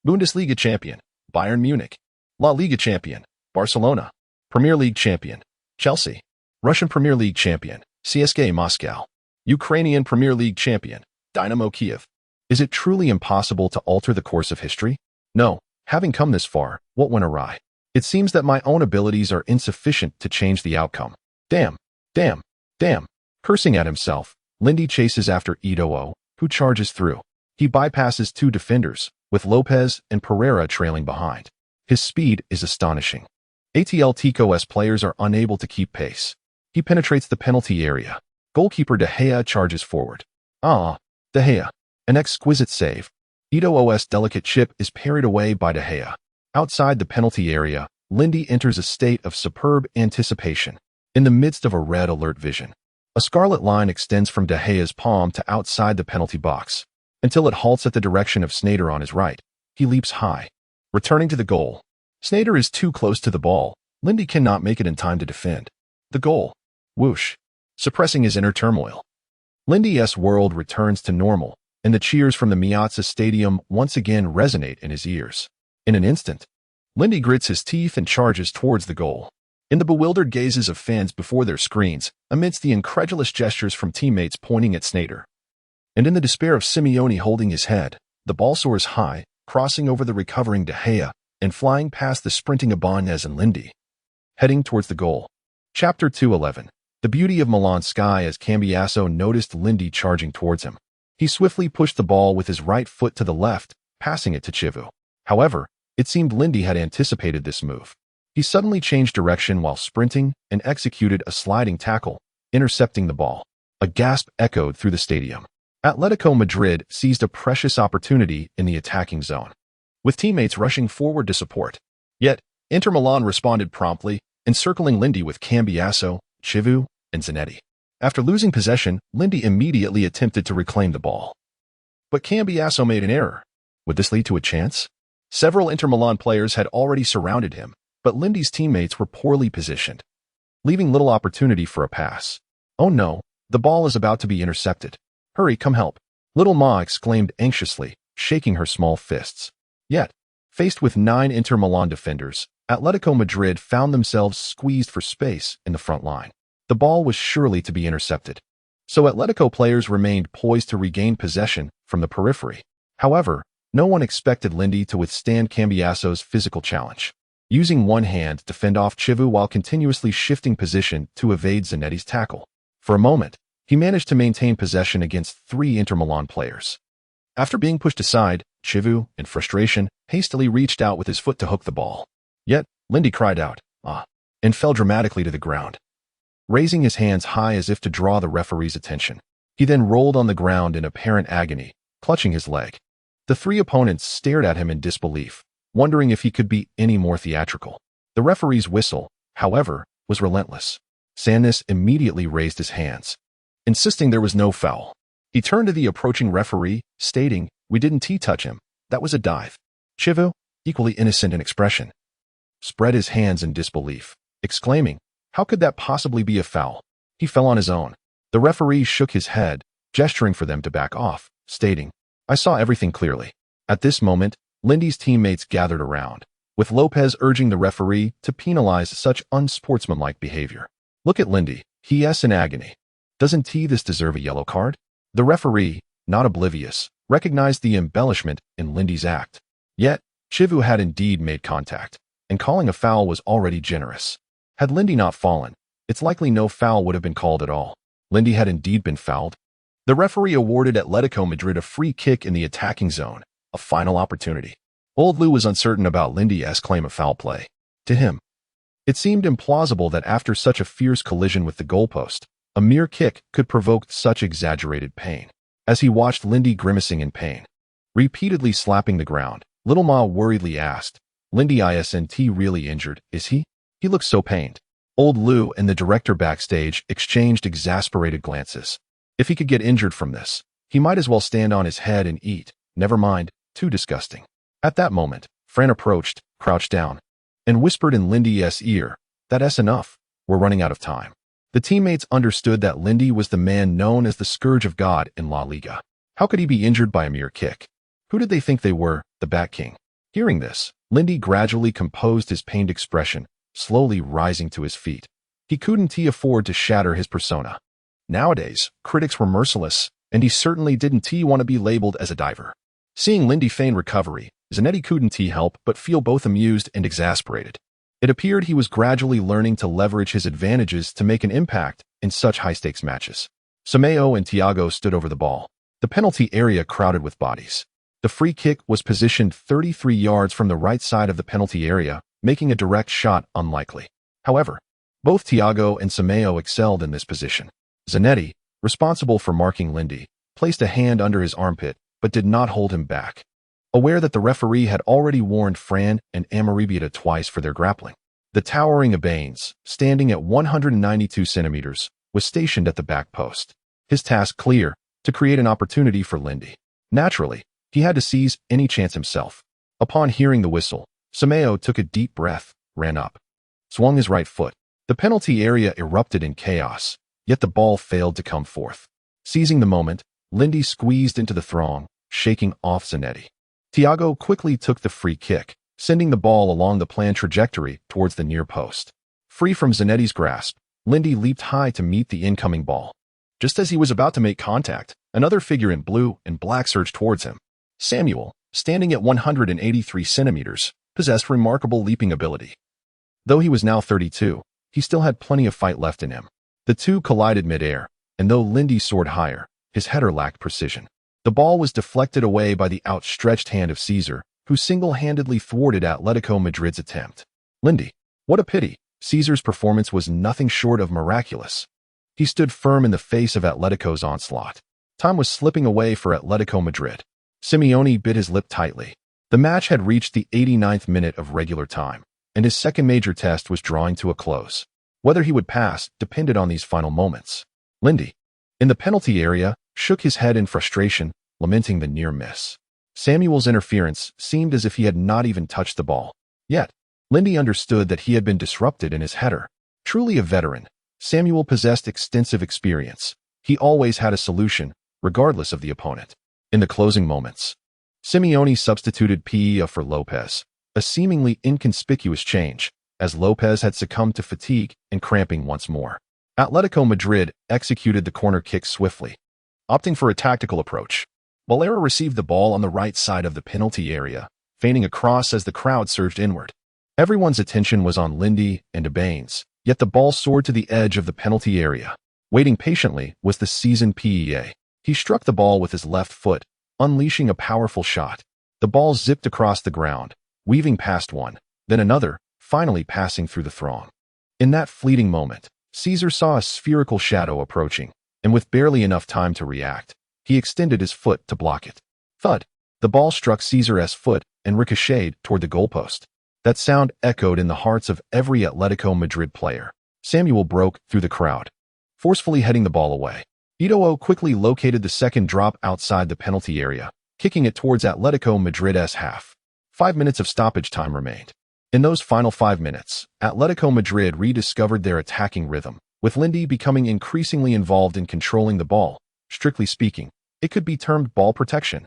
Bundesliga champion, Bayern Munich. La Liga champion, Barcelona. Premier League champion, Chelsea. Russian Premier League champion, CSKA Moscow. Ukrainian Premier League champion, Dynamo Kiev. Is it truly impossible to alter the course of history? No. Having come this far, what went awry? It seems that my own abilities are insufficient to change the outcome. Damn. Cursing at himself, Lindy chases after Eto'o, who charges through. He bypasses 2 defenders, with Lopez and Pereira trailing behind. His speed is astonishing. Atletico's players are unable to keep pace. He penetrates the penalty area. Goalkeeper De Gea charges forward. De Gea. An exquisite save. Eto'o's delicate chip is parried away by De Gea. Outside the penalty area, Lindy enters a state of superb anticipation. In the midst of a red alert vision, a scarlet line extends from De Gea's palm to outside the penalty box, until it halts at the direction of Sneijder on his right. He leaps high, returning to the goal. Sneijder is too close to the ball. Lindy cannot make it in time to defend. The goal. Whoosh. Suppressing his inner turmoil. Lindy's world returns to normal, and the cheers from the Miazza Stadium once again resonate in his ears. In an instant, Lindy grits his teeth and charges towards the goal. In the bewildered gazes of fans before their screens, amidst the incredulous gestures from teammates pointing at Sneijder, and in the despair of Simeone holding his head, the ball soars high, crossing over the recovering De Gea and flying past the sprinting Ibanez and Lindy, heading towards the goal. Chapter 2:11. The beauty of Milan's sky as Cambiasso noticed Lindy charging towards him. He swiftly pushed the ball with his right foot to the left, passing it to Chivu. However, it seemed Lindy had anticipated this move. He suddenly changed direction while sprinting and executed a sliding tackle, intercepting the ball. A gasp echoed through the stadium. Atletico Madrid seized a precious opportunity in the attacking zone, with teammates rushing forward to support. Yet, Inter Milan responded promptly, encircling Lindy with Cambiasso, Chivu, and Zanetti. After losing possession, Lindy immediately attempted to reclaim the ball. But Cambiasso made an error. Would this lead to a chance? Several Inter Milan players had already surrounded him, but Lindy's teammates were poorly positioned, leaving little opportunity for a pass. Oh no, the ball is about to be intercepted. Hurry, come help. Little Ma exclaimed anxiously, shaking her small fists. Yet, faced with 9 Inter Milan defenders, Atletico Madrid found themselves squeezed for space in the front line. The ball was surely to be intercepted, so Atletico players remained poised to regain possession from the periphery. However, No one expected Lindy to withstand Cambiaso's physical challenge. Using one hand to fend off Chivu while continuously shifting position to evade Zanetti's tackle. For a moment, he managed to maintain possession against 3 Inter Milan players. After being pushed aside, Chivu, in frustration, hastily reached out with his foot to hook the ball. Yet, Lindy cried out, "Ah," and fell dramatically to the ground. Raising his hands high as if to draw the referee's attention, he then rolled on the ground in apparent agony, clutching his leg. The 3 opponents stared at him in disbelief, wondering if he could be any more theatrical. The referee's whistle, however, was relentless. Sannes immediately raised his hands, insisting there was no foul. He turned to the approaching referee, stating, "We didn't touch him. That was a dive." Chivu, equally innocent in expression, spread his hands in disbelief, exclaiming, "How could that possibly be a foul? He fell on his own." The referee shook his head, gesturing for them to back off, stating, "I saw everything clearly." At this moment, Lindy's teammates gathered around, with Lopez urging the referee to penalize such unsportsmanlike behavior. "Look at Lindy, he's in agony. Doesn't this deserve a yellow card?" The referee, not oblivious, recognized the embellishment in Lindy's act. Yet, Chivu had indeed made contact, and calling a foul was already generous. Had Lindy not fallen, it's likely no foul would have been called at all. Lindy had indeed been fouled. The referee awarded Atletico Madrid a free kick in the attacking zone, a final opportunity. Old Lou was uncertain about Lindy's claim of foul play. To him, it seemed implausible that after such a fierce collision with the goalpost, a mere kick could provoke such exaggerated pain. As he watched Lindy grimacing in pain, repeatedly slapping the ground, Little Ma worriedly asked, "Lindy isn't really injured, is he? He looks so pained." Old Lou and the director backstage exchanged exasperated glances. If he could get injured from this, he might as well stand on his head and eat, never mind, too disgusting. At that moment, Fran approached, crouched down, and whispered in Lindy's ear, "That's enough, we're running out of time." The teammates understood that Lindy was the man known as the Scourge of God in La Liga. How could he be injured by a mere kick? Who did they think they were, the Bat King? Hearing this, Lindy gradually composed his pained expression, slowly rising to his feet. He couldn't afford to shatter his persona. Nowadays, critics were merciless, and he certainly didn't want to be labeled as a diver. Seeing Lindy feign recovery, Zanetti couldn't help but feel both amused and exasperated. It appeared he was gradually learning to leverage his advantages to make an impact in such high-stakes matches. Sameo and Thiago stood over the ball, the penalty area crowded with bodies. The free kick was positioned 33 yards from the right side of the penalty area, making a direct shot unlikely. However, both Thiago and Sameo excelled in this position. Zanetti, responsible for marking Lindy, placed a hand under his armpit, but did not hold him back. Aware that the referee had already warned Fran and Amaribieta twice for their grappling, the towering Abanes, standing at 192 centimeters, was stationed at the back post. His task clear, to create an opportunity for Lindy. Naturally, he had to seize any chance himself. Upon hearing the whistle, Sameo took a deep breath, ran up, swung his right foot. The penalty area erupted in chaos, yet the ball failed to come forth. Seizing the moment, Lindy squeezed into the throng, shaking off Zanetti. Thiago quickly took the free kick, sending the ball along the planned trajectory towards the near post. Free from Zanetti's grasp, Lindy leaped high to meet the incoming ball. Just as he was about to make contact, another figure in blue and black surged towards him. Samuel, standing at 183 centimeters, possessed remarkable leaping ability. Though he was now 32, he still had plenty of fight left in him. The two collided mid-air, and though Lindy soared higher, his header lacked precision. The ball was deflected away by the outstretched hand of Caesar, who single-handedly thwarted Atletico Madrid's attempt. Lindy, what a pity. Caesar's performance was nothing short of miraculous. He stood firm in the face of Atletico's onslaught. Time was slipping away for Atletico Madrid. Simeone bit his lip tightly. The match had reached the 89th minute of regular time, and his second major test was drawing to a close. Whether he would pass depended on these final moments. Lindy, in the penalty area, shook his head in frustration, lamenting the near miss. Samuel's interference seemed as if he had not even touched the ball. Yet, Lindy understood that he had been disrupted in his header. Truly a veteran, Samuel possessed extensive experience. He always had a solution, regardless of the opponent. In the closing moments, Simeone substituted Pia for Lopez, a seemingly inconspicuous change, as Lopez had succumbed to fatigue and cramping once more. Atletico Madrid executed the corner kick swiftly, opting for a tactical approach. Valera received the ball on the right side of the penalty area, feigning a cross as the crowd surged inward. Everyone's attention was on Lindy and Debanes, yet the ball soared to the edge of the penalty area. Waiting patiently was the seasoned PEA. He struck the ball with his left foot, unleashing a powerful shot. The ball zipped across the ground, weaving past one, then another, finally passing through the throng. In that fleeting moment, Caesar saw a spherical shadow approaching, and with barely enough time to react, he extended his foot to block it. Thud! The ball struck Caesar's foot and ricocheted toward the goalpost. That sound echoed in the hearts of every Atletico Madrid player. Samuel broke through the crowd, forcefully heading the ball away. Eto'o quickly located the second drop outside the penalty area, kicking it towards Atletico Madrid's half. 5 minutes of stoppage time remained. In those final 5 minutes, Atletico Madrid rediscovered their attacking rhythm, with Lindy becoming increasingly involved in controlling the ball. Strictly speaking, it could be termed ball protection.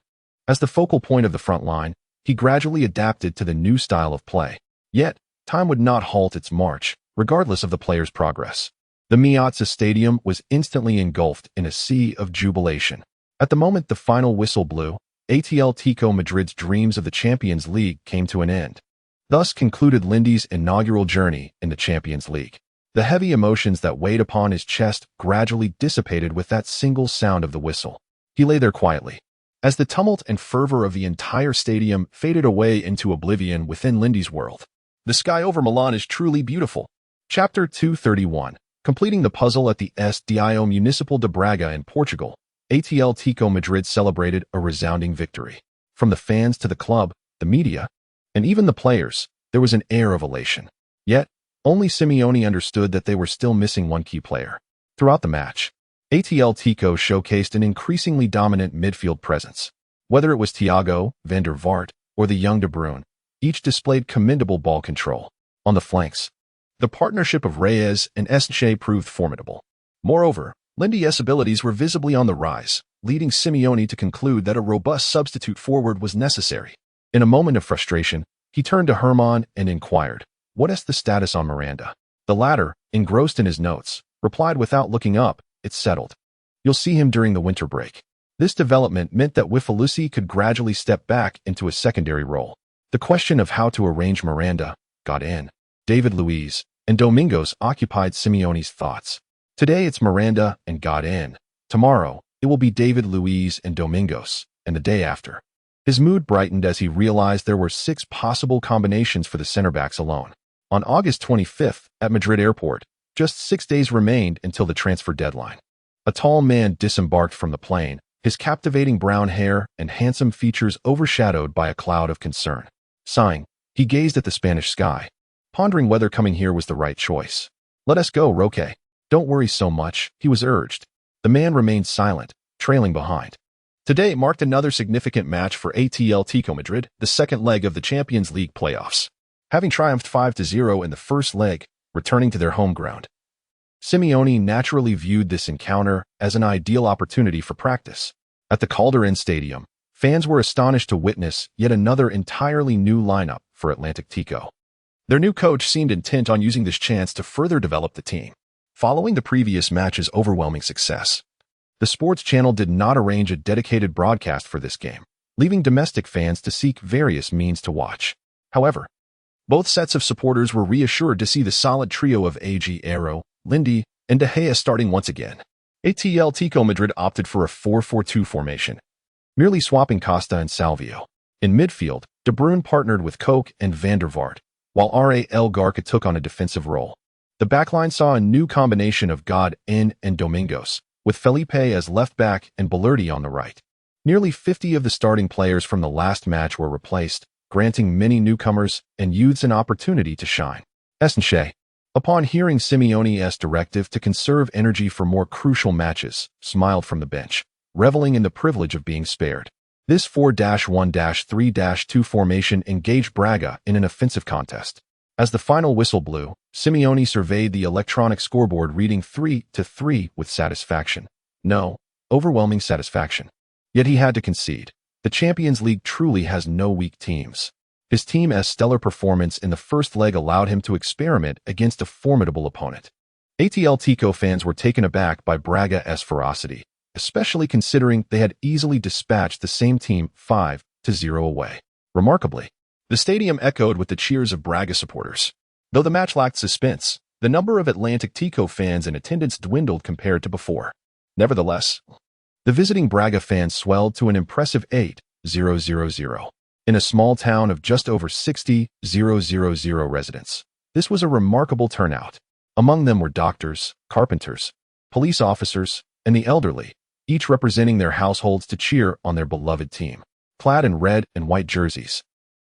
As the focal point of the front line, he gradually adapted to the new style of play. Yet, time would not halt its march, regardless of the player's progress. The Miazza Stadium was instantly engulfed in a sea of jubilation. At the moment the final whistle blew, Atletico Madrid's dreams of the Champions League came to an end. Thus concluded Lindy's inaugural journey in the Champions League. The heavy emotions that weighed upon his chest gradually dissipated with that single sound of the whistle. He lay there quietly. As the tumult and fervor of the entire stadium faded away into oblivion within Lindy's world. The sky over Milan is truly beautiful. Chapter 231. Completing the puzzle at the Estadio Municipal de Braga in Portugal, Atletico Madrid celebrated a resounding victory. From the fans to the club, the media, and even the players, there was an air of elation. Yet, only Simeone understood that they were still missing one key player. Throughout the match, Atletico showcased an increasingly dominant midfield presence. Whether it was Thiago, Van der Vaart, or the young De Bruyne, each displayed commendable ball control. On the flanks, the partnership of Reyes and Esche proved formidable. Moreover, Lindy's abilities were visibly on the rise, leading Simeone to conclude that a robust substitute forward was necessary. In a moment of frustration, he turned to Herman and inquired, "What is the status on Miranda?" The latter, engrossed in his notes, replied without looking up, "It's settled. You'll see him during the winter break." This development meant that Wifalusi could gradually step back into a secondary role. The question of how to arrange Miranda, Godin, David Luiz, and Domingos occupied Simeone's thoughts. Today it's Miranda and Godin. Tomorrow, it will be David Luiz and Domingos, and the day after. His mood brightened as he realized there were 6 possible combinations for the center-backs alone. On August 25th, at Madrid Airport, just 6 days remained until the transfer deadline. A tall man disembarked from the plane, his captivating brown hair and handsome features overshadowed by a cloud of concern. Sighing, he gazed at the Spanish sky, pondering whether coming here was the right choice. "Let us go, Roque. Don't worry so much," he was urged. The man remained silent, trailing behind. Today marked another significant match for Atletico Madrid, the second leg of the Champions League playoffs. Having triumphed 5-0 in the first leg, returning to their home ground, Simeone naturally viewed this encounter as an ideal opportunity for practice. At the Calderon Stadium, fans were astonished to witness yet another entirely new lineup for Atletico. Their new coach seemed intent on using this chance to further develop the team. Following the previous match's overwhelming success, the sports channel did not arrange a dedicated broadcast for this game, leaving domestic fans to seek various means to watch. However, both sets of supporters were reassured to see the solid trio of Aguero, Lindy, and De Gea starting once again. Atletico Madrid opted for a 4-4-2 formation, merely swapping Costa and Salvio. In midfield, De Bruyne partnered with Koch and Van der Vaart, while Ral Garca took on a defensive role. The backline saw a new combination of Godin and Domingos, with Felipe as left back and Balerdi on the right. Nearly 50 of the starting players from the last match were replaced, granting many newcomers and youths an opportunity to shine. Esche, upon hearing Simeone's directive to conserve energy for more crucial matches, smiled from the bench, reveling in the privilege of being spared. This 4-1-3-2 formation engaged Braga in an offensive contest. As the final whistle blew, Simeone surveyed the electronic scoreboard reading 3-3 with satisfaction. No, overwhelming satisfaction. Yet he had to concede. The Champions League truly has no weak teams. His team's stellar performance in the first leg allowed him to experiment against a formidable opponent. Atletico fans were taken aback by Braga's ferocity, especially considering they had easily dispatched the same team 5-0 away. Remarkably, the stadium echoed with the cheers of Braga supporters. Though the match lacked suspense, the number of Atlantic Tico fans in attendance dwindled compared to before. Nevertheless, the visiting Braga fans swelled to an impressive 8,000 in a small town of just over 60,000 residents. This was a remarkable turnout. Among them were doctors, carpenters, police officers, and the elderly, each representing their households to cheer on their beloved team. Clad in red and white jerseys,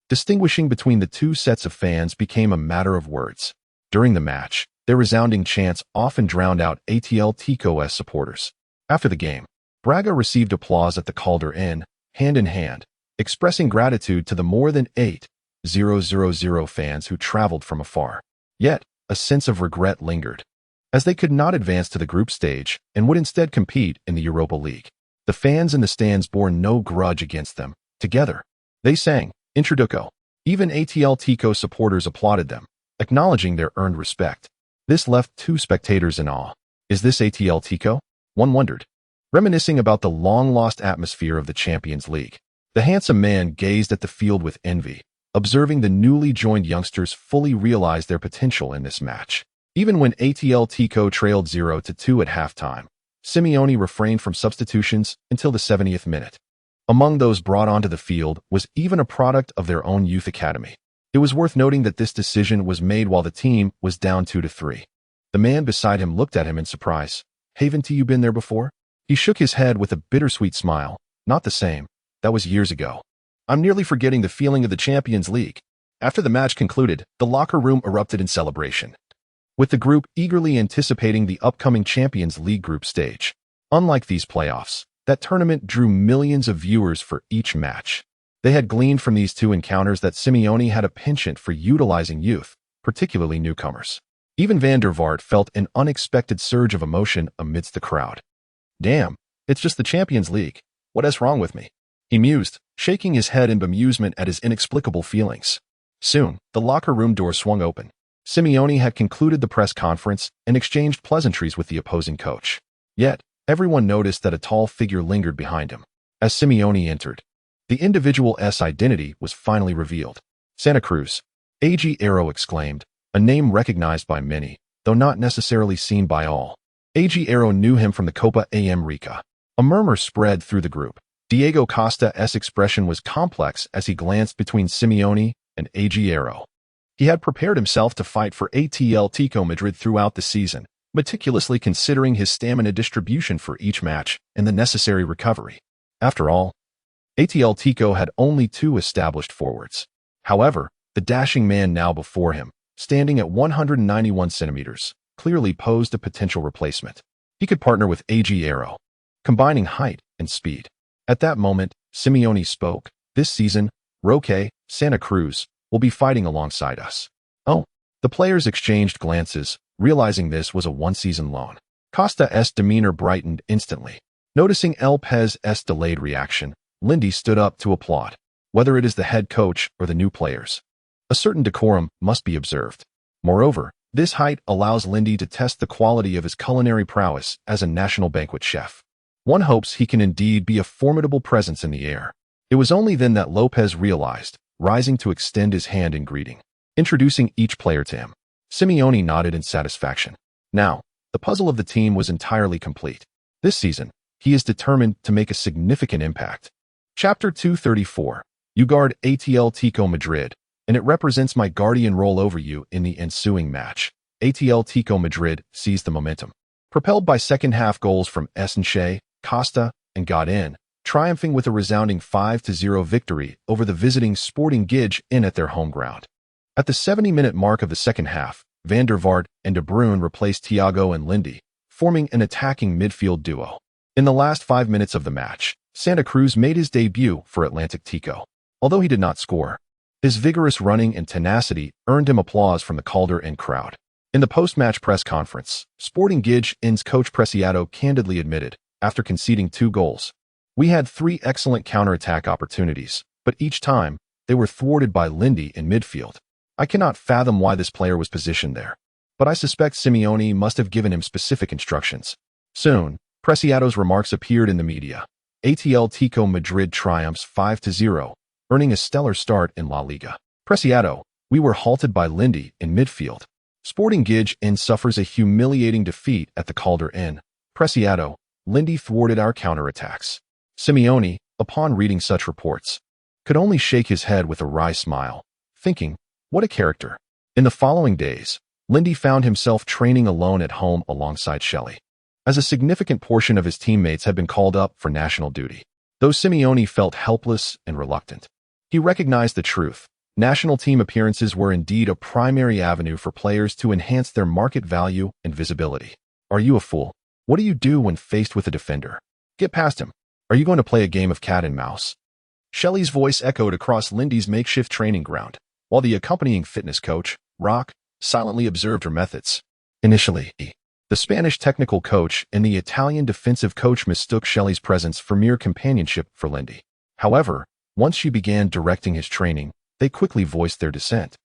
distinguishing between the two sets of fans became a matter of words. During the match, their resounding chants often drowned out ATL Tico's supporters. After the game, Braga received applause at the Calder Inn, hand in hand, expressing gratitude to the more than 8,000 fans who traveled from afar. Yet, a sense of regret lingered, as they could not advance to the group stage and would instead compete in the Europa League. The fans in the stands bore no grudge against them. Together, they sang Introduco. Even ATL Tico supporters applauded them, acknowledging their earned respect. This left two spectators in awe. Is this ATL Tico? One wondered, reminiscing about the long-lost atmosphere of the Champions League. The handsome man gazed at the field with envy, observing the newly joined youngsters fully realize their potential in this match. Even when ATL Tico trailed 0-2 at halftime, Simeone refrained from substitutions until the 70th minute. Among those brought onto the field was even a product of their own youth academy. It was worth noting that this decision was made while the team was down 2-3. The man beside him looked at him in surprise. Haven't you been there before? He shook his head with a bittersweet smile. Not the same. That was years ago. I'm nearly forgetting the feeling of the Champions League. After the match concluded, the locker room erupted in celebration, with the group eagerly anticipating the upcoming Champions League group stage. Unlike these playoffs, that tournament drew millions of viewers for each match. They had gleaned from these two encounters that Simeone had a penchant for utilizing youth, particularly newcomers. Even Van der Vaart felt an unexpected surge of emotion amidst the crowd. Damn, it's just the Champions League. What is wrong with me? He mused, shaking his head in bemusement at his inexplicable feelings. Soon, the locker room door swung open. Simeone had concluded the press conference and exchanged pleasantries with the opposing coach. Yet, everyone noticed that a tall figure lingered behind him. As Simeone entered, the individual's identity was finally revealed. Santa Cruz. A.G. Arrow exclaimed, a name recognized by many, though not necessarily seen by all. A.G. Arrow knew him from the Copa América. A murmur spread through the group. Diego Costa's expression was complex as he glanced between Simeone and A.G. Arrow. He had prepared himself to fight for ATL Tico Madrid throughout the season, meticulously considering his stamina distribution for each match and the necessary recovery. After all, ATL Tico had only two established forwards. However, the dashing man now before him, standing at 191 centimeters, clearly posed a potential replacement. He could partner with A.G. Arrow, combining height and speed. At that moment, Simeone spoke. This season, Roque, Santa Cruz, will be fighting alongside us. Oh, the players exchanged glances, realizing this was a one-season loan. Costa's demeanor brightened instantly. Noticing El Pez's delayed reaction, Lindy stood up to applaud. Whether it is the head coach or the new players, a certain decorum must be observed. Moreover, this height allows Lindy to test the quality of his culinary prowess as a national banquet chef. One hopes he can indeed be a formidable presence in the air. It was only then that Lopez realized, rising to extend his hand in greeting, introducing each player to him. Simeone nodded in satisfaction. Now, the puzzle of the team was entirely complete. This season, he is determined to make a significant impact. Chapter 234. You guard ATL Tico Madrid, and it represents my guardian role over you in the ensuing match. ATL Tico Madrid seized the momentum, propelled by second-half goals from Essenche, Costa, and Godin, triumphing with a resounding 5-0 victory over the visiting Sporting Gijs in at their home ground. At the 70-minute mark of the second half, Van der Vaart and De Bruyne replaced Thiago and Lindy, forming an attacking midfield duo. In the last 5 minutes of the match, Santa Cruz made his debut for Atlantic Tico. Although he did not score, his vigorous running and tenacity earned him applause from the Calder Inn crowd. In the post-match press conference, Sporting Gijs' coach Preciado candidly admitted, after conceding 2 goals, "We had 3 excellent counterattack opportunities, but each time, they were thwarted by Lindy in midfield. I cannot fathom why this player was positioned there, but I suspect Simeone must have given him specific instructions." Soon, Preciado's remarks appeared in the media. Atletico Madrid triumphs 5-0, earning a stellar start in La Liga. Preciado, we were halted by Lindy in midfield. Sporting Gijón suffers a humiliating defeat at the Calder Inn. Preciado, Lindy thwarted our counterattacks. Simeone, upon reading such reports, could only shake his head with a wry smile, thinking, what a character. In the following days, Lindy found himself training alone at home alongside Shelley, as a significant portion of his teammates had been called up for national duty. Though Simeone felt helpless and reluctant, he recognized the truth. National team appearances were indeed a primary avenue for players to enhance their market value and visibility. Are you a fool? What do you do when faced with a defender? Get past him. Are you going to play a game of cat and mouse? Shelley's voice echoed across Lindy's makeshift training ground, while the accompanying fitness coach, Rock, silently observed her methods. Initially, the Spanish technical coach and the Italian defensive coach mistook Shelley's presence for mere companionship for Lindy. However, once she began directing his training, they quickly voiced their dissent,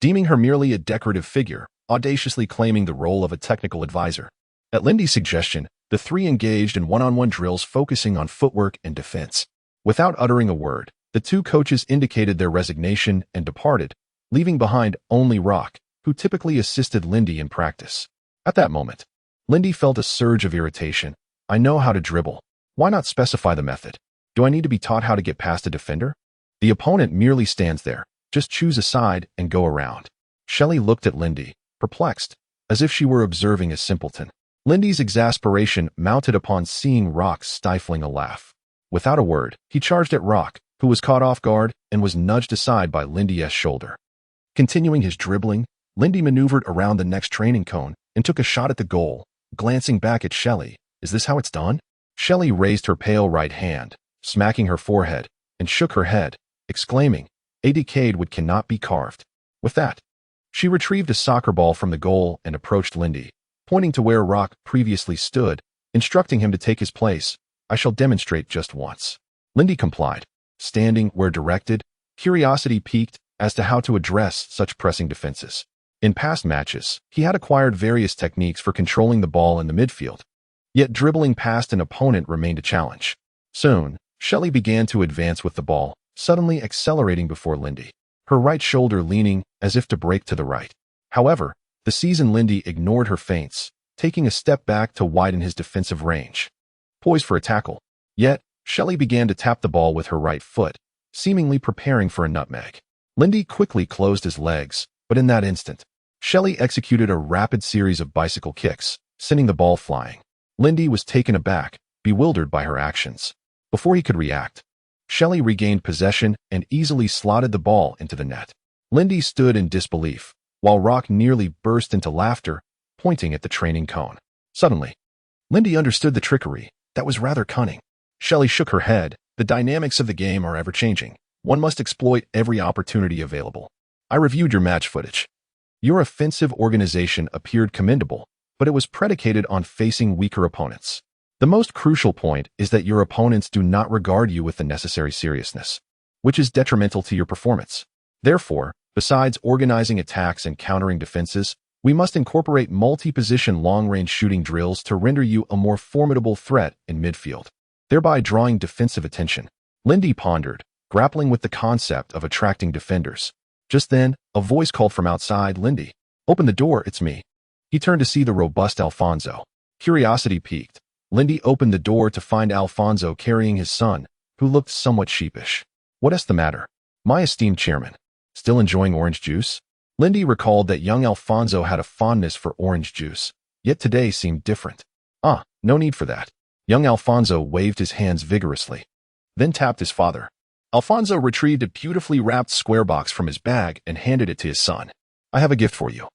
deeming her merely a decorative figure, audaciously claiming the role of a technical advisor. At Lindy's suggestion, the three engaged in one-on-one drills focusing on footwork and defense. Without uttering a word, the two coaches indicated their resignation and departed, leaving behind only Rock, who typically assisted Lindy in practice. At that moment, Lindy felt a surge of irritation. I know how to dribble. Why not specify the method? Do I need to be taught how to get past a defender? The opponent merely stands there. Just choose a side and go around. Shelley looked at Lindy, perplexed, as if she were observing a simpleton. Lindy's exasperation mounted upon seeing Rock stifling a laugh. Without a word, he charged at Rock, who was caught off guard and was nudged aside by Lindy's shoulder. Continuing his dribbling, Lindy maneuvered around the next training cone and took a shot at the goal, glancing back at Shelley. Is this how it's done? Shelley raised her pale right hand, smacking her forehead, and shook her head, exclaiming, a decade wood cannot be carved. With that, she retrieved a soccer ball from the goal and approached Lindy, pointing to where Rock previously stood, instructing him to take his place. I shall demonstrate just once. Lindy complied, standing where directed, curiosity piqued as to how to address such pressing defenses. In past matches, he had acquired various techniques for controlling the ball in the midfield, yet dribbling past an opponent remained a challenge. Soon, Shelley began to advance with the ball, suddenly accelerating before Lindy, her right shoulder leaning as if to break to the right. However, the seasoned Lindy ignored her feints, taking a step back to widen his defensive range, poised for a tackle. Yet, Shelley began to tap the ball with her right foot, seemingly preparing for a nutmeg. Lindy quickly closed his legs, but in that instant, Shelley executed a rapid series of bicycle kicks, sending the ball flying. Lindy was taken aback, bewildered by her actions. Before he could react, Shelley regained possession and easily slotted the ball into the net. Lindy stood in disbelief, while Rock nearly burst into laughter, pointing at the training cone. Suddenly, Lindy understood the trickery. That was rather cunning. Shelley shook her head. The dynamics of the game are ever-changing. One must exploit every opportunity available. I reviewed your match footage. Your offensive organization appeared commendable, but it was predicated on facing weaker opponents. The most crucial point is that your opponents do not regard you with the necessary seriousness, which is detrimental to your performance. Therefore, besides organizing attacks and countering defenses, we must incorporate multi-position long-range shooting drills to render you a more formidable threat in midfield, thereby drawing defensive attention. Lindy pondered, grappling with the concept of attracting defenders. Just then, a voice called from outside. Lindy, open the door, it's me. He turned to see the robust Alfonso. Curiosity piqued. Lindy opened the door to find Alfonso carrying his son, who looked somewhat sheepish. What's the matter? My esteemed chairman. Still enjoying orange juice? Lindy recalled that young Alfonso had a fondness for orange juice, yet today seemed different. No need for that. Young Alfonso waved his hands vigorously, then tapped his father. Alfonso retrieved a beautifully wrapped square box from his bag and handed it to his son. I have a gift for you,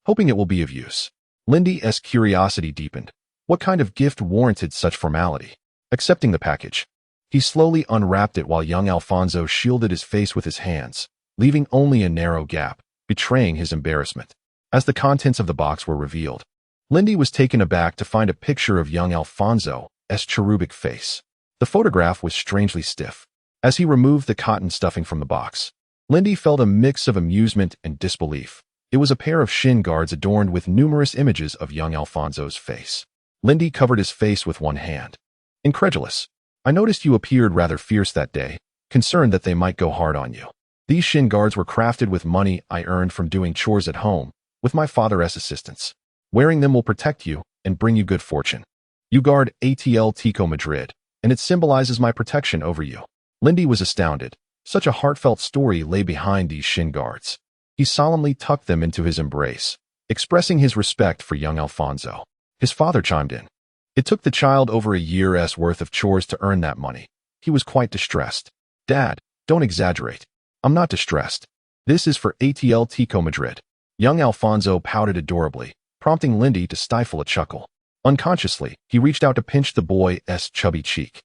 hoping it will be of use. Lindy's curiosity deepened. What kind of gift warranted such formality? Accepting the package, he slowly unwrapped it while young Alfonso shielded his face with his hands, leaving only a narrow gap, betraying his embarrassment. As the contents of the box were revealed, Lindy was taken aback to find a picture of young Alfonso's cherubic face. The photograph was strangely stiff. As he removed the cotton stuffing from the box, Lindy felt a mix of amusement and disbelief. It was a pair of shin guards adorned with numerous images of young Alfonso's face. Lindy covered his face with one hand. Incredulous. I noticed you appeared rather fierce that day, concerned that they might go hard on you. These shin guards were crafted with money I earned from doing chores at home, with my father's assistance. Wearing them will protect you and bring you good fortune. You guard Atletico Madrid, and it symbolizes my protection over you. Lindy was astounded. Such a heartfelt story lay behind these shin guards. He solemnly tucked them into his embrace, expressing his respect for young Alfonso. His father chimed in. It took the child over a year's worth of chores to earn that money. He was quite distressed. Dad, don't exaggerate. I'm not distressed. This is for Atletico Madrid. Young Alfonso pouted adorably, prompting Lindy to stifle a chuckle. Unconsciously, he reached out to pinch the boy's chubby cheek,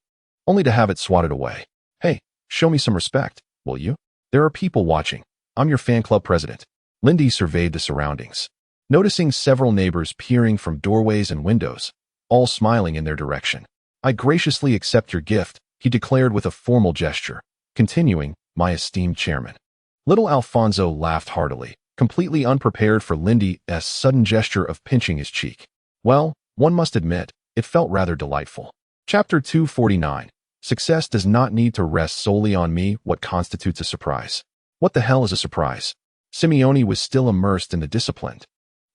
only to have it swatted away. Hey, show me some respect, will you? There are people watching. I'm your fan club president. Lindy surveyed the surroundings, noticing several neighbors peering from doorways and windows, all smiling in their direction. I graciously accept your gift, he declared with a formal gesture, continuing, my esteemed chairman. Little Alfonso laughed heartily, completely unprepared for Lindy's sudden gesture of pinching his cheek. Well, one must admit, it felt rather delightful. Chapter 249. Success does not need to rest solely on me. What constitutes a surprise? What the hell is a surprise? Simeone was still immersed in the disciplined,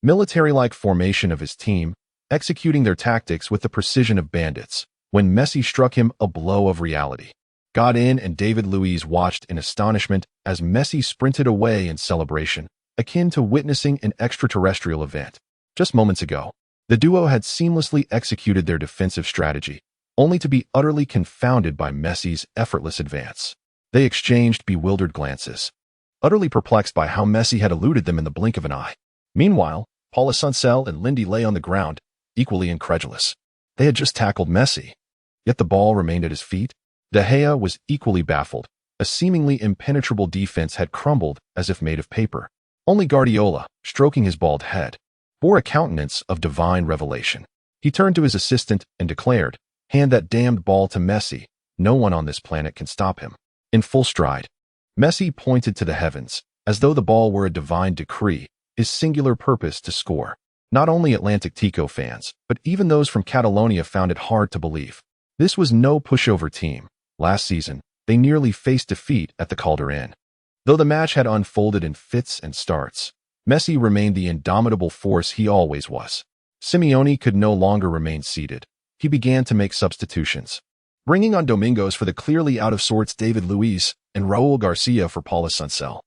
military-like formation of his team, executing their tactics with the precision of bandits, when Messi struck him a blow of reality. Godin and David Luiz watched in astonishment as Messi sprinted away in celebration, akin to witnessing an extraterrestrial event. Just moments ago, the duo had seamlessly executed their defensive strategy, only to be utterly confounded by Messi's effortless advance. They exchanged bewildered glances, utterly perplexed by how Messi had eluded them in the blink of an eye. Meanwhile, Paula Sunsell and Lindy lay on the ground, equally incredulous. They had just tackled Messi, yet the ball remained at his feet. De Gea was equally baffled. A seemingly impenetrable defense had crumbled as if made of paper. Only Guardiola, stroking his bald head, bore a countenance of divine revelation. He turned to his assistant and declared, hand that damned ball to Messi. No one on this planet can stop him. In full stride, Messi pointed to the heavens, as though the ball were a divine decree, his singular purpose to score. Not only Atletico fans, but even those from Catalonia found it hard to believe. This was no pushover team. Last season, they nearly faced defeat at the Calderon. Though the match had unfolded in fits and starts, Messi remained the indomitable force he always was. Simeone could no longer remain seated. He began to make substitutions, bringing on Domingos for the clearly out-of-sorts David Luiz and Raul Garcia for Paula Sunsell.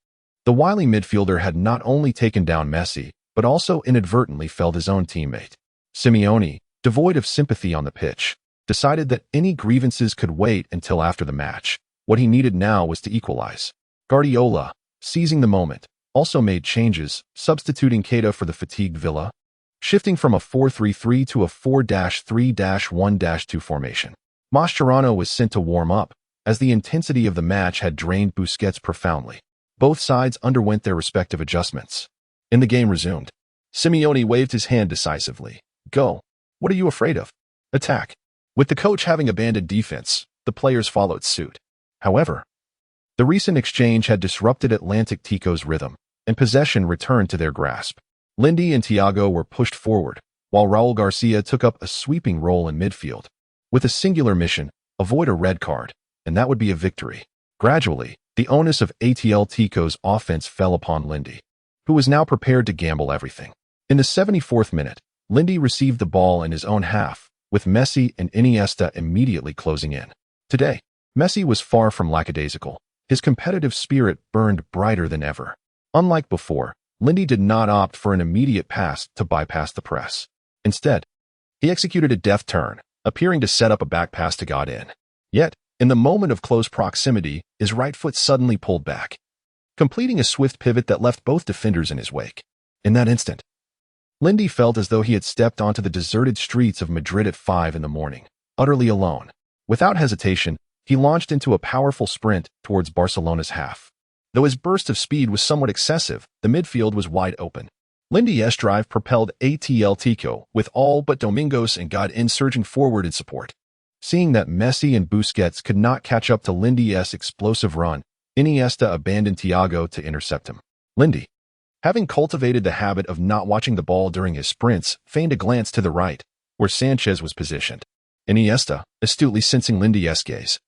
The wily midfielder had not only taken down Messi, but also inadvertently felled his own teammate. Simeone, devoid of sympathy on the pitch, decided that any grievances could wait until after the match. What he needed now was to equalize. Guardiola, seizing the moment, also made changes, substituting Keita for the fatigued Villa, shifting from a 4-3-3 to a 4-3-1-2 formation. Mascherano was sent to warm up, as the intensity of the match had drained Busquets profoundly. Both sides underwent their respective adjustments. And the game resumed. Simeone waved his hand decisively. Go. What are you afraid of? Attack. With the coach having abandoned defense, the players followed suit. However, the recent exchange had disrupted Atletico's rhythm, and possession returned to their grasp. Lindy and Thiago were pushed forward, while Raul Garcia took up a sweeping role in midfield. With a singular mission, avoid a red card, and that would be a victory. Gradually, the onus of Atletico's offense fell upon Lindy, who was now prepared to gamble everything. In the 74th minute, Lindy received the ball in his own half, with Messi and Iniesta immediately closing in. Today, Messi was far from lackadaisical. His competitive spirit burned brighter than ever. Unlike before, Lindy did not opt for an immediate pass to bypass the press. Instead, he executed a deft turn, appearing to set up a back pass to Godin. Yet, in the moment of close proximity, his right foot suddenly pulled back, completing a swift pivot that left both defenders in his wake. In that instant, Lindy felt as though he had stepped onto the deserted streets of Madrid at 5 in the morning, utterly alone. Without hesitation, he launched into a powerful sprint towards Barcelona's half. Though his burst of speed was somewhat excessive, the midfield was wide open. Lindy's drive propelled Atletico, with all but Domingos and Godin surging forward in support. Seeing that Messi and Busquets could not catch up to Lindy's explosive run, Iniesta abandoned Thiago to intercept him. Lindy, having cultivated the habit of not watching the ball during his sprints, feigned a glance to the right, where Sanchez was positioned. Iniesta, astutely sensing Lindy's gaze,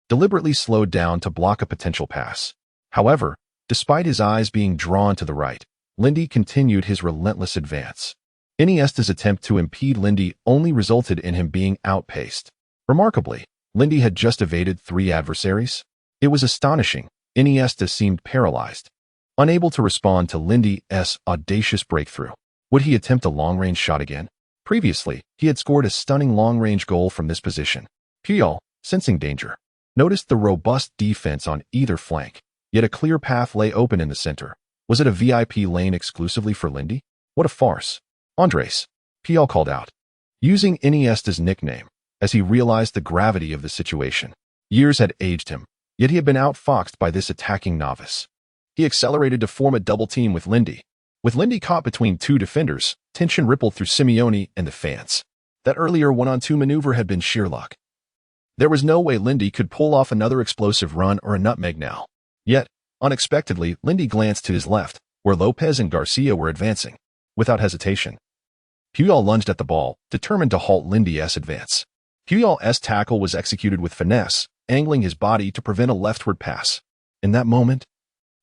deliberately slowed down to block a potential pass. However, despite his eyes being drawn to the right, Lindy continued his relentless advance. Iniesta's attempt to impede Lindy only resulted in him being outpaced. Remarkably, Lindy had just evaded 3 adversaries. It was astonishing. Iniesta seemed paralyzed, unable to respond to Lindy's audacious breakthrough. Would he attempt a long-range shot again? Previously, he had scored a stunning long-range goal from this position. Puyol, sensing danger, noticed the robust defense on either flank, yet a clear path lay open in the center. Was it a VIP lane exclusively for Lindy? What a farce. Andres, Puyol called out, using Iniesta's nickname, as he realized the gravity of the situation. Years had aged him, yet he had been outfoxed by this attacking novice. He accelerated to form a double team with Lindy. With Lindy caught between 2 defenders, tension rippled through Simeone and the fans. That earlier 1-on-2 maneuver had been sheer luck. There was no way Lindy could pull off another explosive run or a nutmeg now. Yet, unexpectedly, Lindy glanced to his left, where Lopez and Garcia were advancing. Without hesitation, Puyol lunged at the ball, determined to halt Lindy's advance. Puyol's tackle was executed with finesse, angling his body to prevent a leftward pass. In that moment,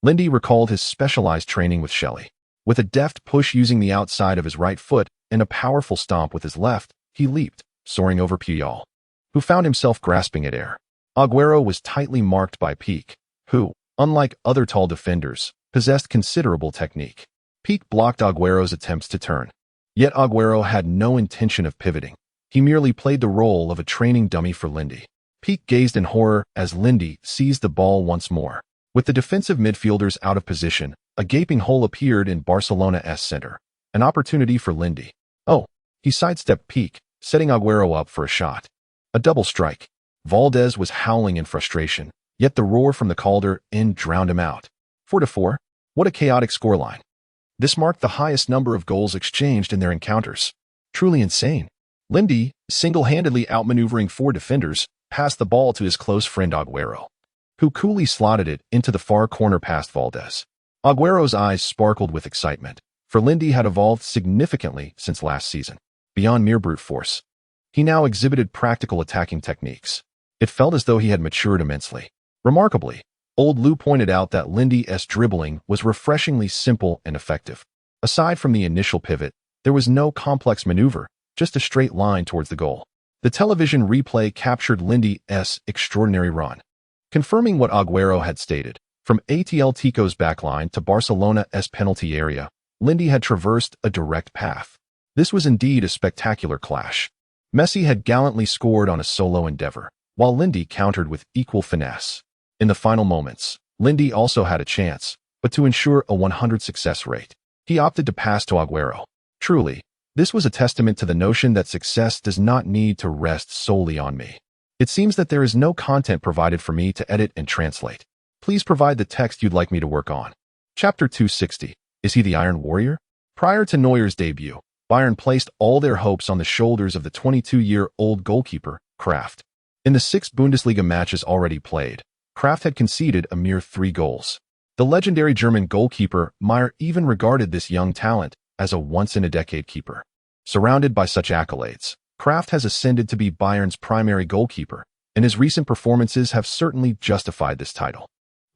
Lindy recalled his specialized training with Shelley. With a deft push using the outside of his right foot and a powerful stomp with his left, he leaped, soaring over Puyol, who found himself grasping at air. Agüero was tightly marked by Peak, who, unlike other tall defenders, possessed considerable technique. Peak blocked Agüero's attempts to turn. Yet Agüero had no intention of pivoting. He merely played the role of a training dummy for Lindy. Peak gazed in horror as Lindy seized the ball once more. With the defensive midfielders out of position, a gaping hole appeared in Barcelona's center. An opportunity for Lindy. Oh, he sidestepped Peak, setting Agüero up for a shot. A double strike. Valdez was howling in frustration, yet the roar from the Calder end drowned him out. 4-4? What a chaotic scoreline. This marked the highest number of goals exchanged in their encounters. Truly insane. Lindy, single-handedly outmaneuvering 4 defenders, passed the ball to his close friend Agüero, who coolly slotted it into the far corner past Valdez. Agüero's eyes sparkled with excitement, for Lindy had evolved significantly since last season. Beyond mere brute force, he now exhibited practical attacking techniques. It felt as though he had matured immensely. Remarkably, Old Lou pointed out that Lindy's dribbling was refreshingly simple and effective. Aside from the initial pivot, there was no complex maneuver, just a straight line towards the goal. The television replay captured Lindy's extraordinary run, confirming what Agüero had stated. From ATL Tico's backline to Barcelona's penalty area, Lindy had traversed a direct path. This was indeed a spectacular clash. Messi had gallantly scored on a solo endeavor, while Lindy countered with equal finesse. In the final moments, Lindy also had a chance, but to ensure a 100% success rate, he opted to pass to Agüero. Truly, this was a testament to the notion that success does not need to rest solely on me. It seems that there is no content provided for me to edit and translate. Please provide the text you'd like me to work on. Chapter 260. Is he the Iron Warrior? Prior to Neuer's debut, Bayern placed all their hopes on the shoulders of the 22-year-old goalkeeper, Kraft. In the 6 Bundesliga matches already played, Kraft had conceded a mere 3 goals. The legendary German goalkeeper Meyer even regarded this young talent as a once-in-a-decade keeper. Surrounded by such accolades, Kraft has ascended to be Bayern's primary goalkeeper, and his recent performances have certainly justified this title.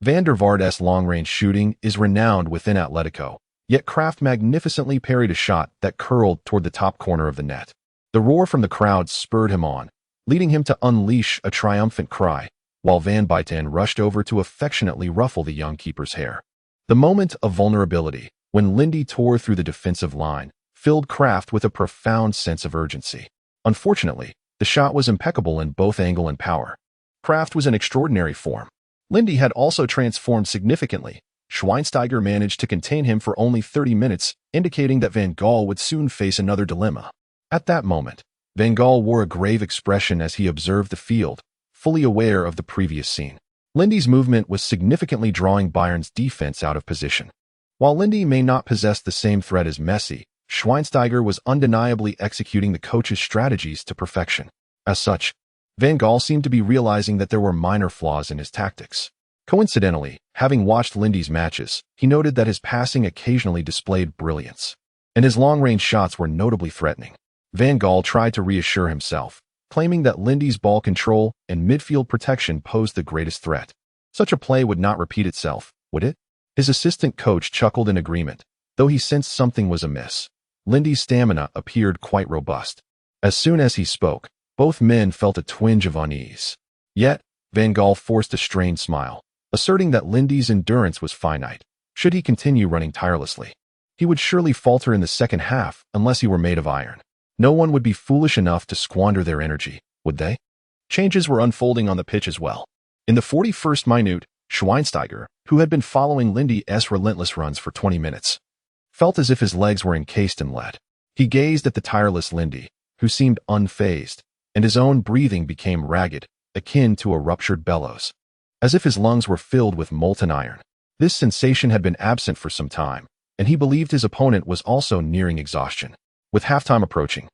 Van der Vaart's long-range shooting is renowned within Atletico, yet Kraft magnificently parried a shot that curled toward the top corner of the net. The roar from the crowd spurred him on, leading him to unleash a triumphant cry, while Van Buyten rushed over to affectionately ruffle the young keeper's hair. The moment of vulnerability, when Lindy tore through the defensive line, filled Kraft with a profound sense of urgency. Unfortunately, the shot was impeccable in both angle and power. Kraft was in extraordinary form. Lindy had also transformed significantly. Schweinsteiger managed to contain him for only 30 minutes, indicating that Van Gaal would soon face another dilemma. At that moment, Van Gaal wore a grave expression as he observed the field, fully aware of the previous scene. Lindy's movement was significantly drawing Bayern's defense out of position. While Lindy may not possess the same threat as Messi, Schweinsteiger was undeniably executing the coach's strategies to perfection. As such, Van Gaal seemed to be realizing that there were minor flaws in his tactics. Coincidentally, having watched Lindy's matches, he noted that his passing occasionally displayed brilliance, and his long-range shots were notably threatening. Van Gaal tried to reassure himself, claiming that Lindy's ball control and midfield protection posed the greatest threat. Such a play would not repeat itself, would it? His assistant coach chuckled in agreement, though he sensed something was amiss. Lindy's stamina appeared quite robust. As soon as he spoke, both men felt a twinge of unease. Yet, Van Gaal forced a strained smile, asserting that Lindy's endurance was finite. Should he continue running tirelessly, he would surely falter in the second half unless he were made of iron. No one would be foolish enough to squander their energy, would they? Changes were unfolding on the pitch as well. In the 41st minute, Schweinsteiger, who had been following Lindy's relentless runs for 20 minutes, felt as if his legs were encased in lead. He gazed at the tireless Lindy, who seemed unfazed, and his own breathing became ragged, akin to a ruptured bellows, as if his lungs were filled with molten iron. This sensation had been absent for some time, and he believed his opponent was also nearing exhaustion. With halftime approaching,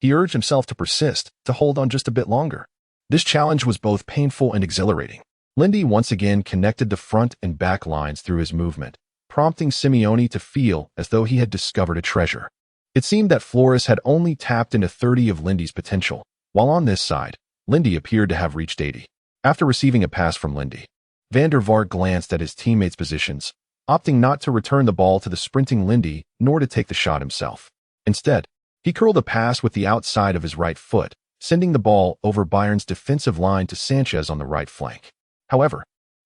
he urged himself to persist, to hold on just a bit longer. This challenge was both painful and exhilarating. Lindy once again connected the front and back lines through his movement, prompting Simeone to feel as though he had discovered a treasure. It seemed that Flores had only tapped into 30 of Lindy's potential, while on this side, Lindy appeared to have reached 80. After receiving a pass from Lindy, Van der Vaart glanced at his teammates' positions, opting not to return the ball to the sprinting Lindy nor to take the shot himself. Instead, he curled a pass with the outside of his right foot, sending the ball over Bayern's defensive line to Sanchez on the right flank. However,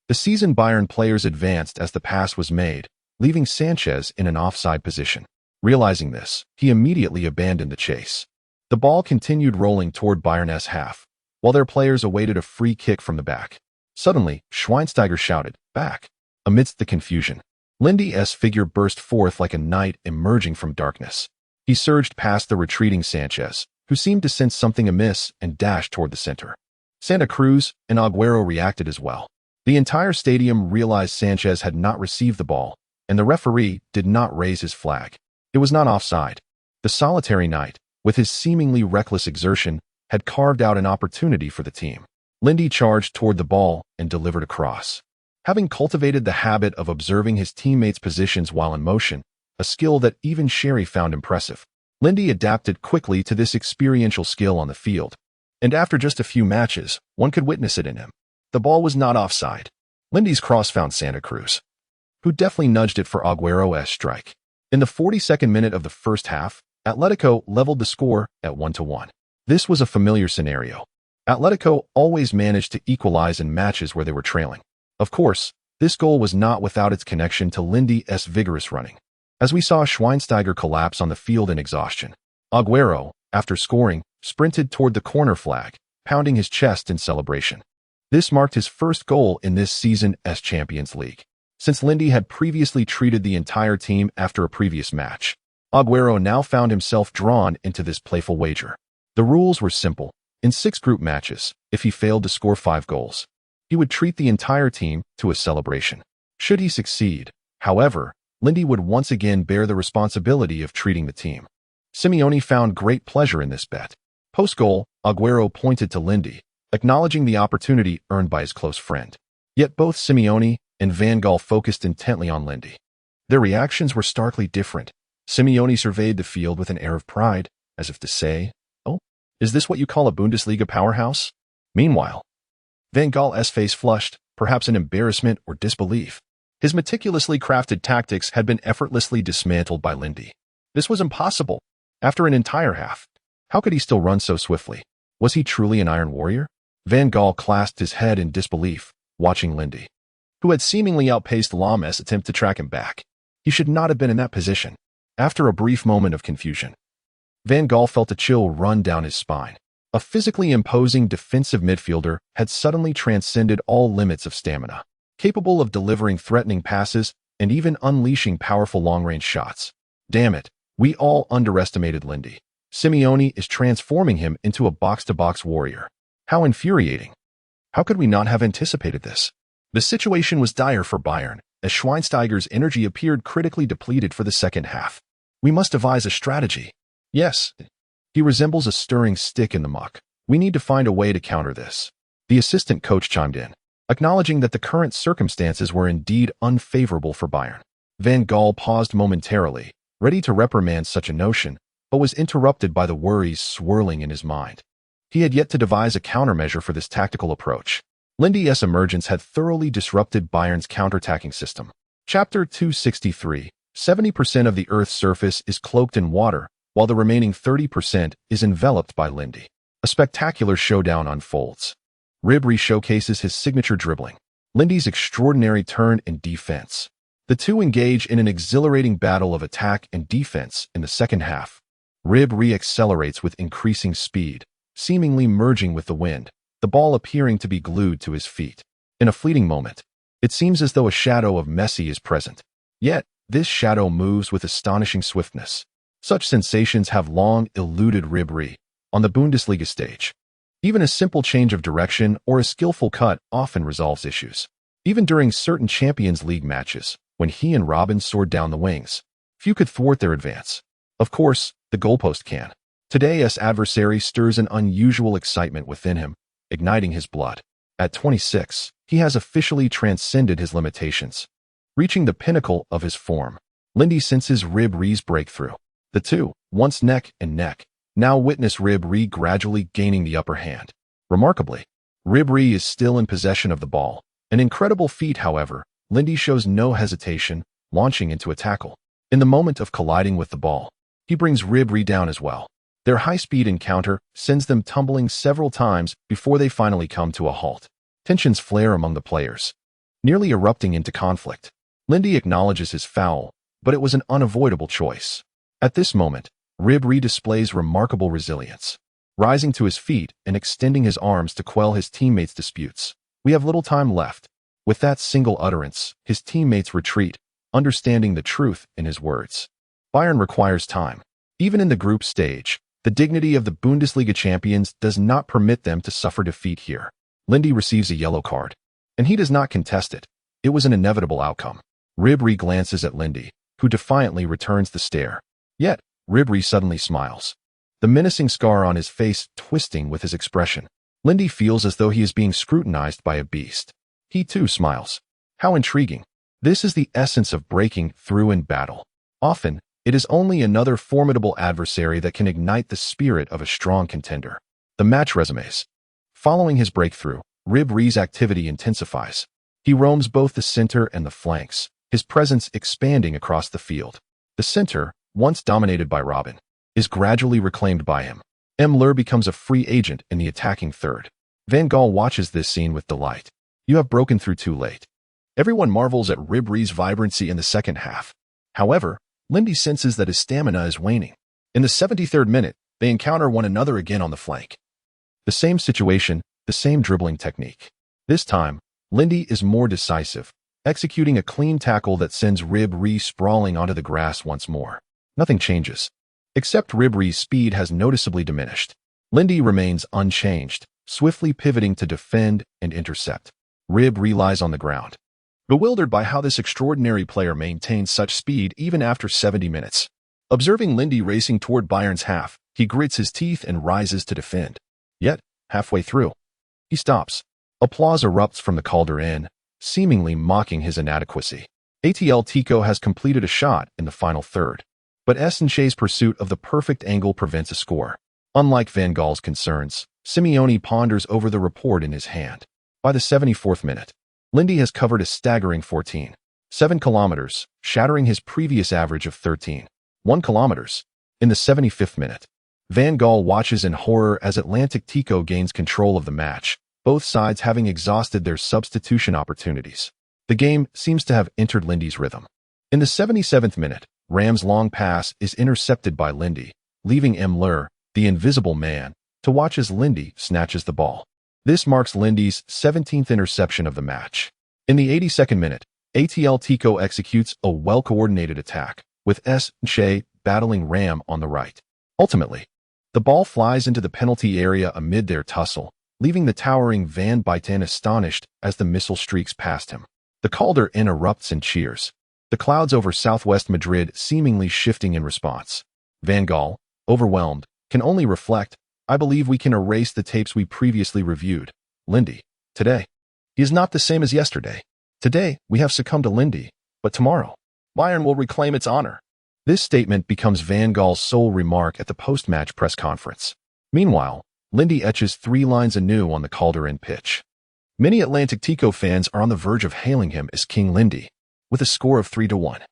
the seasoned Bayern players advanced as the pass was made, leaving Sanchez in an offside position. Realizing this, he immediately abandoned the chase. The ball continued rolling toward Bayern's half, while their players awaited a free kick from the back. Suddenly, Schweinsteiger shouted, "Back!" Amidst the confusion, Lindy's figure burst forth like a knight emerging from darkness. He surged past the retreating Sanchez, who seemed to sense something amiss and dashed toward the center. Santa Cruz and Agüero reacted as well. The entire stadium realized Sanchez had not received the ball, and the referee did not raise his flag. It was not offside. The solitary knight, with his seemingly reckless exertion, had carved out an opportunity for the team. Lindy charged toward the ball and delivered a cross. Having cultivated the habit of observing his teammates' positions while in motion, a skill that even Sherry found impressive, Lindy adapted quickly to this experiential skill on the field. And after just a few matches, one could witness it in him. The ball was not offside. Lindy's cross found Santa Cruz, who deftly nudged it for Agüero's strike. In the 42nd minute of the first half, Atletico leveled the score at 1-1. This was a familiar scenario. Atletico always managed to equalize in matches where they were trailing. Of course, this goal was not without its connection to Lindy's vigorous running. As we saw Schweinsteiger collapse on the field in exhaustion, Agüero, after scoring, sprinted toward the corner flag, pounding his chest in celebration. This marked his first goal in this season's Champions League, since Lindy had previously treated the entire team after a previous match. Agüero now found himself drawn into this playful wager. The rules were simple. In 6 group matches, if he failed to score 5 goals, he would treat the entire team to a celebration. Should he succeed, however, Lindy would once again bear the responsibility of treating the team. Simeone found great pleasure in this bet. Post-goal, Agüero pointed to Lindy, acknowledging the opportunity earned by his close friend. Yet both Simeone and Van Gaal focused intently on Lindy. Their reactions were starkly different. Simeone surveyed the field with an air of pride, as if to say, "Oh, is this what you call a Bundesliga powerhouse?" Meanwhile, Van Gaal's face flushed, perhaps in embarrassment or disbelief. His meticulously crafted tactics had been effortlessly dismantled by Lindy. This was impossible. After an entire half, how could he still run so swiftly? Was he truly an Iron Warrior? Van Gaal clasped his head in disbelief, watching Lindy, who had seemingly outpaced Lames' attempt to track him back. He should not have been in that position. After a brief moment of confusion, Van Gaal felt a chill run down his spine. A physically imposing defensive midfielder had suddenly transcended all limits of stamina, capable of delivering threatening passes and even unleashing powerful long-range shots. Damn it, we all underestimated Lindy. Simeone is transforming him into a box-to-box warrior. How infuriating. How could we not have anticipated this? The situation was dire for Bayern, as Schweinsteiger's energy appeared critically depleted for the second half. We must devise a strategy. Yes, he resembles a stirring stick in the muck. We need to find a way to counter this. The assistant coach chimed in, acknowledging that the current circumstances were indeed unfavorable for Bayern. Van Gaal paused momentarily, ready to reprimand such a notion, but was interrupted by the worries swirling in his mind. He had yet to devise a countermeasure for this tactical approach. Lindy's emergence had thoroughly disrupted Bayern's counterattacking system. Chapter 263. 70% of the Earth's surface is cloaked in water, while the remaining 30% is enveloped by Lindy. A spectacular showdown unfolds. Ribéry showcases his signature dribbling, Lindy's extraordinary turn in defense. The two engage in an exhilarating battle of attack and defense in the second half. Ribéry accelerates with increasing speed, seemingly merging with the wind, the ball appearing to be glued to his feet. In a fleeting moment, it seems as though a shadow of Messi is present. Yet, this shadow moves with astonishing swiftness. Such sensations have long eluded Ribéry on the Bundesliga stage. Even a simple change of direction or a skillful cut often resolves issues. Even during certain Champions League matches, when he and Robben soared down the wings, few could thwart their advance. Of course, the goalpost can. Today's adversary stirs an unusual excitement within him, igniting his blood. At 26, he has officially transcended his limitations, reaching the pinnacle of his form. Lindy senses Ribéry's breakthrough. The two, once neck and neck, now witness Ribéry gradually gaining the upper hand. Remarkably, Ribéry is still in possession of the ball. An incredible feat, however, Lindy shows no hesitation, launching into a tackle. In the moment of colliding with the ball, he brings Ribéry down as well. Their high-speed encounter sends them tumbling several times before they finally come to a halt. Tensions flare among the players, nearly erupting into conflict. Lindy acknowledges his foul, but it was an unavoidable choice. At this moment, Ribéry displays remarkable resilience, rising to his feet and extending his arms to quell his teammates' disputes. We have little time left. With that single utterance, his teammates retreat, understanding the truth in his words. Bayern requires time. Even in the group stage, the dignity of the Bundesliga champions does not permit them to suffer defeat here. Lindy receives a yellow card, and he does not contest it. It was an inevitable outcome. Ribéry glances at Lindy, who defiantly returns the stare. Yet, Ribéry suddenly smiles, the menacing scar on his face twisting with his expression. Lindy feels as though he is being scrutinized by a beast. He too smiles. How intriguing. This is the essence of breaking through in battle. Often, it is only another formidable adversary that can ignite the spirit of a strong contender. The match resumes. Following his breakthrough, Ribéry's activity intensifies. He roams both the center and the flanks, his presence expanding across the field. The center, once dominated by Robben, is gradually reclaimed by him. Müller becomes a free agent in the attacking third. Van Gaal watches this scene with delight. You have broken through too late. Everyone marvels at Ribéry's vibrancy in the second half. However, Lindy senses that his stamina is waning. In the 73rd minute, they encounter one another again on the flank. The same situation, the same dribbling technique. This time, Lindy is more decisive, executing a clean tackle that sends Ribéry sprawling onto the grass once more. Nothing changes, except Ribéry's speed has noticeably diminished. Lindy remains unchanged, swiftly pivoting to defend and intercept. Ribéry lies on the ground, bewildered by how this extraordinary player maintains such speed even after 70 minutes. Observing Lindy racing toward Bayern's half, he grits his teeth and rises to defend. Yet, halfway through, he stops. Applause erupts from the Calder, seemingly mocking his inadequacy. ATL Tico has completed a shot in the final third, but Essenche's pursuit of the perfect angle prevents a score. Unlike Van Gaal's concerns, Simeone ponders over the report in his hand. By the 74th minute, Lindy has covered a staggering 14.7 kilometers, shattering his previous average of 13.1 kilometers. In the 75th minute, Van Gaal watches in horror as Atlantic Tico gains control of the match, both sides having exhausted their substitution opportunities. The game seems to have entered Lindy's rhythm. In the 77th minute, Ram's long pass is intercepted by Lindy, leaving Müller, the invisible man, to watch as Lindy snatches the ball. This marks Lindy's 17th interception of the match. In the 82nd minute, ATL Tico executes a well-coordinated attack, with Essenche battling Ram on the right. Ultimately, the ball flies into the penalty area amid their tussle, leaving the towering Van Buyten astonished as the missile streaks past him. The Calder erupts in cheers, the clouds over southwest Madrid seemingly shifting in response. Van Gaal, overwhelmed, can only reflect, I believe we can erase the tapes we previously reviewed. Lindy, today, he is not the same as yesterday. Today, we have succumbed to Lindy, but tomorrow, Bayern will reclaim its honor. This statement becomes Van Gaal's sole remark at the post-match press conference. Meanwhile, Lindy etches 3 lines anew on the Calderon pitch. Many Atlantic Tico fans are on the verge of hailing him as King Lindy, with a score of 3-1.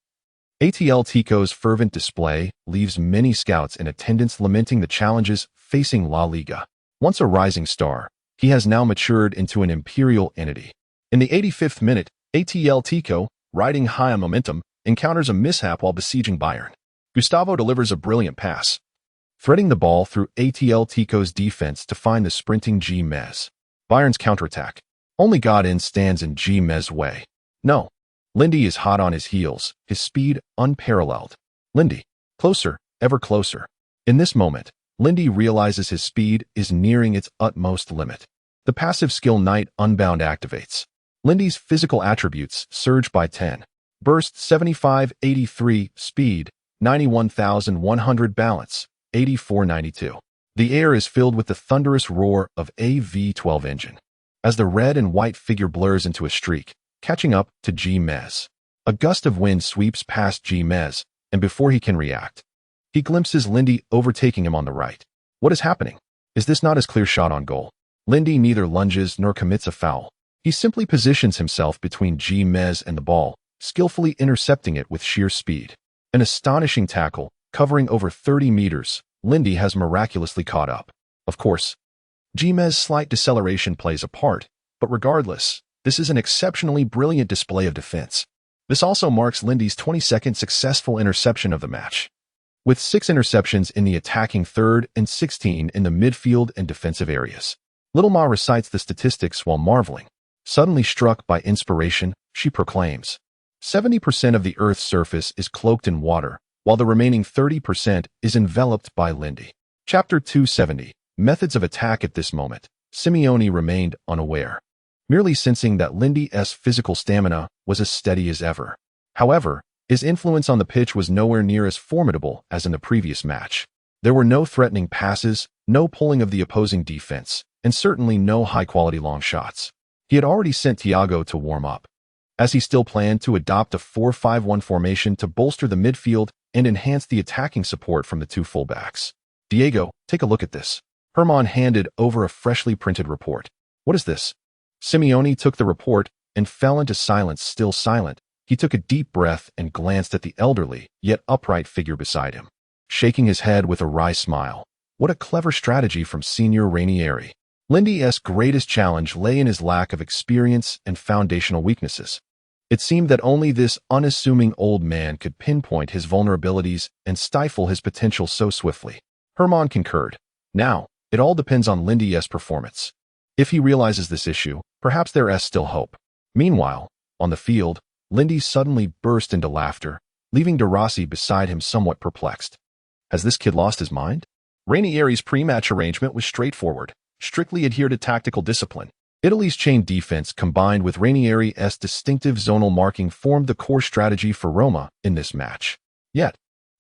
ATL Tico's fervent display leaves many scouts in attendance lamenting the challenges facing La Liga. Once a rising star, he has now matured into an imperial entity. In the 85th minute, ATL Tico, riding high on momentum, encounters a mishap while besieging Bayern. Gustavo delivers a brilliant pass, threading the ball through ATL Tico's defense to find the sprinting G. Mez. Bayern's counterattack. Only God stands in G. Mez's way. No. Lindy is hot on his heels, his speed unparalleled. Lindy, closer, ever closer. In this moment, Lindy realizes his speed is nearing its utmost limit. The passive skill Knight Unbound activates. Lindy's physical attributes surge by 10. Burst 75-83, speed 91,100, balance 84-92. The air is filled with the thunderous roar of a V12 engine, as the red and white figure blurs into a streak, catching up to G. Mez. A gust of wind sweeps past G. Mez, and before he can react, he glimpses Lindy overtaking him on the right. What is happening? Is this not his clear shot on goal? Lindy neither lunges nor commits a foul. He simply positions himself between G. Mez and the ball, skillfully intercepting it with sheer speed. An astonishing tackle, covering over 30 meters, Lindy has miraculously caught up. Of course, G. Mez's slight deceleration plays a part, but regardless, this is an exceptionally brilliant display of defense. This also marks Lindy's 22nd successful interception of the match, with 6 interceptions in the attacking third and 16 in the midfield and defensive areas. Little Ma recites the statistics while marveling. Suddenly struck by inspiration, she proclaims, 70% of the Earth's surface is cloaked in water, while the remaining 30% is enveloped by Lindy. Chapter 270, Methods of Attack. At this moment, Simeone remained unaware, merely sensing that Lindy's physical stamina was as steady as ever. However, his influence on the pitch was nowhere near as formidable as in the previous match. There were no threatening passes, no pulling of the opposing defense, and certainly no high-quality long shots. He had already sent Thiago to warm up, as he still planned to adopt a 4-5-1 formation to bolster the midfield and enhance the attacking support from the 2 fullbacks. Diego, take a look at this. Herman handed over a freshly printed report. What is this? Simeone took the report and fell into silence. Still silent, he took a deep breath and glanced at the elderly, yet upright figure beside him, shaking his head with a wry smile. What a clever strategy from Senior Ranieri. Lindy's greatest challenge lay in his lack of experience and foundational weaknesses. It seemed that only this unassuming old man could pinpoint his vulnerabilities and stifle his potential so swiftly. Herman concurred. Now, it all depends on Lindy's performance. If he realizes this issue, perhaps there is still hope. Meanwhile, on the field, Lindy suddenly burst into laughter, leaving De Rossi beside him somewhat perplexed. Has this kid lost his mind? Ranieri's pre-match arrangement was straightforward. Strictly adhere to tactical discipline. Italy's chain defense combined with Ranieri's distinctive zonal marking formed the core strategy for Roma in this match. Yet,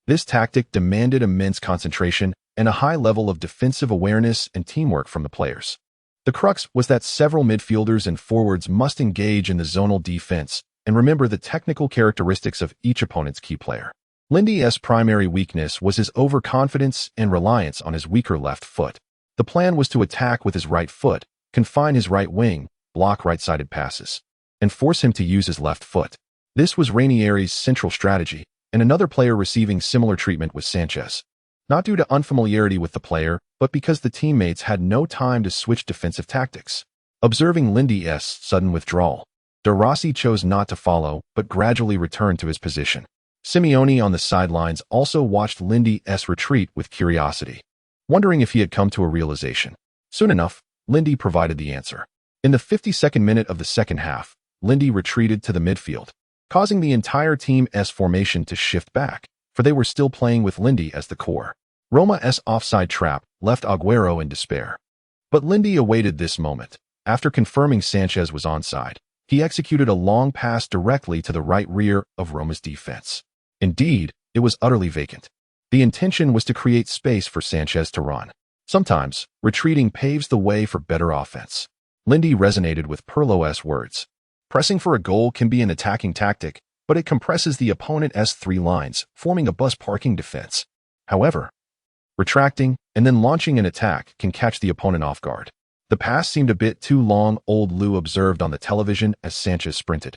this tactic demanded immense concentration and a high level of defensive awareness and teamwork from the players. The crux was that several midfielders and forwards must engage in the zonal defense and remember the technical characteristics of each opponent's key player. Lindy's primary weakness was his overconfidence and reliance on his weaker left foot. The plan was to attack with his right foot, confine his right wing, block right-sided passes, and force him to use his left foot. This was Ranieri's central strategy, and another player receiving similar treatment was Sanchez. Not due to unfamiliarity with the player, but because the teammates had no time to switch defensive tactics. Observing Lindy's sudden withdrawal, De Rossi chose not to follow, but gradually returned to his position. Simeone on the sidelines also watched Lindy's retreat with curiosity, wondering if he had come to a realization. Soon enough, Lindy provided the answer. In the 52nd minute of the second half, Lindy retreated to the midfield, causing the entire team's formation to shift back, for they were still playing with Lindy as the core. Roma's offside trap left Agüero in despair. But Lindy awaited this moment. After confirming Sanchez was onside, he executed a long pass directly to the right rear of Roma's defense. Indeed, it was utterly vacant. The intention was to create space for Sanchez to run. Sometimes, retreating paves the way for better offense. Lindy resonated with Pirlo's words. Pressing for a goal can be an attacking tactic, but it compresses the opponent's three lines, forming a bus parking defense. However, retracting and then launching an attack can catch the opponent off guard. The pass seemed a bit too long, old Lou observed on the television as Sanchez sprinted,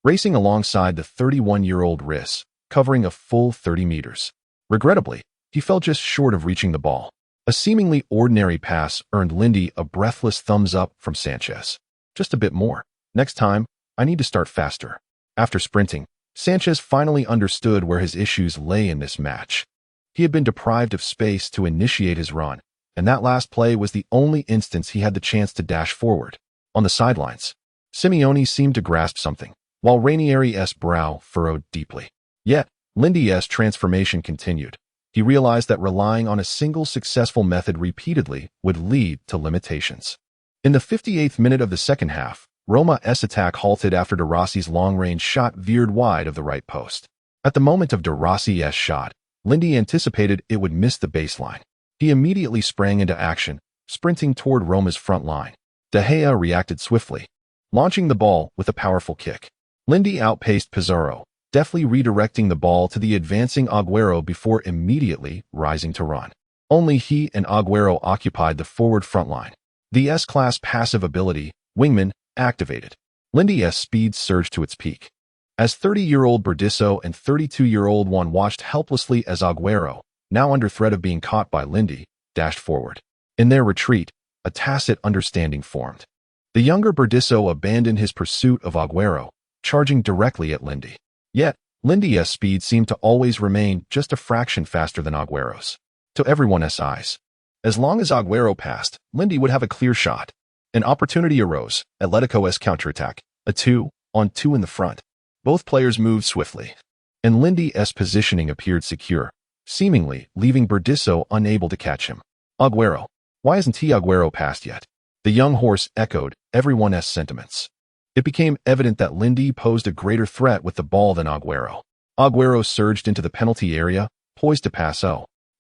racing alongside the 31-year-old Riss, covering a full 30 meters. Regrettably, he fell just short of reaching the ball. A seemingly ordinary pass earned Lindy a breathless thumbs up from Sanchez. Just a bit more. Next time, I need to start faster. After sprinting, Sanchez finally understood where his issues lay in this match. He had been deprived of space to initiate his run, and that last play was the only instance he had the chance to dash forward. On the sidelines, Simeone seemed to grasp something, while Ranieri's brow furrowed deeply. Yet, Lindy's transformation continued. He realized that relying on a single successful method repeatedly would lead to limitations. In the 58th minute of the second half, Roma's attack halted after De Rossi's long-range shot veered wide of the right post. At the moment of De Rossi's shot, Lindy anticipated it would miss the baseline. He immediately sprang into action, sprinting toward Roma's front line. De Gea reacted swiftly, launching the ball with a powerful kick. Lindy outpaced Pizarro, deftly redirecting the ball to the advancing Agüero before immediately rising to run. Only he and Agüero occupied the forward front line. The S-class passive ability, Wingman, activated. Lindy's speed surged to its peak. As 30-year-old Berdisso and 32-year-old Juan watched helplessly as Agüero, now under threat of being caught by Lindy, dashed forward. In their retreat, a tacit understanding formed. The younger Berdisso abandoned his pursuit of Agüero, charging directly at Lindy. Yet, Lindy's speed seemed to always remain just a fraction faster than Agüero's. To everyone's eyes, as long as Agüero passed, Lindy would have a clear shot. An opportunity arose, Atletico's counterattack, a 2-on-2 in the front. Both players moved swiftly, and Lindy's positioning appeared secure, seemingly leaving Berdisso unable to catch him. Agüero. Why hasn't Agüero passed yet? The young horse echoed everyone's sentiments. It became evident that Lindy posed a greater threat with the ball than Agüero. Agüero surged into the penalty area, poised to pass.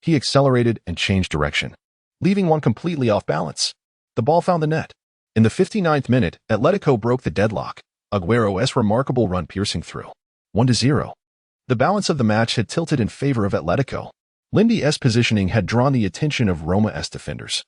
He accelerated and changed direction, leaving one completely off balance. The ball found the net. In the 59th minute, Atletico broke the deadlock, Agüero's remarkable run piercing through. 1-0. The balance of the match had tilted in favor of Atletico. Lindy's positioning had drawn the attention of Roma's defenders,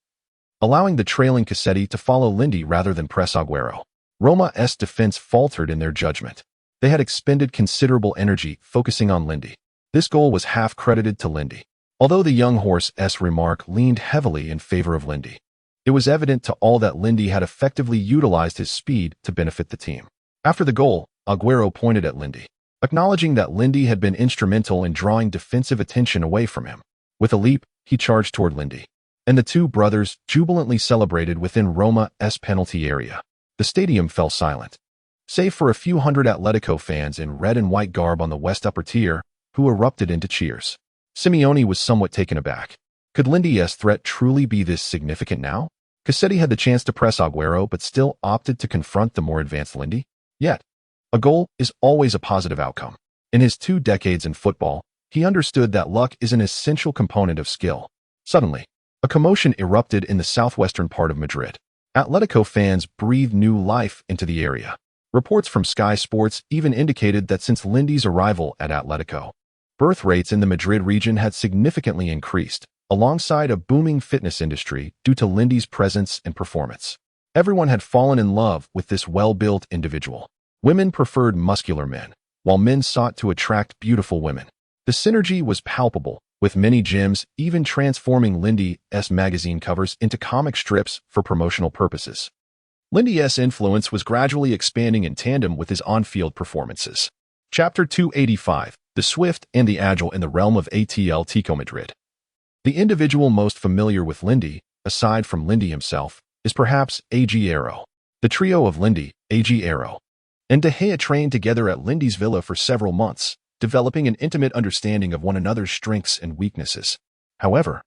allowing the trailing Cassetti to follow Lindy rather than press Agüero. Roma's defense faltered in their judgment. They had expended considerable energy focusing on Lindy. This goal was half credited to Lindy, although the young horse's remark leaned heavily in favor of Lindy. It was evident to all that Lindy had effectively utilized his speed to benefit the team. After the goal, Agüero pointed at Lindy, acknowledging that Lindy had been instrumental in drawing defensive attention away from him. With a leap, he charged toward Lindy, and the two brothers jubilantly celebrated within Roma's penalty area. The stadium fell silent, save for a few hundred Atletico fans in red and white garb on the west upper tier, who erupted into cheers. Simeone was somewhat taken aback. Could Lindy's threat truly be this significant now? Cassetti had the chance to press Agüero but still opted to confront the more advanced Lindy. Yet, a goal is always a positive outcome. In his 2 decades in football, he understood that luck is an essential component of skill. Suddenly, a commotion erupted in the southwestern part of Madrid. Atletico fans breathed new life into the area. Reports from Sky Sports even indicated that since Lindy's arrival at Atletico, birth rates in the Madrid region had significantly increased, alongside a booming fitness industry due to Lindy's presence and performance. Everyone had fallen in love with this well-built individual. Women preferred muscular men, while men sought to attract beautiful women. The synergy was palpable, with many gyms even transforming Lindy's magazine covers into comic strips for promotional purposes. Lindy's influence was gradually expanding in tandem with his on-field performances. Chapter 285, The Swift and the Agile in the Realm of Atletico Madrid. The individual most familiar with Lindy, aside from Lindy himself, is perhaps Agüero. The trio of Lindy, Agüero, and De Gea trained together at Lindy's villa for several months, developing an intimate understanding of one another's strengths and weaknesses. However,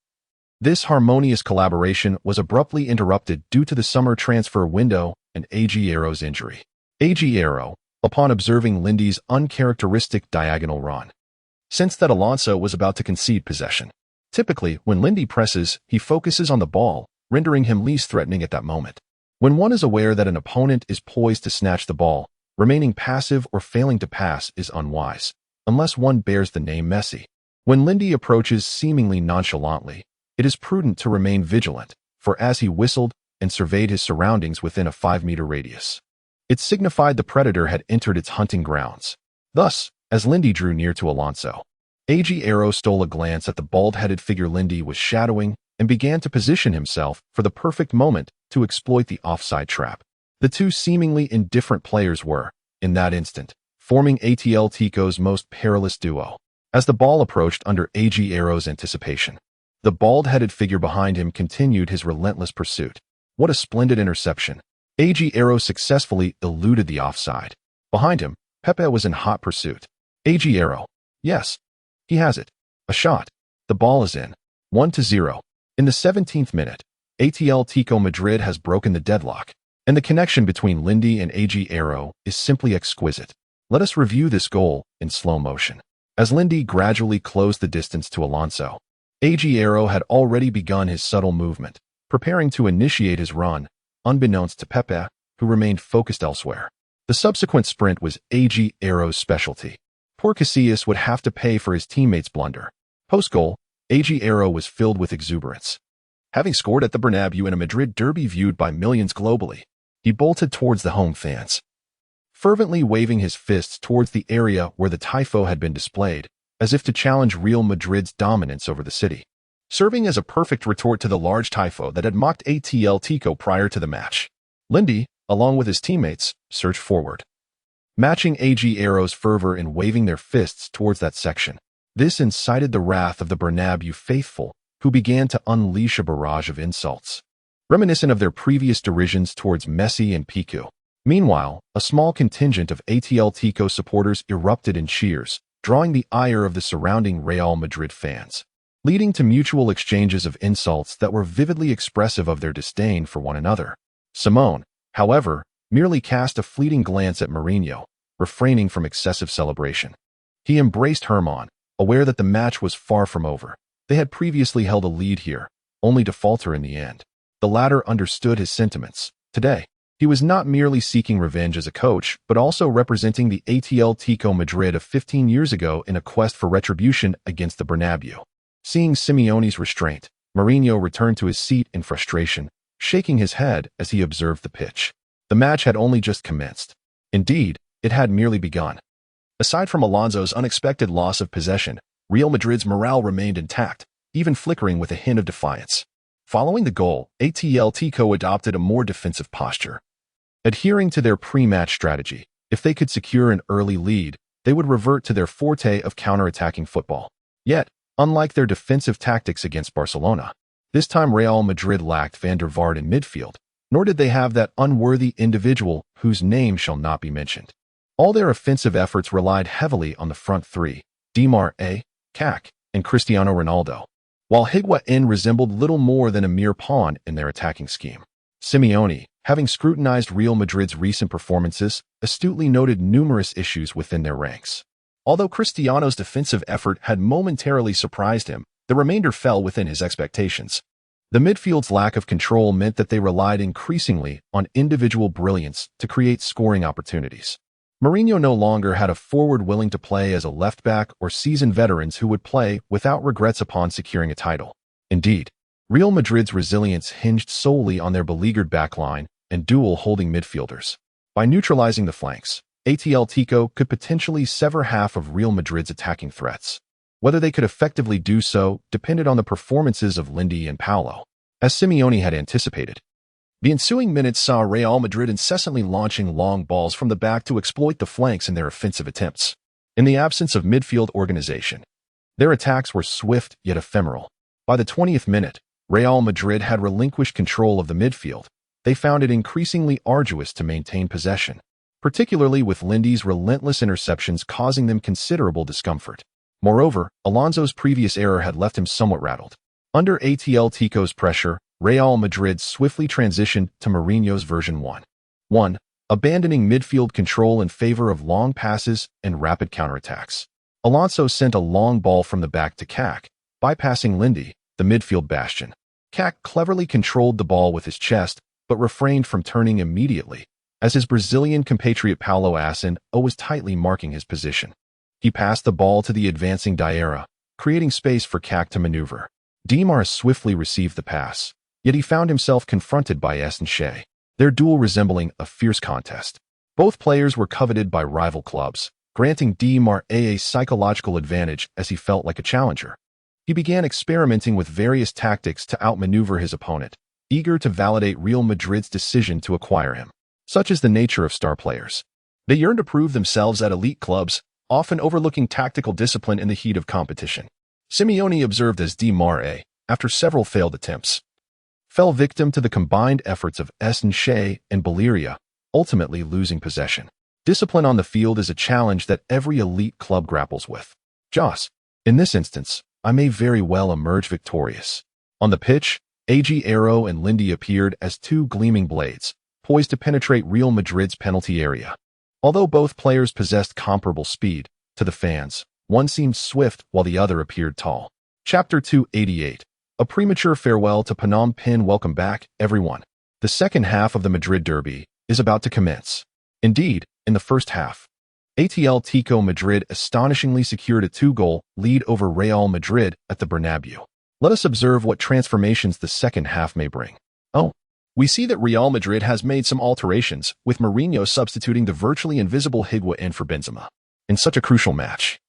this harmonious collaboration was abruptly interrupted due to the summer transfer window and Agüero's injury. Agüero, upon observing Lindy's uncharacteristic diagonal run, sensed that Alonso was about to concede possession. Typically, when Lindy presses, he focuses on the ball, rendering him least threatening at that moment. When one is aware that an opponent is poised to snatch the ball, Remaining passive or failing to pass is unwise, unless one bears the name Messi. When Lindy approaches seemingly nonchalantly, it is prudent to remain vigilant, for as he whistled and surveyed his surroundings within a 5-meter radius, it signified the predator had entered its hunting grounds. Thus, as Lindy drew near to Alonso, Aguero stole a glance at the bald-headed figure Lindy was shadowing and began to position himself for the perfect moment to exploit the offside trap. The two seemingly indifferent players were, in that instant, forming Atletico's most perilous duo. As the ball approached under Aguero's anticipation, the bald-headed figure behind him continued his relentless pursuit. What a splendid interception! Aguero successfully eluded the offside. Behind him, Pepe was in hot pursuit. Aguero. Yes, he has it. A shot. The ball is in. 1-0. In the 17th minute, Atletico Madrid has broken the deadlock, and the connection between Lindy and Aguero is simply exquisite. Let us review this goal in slow motion. As Lindy gradually closed the distance to Alonso, Aguero had already begun his subtle movement, preparing to initiate his run, unbeknownst to Pepe, who remained focused elsewhere. The subsequent sprint was Aguero's specialty. Poor Casillas would have to pay for his teammates' blunder. Post-goal, Aguero was filled with exuberance. Having scored at the Bernabeu in a Madrid derby viewed by millions globally, he bolted towards the home fans, fervently waving his fists towards the area where the tifo had been displayed, as if to challenge Real Madrid's dominance over the city, serving as a perfect retort to the large tifo that had mocked Atletico prior to the match. Lindy, along with his teammates, surged forward, matching Aguero's fervor in waving their fists towards that section. This incited the wrath of the Bernabeu faithful, who began to unleash a barrage of insults, reminiscent of their previous derisions towards Messi and Piqué. Meanwhile, a small contingent of Atletico supporters erupted in cheers, drawing the ire of the surrounding Real Madrid fans, leading to mutual exchanges of insults that were vividly expressive of their disdain for one another. Simone, however, merely cast a fleeting glance at Mourinho, refraining from excessive celebration. He embraced Herman, aware that the match was far from over. They had previously held a lead here, only to falter in the end. The latter understood his sentiments. Today, he was not merely seeking revenge as a coach, but also representing the Atletico Madrid of 15 years ago in a quest for retribution against the Bernabeu. Seeing Simeone's restraint, Mourinho returned to his seat in frustration, shaking his head as he observed the pitch. The match had only just commenced. Indeed, it had merely begun. Aside from Alonso's unexpected loss of possession, Real Madrid's morale remained intact, even flickering with a hint of defiance. Following the goal, Atletico adopted a more defensive posture. Adhering to their pre-match strategy, if they could secure an early lead, they would revert to their forte of counter-attacking football. Yet, unlike their defensive tactics against Barcelona, this time Real Madrid lacked Van der Vaart in midfield, nor did they have that unworthy individual whose name shall not be mentioned. All their offensive efforts relied heavily on the front three, Di Maria, Kaká, and Cristiano Ronaldo, while Higuaín resembled little more than a mere pawn in their attacking scheme. Simeone, having scrutinized Real Madrid's recent performances, astutely noted numerous issues within their ranks. Although Cristiano's defensive effort had momentarily surprised him, the remainder fell within his expectations. The midfield's lack of control meant that they relied increasingly on individual brilliance to create scoring opportunities. Mourinho no longer had a forward willing to play as a left-back or seasoned veterans who would play without regrets upon securing a title. Indeed, Real Madrid's resilience hinged solely on their beleaguered backline and dual-holding midfielders. By neutralizing the flanks, Atletico could potentially sever half of Real Madrid's attacking threats. Whether they could effectively do so depended on the performances of Lindy and Paulo, as Simeone had anticipated. The ensuing minutes saw Real Madrid incessantly launching long balls from the back to exploit the flanks in their offensive attempts. In the absence of midfield organization, their attacks were swift yet ephemeral. By the 20th minute, Real Madrid had relinquished control of the midfield. They found it increasingly arduous to maintain possession, particularly with Lindy's relentless interceptions causing them considerable discomfort. Moreover, Alonso's previous error had left him somewhat rattled. Under Atletico's pressure, Real Madrid swiftly transitioned to Mourinho's version 1, abandoning midfield control in favor of long passes and rapid counterattacks. Alonso sent a long ball from the back to Kaká, bypassing Lindy, the midfield bastion. Kaká cleverly controlled the ball with his chest, but refrained from turning immediately, as his Brazilian compatriot Paulo Assin was tightly marking his position. He passed the ball to the advancing Diarra, creating space for Kak to maneuver. Dimar swiftly received the pass, yet he found himself confronted by Essenche, their duel resembling a fierce contest. Both players were coveted by rival clubs, granting Dimar a psychological advantage as he felt like a challenger. He began experimenting with various tactics to outmaneuver his opponent, eager to validate Real Madrid's decision to acquire him. Such is the nature of star players. They yearn to prove themselves at elite clubs, often overlooking tactical discipline in the heat of competition. Simeone observed as Dimar, after several failed attempts, fell victim to the combined efforts of Essenche and Belleria, ultimately losing possession. Discipline on the field is a challenge that every elite club grapples with. Joss. In this instance, I may very well emerge victorious. On the pitch, Agüero and Lindy appeared as two gleaming blades, poised to penetrate Real Madrid's penalty area. Although both players possessed comparable speed, to the fans, one seemed swift while the other appeared tall. Chapter 288. A premature farewell to Phnom Penh. Welcome back, everyone. The second half of the Madrid derby is about to commence. Indeed, in the first half, Atletico Madrid astonishingly secured a 2-goal lead over Real Madrid at the Bernabeu. Let us observe what transformations the second half may bring. We see that Real Madrid has made some alterations, with Mourinho substituting the virtually invisible Higuaín in for Benzema in such a crucial match.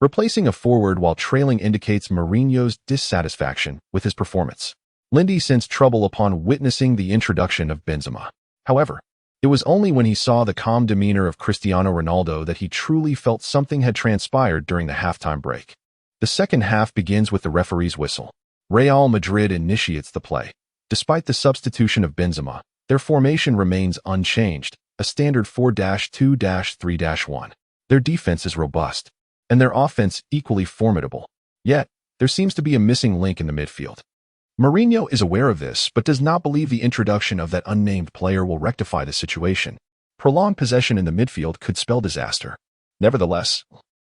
Replacing a forward while trailing indicates Mourinho's dissatisfaction with his performance. Lindy sensed trouble upon witnessing the introduction of Benzema. However, it was only when he saw the calm demeanor of Cristiano Ronaldo that he truly felt something had transpired during the halftime break. The second half begins with the referee's whistle. Real Madrid initiates the play. Despite the substitution of Benzema, their formation remains unchanged, a standard 4-2-3-1. Their defense is robust, and their offense equally formidable. Yet, there seems to be a missing link in the midfield. Mourinho is aware of this, but does not believe the introduction of that unnamed player will rectify the situation. Prolonged possession in the midfield could spell disaster. Nevertheless,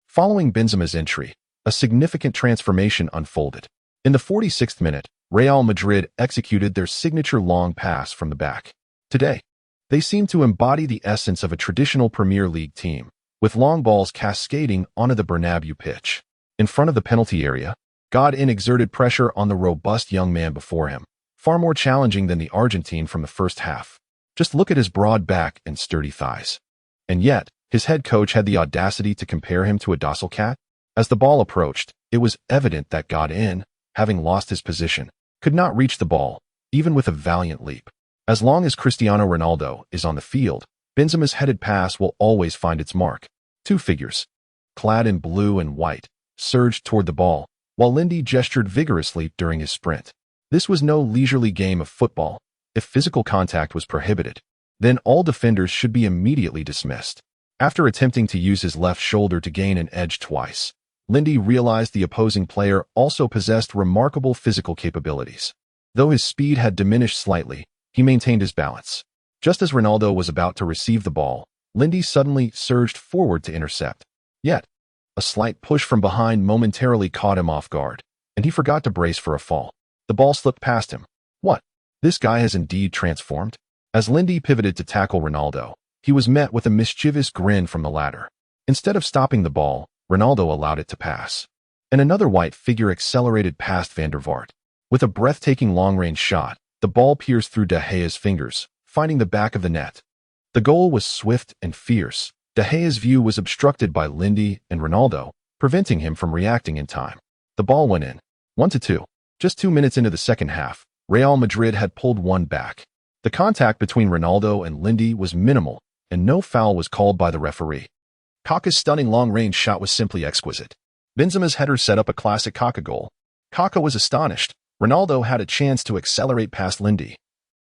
following Benzema's entry, a significant transformation unfolded. In the 46th minute, Real Madrid executed their signature long pass from the back. Today, they seem to embody the essence of a traditional Premier League team, with long balls cascading onto the Bernabeu pitch. In front of the penalty area, Godin exerted pressure on the robust young man before him, far more challenging than the Argentine from the first half. Just look at his broad back and sturdy thighs. And yet, his head coach had the audacity to compare him to a docile cat. As the ball approached, it was evident that Godin, having lost his position, could not reach the ball, even with a valiant leap. As long as Cristiano Ronaldo is on the field, Benzema's headed pass will always find its mark. Two figures, clad in blue and white, surged toward the ball, while Lindy gestured vigorously during his sprint. This was no leisurely game of football. If physical contact was prohibited, then all defenders should be immediately dismissed. After attempting to use his left shoulder to gain an edge twice, Lindy realized the opposing player also possessed remarkable physical capabilities. Though his speed had diminished slightly, he maintained his balance. Just as Ronaldo was about to receive the ball, Lindy suddenly surged forward to intercept. Yet, a slight push from behind momentarily caught him off guard, and he forgot to brace for a fall. The ball slipped past him. What? This guy has indeed transformed? As Lindy pivoted to tackle Ronaldo, he was met with a mischievous grin from the latter. Instead of stopping the ball, Ronaldo allowed it to pass. And another white figure accelerated past Van der Vaart. With a breathtaking long-range shot, the ball pierced through De Gea's fingers, finding the back of the net. The goal was swift and fierce. De Gea's view was obstructed by Lindy and Ronaldo, preventing him from reacting in time. The ball went in. 1-2. Just 2 minutes into the second half, Real Madrid had pulled one back. The contact between Ronaldo and Lindy was minimal, and no foul was called by the referee. Kaká's stunning long-range shot was simply exquisite. Benzema's header set up a classic Kaká goal. Kaká was astonished. Ronaldo had a chance to accelerate past Lindy.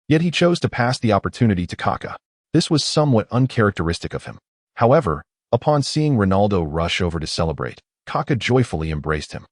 Yet he chose to pass the opportunity to Kaká. This was somewhat uncharacteristic of him. However, upon seeing Ronaldo rush over to celebrate, Kaká joyfully embraced him.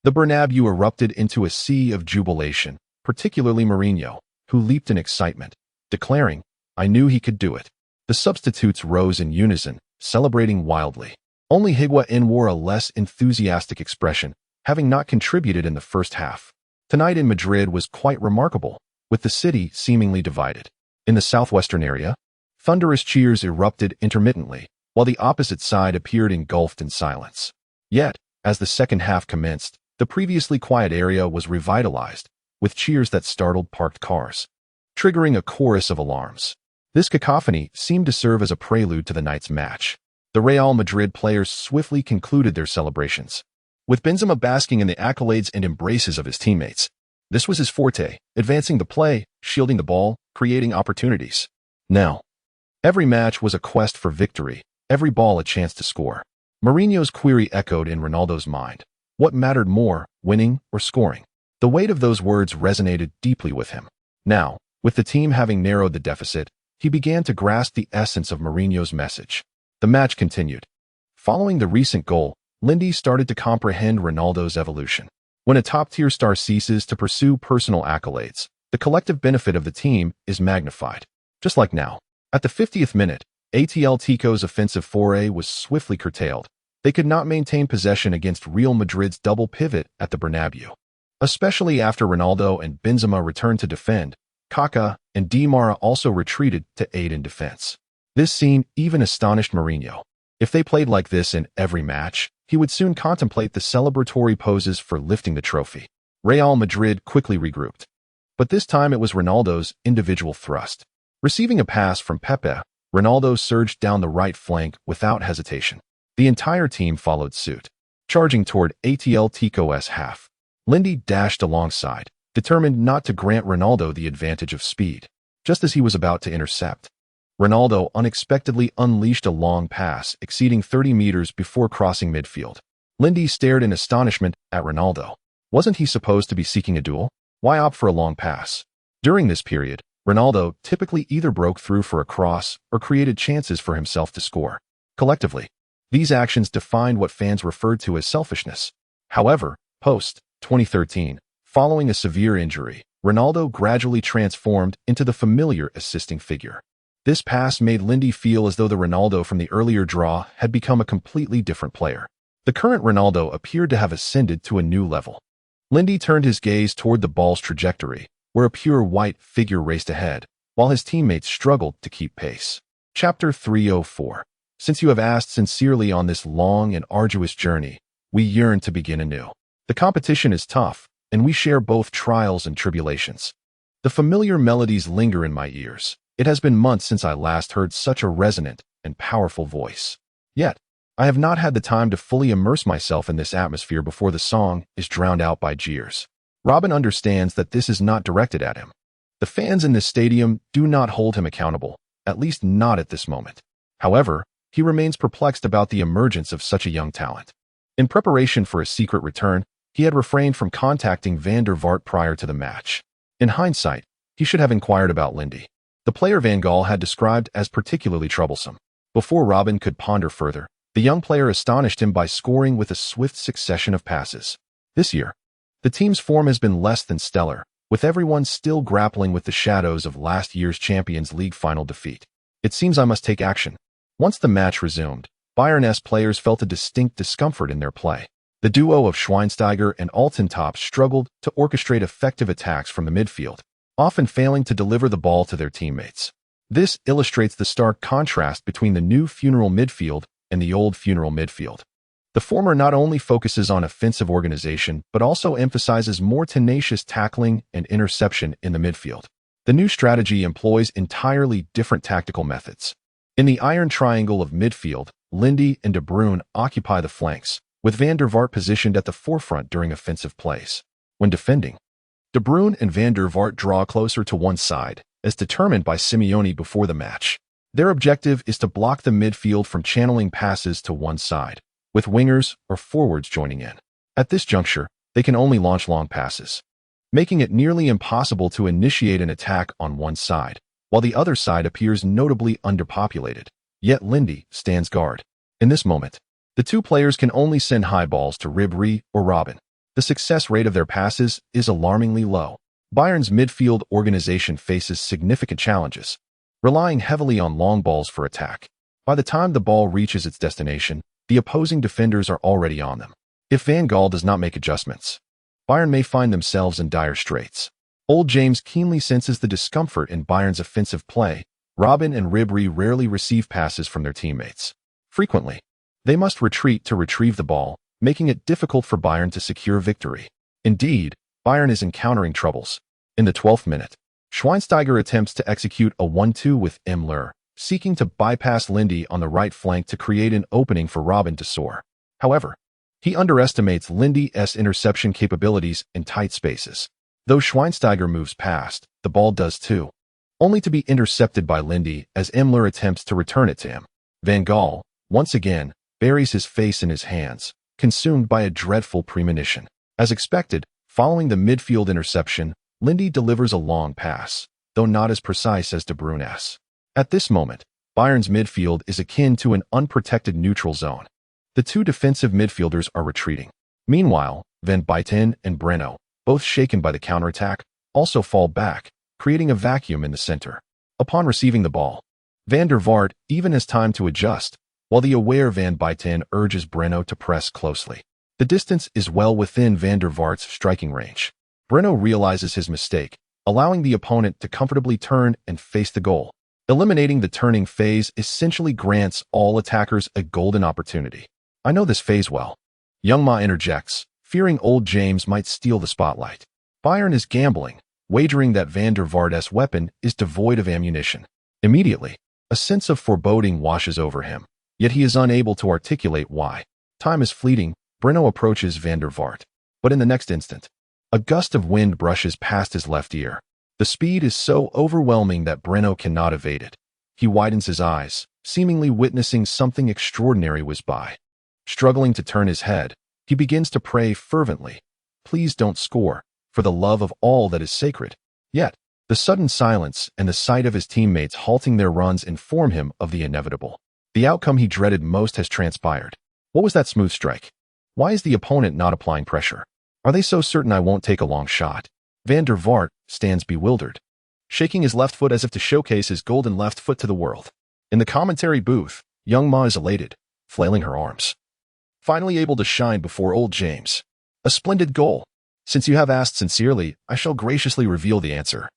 The Bernabeu erupted into a sea of jubilation, particularly Mourinho, who leaped in excitement, declaring, "I knew he could do it." The substitutes rose in unison, celebrating wildly. Only Higuaín wore a less enthusiastic expression, having not contributed in the first half. Tonight in Madrid was quite remarkable, with the city seemingly divided. In the southwestern area, Thunderous cheers erupted intermittently, while the opposite side appeared engulfed in silence. Yet, as the second half commenced, the previously quiet area was revitalized, with cheers that startled parked cars, triggering a chorus of alarms. This cacophony seemed to serve as a prelude to the night's match. The Real Madrid players swiftly concluded their celebrations, with Benzema basking in the accolades and embraces of his teammates. This was his forte, advancing the play, shielding the ball, creating opportunities. Now, every match was a quest for victory, every ball a chance to score. Mourinho's query echoed in Ronaldo's mind. What mattered more, winning or scoring? The weight of those words resonated deeply with him. Now, with the team having narrowed the deficit, he began to grasp the essence of Mourinho's message. The match continued. Following the recent goal, Lindy started to comprehend Ronaldo's evolution. When a top-tier star ceases to pursue personal accolades, the collective benefit of the team is magnified. Just like now. At the 50th minute, Atletico's offensive foray was swiftly curtailed. They could not maintain possession against Real Madrid's double pivot at the Bernabeu. Especially after Ronaldo and Benzema returned to defend, Kaká and Di Maria also retreated to aid in defense. This scene even astonished Mourinho. If they played like this in every match, he would soon contemplate the celebratory poses for lifting the trophy. Real Madrid quickly regrouped. But this time it was Ronaldo's individual thrust. Receiving a pass from Pepe, Ronaldo surged down the right flank without hesitation. The entire team followed suit. Charging toward Atletico's half, Lindy dashed alongside, determined not to grant Ronaldo the advantage of speed. Just as he was about to intercept, Ronaldo unexpectedly unleashed a long pass exceeding 30 meters before crossing midfield. Lindy stared in astonishment at Ronaldo. Wasn't he supposed to be seeking a duel? Why opt for a long pass? During this period, Ronaldo typically either broke through for a cross or created chances for himself to score. Collectively, these actions defined what fans referred to as selfishness. However, post-2013, following a severe injury, Ronaldo gradually transformed into the familiar assisting figure. This pass made Lindy feel as though the Ronaldo from the earlier draw had become a completely different player. The current Ronaldo appeared to have ascended to a new level. Lindy turned his gaze toward the ball's trajectory, where a pure white figure raced ahead, while his teammates struggled to keep pace. Chapter 304. Since you have asked sincerely on this long and arduous journey, we yearn to begin anew. The competition is tough, and we share both trials and tribulations. The familiar melodies linger in my ears. It has been months since I last heard such a resonant and powerful voice. Yet, I have not had the time to fully immerse myself in this atmosphere before the song is drowned out by jeers. Robin understands that this is not directed at him. The fans in this stadium do not hold him accountable, at least not at this moment. However, he remains perplexed about the emergence of such a young talent. In preparation for a secret return, he had refrained from contacting Van der Vaart prior to the match. In hindsight, he should have inquired about Lindy. The player Van Gaal had described as particularly troublesome. Before Robin could ponder further, the young player astonished him by scoring with a swift succession of passes. This year, the team's form has been less than stellar, with everyone still grappling with the shadows of last year's Champions League final defeat. It seems I must take action. Once the match resumed, Bayern's players felt a distinct discomfort in their play. The duo of Schweinsteiger and Altintop struggled to orchestrate effective attacks from the midfield, often failing to deliver the ball to their teammates. This illustrates the stark contrast between the new funeral midfield and the old funeral midfield. The former not only focuses on offensive organization, but also emphasizes more tenacious tackling and interception in the midfield. The new strategy employs entirely different tactical methods. In the iron triangle of midfield, Lindy and De Bruyne occupy the flanks, with Van der Vaart positioned at the forefront during offensive plays. When defending, De Bruyne and Van der Vaart draw closer to one side, as determined by Simeone before the match. Their objective is to block the midfield from channeling passes to one side, with wingers or forwards joining in. At this juncture, they can only launch long passes, making it nearly impossible to initiate an attack on one side, while the other side appears notably underpopulated. Yet Lindy stands guard. In this moment, the two players can only send high balls to Ribéry or Robin. The success rate of their passes is alarmingly low. Bayern's midfield organization faces significant challenges, relying heavily on long balls for attack. By the time the ball reaches its destination, the opposing defenders are already on them. If Van Gaal does not make adjustments, Bayern may find themselves in dire straits. Old James keenly senses the discomfort in Bayern's offensive play, Robin and Ribery rarely receive passes from their teammates. Frequently, they must retreat to retrieve the ball, making it difficult for Bayern to secure victory. Indeed, Bayern is encountering troubles. In the 12th minute, Schweinsteiger attempts to execute a 1-2 with Müller, seeking to bypass Lindy on the right flank to create an opening for Robin to soar. However, he underestimates Lindy's interception capabilities in tight spaces. Though Schweinsteiger moves past, the ball does too, only to be intercepted by Lindy as Müller attempts to return it to him. Van Gaal, once again, buries his face in his hands, consumed by a dreadful premonition. As expected, following the midfield interception, Lindy delivers a long pass, though not as precise as De Bruyne's. At this moment, Bayern's midfield is akin to an unprotected neutral zone. The two defensive midfielders are retreating. Meanwhile, Van Buyten and Breno, both shaken by the counterattack, also fall back, creating a vacuum in the center. Upon receiving the ball, Van der Vaart even has time to adjust, while the aware Van Buyten urges Breno to press closely. The distance is well within Van der Vaart's striking range. Breno realizes his mistake, allowing the opponent to comfortably turn and face the goal. Eliminating the turning phase essentially grants all attackers a golden opportunity. I know this phase well. Young Ma interjects, fearing old James might steal the spotlight. Bayern is gambling, wagering that Van der Vaart's weapon is devoid of ammunition. Immediately, a sense of foreboding washes over him, yet he is unable to articulate why. Time is fleeting. Breno approaches Van der Vaart, but in the next instant, a gust of wind brushes past his left ear. The speed is so overwhelming that Breno cannot evade it. He widens his eyes, seemingly witnessing something extraordinary whiz by. Struggling to turn his head, he begins to pray fervently, "Please don't score, for the love of all that is sacred." Yet, the sudden silence and the sight of his teammates halting their runs inform him of the inevitable. The outcome he dreaded most has transpired. What was that smooth strike? Why is the opponent not applying pressure? Are they so certain I won't take a long shot? Van der Vaart stands bewildered, shaking his left foot as if to showcase his golden left foot to the world. In the commentary booth, young Ma is elated, flailing her arms. Finally able to shine before old James. A splendid goal. Since you have asked sincerely, I shall graciously reveal the answer.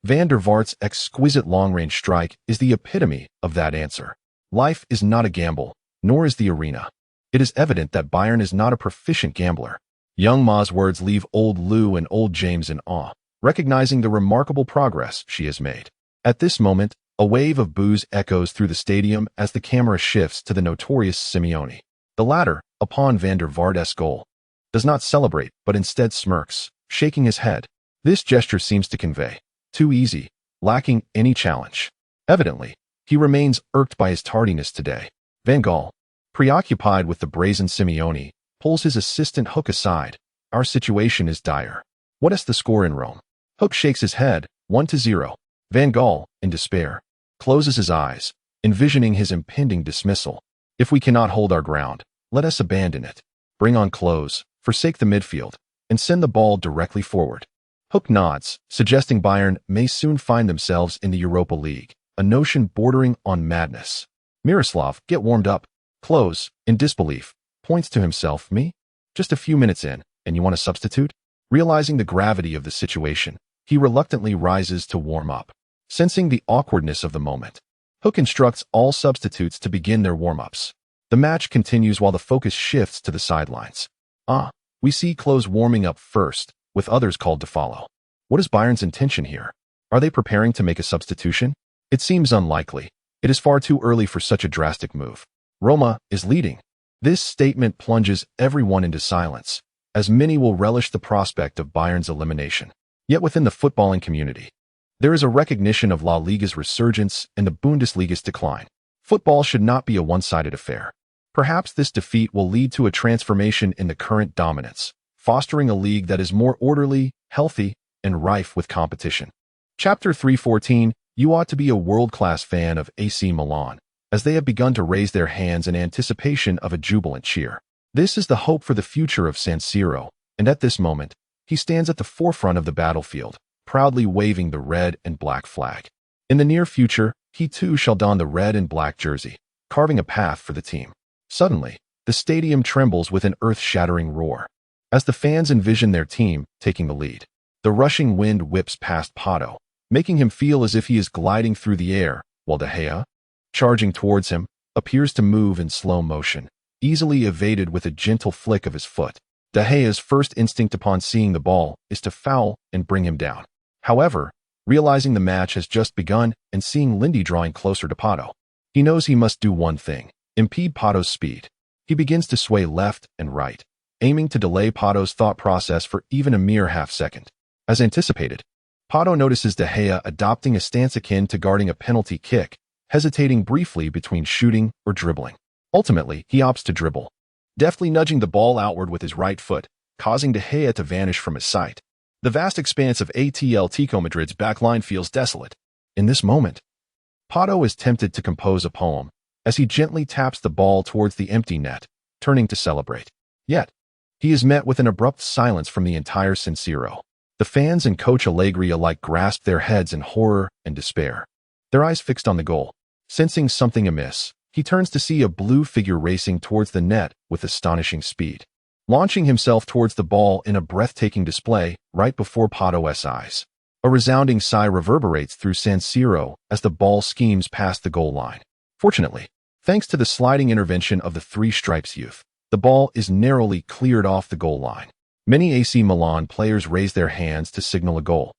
Van der Vaart's exquisite long-range strike is the epitome of that answer. Life is not a gamble, nor is the arena. It is evident that Bayern is not a proficient gambler. Young Ma's words leave old Lou and old James in awe, recognizing the remarkable progress she has made. At this moment, a wave of boos echoes through the stadium as the camera shifts to the notorious Simeone. The latter, upon Van der Vaart's goal, does not celebrate but instead smirks, shaking his head. This gesture seems to convey, too easy, lacking any challenge. Evidently, he remains irked by his tardiness today. Van Gaal, preoccupied with the brazen Simeone, pulls his assistant Hook aside. Our situation is dire. What is the score in Rome? Hook shakes his head, 1-0. Van Gaal, in despair, closes his eyes, envisioning his impending dismissal. If we cannot hold our ground, let us abandon it. Bring on close, forsake the midfield, and send the ball directly forward. Hook nods, suggesting Bayern may soon find themselves in the Europa League, a notion bordering on madness. Miroslav, get warmed up. Close, in disbelief, points to himself. Me? Just a few minutes in, and you want to substitute? Realizing the gravity of the situation, he reluctantly rises to warm up. Sensing the awkwardness of the moment, Hook instructs all substitutes to begin their warm-ups. The match continues while the focus shifts to the sidelines. We see Klose warming up first, with others called to follow. What is Bayern's intention here? Are they preparing to make a substitution? It seems unlikely. It is far too early for such a drastic move. Roma is leading. This statement plunges everyone into silence, as many will relish the prospect of Bayern's elimination. Yet within the footballing community, there is a recognition of La Liga's resurgence and the Bundesliga's decline. Football should not be a one-sided affair. Perhaps this defeat will lead to a transformation in the current dominance, fostering a league that is more orderly, healthy, and rife with competition. Chapter 3:14. You ought to be a world-class fan of AC Milan, as they have begun to raise their hands in anticipation of a jubilant cheer. This is the hope for the future of San Siro, and at this moment, he stands at the forefront of the battlefield, proudly waving the red and black flag. In the near future, he too shall don the red and black jersey, carving a path for the team. Suddenly, the stadium trembles with an earth-shattering roar, as the fans envision their team taking the lead. The rushing wind whips past Pato, making him feel as if he is gliding through the air, while De Gea, charging towards him, appears to move in slow motion, easily evaded with a gentle flick of his foot. De Gea's first instinct upon seeing the ball is to foul and bring him down. However, realizing the match has just begun and seeing Lindy drawing closer to Pato, he knows he must do one thing: impede Pato's speed. He begins to sway left and right, aiming to delay Pato's thought process for even a mere half-second. As anticipated, Pato notices De Gea adopting a stance akin to guarding a penalty kick, hesitating briefly between shooting or dribbling. Ultimately, he opts to dribble, deftly nudging the ball outward with his right foot, causing De Gea to vanish from his sight. The vast expanse of Atletico Madrid's backline feels desolate. In this moment, Pato is tempted to compose a poem as he gently taps the ball towards the empty net, turning to celebrate. Yet, he is met with an abrupt silence from the entire San Siro. The fans and Coach Allegri alike grasp their heads in horror and despair, their eyes fixed on the goal. Sensing something amiss, he turns to see a blue figure racing towards the net with astonishing speed, launching himself towards the ball in a breathtaking display right before Pato's eyes. A resounding sigh reverberates through San Siro as the ball schemes past the goal line. Fortunately, thanks to the sliding intervention of the Three Stripes youth, the ball is narrowly cleared off the goal line. Many AC Milan players raise their hands to signal a goal.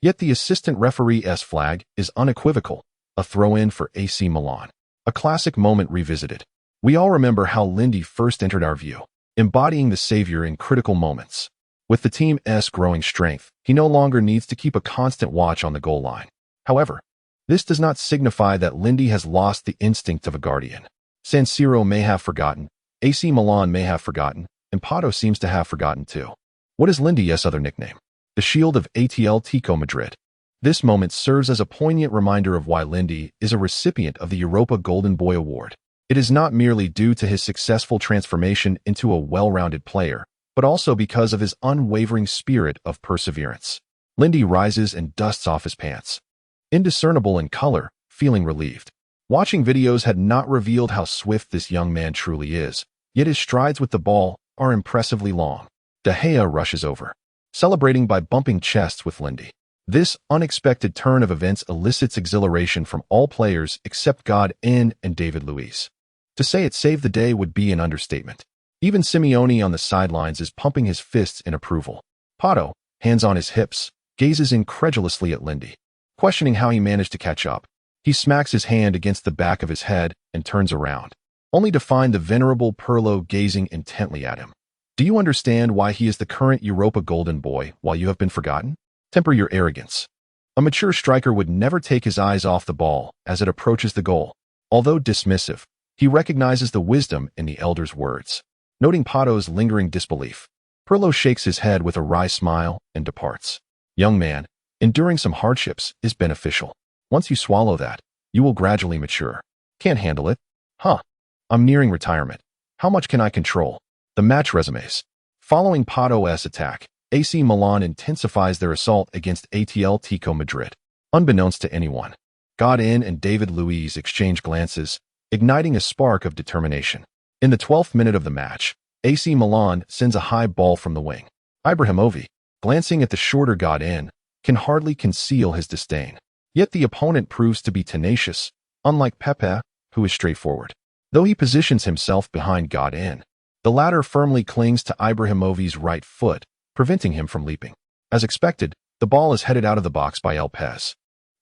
Yet the assistant referee's flag is unequivocal, a throw-in for AC Milan. A classic moment revisited. We all remember how Lindy first entered our view, embodying the savior in critical moments. With the team's growing strength, he no longer needs to keep a constant watch on the goal line. However, this does not signify that Lindy has lost the instinct of a guardian. San Siro may have forgotten, AC Milan may have forgotten, and Pato seems to have forgotten too. What is Lindy's other nickname? The Shield of Atletico Madrid. This moment serves as a poignant reminder of why Lindy is a recipient of the Europa Golden Boy Award. It is not merely due to his successful transformation into a well-rounded player, but also because of his unwavering spirit of perseverance. Lindy rises and dusts off his pants, indiscernible in color, feeling relieved. Watching videos had not revealed how swift this young man truly is, yet his strides with the ball are impressively long. De Gea rushes over, celebrating by bumping chests with Lindy. This unexpected turn of events elicits exhilaration from all players except Godin and David Luiz. To say it saved the day would be an understatement. Even Simeone on the sidelines is pumping his fists in approval. Pato, hands on his hips, gazes incredulously at Lindy, questioning how he managed to catch up. He smacks his hand against the back of his head and turns around, only to find the venerable Pirlo gazing intently at him. Do you understand why he is the current Europa Golden Boy while you have been forgotten? Temper your arrogance. A mature striker would never take his eyes off the ball as it approaches the goal. Although dismissive, he recognizes the wisdom in the elder's words. Noting Pato's lingering disbelief, Pirlo shakes his head with a wry smile and departs. Young man, enduring some hardships is beneficial. Once you swallow that, you will gradually mature. Can't handle it? Huh. I'm nearing retirement. How much can I control? The match resumes. Following Pato's attack, AC Milan intensifies their assault against Atletico Madrid. Unbeknownst to anyone, Godin and David Luiz exchange glances, igniting a spark of determination. In the 12th minute of the match, AC Milan sends a high ball from the wing. Ibrahimovic, glancing at the shorter Godin, can hardly conceal his disdain. Yet the opponent proves to be tenacious, unlike Pepe, who is straightforward. Though he positions himself behind Godin, the latter firmly clings to Ibrahimovic's right foot, preventing him from leaping. As expected, the ball is headed out of the box by Lopez.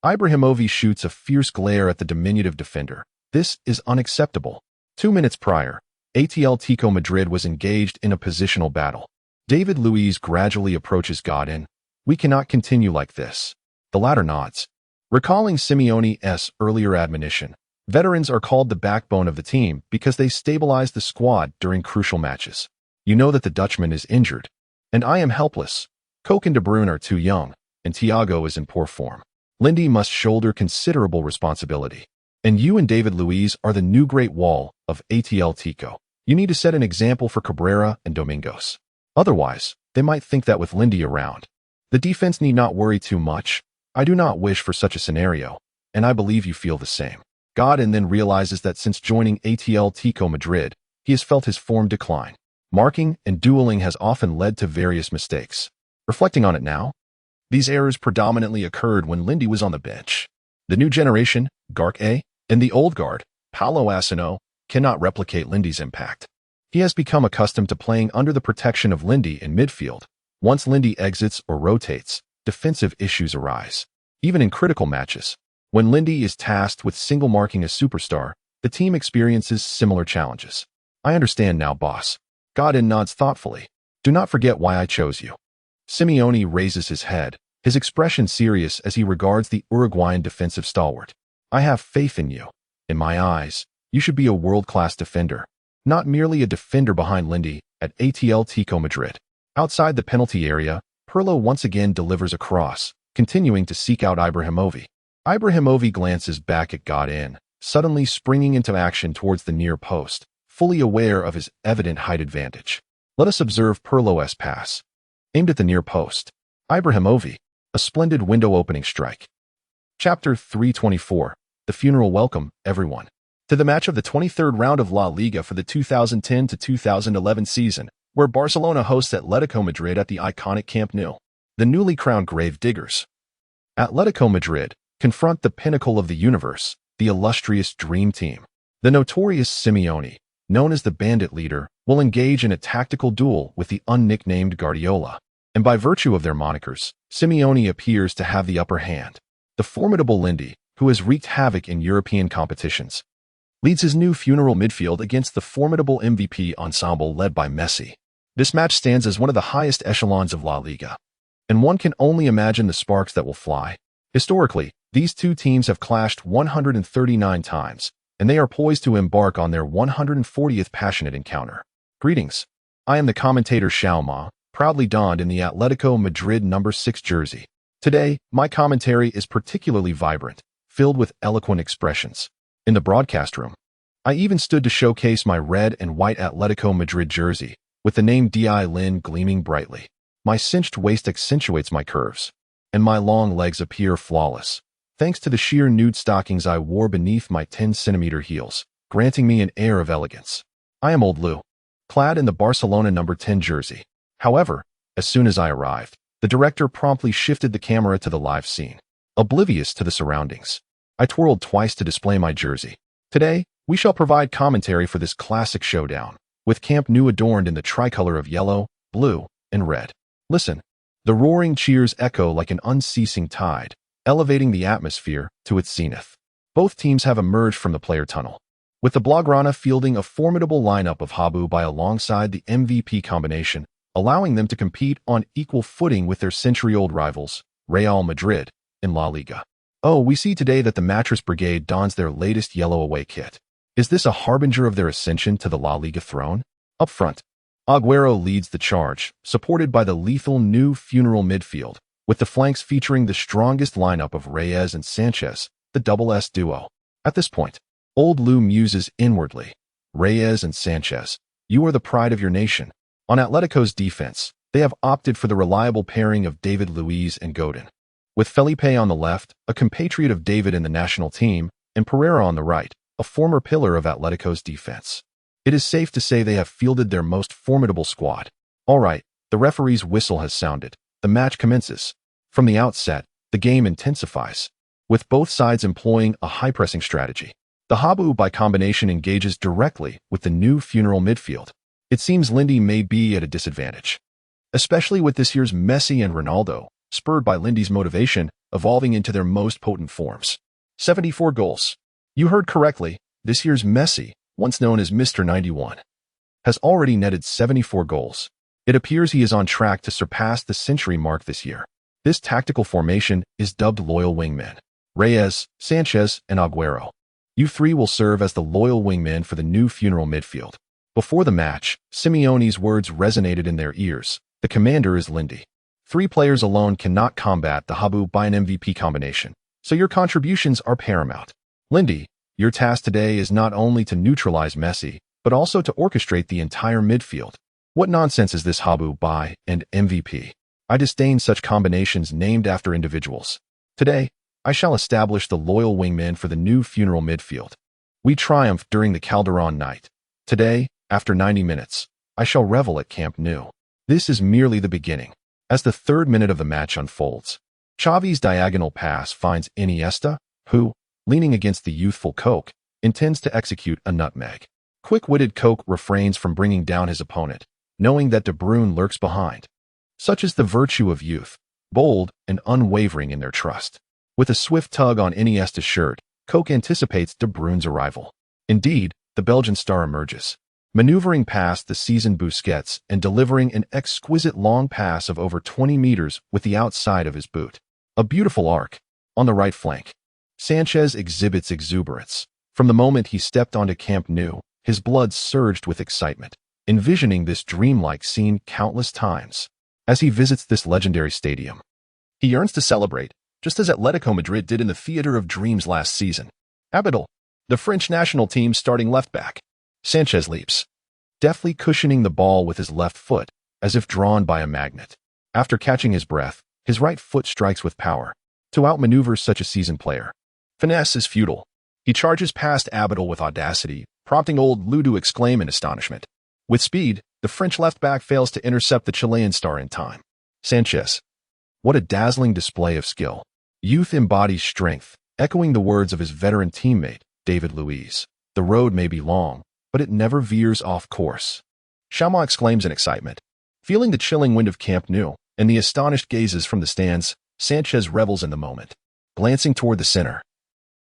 Ibrahimovic shoots a fierce glare at the diminutive defender. This is unacceptable. 2 minutes prior, Atletico Madrid was engaged in a positional battle. David Luiz gradually approaches Godin. We cannot continue like this. The latter nods. Recalling Simeone's earlier admonition, veterans are called the backbone of the team because they stabilize the squad during crucial matches. You know that the Dutchman is injured, and I am helpless. Koke and De Bruyne are too young, and Thiago is in poor form. Lindy must shoulder considerable responsibility. And you and David Luiz are the new Great Wall of Atletico. You need to set an example for Cabrera and Domingos. Otherwise, they might think that with Lindy around, the defense need not worry too much. I do not wish for such a scenario, and I believe you feel the same. Godin then realizes that since joining Atletico Madrid, he has felt his form decline. Marking and dueling has often led to various mistakes. Reflecting on it now, these errors predominantly occurred when Lindy was on the bench. The new generation, Gark A, and the old guard, Paulo Asino, cannot replicate Lindy's impact. He has become accustomed to playing under the protection of Lindy in midfield. Once Lindy exits or rotates, defensive issues arise. Even in critical matches, when Lindy is tasked with single-marking a superstar, the team experiences similar challenges. I understand now, boss. Godin nods thoughtfully. Do not forget why I chose you. Simeone raises his head, his expression serious as he regards the Uruguayan defensive stalwart. I have faith in you. In my eyes, you should be a world-class defender, not merely a defender behind Lindy at Atletico Madrid. Outside the penalty area, Pirlo once again delivers a cross, continuing to seek out Ibrahimovic. Ibrahimovic glances back at Godin, suddenly springing into action towards the near post, fully aware of his evident height advantage. Let us observe Pirlo's pass. Aimed at the near post. Ibrahimovic, a splendid window-opening strike. Chapter 324. The funeral welcome, everyone, to the match of the 23rd round of La Liga for the 2010 to 2011 season, where Barcelona hosts Atletico Madrid at the iconic Camp Nou. The newly crowned grave diggers, Atletico Madrid, confront the pinnacle of the universe, the illustrious Dream Team. The notorious Simeone, known as the Bandit Leader, will engage in a tactical duel with the unnicknamed Guardiola. And by virtue of their monikers, Simeone appears to have the upper hand. The formidable Lindy, who has wreaked havoc in European competitions, leads his new funeral midfield against the formidable MVP ensemble led by Messi. This match stands as one of the highest echelons of La Liga, and one can only imagine the sparks that will fly. Historically, these two teams have clashed 139 times, and they are poised to embark on their 140th passionate encounter. Greetings. I am the commentator Xiao Ma, proudly donned in the Atletico Madrid number 6 jersey. Today, my commentary is particularly vibrant, filled with eloquent expressions. In the broadcast room, I even stood to showcase my red and white Atletico Madrid jersey, with the name D.I. Lin gleaming brightly. My cinched waist accentuates my curves, and my long legs appear flawless, thanks to the sheer nude stockings I wore beneath my 10-centimeter heels, granting me an air of elegance. I am Old Lou, clad in the Barcelona number 10 jersey. However, as soon as I arrived, the director promptly shifted the camera to the live scene. Oblivious to the surroundings, I twirled twice to display my jersey. Today, we shall provide commentary for this classic showdown, with Camp Nou adorned in the tricolor of yellow, blue, and red. Listen, the roaring cheers echo like an unceasing tide, elevating the atmosphere to its zenith. Both teams have emerged from the player tunnel, with the Blaugrana fielding a formidable lineup of Habu by alongside the MVP combination, allowing them to compete on equal footing with their century-old rivals, Real Madrid, in La Liga. Oh, we see today that the Mattress Brigade dons their latest yellow away kit. Is this a harbinger of their ascension to the La Liga throne? Up front, Agüero leads the charge, supported by the lethal new funeral midfield, with the flanks featuring the strongest lineup of Reyes and Sanchez, the double S duo. At this point, Old Lou muses inwardly. Reyes and Sanchez, you are the pride of your nation. On Atletico's defense, they have opted for the reliable pairing of David Luiz and Godin, with Felipe on the left, a compatriot of David in the national team, and Pereira on the right, a former pillar of Atletico's defense. It is safe to say they have fielded their most formidable squad. All right, the referee's whistle has sounded. The match commences. From the outset, the game intensifies, with both sides employing a high-pressing strategy. The Habu by combination engages directly with the new funeral midfield. It seems Lindy may be at a disadvantage, especially with this year's Messi and Ronaldo, spurred by Lindy's motivation, evolving into their most potent forms. 74 goals. You heard correctly, this year's Messi, once known as Mr. 91, has already netted 74 goals. It appears he is on track to surpass the century mark this year. This tactical formation is dubbed loyal wingmen. Reyes, Sanchez, and Agüero. You three will serve as the loyal wingmen for the new funeral midfield. Before the match, Simeone's words resonated in their ears. The commander is Lindy. 3 players alone cannot combat the Habu by an MVP combination, so your contributions are paramount. Lindy, your task today is not only to neutralize Messi, but also to orchestrate the entire midfield. What nonsense is this Habu by and MVP? I disdain such combinations named after individuals. Today, I shall establish the loyal wingmen for the new funeral midfield. We triumphed during the Calderon night. Today, after 90 minutes, I shall revel at Camp Nou. This is merely the beginning. As the 3rd minute of the match unfolds, Xavi's diagonal pass finds Iniesta, who, leaning against the youthful Coke, intends to execute a nutmeg. Quick-witted Coke refrains from bringing down his opponent, knowing that De Bruyne lurks behind. Such is the virtue of youth, bold and unwavering in their trust. With a swift tug on Iniesta's shirt, Coke anticipates De Bruyne's arrival. Indeed, the Belgian star emerges, maneuvering past the seasoned Busquets and delivering an exquisite long pass of over 20 meters with the outside of his boot. A beautiful arc. On the right flank, Sanchez exhibits exuberance. From the moment he stepped onto Camp Nou, his blood surged with excitement, envisioning this dreamlike scene countless times. As he visits this legendary stadium, he yearns to celebrate, just as Atletico Madrid did in the Theater of Dreams last season. Abidal, the French national team's starting left-back. Sanchez leaps, deftly cushioning the ball with his left foot, as if drawn by a magnet. After catching his breath, his right foot strikes with power. To outmaneuver such a seasoned player, finesse is futile. He charges past Abidal with audacity, prompting old Lou to exclaim in astonishment. With speed, the French left-back fails to intercept the Chilean star in time. Sanchez. What a dazzling display of skill. Youth embodies strength, echoing the words of his veteran teammate, David Luiz. The road may be long, but it never veers off course. Chameau exclaims in excitement. Feeling the chilling wind of Camp Nou and the astonished gazes from the stands, Sanchez revels in the moment. Glancing toward the center,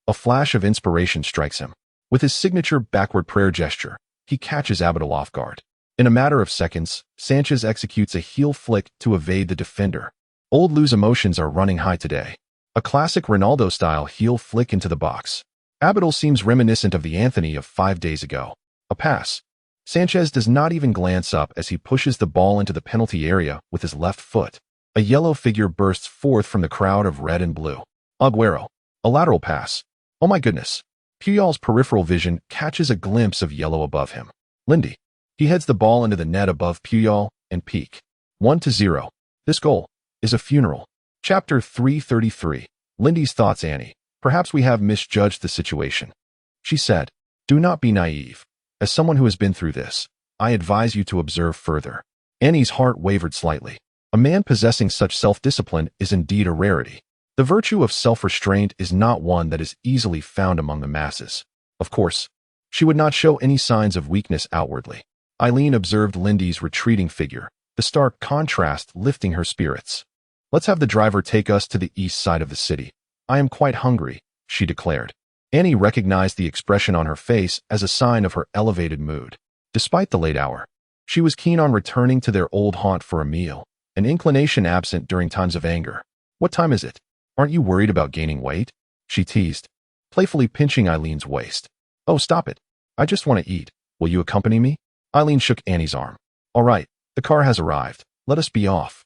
a flash of inspiration strikes him. With his signature backward prayer gesture, he catches Abidal off guard. In a matter of seconds, Sanchez executes a heel flick to evade the defender. Old Lou's emotions are running high today. A classic Ronaldo-style heel flick into the box. Abidal seems reminiscent of the Anthony of 5 days ago. A pass. Sanchez does not even glance up as he pushes the ball into the penalty area with his left foot. A yellow figure bursts forth from the crowd of red and blue. Agüero. A lateral pass. Oh my goodness. Puyol's peripheral vision catches a glimpse of yellow above him. Lindy. He heads the ball into the net above Puyol and peak. 1-0. This goal is a funeral. Chapter 333. Lindy's thoughts. Annie. Perhaps we have misjudged the situation. She said, do not be naive. As someone who has been through this, I advise you to observe further. Annie's heart wavered slightly. A man possessing such self-discipline is indeed a rarity. The virtue of self-restraint is not one that is easily found among the masses. Of course, she would not show any signs of weakness outwardly. Eileen observed Lindy's retreating figure, the stark contrast lifting her spirits. Let's have the driver take us to the east side of the city. I am quite hungry, she declared. Annie recognized the expression on her face as a sign of her elevated mood. Despite the late hour, she was keen on returning to their old haunt for a meal, an inclination absent during times of anger. What time is it? Aren't you worried about gaining weight? She teased, playfully pinching Eileen's waist. Oh, stop it. I just want to eat. Will you accompany me? Eileen shook Annie's arm. All right, the car has arrived. Let us be off.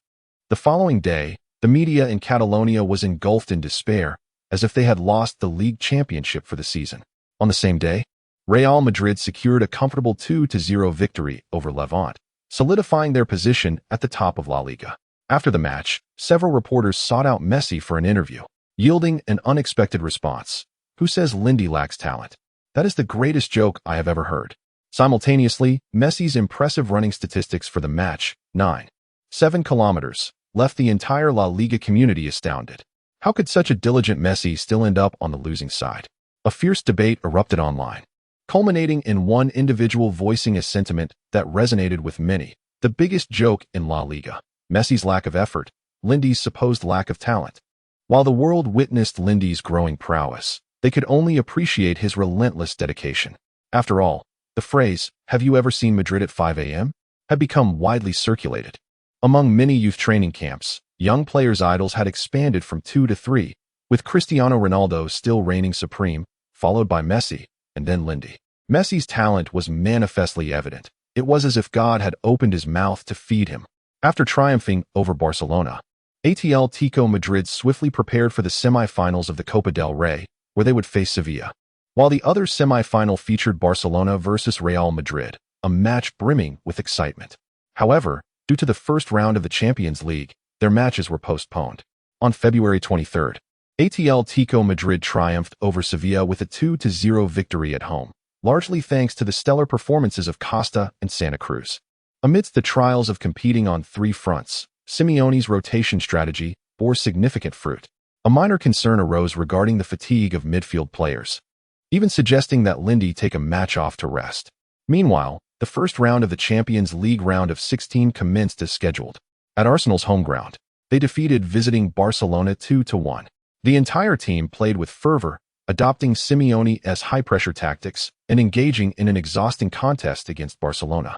The following day, the media in Catalonia was engulfed in despair, as if they had lost the league championship for the season. On the same day, Real Madrid secured a comfortable 2-0 victory over Levante, solidifying their position at the top of La Liga. After the match, several reporters sought out Messi for an interview, yielding an unexpected response. Who says Lindy lacks talent? That is the greatest joke I have ever heard. Simultaneously, Messi's impressive running statistics for the match, 9.7 kilometers, left the entire La Liga community astounded. How could such a diligent Messi still end up on the losing side? A fierce debate erupted online, culminating in one individual voicing a sentiment that resonated with many. The biggest joke in La Liga. Messi's lack of effort, Lindy's supposed lack of talent. While the world witnessed Lindy's growing prowess, they could only appreciate his relentless dedication. After all, the phrase, "Have you ever seen Madrid at 5 a.m.?" had become widely circulated. Among many youth training camps, young players' idols had expanded from 2 to 3, with Cristiano Ronaldo still reigning supreme, followed by Messi, and then Lindy. Messi's talent was manifestly evident. It was as if God had opened his mouth to feed him. After triumphing over Barcelona, Atletico Madrid swiftly prepared for the semi-finals of the Copa del Rey, where they would face Sevilla. While the other semi-final featured Barcelona versus Real Madrid, a match brimming with excitement. However, due to the first round of the Champions League, their matches were postponed. On February 23rd, Atletico Madrid triumphed over Sevilla with a 2-0 victory at home, largely thanks to the stellar performances of Costa and Santa Cruz. Amidst the trials of competing on 3 fronts, Simeone's rotation strategy bore significant fruit. A minor concern arose regarding the fatigue of midfield players, even suggesting that Lindy take a match off to rest. Meanwhile, the first round of the Champions League round of 16 commenced as scheduled. At Arsenal's home ground, they defeated visiting Barcelona 2-1. The entire team played with fervor, adopting Simeone's high-pressure tactics and engaging in an exhausting contest against Barcelona.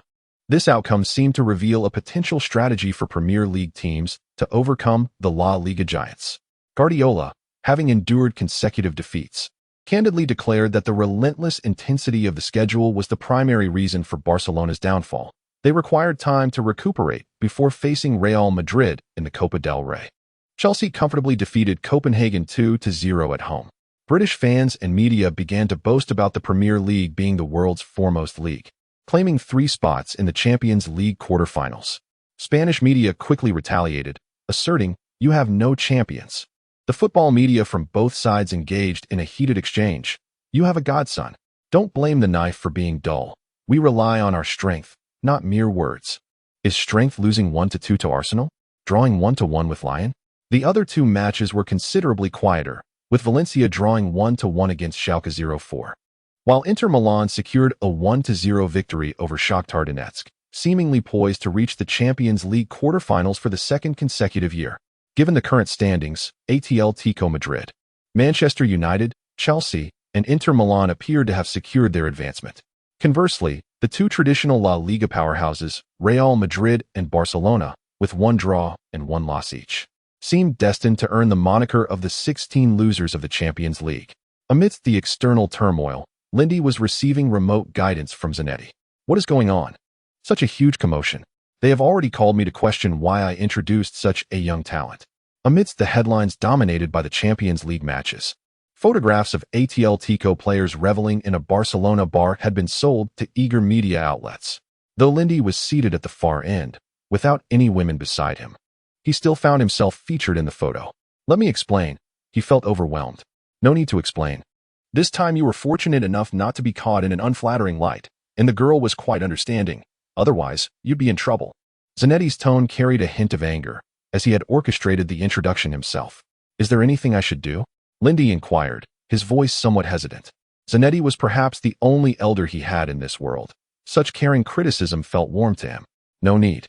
This outcome seemed to reveal a potential strategy for Premier League teams to overcome the La Liga giants. Guardiola, having endured consecutive defeats, candidly declared that the relentless intensity of the schedule was the primary reason for Barcelona's downfall. They required time to recuperate before facing Real Madrid in the Copa del Rey. Chelsea comfortably defeated Copenhagen 2-0 at home. British fans and media began to boast about the Premier League being the world's foremost league, claiming 3 spots in the Champions League quarterfinals. Spanish media quickly retaliated, asserting, "You have no champions." The football media from both sides engaged in a heated exchange. "You have a godson. Don't blame the knife for being dull. We rely on our strength, not mere words." Is strength losing 1-2 to Arsenal? Drawing 1-1 with Lyon? The other 2 matches were considerably quieter, with Valencia drawing 1-1 against Schalke 04. While Inter Milan secured a 1-0 victory over Shakhtar Donetsk, seemingly poised to reach the Champions League quarterfinals for the second consecutive year. Given the current standings, Atletico Madrid, Manchester United, Chelsea, and Inter Milan appeared to have secured their advancement. Conversely, the 2 traditional La Liga powerhouses, Real Madrid and Barcelona, with 1 draw and 1 loss each, seemed destined to earn the moniker of the 16 losers of the Champions League. Amidst the external turmoil, Lindy was receiving remote guidance from Zanetti. "What is going on? Such a huge commotion. They have already called me to question why I introduced such a young talent." Amidst the headlines dominated by the Champions League matches, photographs of Atletico players reveling in a Barcelona bar had been sold to eager media outlets. Though Lindy was seated at the far end, without any women beside him, he still found himself featured in the photo. "Let me explain." He felt overwhelmed. "No need to explain. This time you were fortunate enough not to be caught in an unflattering light, and the girl was quite understanding. Otherwise, you'd be in trouble." Zanetti's tone carried a hint of anger, as he had orchestrated the introduction himself. "Is there anything I should do?" Lindy inquired, his voice somewhat hesitant. Zanetti was perhaps the only elder he had in this world. Such caring criticism felt warm to him. "No need.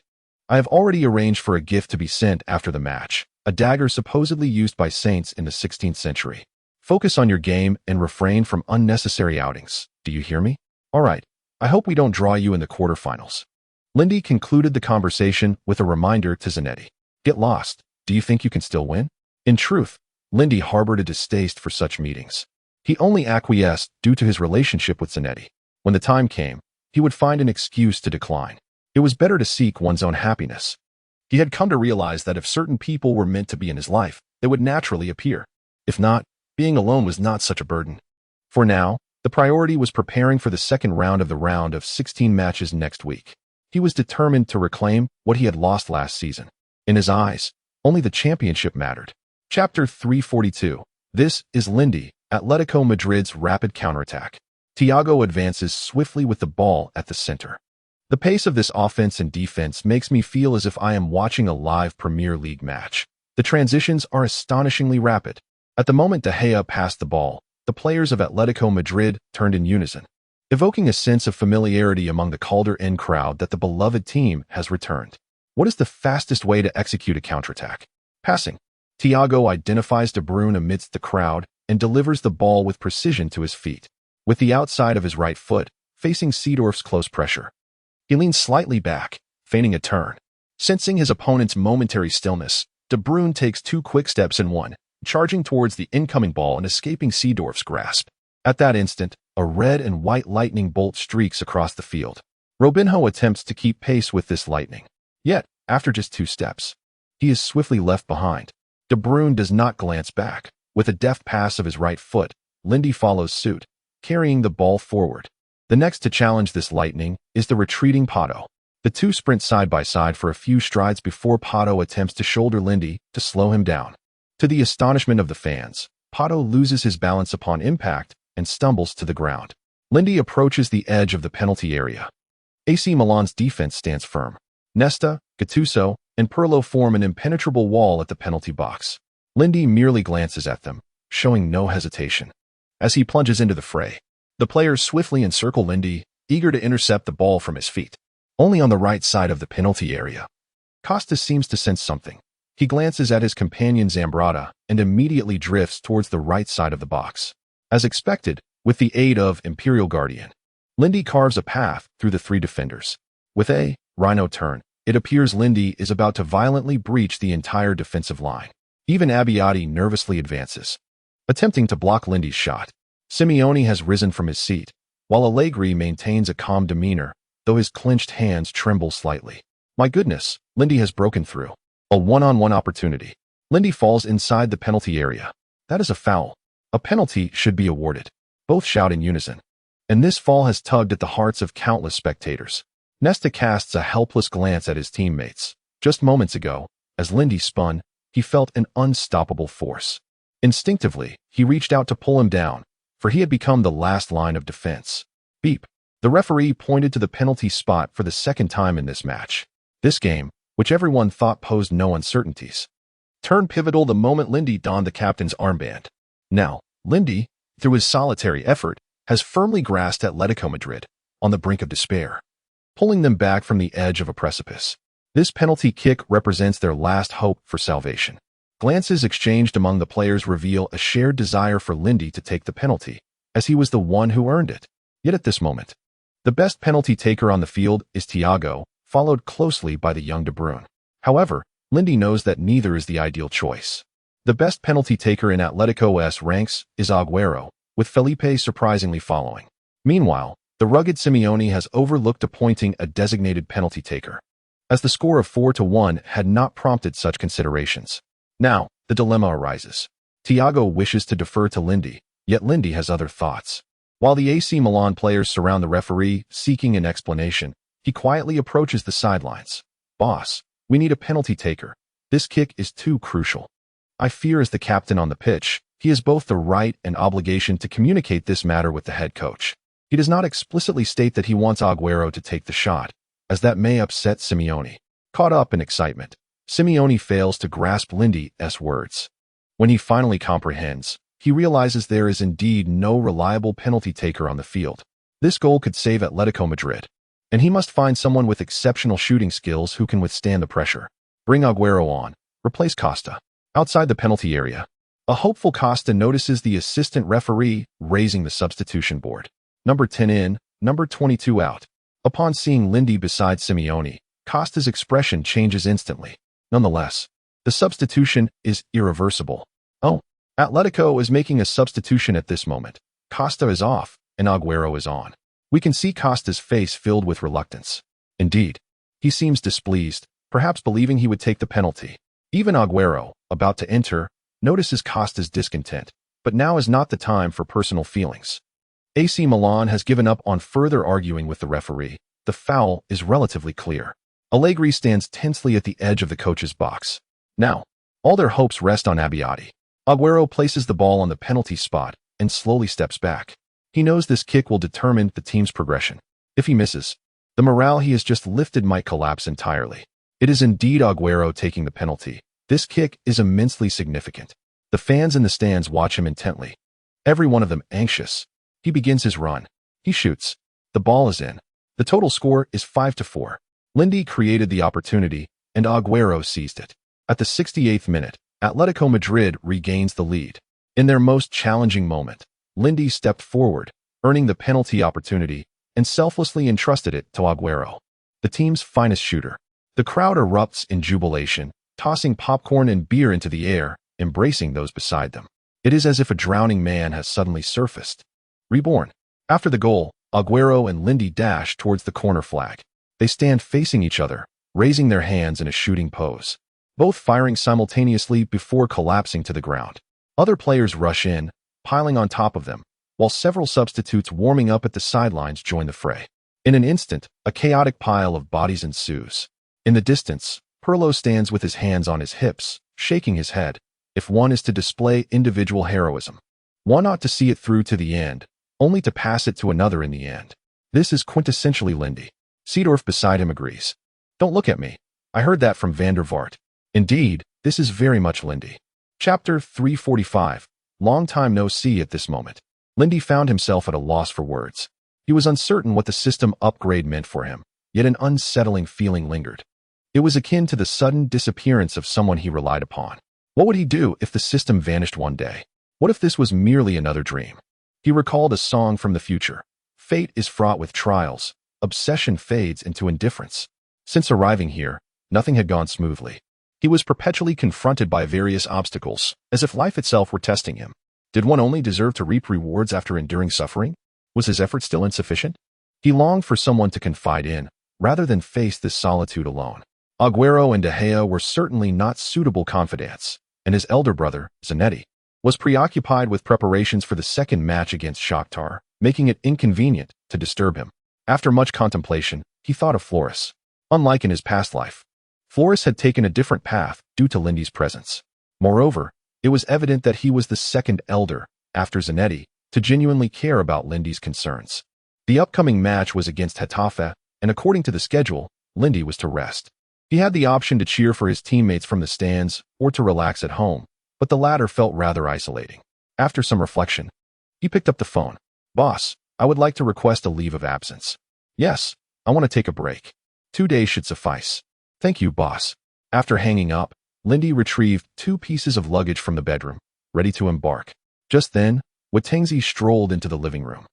I have already arranged for a gift to be sent after the match, a dagger supposedly used by saints in the 16th century. Focus on your game and refrain from unnecessary outings. Do you hear me? All right. I hope we don't draw you in the quarterfinals." Lindy concluded the conversation with a reminder to Zanetti. "Get lost. Do you think you can still win?" In truth, Lindy harbored a distaste for such meetings. He only acquiesced due to his relationship with Zanetti. When the time came, he would find an excuse to decline. It was better to seek one's own happiness. He had come to realize that if certain people were meant to be in his life, they would naturally appear. If not, being alone was not such a burden. For now, the priority was preparing for the second round of the round of 16 matches next week. He was determined to reclaim what he had lost last season. In his eyes, only the championship mattered. Chapter 342. This is Lindy, Atletico Madrid's rapid counterattack. Thiago advances swiftly with the ball at the center. The pace of this offense and defense makes me feel as if I am watching a live Premier League match. The transitions are astonishingly rapid. At the moment De Gea passed the ball, the players of Atletico Madrid turned in unison, evoking a sense of familiarity among the Calder-End crowd that the beloved team has returned. What is the fastest way to execute a counterattack? Passing. Thiago identifies De Bruyne amidst the crowd and delivers the ball with precision to his feet, with the outside of his right foot facing Seedorf's close pressure. He leans slightly back, feigning a turn. Sensing his opponent's momentary stillness, De Bruyne takes 2 quick steps in one, charging towards the incoming ball and escaping Seedorf's grasp. At that instant, a red and white lightning bolt streaks across the field. Robinho attempts to keep pace with this lightning. Yet, after just 2 steps, he is swiftly left behind. De Bruyne does not glance back. With a deft pass of his right foot, Lindy follows suit, carrying the ball forward. The next to challenge this lightning is the retreating Pato. The 2 sprint side by side for a few strides before Pato attempts to shoulder Lindy to slow him down. To the astonishment of the fans, Pato loses his balance upon impact and stumbles to the ground. Lindy approaches the edge of the penalty area. AC Milan's defense stands firm. Nesta, Gattuso, and Pirlo form an impenetrable wall at the penalty box. Lindy merely glances at them, showing no hesitation. As he plunges into the fray, the players swiftly encircle Lindy, eager to intercept the ball from his feet. Only on the right side of the penalty area, Costa seems to sense something. He glances at his companion Zambrata and immediately drifts towards the right side of the box. As expected, with the aid of Imperial Guardian, Lindy carves a path through the three defenders. With a rhino turn, it appears Lindy is about to violently breach the entire defensive line. Even Abbiati nervously advances, attempting to block Lindy's shot. Simeone has risen from his seat, while Allegri maintains a calm demeanor, though his clenched hands tremble slightly. My goodness, Lindy has broken through. A one-on-one opportunity. Lindy falls inside the penalty area. That is a foul. A penalty should be awarded. Both shout in unison. And this fall has tugged at the hearts of countless spectators. Nesta casts a helpless glance at his teammates. Just moments ago, as Lindy spun, he felt an unstoppable force. Instinctively, he reached out to pull him down, for he had become the last line of defense. Beep. The referee pointed to the penalty spot for the second time in this match. This game, which everyone thought posed no uncertainties, turned pivotal the moment Lindy donned the captain's armband. Now, Lindy, through his solitary effort, has firmly grasped Atletico Madrid, on the brink of despair, pulling them back from the edge of a precipice. This penalty kick represents their last hope for salvation. Glances exchanged among the players reveal a shared desire for Lindy to take the penalty, as he was the one who earned it. Yet at this moment, the best penalty taker on the field is Thiago, followed closely by the young De Bruyne. However, Lindy knows that neither is the ideal choice. The best penalty taker in Atletico's ranks is Agüero, with Felipe surprisingly following. Meanwhile, the rugged Simeone has overlooked appointing a designated penalty taker, as the score of 4-1 had not prompted such considerations. Now, the dilemma arises. Thiago wishes to defer to Lindy, yet Lindy has other thoughts. While the AC Milan players surround the referee, seeking an explanation, he quietly approaches the sidelines. Boss, we need a penalty taker. This kick is too crucial. I fear as the captain on the pitch, he has both the right and obligation to communicate this matter with the head coach. He does not explicitly state that he wants Agüero to take the shot, as that may upset Simeone. Caught up in excitement, Simeone fails to grasp Lindy's words. When he finally comprehends, he realizes there is indeed no reliable penalty taker on the field. This goal could save Atletico Madrid, and he must find someone with exceptional shooting skills who can withstand the pressure. Bring Agüero on. Replace Costa. Outside the penalty area, a hopeful Costa notices the assistant referee raising the substitution board. Number 10 in, number 22 out. Upon seeing Lindy beside Simeone, Costa's expression changes instantly. Nonetheless, the substitution is irreversible. Oh, Atletico is making a substitution at this moment. Costa is off, and Agüero is on. We can see Costa's face filled with reluctance. Indeed, he seems displeased, perhaps believing he would take the penalty. Even Agüero, about to enter, notices Costa's discontent, but now is not the time for personal feelings. AC Milan has given up on further arguing with the referee. The foul is relatively clear. Allegri stands tensely at the edge of the coach's box. Now, all their hopes rest on Abbiati. Agüero places the ball on the penalty spot and slowly steps back. He knows this kick will determine the team's progression. If he misses, the morale he has just lifted might collapse entirely. It is indeed Agüero taking the penalty. This kick is immensely significant. The fans in the stands watch him intently, every one of them anxious. He begins his run. He shoots. The ball is in. The total score is 5-4. Lindy created the opportunity, and Agüero seized it. At the 68th minute, Atletico Madrid regains the lead. In their most challenging moment, Lindy stepped forward, earning the penalty opportunity, and selflessly entrusted it to Agüero, the team's finest shooter. The crowd erupts in jubilation, tossing popcorn and beer into the air, embracing those beside them. It is as if a drowning man has suddenly surfaced. Reborn. After the goal, Agüero and Lindy dash towards the corner flag. They stand facing each other, raising their hands in a shooting pose, both firing simultaneously before collapsing to the ground. Other players rush in, piling on top of them, while several substitutes warming up at the sidelines join the fray. In an instant, a chaotic pile of bodies ensues. In the distance, Pirlo stands with his hands on his hips, shaking his head. If one is to display individual heroism, one ought to see it through to the end, only to pass it to another in the end. This is quintessentially Lindy. Seedorf beside him agrees. Don't look at me. I heard that from Van der Vaart. Indeed, this is very much Lindy. Chapter 345. Long time no see. At this moment, Lindy found himself at a loss for words. He was uncertain what the system upgrade meant for him, yet an unsettling feeling lingered. It was akin to the sudden disappearance of someone he relied upon. What would he do if the system vanished one day? What if this was merely another dream? He recalled a song from the future. Fate is fraught with trials. Obsession fades into indifference. Since arriving here, nothing had gone smoothly. He was perpetually confronted by various obstacles, as if life itself were testing him. Did one only deserve to reap rewards after enduring suffering? Was his effort still insufficient? He longed for someone to confide in, rather than face this solitude alone. Agüero and De Gea were certainly not suitable confidants, and his elder brother, Zanetti, was preoccupied with preparations for the second match against Shakhtar, making it inconvenient to disturb him. After much contemplation, he thought of Flores. Unlike in his past life, Flores had taken a different path due to Lindy's presence. Moreover, it was evident that he was the second elder, after Zanetti, to genuinely care about Lindy's concerns. The upcoming match was against Getafe, and according to the schedule, Lindy was to rest. He had the option to cheer for his teammates from the stands or to relax at home, but the latter felt rather isolating. After some reflection, he picked up the phone. "Boss, I would like to request a leave of absence." "Yes, I want to take a break. 2 days should suffice." "Thank you, boss." After hanging up, Lindy retrieved 2 pieces of luggage from the bedroom, ready to embark. Just then, Watengzi strolled into the living room.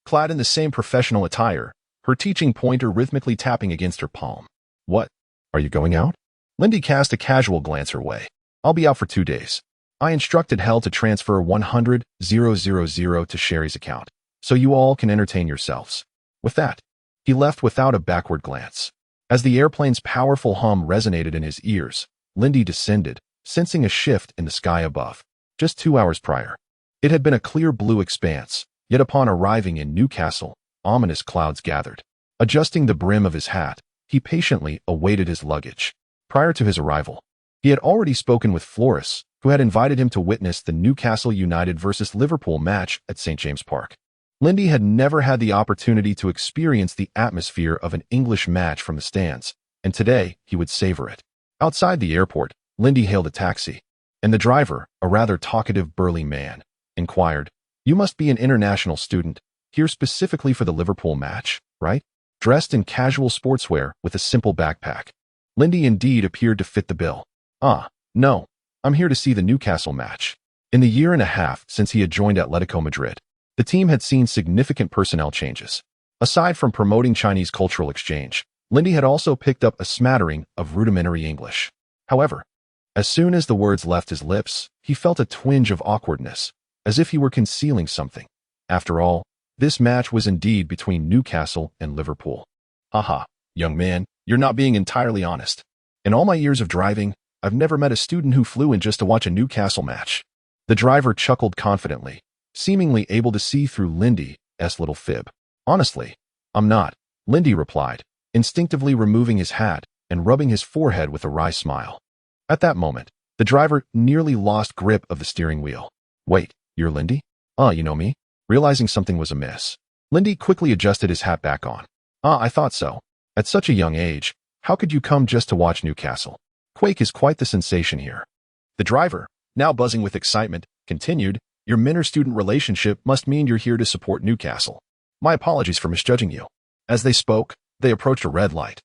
Clad in the same professional attire, her teaching pointer rhythmically tapping against her palm. "What? Are you going out?" Lindy cast a casual glance her way. "I'll be out for 2 days. I instructed Hell to transfer 100,000 to Sherry's account, so you all can entertain yourselves." With that, he left without a backward glance. As the airplane's powerful hum resonated in his ears, Lindy descended, sensing a shift in the sky above. Just 2 hours prior, it had been a clear blue expanse, yet upon arriving in Newcastle, ominous clouds gathered. Adjusting the brim of his hat, he patiently awaited his luggage. Prior to his arrival, he had already spoken with Flores, who had invited him to witness the Newcastle United versus Liverpool match at St. James Park. Lindy had never had the opportunity to experience the atmosphere of an English match from the stands, and today he would savor it. Outside the airport, Lindy hailed a taxi, and the driver, a rather talkative burly man, inquired, "You must be an international student, here specifically for the Liverpool match, right?" Dressed in casual sportswear with a simple backpack, Lindy indeed appeared to fit the bill. "Ah, no, I'm here to see the Newcastle match." In the year and a half since he had joined Atletico Madrid, the team had seen significant personnel changes. Aside from promoting Chinese cultural exchange, Lindy had also picked up a smattering of rudimentary English. However, as soon as the words left his lips, he felt a twinge of awkwardness, as if he were concealing something. After all, this match was indeed between Newcastle and Liverpool. "Haha, young man, you're not being entirely honest. In all my years of driving, I've never met a student who flew in just to watch a Newcastle match." The driver chuckled confidently, seemingly able to see through Lindy's little fib. "Honestly, I'm not," Lindy replied, instinctively removing his hat and rubbing his forehead with a wry smile. At that moment, the driver nearly lost grip of the steering wheel. "Wait, you're Lindy? You know me?" Realizing something was amiss, Lindy quickly adjusted his hat back on. I thought so. At such a young age, how could you come just to watch Newcastle? Quake is quite the sensation here." The driver, now buzzing with excitement, continued, "Your mentor-student relationship must mean you're here to support Newcastle. My apologies for misjudging you." As they spoke, they approached a red light,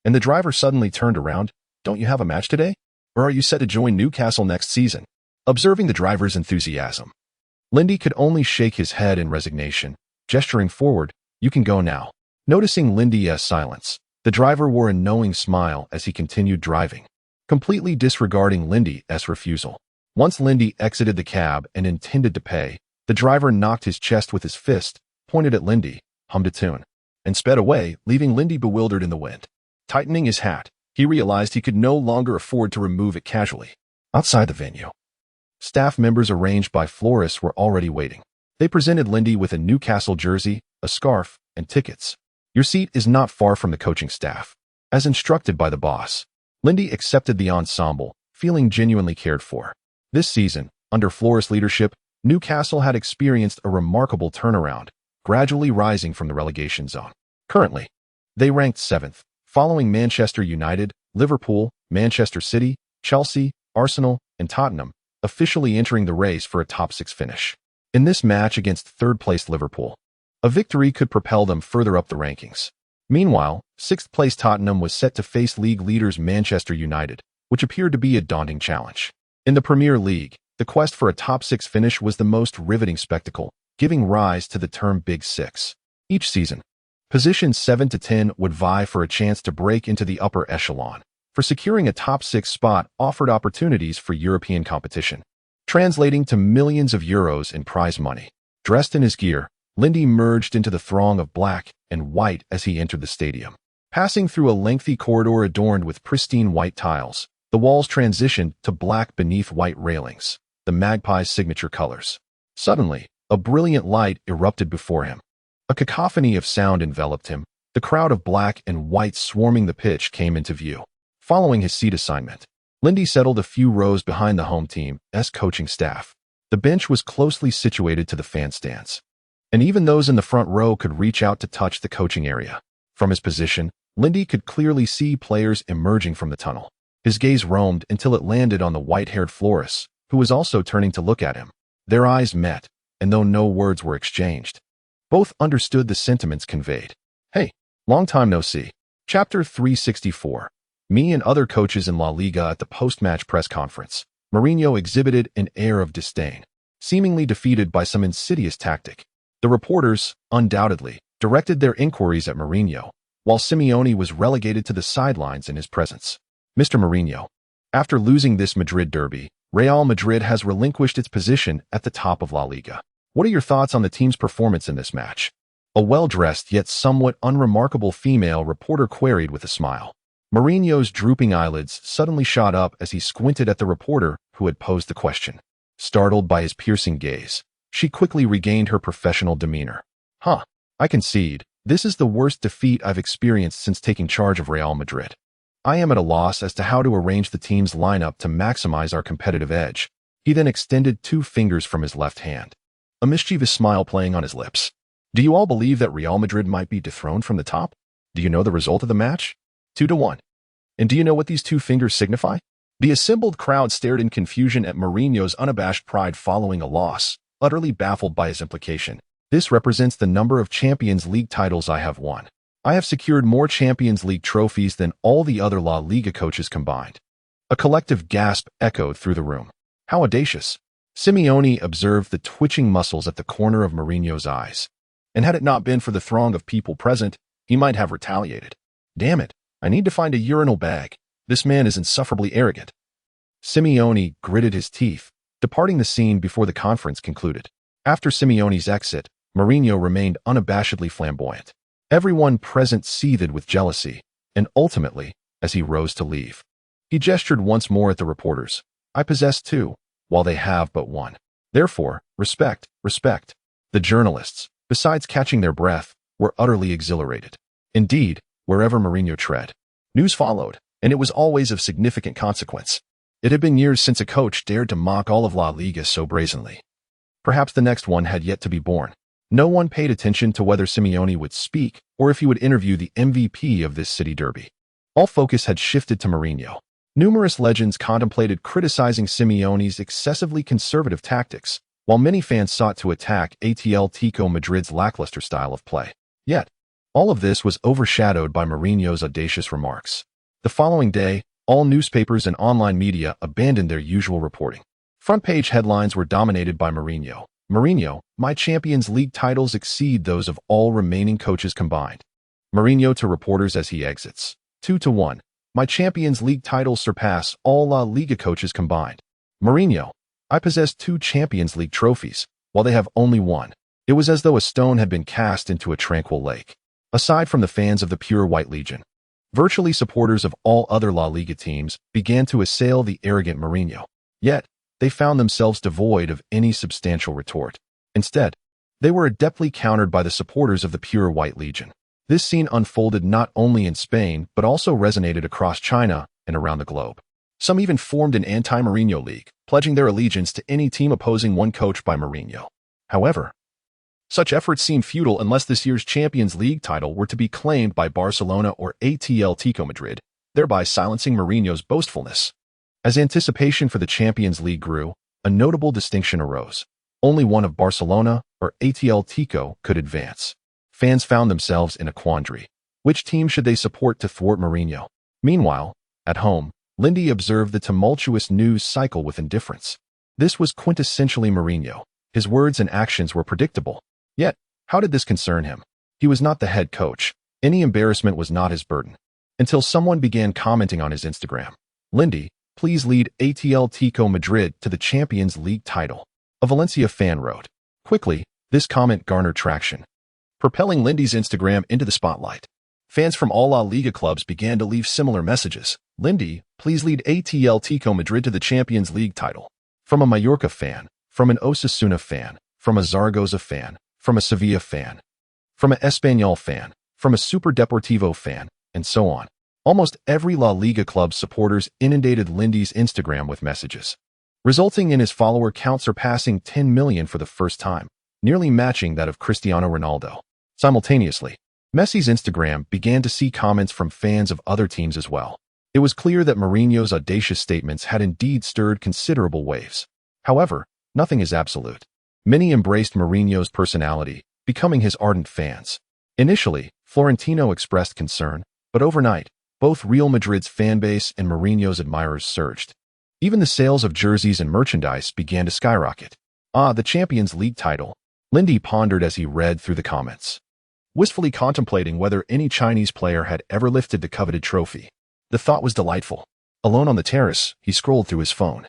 and the driver suddenly turned around. "Don't you have a match today? Or are you set to join Newcastle next season?" Observing the driver's enthusiasm, Lindy could only shake his head in resignation, gesturing forward, "You can go now." Noticing Lindy's silence, the driver wore a knowing smile as he continued driving, completely disregarding Lindy's refusal. Once Lindy exited the cab and intended to pay, the driver knocked his chest with his fist, pointed at Lindy, hummed a tune, and sped away, leaving Lindy bewildered in the wind. Tightening his hat, he realized he could no longer afford to remove it casually. Outside the venue, staff members arranged by Flores were already waiting. They presented Lindy with a Newcastle jersey, a scarf, and tickets. "Your seat is not far from the coaching staff." As instructed by the boss, Lindy accepted the ensemble, feeling genuinely cared for. This season, under Flores' leadership, Newcastle had experienced a remarkable turnaround, gradually rising from the relegation zone. Currently, they ranked 7th, following Manchester United, Liverpool, Manchester City, Chelsea, Arsenal, and Tottenham, officially entering the race for a top-6 finish. In this match against third-placed Liverpool, a victory could propel them further up the rankings. Meanwhile, sixth-place Tottenham was set to face league leaders Manchester United, which appeared to be a daunting challenge. In the Premier League, the quest for a top-6 finish was the most riveting spectacle, giving rise to the term Big Six. Each season, positions 7 to 10 would vie for a chance to break into the upper echelon. For securing a top-6 spot offered opportunities for European competition, translating to millions of euros in prize money. Dressed in his gear, Lindy merged into the throng of black and white as he entered the stadium. Passing through a lengthy corridor adorned with pristine white tiles, the walls transitioned to black beneath white railings, the Magpie's signature colors. Suddenly, a brilliant light erupted before him. A cacophony of sound enveloped him. The crowd of black and white swarming the pitch came into view. Following his seat assignment, Lindy settled a few rows behind the home team's coaching staff. The bench was closely situated to the fan stands, and even those in the front row could reach out to touch the coaching area. From his position, Lindy could clearly see players emerging from the tunnel. His gaze roamed until it landed on the white-haired florist, who was also turning to look at him. Their eyes met, and though no words were exchanged, both understood the sentiments conveyed. Hey, long time no see. Chapter 364. Me and other coaches in La Liga at the post-match press conference. Mourinho exhibited an air of disdain, seemingly defeated by some insidious tactic. The reporters, undoubtedly, directed their inquiries at Mourinho, while Simeone was relegated to the sidelines in his presence. Mr. Mourinho, after losing this Madrid derby, Real Madrid has relinquished its position at the top of La Liga. What are your thoughts on the team's performance in this match? A well-dressed yet somewhat unremarkable female reporter queried with a smile. Mourinho's drooping eyelids suddenly shot up as he squinted at the reporter who had posed the question. Startled by his piercing gaze, she quickly regained her professional demeanor. I concede, this is the worst defeat I've experienced since taking charge of Real Madrid. I am at a loss as to how to arrange the team's lineup to maximize our competitive edge. He then extended 2 fingers from his left hand, a mischievous smile playing on his lips. Do you all believe that Real Madrid might be dethroned from the top? Do you know the result of the match? 2-1. And do you know what these 2 fingers signify? The assembled crowd stared in confusion at Mourinho's unabashed pride following a loss, utterly baffled by his implication. This represents the number of Champions League titles I have won. I have secured more Champions League trophies than all the other La Liga coaches combined. A collective gasp echoed through the room. How audacious! Simeone observed the twitching muscles at the corner of Mourinho's eyes. And had it not been for the throng of people present, he might have retaliated. Damn it, I need to find a urinal bag. This man is insufferably arrogant. Simeone gritted his teeth, departing the scene before the conference concluded. After Simeone's exit, Mourinho remained unabashedly flamboyant. Everyone present seethed with jealousy, and ultimately, as he rose to leave, he gestured once more at the reporters. I possess 2, while they have but 1. Therefore, respect, respect. The journalists, besides catching their breath, were utterly exhilarated. Indeed, wherever Mourinho tread, news followed, and it was always of significant consequence. It had been years since a coach dared to mock all of La Liga so brazenly. Perhaps the next one had yet to be born. No one paid attention to whether Simeone would speak or if he would interview the MVP of this city derby. All focus had shifted to Mourinho. Numerous legends contemplated criticizing Simeone's excessively conservative tactics, while many fans sought to attack Atletico Madrid's lackluster style of play. Yet, all of this was overshadowed by Mourinho's audacious remarks. The following day, all newspapers and online media abandoned their usual reporting. Front-page headlines were dominated by Mourinho. Mourinho, my Champions League titles exceed those of all remaining coaches combined. Mourinho to reporters as he exits. 2-1. My Champions League titles surpass all La Liga coaches combined. Mourinho, I possess 2 Champions League trophies, while they have only 1. It was as though a stone had been cast into a tranquil lake. Aside from the fans of the pure White Legion, virtually supporters of all other La Liga teams began to assail the arrogant Mourinho. Yet, they found themselves devoid of any substantial retort. Instead, they were adeptly countered by the supporters of the pure White Legion. This scene unfolded not only in Spain, but also resonated across China and around the globe. Some even formed an anti-Mourinho league, pledging their allegiance to any team opposing one coach by Mourinho. However, such efforts seemed futile unless this year's Champions League title were to be claimed by Barcelona or Atletico Madrid, thereby silencing Mourinho's boastfulness. As anticipation for the Champions League grew, a notable distinction arose. Only one of Barcelona or Atletico could advance. Fans found themselves in a quandary. Which team should they support to thwart Mourinho? Meanwhile, at home, Lindy observed the tumultuous news cycle with indifference. This was quintessentially Mourinho. His words and actions were predictable. Yet, how did this concern him? He was not the head coach. Any embarrassment was not his burden. Until someone began commenting on his Instagram. Lindy, please lead Atletico Madrid to the Champions League title. A Valencia fan wrote. Quickly, this comment garnered traction, propelling Lindy's Instagram into the spotlight. Fans from all La Liga clubs began to leave similar messages. Lindy, please lead Atletico Madrid to the Champions League title. From a Mallorca fan, from an Osasuna fan, from a Zaragoza fan, from a Sevilla fan, from an Espanyol fan, from a Super Deportivo fan, and so on. Almost every La Liga club's supporters inundated Lindy's Instagram with messages, resulting in his follower count surpassing 10 million for the first time, nearly matching that of Cristiano Ronaldo. Simultaneously, Messi's Instagram began to see comments from fans of other teams as well. It was clear that Mourinho's audacious statements had indeed stirred considerable waves. However, nothing is absolute. Many embraced Mourinho's personality, becoming his ardent fans. Initially, Florentino expressed concern, but overnight, both Real Madrid's fanbase and Mourinho's admirers surged. Even the sales of jerseys and merchandise began to skyrocket. The Champions League title, Lindy pondered as he read through the comments, wistfully contemplating whether any Chinese player had ever lifted the coveted trophy. The thought was delightful. Alone on the terrace, he scrolled through his phone,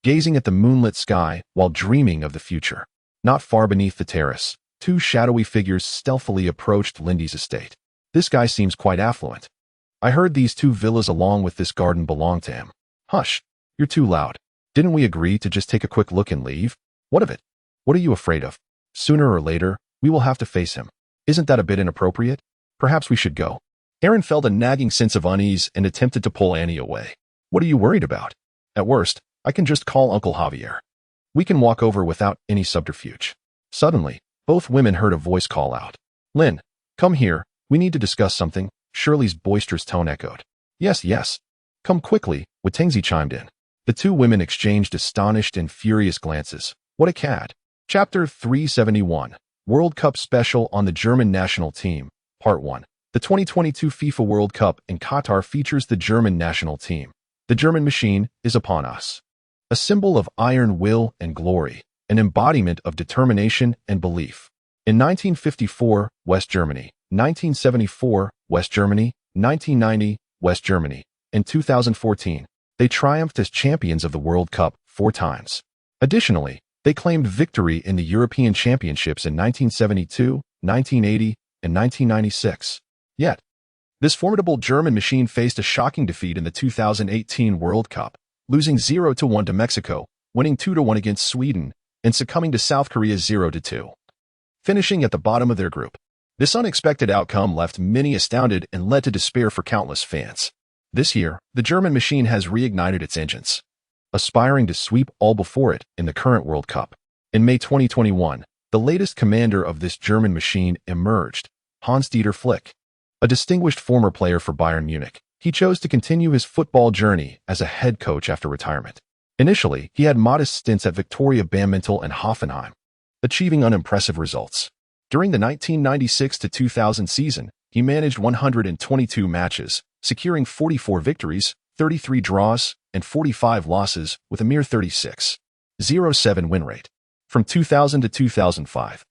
gazing at the moonlit sky while dreaming of the future. Not far beneath the terrace, two shadowy figures stealthily approached Lindy's estate. This guy seems quite affluent. I heard these two villas along with this garden belong to him. Hush, you're too loud. Didn't we agree to just take a quick look and leave? What of it? What are you afraid of? Sooner or later, we will have to face him. Isn't that a bit inappropriate? Perhaps we should go. Aaron felt a nagging sense of unease and attempted to pull Annie away. What are you worried about? At worst, I can just call Uncle Javier. We can walk over without any subterfuge. Suddenly, both women heard a voice call out. Lynn, come here, we need to discuss something. Shirley's boisterous tone echoed. Yes, yes. Come quickly, Watengzi chimed in. The two women exchanged astonished and furious glances. What a cad. Chapter 371, World Cup Special on the German National Team, Part 1. The 2022 FIFA World Cup in Qatar features the German national team. The German machine is upon us. A symbol of iron will and glory, an embodiment of determination and belief. In 1954, West Germany, 1974, West Germany, 1990, West Germany. In 2014, they triumphed as champions of the World Cup 4 times. Additionally, they claimed victory in the European Championships in 1972, 1980, and 1996. Yet, this formidable German machine faced a shocking defeat in the 2018 World Cup, losing 0-1 to Mexico, winning 2-1 against Sweden, and succumbing to South Korea 0-2. Finishing at the bottom of their group. This unexpected outcome left many astounded and led to despair for countless fans. This year, the German machine has reignited its engines, aspiring to sweep all before it in the current World Cup. In May 2021, the latest commander of this German machine emerged, Hans-Dieter Flick. A distinguished former player for Bayern Munich, he chose to continue his football journey as a head coach after retirement. Initially, he had modest stints at Victoria Badminton and Hoffenheim, achieving unimpressive results. During the 1996-2000 season, he managed 122 matches, securing 44 victories, 33 draws, and 45 losses with a mere 36.07 win rate. From 2000 to 2005,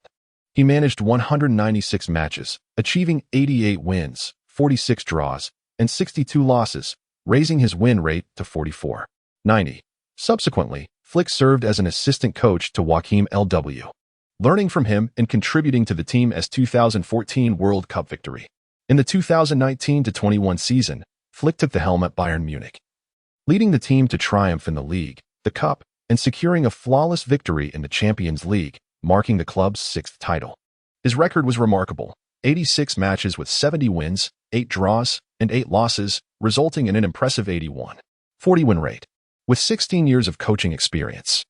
he managed 196 matches, achieving 88 wins, 46 draws, and 62 losses, raising his win rate to 44.90. Subsequently, Flick served as an assistant coach to Joachim L.W., learning from him and contributing to the team as 2014 World Cup victory. In the 2019-21 season, Flick took the helm at Bayern Munich, leading the team to triumph in the league, the cup, and securing a flawless victory in the Champions League, marking the club's 6th title. His record was remarkable, 86 matches with 70 wins, 8 draws, and 8 losses, resulting in an impressive 81.40 win rate. With 16 years of coaching experience,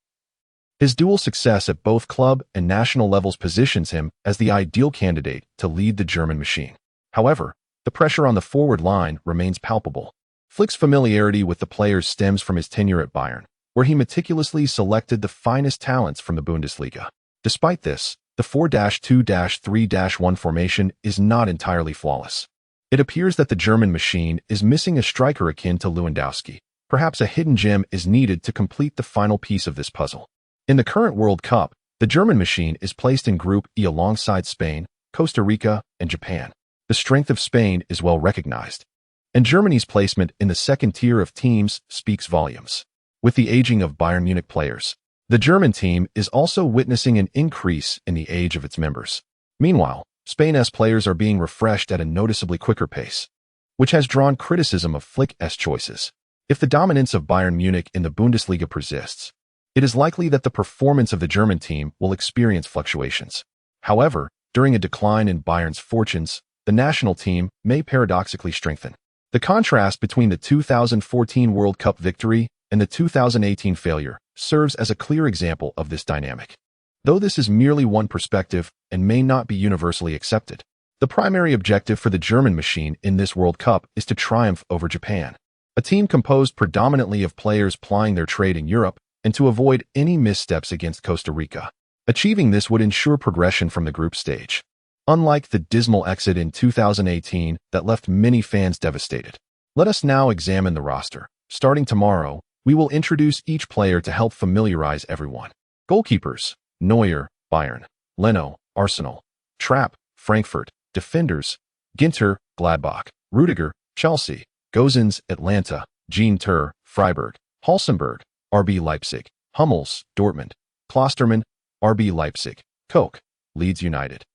his dual success at both club and national levels positions him as the ideal candidate to lead the German machine. However, the pressure on the forward line remains palpable. Flick's familiarity with the players stems from his tenure at Bayern, where he meticulously selected the finest talents from the Bundesliga. Despite this, the 4-2-3-1 formation is not entirely flawless. It appears that the German machine is missing a striker akin to Lewandowski. Perhaps a hidden gem is needed to complete the final piece of this puzzle. In the current World Cup, the German machine is placed in Group E alongside Spain, Costa Rica, and Japan. The strength of Spain is well recognized, and Germany's placement in the second tier of teams speaks volumes. With the aging of Bayern Munich players, the German team is also witnessing an increase in the age of its members. Meanwhile, Spain's players are being refreshed at a noticeably quicker pace, which has drawn criticism of Flick's choices. If the dominance of Bayern Munich in the Bundesliga persists, it is likely that the performance of the German team will experience fluctuations. However, during a decline in Bayern's fortunes, the national team may paradoxically strengthen. The contrast between the 2014 World Cup victory and the 2018 failure serves as a clear example of this dynamic. Though this is merely one perspective and may not be universally accepted, the primary objective for the German machine in this World Cup is to triumph over Japan, a team composed predominantly of players plying their trade in Europe, and to avoid any missteps against Costa Rica. Achieving this would ensure progression from the group stage, unlike the dismal exit in 2018 that left many fans devastated. Let us now examine the roster. Starting tomorrow, we will introduce each player to help familiarize everyone. Goalkeepers: Neuer, Bayern; Leno, Arsenal; Trapp, Frankfurt; defenders: Ginter, Gladbach; Rudiger, Chelsea; Gosens, Atlanta; Jean Tur, Freiburg; Halsenberg, RB Leipzig; Hummels, Dortmund; Klostermann, RB Leipzig; Koch, Leeds United;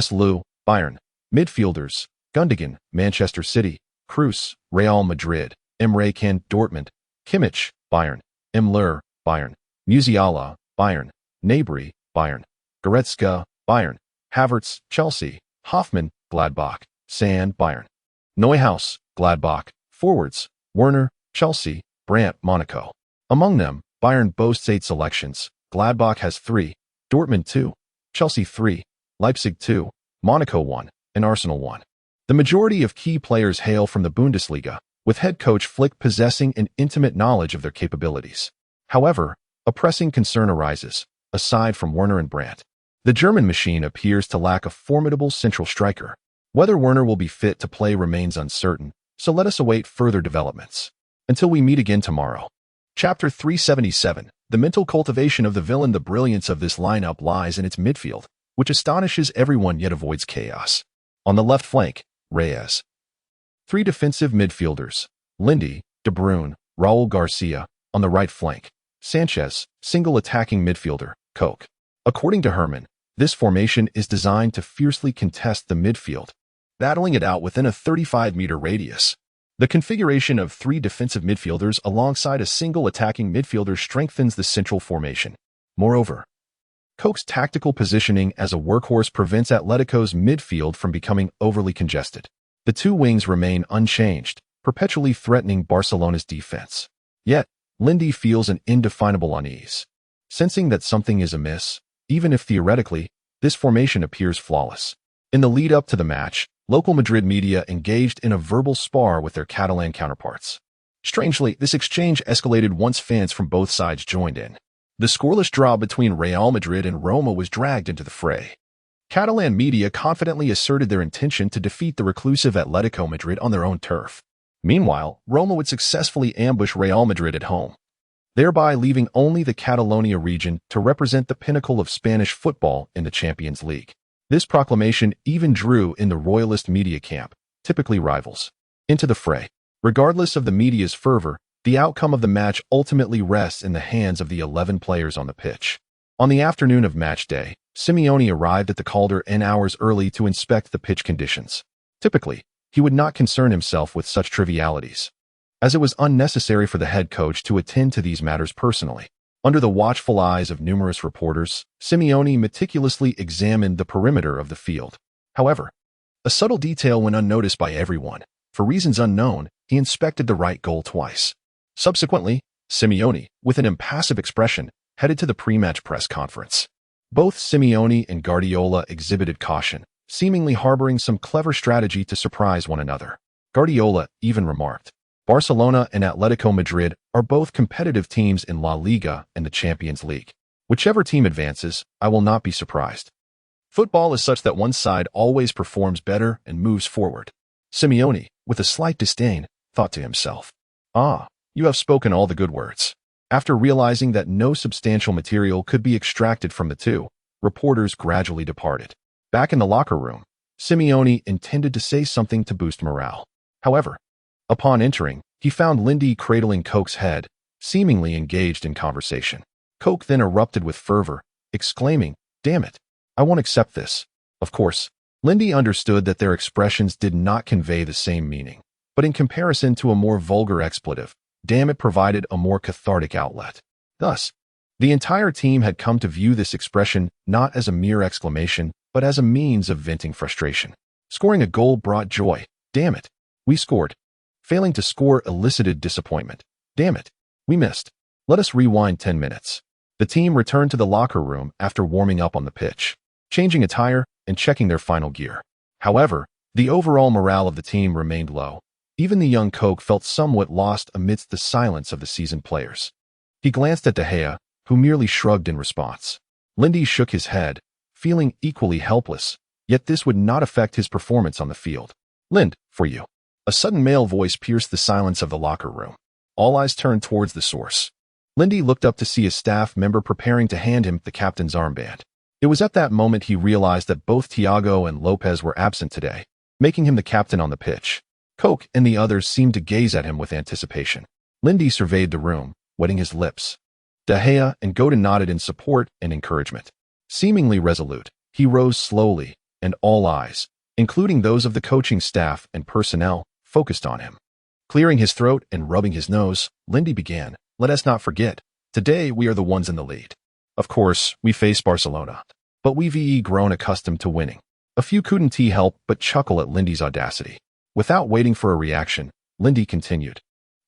Lou, Bayern. Midfielders: Gundogan, Manchester City; Kroos, Real Madrid; Emre Can, Dortmund; Kimmich, Bayern; Müller, Bayern; Musiala, Bayern; Gnabry, Bayern; Goretzka, Bayern; Havertz, Chelsea; Hoffmann, Gladbach; Sand, Bayern; Neuhaus, Gladbach; forwards: Werner, Chelsea; Brandt, Monaco. Among them, Bayern boasts 8 selections, Gladbach has 3, Dortmund 2, Chelsea 3, Leipzig 2, Monaco 1, and Arsenal 1. The majority of key players hail from the Bundesliga, with head coach Flick possessing an intimate knowledge of their capabilities. However, a pressing concern arises. Aside from Werner and Brandt, the German machine appears to lack a formidable central striker. Whether Werner will be fit to play remains uncertain, so let us await further developments. Until we meet again tomorrow. Chapter 377, The Mental Cultivation of the Villain. The brilliance of this lineup lies in its midfield, which astonishes everyone yet avoids chaos. On the left flank, Reyes. 3 defensive midfielders: Lindy, De Bruyne, Raul Garcia. On the right flank, Sanchez, single attacking midfielder, Koch. According to Herman, this formation is designed to fiercely contest the midfield, battling it out within a 35-meter radius. The configuration of 3 defensive midfielders alongside a single attacking midfielder strengthens the central formation. Moreover, Koch's tactical positioning as a workhorse prevents Atletico's midfield from becoming overly congested. The 2 wings remain unchanged, perpetually threatening Barcelona's defense. Yet, Lindy feels an indefinable unease, sensing that something is amiss, even if theoretically, this formation appears flawless. In the lead-up to the match, local Madrid media engaged in a verbal spar with their Catalan counterparts. Strangely, this exchange escalated once fans from both sides joined in. The scoreless draw between Real Madrid and Roma was dragged into the fray. Catalan media confidently asserted their intention to defeat the reclusive Atletico Madrid on their own turf. Meanwhile, Roma would successfully ambush Real Madrid at home, thereby leaving only the Catalonia region to represent the pinnacle of Spanish football in the Champions League. This proclamation even drew in the royalist media camp, typically rivals, into the fray. Regardless of the media's fervor, the outcome of the match ultimately rests in the hands of the 11 players on the pitch. On the afternoon of match day, Simeone arrived at the Calder n hours early to inspect the pitch conditions. Typically, he would not concern himself with such trivialities, as it was unnecessary for the head coach to attend to these matters personally. Under the watchful eyes of numerous reporters, Simeone meticulously examined the perimeter of the field. However, a subtle detail went unnoticed by everyone. For reasons unknown, he inspected the right goal twice. Subsequently, Simeone, with an impassive expression, headed to the pre-match press conference. Both Simeone and Guardiola exhibited caution, seemingly harboring some clever strategy to surprise one another. Guardiola even remarked, Barcelona and Atletico Madrid are both competitive teams in La Liga and the Champions League. Whichever team advances, I will not be surprised. Football is such that one side always performs better and moves forward. Simeone, with a slight disdain, thought to himself, "Ah, you have spoken all the good words." After realizing that no substantial material could be extracted from the two, reporters gradually departed. Back in the locker room, Simeone intended to say something to boost morale. However, upon entering, he found Lindy cradling Coke's head, seemingly engaged in conversation. Coke then erupted with fervor, exclaiming, "Damn it, I won't accept this." Of course, Lindy understood that their expressions did not convey the same meaning, but in comparison to a more vulgar expletive, damn it provided a more cathartic outlet. Thus, the entire team had come to view this expression not as a mere exclamation, but as a means of venting frustration. Scoring a goal brought joy. Damn it, we scored. Failing to score elicited disappointment. Damn it, we missed. Let us rewind 10 minutes. The team returned to the locker room after warming up on the pitch, changing attire and checking their final gear. However, the overall morale of the team remained low. Even the young Coke felt somewhat lost amidst the silence of the seasoned players. He glanced at De Gea, who merely shrugged in response. Lindy shook his head, feeling equally helpless, yet this would not affect his performance on the field. "Lind, for you." A sudden male voice pierced the silence of the locker room. All eyes turned towards the source. Lindy looked up to see a staff member preparing to hand him the captain's armband. It was at that moment he realized that both Thiago and Lopez were absent today, making him the captain on the pitch. Coke and the others seemed to gaze at him with anticipation. Lindy surveyed the room, wetting his lips. De Gea and Godin nodded in support and encouragement. Seemingly resolute, he rose slowly, and all eyes, including those of the coaching staff and personnel, focused on him. Clearing his throat and rubbing his nose, Lindy began, "Let us not forget, today we are the ones in the lead. Of course, we face Barcelona, but we've grown accustomed to winning." A few couldn't help but chuckle at Lindy's audacity. Without waiting for a reaction, Lindy continued,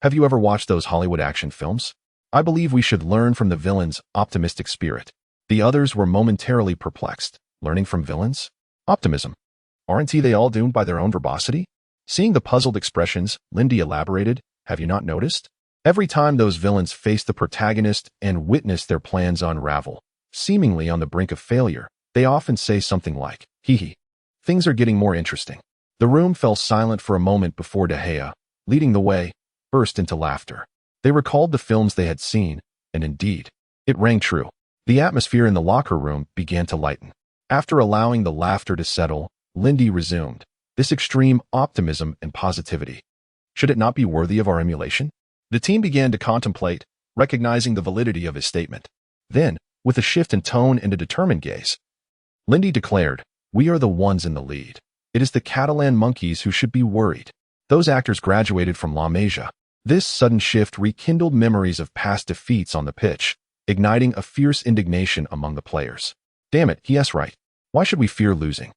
"Have you ever watched those Hollywood action films? I believe we should learn from the villain's optimistic spirit." The others were momentarily perplexed. Learning from villains? Optimism. Aren't they all doomed by their own verbosity? Seeing the puzzled expressions, Lindy elaborated, "Have you not noticed? Every time those villains face the protagonist and witness their plans unravel, seemingly on the brink of failure, they often say something like, 'Hee hee. Things are getting more interesting.'" The room fell silent for a moment before De Gea, leading the way, burst into laughter. They recalled the films they had seen, and indeed, it rang true. The atmosphere in the locker room began to lighten. After allowing the laughter to settle, Lindy resumed, "This extreme optimism and positivity. Should it not be worthy of our emulation?" The team began to contemplate, recognizing the validity of his statement. Then, with a shift in tone and a determined gaze, Lindy declared, "We are the ones in the lead. It is the Catalan monkeys who should be worried. Those actors graduated from La Masia." This sudden shift rekindled memories of past defeats on the pitch, igniting a fierce indignation among the players. "Damn it, yes right. Why should we fear losing?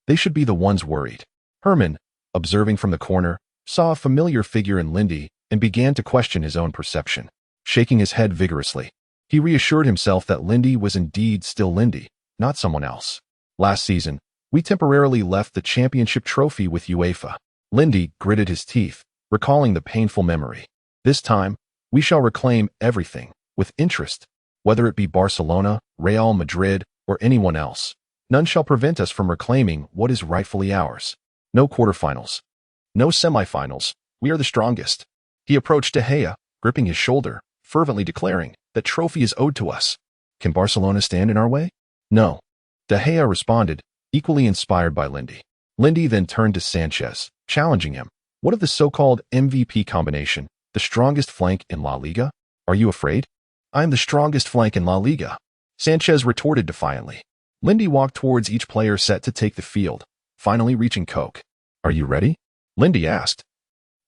They should be the ones worried." Herman, observing from the corner, saw a familiar figure in Lindy and began to question his own perception. Shaking his head vigorously, he reassured himself that Lindy was indeed still Lindy, not someone else. "Last season, we temporarily left the championship trophy with UEFA." Lindy gritted his teeth, recalling the painful memory. "This time, we shall reclaim everything, with interest. Whether it be Barcelona, Real Madrid, or anyone else, none shall prevent us from reclaiming what is rightfully ours. No quarterfinals. No semifinals. We are the strongest." He approached De Gea, gripping his shoulder, fervently declaring, "That trophy is owed to us. Can Barcelona stand in our way?" "No." De Gea responded, equally inspired by Lindy. Lindy then turned to Sanchez, challenging him. "What of the so-called MVP combination, the strongest flank in La Liga? Are you afraid?" "I am the strongest flank in La Liga," Sanchez retorted defiantly. Lindy walked towards each player set to take the field, finally reaching Coke. "Are you ready?" Lindy asked,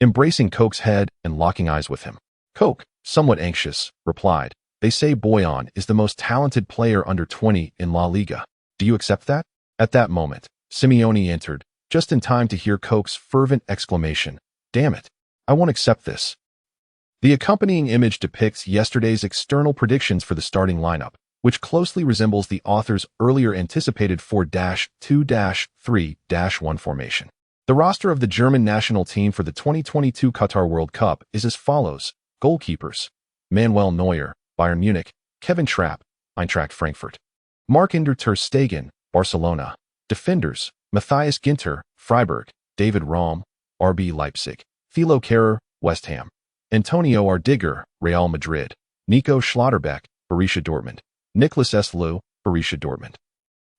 embracing Coke's head and locking eyes with him. Coke, somewhat anxious, replied, "They say Boyan is the most talented player under 20 in La Liga. Do you accept that?" At that moment, Simeone entered, just in time to hear Coke's fervent exclamation, "Damn it, I won't accept this." The accompanying image depicts yesterday's external predictions for the starting lineup, which closely resembles the author's earlier anticipated 4-2-3-1 formation. The roster of the German national team for the 2022 Qatar World Cup is as follows. Goalkeepers: Manuel Neuer, Bayern Munich; Kevin Trapp, Eintracht Frankfurt; Marc-Andre ter Stegen, Barcelona; Defenders: Matthias Ginter, Freiburg; David Raum, RB Leipzig; Thilo Kehrer, West Ham; Antonio Ardiger, Real Madrid; Nico Schlotterbeck, Borussia Dortmund; Niklas Eslu, Borussia Dortmund;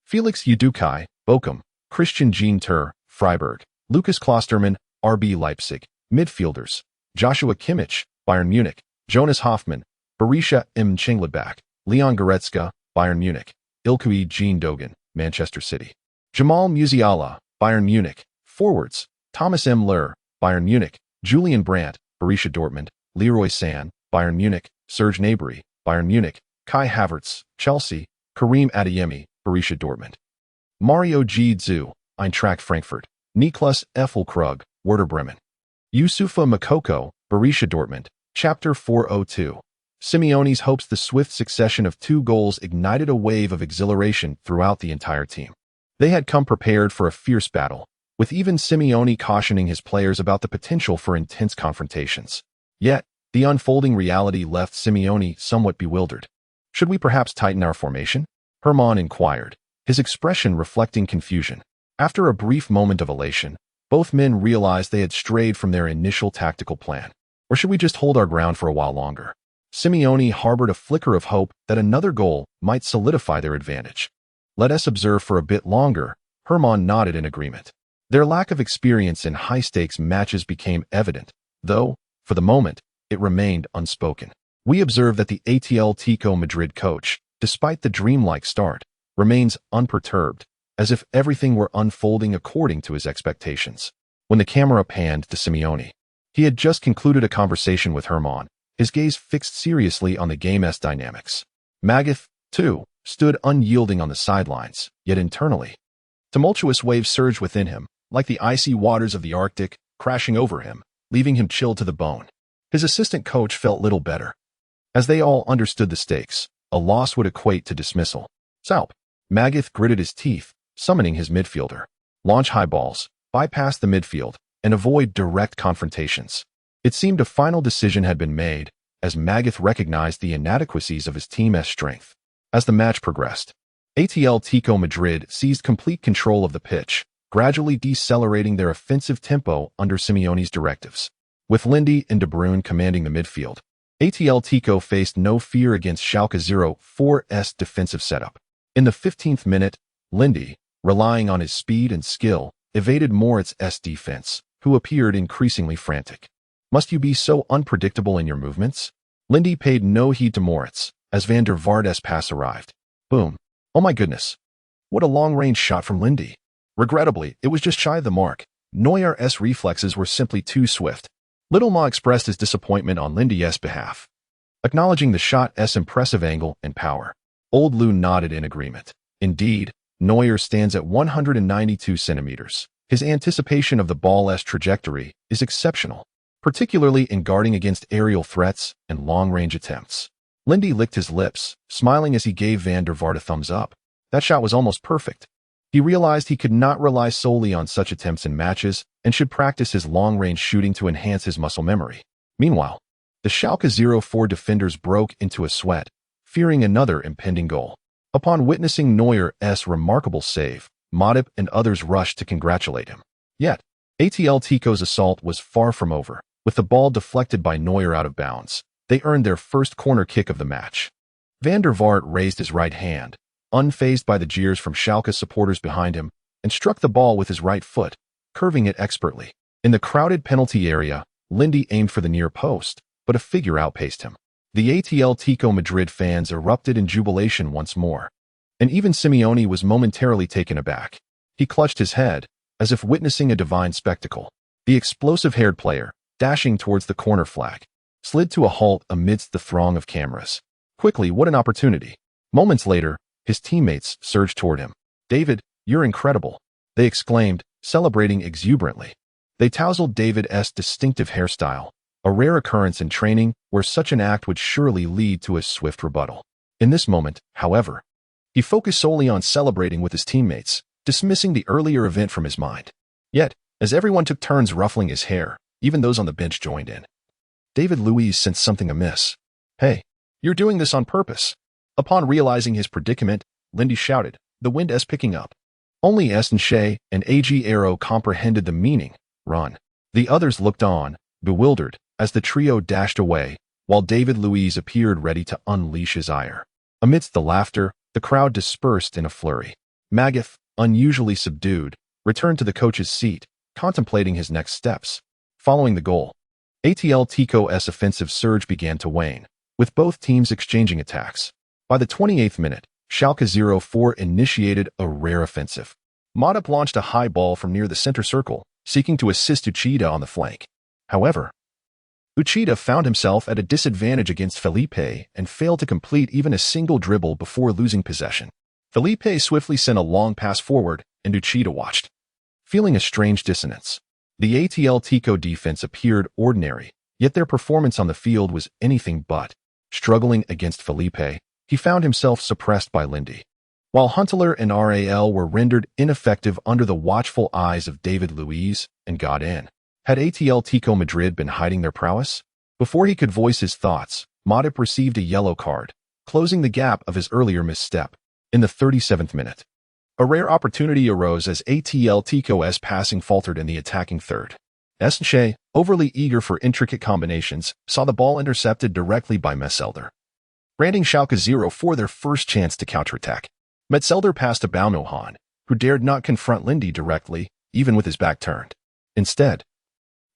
Felix Udukai, Bochum; Christian Jean Ter, Freiburg; Lucas Klostermann, RB Leipzig. Midfielders: Joshua Kimmich, Bayern Munich; Jonas Hoffmann, Borussia Mönchengladbach; Leon Goretzka, Bayern Munich; Ilkay Gundogan, Manchester City; Jamal Musiala, Bayern Munich. Forwards: Thomas Müller, Bayern Munich; Julian Brandt, Borussia Dortmund; Leroy Sané, Bayern Munich; Serge Gnabry, Bayern Munich; Kai Havertz, Chelsea; Karim Adeyemi, Borussia Dortmund; Mario Götze, Eintracht Frankfurt; Niklas Füllkrug, Werder Bremen; Youssoufa Moukoko, Borussia Dortmund. Chapter 402. Simeone's hopes. The swift succession of 2 goals ignited a wave of exhilaration throughout the entire team. They had come prepared for a fierce battle, with even Simeone cautioning his players about the potential for intense confrontations. Yet, the unfolding reality left Simeone somewhat bewildered. "Should we perhaps tighten our formation?" Hermann inquired, his expression reflecting confusion. After a brief moment of elation, both men realized they had strayed from their initial tactical plan. "Or should we just hold our ground for a while longer?" Simeone harbored a flicker of hope that another goal might solidify their advantage. "Let us observe for a bit longer," Hermann nodded in agreement. Their lack of experience in high-stakes matches became evident, though, for the moment, it remained unspoken. We observe that the Atletico Madrid coach, despite the dreamlike start, remains unperturbed, as if everything were unfolding according to his expectations. When the camera panned to Simeone, he had just concluded a conversation with Hermann, his gaze fixed seriously on the game's dynamics. Magath, too, stood unyielding on the sidelines, yet internally, tumultuous waves surged within him, like the icy waters of the Arctic, crashing over him, leaving him chilled to the bone. His assistant coach felt little better. As they all understood the stakes, a loss would equate to dismissal. "Salp." Magath gritted his teeth, summoning his midfielder. "Launch high balls, bypass the midfield, and avoid direct confrontations." It seemed a final decision had been made, as Magath recognized the inadequacies of his team's strength. As the match progressed, Atletico Madrid seized complete control of the pitch, gradually decelerating their offensive tempo under Simeone's directives. With Lindy and De Bruyne commanding the midfield, Atletico faced no fear against Schalke 04's defensive setup. In the 15th minute, Lindy, relying on his speed and skill, evaded Moritz's defense, who appeared increasingly frantic. "Must you be so unpredictable in your movements?" Lindy paid no heed to Moritz, as Van der Vaart's pass arrived. Boom. "Oh my goodness. What a long-range shot from Lindy." Regrettably, it was just shy of the mark. Neuer's reflexes were simply too swift. Little Ma expressed his disappointment on Lindy's behalf, acknowledging the shot's impressive angle and power. Old Lou nodded in agreement. Indeed, Neuer stands at 192 centimeters. His anticipation of the ball's trajectory is exceptional, particularly in guarding against aerial threats and long-range attempts. Lindy licked his lips, smiling as he gave Van der Vaart a thumbs up. That shot was almost perfect. He realized he could not rely solely on such attempts in matches and should practice his long-range shooting to enhance his muscle memory. Meanwhile, the Schalke 04 defenders broke into a sweat, fearing another impending goal. Upon witnessing Neuer's remarkable save, Matip and others rushed to congratulate him. Yet, Atletico's assault was far from over. With the ball deflected by Neuer out of bounds, they earned their first corner kick of the match. Van der Vaart raised his right hand, unfazed by the jeers from Schalke supporters behind him, and struck the ball with his right foot, curving it expertly. In the crowded penalty area, Lindy aimed for the near post, but a figure outpaced him. The Atletico Madrid fans erupted in jubilation once more, and even Simeone was momentarily taken aback. He clutched his head, as if witnessing a divine spectacle. The explosive-haired player, dashing towards the corner flag, slid to a halt amidst the throng of cameras. Quickly, what an opportunity! Moments later, his teammates surged toward him. "David, you're incredible," they exclaimed, celebrating exuberantly. They tousled David's distinctive hairstyle, a rare occurrence in training where such an act would surely lead to a swift rebuttal. In this moment, however, he focused solely on celebrating with his teammates, dismissing the earlier event from his mind. Yet, As everyone took turns ruffling his hair, even those on the bench joined in. David Luiz sensed something amiss. "Hey, you're doing this on purpose." Upon realizing his predicament, Lindy shouted, "The wind is picking up." Only Estenche and AG Arrow comprehended the meaning. "Run." The others looked on, bewildered, as the trio dashed away, while David Luiz appeared ready to unleash his ire. Amidst the laughter, the crowd dispersed in a flurry. Magath, unusually subdued, returned to the coach's seat, contemplating his next steps. Following the goal, ATL Tico's offensive surge began to wane, with both teams exchanging attacks. By the 28th minute, Schalke 04 initiated a rare offensive. Modip launched a high ball from near the center circle, seeking to assist Uchida on the flank. However, Uchida found himself at a disadvantage against Felipe and failed to complete even a single dribble before losing possession. Felipe swiftly sent a long pass forward, and Uchida watched. Feeling a strange dissonance, the ATL Tico defense appeared ordinary, yet their performance on the field was anything but. Struggling against Felipe, he found himself suppressed by Lindy. While Huntelaar and RAL were rendered ineffective under the watchful eyes of David Luiz and Godin. Had ATL Tico Madrid been hiding their prowess? Before he could voice his thoughts, Modip received a yellow card, closing the gap of his earlier misstep. In the 37th minute, a rare opportunity arose as ATL Tico's passing faltered in the attacking third. Estenche, overly eager for intricate combinations, saw the ball intercepted directly by Metzelder, granting Schalke 04 their first chance to counterattack. Metzelder passed to Baunohan, who dared not confront Lindy directly, even with his back turned. Instead,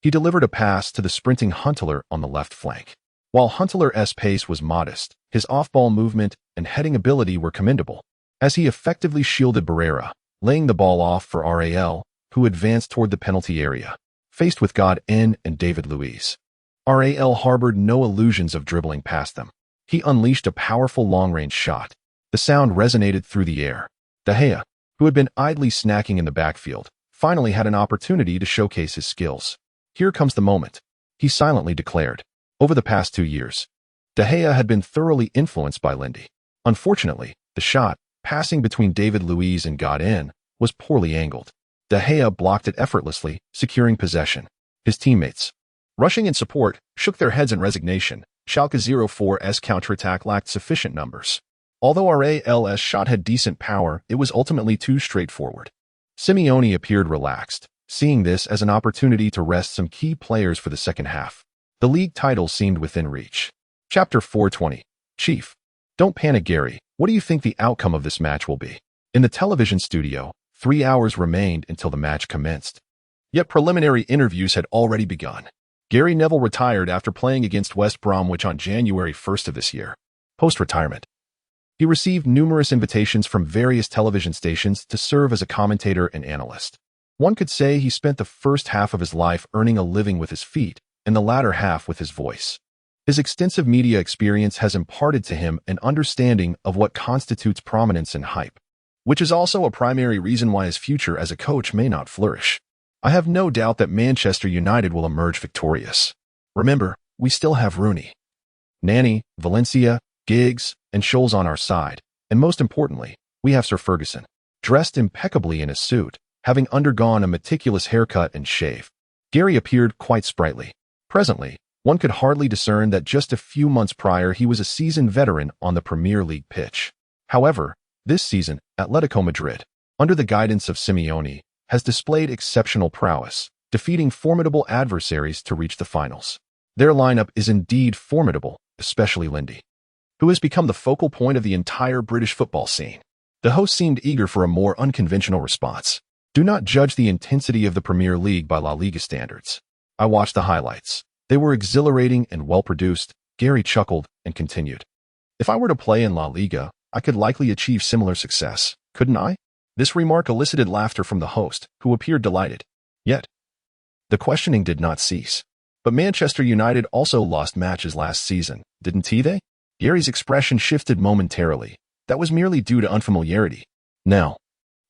he delivered a pass to the sprinting Huntelaar on the left flank. While Huntelaar's pace was modest, his off-ball movement and heading ability were commendable, as he effectively shielded Barrera, laying the ball off for RAL, who advanced toward the penalty area. Faced with Godin and David Luiz, RAL harbored no illusions of dribbling past them. He unleashed a powerful long-range shot. The sound resonated through the air. De Gea, who had been idly snacking in the backfield, finally had an opportunity to showcase his skills. "Here comes the moment," he silently declared. Over the past 2 years, De Gea had been thoroughly influenced by Lindy. Unfortunately, the shot, passing between David Luiz and Godin, was poorly angled. De Gea blocked it effortlessly, securing possession. His teammates, rushing in support, shook their heads in resignation. Schalke 04's counterattack lacked sufficient numbers. Although RAL's shot had decent power, it was ultimately too straightforward. Simeone appeared relaxed, seeing this as an opportunity to rest some key players for the second half. The league title seemed within reach. Chapter 420. Chief. Don't panic, Gary. What do you think the outcome of this match will be? In the television studio, 3 hours remained until the match commenced. Yet preliminary interviews had already begun. Gary Neville retired after playing against West Bromwich on January 1st of this year. Post-retirement, he received numerous invitations from various television stations to serve as a commentator and analyst. One could say he spent the first half of his life earning a living with his feet, and the latter half with his voice. His extensive media experience has imparted to him an understanding of what constitutes prominence and hype, which is also a primary reason why his future as a coach may not flourish. I have no doubt that Manchester United will emerge victorious. Remember, we still have Rooney, Nani, Valencia, Giggs, and Scholes on our side, and most importantly, we have Sir Ferguson, dressed impeccably in his suit, having undergone a meticulous haircut and shave. Gary appeared quite sprightly. Presently, one could hardly discern that just a few months prior he was a seasoned veteran on the Premier League pitch. However, this season, Atletico Madrid, under the guidance of Simeone, has displayed exceptional prowess, defeating formidable adversaries to reach the finals. Their lineup is indeed formidable, especially Lindy, who has become the focal point of the entire British football scene. The host seemed eager for a more unconventional response. Do not judge the intensity of the Premier League by La Liga standards. I watched the highlights. They were exhilarating and well-produced. Gary chuckled and continued. If I were to play in La Liga, I could likely achieve similar success, couldn't I? This remark elicited laughter from the host, who appeared delighted. Yet, the questioning did not cease. But Manchester United also lost matches last season, didn't they? Gary's expression shifted momentarily. That was merely due to unfamiliarity. Now,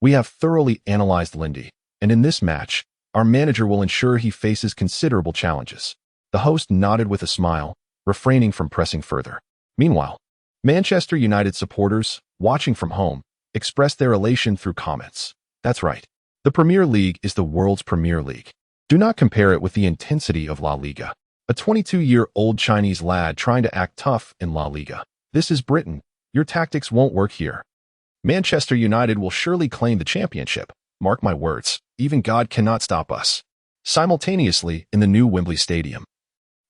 we have thoroughly analyzed Lindy, and in this match, our manager will ensure he faces considerable challenges. The host nodded with a smile, refraining from pressing further. Meanwhile, Manchester United supporters, watching from home, expressed their elation through comments. That's right. The Premier League is the world's Premier League. Do not compare it with the intensity of La Liga. A 22-year-old Chinese lad trying to act tough in La Liga. This is Britain. Your tactics won't work here. Manchester United will surely claim the championship. Mark my words, even God cannot stop us. Simultaneously, in the new Wembley Stadium,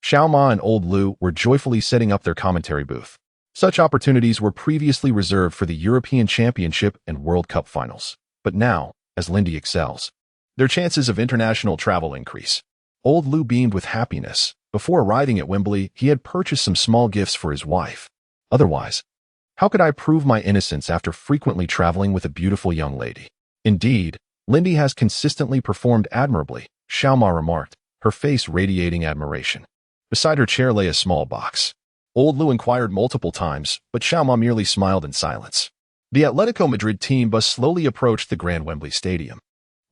Xiao Ma and Old Lu were joyfully setting up their commentary booth. Such opportunities were previously reserved for the European Championship and World Cup finals. But now, as Lindy excels, their chances of international travel increase. Old Lu beamed with happiness. Before arriving at Wembley, he had purchased some small gifts for his wife. Otherwise, how could I prove my innocence after frequently traveling with a beautiful young lady? Indeed, Lindy has consistently performed admirably, Xiao Ma remarked, her face radiating admiration. Beside her chair lay a small box. Old Lu inquired multiple times, but Xiao Ma merely smiled in silence. The Atletico Madrid team bus slowly approached the Grand Wembley Stadium.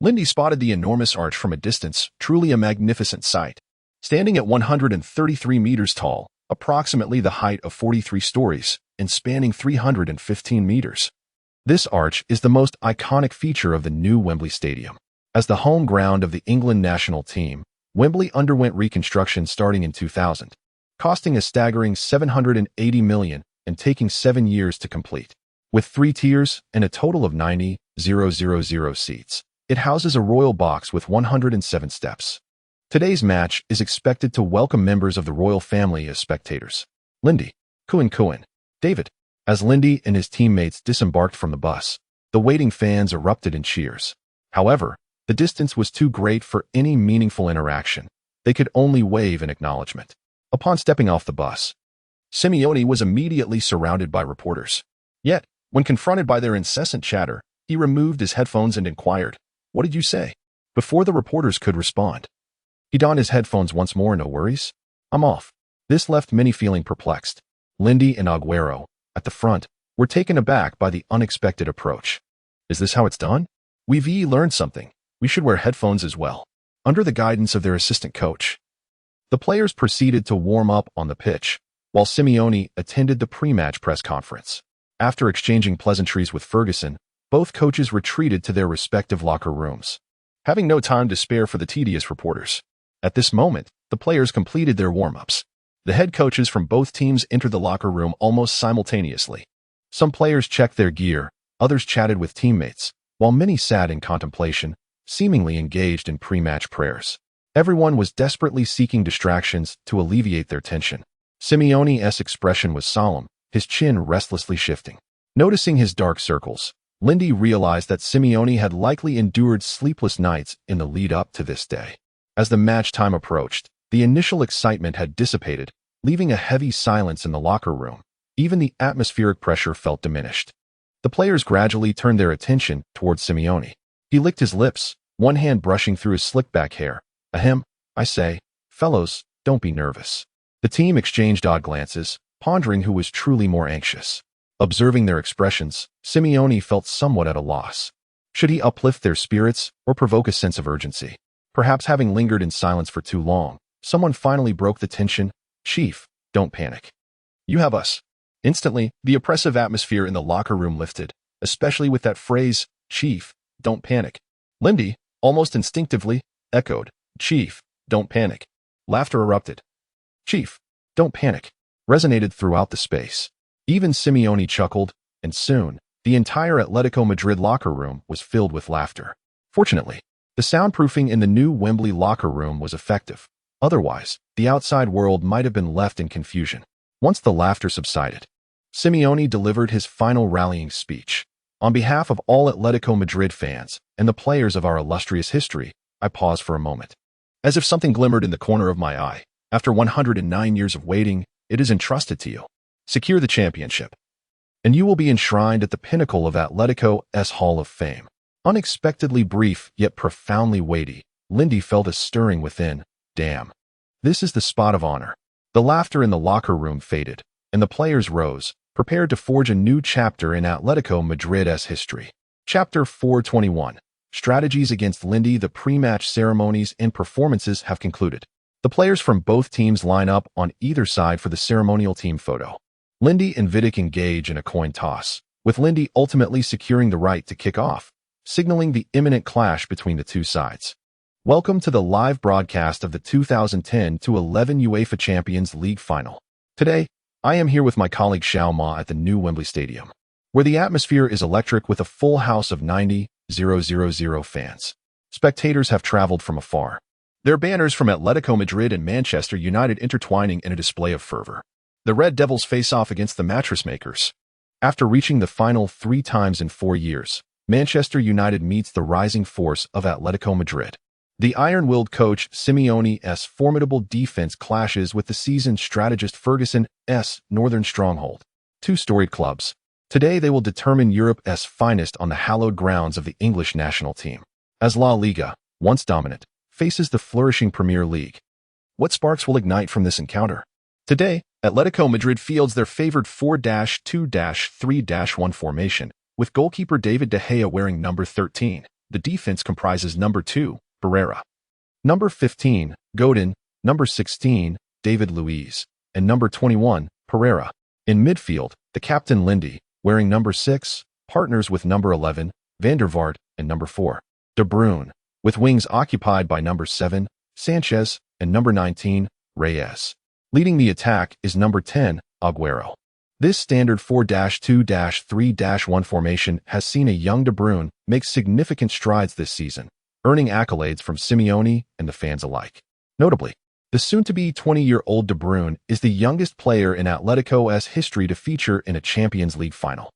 Lindy spotted the enormous arch from a distance, truly a magnificent sight. Standing at 133 meters tall, approximately the height of 43 stories, and spanning 315 meters. This arch is the most iconic feature of the new Wembley Stadium. As the home ground of the England national team, Wembley underwent reconstruction starting in 2000, costing a staggering $780 million and taking 7 years to complete. With 3 tiers and a total of 90,000 seats, it houses a royal box with 107 steps. Today's match is expected to welcome members of the royal family as spectators. Lindy, Kuan, David. As Lindy and his teammates disembarked from the bus, the waiting fans erupted in cheers. However, the distance was too great for any meaningful interaction. They could only wave in acknowledgement. Upon stepping off the bus, Simeone was immediately surrounded by reporters. Yet, when confronted by their incessant chatter, he removed his headphones and inquired, "What did you say?" Before the reporters could respond, he donned his headphones once more. "No worries. I'm off." This left many feeling perplexed. Lindy and Aguero, at the front, were taken aback by the unexpected approach. "Is this how it's done? We've learned something. We should wear headphones as well." Under the guidance of their assistant coach, the players proceeded to warm up on the pitch, while Simeone attended the pre-match press conference. After exchanging pleasantries with Ferguson, both coaches retreated to their respective locker rooms, having no time to spare for the tedious reporters. At this moment, the players completed their warm-ups. The head coaches from both teams entered the locker room almost simultaneously. Some players checked their gear, others chatted with teammates, while many sat in contemplation, seemingly engaged in pre-match prayers. Everyone was desperately seeking distractions to alleviate their tension. Simeone's expression was solemn, his chin restlessly shifting. Noticing his dark circles, Lindy realized that Simeone had likely endured sleepless nights in the lead-up to this day. As the match time approached, the initial excitement had dissipated, leaving a heavy silence in the locker room. Even the atmospheric pressure felt diminished. The players gradually turned their attention towards Simeone. He licked his lips, one hand brushing through his slick-back hair. "Ahem, I say, fellows, don't be nervous." The team exchanged odd glances, pondering who was truly more anxious. Observing their expressions, Simeone felt somewhat at a loss. Should he uplift their spirits or provoke a sense of urgency? Perhaps having lingered in silence for too long, someone finally broke the tension. "Chief, don't panic. You have us." Instantly, the oppressive atmosphere in the locker room lifted, especially with that phrase, "Chief, don't panic." Lindy, almost instinctively, echoed, "Chief, don't panic." Laughter erupted. "Chief, don't panic," resonated throughout the space. Even Simeone chuckled, and soon, the entire Atletico Madrid locker room was filled with laughter. Fortunately, the soundproofing in the new Wembley locker room was effective. Otherwise, the outside world might have been left in confusion. Once the laughter subsided, Simeone delivered his final rallying speech. "On behalf of all Atletico Madrid fans and the players of our illustrious history," I paused for a moment. As if something glimmered in the corner of my eye. "After 109 years of waiting, it is entrusted to you. Secure the championship, and you will be enshrined at the pinnacle of Atletico's Hall of Fame." Unexpectedly brief, yet profoundly weighty, Lindy felt a stirring within. Damn. This is the spot of honor. The laughter in the locker room faded, and the players rose, prepared to forge a new chapter in Atletico Madrid's history. Chapter 421. Strategies against Lindy. The pre-match ceremonies and performances have concluded. The players from both teams line up on either side for the ceremonial team photo. Lindy and Vidic engage in a coin toss, with Lindy ultimately securing the right to kick off. signaling the imminent clash between the two sides. Welcome to the live broadcast of the 2010-11 UEFA Champions League final. Today, I am here with my colleague Xiao Ma at the new Wembley Stadium, where the atmosphere is electric with a full house of 90,000 fans. Spectators have traveled from afar, their banners from Atletico Madrid and Manchester United intertwining in a display of fervor. The Red Devils face off against the mattress makers. After reaching the final 3 times in 4 years, Manchester United meets the rising force of Atletico Madrid. The iron-willed coach Simeone's formidable defense clashes with the seasoned strategist Ferguson's northern stronghold. 2 storied clubs. Today they will determine Europe's finest on the hallowed grounds of the English national team. As La Liga, once dominant, faces the flourishing Premier League. What sparks will ignite from this encounter? Today, Atletico Madrid fields their favored 4-2-3-1 formation, with goalkeeper David De Gea wearing number 13. The defense comprises number 2, Pereira, number 15, Godin, number 16, David Luiz, and number 21, Pereira. In midfield, the captain Lindy, wearing number 6, partners with number 11, Van der Vaart, and number 4, De Bruyne, with wings occupied by number 7, Sanchez, and number 19, Reyes. Leading the attack is number 10, Aguero. This standard 4-2-3-1 formation has seen a young De Bruyne make significant strides this season, earning accolades from Simeone and the fans alike. Notably, the soon-to-be 20-year-old De Bruyne is the youngest player in Atletico's history to feature in a Champions League final,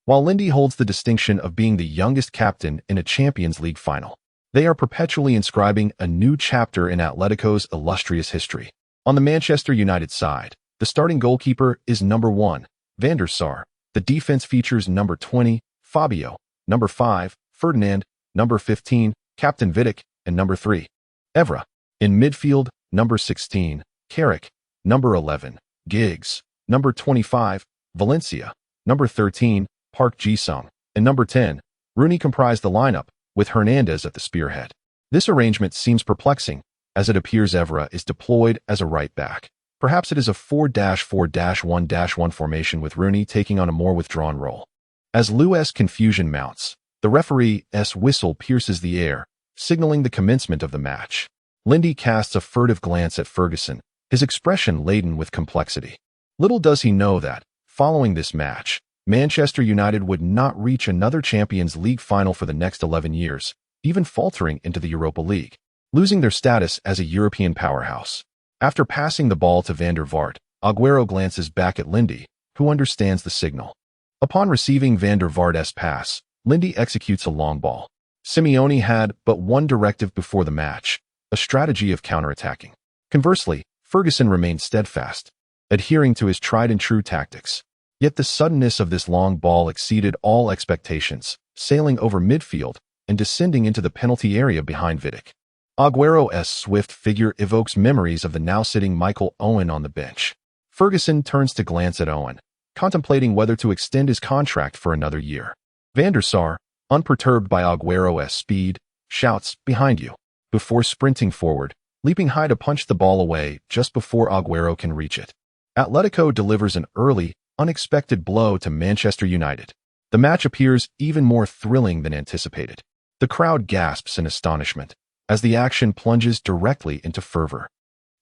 while Lindy holds the distinction of being the youngest captain in a Champions League final. They are perpetually inscribing a new chapter in Atletico's illustrious history. On the Manchester United side, the starting goalkeeper is number 1, Van der Sar. The defense features number 20, Fabio, number 5, Ferdinand, number 15, Captain Vidic, and number 3, Evra. In midfield, number 16, Carrick, number 11, Giggs, number 25, Valencia, number 13, Park Ji-sung, and number 10, Rooney comprise the lineup, with Hernandez at the spearhead. This arrangement seems perplexing, as it appears Evra is deployed as a right back. Perhaps it is a 4-4-1-1 formation with Rooney taking on a more withdrawn role. As Luis' confusion mounts, the referee's whistle pierces the air, signaling the commencement of the match. Lindy casts a furtive glance at Ferguson, his expression laden with complexity. Little does he know that, following this match, Manchester United would not reach another Champions League final for the next 11 years, even faltering into the Europa League, losing their status as a European powerhouse. After passing the ball to Van der Vaart, Aguero glances back at Lindy, who understands the signal. Upon receiving Van der Vaart's pass, Lindy executes a long ball. Simeone had but one directive before the match, a strategy of counterattacking. Conversely, Ferguson remained steadfast, adhering to his tried-and-true tactics. Yet the suddenness of this long ball exceeded all expectations, sailing over midfield and descending into the penalty area behind Vidic. Aguero's swift figure evokes memories of the now-sitting Michael Owen on the bench. Ferguson turns to glance at Owen, contemplating whether to extend his contract for another year. Van der Sar, unperturbed by Aguero's speed, shouts, "Behind you," before sprinting forward, leaping high to punch the ball away just before Aguero can reach it. Atletico delivers an early, unexpected blow to Manchester United. The match appears even more thrilling than anticipated. The crowd gasps in astonishment as the action plunges directly into fervor,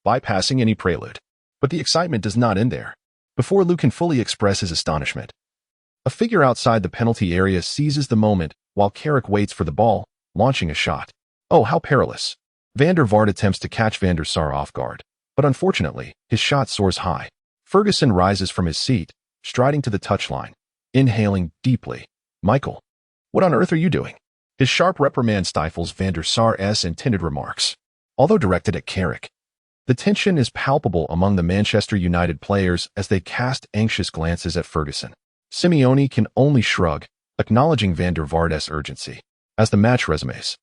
bypassing any prelude. But the excitement does not end there. Before Lou can fully express his astonishment, a figure outside the penalty area seizes the moment while Carrick waits for the ball, launching a shot. Oh, how perilous! Van der Vaart attempts to catch Van der Sar off guard, but unfortunately, his shot soars high. Ferguson rises from his seat, striding to the touchline, inhaling deeply. "Michael, what on earth are you doing?" His sharp reprimand stifles Van der Sar's intended remarks. Although directed at Carrick, the tension is palpable among the Manchester United players as they cast anxious glances at Ferguson. Simeone can only shrug, acknowledging Van der Vaart's urgency. As the match resumes,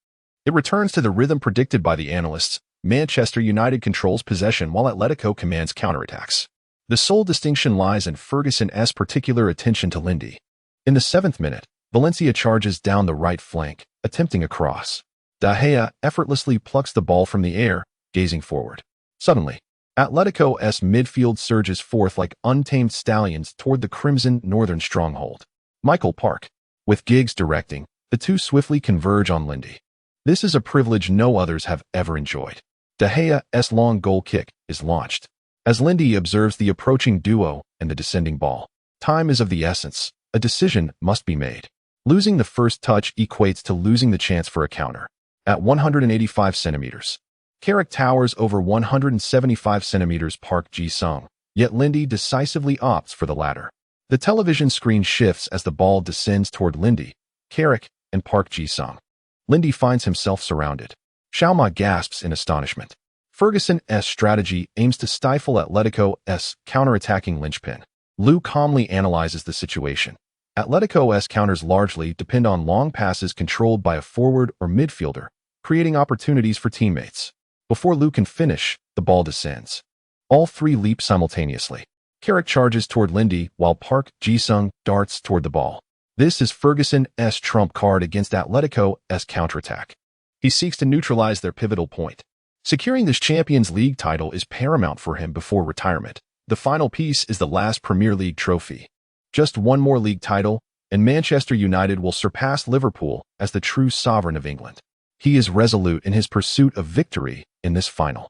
it returns to the rhythm predicted by the analysts. Manchester United controls possession while Atletico commands counterattacks. The sole distinction lies in Ferguson's particular attention to Lindy. In the 7th minute, Valencia charges down the right flank, attempting a cross. De Gea effortlessly plucks the ball from the air, gazing forward. Suddenly, Atletico's midfield surges forth like untamed stallions toward the crimson northern stronghold. Michael Park, with Giggs directing, The two swiftly converge on Lindy. This is a privilege no others have ever enjoyed. De Gea's long goal kick is launched. As Lindy observes the approaching duo and the descending ball, time is of the essence. A decision must be made. Losing the first touch equates to losing the chance for a counter. At 185 centimeters, Carrick towers over 175 centimeters Park Ji-sung, yet Lindy decisively opts for the latter. The television screen shifts as the ball descends toward Lindy, Carrick, and Park Ji-sung. Lindy finds himself surrounded. Xiaoma gasps in astonishment. Ferguson's strategy aims to stifle Atletico's counter-attacking linchpin. Lou calmly analyzes the situation. Atletico's counters largely depend on long passes controlled by a forward or midfielder, creating opportunities for teammates. Before Lou can finish, the ball descends. All three leap simultaneously. Carrick charges toward Lindy while Park Ji-sung darts toward the ball. This is Ferguson's trump card against Atletico's counterattack. He seeks to neutralize their pivotal point. Securing this Champions League title is paramount for him before retirement. The final piece is the last Premier League trophy. Just one more league title, and Manchester United will surpass Liverpool as the true sovereign of England. He is resolute in his pursuit of victory in this final.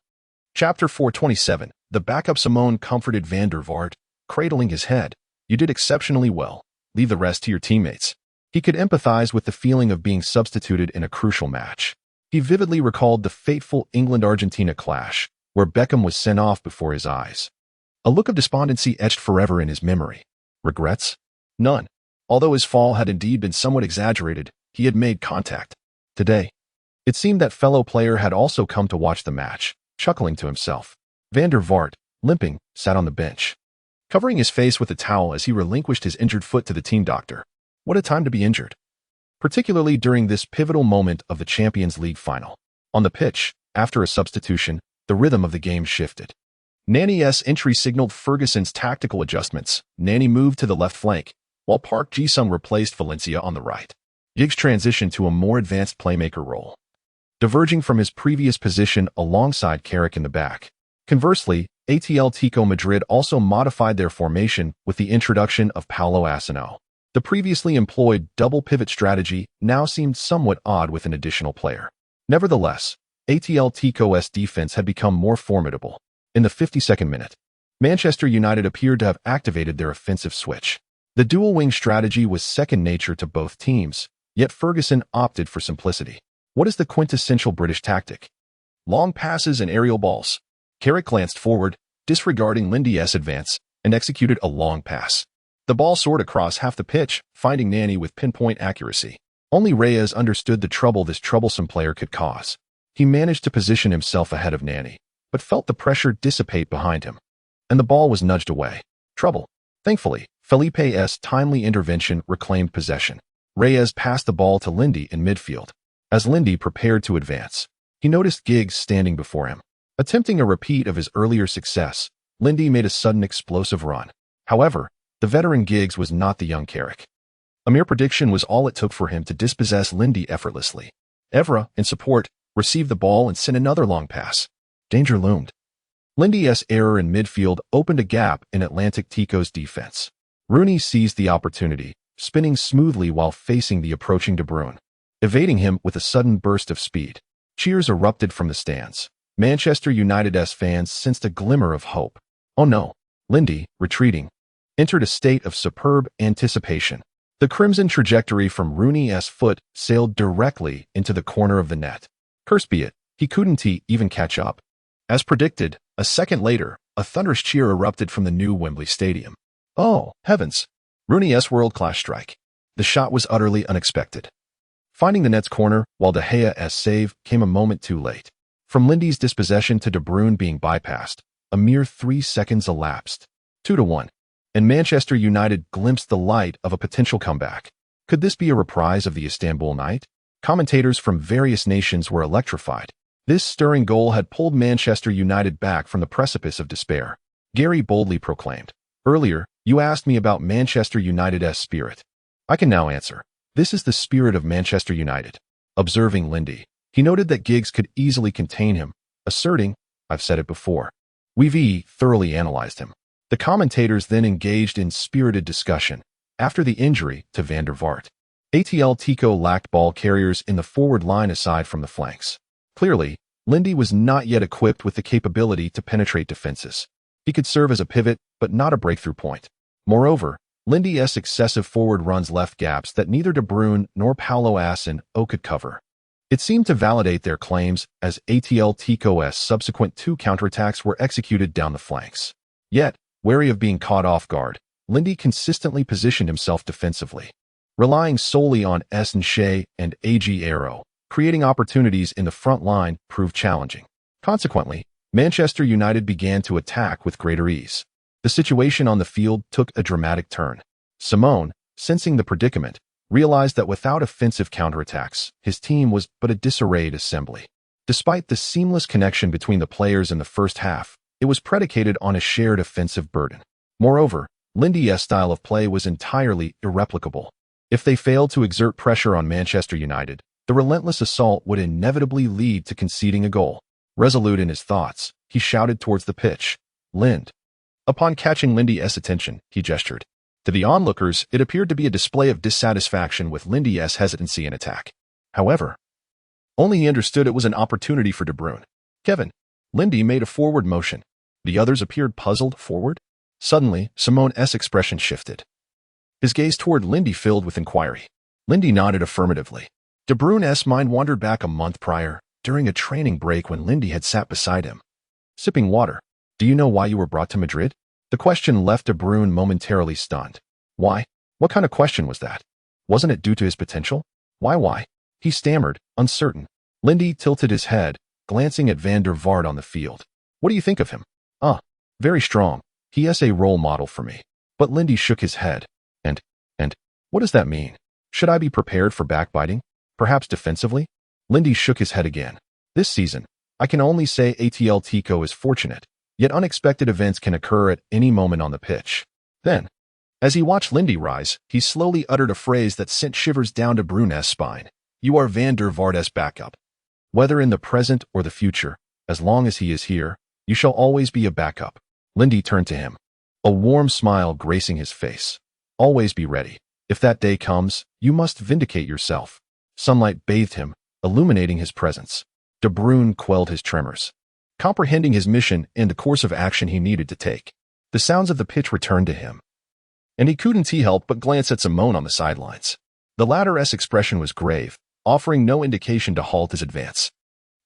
Chapter 427. The backup Simone comforted Van der Vaart, cradling his head. You did exceptionally well. Leave the rest to your teammates. He could empathize with the feeling of being substituted in a crucial match. He vividly recalled the fateful England-Argentina clash, where Beckham was sent off before his eyes. A look of despondency etched forever in his memory. Regrets? None. Although his fall had indeed been somewhat exaggerated, he had made contact. Today, it seemed that fellow player had also come to watch the match, chuckling to himself. Van der Vaart, limping, sat on the bench, covering his face with a towel as he relinquished his injured foot to the team doctor. What a time to be injured, particularly during this pivotal moment of the Champions League final. On the pitch, after a substitution, the rhythm of the game shifted. Nani's entry signaled Ferguson's tactical adjustments. Nani moved to the left flank, while Park Ji-sung replaced Valencia on the right. Giggs transitioned to a more advanced playmaker role, diverging from his previous position alongside Carrick in the back. Conversely, Atletico Madrid also modified their formation with the introduction of Paulo Asano. The previously employed double pivot strategy now seemed somewhat odd with an additional player. Nevertheless, Atletico's defense had become more formidable. In the 52nd minute, Manchester United appeared to have activated their offensive switch. The dual-wing strategy was second nature to both teams, yet Ferguson opted for simplicity. What is the quintessential British tactic? Long passes and aerial balls. Carrick glanced forward, disregarding Lindy's advance, and executed a long pass. The ball soared across half the pitch, finding Nani with pinpoint accuracy. Only Reyes understood the trouble this troublesome player could cause. He managed to position himself ahead of Nani, but felt the pressure dissipate behind him, and the ball was nudged away. Trouble. Thankfully, Felipe's timely intervention reclaimed possession. Reyes passed the ball to Lindy in midfield. As Lindy prepared to advance, he noticed Giggs standing before him. Attempting a repeat of his earlier success, Lindy made a sudden explosive run. However, the veteran Giggs was not the young Carrick. A mere prediction was all it took for him to dispossess Lindy effortlessly. Evra, in support, received the ball and sent another long pass. Danger loomed. Lindy's error in midfield opened a gap in Atletico's defense. Rooney seized the opportunity, spinning smoothly while facing the approaching De Bruyne, evading him with a sudden burst of speed. Cheers erupted from the stands. Manchester United's fans sensed a glimmer of hope. Oh no, Lindy, retreating, entered a state of superb anticipation. The crimson trajectory from Rooney's foot sailed directly into the corner of the net. Curse be it, he couldn't even catch up. As predicted, a second later, a thunderous cheer erupted from the new Wembley Stadium. Oh, heavens! Rooney's world-class strike. The shot was utterly unexpected. Finding the net's corner, while De Gea's save came a moment too late. From Lindy's dispossession to De Bruyne being bypassed, a mere 3 seconds elapsed. 2-1. And Manchester United glimpsed the light of a potential comeback. Could this be a reprise of the Istanbul night? Commentators from various nations were electrified. This stirring goal had pulled Manchester United back from the precipice of despair. Gary boldly proclaimed, "Earlier, you asked me about Manchester United's spirit. I can now answer. This is the spirit of Manchester United." Observing Lindy, he noted that Giggs could easily contain him, asserting, "I've said it before." We've thoroughly analyzed him. The commentators then engaged in spirited discussion. After the injury to Van der Vaart, ATL Tico lacked ball carriers in the forward line aside from the flanks. Clearly, Lindy was not yet equipped with the capability to penetrate defenses. He could serve as a pivot, but not a breakthrough point. Moreover, Lindy's excessive forward runs left gaps that neither De Bruyne nor Paulo Asin could cover. It seemed to validate their claims as ATL Tico's subsequent 2 counterattacks were executed down the flanks. Yet, wary of being caught off guard, Lindy consistently positioned himself defensively, relying solely on Shea and AG Aero. Creating opportunities in the front line proved challenging. Consequently, Manchester United began to attack with greater ease. The situation on the field took a dramatic turn. Simone, sensing the predicament, realized that without offensive counterattacks, his team was but a disarrayed assembly. Despite the seamless connection between the players in the first half, it was predicated on a shared offensive burden. Moreover, Lindy's style of play was entirely irreplicable. If they failed to exert pressure on Manchester United, the relentless assault would inevitably lead to conceding a goal. Resolute in his thoughts, he shouted towards the pitch, "Lind." Upon catching Lindy's attention, he gestured. To the onlookers, it appeared to be a display of dissatisfaction with Lindy's hesitancy in attack. However, only he understood it was an opportunity for De Bruyne. Kevin. Lindy made a forward motion. The others appeared puzzled. Forward? Suddenly, Simone's expression shifted. His gaze toward Lindy filled with inquiry. Lindy nodded affirmatively. De Bruyne's mind wandered back a month prior, during a training break when Lindy had sat beside him, sipping water. "Do you know why you were brought to Madrid?" The question left De Bruyne momentarily stunned. Why? What kind of question was that? Wasn't it due to his potential? Why? He stammered, uncertain. Lindy tilted his head, glancing at Van der Vaart on the field. "What do you think of him?" Very strong. He is a role model for me." But Lindy shook his head. And, what does that mean? Should I be prepared for backbiting? Perhaps defensively? Lindy shook his head again. "This season, I can only say ATL Tico is fortunate, yet unexpected events can occur at any moment on the pitch." Then, as he watched Lindy rise, he slowly uttered a phrase that sent shivers down De Bruyne's spine. "You are Van der Vaart's backup. Whether in the present or the future, as long as he is here, you shall always be a backup." Lindy turned to him, a warm smile gracing his face. "Always be ready. If that day comes, you must vindicate yourself." Sunlight bathed him, illuminating his presence. De Bruyne quelled his tremors, comprehending his mission and the course of action he needed to take. The sounds of the pitch returned to him, and he couldn't help but glance at Simone on the sidelines. The latter's expression was grave, offering no indication to halt his advance.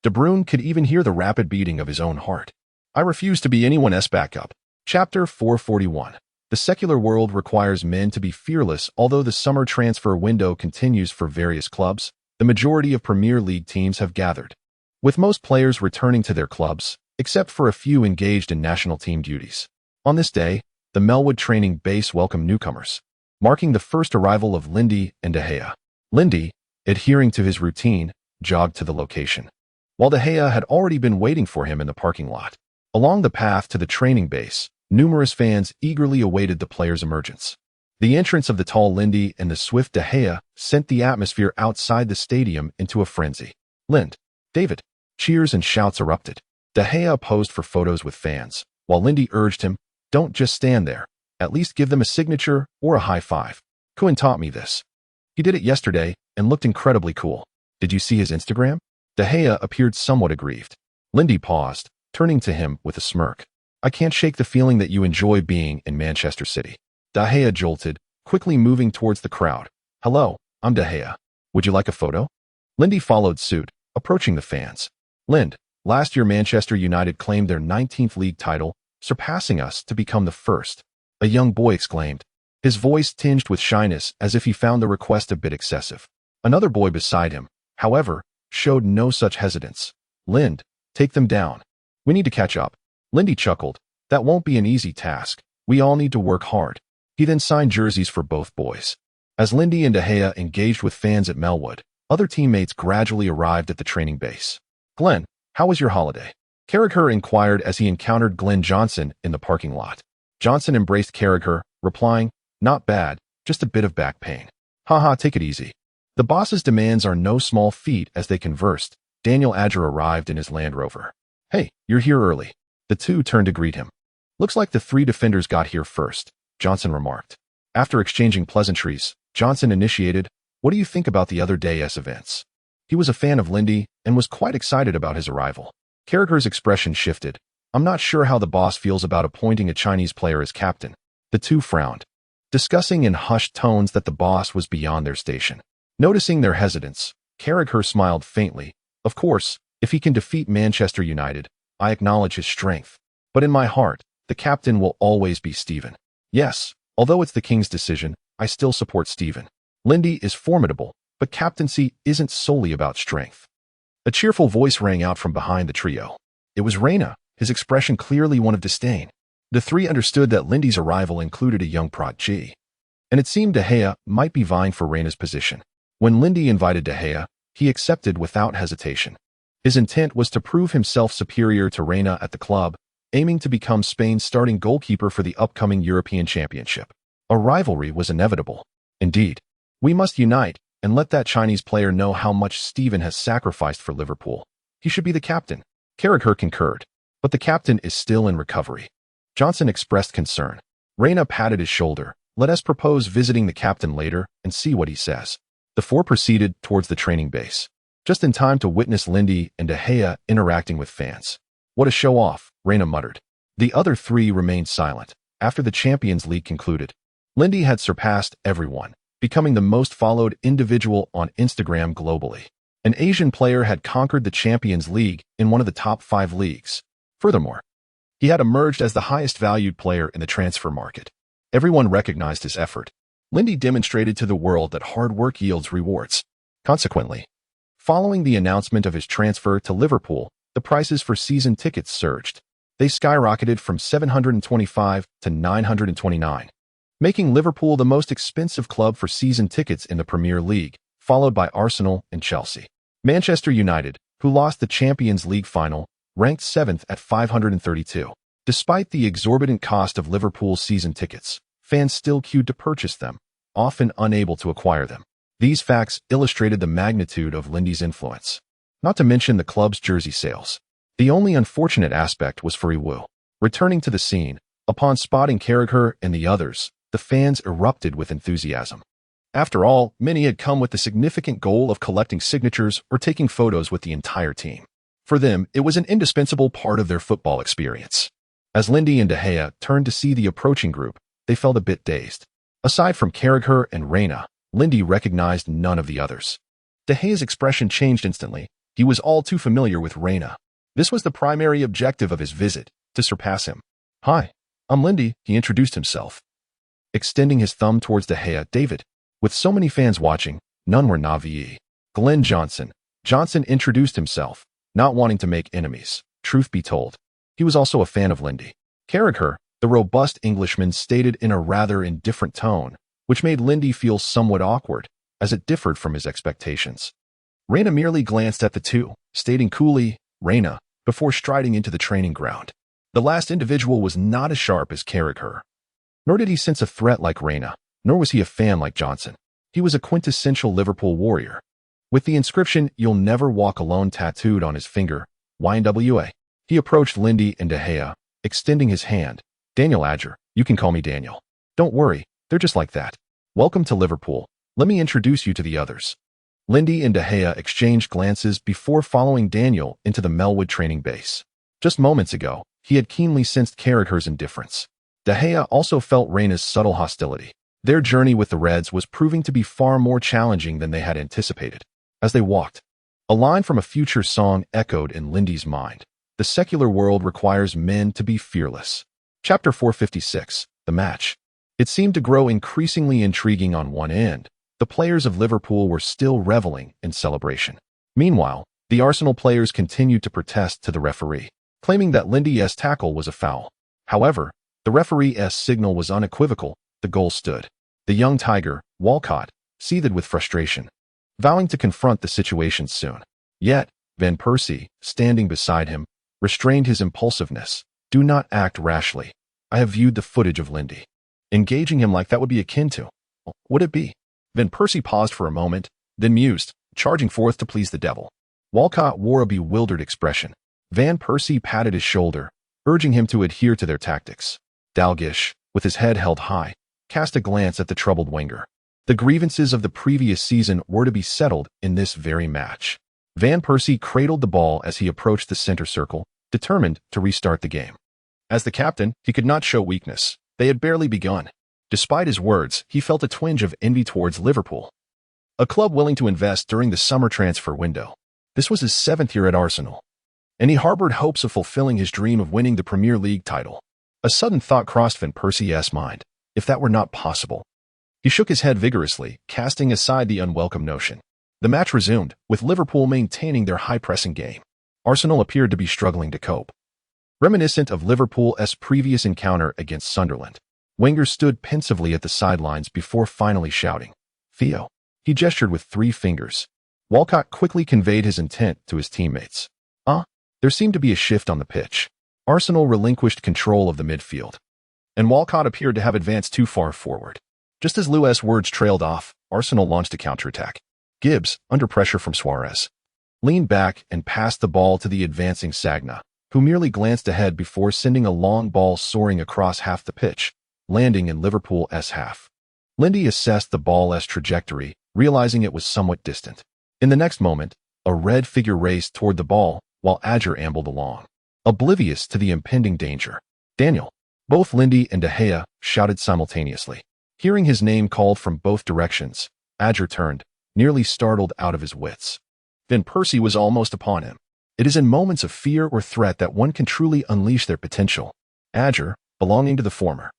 De Bruyne could even hear the rapid beating of his own heart. "I refuse to be anyone's backup." Chapter 441. The secular world requires men to be fearless. Although the summer transfer window continues for various clubs, the majority of Premier League teams have gathered, with most players returning to their clubs, except for a few engaged in national team duties. On this day, the Melwood training base welcomed newcomers, marking the first arrival of Lindy and De Gea. Lindy, adhering to his routine, jogged to the location, while De Gea had already been waiting for him in the parking lot. Along the path to the training base, numerous fans eagerly awaited the player's emergence. The entrance of the tall Lindy and the swift De Gea sent the atmosphere outside the stadium into a frenzy. "Lind, David!" Cheers and shouts erupted. De Gea posed for photos with fans, while Lindy urged him, "Don't just stand there. At least give them a signature or a high five. Cohen taught me this. He did it yesterday and looked incredibly cool. Did you see his Instagram?" De Gea appeared somewhat aggrieved. Lindy paused, turning to him with a smirk. "I can't shake the feeling that you enjoy being in Manchester City." De Gea jolted, quickly moving towards the crowd. "Hello, I'm De Gea. Would you like a photo?" Lindy followed suit, approaching the fans. "Lind, last year Manchester United claimed their 19th league title, surpassing us to become the first," a young boy exclaimed, his voice tinged with shyness as if he found the request a bit excessive. Another boy beside him, however, showed no such hesitance. "Lind, take them down. We need to catch up." Lindy chuckled. "That won't be an easy task. We all need to work hard." He then signed jerseys for both boys. As Lindy and De Gea engaged with fans at Melwood, other teammates gradually arrived at the training base. "Glenn, how was your holiday?" Carragher inquired as he encountered Glenn Johnson in the parking lot. Johnson embraced Carragher, replying, "Not bad, just a bit of back pain." "Haha, take it easy." The boss's demands are no small feat. As they conversed, Daniel Adger arrived in his Land Rover. "Hey, you're here early." The two turned to greet him. "Looks like the 3 defenders got here first," Johnson remarked. After exchanging pleasantries, Johnson initiated, What do you think about the other day's events? He was a fan of Lindy and was quite excited about his arrival. Carragher's expression shifted. I'm not sure how the boss feels about appointing a Chinese player as captain. The two frowned, discussing in hushed tones that the boss was beyond their station. Noticing their hesitance, Carragher smiled faintly. Of course, if he can defeat Manchester United, I acknowledge his strength. But in my heart, the captain will always be Stephen. Yes, although it's the king's decision, I still support Stephen. Lindy is formidable, but captaincy isn't solely about strength. A cheerful voice rang out from behind the trio. It was Reina, his expression clearly one of disdain. The three understood that Lindy's arrival included a young prodigy, and it seemed De Gea might be vying for Reina's position. When Lindy invited De Gea, he accepted without hesitation. His intent was to prove himself superior to Reina at the club, aiming to become Spain's starting goalkeeper for the upcoming European Championship. A rivalry was inevitable. Indeed, we must unite and let that Chinese player know how much Stephen has sacrificed for Liverpool. He should be the captain. Carragher concurred, but the captain is still in recovery. Johnson expressed concern. Reina patted his shoulder. Let us propose visiting the captain later and see what he says. The four proceeded towards the training base, just in time to witness Lindy and De Gea interacting with fans. What a show-off, Reina muttered. The other three remained silent. After the Champions League concluded, Lindy had surpassed everyone, becoming the most followed individual on Instagram globally. An Asian player had conquered the Champions League in one of the top 5 leagues. Furthermore, he had emerged as the highest valued player in the transfer market. Everyone recognized his effort. Lindy demonstrated to the world that hard work yields rewards. Consequently, following the announcement of his transfer to Liverpool, the prices for season tickets surged. They skyrocketed from $725 to $929, making Liverpool the most expensive club for season tickets in the Premier League, followed by Arsenal and Chelsea. Manchester United, who lost the Champions League final, ranked 7th at $532. Despite the exorbitant cost of Liverpool's season tickets, fans still queued to purchase them, often unable to acquire them. These facts illustrated the magnitude of Lindy's influence. Not to mention the club's jersey sales. The only unfortunate aspect was for Iwu. Returning to the scene, upon spotting Carragher and the others, the fans erupted with enthusiasm. After all, many had come with the significant goal of collecting signatures or taking photos with the entire team. For them, it was an indispensable part of their football experience. As Lindy and De Gea turned to see the approaching group, they felt a bit dazed. Aside from Carragher and Reina, Lindy recognized none of the others. De Gea's expression changed instantly. He was all too familiar with Reina. This was the primary objective of his visit, to surpass him. Hi, I'm Lindy, he introduced himself. Extending his thumb towards De Gea, David. With so many fans watching, none were naive. Glenn Johnson. Johnson introduced himself, not wanting to make enemies. Truth be told, he was also a fan of Lindy. Carragher, the robust Englishman, stated in a rather indifferent tone, which made Lindy feel somewhat awkward, as it differed from his expectations. Reina merely glanced at the two, stating coolly, Reina, before striding into the training ground. The last individual was not as sharp as Carragher, nor did he sense a threat like Reina, nor was he a fan like Johnson. He was a quintessential Liverpool warrior, with the inscription, "You'll never walk alone," tattooed on his finger, YNWA. He approached Lindy and De Gea, extending his hand. Daniel Adger, you can call me Daniel. Don't worry, they're just like that. Welcome to Liverpool. Let me introduce you to the others. Lindy and De Gea exchanged glances before following Daniel into the Melwood training base. Just moments ago, he had keenly sensed Carragher's indifference. De Gea also felt Reina's subtle hostility. Their journey with the Reds was proving to be far more challenging than they had anticipated. As they walked, a line from a future song echoed in Lindy's mind. The secular world requires men to be fearless. Chapter 456, The Match. It seemed to grow increasingly intriguing on one end. The players of Liverpool were still reveling in celebration. Meanwhile, the Arsenal players continued to protest to the referee, claiming that Lindy's tackle was a foul. However, the referee's signal was unequivocal. The goal stood. The young tiger, Walcott, seethed with frustration, vowing to confront the situation soon. Yet, Van Persie, standing beside him, restrained his impulsiveness. Do not act rashly. I have viewed the footage of Lindy. Engaging him like that would be akin to. Would it be? Van Persie paused for a moment, then mused, charging forth to please the devil. Walcott wore a bewildered expression. Van Persie patted his shoulder, urging him to adhere to their tactics. Dalglish, with his head held high, cast a glance at the troubled winger. The grievances of the previous season were to be settled in this very match. Van Persie cradled the ball as he approached the center circle, determined to restart the game. As the captain, he could not show weakness. They had barely begun. Despite his words, he felt a twinge of envy towards Liverpool, a club willing to invest during the summer transfer window. This was his 7th year at Arsenal, and he harbored hopes of fulfilling his dream of winning the Premier League title. A sudden thought crossed Van Persie's mind. If that were not possible. He shook his head vigorously, casting aside the unwelcome notion. The match resumed, with Liverpool maintaining their high-pressing game. Arsenal appeared to be struggling to cope. Reminiscent of Liverpool's previous encounter against Sunderland, Wenger stood pensively at the sidelines before finally shouting, "Theo." He gestured with 3 fingers. Walcott quickly conveyed his intent to his teammates. There seemed to be a shift on the pitch. Arsenal relinquished control of the midfield, and Walcott appeared to have advanced too far forward. Just as Lewis' words trailed off, Arsenal launched a counterattack. Gibbs, under pressure from Suarez, leaned back and passed the ball to the advancing Sagna, who merely glanced ahead before sending a long ball soaring across half the pitch, landing in Liverpool's half. Lindy assessed the ball's trajectory, realizing it was somewhat distant. In the next moment, a red figure raced toward the ball, while Adger ambled along, oblivious to the impending danger. "Daniel!" Both Lindy and De Gea shouted simultaneously. Hearing his name called from both directions, Adger turned, nearly startled out of his wits. Van Persie was almost upon him. It is in moments of fear or threat that one can truly unleash their potential. Adger, belonging to the former,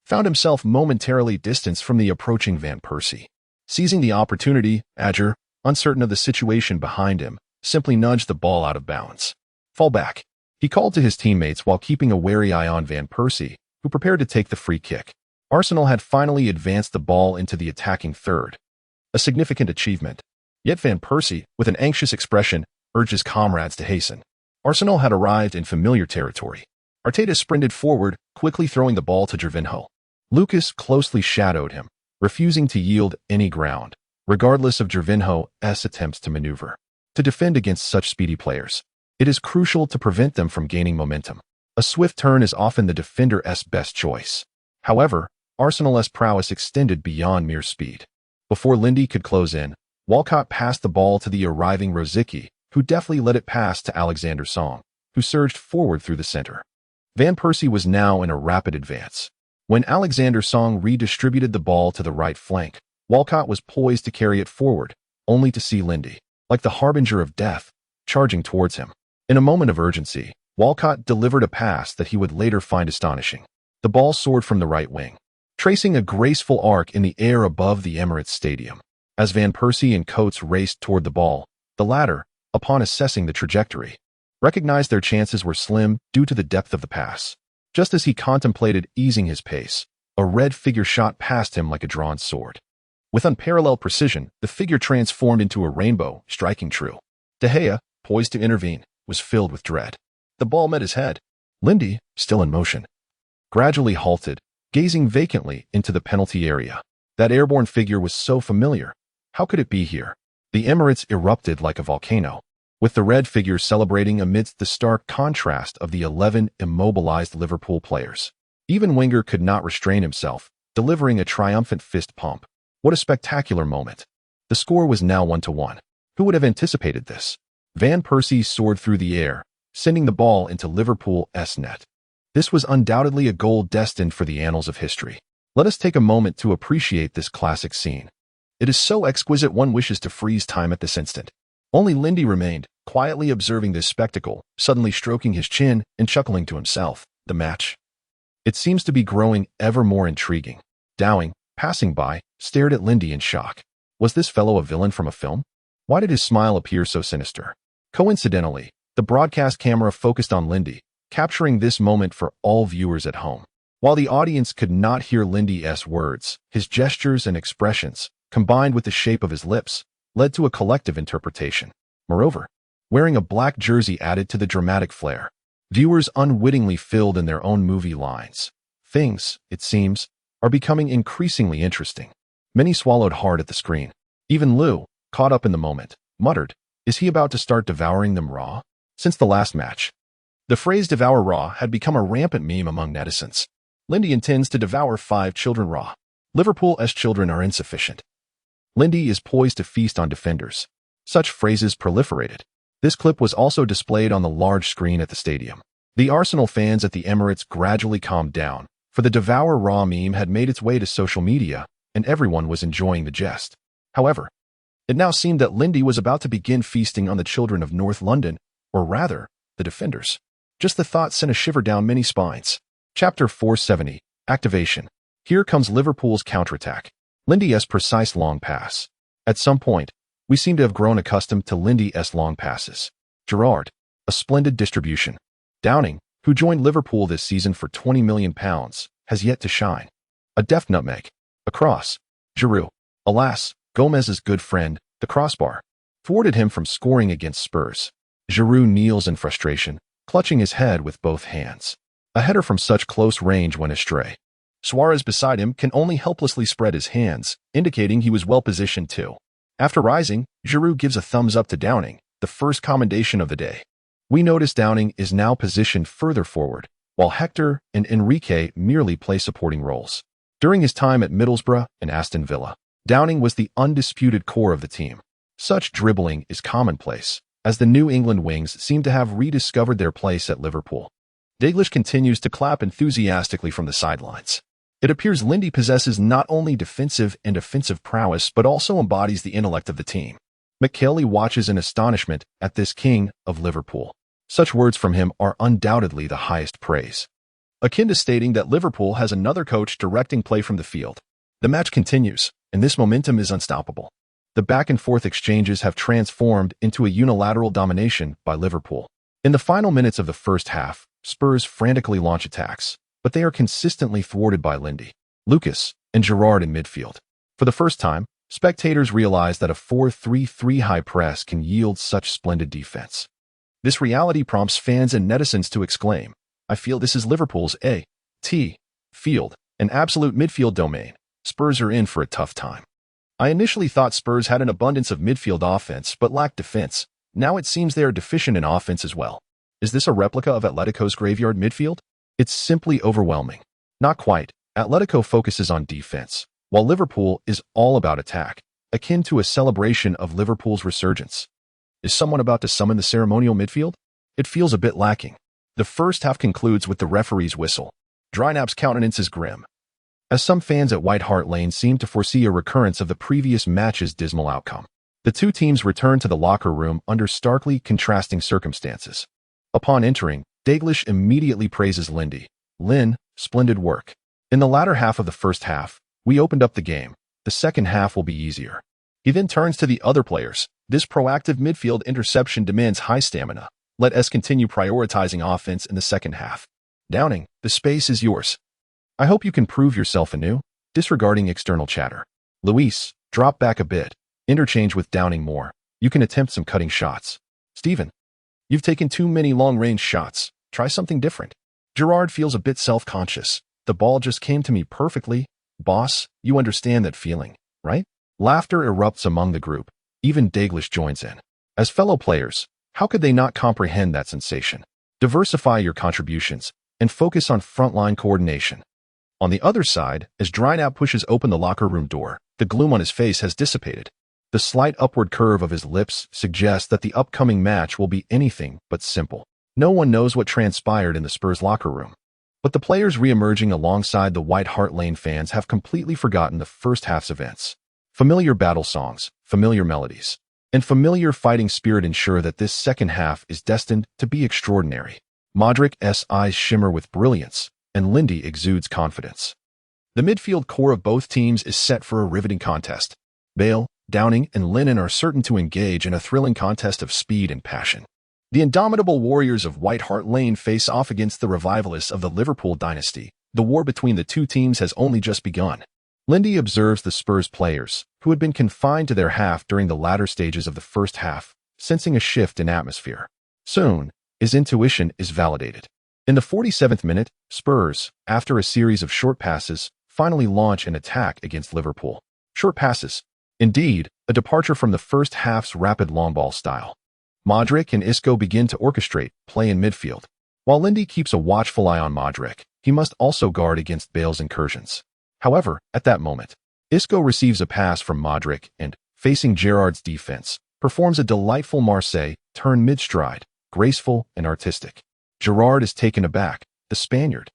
found himself momentarily distanced from the approaching Van Persie. Seizing the opportunity, Adger, uncertain of the situation behind him, simply nudged the ball out of bounds. "Fall back," he called to his teammates while keeping a wary eye on Van Persie, who prepared to take the free kick. Arsenal had finally advanced the ball into the attacking third, a significant achievement. Yet Van Persie, with an anxious expression, urged his comrades to hasten. Arsenal had arrived in familiar territory. Arteta sprinted forward, quickly throwing the ball to Gervinho. Lucas closely shadowed him, refusing to yield any ground, regardless of Gervinho's attempts to maneuver. To defend against such speedy players, it is crucial to prevent them from gaining momentum. A swift turn is often the defender's best choice. However, Arsenal's prowess extended beyond mere speed. Before Lindy could close in, Walcott passed the ball to the arriving Rosicky, who deftly let it pass to Alexander Song, who surged forward through the center. Van Persie was now in a rapid advance. When Alexander Song redistributed the ball to the right flank, Walcott was poised to carry it forward, only to see Lindy, like the harbinger of death, charging towards him. In a moment of urgency, Walcott delivered a pass that he would later find astonishing. The ball soared from the right wing, tracing a graceful arc in the air above the Emirates Stadium. As Van Persie and Coates raced toward the ball, the latter, upon assessing the trajectory, recognized their chances were slim due to the depth of the pass. Just as he contemplated easing his pace, a red figure shot past him like a drawn sword. With unparalleled precision, the figure transformed into a rainbow, striking true. De Gea, poised to intervene, was filled with dread. The ball met his head. Lindy, still in motion, gradually halted, gazing vacantly into the penalty area. That airborne figure was so familiar. How could it be here? The Emirates erupted like a volcano, with the red figure celebrating amidst the stark contrast of the 11 immobilized Liverpool players. Even Wenger could not restrain himself, delivering a triumphant fist pump. What a spectacular moment. The score was now 1-1. Who would have anticipated this? Van Persie soared through the air, sending the ball into Liverpool's net. This was undoubtedly a goal destined for the annals of history. Let us take a moment to appreciate this classic scene. It is so exquisite one wishes to freeze time at this instant. Only Lindy remained, quietly observing this spectacle, suddenly stroking his chin and chuckling to himself. The match, it seems to be growing ever more intriguing. Dowling, passing by, stared at Lindy in shock. Was this fellow a villain from a film? Why did his smile appear so sinister? Coincidentally, the broadcast camera focused on Lindy, capturing this moment for all viewers at home. While the audience could not hear Lindy's words, his gestures and expressions, combined with the shape of his lips, led to a collective interpretation. Moreover, wearing a black jersey added to the dramatic flair. Viewers unwittingly filled in their own movie lines. Things, it seems, are becoming increasingly interesting. Many swallowed hard at the screen. Even Lou, caught up in the moment, muttered, "Is he about to start devouring them raw?" Since the last match, the phrase "devour raw" had become a rampant meme among netizens. Lindy intends to devour 5 children raw. Liverpool's children are insufficient. Lindy is poised to feast on defenders. Such phrases proliferated. This clip was also displayed on the large screen at the stadium. The Arsenal fans at the Emirates gradually calmed down, for the Devour Raw meme had made its way to social media, and everyone was enjoying the jest. However, it now seemed that Lindy was about to begin feasting on the children of North London, or rather, the defenders. Just the thought sent a shiver down many spines. Chapter 470, Activation. Here comes Liverpool's counterattack. Lindy's precise long pass. At some point, we seem to have grown accustomed to Lindy's long passes. Gerrard, a splendid distribution. Downing, who joined Liverpool this season for £20 million, has yet to shine. A deft nutmeg. A cross. Giroud. Alas, Gomez's good friend, the crossbar, thwarted him from scoring against Spurs. Giroud kneels in frustration, clutching his head with both hands. A header from such close range went astray. Suarez beside him can only helplessly spread his hands, indicating he was well positioned too. After rising, Giroud gives a thumbs up to Downing, the first commendation of the day. We notice Downing is now positioned further forward, while Hector and Enrique merely play supporting roles. During his time at Middlesbrough and Aston Villa, Downing was the undisputed core of the team. Such dribbling is commonplace, as the New England Wings seem to have rediscovered their place at Liverpool. Dalglish continues to clap enthusiastically from the sidelines. It appears Lindy possesses not only defensive and offensive prowess but also embodies the intellect of the team. McKelly watches in astonishment at this king of Liverpool. Such words from him are undoubtedly the highest praise, akin to stating that Liverpool has another coach directing play from the field. The match continues, and this momentum is unstoppable. The back-and-forth exchanges have transformed into a unilateral domination by Liverpool. In the final minutes of the first half, Spurs frantically launch attacks, but they are consistently thwarted by Lindy, Lucas, and Gerrard in midfield. For the first time, spectators realize that a 4-3-3 high press can yield such splendid defense. This reality prompts fans and netizens to exclaim, "I feel this is Liverpool's A.T. field, an absolute midfield domain. Spurs are in for a tough time." I initially thought Spurs had an abundance of midfield offense but lacked defense. Now it seems they are deficient in offense as well. Is this a replica of Atletico's graveyard midfield? It's simply overwhelming. Not quite. Atletico focuses on defense, while Liverpool is all about attack, akin to a celebration of Liverpool's resurgence. Is someone about to summon the ceremonial midfield? It feels a bit lacking. The first half concludes with the referee's whistle. Drynap's countenance is grim, as some fans at White Hart Lane seem to foresee a recurrence of the previous match's dismal outcome. The two teams return to the locker room under starkly contrasting circumstances. Upon entering, Dalglish immediately praises Lindy. "Lin, splendid work. In the latter half of the first half, we opened up the game. The second half will be easier." He then turns to the other players. "This proactive midfield interception demands high stamina. Let us continue prioritizing offense in the second half. Downing, the space is yours. I hope you can prove yourself anew." Disregarding external chatter. "Luis, drop back a bit. Interchange with Downing more. You can attempt some cutting shots. Stephen, you've taken too many long-range shots. Try something different." Gerrard feels a bit self-conscious. "The ball just came to me perfectly. Boss, you understand that feeling, right?" Laughter erupts among the group. Even Dalglish joins in. As fellow players, how could they not comprehend that sensation? Diversify your contributions and focus on frontline coordination. On the other side, as Drynap pushes open the locker room door, the gloom on his face has dissipated. The slight upward curve of his lips suggests that the upcoming match will be anything but simple. No one knows what transpired in the Spurs locker room, but the players re-emerging alongside the White Hart Lane fans have completely forgotten the first half's events. Familiar battle songs, familiar melodies, and familiar fighting spirit ensure that this second half is destined to be extraordinary. Modric's eyes shimmer with brilliance, and Lindy exudes confidence. The midfield core of both teams is set for a riveting contest. Bale, Downing, and Lennon are certain to engage in a thrilling contest of speed and passion. The indomitable warriors of White Hart Lane face off against the revivalists of the Liverpool dynasty. The war between the two teams has only just begun. Lindy observes the Spurs players, who had been confined to their half during the latter stages of the first half, sensing a shift in atmosphere. Soon, his intuition is validated. In the 47th minute, Spurs, after a series of short passes, finally launch an attack against Liverpool. Short passes. Indeed, a departure from the first half's rapid long ball style. Modric and Isco begin to orchestrate play in midfield. While Lindy keeps a watchful eye on Modric, he must also guard against Bale's incursions. However, at that moment, Isco receives a pass from Modric and, facing Gerrard's defense, performs a delightful Marseille turn mid-stride, graceful and artistic. Gerrard is taken aback. The Spaniard,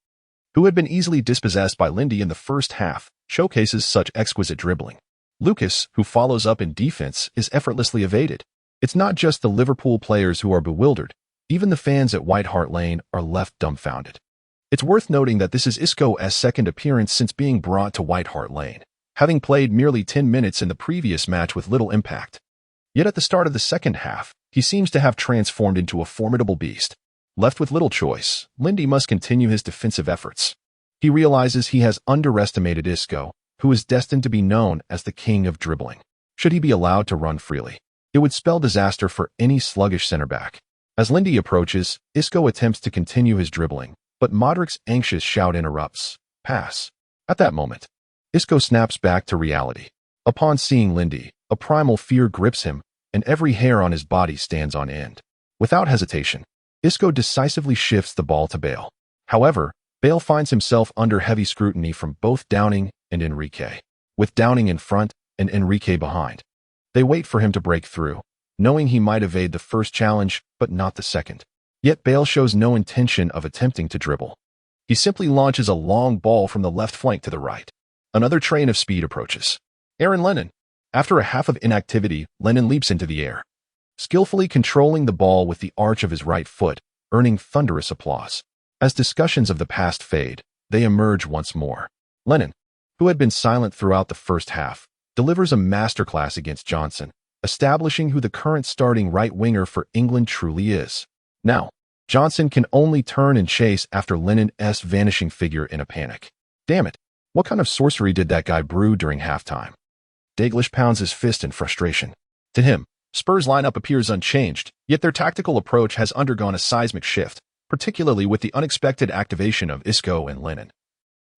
who had been easily dispossessed by Lindy in the first half, showcases such exquisite dribbling. Lucas, who follows up in defense, is effortlessly evaded. It's not just the Liverpool players who are bewildered. Even the fans at White Hart Lane are left dumbfounded. It's worth noting that this is Isco's second appearance since being brought to White Hart Lane, having played merely 10 minutes in the previous match with little impact. Yet at the start of the second half, he seems to have transformed into a formidable beast. Left with little choice, Lindy must continue his defensive efforts. He realizes he has underestimated Isco, who is destined to be known as the king of dribbling. Should he be allowed to run freely, it would spell disaster for any sluggish center back. As Lindy approaches, Isco attempts to continue his dribbling, but Modric's anxious shout interrupts. Pass. At that moment, Isco snaps back to reality. Upon seeing Lindy, a primal fear grips him, and every hair on his body stands on end. Without hesitation, Isco decisively shifts the ball to Bale. However, Bale finds himself under heavy scrutiny from both Downing and Enrique, with Downing in front and Enrique behind. They wait for him to break through, knowing he might evade the first challenge but not the second. Yet Bale shows no intention of attempting to dribble. He simply launches a long ball from the left flank to the right. Another train of speed approaches. Aaron Lennon. After a half of inactivity, Lennon leaps into the air, skillfully controlling the ball with the arch of his right foot, earning thunderous applause. As discussions of the past fade, they emerge once more. Lennon, who had been silent throughout the first half, delivers a masterclass against Johnson, establishing who the current starting right winger for England truly is. Now, Johnson can only turn and chase after Lennon's vanishing figure in a panic. Damn it, what kind of sorcery did that guy brew during halftime? Dalglish pounds his fist in frustration. To him, Spurs' lineup appears unchanged, yet their tactical approach has undergone a seismic shift, particularly with the unexpected activation of Isco and Lennon.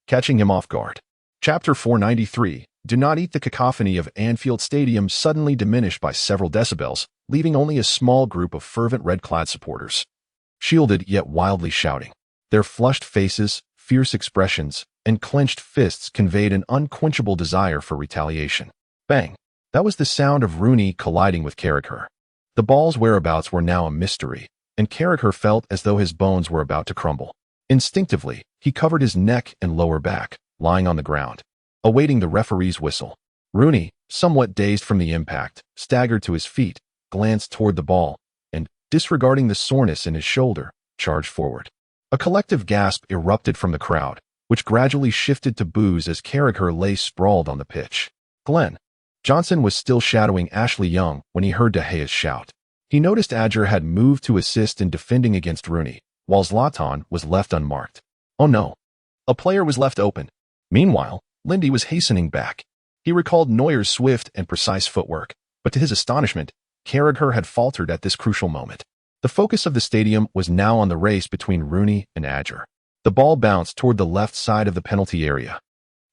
Catching him off guard. Chapter 493. Do not eat the cacophony of Anfield Stadium suddenly diminished by several decibels, leaving only a small group of fervent red-clad supporters. Shielded yet wildly shouting. Their flushed faces, fierce expressions, and clenched fists conveyed an unquenchable desire for retaliation. Bang! That was the sound of Rooney colliding with Carragher. The ball's whereabouts were now a mystery, and Carragher felt as though his bones were about to crumble. Instinctively, he covered his neck and lower back, lying on the ground, awaiting the referee's whistle. Rooney, somewhat dazed from the impact, staggered to his feet, glanced toward the ball, and, disregarding the soreness in his shoulder, charged forward. A collective gasp erupted from the crowd, which gradually shifted to boos as Carragher lay sprawled on the pitch. Glenn. Johnson was still shadowing Ashley Young when he heard De Gea's shout. He noticed Adger had moved to assist in defending against Rooney, while Zlatan was left unmarked. Oh no. A player was left open. Meanwhile, Lindy was hastening back. He recalled Neuer's swift and precise footwork, but to his astonishment, Carragher had faltered at this crucial moment. The focus of the stadium was now on the race between Rooney and Adger. The ball bounced toward the left side of the penalty area,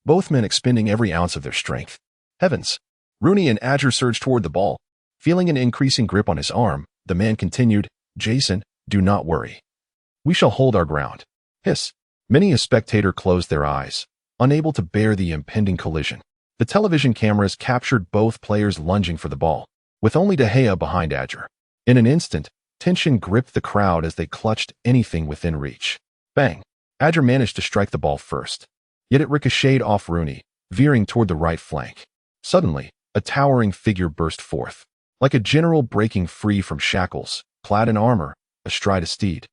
both men expending every ounce of their strength. Heavens! Rooney and Adger surged toward the ball. Feeling an increasing grip on his arm, the man continued, "Jason, do not worry. We shall hold our ground." Hiss. Many a spectator closed their eyes, unable to bear the impending collision. The television cameras captured both players lunging for the ball, with only De Gea behind Adger. In an instant, tension gripped the crowd as they clutched anything within reach. Bang! Adger managed to strike the ball first, yet it ricocheted off Rooney, veering toward the right flank. Suddenly, a towering figure burst forth, like a general breaking free from shackles, clad in armor, astride a steed,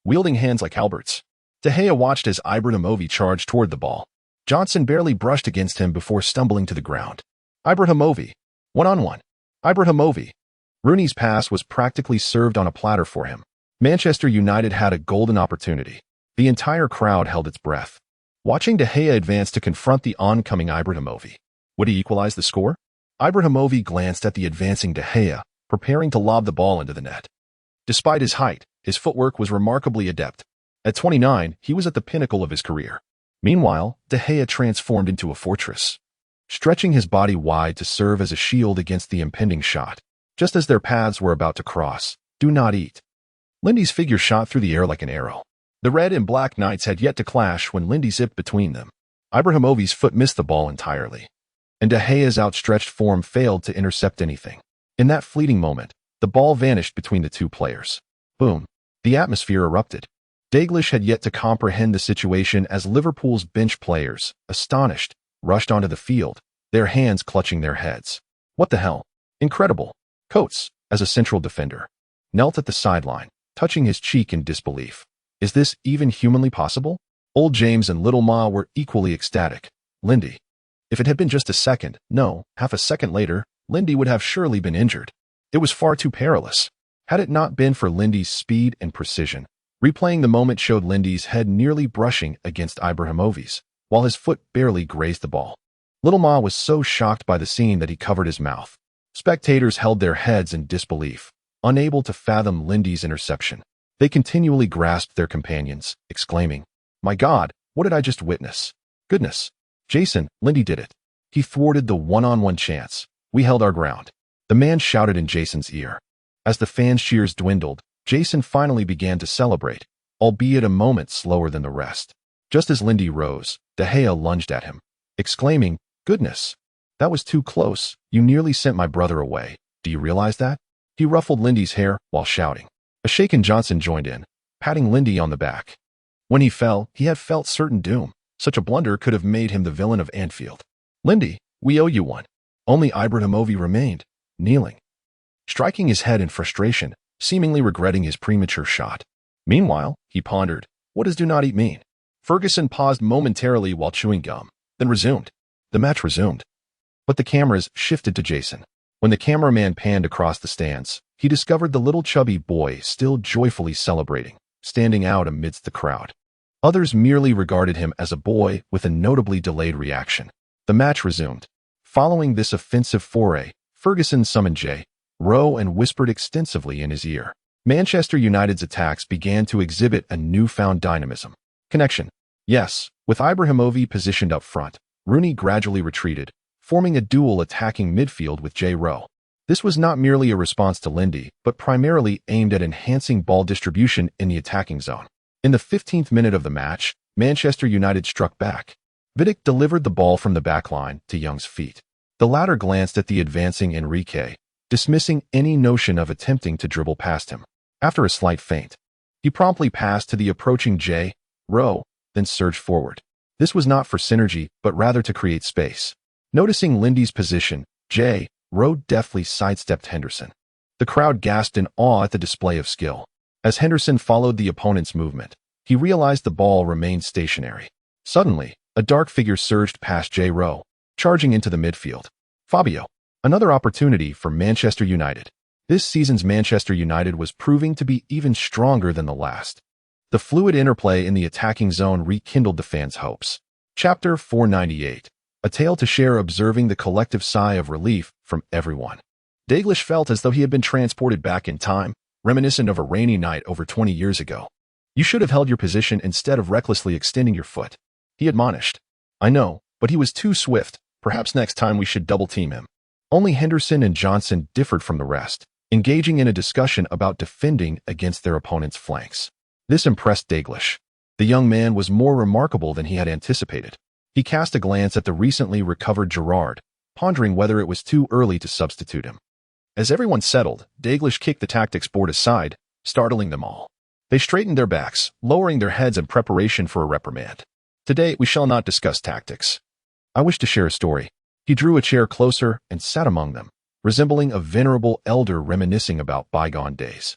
wielding hands like halberds. De Gea watched as Ibrahimovic charged toward the ball. Johnson barely brushed against him before stumbling to the ground. Ibrahimovic. One-on-one. Ibrahimovic. Rooney's pass was practically served on a platter for him. Manchester United had a golden opportunity. The entire crowd held its breath, watching De Gea advance to confront the oncoming Ibrahimovic. Would he equalize the score? Ibrahimovic glanced at the advancing De Gea, preparing to lob the ball into the net. Despite his height, his footwork was remarkably adept. At 29, he was at the pinnacle of his career. Meanwhile, De Gea transformed into a fortress, stretching his body wide to serve as a shield against the impending shot. Just as their paths were about to cross, do not eat. Lindy's figure shot through the air like an arrow. The red and black knights had yet to clash when Lindy zipped between them. Ibrahimović's foot missed the ball entirely, and De Gea's outstretched form failed to intercept anything. In that fleeting moment, the ball vanished between the two players. Boom. The atmosphere erupted. Dalglish had yet to comprehend the situation as Liverpool's bench players, astonished, rushed onto the field, their hands clutching their heads. What the hell? Incredible. Coates, as a central defender, knelt at the sideline, touching his cheek in disbelief. Is this even humanly possible? Old James and Little Ma were equally ecstatic. Lindy. If it had been just a second, no, half a second later, Lindy would have surely been injured. It was far too perilous. Had it not been for Lindy's speed and precision, replaying the moment showed Lindy's head nearly brushing against Ibrahimović's, while his foot barely grazed the ball. Little Ma was so shocked by the scene that he covered his mouth. Spectators held their heads in disbelief, unable to fathom Lindy's interception. They continually grasped their companions, exclaiming, "My God, what did I just witness? Goodness. Jason, Lindy did it. He thwarted the one-on-one chance. We held our ground." The man shouted in Jason's ear. As the fans' cheers dwindled, Jason finally began to celebrate, albeit a moment slower than the rest. Just as Lindy rose, De Gea lunged at him, exclaiming, "Goodness. That was too close. You nearly sent my brother away. Do you realize that?" He ruffled Lindy's hair while shouting. A shaken Johnson joined in, patting Lindy on the back. When he fell, he had felt certain doom. Such a blunder could have made him the villain of Anfield. "Lindy, we owe you one." Only Ibrahimović remained, kneeling, striking his head in frustration, seemingly regretting his premature shot. Meanwhile, he pondered, what does "do not eat" mean? Ferguson paused momentarily while chewing gum, then resumed. The match resumed. But the cameras shifted to Jason. When the cameraman panned across the stands, he discovered the little chubby boy still joyfully celebrating, standing out amidst the crowd. Others merely regarded him as a boy with a notably delayed reaction. The match resumed. Following this offensive foray, Ferguson summoned J.Ro and whispered extensively in his ear. Manchester United's attacks began to exhibit a newfound dynamism. Connection. Yes, with Ibrahimović positioned up front, Rooney gradually retreated, forming a dual attacking midfield with J.Ro. This was not merely a response to Lindy, but primarily aimed at enhancing ball distribution in the attacking zone. In the 15th minute of the match, Manchester United struck back. Vidic delivered the ball from the backline to Young's feet. The latter glanced at the advancing Enrique, dismissing any notion of attempting to dribble past him. After a slight feint, he promptly passed to the approaching J.Ro, then surged forward. This was not for synergy, but rather to create space. Noticing Lindy's position, J.Ro deftly sidestepped Henderson. The crowd gasped in awe at the display of skill. As Henderson followed the opponent's movement, he realized the ball remained stationary. Suddenly, a dark figure surged past J.Ro, charging into the midfield. Fabio. Another opportunity for Manchester United. This season's Manchester United was proving to be even stronger than the last. The fluid interplay in the attacking zone rekindled the fans' hopes. Chapter 498. A tale to share, observing the collective sigh of relief from everyone. Dalglish felt as though he had been transported back in time, reminiscent of a rainy night over 20 years ago. "You should have held your position instead of recklessly extending your foot," he admonished. "I know, but he was too swift. Perhaps next time we should double-team him." Only Henderson and Johnson differed from the rest, engaging in a discussion about defending against their opponent's flanks. This impressed Dalglish. The young man was more remarkable than he had anticipated. He cast a glance at the recently recovered Gerrard, pondering whether it was too early to substitute him. As everyone settled, Dalglish kicked the tactics board aside, startling them all. They straightened their backs, lowering their heads in preparation for a reprimand. "Today we shall not discuss tactics. I wish to share a story." He drew a chair closer and sat among them, resembling a venerable elder reminiscing about bygone days.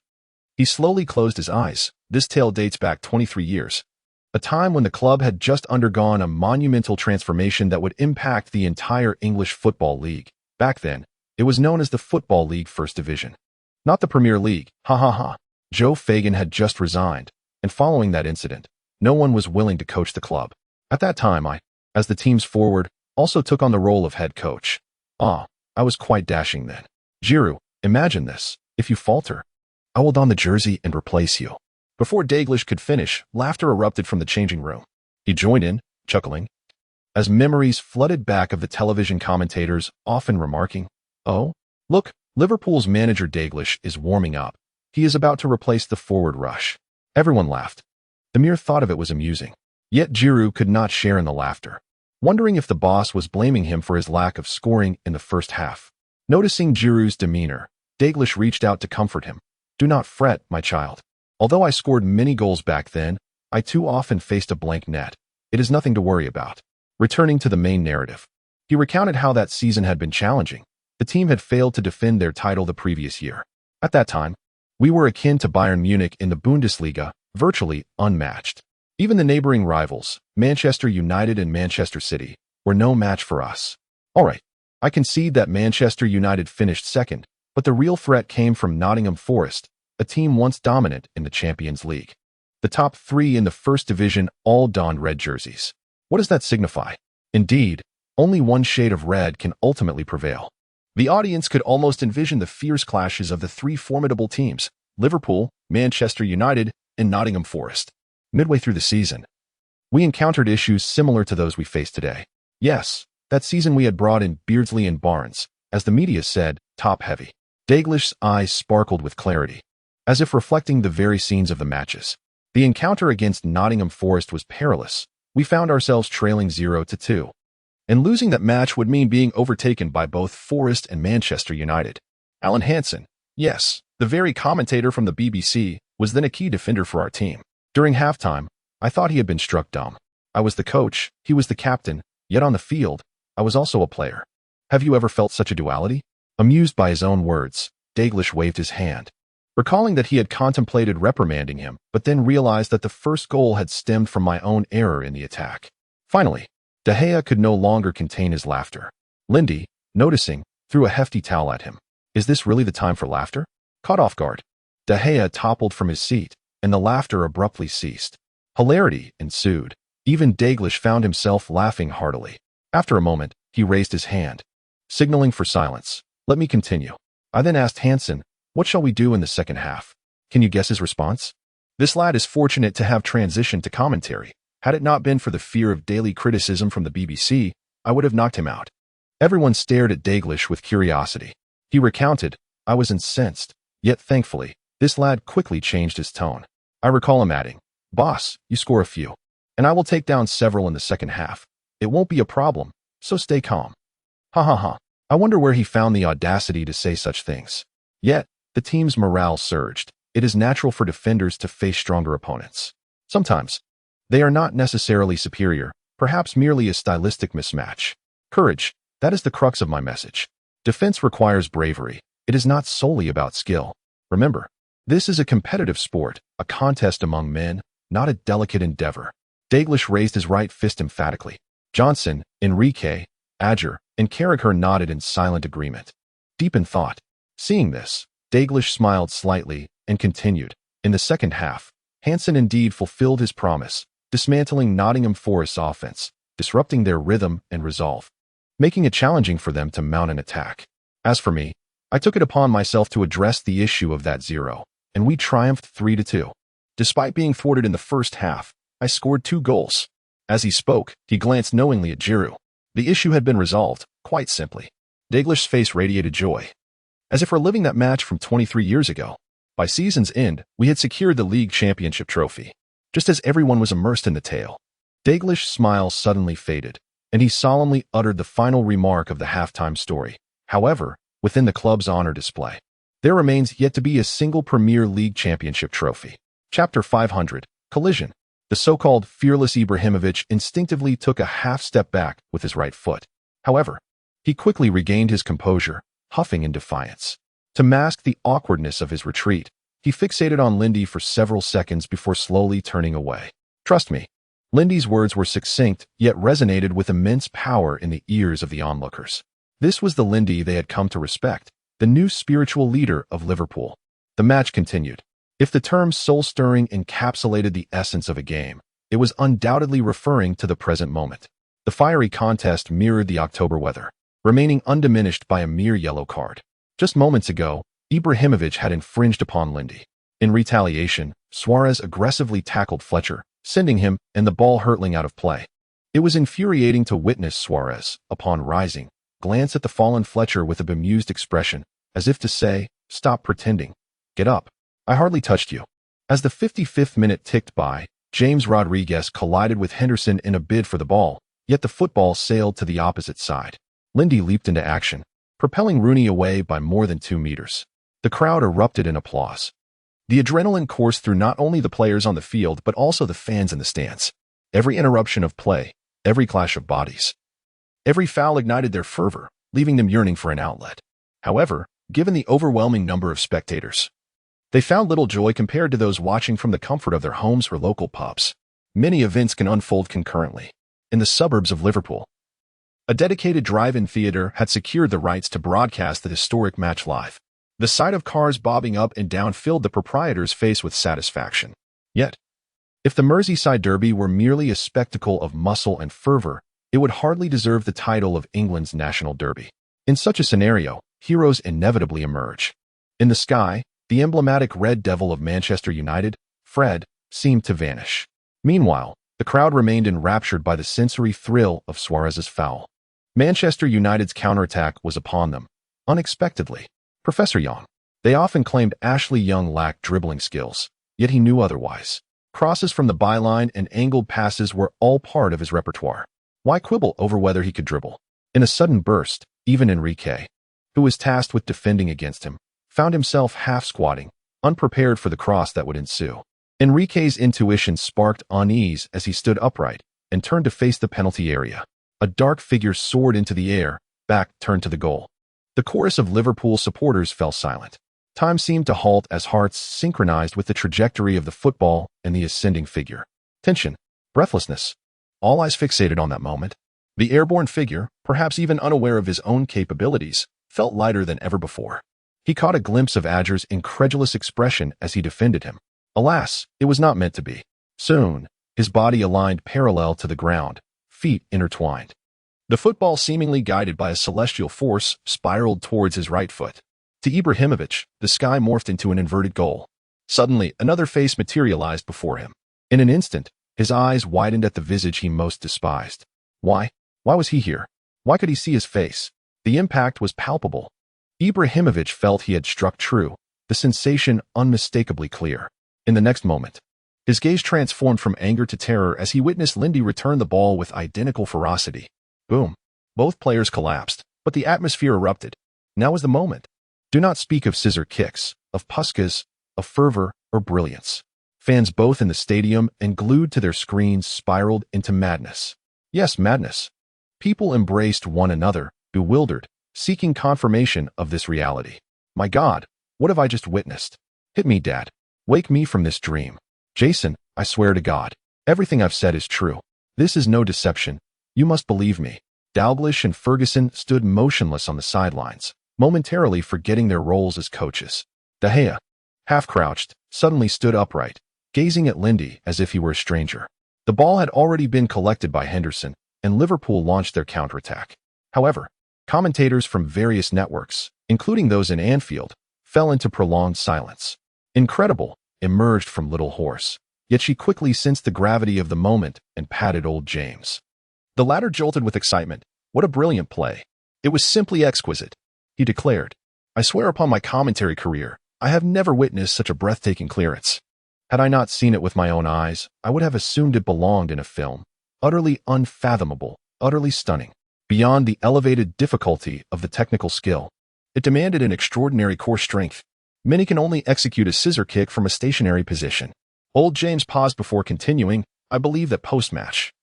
He slowly closed his eyes. This tale dates back 23 years. A time when the club had just undergone a monumental transformation that would impact the entire English Football League. Back then, it was known as the Football League First Division. Not the Premier League, ha ha ha. Joe Fagan had just resigned, and following that incident, no one was willing to coach the club. At that time I, as the team's forward, also took on the role of head coach. I was quite dashing then. "Giroud, imagine this. If you falter, I will don the jersey and replace you." Before Dalglish could finish, laughter erupted from the changing room. He joined in, chuckling, as memories flooded back of the television commentators often remarking, "Oh, look, Liverpool's manager Dalglish is warming up. He is about to replace the forward rush." Everyone laughed. The mere thought of it was amusing. Yet Giroud could not share in the laughter. wondering if the boss was blaming him for his lack of scoring in the first half. Noticing Giroud's demeanor, Dalglish reached out to comfort him. "Do not fret, my child. Although I scored many goals back then, I too often faced a blank net. It is nothing to worry about." Returning to the main narrative, he recounted how that season had been challenging. The team had failed to defend their title the previous year. At that time, we were akin to Bayern Munich in the Bundesliga, virtually unmatched. Even the neighboring rivals, Manchester United and Manchester City, were no match for us. All right, I concede that Manchester United finished second, but the real threat came from Nottingham Forest, a team once dominant in the Champions League. The top three in the first division all donned red jerseys. What does that signify? Indeed, only one shade of red can ultimately prevail. The audience could almost envision the fierce clashes of the three formidable teams, Liverpool, Manchester United, and Nottingham Forest. Midway through the season, we encountered issues similar to those we face today. Yes, that season we had brought in Beardsley and Barnes, as the media said, top-heavy. Dalglish's eyes sparkled with clarity, as if reflecting the very scenes of the matches. The encounter against Nottingham Forest was perilous. We found ourselves trailing 0-2. And losing that match would mean being overtaken by both Forest and Manchester United. Alan Hansen, yes, the very commentator from the BBC, was then a key defender for our team. During halftime, I thought he had been struck dumb. I was the coach, he was the captain, yet on the field, I was also a player. Have you ever felt such a duality? Amused by his own words, Dalglish waved his hand, recalling that he had contemplated reprimanding him, but then realized that the first goal had stemmed from my own error in the attack. Finally, De Gea could no longer contain his laughter. Lindy, noticing, threw a hefty towel at him. Is this really the time for laughter? Caught off guard, De Gea toppled from his seat, and the laughter abruptly ceased. Hilarity ensued. Even Dalglish found himself laughing heartily. After a moment, he raised his hand, signaling for silence. Let me continue. I then asked Hansen, what shall we do in the second half? Can you guess his response? This lad is fortunate to have transitioned to commentary. Had it not been for the fear of daily criticism from the BBC, I would have knocked him out. Everyone stared at Dalglish with curiosity. He recounted, I was incensed, yet thankfully, this lad quickly changed his tone. I recall him adding, Boss, you score a few, and I will take down several in the second half. It won't be a problem, so stay calm. Ha ha ha. I wonder where he found the audacity to say such things. Yet, the team's morale surged. It is natural for defenders to face stronger opponents. Sometimes, they are not necessarily superior, perhaps merely a stylistic mismatch. Courage, that is the crux of my message. Defense requires bravery. It is not solely about skill. Remember, this is a competitive sport, a contest among men, not a delicate endeavor. Dalglish raised his right fist emphatically. Johnson, Enrique, Adger, and Carragher nodded in silent agreement. Deep in thought. Seeing this, Dalglish smiled slightly and continued. In the second half, Hansen indeed fulfilled his promise, dismantling Nottingham Forest's offense, disrupting their rhythm and resolve, making it challenging for them to mount an attack. As for me, I took it upon myself to address the issue of that 0, and we triumphed 3-2. Despite being thwarted in the first half, I scored 2 goals. As he spoke, he glanced knowingly at Giroud. The issue had been resolved, quite simply. Dalglish's face radiated joy, as if reliving that match from 23 years ago. By season's end, we had secured the league championship trophy. Just as everyone was immersed in the tale, Dalglish's smile suddenly faded, and he solemnly uttered the final remark of the halftime story. However, within the club's honor display, there remains yet to be a single Premier League championship trophy. Chapter 500, Collision. The so-called fearless Ibrahimovic instinctively took a half-step back with his right foot. However, he quickly regained his composure, huffing in defiance. To mask the awkwardness of his retreat, he fixated on Lindy for several seconds before slowly turning away. Trust me, Lindy's words were succinct, yet resonated with immense power in the ears of the onlookers. This was the Lindy they had come to respect, the new spiritual leader of Liverpool. The match continued. If the term soul-stirring encapsulated the essence of a game, it was undoubtedly referring to the present moment. The fiery contest mirrored the October weather, remaining undiminished by a mere yellow card. Just moments ago, Ibrahimovic had infringed upon Lindy. In retaliation, Suarez aggressively tackled Fletcher, sending him and the ball hurtling out of play. It was infuriating to witness Suarez, upon rising, glance at the fallen Fletcher with a bemused expression, as if to say, stop pretending. Get up. I hardly touched you. As the 55th minute ticked by, James Rodriguez collided with Henderson in a bid for the ball. Yet the football sailed to the opposite side. Lindy leaped into action, propelling Rooney away by more than 2 meters. The crowd erupted in applause. The adrenaline coursed through not only the players on the field but also the fans in the stands. Every interruption of play, every clash of bodies, every foul ignited their fervor, leaving them yearning for an outlet. However, given the overwhelming number of spectators, they found little joy compared to those watching from the comfort of their homes or local pubs. Many events can unfold concurrently. In the suburbs of Liverpool, a dedicated drive-in theater had secured the rights to broadcast the historic match live. The sight of cars bobbing up and down filled the proprietor's face with satisfaction. Yet, if the Merseyside Derby were merely a spectacle of muscle and fervor, it would hardly deserve the title of England's national derby. In such a scenario, heroes inevitably emerge. In the sky, the emblematic Red Devil of Manchester United, Fred, seemed to vanish. Meanwhile, the crowd remained enraptured by the sensory thrill of Suarez's foul. Manchester United's counterattack was upon them, unexpectedly. Professor Young. They often claimed Ashley Young lacked dribbling skills, yet he knew otherwise. Crosses from the byline and angled passes were all part of his repertoire. Why quibble over whether he could dribble? In a sudden burst, even Enrique, who was tasked with defending against him, found himself half-squatting, unprepared for the cross that would ensue. Enrique's intuition sparked unease as he stood upright and turned to face the penalty area. A dark figure soared into the air, back turned to the goal. The chorus of Liverpool supporters fell silent. Time seemed to halt as hearts synchronized with the trajectory of the football and the ascending figure. Tension, breathlessness, all eyes fixated on that moment. The airborne figure, perhaps even unaware of his own capabilities, felt lighter than ever before. He caught a glimpse of Adger's incredulous expression as he defended him. Alas, it was not meant to be. Soon, his body aligned parallel to the ground, feet intertwined. The football, seemingly guided by a celestial force, spiraled towards his right foot. To Ibrahimovic, the sky morphed into an inverted goal. Suddenly, another face materialized before him. In an instant, his eyes widened at the visage he most despised. Why? Why was he here? Why could he see his face? The impact was palpable. Ibrahimovic felt he had struck true, the sensation unmistakably clear. In the next moment, his gaze transformed from anger to terror as he witnessed Lindy return the ball with identical ferocity. Boom. Both players collapsed, but the atmosphere erupted. Now was the moment. Do not speak of scissor kicks, of puskas, of fervor, or brilliance. Fans both in the stadium and glued to their screens spiraled into madness. Yes, madness. People embraced one another, bewildered, seeking confirmation of this reality. My God, what have I just witnessed? Hit me, Dad. Wake me from this dream. Jason, I swear to God, everything I've said is true. This is no deception. You must believe me. Dalglish and Ferguson stood motionless on the sidelines, momentarily forgetting their roles as coaches. De Gea, half-crouched, suddenly stood upright, gazing at Lindy as if he were a stranger. The ball had already been collected by Henderson, and Liverpool launched their counterattack. However, commentators from various networks, including those in Anfield, fell into prolonged silence. Incredible emerged from Little Horse, yet she quickly sensed the gravity of the moment and patted old James. The latter jolted with excitement. What a brilliant play. It was simply exquisite, he declared. I swear upon my commentary career, I have never witnessed such a breathtaking clearance. Had I not seen it with my own eyes, I would have assumed it belonged in a film. Utterly unfathomable, utterly stunning. Beyond the elevated difficulty of the technical skill, it demanded an extraordinary core strength. Many can only execute a scissor kick from a stationary position. Old James paused before continuing. I believe that post-match,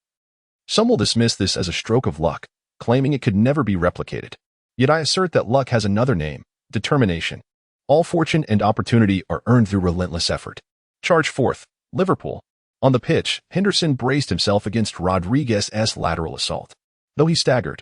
some will dismiss this as a stroke of luck, claiming it could never be replicated. Yet I assert that luck has another name, determination. All fortune and opportunity are earned through relentless effort. Charge forth, Liverpool. On the pitch, Henderson braced himself against Rodriguez's lateral assault. Though he staggered,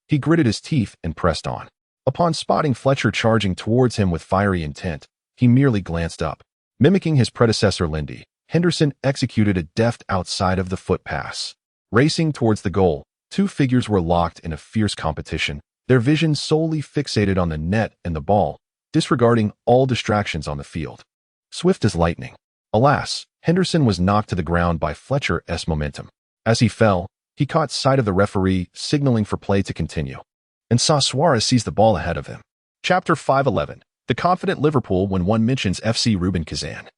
he gritted his teeth and pressed on. Upon spotting Fletcher charging towards him with fiery intent, he merely glanced up. Mimicking his predecessor Lindy, Henderson executed a deft outside-of-the-foot pass. Racing towards the goal, two figures were locked in a fierce competition, their vision solely fixated on the net and the ball, disregarding all distractions on the field. Swift as lightning. Alas, Henderson was knocked to the ground by Fletcher's momentum. As he fell, he caught sight of the referee signaling for play to continue, and saw Suarez seize the ball ahead of him. Chapter 511. The confident Liverpool when one mentions FC Rubin Kazan.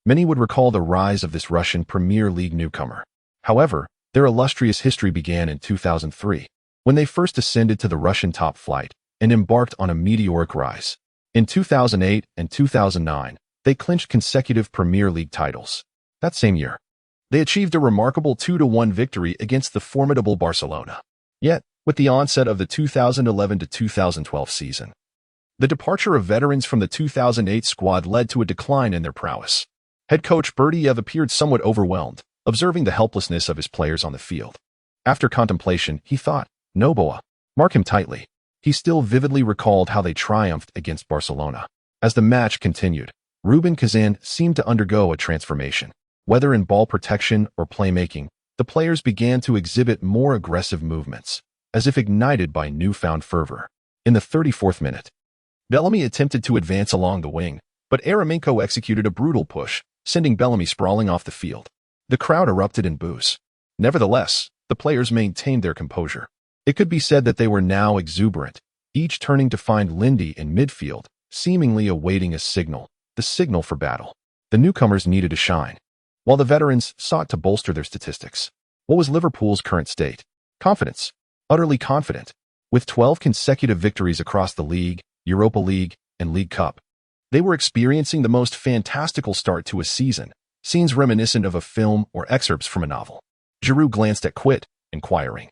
Many would recall the rise of this Russian Premier League newcomer. However, Their illustrious history began in 2003, when they first ascended to the Russian top flight and embarked on a meteoric rise. In 2008 and 2009, they clinched consecutive Premier League titles. That same year, they achieved a remarkable 2-1 victory against the formidable Barcelona. Yet, with the onset of the 2011 to 2012 season, the departure of veterans from the 2008 squad led to a decline in their prowess. Head coach Blade-Wielding appeared somewhat overwhelmed, observing the helplessness of his players on the field. After contemplation, he thought, "Noboa, mark him tightly." He still vividly recalled how they triumphed against Barcelona. As the match continued, Rubin Kazan seemed to undergo a transformation. Whether in ball protection or playmaking, the players began to exhibit more aggressive movements, as if ignited by newfound fervor. In the 34th minute, Bellamy attempted to advance along the wing, but Yarmolenko executed a brutal push, sending Bellamy sprawling off the field. The crowd erupted in boos. Nevertheless, the players maintained their composure. It could be said that they were now exuberant, each turning to find Lindy in midfield, seemingly awaiting a signal, the signal for battle. The newcomers needed to shine, while the veterans sought to bolster their statistics. What was Liverpool's current state? Confidence. Utterly confident. With 12 consecutive victories across the League, Europa League, and League Cup, they were experiencing the most fantastical start to a season, scenes reminiscent of a film or excerpts from a novel. Giroud glanced at Quit, inquiring,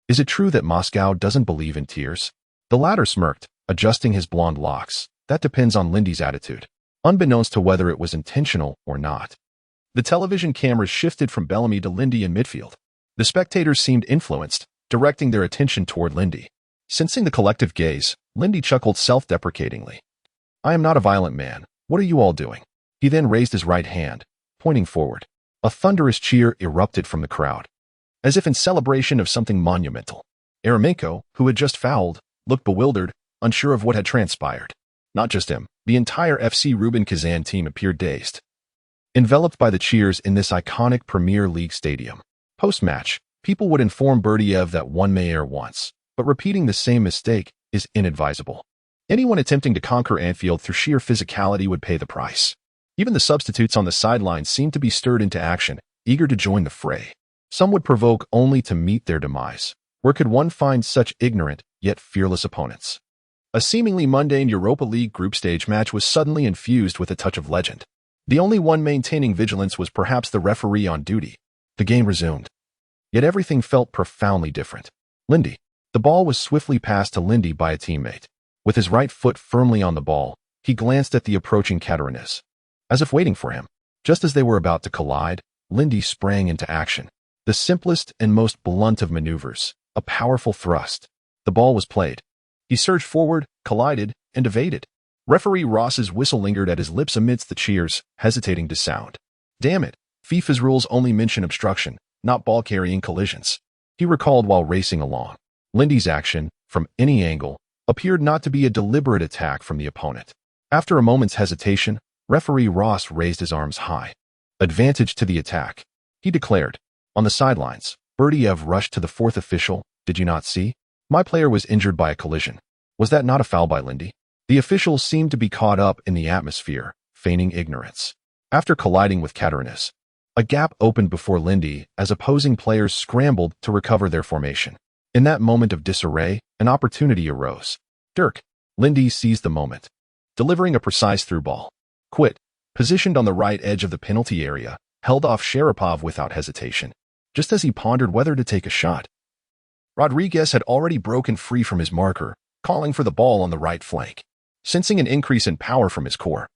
"Is it true that Moscow doesn't believe in tears?" The latter smirked, adjusting his blonde locks. "That depends on Lindy's attitude," unbeknownst to whether it was intentional or not. The television cameras shifted from Bellamy to Lindy in midfield. The spectators seemed influenced, directing their attention toward Lindy. Sensing the collective gaze, Lindy chuckled self-deprecatingly. "I am not a violent man. What are you all doing?" He then raised his right hand, pointing forward. A thunderous cheer erupted from the crowd, as if in celebration of something monumental. Yarmolenko, who had just fouled, looked bewildered, unsure of what had transpired. Not just him, the entire FC Rubin Kazan team appeared dazed, enveloped by the cheers in this iconic Premier League stadium. Post-match, people would inform Berdiev that one may err once, but repeating the same mistake is inadvisable. Anyone attempting to conquer Anfield through sheer physicality would pay the price. Even the substitutes on the sidelines seemed to be stirred into action, eager to join the fray. Some would provoke only to meet their demise. Where could one find such ignorant, yet fearless opponents? A seemingly mundane Europa League group stage match was suddenly infused with a touch of legend. The only one maintaining vigilance was perhaps the referee on duty. The game resumed. Yet everything felt profoundly different. Lindy. The ball was swiftly passed to Lindy by a teammate. With his right foot firmly on the ball, he glanced at the approaching Catarines, as if waiting for him. Just as they were about to collide, Lindy sprang into action. The simplest and most blunt of maneuvers, a powerful thrust. The ball was played. He surged forward, collided, and evaded. Referee Ross's whistle lingered at his lips amidst the cheers, hesitating to sound. "Damn it, FIFA's rules only mention obstruction, not ball-carrying collisions," he recalled while racing along. Lindy's action, from any angle, appeared not to be a deliberate attack from the opponent. After a moment's hesitation, referee Ross raised his arms high. "Advantage to the attack," he declared. On the sidelines, Berdiev rushed to the fourth official. "Did you not see? My player was injured by a collision. Was that not a foul by Lindy?" The official seemed to be caught up in the atmosphere, feigning ignorance. After colliding with Catarines, a gap opened before Lindy as opposing players scrambled to recover their formation. In that moment of disarray, an opportunity arose. Dirk. Lindy seized the moment, delivering a precise through ball. Quit, positioned on the right edge of the penalty area, held off Sharapov without hesitation, just as he pondered whether to take a shot. Rodriguez had already broken free from his marker, calling for the ball on the right flank. Sensing an increase in power from his core,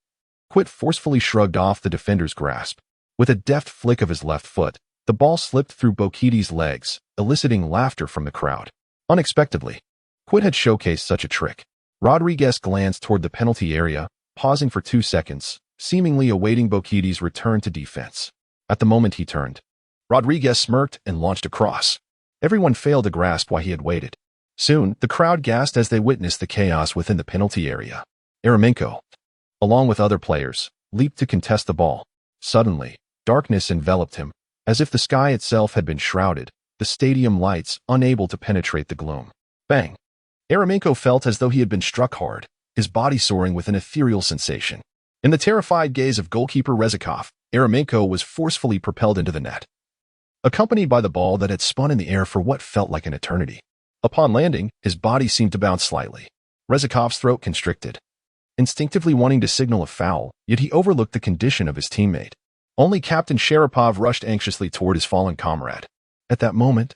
Quit forcefully shrugged off the defender's grasp. With a deft flick of his left foot, the ball slipped through Bokiti's legs, eliciting laughter from the crowd. Unexpectedly, Quit had showcased such a trick. Rodriguez glanced toward the penalty area, pausing for 2 seconds, seemingly awaiting Bokiti's return to defense. At the moment he turned, Rodriguez smirked and launched a cross. Everyone failed to grasp why he had waited. Soon, the crowd gasped as they witnessed the chaos within the penalty area. Yarmolenko, along with other players, leaped to contest the ball. Suddenly, darkness enveloped him, as if the sky itself had been shrouded, the stadium lights unable to penetrate the gloom. Bang! Yarmolenko felt as though he had been struck hard, his body soaring with an ethereal sensation. In the terrified gaze of goalkeeper Rezikov, Yarmolenko was forcefully propelled into the net. accompanied by the ball that had spun in the air for what felt like an eternity. Upon landing, his body seemed to bounce slightly. Rezakov's throat constricted, instinctively wanting to signal a foul, yet he overlooked the condition of his teammate. Only Captain Sharapov rushed anxiously toward his fallen comrade. At that moment,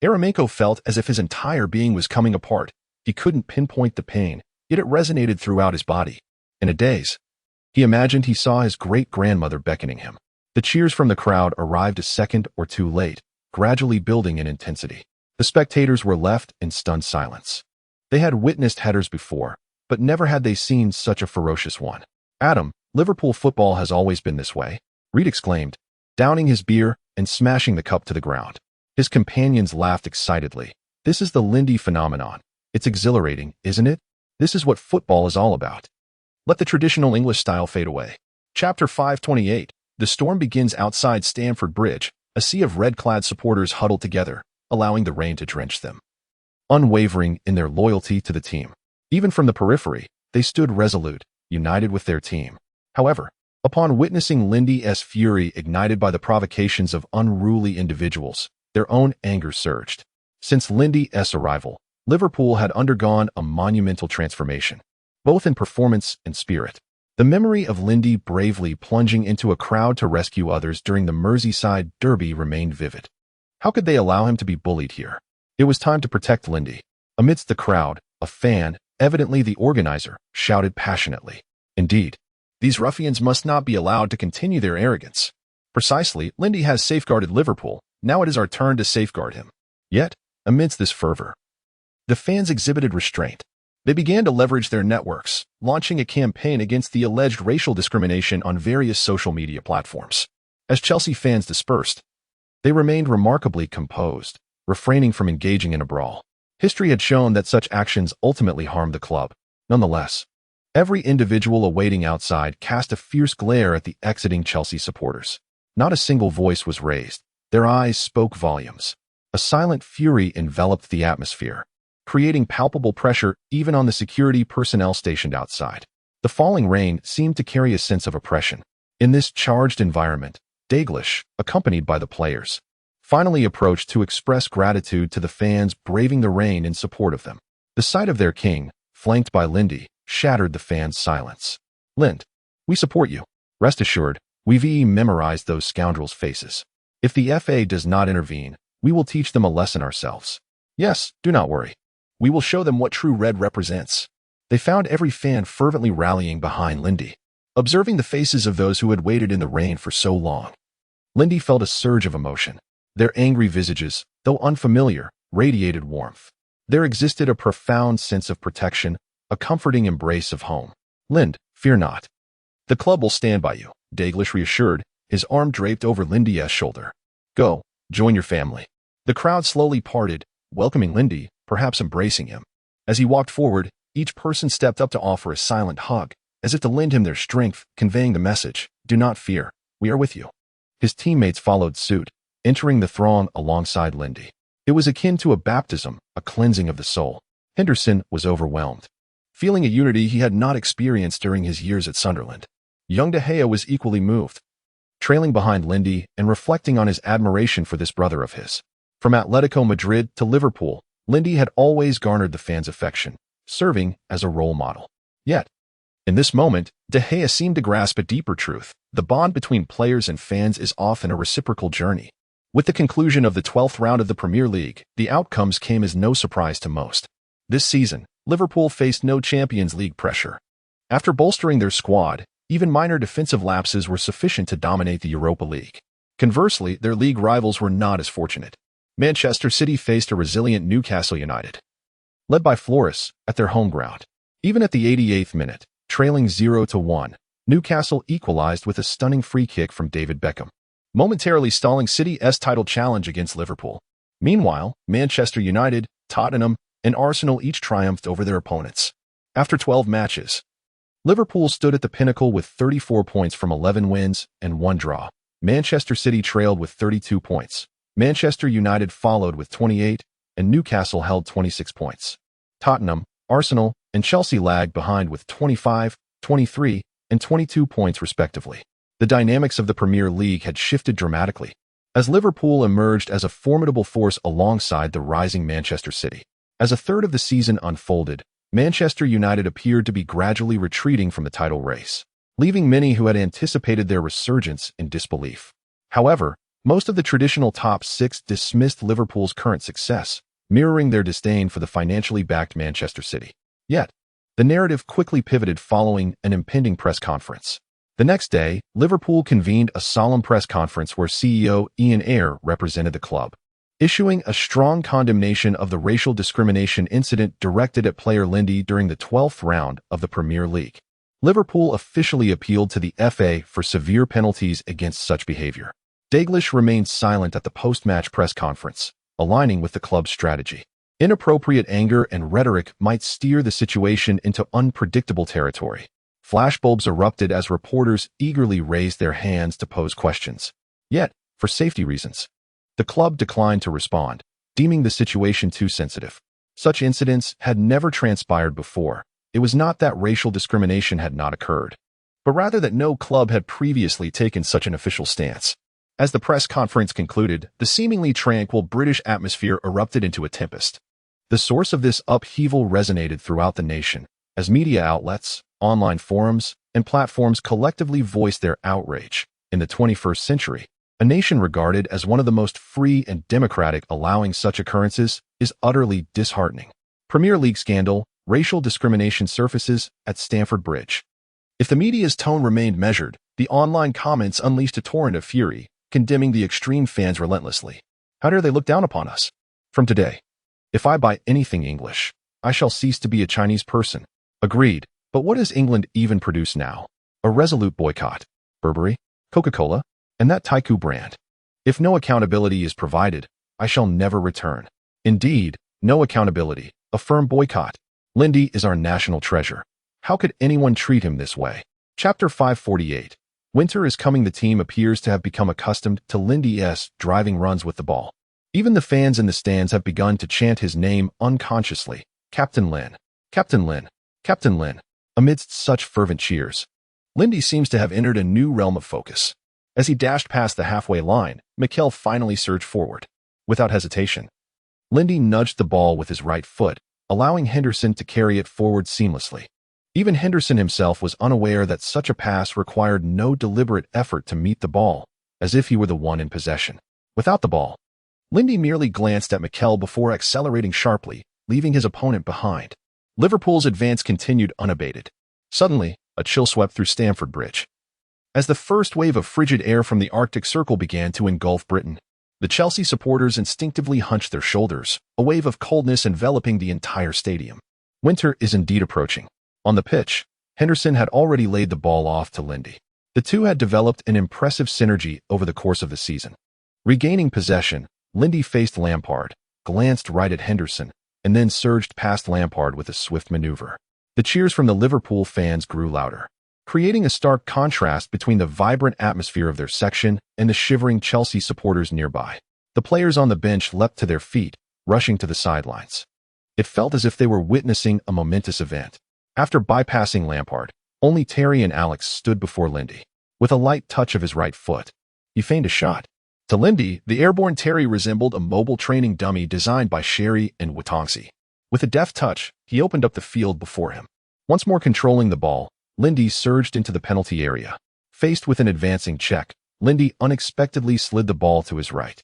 Eremenko felt as if his entire being was coming apart. He couldn't pinpoint the pain, yet it resonated throughout his body. In a daze, he imagined he saw his great-grandmother beckoning him. The cheers from the crowd arrived a second or two late, gradually building in intensity. The spectators were left in stunned silence. They had witnessed headers before, but never had they seen such a ferocious one. "Adam, Liverpool football has always been this way," Reed exclaimed, downing his beer and smashing the cup to the ground. His companions laughed excitedly. "This is the Lindy phenomenon. It's exhilarating, isn't it? This is what football is all about." Let the traditional English style fade away. Chapter 528. The storm begins outside Stamford Bridge. A sea of red-clad supporters huddle together, allowing the rain to drench them. Unwavering in their loyalty to the team. Even from the periphery, they stood resolute, united with their team. However, upon witnessing Lindy's fury ignited by the provocations of unruly individuals, their own anger surged. Since Lindy's arrival, Liverpool had undergone a monumental transformation, both in performance and spirit. The memory of Lindy bravely plunging into a crowd to rescue others during the Merseyside Derby remained vivid. How could they allow him to be bullied here? It was time to protect Lindy. Amidst the crowd, a fan, evidently the organizer, shouted passionately. Indeed, these ruffians must not be allowed to continue their arrogance. Precisely, Lindy has safeguarded Liverpool. Now it is our turn to safeguard him. Yet, amidst this fervor, the fans exhibited restraint. They began to leverage their networks, launching a campaign against the alleged racial discrimination on various social media platforms. As Chelsea fans dispersed, they remained remarkably composed, refraining from engaging in a brawl. History had shown that such actions ultimately harmed the club. Nonetheless, every individual awaiting outside cast a fierce glare at the exiting Chelsea supporters. Not a single voice was raised. Their eyes spoke volumes. A silent fury enveloped the atmosphere, creating palpable pressure even on the security personnel stationed outside. The falling rain seemed to carry a sense of oppression. In this charged environment, Dalglish, accompanied by the players, finally approached to express gratitude to the fans braving the rain in support of them. The sight of their king, flanked by Lindy, shattered the fans' silence. "Lind, we support you. Rest assured, we've memorized those scoundrels' faces. If the FA does not intervene, we will teach them a lesson ourselves. Yes, do not worry. We will show them what true red represents." They found every fan fervently rallying behind Lindy. Observing the faces of those who had waited in the rain for so long, Lindy felt a surge of emotion. Their angry visages, though unfamiliar, radiated warmth. There existed a profound sense of protection, a comforting embrace of home. "Lind, fear not. The club will stand by you," Dalglish reassured, his arm draped over Lindy's shoulder. "Go, join your family." The crowd slowly parted, welcoming Lindy, perhaps embracing him. As he walked forward, each person stepped up to offer a silent hug, as if to lend him their strength, conveying the message, "Do not fear, we are with you." His teammates followed suit, entering the throng alongside Lindy. It was akin to a baptism, a cleansing of the soul. Henderson was overwhelmed, feeling a unity he had not experienced during his years at Sunderland. Young De Gea was equally moved, trailing behind Lindy and reflecting on his admiration for this brother of his. From Atletico Madrid to Liverpool, Lindy had always garnered the fans' affection, serving as a role model. Yet, in this moment, De Gea seemed to grasp a deeper truth. The bond between players and fans is often a reciprocal journey. With the conclusion of the 12th round of the Premier League, the outcomes came as no surprise to most. This season, Liverpool faced no Champions League pressure. After bolstering their squad, even minor defensive lapses were sufficient to dominate the Europa League. Conversely, their league rivals were not as fortunate. Manchester City faced a resilient Newcastle United, led by Flores, at their home ground. Even at the 88th minute, trailing 0-1, Newcastle equalized with a stunning free kick from David Beckham, momentarily stalling City's title challenge against Liverpool. Meanwhile, Manchester United, Tottenham, and Arsenal each triumphed over their opponents. After 12 matches, Liverpool stood at the pinnacle with 34 points from 11 wins and 1 draw. Manchester City trailed with 32 points. Manchester United followed with 28, and Newcastle held 26 points. Tottenham, Arsenal, and Chelsea lagged behind with 25, 23, and 22 points respectively. The dynamics of the Premier League had shifted dramatically. as Liverpool emerged as a formidable force alongside the rising Manchester City. As a third of the season unfolded, Manchester United appeared to be gradually retreating from the title race, leaving many who had anticipated their resurgence in disbelief. However, most of the traditional top six dismissed Liverpool's current success, mirroring their disdain for the financially backed Manchester City. Yet, the narrative quickly pivoted following an impending press conference. The next day, Liverpool convened a solemn press conference where CEO Ian Ayre represented the club, issuing a strong condemnation of the racial discrimination incident directed at player Lindy during the 12th round of the Premier League. Liverpool officially appealed to the FA for severe penalties against such behavior. Dalglish remained silent at the post-match press conference, aligning with the club's strategy. Inappropriate anger and rhetoric might steer the situation into unpredictable territory. Flashbulbs erupted as reporters eagerly raised their hands to pose questions. Yet, for safety reasons, the club declined to respond, deeming the situation too sensitive. Such incidents had never transpired before. It was not that racial discrimination had not occurred, but rather that no club had previously taken such an official stance. As the press conference concluded, the seemingly tranquil British atmosphere erupted into a tempest. The source of this upheaval resonated throughout the nation, as media outlets, online forums, and platforms collectively voiced their outrage. In the 21st century, a nation regarded as one of the most free and democratic allowing such occurrences is utterly disheartening. Premier League scandal, racial discrimination surfaces at Stamford Bridge. If the media's tone remained measured, the online comments unleashed a torrent of fury, condemning the extreme fans relentlessly. How dare they look down upon us? From today, if I buy anything English, I shall cease to be a Chinese person. Agreed, but what does England even produce now? A resolute boycott. Burberry, Coca-Cola, and that Taiku brand. If no accountability is provided, I shall never return. Indeed, no accountability, a firm boycott. Lindy is our national treasure. How could anyone treat him this way? Chapter 548. Winter is coming. The team appears to have become accustomed to Lindy's driving runs with the ball. Even the fans in the stands have begun to chant his name unconsciously. Captain Lin. Captain Lin. Captain Lin. Amidst such fervent cheers, Lindy seems to have entered a new realm of focus. As he dashed past the halfway line, Mikel finally surged forward. Without hesitation, Lindy nudged the ball with his right foot, allowing Henderson to carry it forward seamlessly. Even Henderson himself was unaware that such a pass required no deliberate effort to meet the ball, as if he were the one in possession. Without the ball, Lindy merely glanced at Mikel before accelerating sharply, leaving his opponent behind. Liverpool's advance continued unabated. Suddenly, a chill swept through Stamford Bridge. As the first wave of frigid air from the Arctic Circle began to engulf Britain, the Chelsea supporters instinctively hunched their shoulders, a wave of coldness enveloping the entire stadium. Winter is indeed approaching. On the pitch, Henderson had already laid the ball off to Lindy. The two had developed an impressive synergy over the course of the season. Regaining possession, Lindy faced Lampard, glanced right at Henderson, and then surged past Lampard with a swift maneuver. The cheers from the Liverpool fans grew louder, creating a stark contrast between the vibrant atmosphere of their section and the shivering Chelsea supporters nearby. The players on the bench leapt to their feet, rushing to the sidelines. It felt as if they were witnessing a momentous event. After bypassing Lampard, only Terry and Alex stood before Lindy. With a light touch of his right foot, he feigned a shot. To Lindy, the airborne Terry resembled a mobile training dummy designed by Sherry and Watangsy. With a deft touch, he opened up the field before him. Once more controlling the ball, Lindy surged into the penalty area. Faced with an advancing check, Lindy unexpectedly slid the ball to his right.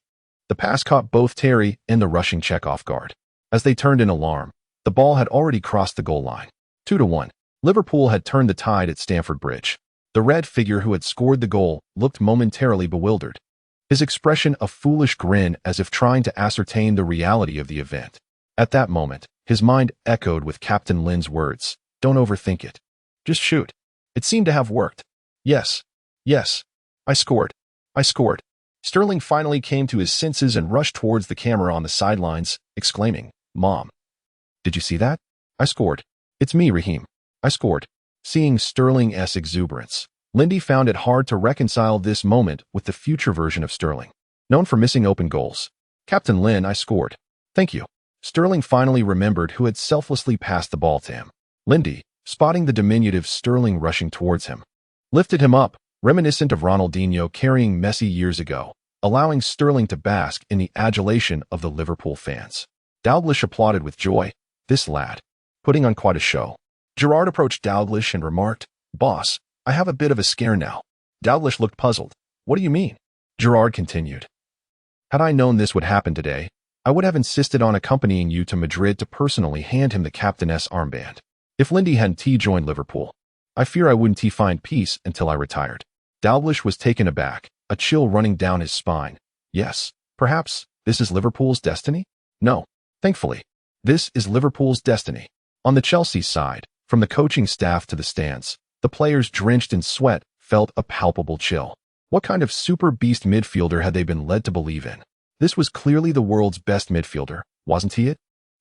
The pass caught both Terry and the rushing Czech off guard. As they turned in alarm, the ball had already crossed the goal line. 2-1. Liverpool had turned the tide at Stamford Bridge. The red figure who had scored the goal looked momentarily bewildered, his expression a foolish grin as if trying to ascertain the reality of the event. At that moment, his mind echoed with Captain Lin's words, "Don't overthink it. Just shoot." It seemed to have worked. Yes. I scored. Sterling finally came to his senses and rushed towards the camera on the sidelines, exclaiming, "Mom, did you see that? I scored. It's me, Raheem. I scored." Seeing Sterling's exuberance, Lindy found it hard to reconcile this moment with the future version of Sterling, known for missing open goals. "Captain Lin, I scored. Thank you." Sterling finally remembered who had selflessly passed the ball to him. Lindy, spotting the diminutive Sterling rushing towards him, lifted him up, reminiscent of Ronaldinho carrying Messi years ago. allowing Sterling to bask in the adulation of the Liverpool fans. Dalglish applauded with joy. This lad, putting on quite a show. Gerrard approached Dalglish and remarked, "Boss, I have a bit of a scare now." Dalglish looked puzzled. "What do you mean?" Gerrard continued. "Had I known this would happen today, I would have insisted on accompanying you to Madrid to personally hand him the captainess armband. If Lindy hadn't joined Liverpool, I fear I wouldn't find peace until I retired." Dalglish was taken aback, a chill running down his spine. Yes, perhaps this is Liverpool's destiny? No, thankfully, this is Liverpool's destiny. On the Chelsea side, from the coaching staff to the stands, the players drenched in sweat felt a palpable chill. What kind of super beast midfielder had they been led to believe in? This was clearly the world's best midfielder, wasn't he it?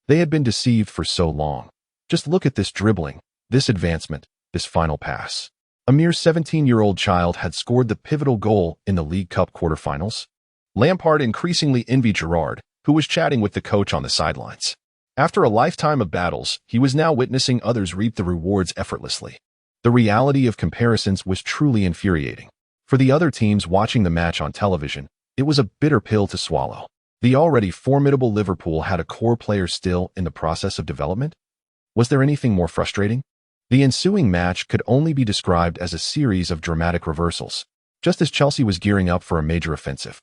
They had been deceived for so long. Just look at this dribbling, this advancement, this final pass. A mere 17-year-old child had scored the pivotal goal in the League Cup quarterfinals. Lampard increasingly envied Gerrard, who was chatting with the coach on the sidelines. After a lifetime of battles, he was now witnessing others reap the rewards effortlessly. The reality of comparisons was truly infuriating. For the other teams watching the match on television, it was a bitter pill to swallow. The already formidable Liverpool had a core player still in the process of development. Was there anything more frustrating? The ensuing match could only be described as a series of dramatic reversals. Just as Chelsea was gearing up for a major offensive,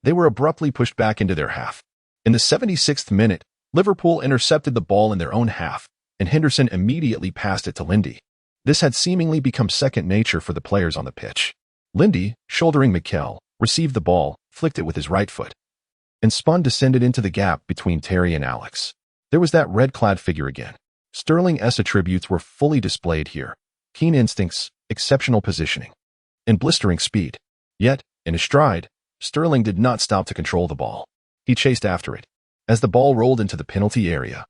they were abruptly pushed back into their half. In the 76th minute, Liverpool intercepted the ball in their own half, and Henderson immediately passed it to Lindy. This had seemingly become second nature for the players on the pitch. Lindy, shouldering Mikel, received the ball, flicked it with his right foot, and spun descended into the gap between Terry and Alex. There was that red-clad figure again. Sterling's attributes were fully displayed here. Keen instincts, exceptional positioning, and blistering speed. Yet, in his stride, Sterling did not stop to control the ball. He chased after it. As the ball rolled into the penalty area,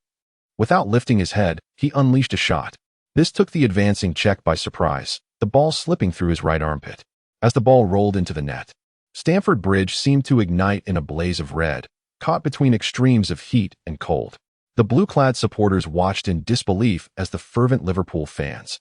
without lifting his head, he unleashed a shot. This took the advancing Czech by surprise, the ball slipping through his right armpit. As the ball rolled into the net, Stamford Bridge seemed to ignite in a blaze of red, caught between extremes of heat and cold. The blue-clad supporters watched in disbelief as the fervent Liverpool fans,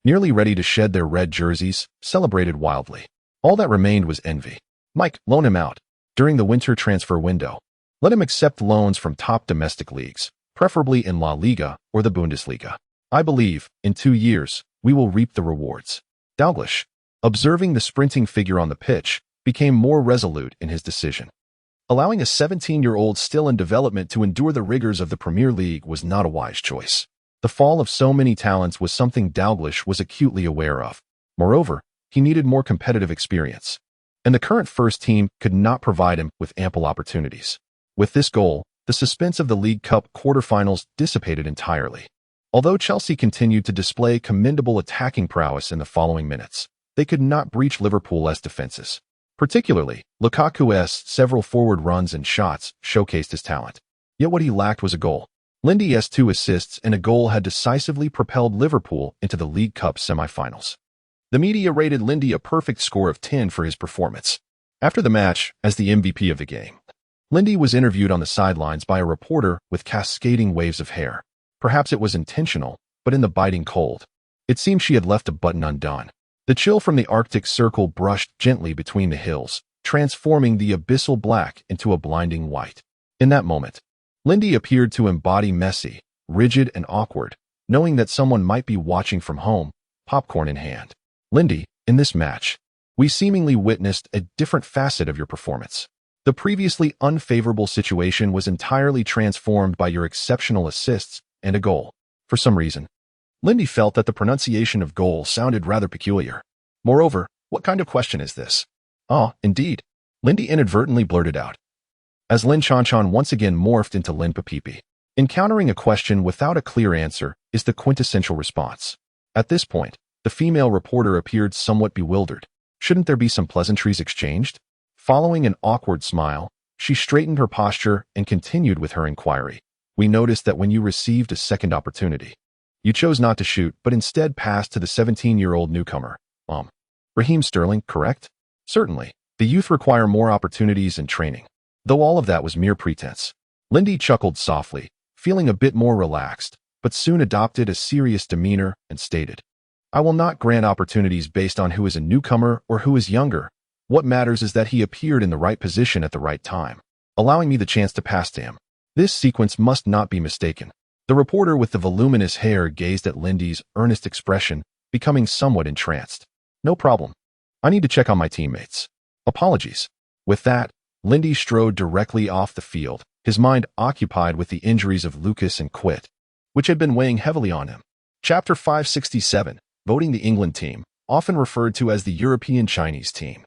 nearly ready to shed their red jerseys, celebrated wildly. All that remained was envy. "Mike, loan him out. During the winter transfer window, let him accept loans from top domestic leagues, preferably in La Liga or the Bundesliga. I believe, in 2 years, we will reap the rewards." Dalglish, observing the sprinting figure on the pitch, became more resolute in his decision. Allowing a 17-year-old still in development to endure the rigors of the Premier League was not a wise choice. The fall of so many talents was something Dalglish was acutely aware of. Moreover, he needed more competitive experience, and the current first team could not provide him with ample opportunities. With this goal, the suspense of the League Cup quarterfinals dissipated entirely. Although Chelsea continued to display commendable attacking prowess in the following minutes, they could not breach Liverpool's defenses. Particularly, Lukaku's several forward runs and shots showcased his talent. Yet what he lacked was a goal. Lindy's 2 assists and a goal had decisively propelled Liverpool into the League Cup semi-finals. The media rated Lindy a perfect score of 10 for his performance. After the match, as the MVP of the game, Lindy was interviewed on the sidelines by a reporter with cascading waves of hair. Perhaps it was intentional, but in the biting cold, it seemed she had left a button undone. The chill from the Arctic Circle brushed gently between the hills, transforming the abyssal black into a blinding white. In that moment, Lindy appeared to embody Messi, rigid and awkward, knowing that someone might be watching from home, popcorn in hand. "Lindy, in this match, we seemingly witnessed a different facet of your performance. The previously unfavorable situation was entirely transformed by your exceptional assists and a goal." For some reason, Lindy felt that the pronunciation of goal sounded rather peculiar. Moreover, what kind of question is this? "Ah, indeed," Lindy inadvertently blurted out, as Lin Chanchan once again morphed into Lin Papipi. Encountering a question without a clear answer is the quintessential response. At this point, the female reporter appeared somewhat bewildered. Shouldn't there be some pleasantries exchanged? Following an awkward smile, she straightened her posture and continued with her inquiry. "We noticed that when you received a second opportunity, you chose not to shoot, but instead passed to the 17-year-old newcomer. Raheem Sterling, correct?" "Certainly. The youth require more opportunities and training, though all of that was mere pretense." Lindy chuckled softly, feeling a bit more relaxed, but soon adopted a serious demeanor and stated, "I will not grant opportunities based on who is a newcomer or who is younger. What matters is that he appeared in the right position at the right time, allowing me the chance to pass to him. This sequence must not be mistaken. The reporter with the voluminous hair gazed at Lindy's earnest expression, becoming somewhat entranced. No problem. I need to check on my teammates. Apologies. With that, Lindy strode directly off the field, his mind occupied with the injuries of Lucas and Quit, which had been weighing heavily on him. Chapter 567, Voting the England team, often referred to as the European Chinese team,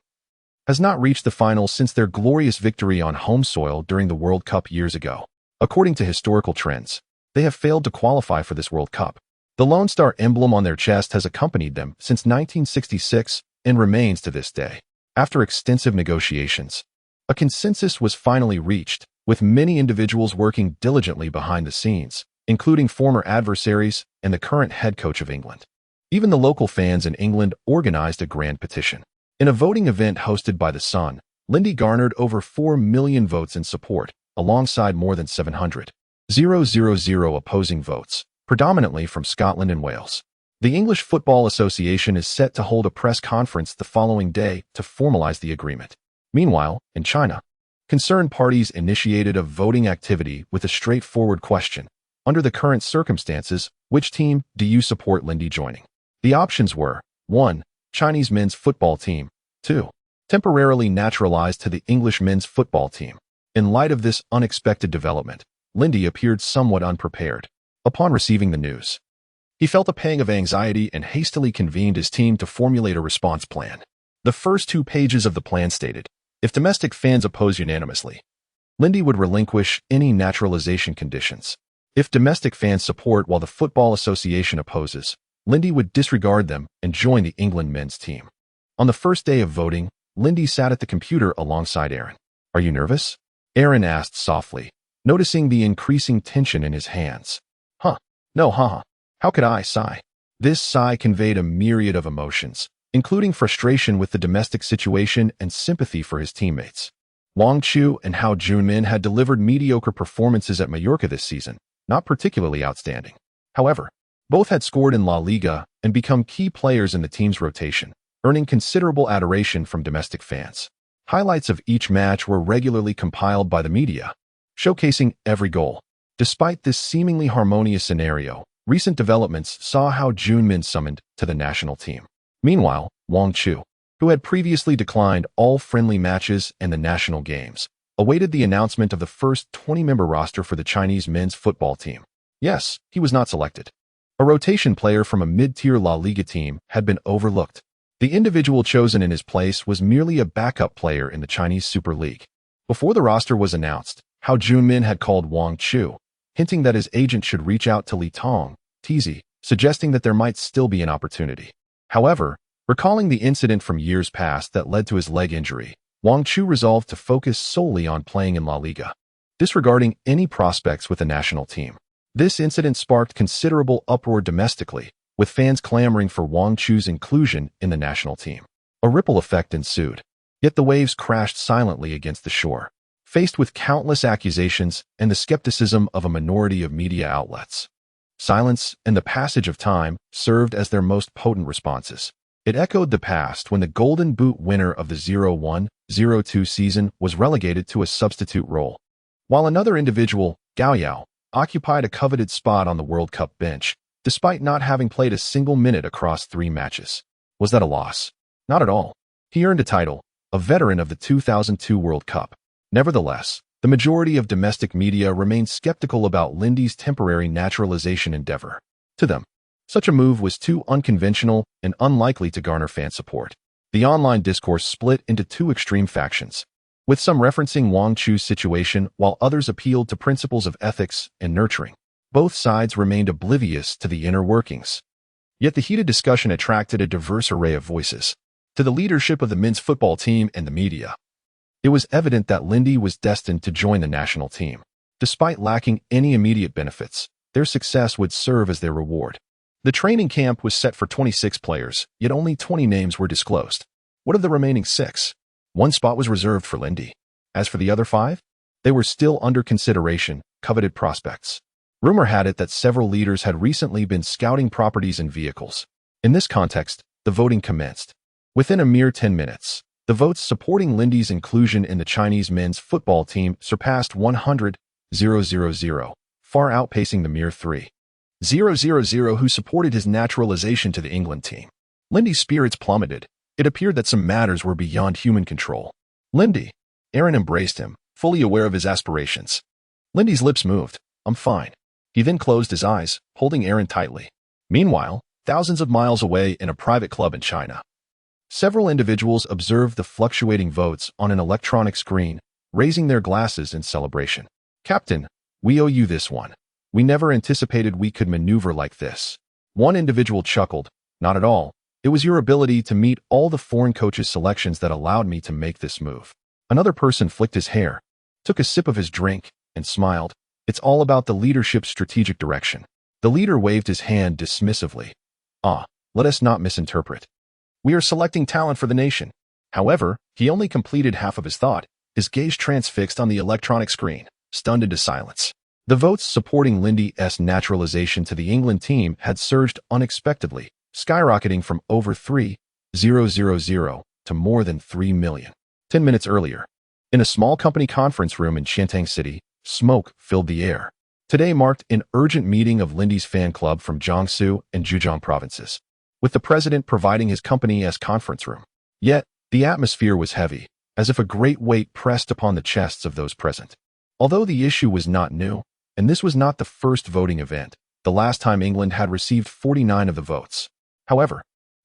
has not reached the finals since their glorious victory on home soil during the World Cup years ago. According to historical trends, they have failed to qualify for this World Cup. The Lone Star emblem on their chest has accompanied them since 1966 and remains to this day. After extensive negotiations, a consensus was finally reached, with many individuals working diligently behind the scenes, including former adversaries and the current head coach of England. Even the local fans in England organized a grand petition. In a voting event hosted by The Sun, Lindy garnered over 4 million votes in support, alongside more than 700,000 opposing votes, predominantly from Scotland and Wales. The English Football Association is set to hold a press conference the following day to formalize the agreement. Meanwhile, in China, concerned parties initiated a voting activity with a straightforward question. Under the current circumstances, which team do you support Lindy joining? The options were 1. Chinese men's football team. 2. Temporarily naturalized to the English men's football team. In light of this unexpected development, Lindy appeared somewhat unprepared. Upon receiving the news, he felt a pang of anxiety and hastily convened his team to formulate a response plan. The first 2 pages of the plan stated, if domestic fans oppose unanimously, Lindy would relinquish any naturalization conditions. If domestic fans support while the Football Association opposes, Lindy would disregard them and join the England men's team. On the first day of voting, Lindy sat at the computer alongside Aaron. Are you nervous? Aaron asked softly, noticing the increasing tension in his hands. No, How could I sigh? This sigh conveyed a myriad of emotions, including frustration with the domestic situation and sympathy for his teammates. Wang Chu and Hao Junmin had delivered mediocre performances at Mallorca this season, not particularly outstanding. However, both had scored in La Liga and become key players in the team's rotation, earning considerable adoration from domestic fans. Highlights of each match were regularly compiled by the media, showcasing every goal. Despite this seemingly harmonious scenario, recent developments saw Hao Junmin summoned to the national team. Meanwhile, Wang Chu, who had previously declined all friendly matches and the national games, awaited the announcement of the first 20-member roster for the Chinese men's football team. Yes, he was not selected. A rotation player from a mid-tier La Liga team had been overlooked. The individual chosen in his place was merely a backup player in the Chinese Super League. Before the roster was announced, Hao Junmin had called Wang Chu, hinting that his agent should reach out to Li Tong, TZ, suggesting that there might still be an opportunity. However, recalling the incident from years past that led to his leg injury, Wang Chu resolved to focus solely on playing in La Liga, disregarding any prospects with the national team. This incident sparked considerable uproar domestically, with fans clamoring for Wang Chu's inclusion in the national team. A ripple effect ensued, yet the waves crashed silently against the shore, faced with countless accusations and the skepticism of a minority of media outlets. Silence and the passage of time served as their most potent responses. It echoed the past when the Golden Boot winner of the 01-02 season was relegated to a substitute role, while another individual, Gao Yao, occupied a coveted spot on the World Cup bench, despite not having played a single minute across 3 matches. Was that a loss? Not at all. He earned a title, a veteran of the 2002 World Cup. Nevertheless, the majority of domestic media remained skeptical about Lindy's temporary naturalization endeavor. To them, such a move was too unconventional and unlikely to garner fan support. The online discourse split into 2 extreme factions, with some referencing Wang Chu's situation while others appealed to principles of ethics and nurturing. Both sides remained oblivious to the inner workings. Yet the heated discussion attracted a diverse array of voices. To the leadership of the men's football team and the media, it was evident that Lindy was destined to join the national team. Despite lacking any immediate benefits, their success would serve as their reward. The training camp was set for 26 players, yet only 20 names were disclosed. What of the remaining 6? 1 spot was reserved for Lindy. As for the other 5, they were still under consideration, coveted prospects. Rumor had it that several leaders had recently been scouting properties and vehicles. In this context, the voting commenced. Within a mere 10 minutes, The votes supporting Lindy's inclusion in the Chinese men's football team surpassed 100,000, far outpacing the mere 3,000 who supported his naturalization to the England team. Lindy's spirits plummeted. It appeared that some matters were beyond human control. Lindy. Aaron embraced him, fully aware of his aspirations. Lindy's lips moved. I'm fine. He then closed his eyes, holding Aaron tightly. Meanwhile, thousands of miles away in a private club in China, several individuals observed the fluctuating votes on an electronic screen, raising their glasses in celebration. Captain, we owe you this one. We never anticipated we could maneuver like this. One individual chuckled. Not at all. It was your ability to meet all the foreign coaches' selections that allowed me to make this move. Another person flicked his hair, took a sip of his drink, and smiled. It's all about the leadership's strategic direction. The leader waved his hand dismissively. Let us not misinterpret. We are selecting talent for the nation. However, he only completed half of his thought, his gaze transfixed on the electronic screen, stunned into silence. The votes supporting Lindy's naturalization to the England team had surged unexpectedly, skyrocketing from over 3,000 to more than 3 million. 10 minutes earlier, in a small company conference room in Shantang City, smoke filled the air. Today marked an urgent meeting of Lindy's fan club from Jiangsu and Zhejiang provinces, with the president providing his company as conference room. Yet, the atmosphere was heavy, as if a great weight pressed upon the chests of those present. Although the issue was not new, and this was not the first voting event, the last time England had received 49 of the votes. However,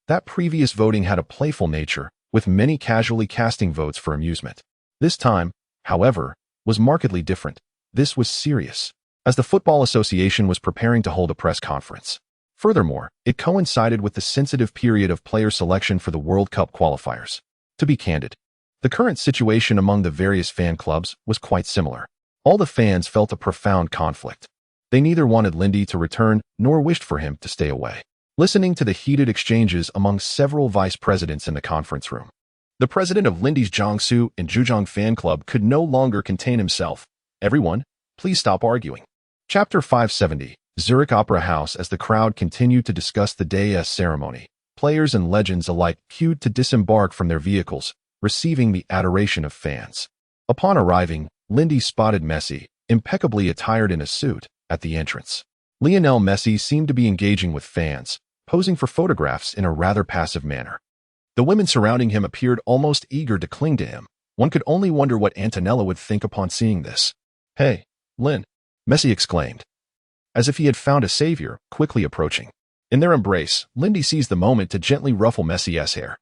that previous voting had a playful nature, with many casually casting votes for amusement. This time, however, was markedly different. This was serious, as the Football Association was preparing to hold a press conference. Furthermore, it coincided with the sensitive period of player selection for the World Cup qualifiers. To be candid, the current situation among the various fan clubs was quite similar. All the fans felt a profound conflict. They neither wanted Lindy to return nor wished for him to stay away. Listening to the heated exchanges among several vice presidents in the conference room, the president of Lindy's Jiangsu and Zhejiang fan club could no longer contain himself. Everyone, please stop arguing. Chapter 570. Zurich Opera House. As the crowd continued to discuss the day's ceremony, players and legends alike queued to disembark from their vehicles, receiving the adoration of fans. Upon arriving, Lindy spotted Messi, impeccably attired in a suit, at the entrance. Lionel Messi seemed to be engaging with fans, posing for photographs in a rather passive manner. The women surrounding him appeared almost eager to cling to him. One could only wonder what Antonella would think upon seeing this. Hey, Lynn, Messi exclaimed, as if he had found a savior, quickly approaching. In their embrace, Lindy seized the moment to gently ruffle Messi's hair.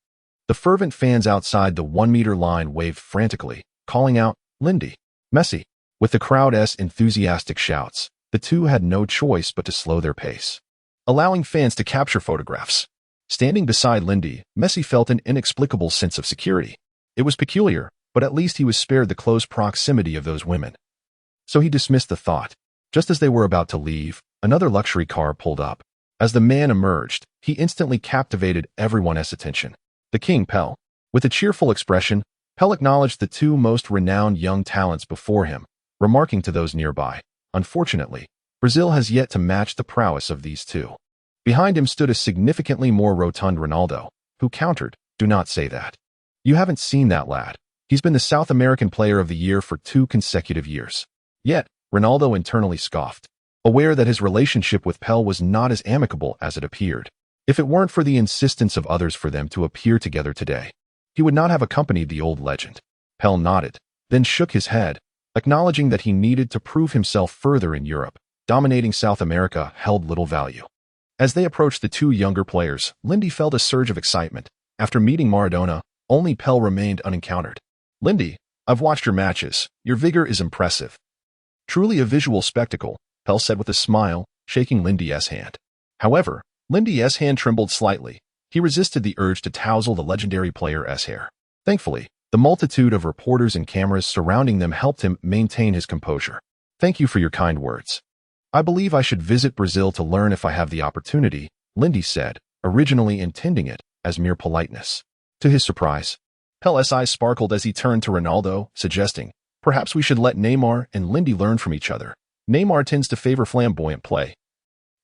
The fervent fans outside the 1-meter line waved frantically, calling out, Lindy, Messi. With the crowd's enthusiastic shouts, the two had no choice but to slow their pace, allowing fans to capture photographs. Standing beside Lindy, Messi felt an inexplicable sense of security. It was peculiar, but at least he was spared the close proximity of those women. So he dismissed the thought. Just as they were about to leave, another luxury car pulled up. As the man emerged, he instantly captivated everyone's attention. The King, Pell. With a cheerful expression, Pell acknowledged the two most renowned young talents before him, remarking to those nearby, unfortunately, Brazil has yet to match the prowess of these two. Behind him stood a significantly more rotund Ronaldo, who countered, do not say that. You haven't seen that lad. He's been the South American Player of the Year for 2 consecutive years. Yet, Ronaldo internally scoffed, aware that his relationship with Pell was not as amicable as it appeared. If it weren't for the insistence of others for them to appear together today, he would not have accompanied the old legend. Pell nodded, then shook his head, acknowledging that he needed to prove himself further in Europe. Dominating South America held little value. As they approached the two younger players, Lindy felt a surge of excitement. After meeting Maradona, only Pell remained unencountered. Lindy, I've watched your matches. Your vigor is impressive. Truly a visual spectacle, Pell said with a smile, shaking Lindy's hand. However, Lindy's hand trembled slightly. He resisted the urge to touzle the legendary player's hair. Thankfully, the multitude of reporters and cameras surrounding them helped him maintain his composure. Thank you for your kind words. I believe I should visit Brazil to learn if I have the opportunity, Lindy said, originally intending it as mere politeness. To his surprise, Pell's eyes sparkled as he turned to Ronaldo, suggesting, perhaps we should let Neymar and Lindy learn from each other. Neymar tends to favor flamboyant play.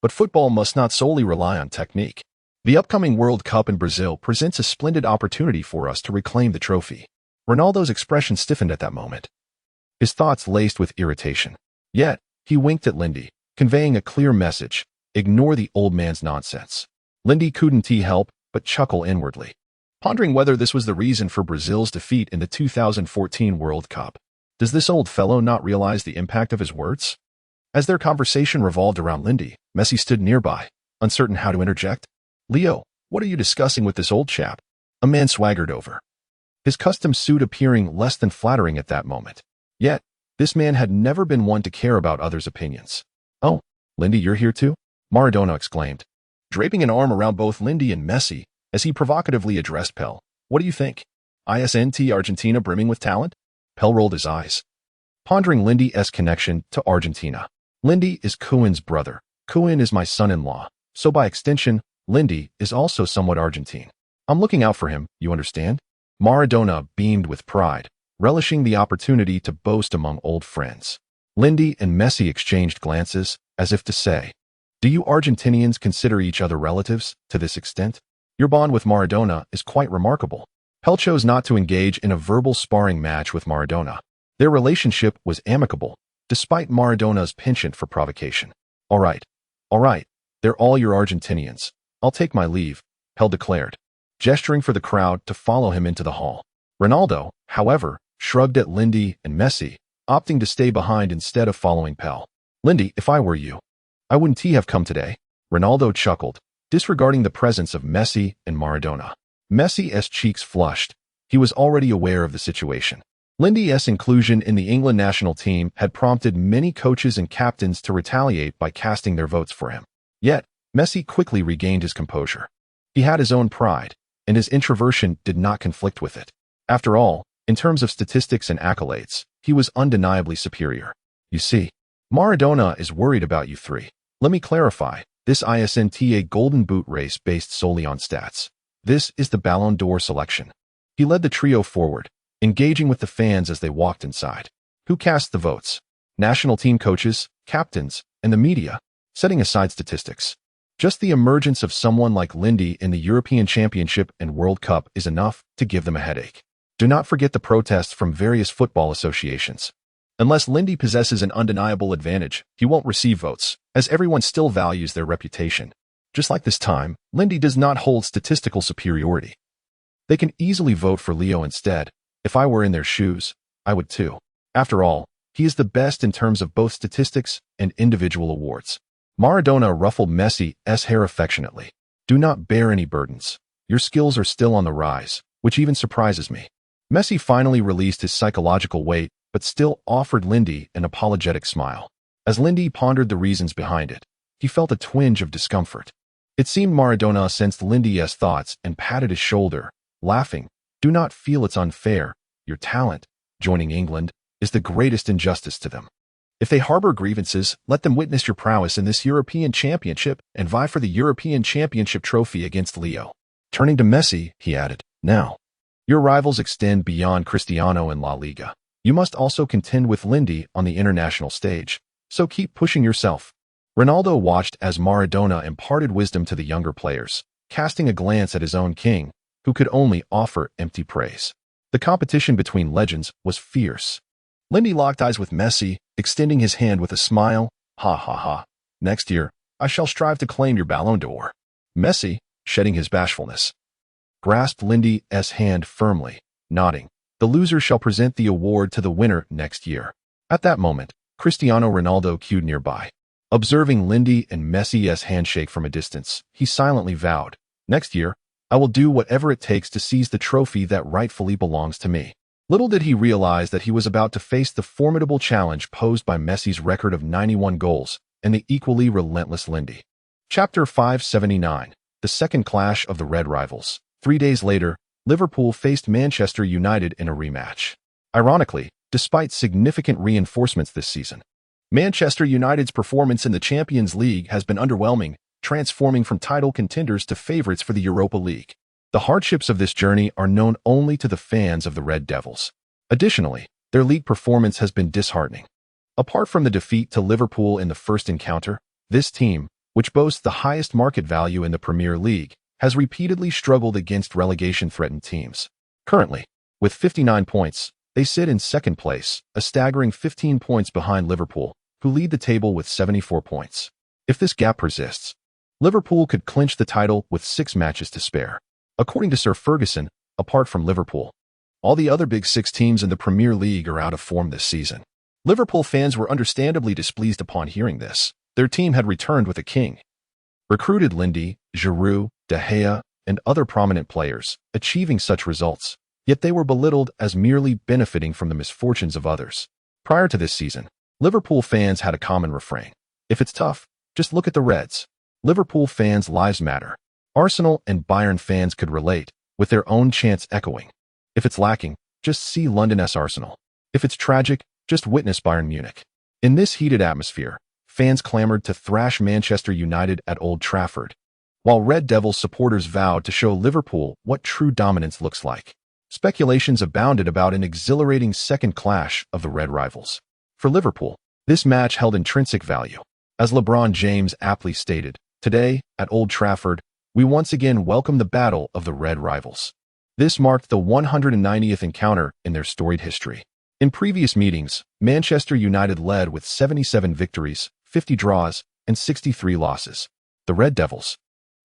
But football must not solely rely on technique. The upcoming World Cup in Brazil presents a splendid opportunity for us to reclaim the trophy. Ronaldo's expression stiffened at that moment, his thoughts laced with irritation. Yet, he winked at Lindy, conveying a clear message: ignore the old man's nonsense. Lindy couldn't help but chuckle inwardly, pondering whether this was the reason for Brazil's defeat in the 2014 World Cup. Does this old fellow not realize the impact of his words? As their conversation revolved around Lindy, Messi stood nearby, uncertain how to interject. "Leo, what are you discussing with this old chap?" A man swaggered over, his custom suit appearing less than flattering at that moment. Yet, this man had never been one to care about others' opinions. "Oh, Lindy, you're here too?" Maradona exclaimed, draping an arm around both Lindy and Messi as he provocatively addressed Pell. "What do you think? Isn't Argentina brimming with talent?" Pell rolled his eyes, pondering Lindy's connection to Argentina. "Lindy is Koen's brother. Koen is my son-in-law, so by extension, Lindy is also somewhat Argentine. I'm looking out for him, you understand?" Maradona beamed with pride, relishing the opportunity to boast among old friends. Lindy and Messi exchanged glances, as if to say, "Do you Argentinians consider each other relatives to this extent? Your bond with Maradona is quite remarkable." Pell chose not to engage in a verbal sparring match with Maradona. Their relationship was amicable, despite Maradona's penchant for provocation. All right, they're all your Argentinians. I'll take my leave," Pell declared, gesturing for the crowd to follow him into the hall. Ronaldo, however, shrugged at Lindy and Messi, opting to stay behind instead of following Pell. "Lindy, if I were you, I wouldn't have come today." Ronaldo chuckled, disregarding the presence of Messi and Maradona. Messi's cheeks flushed. He was already aware of the situation. Lindy's inclusion in the England national team had prompted many coaches and captains to retaliate by casting their votes for him. Yet, Messi quickly regained his composure. He had his own pride, and his introversion did not conflict with it. After all, in terms of statistics and accolades, he was undeniably superior. "You see, Maradona is worried about you three. Let me clarify, this isn't a golden boot race based solely on stats. This is the Ballon d'Or selection." He led the trio forward, engaging with the fans as they walked inside. Who cast the votes? National team coaches, captains, and the media, setting aside statistics. Just the emergence of someone like Lindy in the European Championship and World Cup is enough to give them a headache. Do not forget the protests from various football associations. Unless Lindy possesses an undeniable advantage, he won't receive votes, as everyone still values their reputation. Just like this time, Lindy does not hold statistical superiority. They can easily vote for Leo instead. If I were in their shoes, I would too. After all, he is the best in terms of both statistics and individual awards. Maradona ruffled Messi's hair affectionately. "Do not bear any burdens. Your skills are still on the rise, which even surprises me." Messi finally released his psychological weight, but still offered Lindy an apologetic smile. As Lindy pondered the reasons behind it, he felt a twinge of discomfort. It seemed Maradona sensed Lindy's thoughts and patted his shoulder, laughing. "Do not feel it's unfair. Your talent, joining England, is the greatest injustice to them. If they harbor grievances, let them witness your prowess in this European Championship and vie for the European Championship trophy against Leo." Turning to Messi, he added, "Now, your rivals extend beyond Cristiano and La Liga. You must also contend with Lindy on the international stage, so keep pushing yourself." Ronaldo watched as Maradona imparted wisdom to the younger players, casting a glance at his own king, who could only offer empty praise. The competition between legends was fierce. Lindy locked eyes with Messi, extending his hand with a smile. "Ha ha ha. Next year, I shall strive to claim your Ballon d'Or." Messi, shedding his bashfulness, grasped Lindy's hand firmly, nodding. "The loser shall present the award to the winner next year." At that moment, Cristiano Ronaldo queued nearby. Observing Lindy and Messi's handshake from a distance, he silently vowed, "Next year, I will do whatever it takes to seize the trophy that rightfully belongs to me." Little did he realize that he was about to face the formidable challenge posed by Messi's record of 91 goals and the equally relentless Lindy. Chapter 579, The Second Clash of the Red Rivals. 3 days later, Liverpool faced Manchester United in a rematch. Ironically, despite significant reinforcements this season, Manchester United's performance in the Champions League has been underwhelming, transforming from title contenders to favorites for the Europa League. The hardships of this journey are known only to the fans of the Red Devils. Additionally, their league performance has been disheartening. Apart from the defeat to Liverpool in the first encounter, this team, which boasts the highest market value in the Premier League, has repeatedly struggled against relegation-threatened teams. Currently, with 59 points, they sit in second place, a staggering 15 points behind Liverpool, who lead the table with 74 points. If this gap persists, Liverpool could clinch the title with 6 matches to spare. According to Sir Ferguson, apart from Liverpool, all the other big 6 teams in the Premier League are out of form this season. Liverpool fans were understandably displeased upon hearing this. Their team had returned with a king. Recruited Lindy, Giroud, De Gea, and other prominent players, achieving such results, yet they were belittled as merely benefiting from the misfortunes of others. Prior to this season, Liverpool fans had a common refrain. If it's tough, just look at the Reds. Liverpool fans' lives matter. Arsenal and Bayern fans could relate, with their own chants echoing. If it's lacking, just see London's Arsenal. If it's tragic, just witness Bayern Munich. In this heated atmosphere, fans clamored to thrash Manchester United at Old Trafford, while Red Devils supporters vowed to show Liverpool what true dominance looks like. Speculations abounded about an exhilarating second clash of the Red rivals. For Liverpool, this match held intrinsic value. As LeBron James aptly stated, "Today, at Old Trafford, we once again welcome the battle of the Red rivals." This marked the 190th encounter in their storied history. In previous meetings, Manchester United led with 77 victories, 50 draws, and 63 losses. The Red Devils,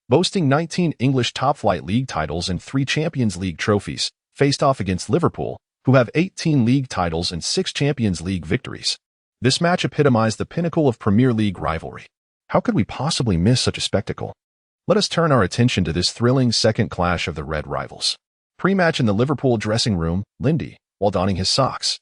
boasting 19 English top-flight league titles and 3 Champions League trophies, faced off against Liverpool, who have 18 league titles and 6 Champions League victories. This match epitomized the pinnacle of Premier League rivalry. How could we possibly miss such a spectacle? Let us turn our attention to this thrilling second clash of the Red rivals. Pre-match in the Liverpool dressing room, Lindy, while donning his socks,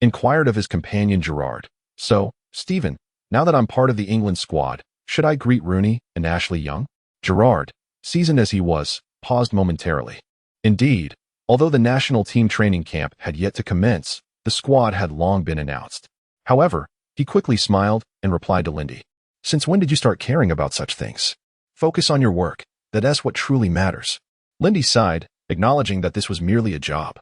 inquired of his companion Gerrard, "So, Stephen, now that I'm part of the England squad, should I greet Rooney and Ashley Young?" Gerrard, seasoned as he was, paused momentarily. Indeed, although the national team training camp had yet to commence, the squad had long been announced. However, he quickly smiled and replied to Lindy, "Since when did you start caring about such things? Focus on your work, that's what truly matters." Lindy sighed, acknowledging that this was merely a job.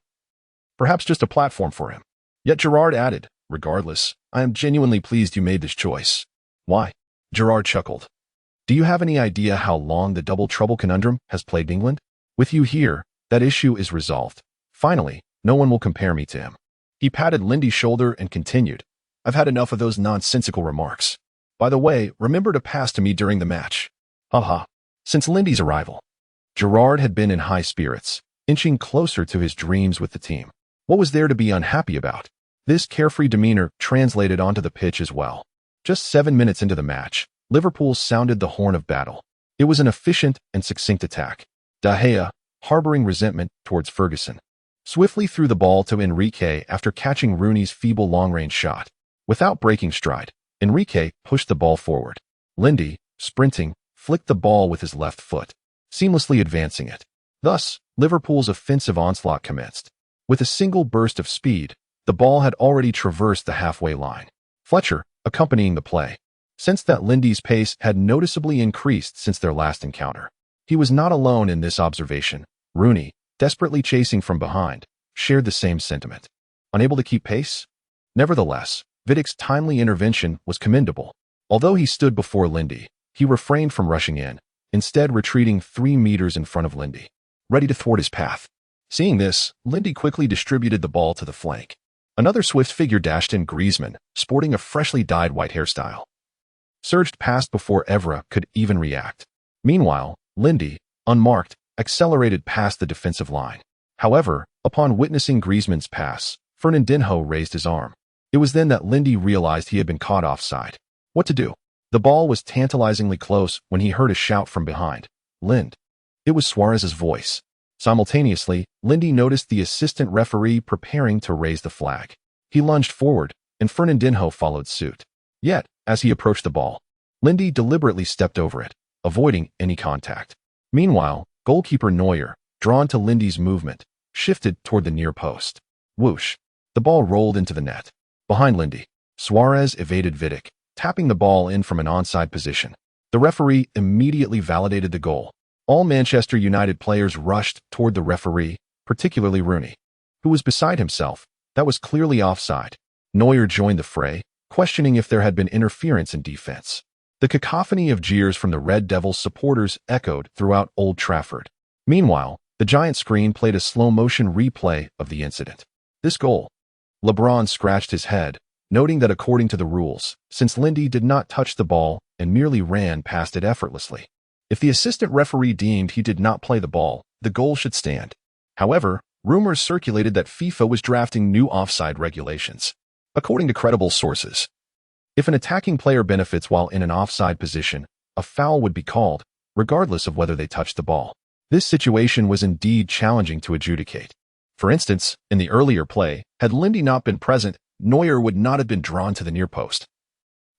Perhaps just a platform for him. Yet Gerrard added, "Regardless, I am genuinely pleased you made this choice." "Why?" Gerrard chuckled. "Do you have any idea how long the double trouble conundrum has plagued England? With you here, that issue is resolved. Finally, no one will compare me to him." He patted Lindy's shoulder and continued, "I've had enough of those nonsensical remarks. By the way, remember to pass to me during the match." Haha. Since Lindy's arrival, Gerrard had been in high spirits, inching closer to his dreams with the team. What was there to be unhappy about? This carefree demeanor translated onto the pitch as well. Just 7 minutes into the match, Liverpool sounded the horn of battle. It was an efficient and succinct attack. De Gea, harboring resentment towards Ferguson, swiftly threw the ball to Enrique after catching Rooney's feeble long-range shot. Without breaking stride, Enrique pushed the ball forward. Lindy, sprinting, flicked the ball with his left foot, seamlessly advancing it. Thus, Liverpool's offensive onslaught commenced. With a single burst of speed, the ball had already traversed the halfway line. Fletcher, accompanying the play, sensed that Lindy's pace had noticeably increased since their last encounter. He was not alone in this observation. Rooney, desperately chasing from behind, shared the same sentiment. Unable to keep pace? Nevertheless, Vidic's timely intervention was commendable. Although he stood before Lindy, he refrained from rushing in, instead retreating 3 meters in front of Lindy, ready to thwart his path. Seeing this, Lindy quickly distributed the ball to the flank. Another swift figure dashed in. Griezmann, sporting a freshly dyed white hairstyle, surged past before Evra could even react. Meanwhile, Lindy, unmarked, accelerated past the defensive line. However, upon witnessing Griezmann's pass, Fernandinho raised his arm. It was then that Lindy realized he had been caught offside. What to do? The ball was tantalizingly close when he heard a shout from behind. "Lind." It was Suarez's voice. Simultaneously, Lindy noticed the assistant referee preparing to raise the flag. He lunged forward, and Fernandinho followed suit. Yet, as he approached the ball, Lindy deliberately stepped over it, avoiding any contact. Meanwhile, goalkeeper Neuer, drawn to Lindy's movement, shifted toward the near post. Whoosh! The ball rolled into the net. Behind Lindy, Suarez evaded Vidic, tapping the ball in from an onside position. The referee immediately validated the goal. All Manchester United players rushed toward the referee, particularly Rooney, who was beside himself. That was clearly offside. Neuer joined the fray, questioning if there had been interference in defense. The cacophony of jeers from the Red Devils supporters echoed throughout Old Trafford. Meanwhile, the giant screen played a slow-motion replay of the incident. This goal. LeBron scratched his head, noting that according to the rules, since Lindy did not touch the ball and merely ran past it effortlessly, if the assistant referee deemed he did not play the ball, the goal should stand. However, rumors circulated that FIFA was drafting new offside regulations. According to credible sources, if an attacking player benefits while in an offside position, a foul would be called, regardless of whether they touched the ball. This situation was indeed challenging to adjudicate. For instance, in the earlier play, had Lindy not been present, Neuer would not have been drawn to the near post,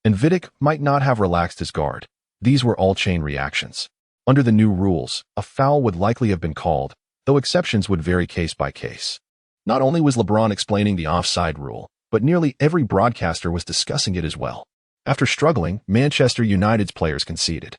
and Vidic might not have relaxed his guard. These were all chain reactions. Under the new rules, a foul would likely have been called, though exceptions would vary case by case. Not only was LeBron explaining the offside rule, but nearly every broadcaster was discussing it as well. After struggling, Manchester United's players conceded.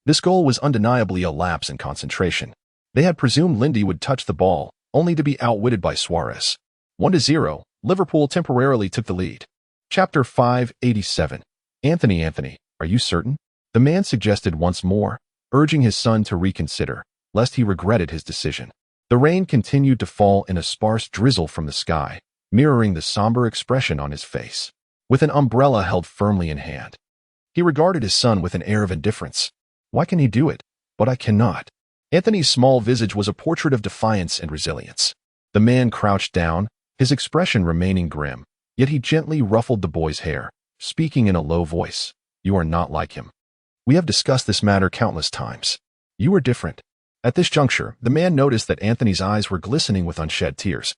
This goal was undeniably a lapse in concentration. They had presumed Lindy would touch the ball, only to be outwitted by Suarez. 1-0, Liverpool temporarily took the lead. Chapter 587. Anthony, are you certain? The man suggested once more, urging his son to reconsider, lest he regretted his decision. The rain continued to fall in a sparse drizzle from the sky, mirroring the somber expression on his face. With an umbrella held firmly in hand, he regarded his son with an air of indifference. Why can he do it, but I cannot? Anthony's small visage was a portrait of defiance and resilience. The man crouched down, his expression remaining grim, yet he gently ruffled the boy's hair, speaking in a low voice. You are not like him. We have discussed this matter countless times. You are different. At this juncture, the man noticed that Anthony's eyes were glistening with unshed tears.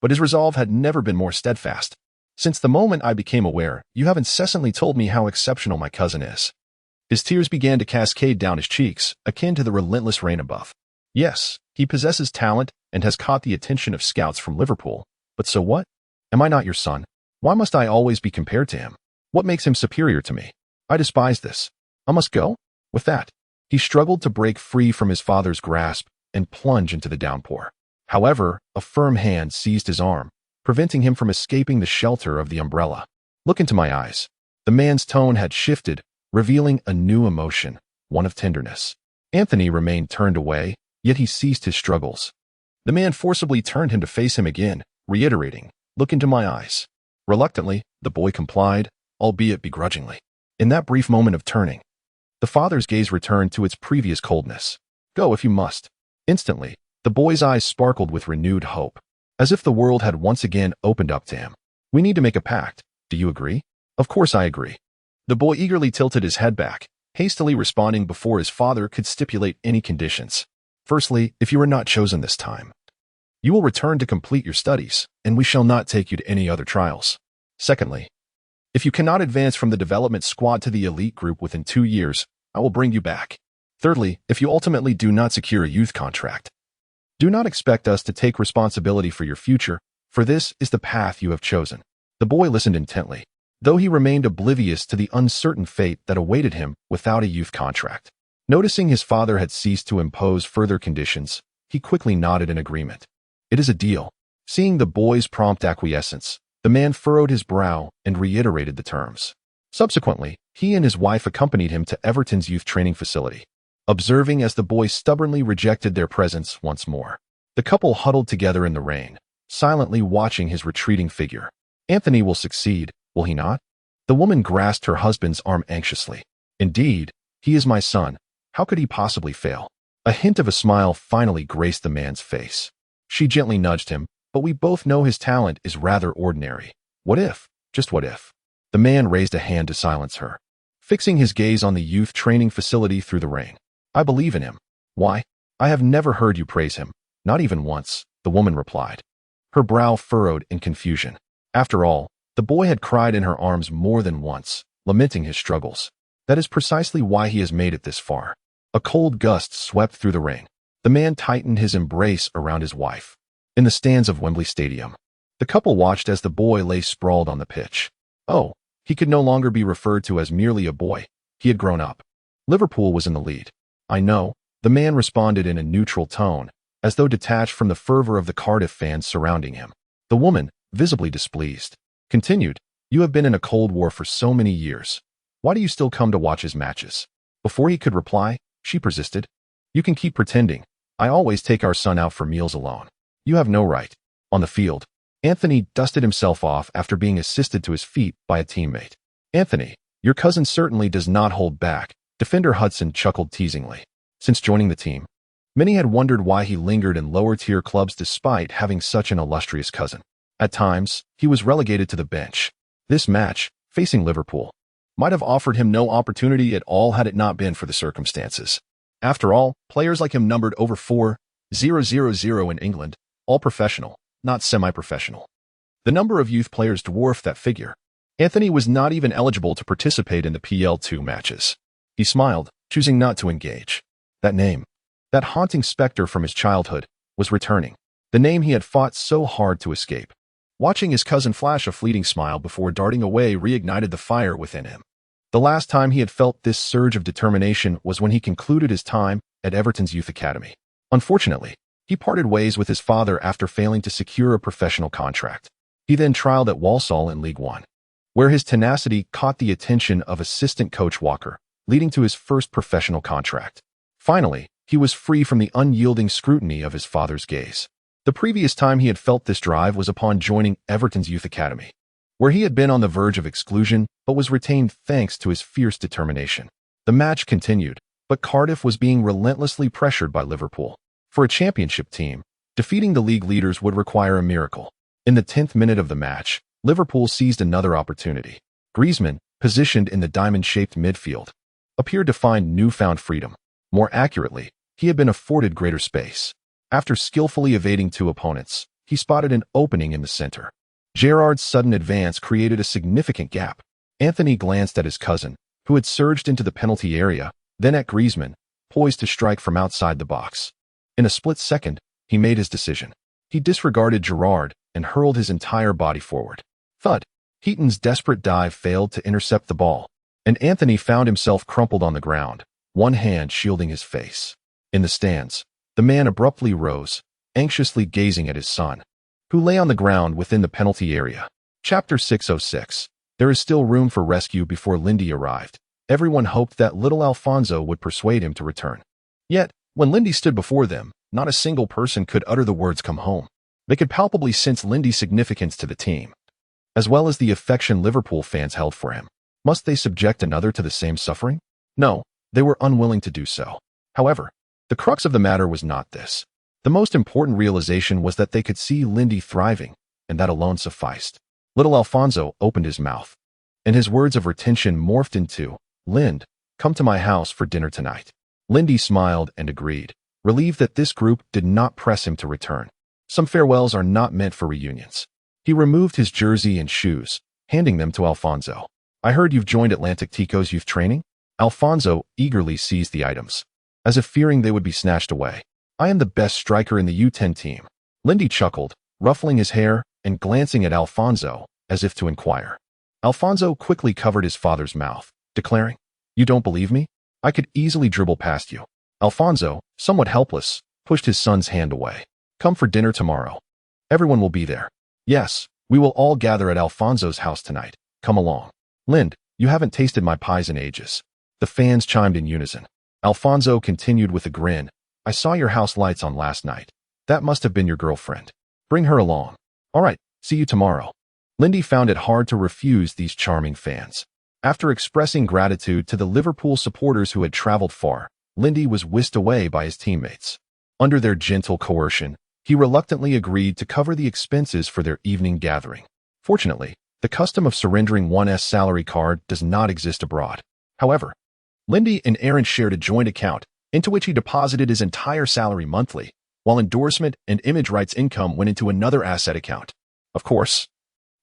But his resolve had never been more steadfast. Since the moment I became aware, you have incessantly told me how exceptional my cousin is. His tears began to cascade down his cheeks, akin to the relentless rain above. Yes, he possesses talent and has caught the attention of scouts from Liverpool. But so what? Am I not your son? Why must I always be compared to him? What makes him superior to me? I despise this. I must go? With that, he struggled to break free from his father's grasp and plunge into the downpour. However, a firm hand seized his arm, preventing him from escaping the shelter of the umbrella. Look into my eyes. The man's tone had shifted, revealing a new emotion, one of tenderness. Anthony remained turned away, yet he ceased his struggles. The man forcibly turned him to face him again, reiterating, Look into my eyes. Reluctantly, the boy complied, albeit begrudgingly. In that brief moment of turning, the father's gaze returned to its previous coldness. Go if you must. Instantly, the boy's eyes sparkled with renewed hope, as if the world had once again opened up to him. We need to make a pact. Do you agree? Of course I agree. The boy eagerly tilted his head back, hastily responding before his father could stipulate any conditions. Firstly, if you are not chosen this time, you will return to complete your studies, and we shall not take you to any other trials. Secondly, if you cannot advance from the development squad to the elite group within 2 years, I will bring you back. Thirdly, if you ultimately do not secure a youth contract, do not expect us to take responsibility for your future, for this is the path you have chosen. The boy listened intently, though he remained oblivious to the uncertain fate that awaited him without a youth contract. Noticing his father had ceased to impose further conditions, he quickly nodded in agreement. It is a deal. Seeing the boy's prompt acquiescence, the man furrowed his brow and reiterated the terms. Subsequently, he and his wife accompanied him to Everton's youth training facility, observing as the boy stubbornly rejected their presence once more. The couple huddled together in the rain, silently watching his retreating figure. Anthony will succeed, will he not? The woman grasped her husband's arm anxiously. Indeed, he is my son. How could he possibly fail? A hint of a smile finally graced the man's face. She gently nudged him, but we both know his talent is rather ordinary. What if? Just what if? The man raised a hand to silence her, fixing his gaze on the youth training facility through the rain. I believe in him. Why? I have never heard you praise him. Not even once, the woman replied, her brow furrowed in confusion. After all, the boy had cried in her arms more than once, lamenting his struggles. That is precisely why he has made it this far. A cold gust swept through the rain. The man tightened his embrace around his wife. In the stands of Wembley Stadium, the couple watched as the boy lay sprawled on the pitch. Oh, he could no longer be referred to as merely a boy. He had grown up. Liverpool was in the lead. I know, the man responded in a neutral tone, as though detached from the fervor of the Cardiff fans surrounding him. The woman, visibly displeased, continued, You have been in a cold war for so many years. Why do you still come to watch his matches? Before he could reply, she persisted. You can keep pretending. I always take our son out for meals alone. You have no right. On the field, Anthony dusted himself off after being assisted to his feet by a teammate. Anthony, your cousin certainly does not hold back, defender Hudson chuckled teasingly. Since joining the team, many had wondered why he lingered in lower-tier clubs despite having such an illustrious cousin. At times, he was relegated to the bench. This match, facing Liverpool, might have offered him no opportunity at all had it not been for the circumstances. After all, players like him numbered over 4,000 in England, all professional, not semi-professional. The number of youth players dwarfed that figure. Anthony was not even eligible to participate in the PL2 matches. He smiled, choosing not to engage. That name, that haunting specter from his childhood, was returning. The name he had fought so hard to escape. Watching his cousin flash a fleeting smile before darting away reignited the fire within him. The last time he had felt this surge of determination was when he concluded his time at Everton's youth academy. Unfortunately, he parted ways with his father after failing to secure a professional contract. He then trialed at Walsall in League One, where his tenacity caught the attention of assistant coach Walker, leading to his first professional contract. Finally, he was free from the unyielding scrutiny of his father's gaze. The previous time he had felt this drive was upon joining Everton's youth academy, where he had been on the verge of exclusion but was retained thanks to his fierce determination. The match continued, but Cardiff was being relentlessly pressured by Liverpool. For a championship team, defeating the league leaders would require a miracle. In the 10th minute of the match, Liverpool seized another opportunity. Griezmann, positioned in the diamond-shaped midfield, appeared to find newfound freedom. More accurately, he had been afforded greater space. After skillfully evading two opponents, he spotted an opening in the center. Gerrard's sudden advance created a significant gap. Anthony glanced at his cousin, who had surged into the penalty area, then at Griezmann, poised to strike from outside the box. In a split second, he made his decision. He disregarded Gerrard and hurled his entire body forward. Thud! Heaton's desperate dive failed to intercept the ball, and Anthony found himself crumpled on the ground, one hand shielding his face. In the stands, the man abruptly rose, anxiously gazing at his son, who lay on the ground within the penalty area. Chapter 606. There is still room for rescue before Lindy arrived. Everyone hoped that little Alfonso would persuade him to return. Yet, when Lindy stood before them, not a single person could utter the words "come home." They could palpably sense Lindy's significance to the team, as well as the affection Liverpool fans held for him. Must they subject another to the same suffering? No, they were unwilling to do so. However, the crux of the matter was not this. The most important realization was that they could see Lindy thriving, and that alone sufficed. Little Alfonso opened his mouth, and his words of retention morphed into, "Lind, come to my house for dinner tonight." Lindy smiled and agreed, relieved that this group did not press him to return. Some farewells are not meant for reunions. He removed his jersey and shoes, handing them to Alfonso. "I heard you've joined Atlantic Tico's youth training?" Alfonso eagerly seized the items, as if fearing they would be snatched away. "I am the best striker in the U10 team." Lindy chuckled, ruffling his hair and glancing at Alfonso, as if to inquire. Alfonso quickly covered his father's mouth, declaring, "You don't believe me? I could easily dribble past you." Alfonso, somewhat helpless, pushed his son's hand away. "Come for dinner tomorrow. Everyone will be there." "Yes, we will all gather at Alfonso's house tonight. Come along." "Lind, you haven't tasted my pies in ages." The fans chimed in unison. Alfonso continued with a grin, "I saw your house lights on last night. That must have been your girlfriend. Bring her along." "All right, see you tomorrow." Lindy found it hard to refuse these charming fans. After expressing gratitude to the Liverpool supporters who had traveled far, Lindy was whisked away by his teammates. Under their gentle coercion, he reluctantly agreed to cover the expenses for their evening gathering. Fortunately, the custom of surrendering one's salary card does not exist abroad. However, Lindy and Aaron shared a joint account, into which he deposited his entire salary monthly, while endorsement and image rights income went into another asset account. Of course,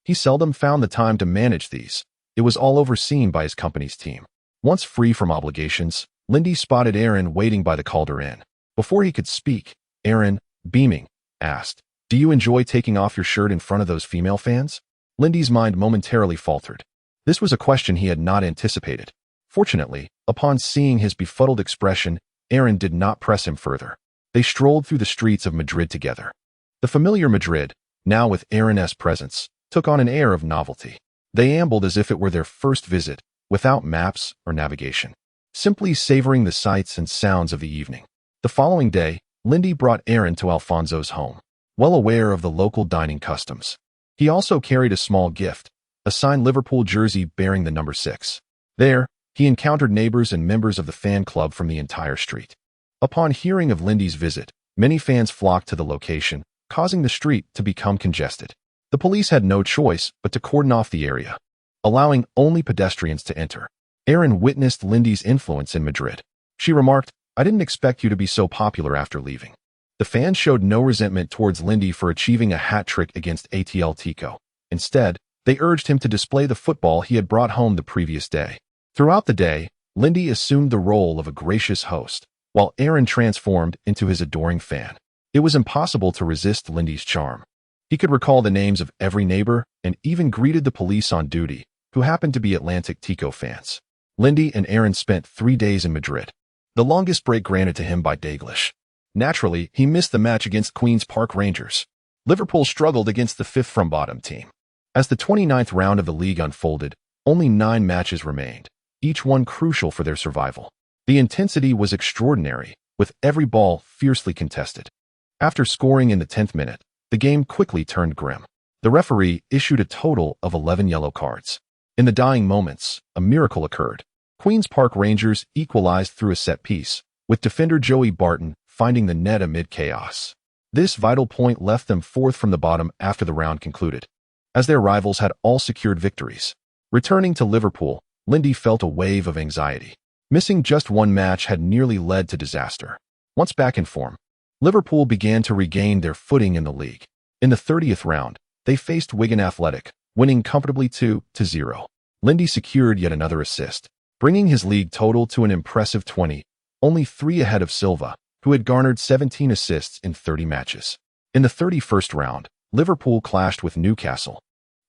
he seldom found the time to manage these. It was all overseen by his company's team. Once free from obligations, Lindy spotted Aaron waiting by the Calder Inn. Before he could speak, Aaron, beaming, asked, "Do you enjoy taking off your shirt in front of those female fans?" Lindy's mind momentarily faltered. This was a question he had not anticipated. Fortunately, upon seeing his befuddled expression, Aaron did not press him further. They strolled through the streets of Madrid together. The familiar Madrid, now with Aaron's presence, took on an air of novelty. They ambled as if it were their first visit, without maps or navigation, simply savoring the sights and sounds of the evening. The following day, Lindy brought Aaron to Alfonso's home, well aware of the local dining customs. He also carried a small gift, a signed Liverpool jersey bearing the number 6. There, he encountered neighbors and members of the fan club from the entire street. Upon hearing of Lindy's visit, many fans flocked to the location, causing the street to become congested. The police had no choice but to cordon off the area, allowing only pedestrians to enter. Aaron witnessed Lindy's influence in Madrid. She remarked, "I didn't expect you to be so popular after leaving." The fans showed no resentment towards Lindy for achieving a hat-trick against ATL Tico. Instead, they urged him to display the football he had brought home the previous day. Throughout the day, Lindy assumed the role of a gracious host, while Aaron transformed into his adoring fan. It was impossible to resist Lindy's charm. He could recall the names of every neighbor and even greeted the police on duty, who happened to be Atlantic Tico fans. Lindy and Aaron spent 3 days in Madrid, the longest break granted to him by Dalglish. Naturally, he missed the match against Queen's Park Rangers. Liverpool struggled against the 5th-from-bottom team. As the 29th round of the league unfolded, only 9 matches remained, each one crucial for their survival. The intensity was extraordinary, with every ball fiercely contested. After scoring in the 10th minute, the game quickly turned grim. The referee issued a total of 11 yellow cards. In the dying moments, a miracle occurred. Queen's Park Rangers equalized through a set piece, with defender Joey Barton finding the net amid chaos. This vital point left them 4th from the bottom after the round concluded, as their rivals had all secured victories. Returning to Liverpool, Lindy felt a wave of anxiety. Missing just one match had nearly led to disaster. Once back in form, Liverpool began to regain their footing in the league. In the 30th round, they faced Wigan Athletic, winning comfortably 2-0. Lindy secured yet another assist, bringing his league total to an impressive 20, only 3 ahead of Silva, who had garnered 17 assists in 30 matches. In the 31st round, Liverpool clashed with Newcastle,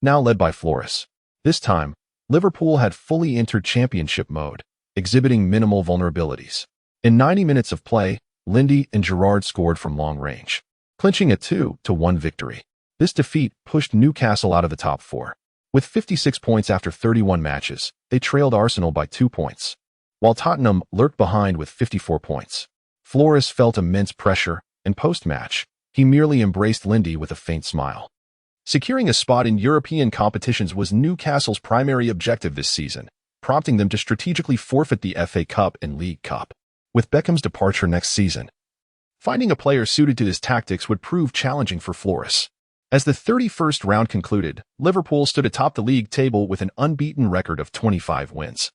now led by Flores. This time, Liverpool had fully entered championship mode, exhibiting minimal vulnerabilities. In 90 minutes of play, Lindy and Gerrard scored from long range, clinching a 2-1 victory. This defeat pushed Newcastle out of the top 4. With 56 points after 31 matches, they trailed Arsenal by 2 points, while Tottenham lurked behind with 54 points. Flores felt immense pressure, and post-match, he merely embraced Lindy with a faint smile. Securing a spot in European competitions was Newcastle's primary objective this season, prompting them to strategically forfeit the FA Cup and League Cup. With Beckham's departure next season, finding a player suited to his tactics would prove challenging for Flores. As the 31st round concluded, Liverpool stood atop the league table with an unbeaten record of 25 wins,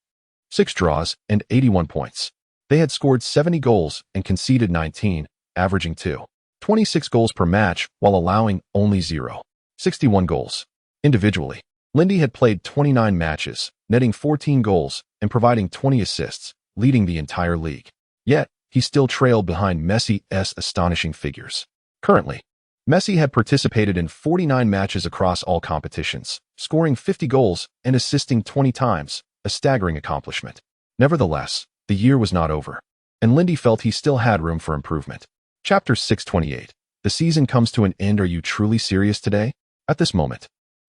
6 draws, and 81 points. They had scored 70 goals and conceded 19, averaging 2.26 goals per match while allowing only 0.61 goals. Individually, Lindy had played 29 matches, netting 14 goals and providing 20 assists, leading the entire league. Yet, he still trailed behind Messi's astonishing figures. Currently, Messi had participated in 49 matches across all competitions, scoring 50 goals and assisting 20 times, a staggering accomplishment. Nevertheless, the year was not over, and Lindy felt he still had room for improvement. Chapter 628. The season comes to an end. Are you truly serious today? At this moment,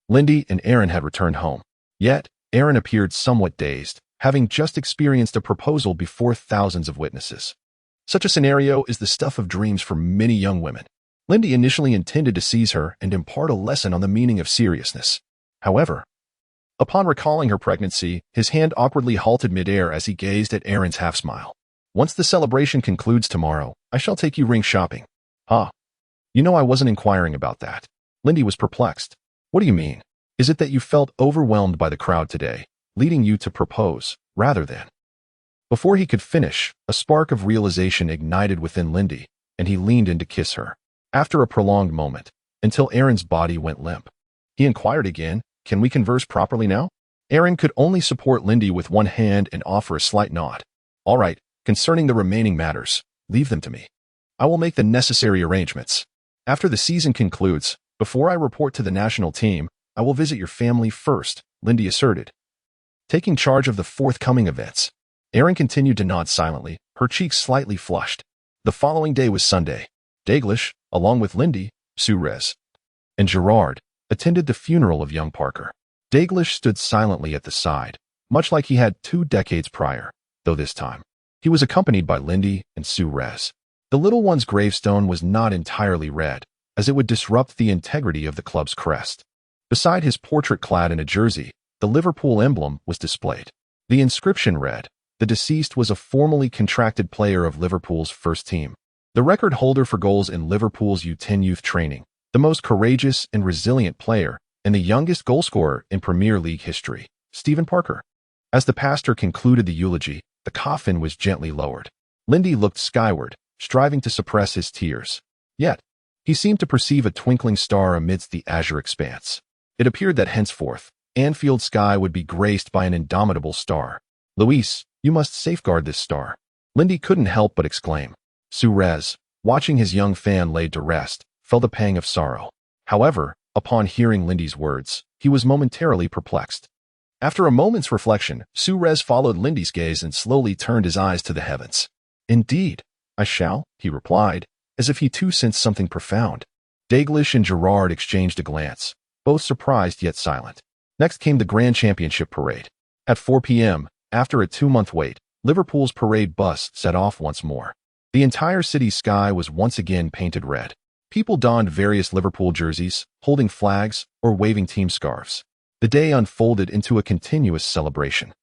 Lindy and Aaron had returned home. Yet, Aaron appeared somewhat dazed, having just experienced a proposal before thousands of witnesses. Such a scenario is the stuff of dreams for many young women. Lindy initially intended to seize her and impart a lesson on the meaning of seriousness. However, upon recalling her pregnancy, his hand awkwardly halted midair as he gazed at Aaron's half-smile. Once the celebration concludes tomorrow, I shall take you ring shopping. Ah, you know I wasn't inquiring about that. Lindy was perplexed. What do you mean? Is it that you felt overwhelmed by the crowd today, leading you to propose, rather than? Before he could finish, a spark of realization ignited within Lindy, and he leaned in to kiss her. After a prolonged moment, until Aaron's body went limp, he inquired again, "Can we converse properly now?" Aaron could only support Lindy with one hand and offer a slight nod. "All right, concerning the remaining matters, leave them to me. I will make the necessary arrangements. After the season concludes, before I report to the national team, I will visit your family first," Lindy asserted, taking charge of the forthcoming events. Aaron continued to nod silently, her cheeks slightly flushed. The following day was Sunday. Dalglish, along with Lindy, Suarez, and Gerrard, attended the funeral of young Parker. Dalglish stood silently at the side, much like he had 2 decades prior, though this time he was accompanied by Lindy and Sue Rez. The little one's gravestone was not entirely red, as it would disrupt the integrity of the club's crest. Beside his portrait clad in a jersey, the Liverpool emblem was displayed. The inscription read, "The deceased was a formerly contracted player of Liverpool's first team, the record holder for goals in Liverpool's U10 youth training, the most courageous and resilient player, and the youngest goalscorer in Premier League history, Stephen Parker." As the pastor concluded the eulogy, the coffin was gently lowered. Lindy looked skyward, striving to suppress his tears. Yet, he seemed to perceive a twinkling star amidst the azure expanse. It appeared that henceforth, Anfield's sky would be graced by an indomitable star. "Luis, you must safeguard this star." Lindy couldn't help but exclaim. Sue Rez, watching his young fan laid to rest, felt a pang of sorrow. However, upon hearing Lindy's words, he was momentarily perplexed. After a moment's reflection, Sue Rez followed Lindy's gaze and slowly turned his eyes to the heavens. "Indeed, I shall," he replied, as if he too sensed something profound. Dalglish and Gerrard exchanged a glance, both surprised yet silent. Next came the Grand Championship Parade. At 4 p.m., after a 2-month wait, Liverpool's parade bus set off once more. The entire city's sky was once again painted red. People donned various Liverpool jerseys, holding flags, or waving team scarves. The day unfolded into a continuous celebration.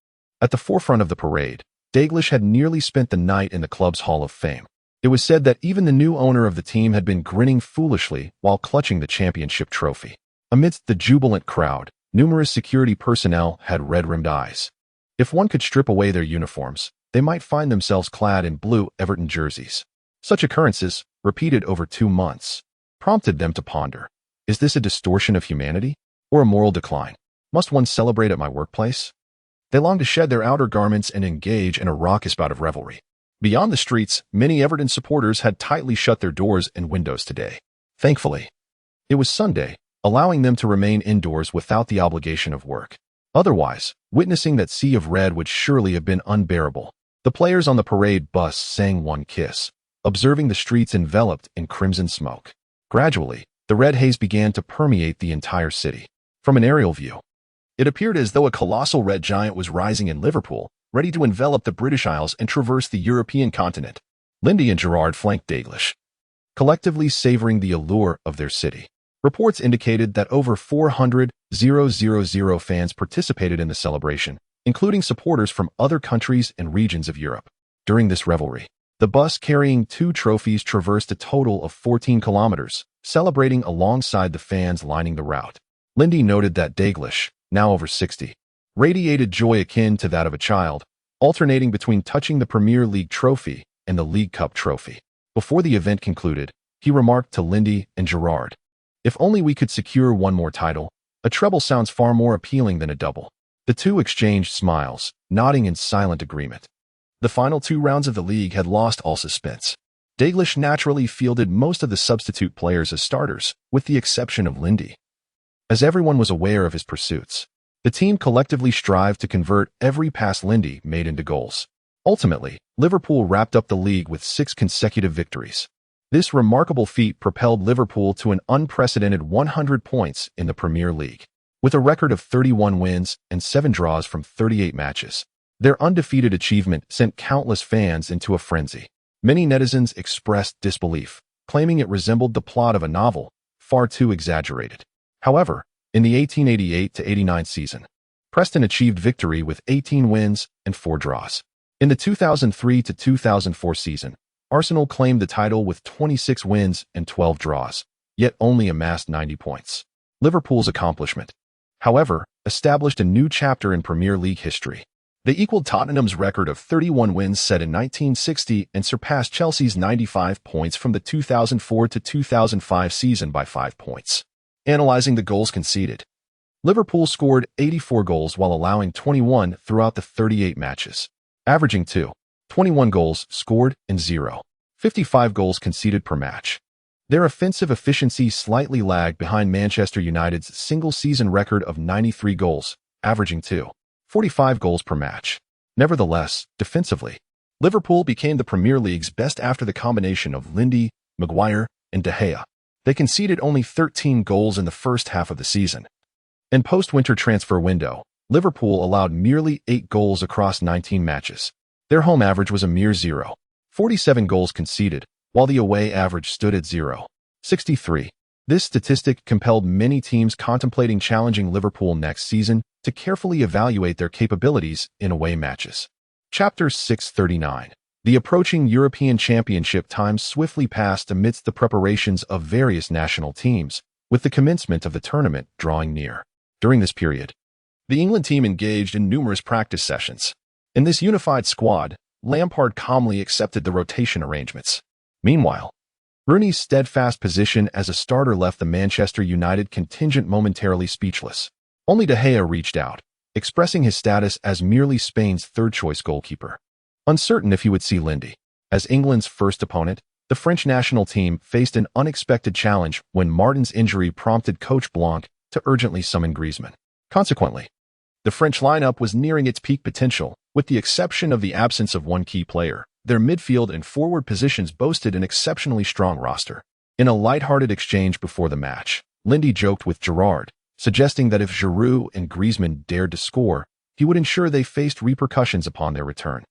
At the forefront of the parade, Dalglish had nearly spent the night in the club's Hall of Fame. It was said that even the new owner of the team had been grinning foolishly while clutching the championship trophy. Amidst the jubilant crowd, numerous security personnel had red-rimmed eyes. If one could strip away their uniforms, they might find themselves clad in blue Everton jerseys. Such occurrences, repeated over 2 months, prompted them to ponder, is this a distortion of humanity, or a moral decline? Must one celebrate at my workplace? They longed to shed their outer garments and engage in a raucous bout of revelry. Beyond the streets, many Everton supporters had tightly shut their doors and windows today. Thankfully, it was Sunday, allowing them to remain indoors without the obligation of work. Otherwise, witnessing that sea of red would surely have been unbearable. The players on the parade bus sang One Kiss, observing the streets enveloped in crimson smoke. Gradually, the red haze began to permeate the entire city. From an aerial view, it appeared as though a colossal red giant was rising in Liverpool, ready to envelop the British Isles and traverse the European continent. Lindy and Gerrard flanked Dalglish, collectively savoring the allure of their city. Reports indicated that over 400,000 fans participated in the celebration, including supporters from other countries and regions of Europe. During this revelry, the bus carrying 2 trophies traversed a total of 14 kilometers, celebrating alongside the fans lining the route. Lindy noted that Dalglish, now over 60, radiated joy akin to that of a child, alternating between touching the Premier League trophy and the League Cup trophy. Before the event concluded, he remarked to Lindy and Gerrard, "If only we could secure one more title, a treble sounds far more appealing than a double." The two exchanged smiles, nodding in silent agreement. The final 2 rounds of the league had lost all suspense. Dalglish naturally fielded most of the substitute players as starters, with the exception of Lindy. As everyone was aware of his pursuits, the team collectively strived to convert every pass Lindy made into goals. Ultimately, Liverpool wrapped up the league with 6 consecutive victories. This remarkable feat propelled Liverpool to an unprecedented 100 points in the Premier League. With a record of 31 wins and 7 draws from 38 matches, their undefeated achievement sent countless fans into a frenzy. Many netizens expressed disbelief, claiming it resembled the plot of a novel, far too exaggerated. However, in the 1888-89 season, Preston achieved victory with 18 wins and 4 draws. In the 2003-2004 season, Arsenal claimed the title with 26 wins and 12 draws, yet only amassed 90 points. Liverpool's accomplishment, however, established a new chapter in Premier League history. They equaled Tottenham's record of 31 wins set in 1960 and surpassed Chelsea's 95 points from the 2004-2005 season by 5 points. Analyzing the goals conceded, Liverpool scored 84 goals while allowing 21 throughout the 38 matches, averaging 21 goals scored and 55 goals conceded per match. Their offensive efficiency slightly lagged behind Manchester United's single-season record of 93 goals, averaging 45 goals per match. Nevertheless, defensively, Liverpool became the Premier League's best after the combination of Lindy, Maguire, and De Gea. They conceded only 13 goals in the first half of the season. In post-winter transfer window, Liverpool allowed merely 8 goals across 19 matches. Their home average was a mere 0.47 goals conceded, while the away average stood at 0.63. This statistic compelled many teams contemplating challenging Liverpool next season to carefully evaluate their capabilities in away matches. Chapter 639. The approaching European Championship time swiftly passed amidst the preparations of various national teams, with the commencement of the tournament drawing near. During this period, the England team engaged in numerous practice sessions. In this unified squad, Lampard calmly accepted the rotation arrangements. Meanwhile, Rooney's steadfast position as a starter left the Manchester United contingent momentarily speechless. Only De Gea reached out, expressing his status as merely Spain's third-choice goalkeeper. Uncertain if he would see Lindy as England's first opponent, the French national team faced an unexpected challenge when Martin's injury prompted coach Blanc to urgently summon Griezmann. Consequently, the French lineup was nearing its peak potential, with the exception of the absence of one key player. Their midfield and forward positions boasted an exceptionally strong roster. In a lighthearted exchange before the match, Lindy joked with Gerrard, suggesting that if Giroud and Griezmann dared to score, he would ensure they faced repercussions upon their return.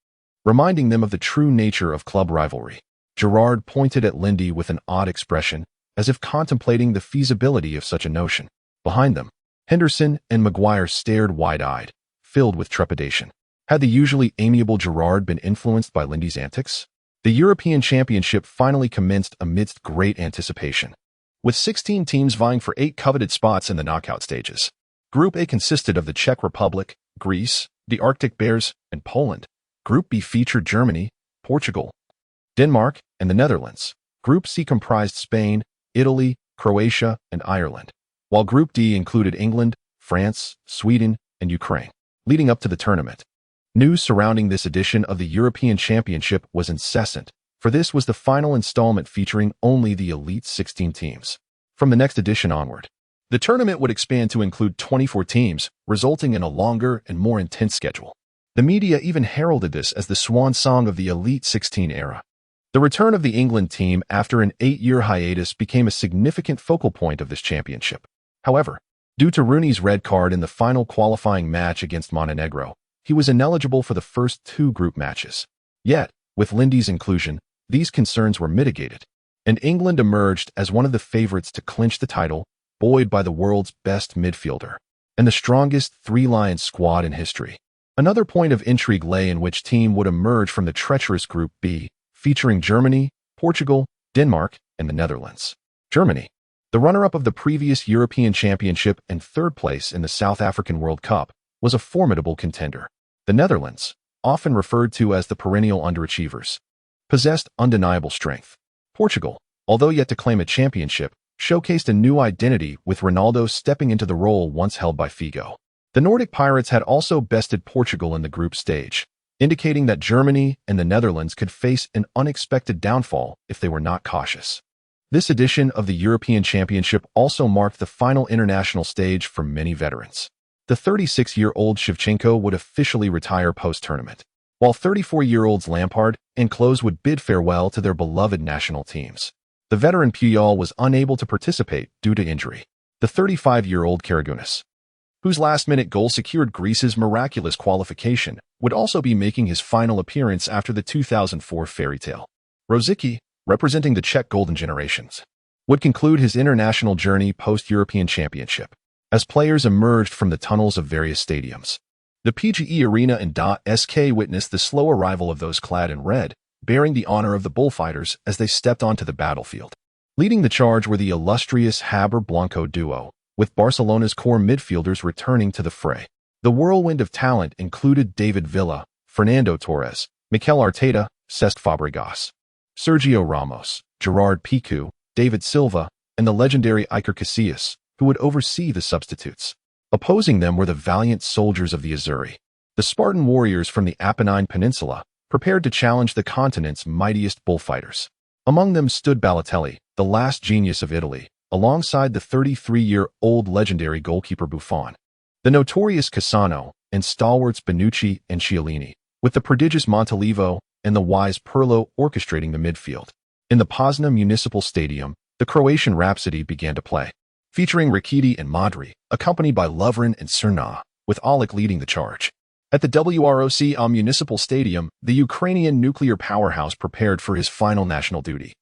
Reminding them of the true nature of club rivalry, Gerrard pointed at Lindy with an odd expression, as if contemplating the feasibility of such a notion. Behind them, Henderson and Maguire stared wide-eyed, filled with trepidation. Had the usually amiable Gerrard been influenced by Lindy's antics? The European Championship finally commenced amidst great anticipation, with 16 teams vying for 8 coveted spots in the knockout stages. Group A consisted of the Czech Republic, Greece, the Arctic Bears, and Poland. Group B featured Germany, Portugal, Denmark, and the Netherlands. Group C comprised Spain, Italy, Croatia, and Ireland, while Group D included England, France, Sweden, and Ukraine. Leading up to the tournament, news surrounding this edition of the European Championship was incessant, for this was the final installment featuring only the elite 16 teams. From the next edition onward, the tournament would expand to include 24 teams, resulting in a longer and more intense schedule. The media even heralded this as the swan song of the Elite 16 era. The return of the England team after an 8-year hiatus became a significant focal point of this championship. However, due to Rooney's red card in the final qualifying match against Montenegro, he was ineligible for the first 2 group matches. Yet, with Lindy's inclusion, these concerns were mitigated, and England emerged as one of the favorites to clinch the title, buoyed by the world's best midfielder and the strongest 3-lion squad in history. Another point of intrigue lay in which team would emerge from the treacherous Group B, featuring Germany, Portugal, Denmark, and the Netherlands. Germany, the runner-up of the previous European Championship and third place in the South African World Cup, was a formidable contender. The Netherlands, often referred to as the perennial underachievers, possessed undeniable strength. Portugal, although yet to claim a championship, showcased a new identity with Ronaldo stepping into the role once held by Figo. The Nordic Pirates had also bested Portugal in the group stage, indicating that Germany and the Netherlands could face an unexpected downfall if they were not cautious. This edition of the European Championship also marked the final international stage for many veterans. The 36-year-old Shevchenko would officially retire post-tournament, while 34-year-olds Lampard and Klose would bid farewell to their beloved national teams. The veteran Puyol was unable to participate due to injury. The 35-year-old Karagunis, whose last-minute goal secured Greece's miraculous qualification, would also be making his final appearance after the 2004 fairy tale. Rosicky, representing the Czech Golden Generations, would conclude his international journey post-European Championship, as players emerged from the tunnels of various stadiums. The PGE Arena in SK witnessed the slow arrival of those clad in red, bearing the honor of the bullfighters as they stepped onto the battlefield. Leading the charge were the illustrious Haber-Blanco duo, with Barcelona's core midfielders returning to the fray. The whirlwind of talent included David Villa, Fernando Torres, Mikel Arteta, Cesc Fabregas, Sergio Ramos, Gerard Piqué, David Silva, and the legendary Iker Casillas, who would oversee the substitutes. Opposing them were the valiant soldiers of the Azzurri, the Spartan warriors from the Apennine Peninsula, prepared to challenge the continent's mightiest bullfighters. Among them stood Balotelli, the last genius of Italy, alongside the 33-year-old legendary goalkeeper Buffon, the notorious Cassano, and stalwarts Bonucci and Chiellini, with the prodigious Montalivo and the wise Pirlo orchestrating the midfield. In the Poznan Municipal Stadium, the Croatian Rhapsody began to play, featuring Rakiti and Modri, accompanied by Lovren and Cerna. with Oleg leading the charge. At the WROC Municipal Stadium, the Ukrainian nuclear powerhouse prepared for his final national duty.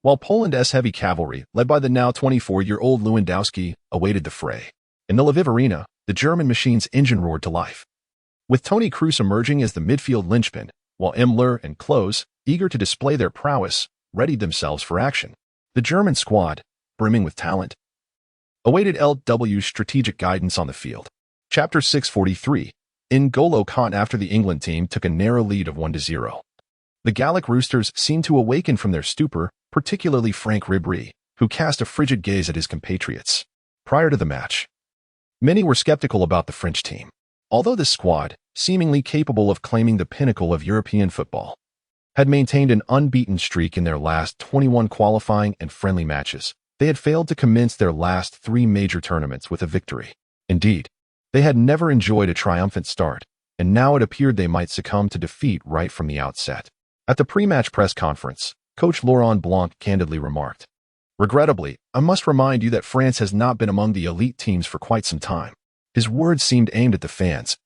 While Poland's heavy cavalry, led by the now 24-year-old Lewandowski, awaited the fray. In the Lviv arena, the German machine's engine roared to life. With Toni Kroos emerging as the midfield linchpin, while Müller and Klose, eager to display their prowess, readied themselves for action. The German squad, brimming with talent, awaited LW's strategic guidance on the field. Chapter 643. N'Golo Kante after the England team took a narrow lead of 1-0. The Gallic Roosters seemed to awaken from their stupor, particularly Franck Ribéry, who cast a frigid gaze at his compatriots. Prior to the match, many were skeptical about the French team. Although this squad, seemingly capable of claiming the pinnacle of European football, had maintained an unbeaten streak in their last 21 qualifying and friendly matches, they had failed to commence their last 3 major tournaments with a victory. Indeed, they had never enjoyed a triumphant start, and now it appeared they might succumb to defeat right from the outset. At the pre-match press conference, coach Laurent Blanc candidly remarked, "Regrettably, I must remind you that France has not been among the elite teams for quite some time." His words seemed aimed at the fans,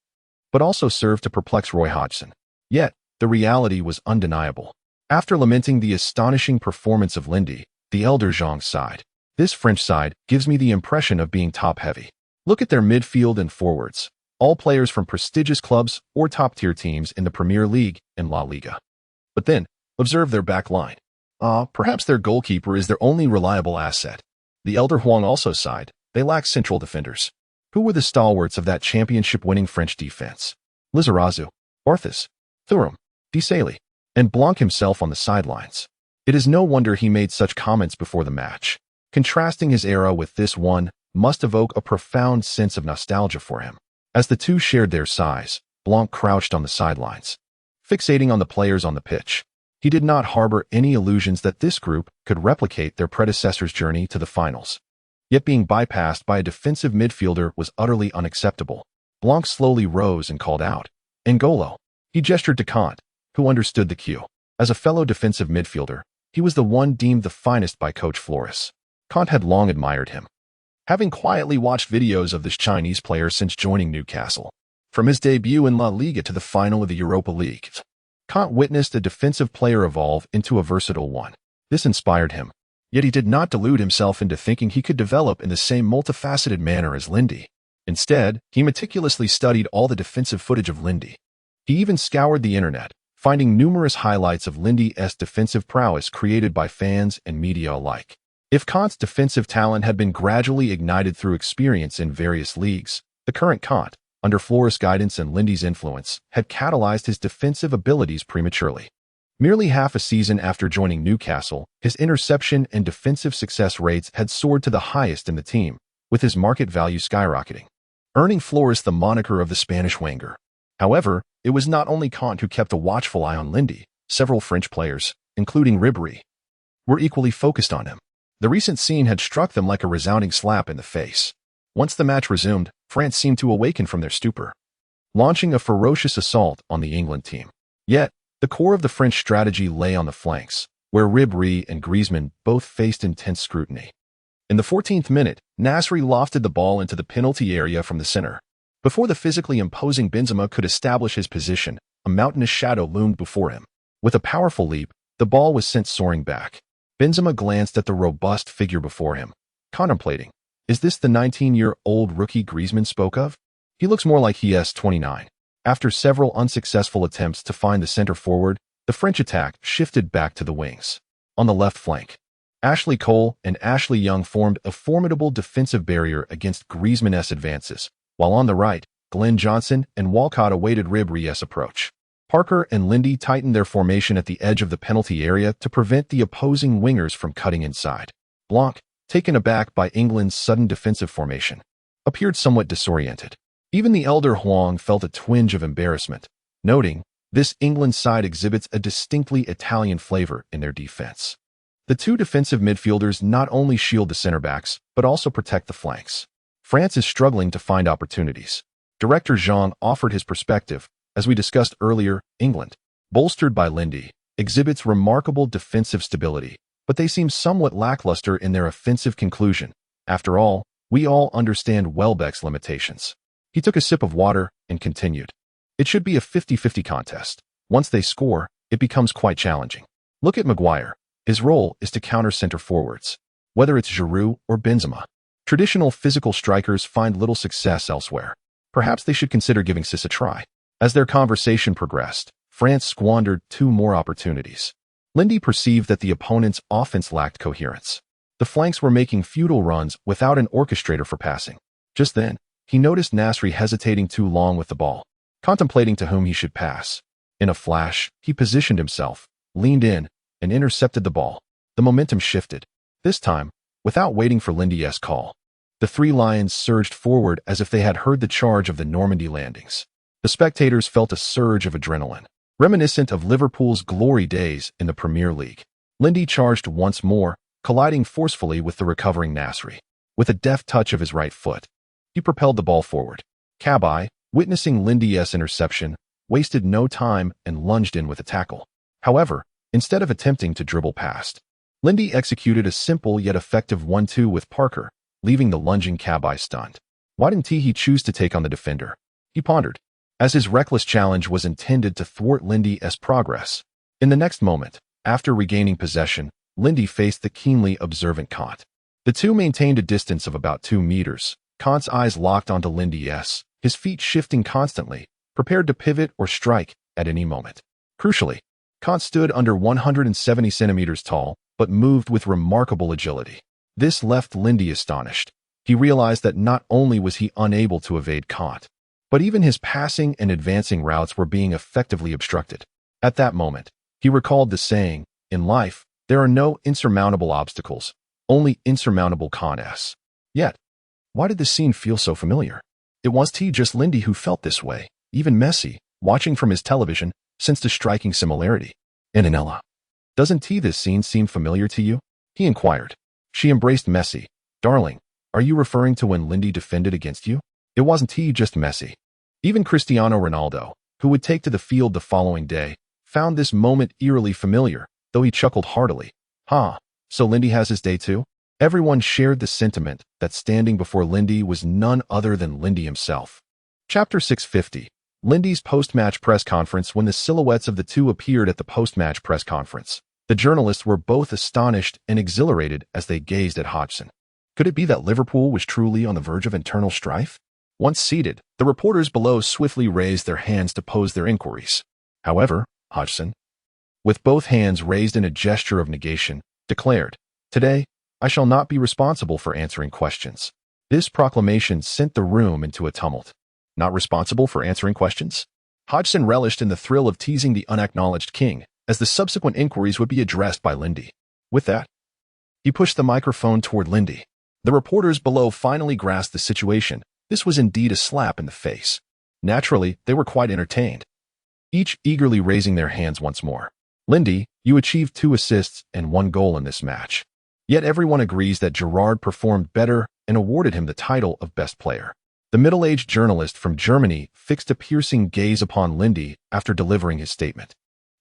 but also served to perplex Roy Hodgson. Yet, the reality was undeniable. After lamenting the astonishing performance of Lindy, the elder Jean sighed. "This French side gives me the impression of being top-heavy. Look at their midfield and forwards, all players from prestigious clubs or top-tier teams in the Premier League and La Liga. But then, observe their back line. Perhaps their goalkeeper is their only reliable asset." The elder Huang also sighed. They lack central defenders. Who were the stalwarts of that championship-winning French defense? Lizarazu, Barthez, Thuram, Desailly, and Blanc himself on the sidelines. It is no wonder he made such comments before the match. Contrasting his era with this one must evoke a profound sense of nostalgia for him. As the two shared their sighs, Blanc crouched on the sidelines, fixating on the players on the pitch. He did not harbor any illusions that this group could replicate their predecessor's journey to the finals. Yet being bypassed by a defensive midfielder was utterly unacceptable. Blanc slowly rose and called out, "N'Golo." He gestured to Kante, who understood the cue. As a fellow defensive midfielder, he was the one deemed the finest by Coach Flores. Kante had long admired him, having quietly watched videos of this Chinese player since joining Newcastle. From his debut in La Liga to the final of the Europa League, Kante witnessed a defensive player evolve into a versatile one. This inspired him. Yet he did not delude himself into thinking he could develop in the same multifaceted manner as Lindy. Instead, he meticulously studied all the defensive footage of Lindy. He even scoured the internet, finding numerous highlights of Lindy's defensive prowess created by fans and media alike. If Kante's defensive talent had been gradually ignited through experience in various leagues, the current Kante, under Flores' guidance and Lindy's influence, had catalyzed his defensive abilities prematurely. Merely half a season after joining Newcastle, his interception and defensive success rates had soared to the highest in the team, with his market value skyrocketing, earning Flores the moniker of the Spanish Wenger. However, it was not only Kante who kept a watchful eye on Lindy. Several French players, including Ribéry, were equally focused on him. The recent scene had struck them like a resounding slap in the face. Once the match resumed, France seemed to awaken from their stupor, launching a ferocious assault on the England team. Yet, the core of the French strategy lay on the flanks, where Ribéry and Griezmann both faced intense scrutiny. In the 14th minute, Nasri lofted the ball into the penalty area from the center. Before the physically imposing Benzema could establish his position, a mountainous shadow loomed before him. With a powerful leap, the ball was sent soaring back. Benzema glanced at the robust figure before him, contemplating, is this the 19-year-old rookie Griezmann spoke of? He looks more like he is 29. After several unsuccessful attempts to find the center forward, the French attack shifted back to the wings. On the left flank, Ashley Cole and Ashley Young formed a formidable defensive barrier against Griezmann's advances, while on the right, Glenn Johnson and Walcott awaited Ribéry's approach. Parker and Lindy tightened their formation at the edge of the penalty area to prevent the opposing wingers from cutting inside. Blanc, taken aback by England's sudden defensive formation, appeared somewhat disoriented. Even the elder Huang felt a twinge of embarrassment, noting, this England side exhibits a distinctly Italian flavor in their defense. The two defensive midfielders not only shield the center backs, but also protect the flanks. France is struggling to find opportunities. Director Jean offered his perspective. As we discussed earlier, England, bolstered by Lindy, exhibits remarkable defensive stability, but they seem somewhat lackluster in their offensive conclusion. After all, we all understand Welbeck's limitations. He took a sip of water and continued. It should be a 50-50 contest. Once they score, it becomes quite challenging. Look at Maguire. His role is to counter center forwards. Whether it's Giroud or Benzema. Traditional physical strikers find little success elsewhere. Perhaps they should consider giving Sis a try. As their conversation progressed, France squandered 2 more opportunities. Lindy perceived that the opponent's offense lacked coherence. The flanks were making futile runs without an orchestrator for passing. Just then, he noticed Nasri hesitating too long with the ball, contemplating to whom he should pass. In a flash, he positioned himself, leaned in, and intercepted the ball. The momentum shifted. This time, without waiting for Lindy's call. The 3 Lions surged forward as if they had heard the charge of the Normandy landings. The spectators felt a surge of adrenaline, reminiscent of Liverpool's glory days in the Premier League. Lindy charged once more, colliding forcefully with the recovering Nasri. With a deft touch of his right foot, he propelled the ball forward. Cabai, witnessing Lindy's interception, wasted no time and lunged in with a tackle. However, instead of attempting to dribble past, Lindy executed a simple yet effective 1-2 with Parker, leaving the lunging Cabai stunned. Why didn't he choose to take on the defender? He pondered, as his reckless challenge was intended to thwart Lindy's progress. In the next moment, after regaining possession, Lindy faced the keenly observant Kant. The two maintained a distance of about 2 meters. Kant's eyes locked onto Lindy's, his feet shifting constantly, prepared to pivot or strike at any moment. Crucially, Kant stood under 170 centimeters tall, but moved with remarkable agility. This left Lindy astonished. He realized that not only was he unable to evade Kant, but even his passing and advancing routes were being effectively obstructed. At that moment, he recalled the saying, in life, there are no insurmountable obstacles, only insurmountable cons. Yet, why did this scene feel so familiar? It wasn't just Lindy who felt this way. Even Messi, watching from his television, sensed a striking similarity. Antonella, doesn't this scene seem familiar to you? He inquired. She embraced Messi. Darling, are you referring to when Lindy defended against you? It wasn't just Messi. Even Cristiano Ronaldo, who would take to the field the following day, found this moment eerily familiar, though he chuckled heartily. So Lindy has his day too? Everyone shared the sentiment that standing before Lindy was none other than Lindy himself. Chapter 650. Lindy's post-match press conference. When the silhouettes of the two appeared at the post-match press conference, the journalists were both astonished and exhilarated as they gazed at Hodgson. Could it be that Liverpool was truly on the verge of internal strife? Once seated, the reporters below swiftly raised their hands to pose their inquiries. However, Hodgson, with both hands raised in a gesture of negation, declared, "Today, I shall not be responsible for answering questions." This proclamation sent the room into a tumult. Not responsible for answering questions? Hodgson relished in the thrill of teasing the unacknowledged king, as the subsequent inquiries would be addressed by Lindy. With that, he pushed the microphone toward Lindy. The reporters below finally grasped the situation. This was indeed a slap in the face. Naturally, they were quite entertained, each eagerly raising their hands once more. Lindy, you achieved 2 assists and 1 goal in this match. Yet everyone agrees that Gerrard performed better and awarded him the title of best player. The middle-aged journalist from Germany fixed a piercing gaze upon Lindy after delivering his statement.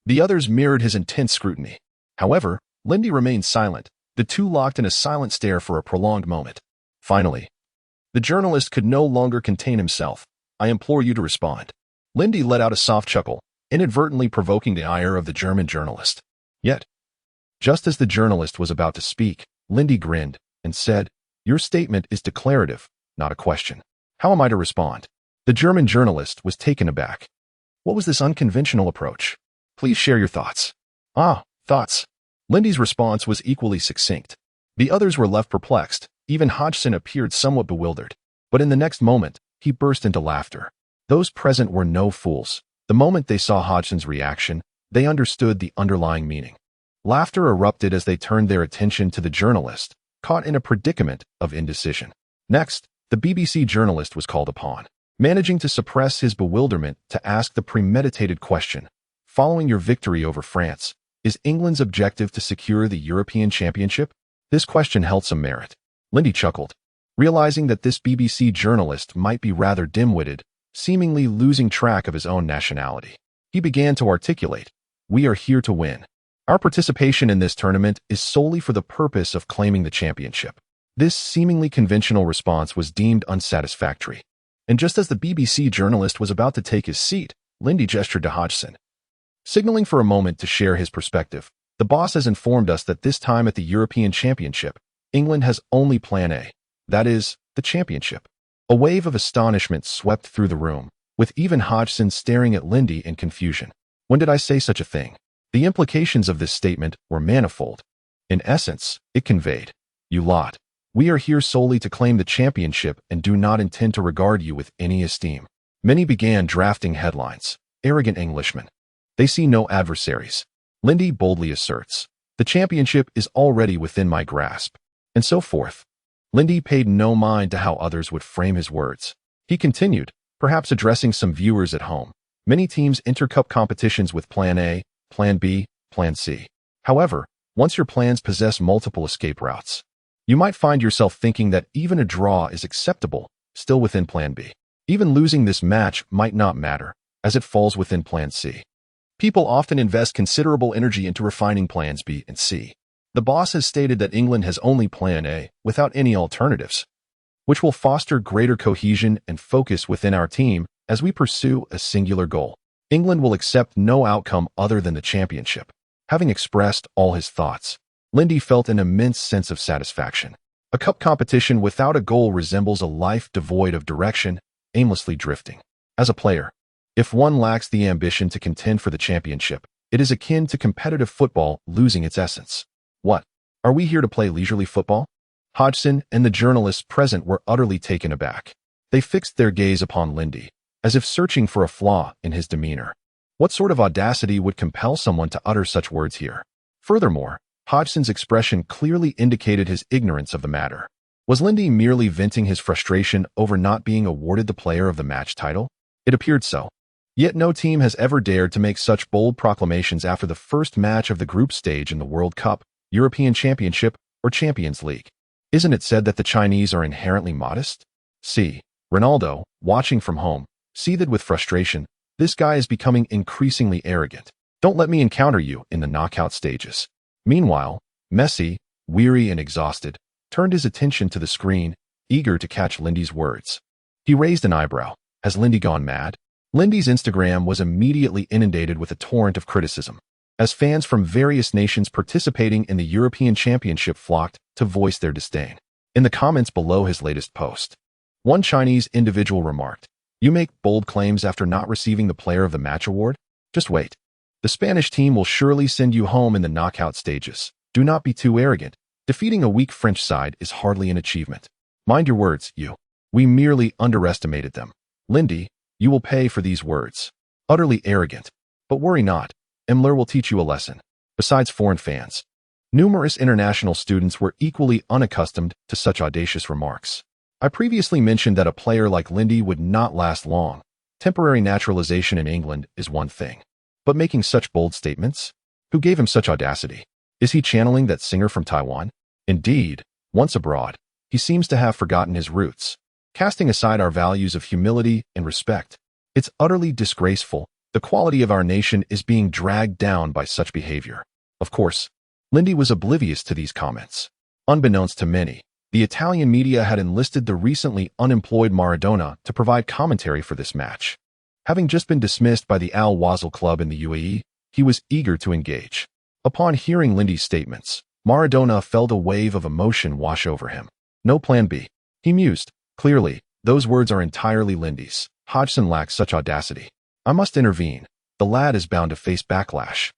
The others mirrored his intense scrutiny. However, Lindy remained silent, the two locked in a silent stare for a prolonged moment. Finally, the journalist could no longer contain himself. "I implore you to respond." Lindy let out a soft chuckle, inadvertently provoking the ire of the German journalist. Yet, just as the journalist was about to speak, Lindy grinned and said, "Your statement is declarative, not a question. How am I to respond?" The German journalist was taken aback. What was this unconventional approach? Please share your thoughts. Thoughts. Lindy's response was equally succinct. The others were left perplexed. Even Hodgson appeared somewhat bewildered. But in the next moment, he burst into laughter. Those present were no fools. The moment they saw Hodgson's reaction, they understood the underlying meaning. Laughter erupted as they turned their attention to the journalist, caught in a predicament of indecision. Next, the BBC journalist was called upon, managing to suppress his bewilderment to ask the premeditated question. Following your victory over France, is England's objective to secure the European Championship? This question held some merit. Lindy chuckled, realizing that this BBC journalist might be rather dim-witted, seemingly losing track of his own nationality. He began to articulate, "We are here to win. Our participation in this tournament is solely for the purpose of claiming the championship." This seemingly conventional response was deemed unsatisfactory. And just as the BBC journalist was about to take his seat, Lindy gestured to Hodgson, signaling for a moment to share his perspective. The boss has informed us that this time at the European Championship, England has only Plan A. That is, the championship. A wave of astonishment swept through the room, with even Hodgson staring at Lindy in confusion. When did I say such a thing? The implications of this statement were manifold. In essence, it conveyed, "You lot, we are here solely to claim the championship and do not intend to regard you with any esteem." Many began drafting headlines. Arrogant Englishmen. They see no adversaries. Lindy boldly asserts, "The championship is already within my grasp," and so forth. Lindy paid no mind to how others would frame his words. He continued, perhaps addressing some viewers at home. Many teams enter cup competitions with Plan A, Plan B, Plan C. However, once your plans possess multiple escape routes, you might find yourself thinking that even a draw is acceptable, still within Plan B. Even losing this match might not matter, as it falls within Plan C. People often invest considerable energy into refining Plans B and C. The boss has stated that England has only Plan A, without any alternatives, which will foster greater cohesion and focus within our team as we pursue a singular goal. England will accept no outcome other than the championship. Having expressed all his thoughts, Lindy felt an immense sense of satisfaction. A cup competition without a goal resembles a life devoid of direction, aimlessly drifting. As a player, if one lacks the ambition to contend for the championship, it is akin to competitive football losing its essence. What? Are we here to play leisurely football? Hodgson and the journalists present were utterly taken aback. They fixed their gaze upon Lindy, as if searching for a flaw in his demeanor. What sort of audacity would compel someone to utter such words here? Furthermore, Hodgson's expression clearly indicated his ignorance of the matter. Was Lindy merely venting his frustration over not being awarded the player of the match title? It appeared so. Yet no team has ever dared to make such bold proclamations after the first match of the group stage in the World Cup, European Championship, or Champions League. Isn't it said that the Chinese are inherently modest? See, Ronaldo, watching from home, seethed with frustration. This guy is becoming increasingly arrogant. Don't let me encounter you in the knockout stages. Meanwhile, Messi, weary and exhausted, turned his attention to the screen, eager to catch Lindy's words. He raised an eyebrow. Has Lindy gone mad? Lindy's Instagram was immediately inundated with a torrent of criticism, as fans from various nations participating in the European Championship flocked to voice their disdain. In the comments below his latest post, one Chinese individual remarked, "You make bold claims after not receiving the Player of the Match award? Just wait. The Spanish team will surely send you home in the knockout stages. Do not be too arrogant. Defeating a weak French side is hardly an achievement. Mind your words, you. We merely underestimated them. Lindy, you will pay for these words. Utterly arrogant. But worry not. Emler will teach you a lesson." Besides foreign fans, numerous international students were equally unaccustomed to such audacious remarks. I previously mentioned that a player like Lindy would not last long. Temporary naturalization in England is one thing. But making such bold statements? Who gave him such audacity? Is he channeling that singer from Taiwan? Indeed, once abroad, he seems to have forgotten his roots, casting aside our values of humility and respect. It's utterly disgraceful. The quality of our nation is being dragged down by such behavior. Of course, Lindy was oblivious to these comments. Unbeknownst to many, the Italian media had enlisted the recently unemployed Maradona to provide commentary for this match. Having just been dismissed by the Al Wasl club in the UAE, he was eager to engage. Upon hearing Lindy's statements, Maradona felt a wave of emotion wash over him. No Plan B. He mused. Clearly, those words are entirely Lindy's. Hodgson lacks such audacity. I must intervene. The lad is bound to face backlash,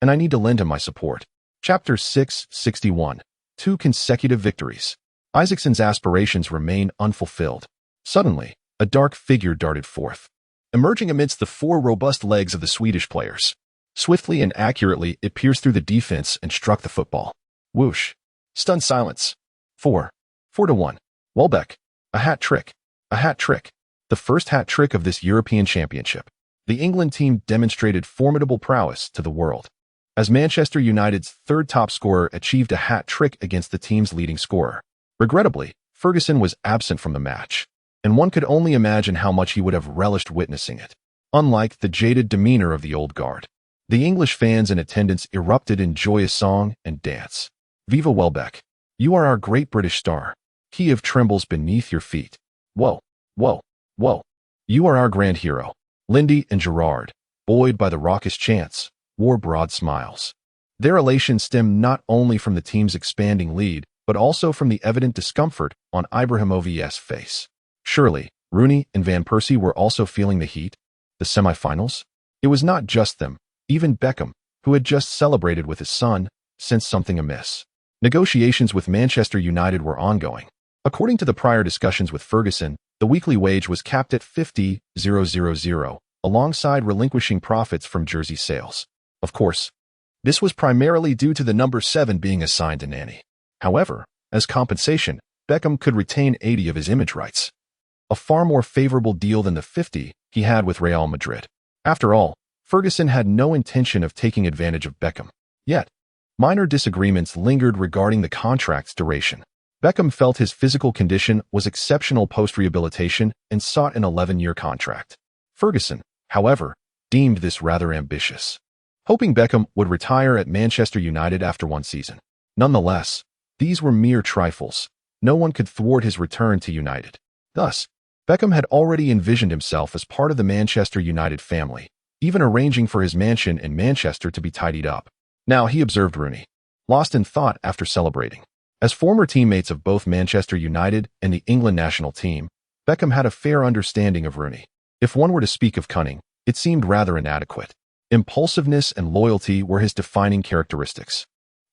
and I need to lend him my support. Chapter 661. 2 consecutive victories. Isaacson's aspirations remain unfulfilled. Suddenly, a dark figure darted forth, emerging amidst the 4 robust legs of the Swedish players. Swiftly and accurately, it pierced through the defense and struck the football. Whoosh. Stunned silence. 4-1. Welbeck. A hat trick. A hat trick. The first hat trick of this European Championship. The England team demonstrated formidable prowess to the world, as Manchester United's third top scorer achieved a hat trick against the team's leading scorer. Regrettably, Ferguson was absent from the match, and one could only imagine how much he would have relished witnessing it. Unlike the jaded demeanor of the old guard, the English fans in attendance erupted in joyous song and dance. Viva Welbeck! You are our great British star. Kiev trembles beneath your feet. Whoa, whoa, Whoa, you are our grand hero. Lindy and Gerard, buoyed by the raucous chants, wore broad smiles. Their elation stemmed not only from the team's expanding lead, but also from the evident discomfort on Ibrahimovic's face. Surely, Rooney and Van Persie were also feeling the heat. The semifinals? It was not just them. Even Beckham, who had just celebrated with his son, sensed something amiss. Negotiations with Manchester United were ongoing. According to the prior discussions with Ferguson, the weekly wage was capped at 50,000, alongside relinquishing profits from jersey sales. Of course, this was primarily due to the number 7 being assigned to Nani. However, as compensation, Beckham could retain 80 of his image rights. A far more favorable deal than the 50 he had with Real Madrid. After all, Ferguson had no intention of taking advantage of Beckham. Yet, minor disagreements lingered regarding the contract's duration. Beckham felt his physical condition was exceptional post-rehabilitation and sought an 11-year contract. Ferguson, however, deemed this rather ambitious, hoping Beckham would retire at Manchester United after one season. Nonetheless, these were mere trifles. No one could thwart his return to United. Thus, Beckham had already envisioned himself as part of the Manchester United family, even arranging for his mansion in Manchester to be tidied up. Now he observed Rooney, lost in thought after celebrating. As former teammates of both Manchester United and the England national team, Beckham had a fair understanding of Rooney. If one were to speak of cunning, it seemed rather inadequate. Impulsiveness and loyalty were his defining characteristics.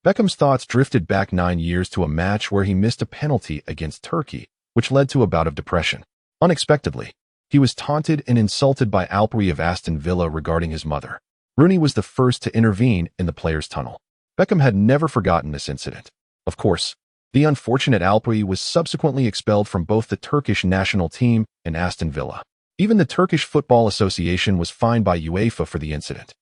Beckham's thoughts drifted back 9 years to a match where he missed a penalty against Turkey, which led to a bout of depression. Unexpectedly, he was taunted and insulted by Alpri of Aston Villa regarding his mother. Rooney was the first to intervene in the players' tunnel. Beckham had never forgotten this incident. Of course, the unfortunate Alpri was subsequently expelled from both the Turkish national team and Aston Villa. Even the Turkish Football Association was fined by UEFA for the incident.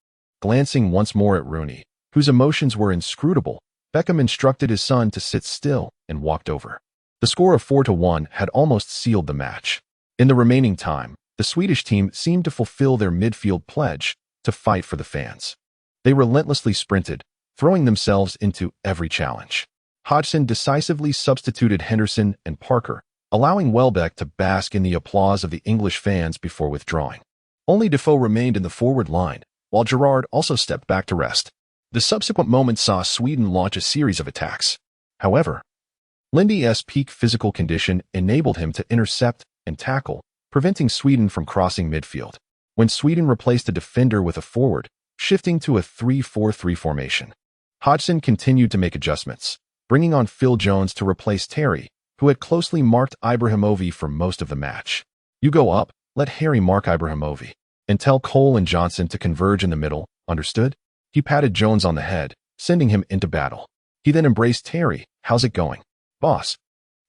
Glancing once more at Rooney, whose emotions were inscrutable, Beckham instructed his son to sit still and walked over. The score of 4-1 had almost sealed the match. In the remaining time, the Swedish team seemed to fulfill their midfield pledge to fight for the fans. They relentlessly sprinted, throwing themselves into every challenge. Hodgson decisively substituted Henderson and Parker, allowing Welbeck to bask in the applause of the English fans before withdrawing. Only Defoe remained in the forward line, while Gerard also stepped back to rest. The subsequent moments saw Sweden launch a series of attacks. However, Lindy's peak physical condition enabled him to intercept and tackle, preventing Sweden from crossing midfield. When Sweden replaced a defender with a forward, shifting to a 3-4-3 formation, Hodgson continued to make adjustments, bringing on Phil Jones to replace Terry, who had closely marked Ibrahimovic for most of the match. You go up, let Harry mark Ibrahimovic, and tell Cole and Johnson to converge in the middle, understood? He patted Jones on the head, sending him into battle. He then embraced Terry. How's it going? Boss,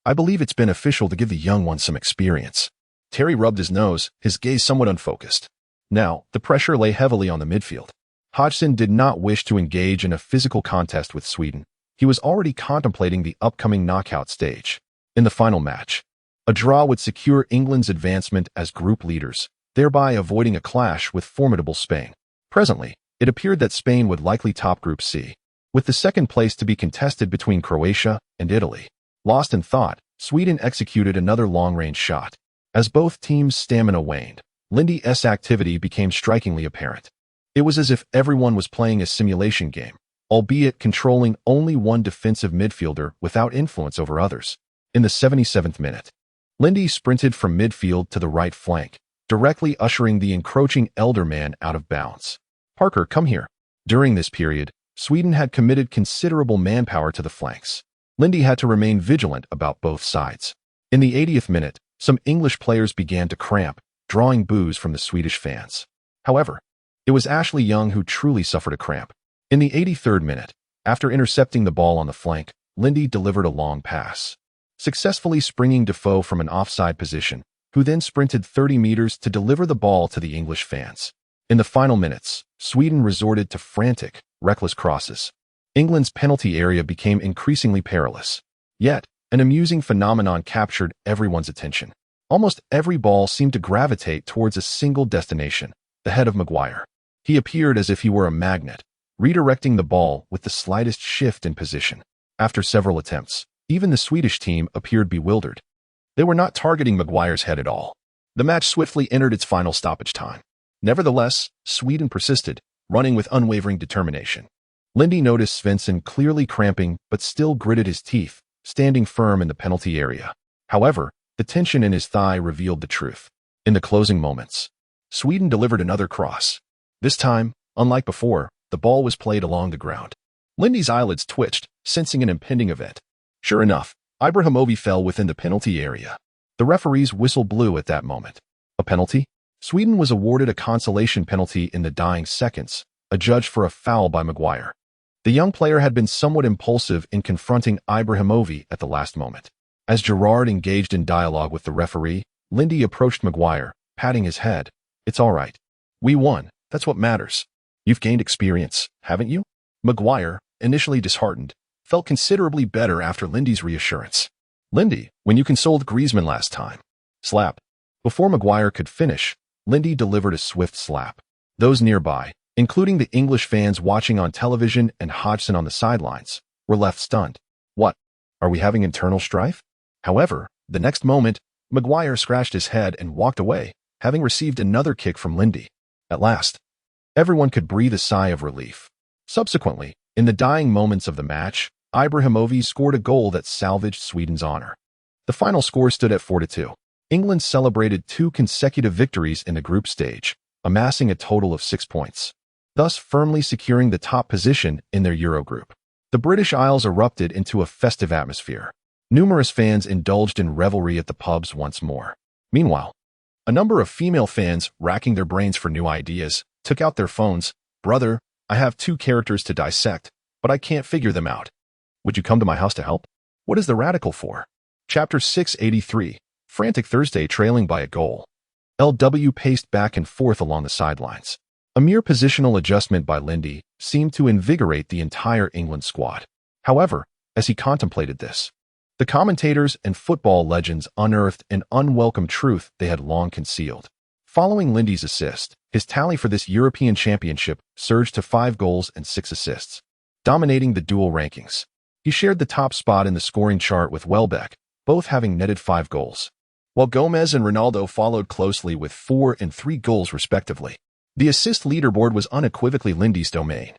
I believe it's beneficial to give the young one some experience. Terry rubbed his nose, his gaze somewhat unfocused. Now, the pressure lay heavily on the midfield. Hodgson did not wish to engage in a physical contest with Sweden. He was already contemplating the upcoming knockout stage. In the final match, a draw would secure England's advancement as group leaders, thereby avoiding a clash with formidable Spain. Presently, it appeared that Spain would likely top Group C, with the second place to be contested between Croatia and Italy. Lost in thought, Sweden executed another long-range shot. As both teams' stamina waned, Lindy's activity became strikingly apparent. It was as if everyone was playing a simulation game, albeit controlling only one defensive midfielder without influence over others. In the 77th minute, Lindy sprinted from midfield to the right flank, directly ushering the encroaching elder man out of bounds. Parker, come here. During this period, Sweden had committed considerable manpower to the flanks. Lindy had to remain vigilant about both sides. In the 80th minute, some English players began to cramp, drawing boos from the Swedish fans. However, it was Ashley Young who truly suffered a cramp. In the 83rd minute, after intercepting the ball on the flank, Lindy delivered a long pass, successfully springing Defoe from an offside position, who then sprinted 30 meters to deliver the ball to the English fans. In the final minutes, Sweden resorted to frantic, reckless crosses. England's penalty area became increasingly perilous. Yet, an amusing phenomenon captured everyone's attention. Almost every ball seemed to gravitate towards a single destination, the head of Maguire. He appeared as if he were a magnet, redirecting the ball with the slightest shift in position. After several attempts, even the Swedish team appeared bewildered. They were not targeting Maguire's head at all. The match swiftly entered its final stoppage time. Nevertheless, Sweden persisted, running with unwavering determination. Lindy noticed Svensson clearly cramping but still gritted his teeth, standing firm in the penalty area. However, the tension in his thigh revealed the truth. In the closing moments, Sweden delivered another cross. This time, unlike before, the ball was played along the ground. Lindy's eyelids twitched, sensing an impending event. Sure enough, Ibrahimovic fell within the penalty area. The referee's whistle blew at that moment. A penalty? Sweden was awarded a consolation penalty in the dying seconds, adjudged for a foul by Maguire. The young player had been somewhat impulsive in confronting Ibrahimovic at the last moment. As Gerrard engaged in dialogue with the referee, Lindy approached Maguire, patting his head. "It's all right. We won. That's what matters. You've gained experience, haven't you?" Maguire, initially disheartened, felt considerably better after Lindy's reassurance. "Lindy, when you consoled Griezmann last time." Slap. Before Maguire could finish, Lindy delivered a swift slap. Those nearby, including the English fans watching on television and Hodgson on the sidelines, were left stunned. What? Are we having internal strife? However, the next moment, Maguire scratched his head and walked away, having received another kick from Lindy. At last, everyone could breathe a sigh of relief. Subsequently, in the dying moments of the match, Ibrahimovic scored a goal that salvaged Sweden's honor. The final score stood at 4-2. England celebrated 2 consecutive victories in the group stage, amassing a total of 6 points, thus firmly securing the top position in their Euro group. The British Isles erupted into a festive atmosphere. Numerous fans indulged in revelry at the pubs once more. Meanwhile, a number of female fans, racking their brains for new ideas, took out their phones. "Brother, I have 2 characters to dissect, but I can't figure them out. Would you come to my house to help?" What is the radical for? Chapter 683. Frantic Thursday trailing by a goal. LW paced back and forth along the sidelines. A mere positional adjustment by Lindy seemed to invigorate the entire England squad. However, as he contemplated this, the commentators and football legends unearthed an unwelcome truth they had long concealed. Following Lindy's assist, his tally for this European Championship surged to 5 goals and 6 assists, dominating the dual rankings. He shared the top spot in the scoring chart with Welbeck, both having netted 5 goals, while Gomez and Ronaldo followed closely with 4 and 3 goals respectively. The assist leaderboard was unequivocally Lindy's domain.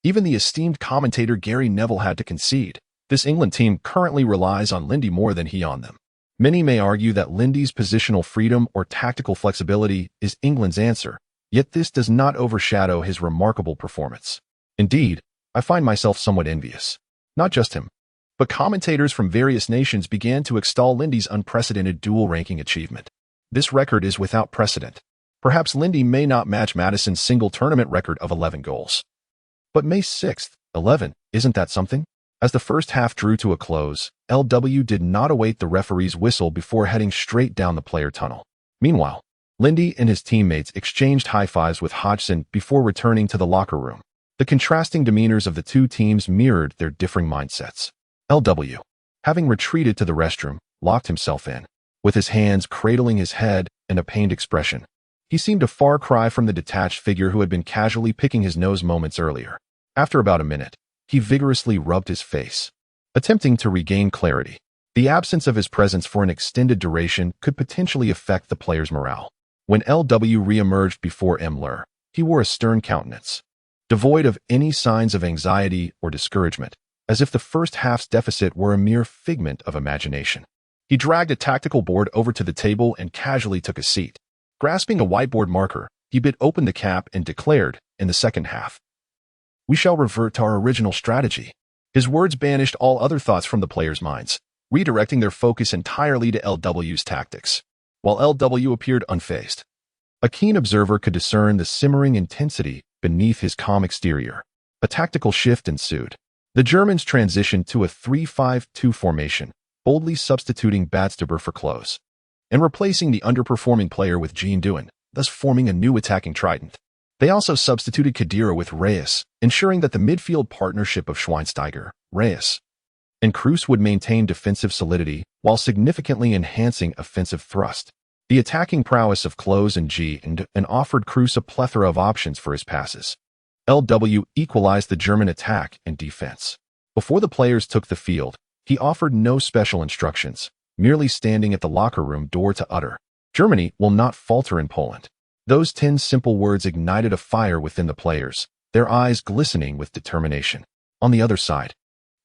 Even the esteemed commentator Gary Neville had to concede. This England team currently relies on Lindy more than he on them. Many may argue that Lindy's positional freedom or tactical flexibility is England's answer, yet this does not overshadow his remarkable performance. Indeed, I find myself somewhat envious. Not just him, but commentators from various nations began to extol Lindy's unprecedented dual-ranking achievement. This record is without precedent. Perhaps Lindy may not match Maddison's single tournament record of 11 goals. But May 6th, 11, isn't that something? As the first half drew to a close, LW did not await the referee's whistle before heading straight down the player tunnel. Meanwhile, Lindy and his teammates exchanged high-fives with Hodgson before returning to the locker room. The contrasting demeanors of the 2 teams mirrored their differing mindsets. LW, having retreated to the restroom, locked himself in, with his hands cradling his head and a pained expression. He seemed a far cry from the detached figure who had been casually picking his nose moments earlier. After about a minute, he vigorously rubbed his face, attempting to regain clarity. The absence of his presence for an extended duration could potentially affect the player's morale. When LW re-emerged before Emler, he wore a stern countenance, devoid of any signs of anxiety or discouragement, as if the first half's deficit were a mere figment of imagination. He dragged a tactical board over to the table and casually took a seat. Grasping a whiteboard marker, he bit open the cap and declared, in the second half, "We shall revert to our original strategy." His words banished all other thoughts from the players' minds, redirecting their focus entirely to LW's tactics, while LW appeared unfazed. A keen observer could discern the simmering intensity beneath his calm exterior. A tactical shift ensued. The Germans transitioned to a 3-5-2 formation, boldly substituting Badstuber for Klose, and replacing the underperforming player with Jean Duen, thus forming a new attacking trident. They also substituted Khedira with Reyes, ensuring that the midfield partnership of Schweinsteiger, Reyes, and Kroos would maintain defensive solidity while significantly enhancing offensive thrust. The attacking prowess of Klose and Jean offered Kroos a plethora of options for his passes. LW equalized the German attack and defense. Before the players took the field, he offered no special instructions, merely standing at the locker room door to utter, Germany will not falter in Poland. Those 10 simple words ignited a fire within the players, their eyes glistening with determination. On the other side,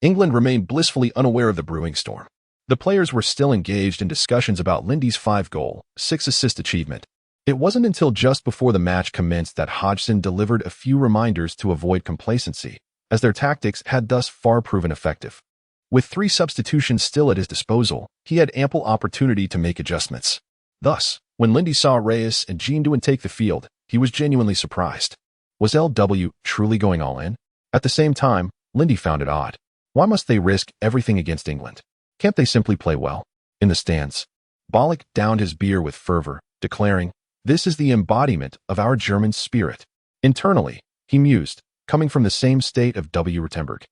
England remained blissfully unaware of the brewing storm. The players were still engaged in discussions about Lindy's 5-goal, 6-assist achievement. It wasn't until just before the match commenced that Hodgson delivered a few reminders to avoid complacency, as their tactics had thus far proven effective. With 3 substitutions still at his disposal, he had ample opportunity to make adjustments. Thus, when Lindy saw Reyes and Jean Duin take the field, he was genuinely surprised. Was LW truly going all in? At the same time, Lindy found it odd. Why must they risk everything against England? Can't they simply play well? In the stands, Bollock downed his beer with fervor, declaring, "This is the embodiment of our German spirit." Internally, he mused, coming from the same state of W. Rutenberg.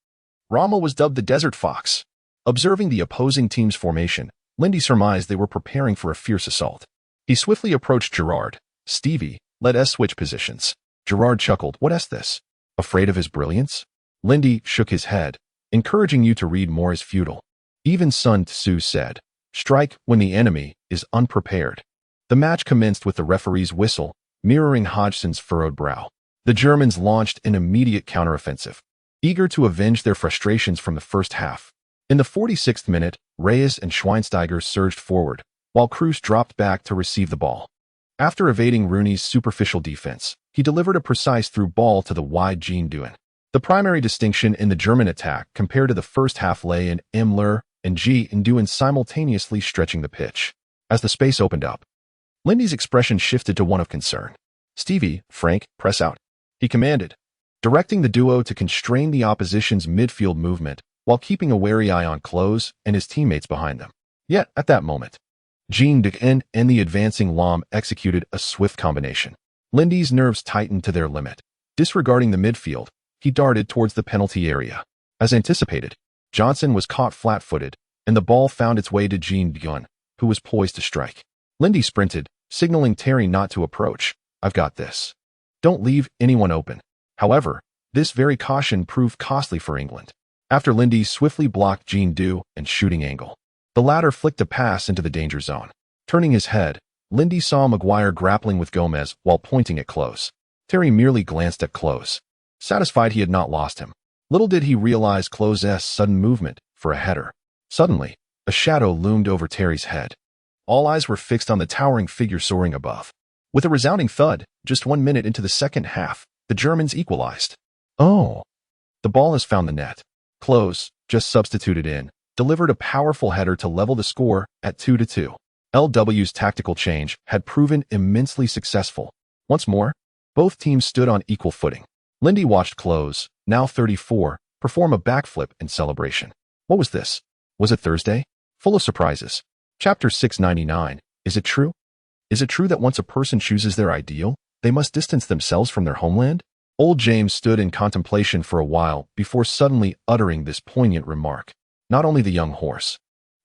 Rommel was dubbed the Desert Fox. Observing the opposing team's formation, Lindy surmised they were preparing for a fierce assault. He swiftly approached Gerard. "Stevie, let us switch positions." Gerard chuckled. "What is this? Afraid of his brilliance?" Lindy shook his head, encouraging you to read more is futile. Even Sun Tzu said, "Strike when the enemy is unprepared." The match commenced with the referee's whistle, mirroring Hodgson's furrowed brow. The Germans launched an immediate counteroffensive, eager to avenge their frustrations from the first half. In the 46th minute, Reyes and Schweinsteiger surged forward, while Kroos dropped back to receive the ball. After evading Rooney's superficial defense, he delivered a precise through ball to the wide Jean Duin. The primary distinction in the German attack compared to the first half lay in Müller and Jean Duin simultaneously stretching the pitch. As the space opened up, Lindy's expression shifted to one of concern. "Stevie, Frank, press out," he commanded, directing the duo to constrain the opposition's midfield movement while keeping a wary eye on Klose and his teammates behind them. Yet, at that moment, Jean Duin and the advancing Lahm executed a swift combination. Lindy's nerves tightened to their limit. Disregarding the midfield, he darted towards the penalty area. As anticipated, Johnson was caught flat-footed, and the ball found its way to Jean Duin, who was poised to strike. Lindy sprinted, signaling Terry not to approach. "I've got this. Don't leave anyone open." However, this very caution proved costly for England. After Lindy swiftly blocked Jean Duin and shooting angle, the latter flicked a pass into the danger zone. Turning his head, Lindy saw Maguire grappling with Gomez while pointing at Klose. Terry merely glanced at Klose, satisfied he had not lost him. Little did he realize Klose's sudden movement for a header. Suddenly, a shadow loomed over Terry's head. All eyes were fixed on the towering figure soaring above. With a resounding thud, just 1 minute into the second half, the Germans equalized. "Oh." The ball has found the net. Klose, just substituted in, delivered a powerful header to level the score at 2-2. LW's tactical change had proven immensely successful. Once more, both teams stood on equal footing. Lindy watched Klose, now 34, perform a backflip in celebration. What was this? Was it Thursday? Full of surprises. Chapter 699. Is it true? Is it true that once a person chooses their ideal, they must distance themselves from their homeland? Old James stood in contemplation for a while before suddenly uttering this poignant remark. Not only the young horse,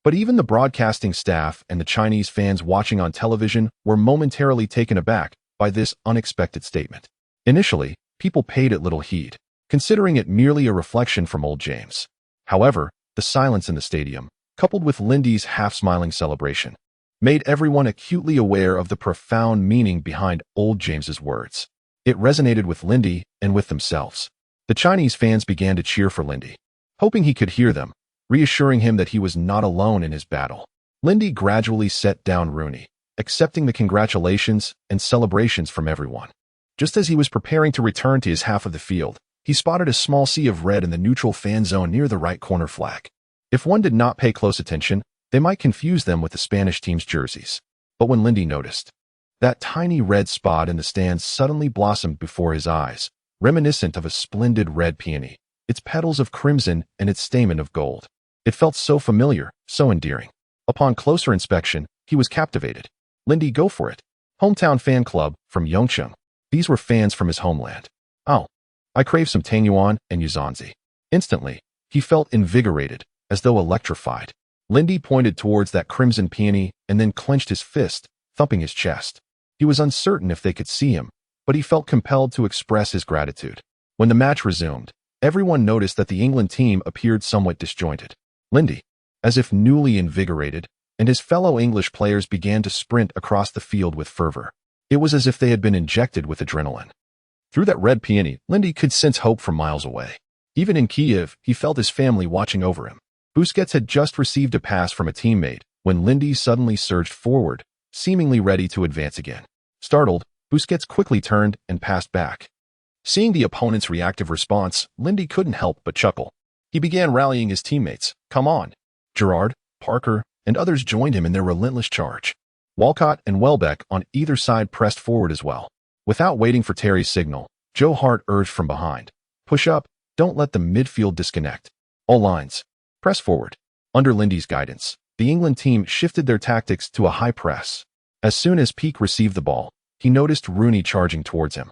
but even the broadcasting staff and the Chinese fans watching on television were momentarily taken aback by this unexpected statement. Initially, people paid it little heed, considering it merely a reflection from old James. However, the silence in the stadium, coupled with Lindy's half-smiling celebration, made everyone acutely aware of the profound meaning behind old James's words. It resonated with Lindy and with themselves. The Chinese fans began to cheer for Lindy, hoping he could hear them, reassuring him that he was not alone in his battle. Lindy gradually set down Rooney, accepting the congratulations and celebrations from everyone. Just as he was preparing to return to his half of the field, he spotted a small sea of red in the neutral fan zone near the right corner flag. If one did not pay close attention, they might confuse them with the Spanish team's jerseys. But when Lindy noticed, that tiny red spot in the stands suddenly blossomed before his eyes, reminiscent of a splendid red peony, its petals of crimson and its stamen of gold. It felt so familiar, so endearing. Upon closer inspection, he was captivated. Lindy, go for it. Hometown fan club from Yongcheng. These were fans from his homeland. Oh, I crave some Tangyuan and Yuzhanzi. Instantly, he felt invigorated, as though electrified. Lindy pointed towards that crimson peony and then clenched his fist, thumping his chest. He was uncertain if they could see him, but he felt compelled to express his gratitude. When the match resumed, everyone noticed that the England team appeared somewhat disjointed. Lindy, as if newly invigorated, and his fellow English players began to sprint across the field with fervor. It was as if they had been injected with adrenaline. Through that red peony, Lindy could sense hope from miles away. Even in Kiev, he felt his family watching over him. Busquets had just received a pass from a teammate when Lindy suddenly surged forward, seemingly ready to advance again. Startled, Busquets quickly turned and passed back. Seeing the opponent's reactive response, Lindy couldn't help but chuckle. He began rallying his teammates. Come on. Gerrard, Parker, and others joined him in their relentless charge. Walcott and Welbeck on either side pressed forward as well. Without waiting for Terry's signal, Joe Hart urged from behind. Push up, don't let the midfield disconnect. All lines. Press forward. Under Lindy's guidance, the England team shifted their tactics to a high press. As soon as Peake received the ball, he noticed Rooney charging towards him.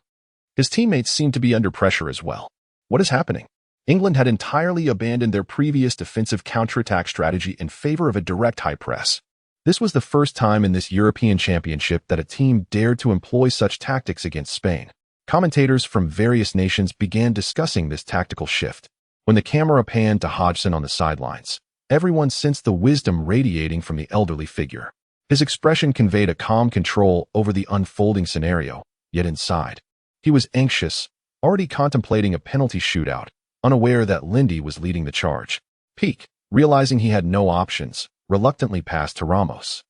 His teammates seemed to be under pressure as well. What is happening? England had entirely abandoned their previous defensive counterattack strategy in favor of a direct high press. This was the first time in this European Championship that a team dared to employ such tactics against Spain. Commentators from various nations began discussing this tactical shift. When the camera panned to Hodgson on the sidelines, everyone sensed the wisdom radiating from the elderly figure. His expression conveyed a calm control over the unfolding scenario, yet inside, he was anxious, already contemplating a penalty shootout, unaware that Lindy was leading the charge. Peake, realizing he had no options, reluctantly passed to Ramos.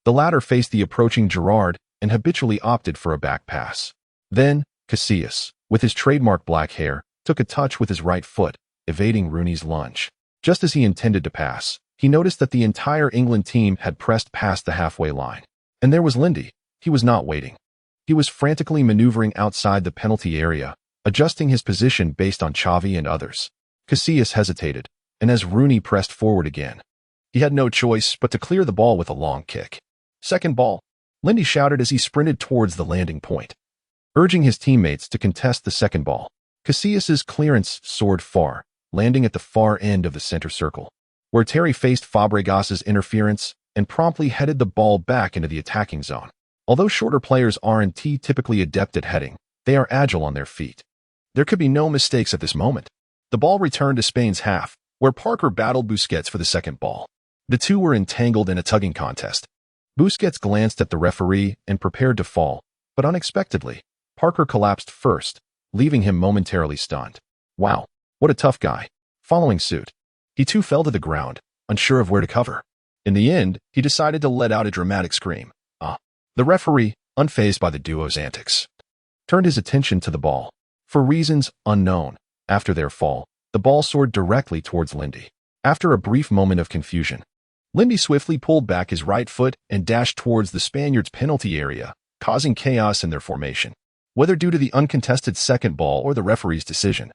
The latter faced the approaching Gerrard and habitually opted for a back pass. Then, Casillas, with his trademark black hair, took a touch with his right foot, evading Rooney's lunge. Just as he intended to pass, he noticed that the entire England team had pressed past the halfway line. And there was Lindy. He was not waiting. He was frantically maneuvering outside the penalty area, adjusting his position based on Xavi and others. Casillas hesitated, and as Rooney pressed forward again, he had no choice but to clear the ball with a long kick. Second ball, Lindy shouted as he sprinted towards the landing point, urging his teammates to contest the second ball. Casillas's clearance soared far, landing at the far end of the center circle, where Terry faced Fabregas's interference and promptly headed the ball back into the attacking zone. Although shorter players aren't typically adept at heading, they are agile on their feet. There could be no mistakes at this moment. The ball returned to Spain's half, where Parker battled Busquets for the second ball. The two were entangled in a tugging contest. Busquets glanced at the referee and prepared to fall, but unexpectedly, Parker collapsed first, leaving him momentarily stunned. Wow, what a tough guy. Following suit, he too fell to the ground, unsure of where to cover. In the end, he decided to let out a dramatic scream. The referee, unfazed by the duo's antics, turned his attention to the ball. For reasons unknown, after their fall, the ball soared directly towards Lindy. After a brief moment of confusion, Lindy swiftly pulled back his right foot and dashed towards the Spaniards' penalty area, causing chaos in their formation. Whether due to the uncontested second ball or the referee's decision,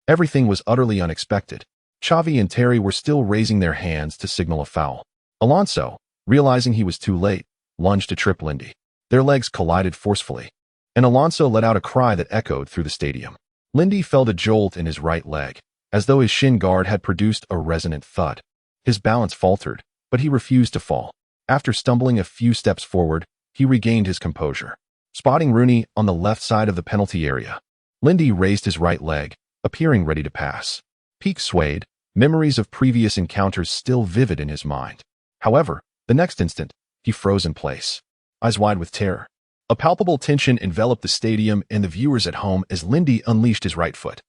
everything was utterly unexpected. Xavi and Terry were still raising their hands to signal a foul. Alonso, realizing he was too late, lunged to trip Lindy. Their legs collided forcefully, and Alonso let out a cry that echoed through the stadium. Lindy felt a jolt in his right leg, as though his shin guard had produced a resonant thud. His balance faltered, but he refused to fall. After stumbling a few steps forward, he regained his composure. Spotting Rooney on the left side of the penalty area, Lindy raised his right leg, appearing ready to pass. Peake swayed, memories of previous encounters still vivid in his mind. However, the next instant, he froze in place, eyes wide with terror. A palpable tension enveloped the stadium and the viewers at home as Lindy unleashed his right foot,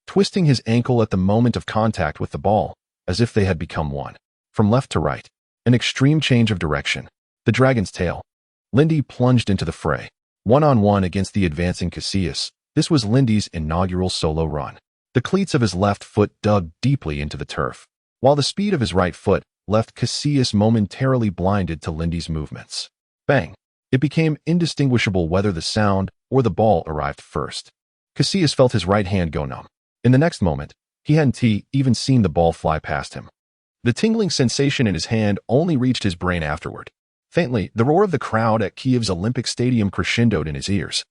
twisting his ankle at the moment of contact with the ball, as if they had become one. From left to right, an extreme change of direction. The dragon's tail. Lindy plunged into the fray, one-on-one against the advancing Casillas. This was Lindy's inaugural solo run. The cleats of his left foot dug deeply into the turf, while the speed of his right foot left Casillas momentarily blinded to Lindy's movements. Bang! It became indistinguishable whether the sound or the ball arrived first. Casillas felt his right hand go numb. In the next moment, he hadn't even seen the ball fly past him. The tingling sensation in his hand only reached his brain afterward. Faintly, the roar of the crowd at Kiev's Olympic Stadium crescendoed in his ears,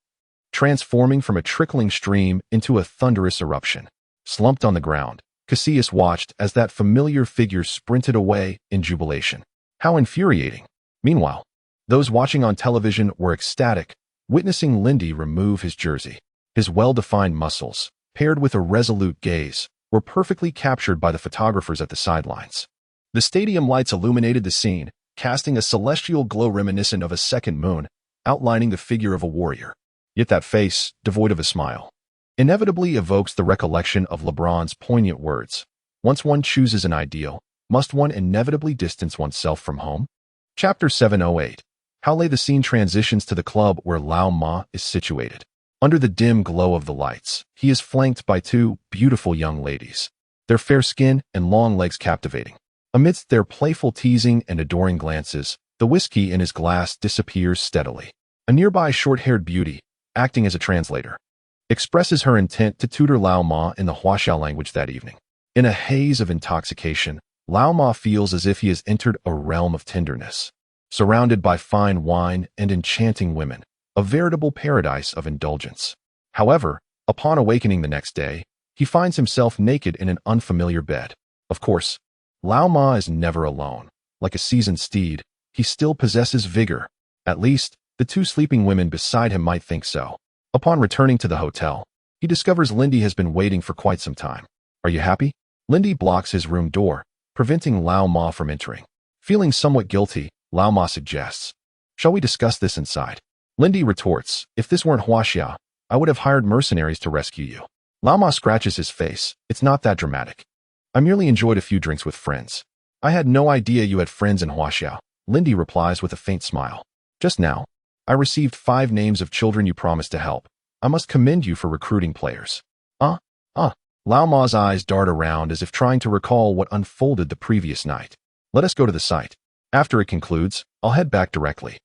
transforming from a trickling stream into a thunderous eruption. Slumped on the ground, Casillas watched as that familiar figure sprinted away in jubilation. How infuriating! Meanwhile, those watching on television were ecstatic, witnessing Lindy remove his jersey. His well-defined muscles, paired with a resolute gaze, were perfectly captured by the photographers at the sidelines. The stadium lights illuminated the scene, casting a celestial glow reminiscent of a second moon, outlining the figure of a warrior. Yet that face, devoid of a smile, inevitably evokes the recollection of LeBron's poignant words. Once one chooses an ideal, must one inevitably distance oneself from home? Chapter 708. How lay the scene transitions to the club where Lao Ma is situated. Under the dim glow of the lights, he is flanked by two beautiful young ladies, their fair skin and long legs captivating. Amidst their playful teasing and adoring glances, the whiskey in his glass disappears steadily. A nearby short-haired beauty, acting as a translator, expresses her intent to tutor Lao Ma in the Huaxia language that evening. In a haze of intoxication, Lao Ma feels as if he has entered a realm of tenderness, surrounded by fine wine and enchanting women, a veritable paradise of indulgence. However, upon awakening the next day, he finds himself naked in an unfamiliar bed. Of course, Lao Ma is never alone. Like a seasoned steed, he still possesses vigor. At least, the two sleeping women beside him might think so. Upon returning to the hotel, he discovers Lindy has been waiting for quite some time. Are you happy? Lindy blocks his room door, preventing Lao Ma from entering. Feeling somewhat guilty, Lao Ma suggests, "Shall we discuss this inside?" Lindy retorts, "If this weren't Huaxia, I would have hired mercenaries to rescue you." Lao Ma scratches his face. "It's not that dramatic. I merely enjoyed a few drinks with friends." "I had no idea you had friends in Huaxia," Lindy replies with a faint smile. "Just now, I received 5 names of children you promised to help. I must commend you for recruiting players." Lao Ma's eyes dart around as if trying to recall what unfolded the previous night. "Let us go to the site. After it concludes, I'll head back directly.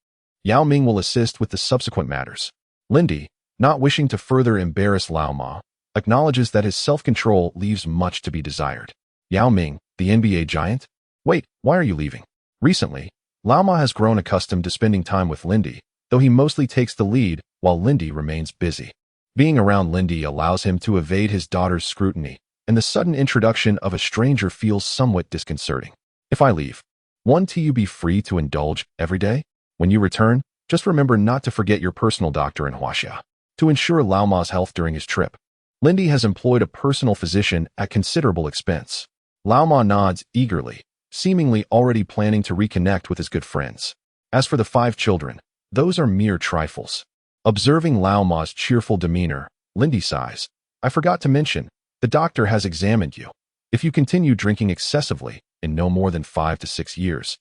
Yao Ming will assist with the subsequent matters." Lindy, not wishing to further embarrass Lao Ma, acknowledges that his self-control leaves much to be desired. Yao Ming, the NBA giant? Wait, why are you leaving? Recently, Lao Ma has grown accustomed to spending time with Lindy, though he mostly takes the lead while Lindy remains busy. Being around Lindy allows him to evade his daughter's scrutiny, and the sudden introduction of a stranger feels somewhat disconcerting. "If I leave, won't you be free to indulge every day? When you return, just remember not to forget your personal doctor in Huaxia to ensure Lao Ma's health during his trip." Lindy has employed a personal physician at considerable expense. Lao Ma nods eagerly, seemingly already planning to reconnect with his good friends. As for the 5 children, those are mere trifles. Observing Lao Ma's cheerful demeanor, Lindy sighs. "I forgot to mention, the doctor has examined you. If you continue drinking excessively, in no more than 5 to 6 years,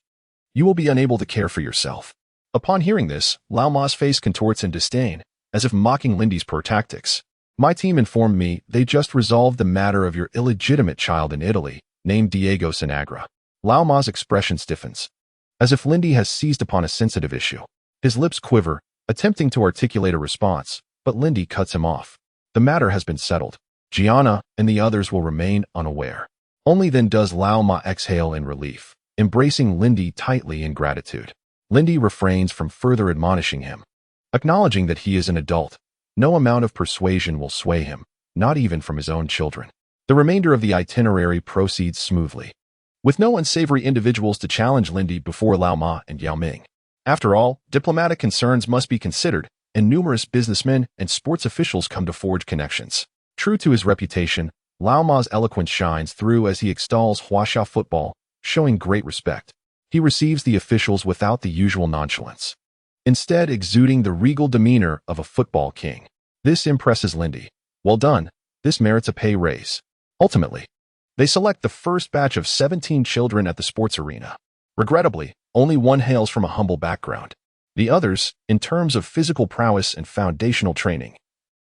you will be unable to care for yourself." Upon hearing this, Lao Ma's face contorts in disdain, as if mocking Lindy's poor tactics. "My team informed me they just resolved the matter of your illegitimate child in Italy, named Diego Sinagra." Lao Ma's expression stiffens, as if Lindy has seized upon a sensitive issue. His lips quiver, attempting to articulate a response, but Lindy cuts him off. "The matter has been settled. Gianna and the others will remain unaware." Only then does Lao Ma exhale in relief, embracing Lindy tightly in gratitude. Lindy refrains from further admonishing him, acknowledging that he is an adult. No amount of persuasion will sway him, not even from his own children. The remainder of the itinerary proceeds smoothly, with no unsavory individuals to challenge Lindy before Lao Ma and Yao Ming. After all, diplomatic concerns must be considered, and numerous businessmen and sports officials come to forge connections. True to his reputation, Lao Ma's eloquence shines through as he extols Huaxia football, showing great respect. He receives the officials without the usual nonchalance, instead exuding the regal demeanor of a football king. This impresses Lindy. Well done, this merits a pay raise. Ultimately, they select the first batch of 17 children at the sports arena. Regrettably, only one hails from a humble background. The others, in terms of physical prowess and foundational training,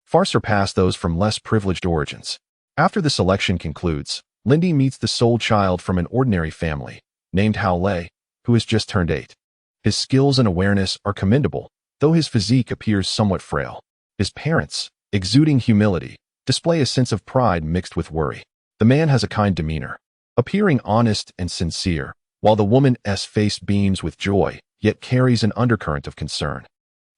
far surpass those from less privileged origins. After the selection concludes, Lindy meets the sole child from an ordinary family, named Hao Lei, who has just turned 8. His skills and awareness are commendable, though his physique appears somewhat frail. His parents, exuding humility, display a sense of pride mixed with worry. The man has a kind demeanor, appearing honest and sincere, while the woman's face beams with joy, yet carries an undercurrent of concern.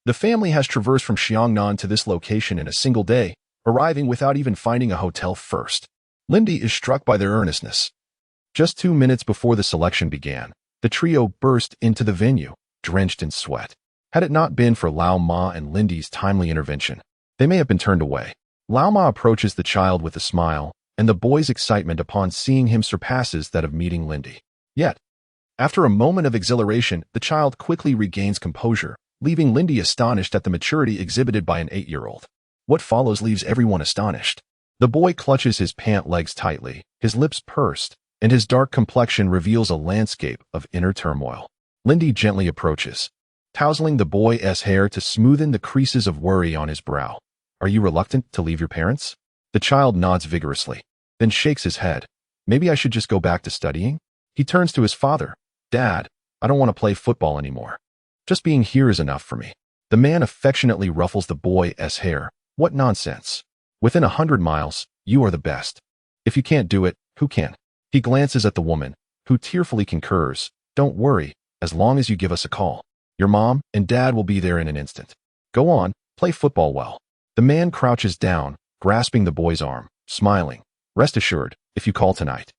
The family has traversed from Xiangnan to this location in a single day, arriving without even finding a hotel first. Lindy is struck by their earnestness. Just 2 minutes before the selection began, the trio burst into the venue, drenched in sweat. Had it not been for Lao Ma and Lindy's timely intervention, they may have been turned away. Lao Ma approaches the child with a smile, and the boy's excitement upon seeing him surpasses that of meeting Lindy. Yet, After a moment of exhilaration, the child quickly regains composure, leaving Lindy astonished at the maturity exhibited by an 8-year-old. What follows leaves everyone astonished. The boy clutches his pant legs tightly, his lips pursed, and his dark complexion reveals a landscape of inner turmoil. Lindy gently approaches, tousling the boy's hair to smoothen the creases of worry on his brow. Are you reluctant to leave your parents? The child nods vigorously, then shakes his head. Maybe I should just go back to studying? He turns to his father. Dad, I don't want to play football anymore. Just being here is enough for me. The man affectionately ruffles the boy's hair. What nonsense. Within 100 miles, you are the best. If you can't do it, who can? He glances at the woman, who tearfully concurs. Don't worry, as long as you give us a call. Your mom and dad will be there in an instant. Go on, play football well. The man crouches down, grasping the boy's arm, smiling. Rest assured, if you call tonight,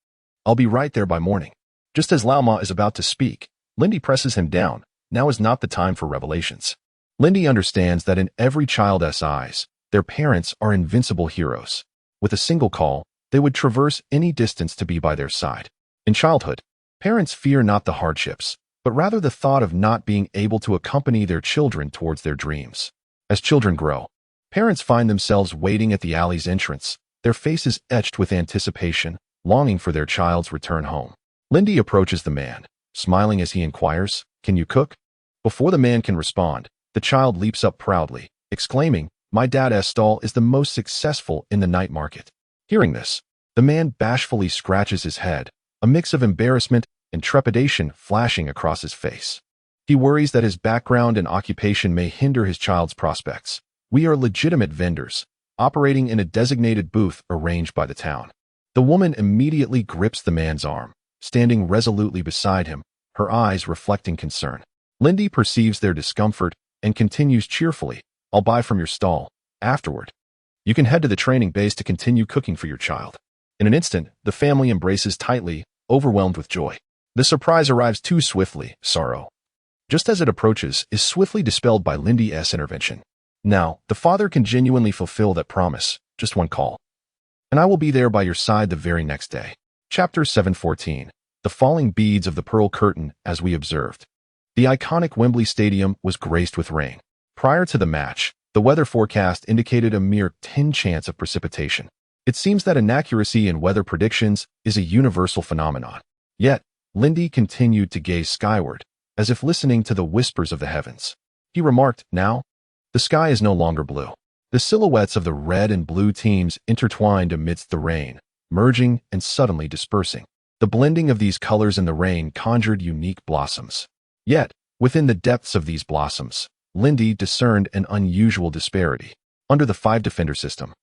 I'll be right there by morning. Just as Lauma is about to speak, Lindy presses him down. Now is not the time for revelations. Lindy understands that in every child's eyes, their parents are invincible heroes. With a single call, they would traverse any distance to be by their side. In childhood, parents fear not the hardships, but rather the thought of not being able to accompany their children towards their dreams. As children grow, parents find themselves waiting at the alley's entrance, their faces etched with anticipation, longing for their child's return home. Lindy approaches the man, smiling as he inquires, "Can you cook?" Before the man can respond, the child leaps up proudly, exclaiming, "My dad's stall is the most successful in the night market." Hearing this, the man bashfully scratches his head, a mix of embarrassment and trepidation flashing across his face. He worries that his background and occupation may hinder his child's prospects. We are legitimate vendors, operating in a designated booth arranged by the town. The woman immediately grips the man's arm, standing resolutely beside him, her eyes reflecting concern. Lindy perceives their discomfort and continues cheerfully, "I'll buy from your stall. Afterward, you can head to the training base to continue cooking for your child." In an instant, the family embraces tightly, overwhelmed with joy. The surprise arrives too swiftly. Sorrow, just as it approaches, is swiftly dispelled by Lindy's intervention. Now, the father can genuinely fulfill that promise. Just one call, and I will be there by your side the very next day. Chapter 714. The falling beads of the Pearl Curtain. As we observed, the iconic Wembley Stadium was graced with rain. Prior to the match, the weather forecast indicated a mere 10% chance of precipitation. It seems that inaccuracy in weather predictions is a universal phenomenon. Yet, Lindy continued to gaze skyward, as if listening to the whispers of the heavens. He remarked, "Now, the sky is no longer blue." The silhouettes of the red and blue teams intertwined amidst the rain, merging and suddenly dispersing. The blending of these colors in the rain conjured unique blossoms. Yet, within the depths of these blossoms, Lindy discerned an unusual disparity. Under the 5-defender system,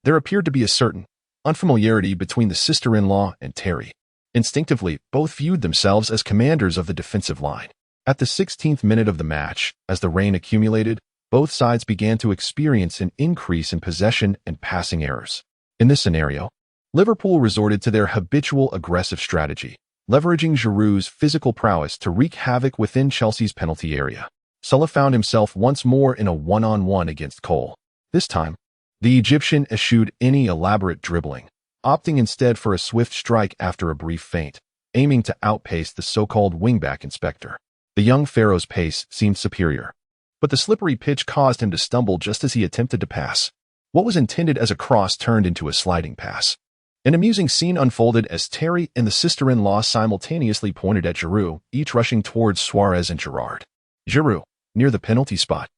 there appeared to be a certain unfamiliarity between the sister-in-law and Terry. Instinctively, both viewed themselves as commanders of the defensive line. At the 16th minute of the match, as the rain accumulated, both sides began to experience an increase in possession and passing errors. In this scenario, Liverpool resorted to their habitual aggressive strategy, leveraging Giroud's physical prowess to wreak havoc within Chelsea's penalty area. Salah found himself once more in a one-on-one against Cole. This time, the Egyptian eschewed any elaborate dribbling, opting instead for a swift strike after a brief feint, aiming to outpace the so-called wingback inspector. The young Pharaoh's pace seemed superior, but the slippery pitch caused him to stumble just as he attempted to pass. What was intended as a cross turned into a sliding pass. An amusing scene unfolded as Terry and the sister-in-law simultaneously pointed at Giroud, each rushing towards Suarez and Gerrard. Giroud, near the penalty spot,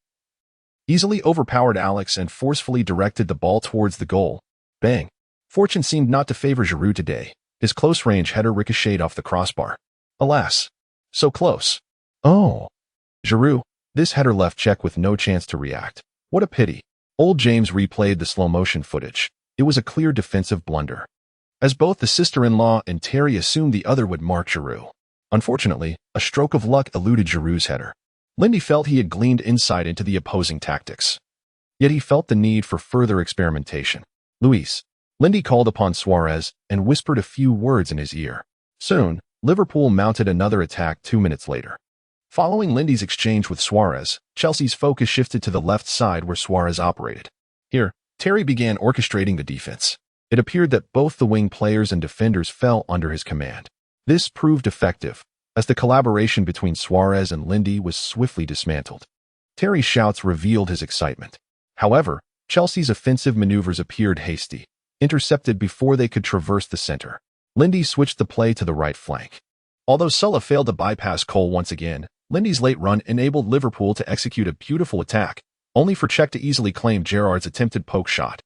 easily overpowered Alex and forcefully directed the ball towards the goal. Bang! Fortune seemed not to favor Giroud today. His close-range header ricocheted off the crossbar. Alas, so close. Oh! Giroud, this header left Czech with no chance to react. What a pity. Old James replayed the slow-motion footage. It was a clear defensive blunder, as both the sister-in-law and Terry assumed the other would mark Giroud. Unfortunately, a stroke of luck eluded Giroud's header. Lindy felt he had gleaned insight into the opposing tactics. Yet he felt the need for further experimentation. "Luis," Lindy called upon Suarez and whispered a few words in his ear. Soon, Liverpool mounted another attack 2 minutes later. Following Lindy's exchange with Suarez, Chelsea's focus shifted to the left side where Suarez operated. Here, Terry began orchestrating the defense. It appeared that both the wing players and defenders fell under his command. This proved effective, as the collaboration between Suarez and Lindy was swiftly dismantled. Terry's shouts revealed his excitement. However, Chelsea's offensive maneuvers appeared hasty, intercepted before they could traverse the center. Lindy switched the play to the right flank. Although Sulla failed to bypass Cole once again, Lindy's late run enabled Liverpool to execute a beautiful attack, only for Cech to easily claim Gerrard's attempted poke shot.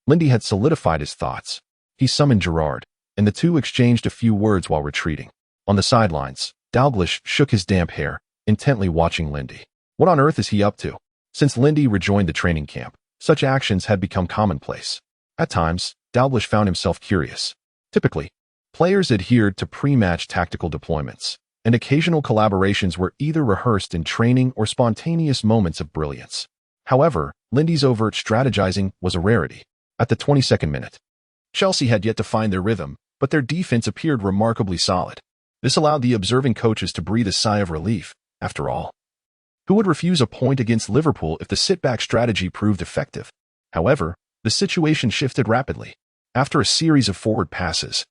Lindy had solidified his thoughts. He summoned Gerrard, and the two exchanged a few words while retreating. On the sidelines, Dalglish shook his damp hair, intently watching Lindy. What on earth is he up to? Since Lindy rejoined the training camp, such actions had become commonplace. At times, Dalglish found himself curious. Typically, players adhered to pre-match tactical deployments, and occasional collaborations were either rehearsed in training or spontaneous moments of brilliance. However, Lindy's overt strategizing was a rarity. At the 22nd minute, Chelsea had yet to find their rhythm, but their defense appeared remarkably solid. This allowed the observing coaches to breathe a sigh of relief. After all, who would refuse a point against Liverpool if the sit-back strategy proved effective? However, the situation shifted rapidly. After a series of forward passes,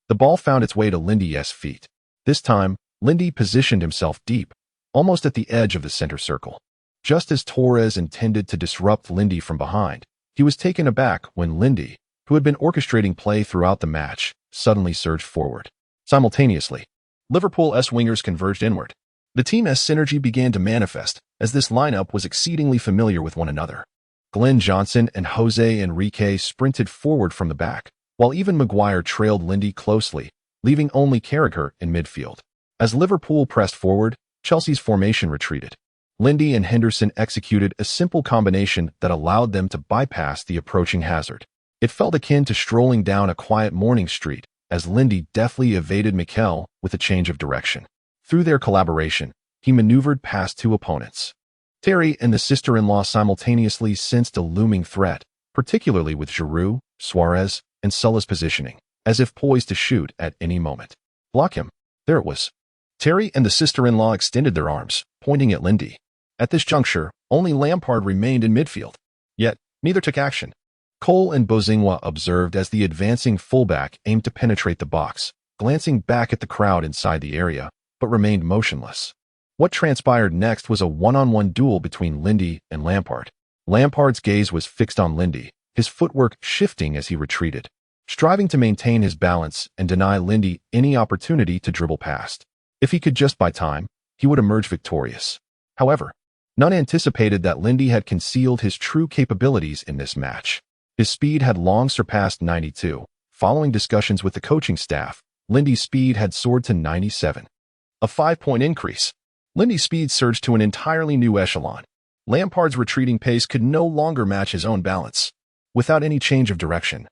the ball found its way to Lindy's feet. This time, Lindy positioned himself deep, almost at the edge of the center circle. Just as Torres intended to disrupt Lindy from behind, he was taken aback when Lindy, who had been orchestrating play throughout the match, suddenly surged forward. Simultaneously, Liverpool's wingers converged inward. The team's synergy began to manifest, as this lineup was exceedingly familiar with one another. Glenn Johnson and Jose Enrique sprinted forward from the back, while even Maguire trailed Lindy closely, leaving only Carragher in midfield. As Liverpool pressed forward, Chelsea's formation retreated. Lindy and Henderson executed a simple combination that allowed them to bypass the approaching hazard. It felt akin to strolling down a quiet morning street, as Lindy deftly evaded Mikel with a change of direction. Through their collaboration, he maneuvered past two opponents. Terry and the sister-in-law simultaneously sensed a looming threat, particularly with Giroud, Suarez, and Sulla's positioning, as if poised to shoot at any moment. Block him. There it was. Terry and the sister-in-law extended their arms, pointing at Lindy. At this juncture, only Lampard remained in midfield. Yet, neither took action. Cole and Bozingwa observed as the advancing fullback aimed to penetrate the box, glancing back at the crowd inside the area, but remained motionless. What transpired next was a one-on-one duel between Lindy and Lampard. Lampard's gaze was fixed on Lindy, his footwork shifting as he retreated, striving to maintain his balance and deny Lindy any opportunity to dribble past. If he could just buy time, he would emerge victorious. However, none anticipated that Lindy had concealed his true capabilities in this match. His speed had long surpassed 92. Following discussions with the coaching staff, Lindy's speed had soared to 97. A 5-point increase. Lindy's speed surged to an entirely new echelon. Lampard's retreating pace could no longer match his own balance. Without any change of direction,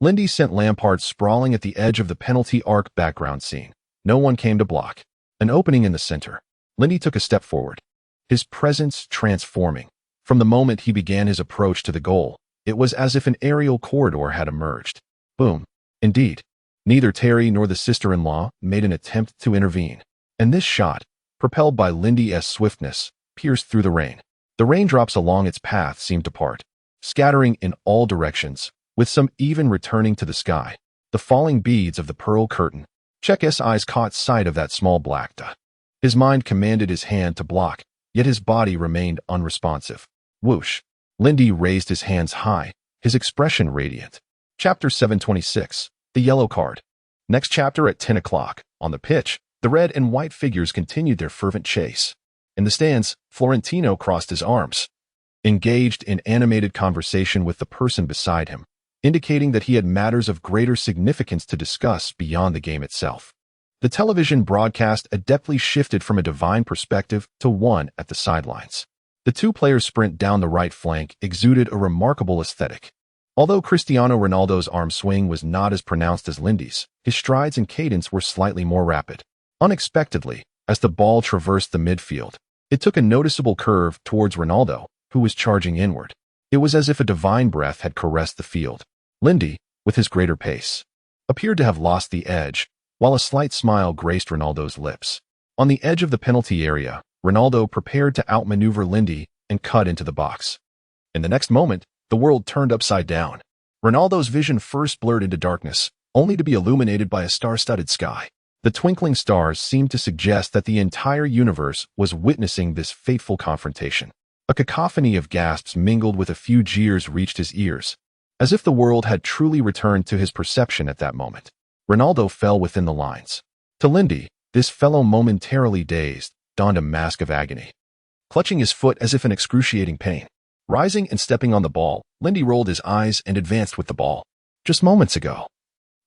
Lindy sent Lampard sprawling at the edge of the penalty arc background scene. No one came to block. An opening in the center. Lindy took a step forward, his presence transforming. From the moment he began his approach to the goal, it was as if an aerial corridor had emerged. Boom. Indeed, neither Terry nor the sister-in-law made an attempt to intervene. And this shot, propelled by Lindy's swiftness, pierced through the rain. The raindrops along its path seemed to part, scattering in all directions, with some even returning to the sky. The falling beads of the pearl curtain. Cech's eyes caught sight of that small black dot. His mind commanded his hand to block, yet his body remained unresponsive. Whoosh. Lindy raised his hands high, his expression radiant. Chapter 726. The Yellow Card. Next chapter at 10 o'clock. On the pitch, the red and white figures continued their fervent chase. In the stands, Florentino crossed his arms, engaged in animated conversation with the person beside him, indicating that he had matters of greater significance to discuss beyond the game itself. The television broadcast adeptly shifted from a divine perspective to one at the sidelines. The two players' sprint down the right flank exuded a remarkable aesthetic. Although Cristiano Ronaldo's arm swing was not as pronounced as Lindy's, his strides and cadence were slightly more rapid. Unexpectedly, as the ball traversed the midfield, it took a noticeable curve towards Ronaldo, who was charging inward. It was as if a divine breath had caressed the field. Lindy, with his greater pace, appeared to have lost the edge, while a slight smile graced Ronaldo's lips. On the edge of the penalty area, Ronaldo prepared to outmaneuver Lindy and cut into the box. In the next moment, the world turned upside down. Ronaldo's vision first blurred into darkness, only to be illuminated by a star-studded sky. The twinkling stars seemed to suggest that the entire universe was witnessing this fateful confrontation. A cacophony of gasps mingled with a few jeers reached his ears, as if the world had truly returned to his perception at that moment. Ronaldo fell within the lines. To Lindy, this fellow momentarily dazed, donned a mask of agony, clutching his foot as if in excruciating pain. Rising and stepping on the ball, Lindy rolled his eyes and advanced with the ball. Just moments ago,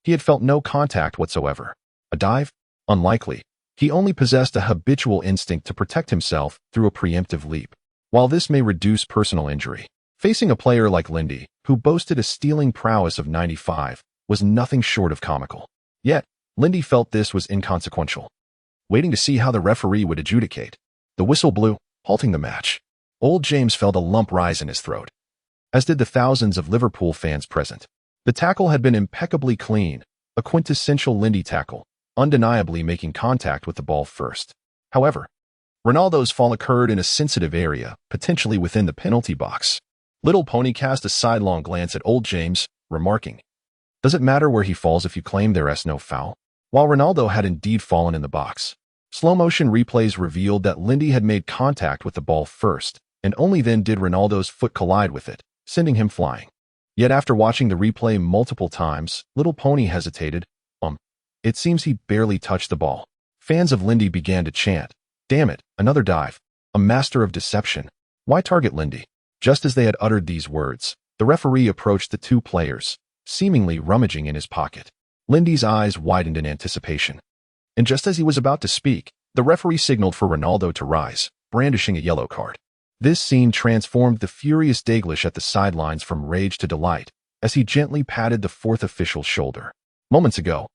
he had felt no contact whatsoever. A dive? Unlikely. He only possessed a habitual instinct to protect himself through a preemptive leap. While this may reduce personal injury, facing a player like Lindy, who boasted a stealing prowess of 95, was nothing short of comical. Yet, Lindy felt this was inconsequential. Waiting to see how the referee would adjudicate, the whistle blew, halting the match. Old James felt a lump rise in his throat, as did the thousands of Liverpool fans present. The tackle had been impeccably clean, a quintessential Lindy tackle, undeniably making contact with the ball first. However, Ronaldo's fall occurred in a sensitive area, potentially within the penalty box. Little Pony cast a sidelong glance at Old James, remarking, "Does it matter where he falls if you claim there's no foul?" While Ronaldo had indeed fallen in the box, slow-motion replays revealed that Lindy had made contact with the ball first, and only then did Ronaldo's foot collide with it, sending him flying. Yet after watching the replay multiple times, Little Pony hesitated. It seems he barely touched the ball. Fans of Lindy began to chant, "Damn it, another dive. A master of deception. Why target Lindy?" Just as they had uttered these words, the referee approached the two players, seemingly rummaging in his pocket. Lindy's eyes widened in anticipation. And just as he was about to speak, the referee signaled for Ronaldo to rise, brandishing a yellow card. This scene transformed the furious Dalglish at the sidelines from rage to delight, as he gently patted the fourth official's shoulder. Moments ago,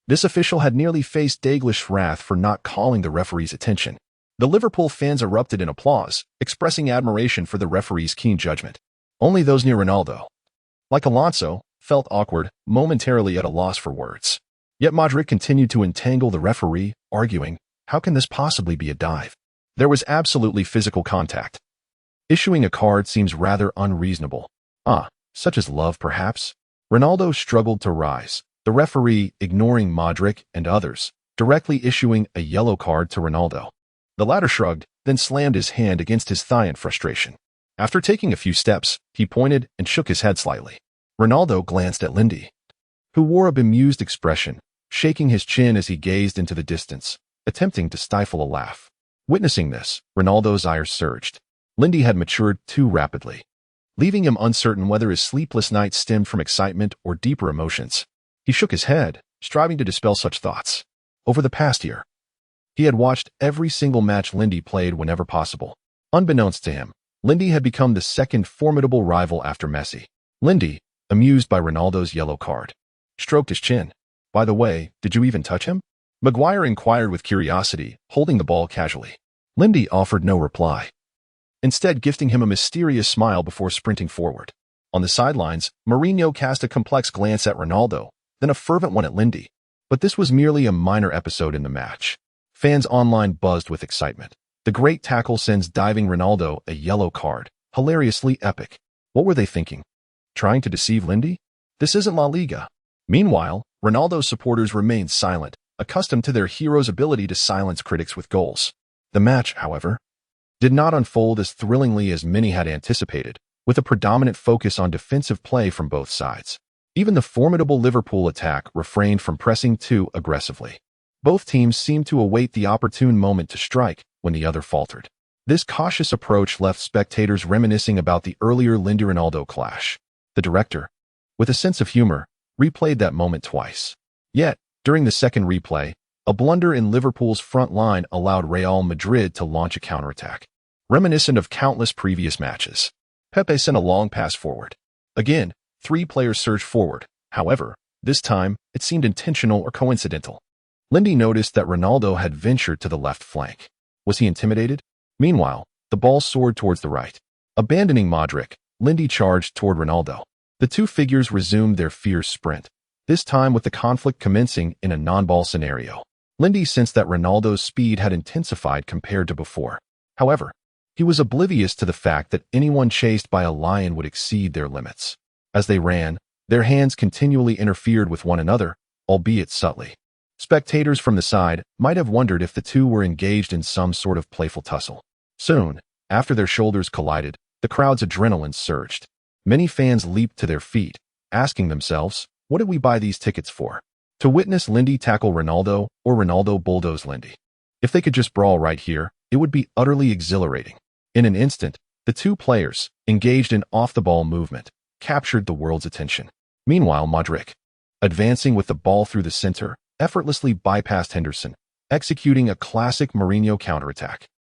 this official had nearly faced Dalglish's wrath for not calling the referee's attention. The Liverpool fans erupted in applause, expressing admiration for the referee's keen judgment. Only those near Ronaldo, like Alonso, felt awkward, momentarily at a loss for words. Yet Madrid continued to entangle the referee, arguing, "How can this possibly be a dive? There was absolutely physical contact. Issuing a card seems rather unreasonable. Such as love, perhaps?" Ronaldo struggled to rise, the referee ignoring Modric and others, directly issuing a yellow card to Ronaldo. The latter shrugged, then slammed his hand against his thigh in frustration. After taking a few steps, he pointed and shook his head slightly. Ronaldo glanced at Lindy, who wore a bemused expression, shaking his chin as he gazed into the distance, attempting to stifle a laugh. Witnessing this, Ronaldo's ire surged. Lindy had matured too rapidly, leaving him uncertain whether his sleepless nights stemmed from excitement or deeper emotions. He shook his head, striving to dispel such thoughts. Over the past year, he had watched every single match Lindy played whenever possible. Unbeknownst to him, Lindy had become the second formidable rival after Messi. Lindy, amused by Ronaldo's yellow card, stroked his chin. "By the way, did you even touch him?" Maguire inquired with curiosity, holding the ball casually. Lindy offered no reply, instead gifting him a mysterious smile before sprinting forward. On the sidelines, Mourinho cast a complex glance at Ronaldo, then a fervent one at Lindy. But this was merely a minor episode in the match. Fans online buzzed with excitement. The great tackle sends diving Ronaldo a yellow card. Hilariously epic. What were they thinking? Trying to deceive Lindy? This isn't La Liga. Meanwhile, Ronaldo's supporters remained silent, accustomed to their hero's ability to silence critics with goals. The match, however, did not unfold as thrillingly as many had anticipated, with a predominant focus on defensive play from both sides. Even the formidable Liverpool attack refrained from pressing too aggressively. Both teams seemed to await the opportune moment to strike when the other faltered. This cautious approach left spectators reminiscing about the earlier Lindy-Ronaldo clash. The director, with a sense of humor, replayed that moment twice. Yet, during the second replay, a blunder in Liverpool's front line allowed Real Madrid to launch a counterattack. Reminiscent of countless previous matches, Pepe sent a long pass forward. Again, 3 players surged forward. However, this time, it seemed intentional or coincidental. Lindy noticed that Ronaldo had ventured to the left flank. Was he intimidated? Meanwhile, the ball soared towards the right. Abandoning Modric, Lindy charged toward Ronaldo. The two figures resumed their fierce sprint, this time with the conflict commencing in a non-ball scenario. Lindy sensed that Ronaldo's speed had intensified compared to before. However, he was oblivious to the fact that anyone chased by a lion would exceed their limits. As they ran, their hands continually interfered with one another, albeit subtly. Spectators from the side might have wondered if the two were engaged in some sort of playful tussle. Soon, after their shoulders collided, the crowd's adrenaline surged. Many fans leaped to their feet, asking themselves, what did we buy these tickets for? To witness Lindy tackle Ronaldo or Ronaldo bulldoze Lindy? If they could just brawl right here, it would be utterly exhilarating. In an instant, the two players, engaged in off-the-ball movement, captured the world's attention. Meanwhile, Modric, advancing with the ball through the center, effortlessly bypassed Henderson, executing a classic Mourinho counterattack.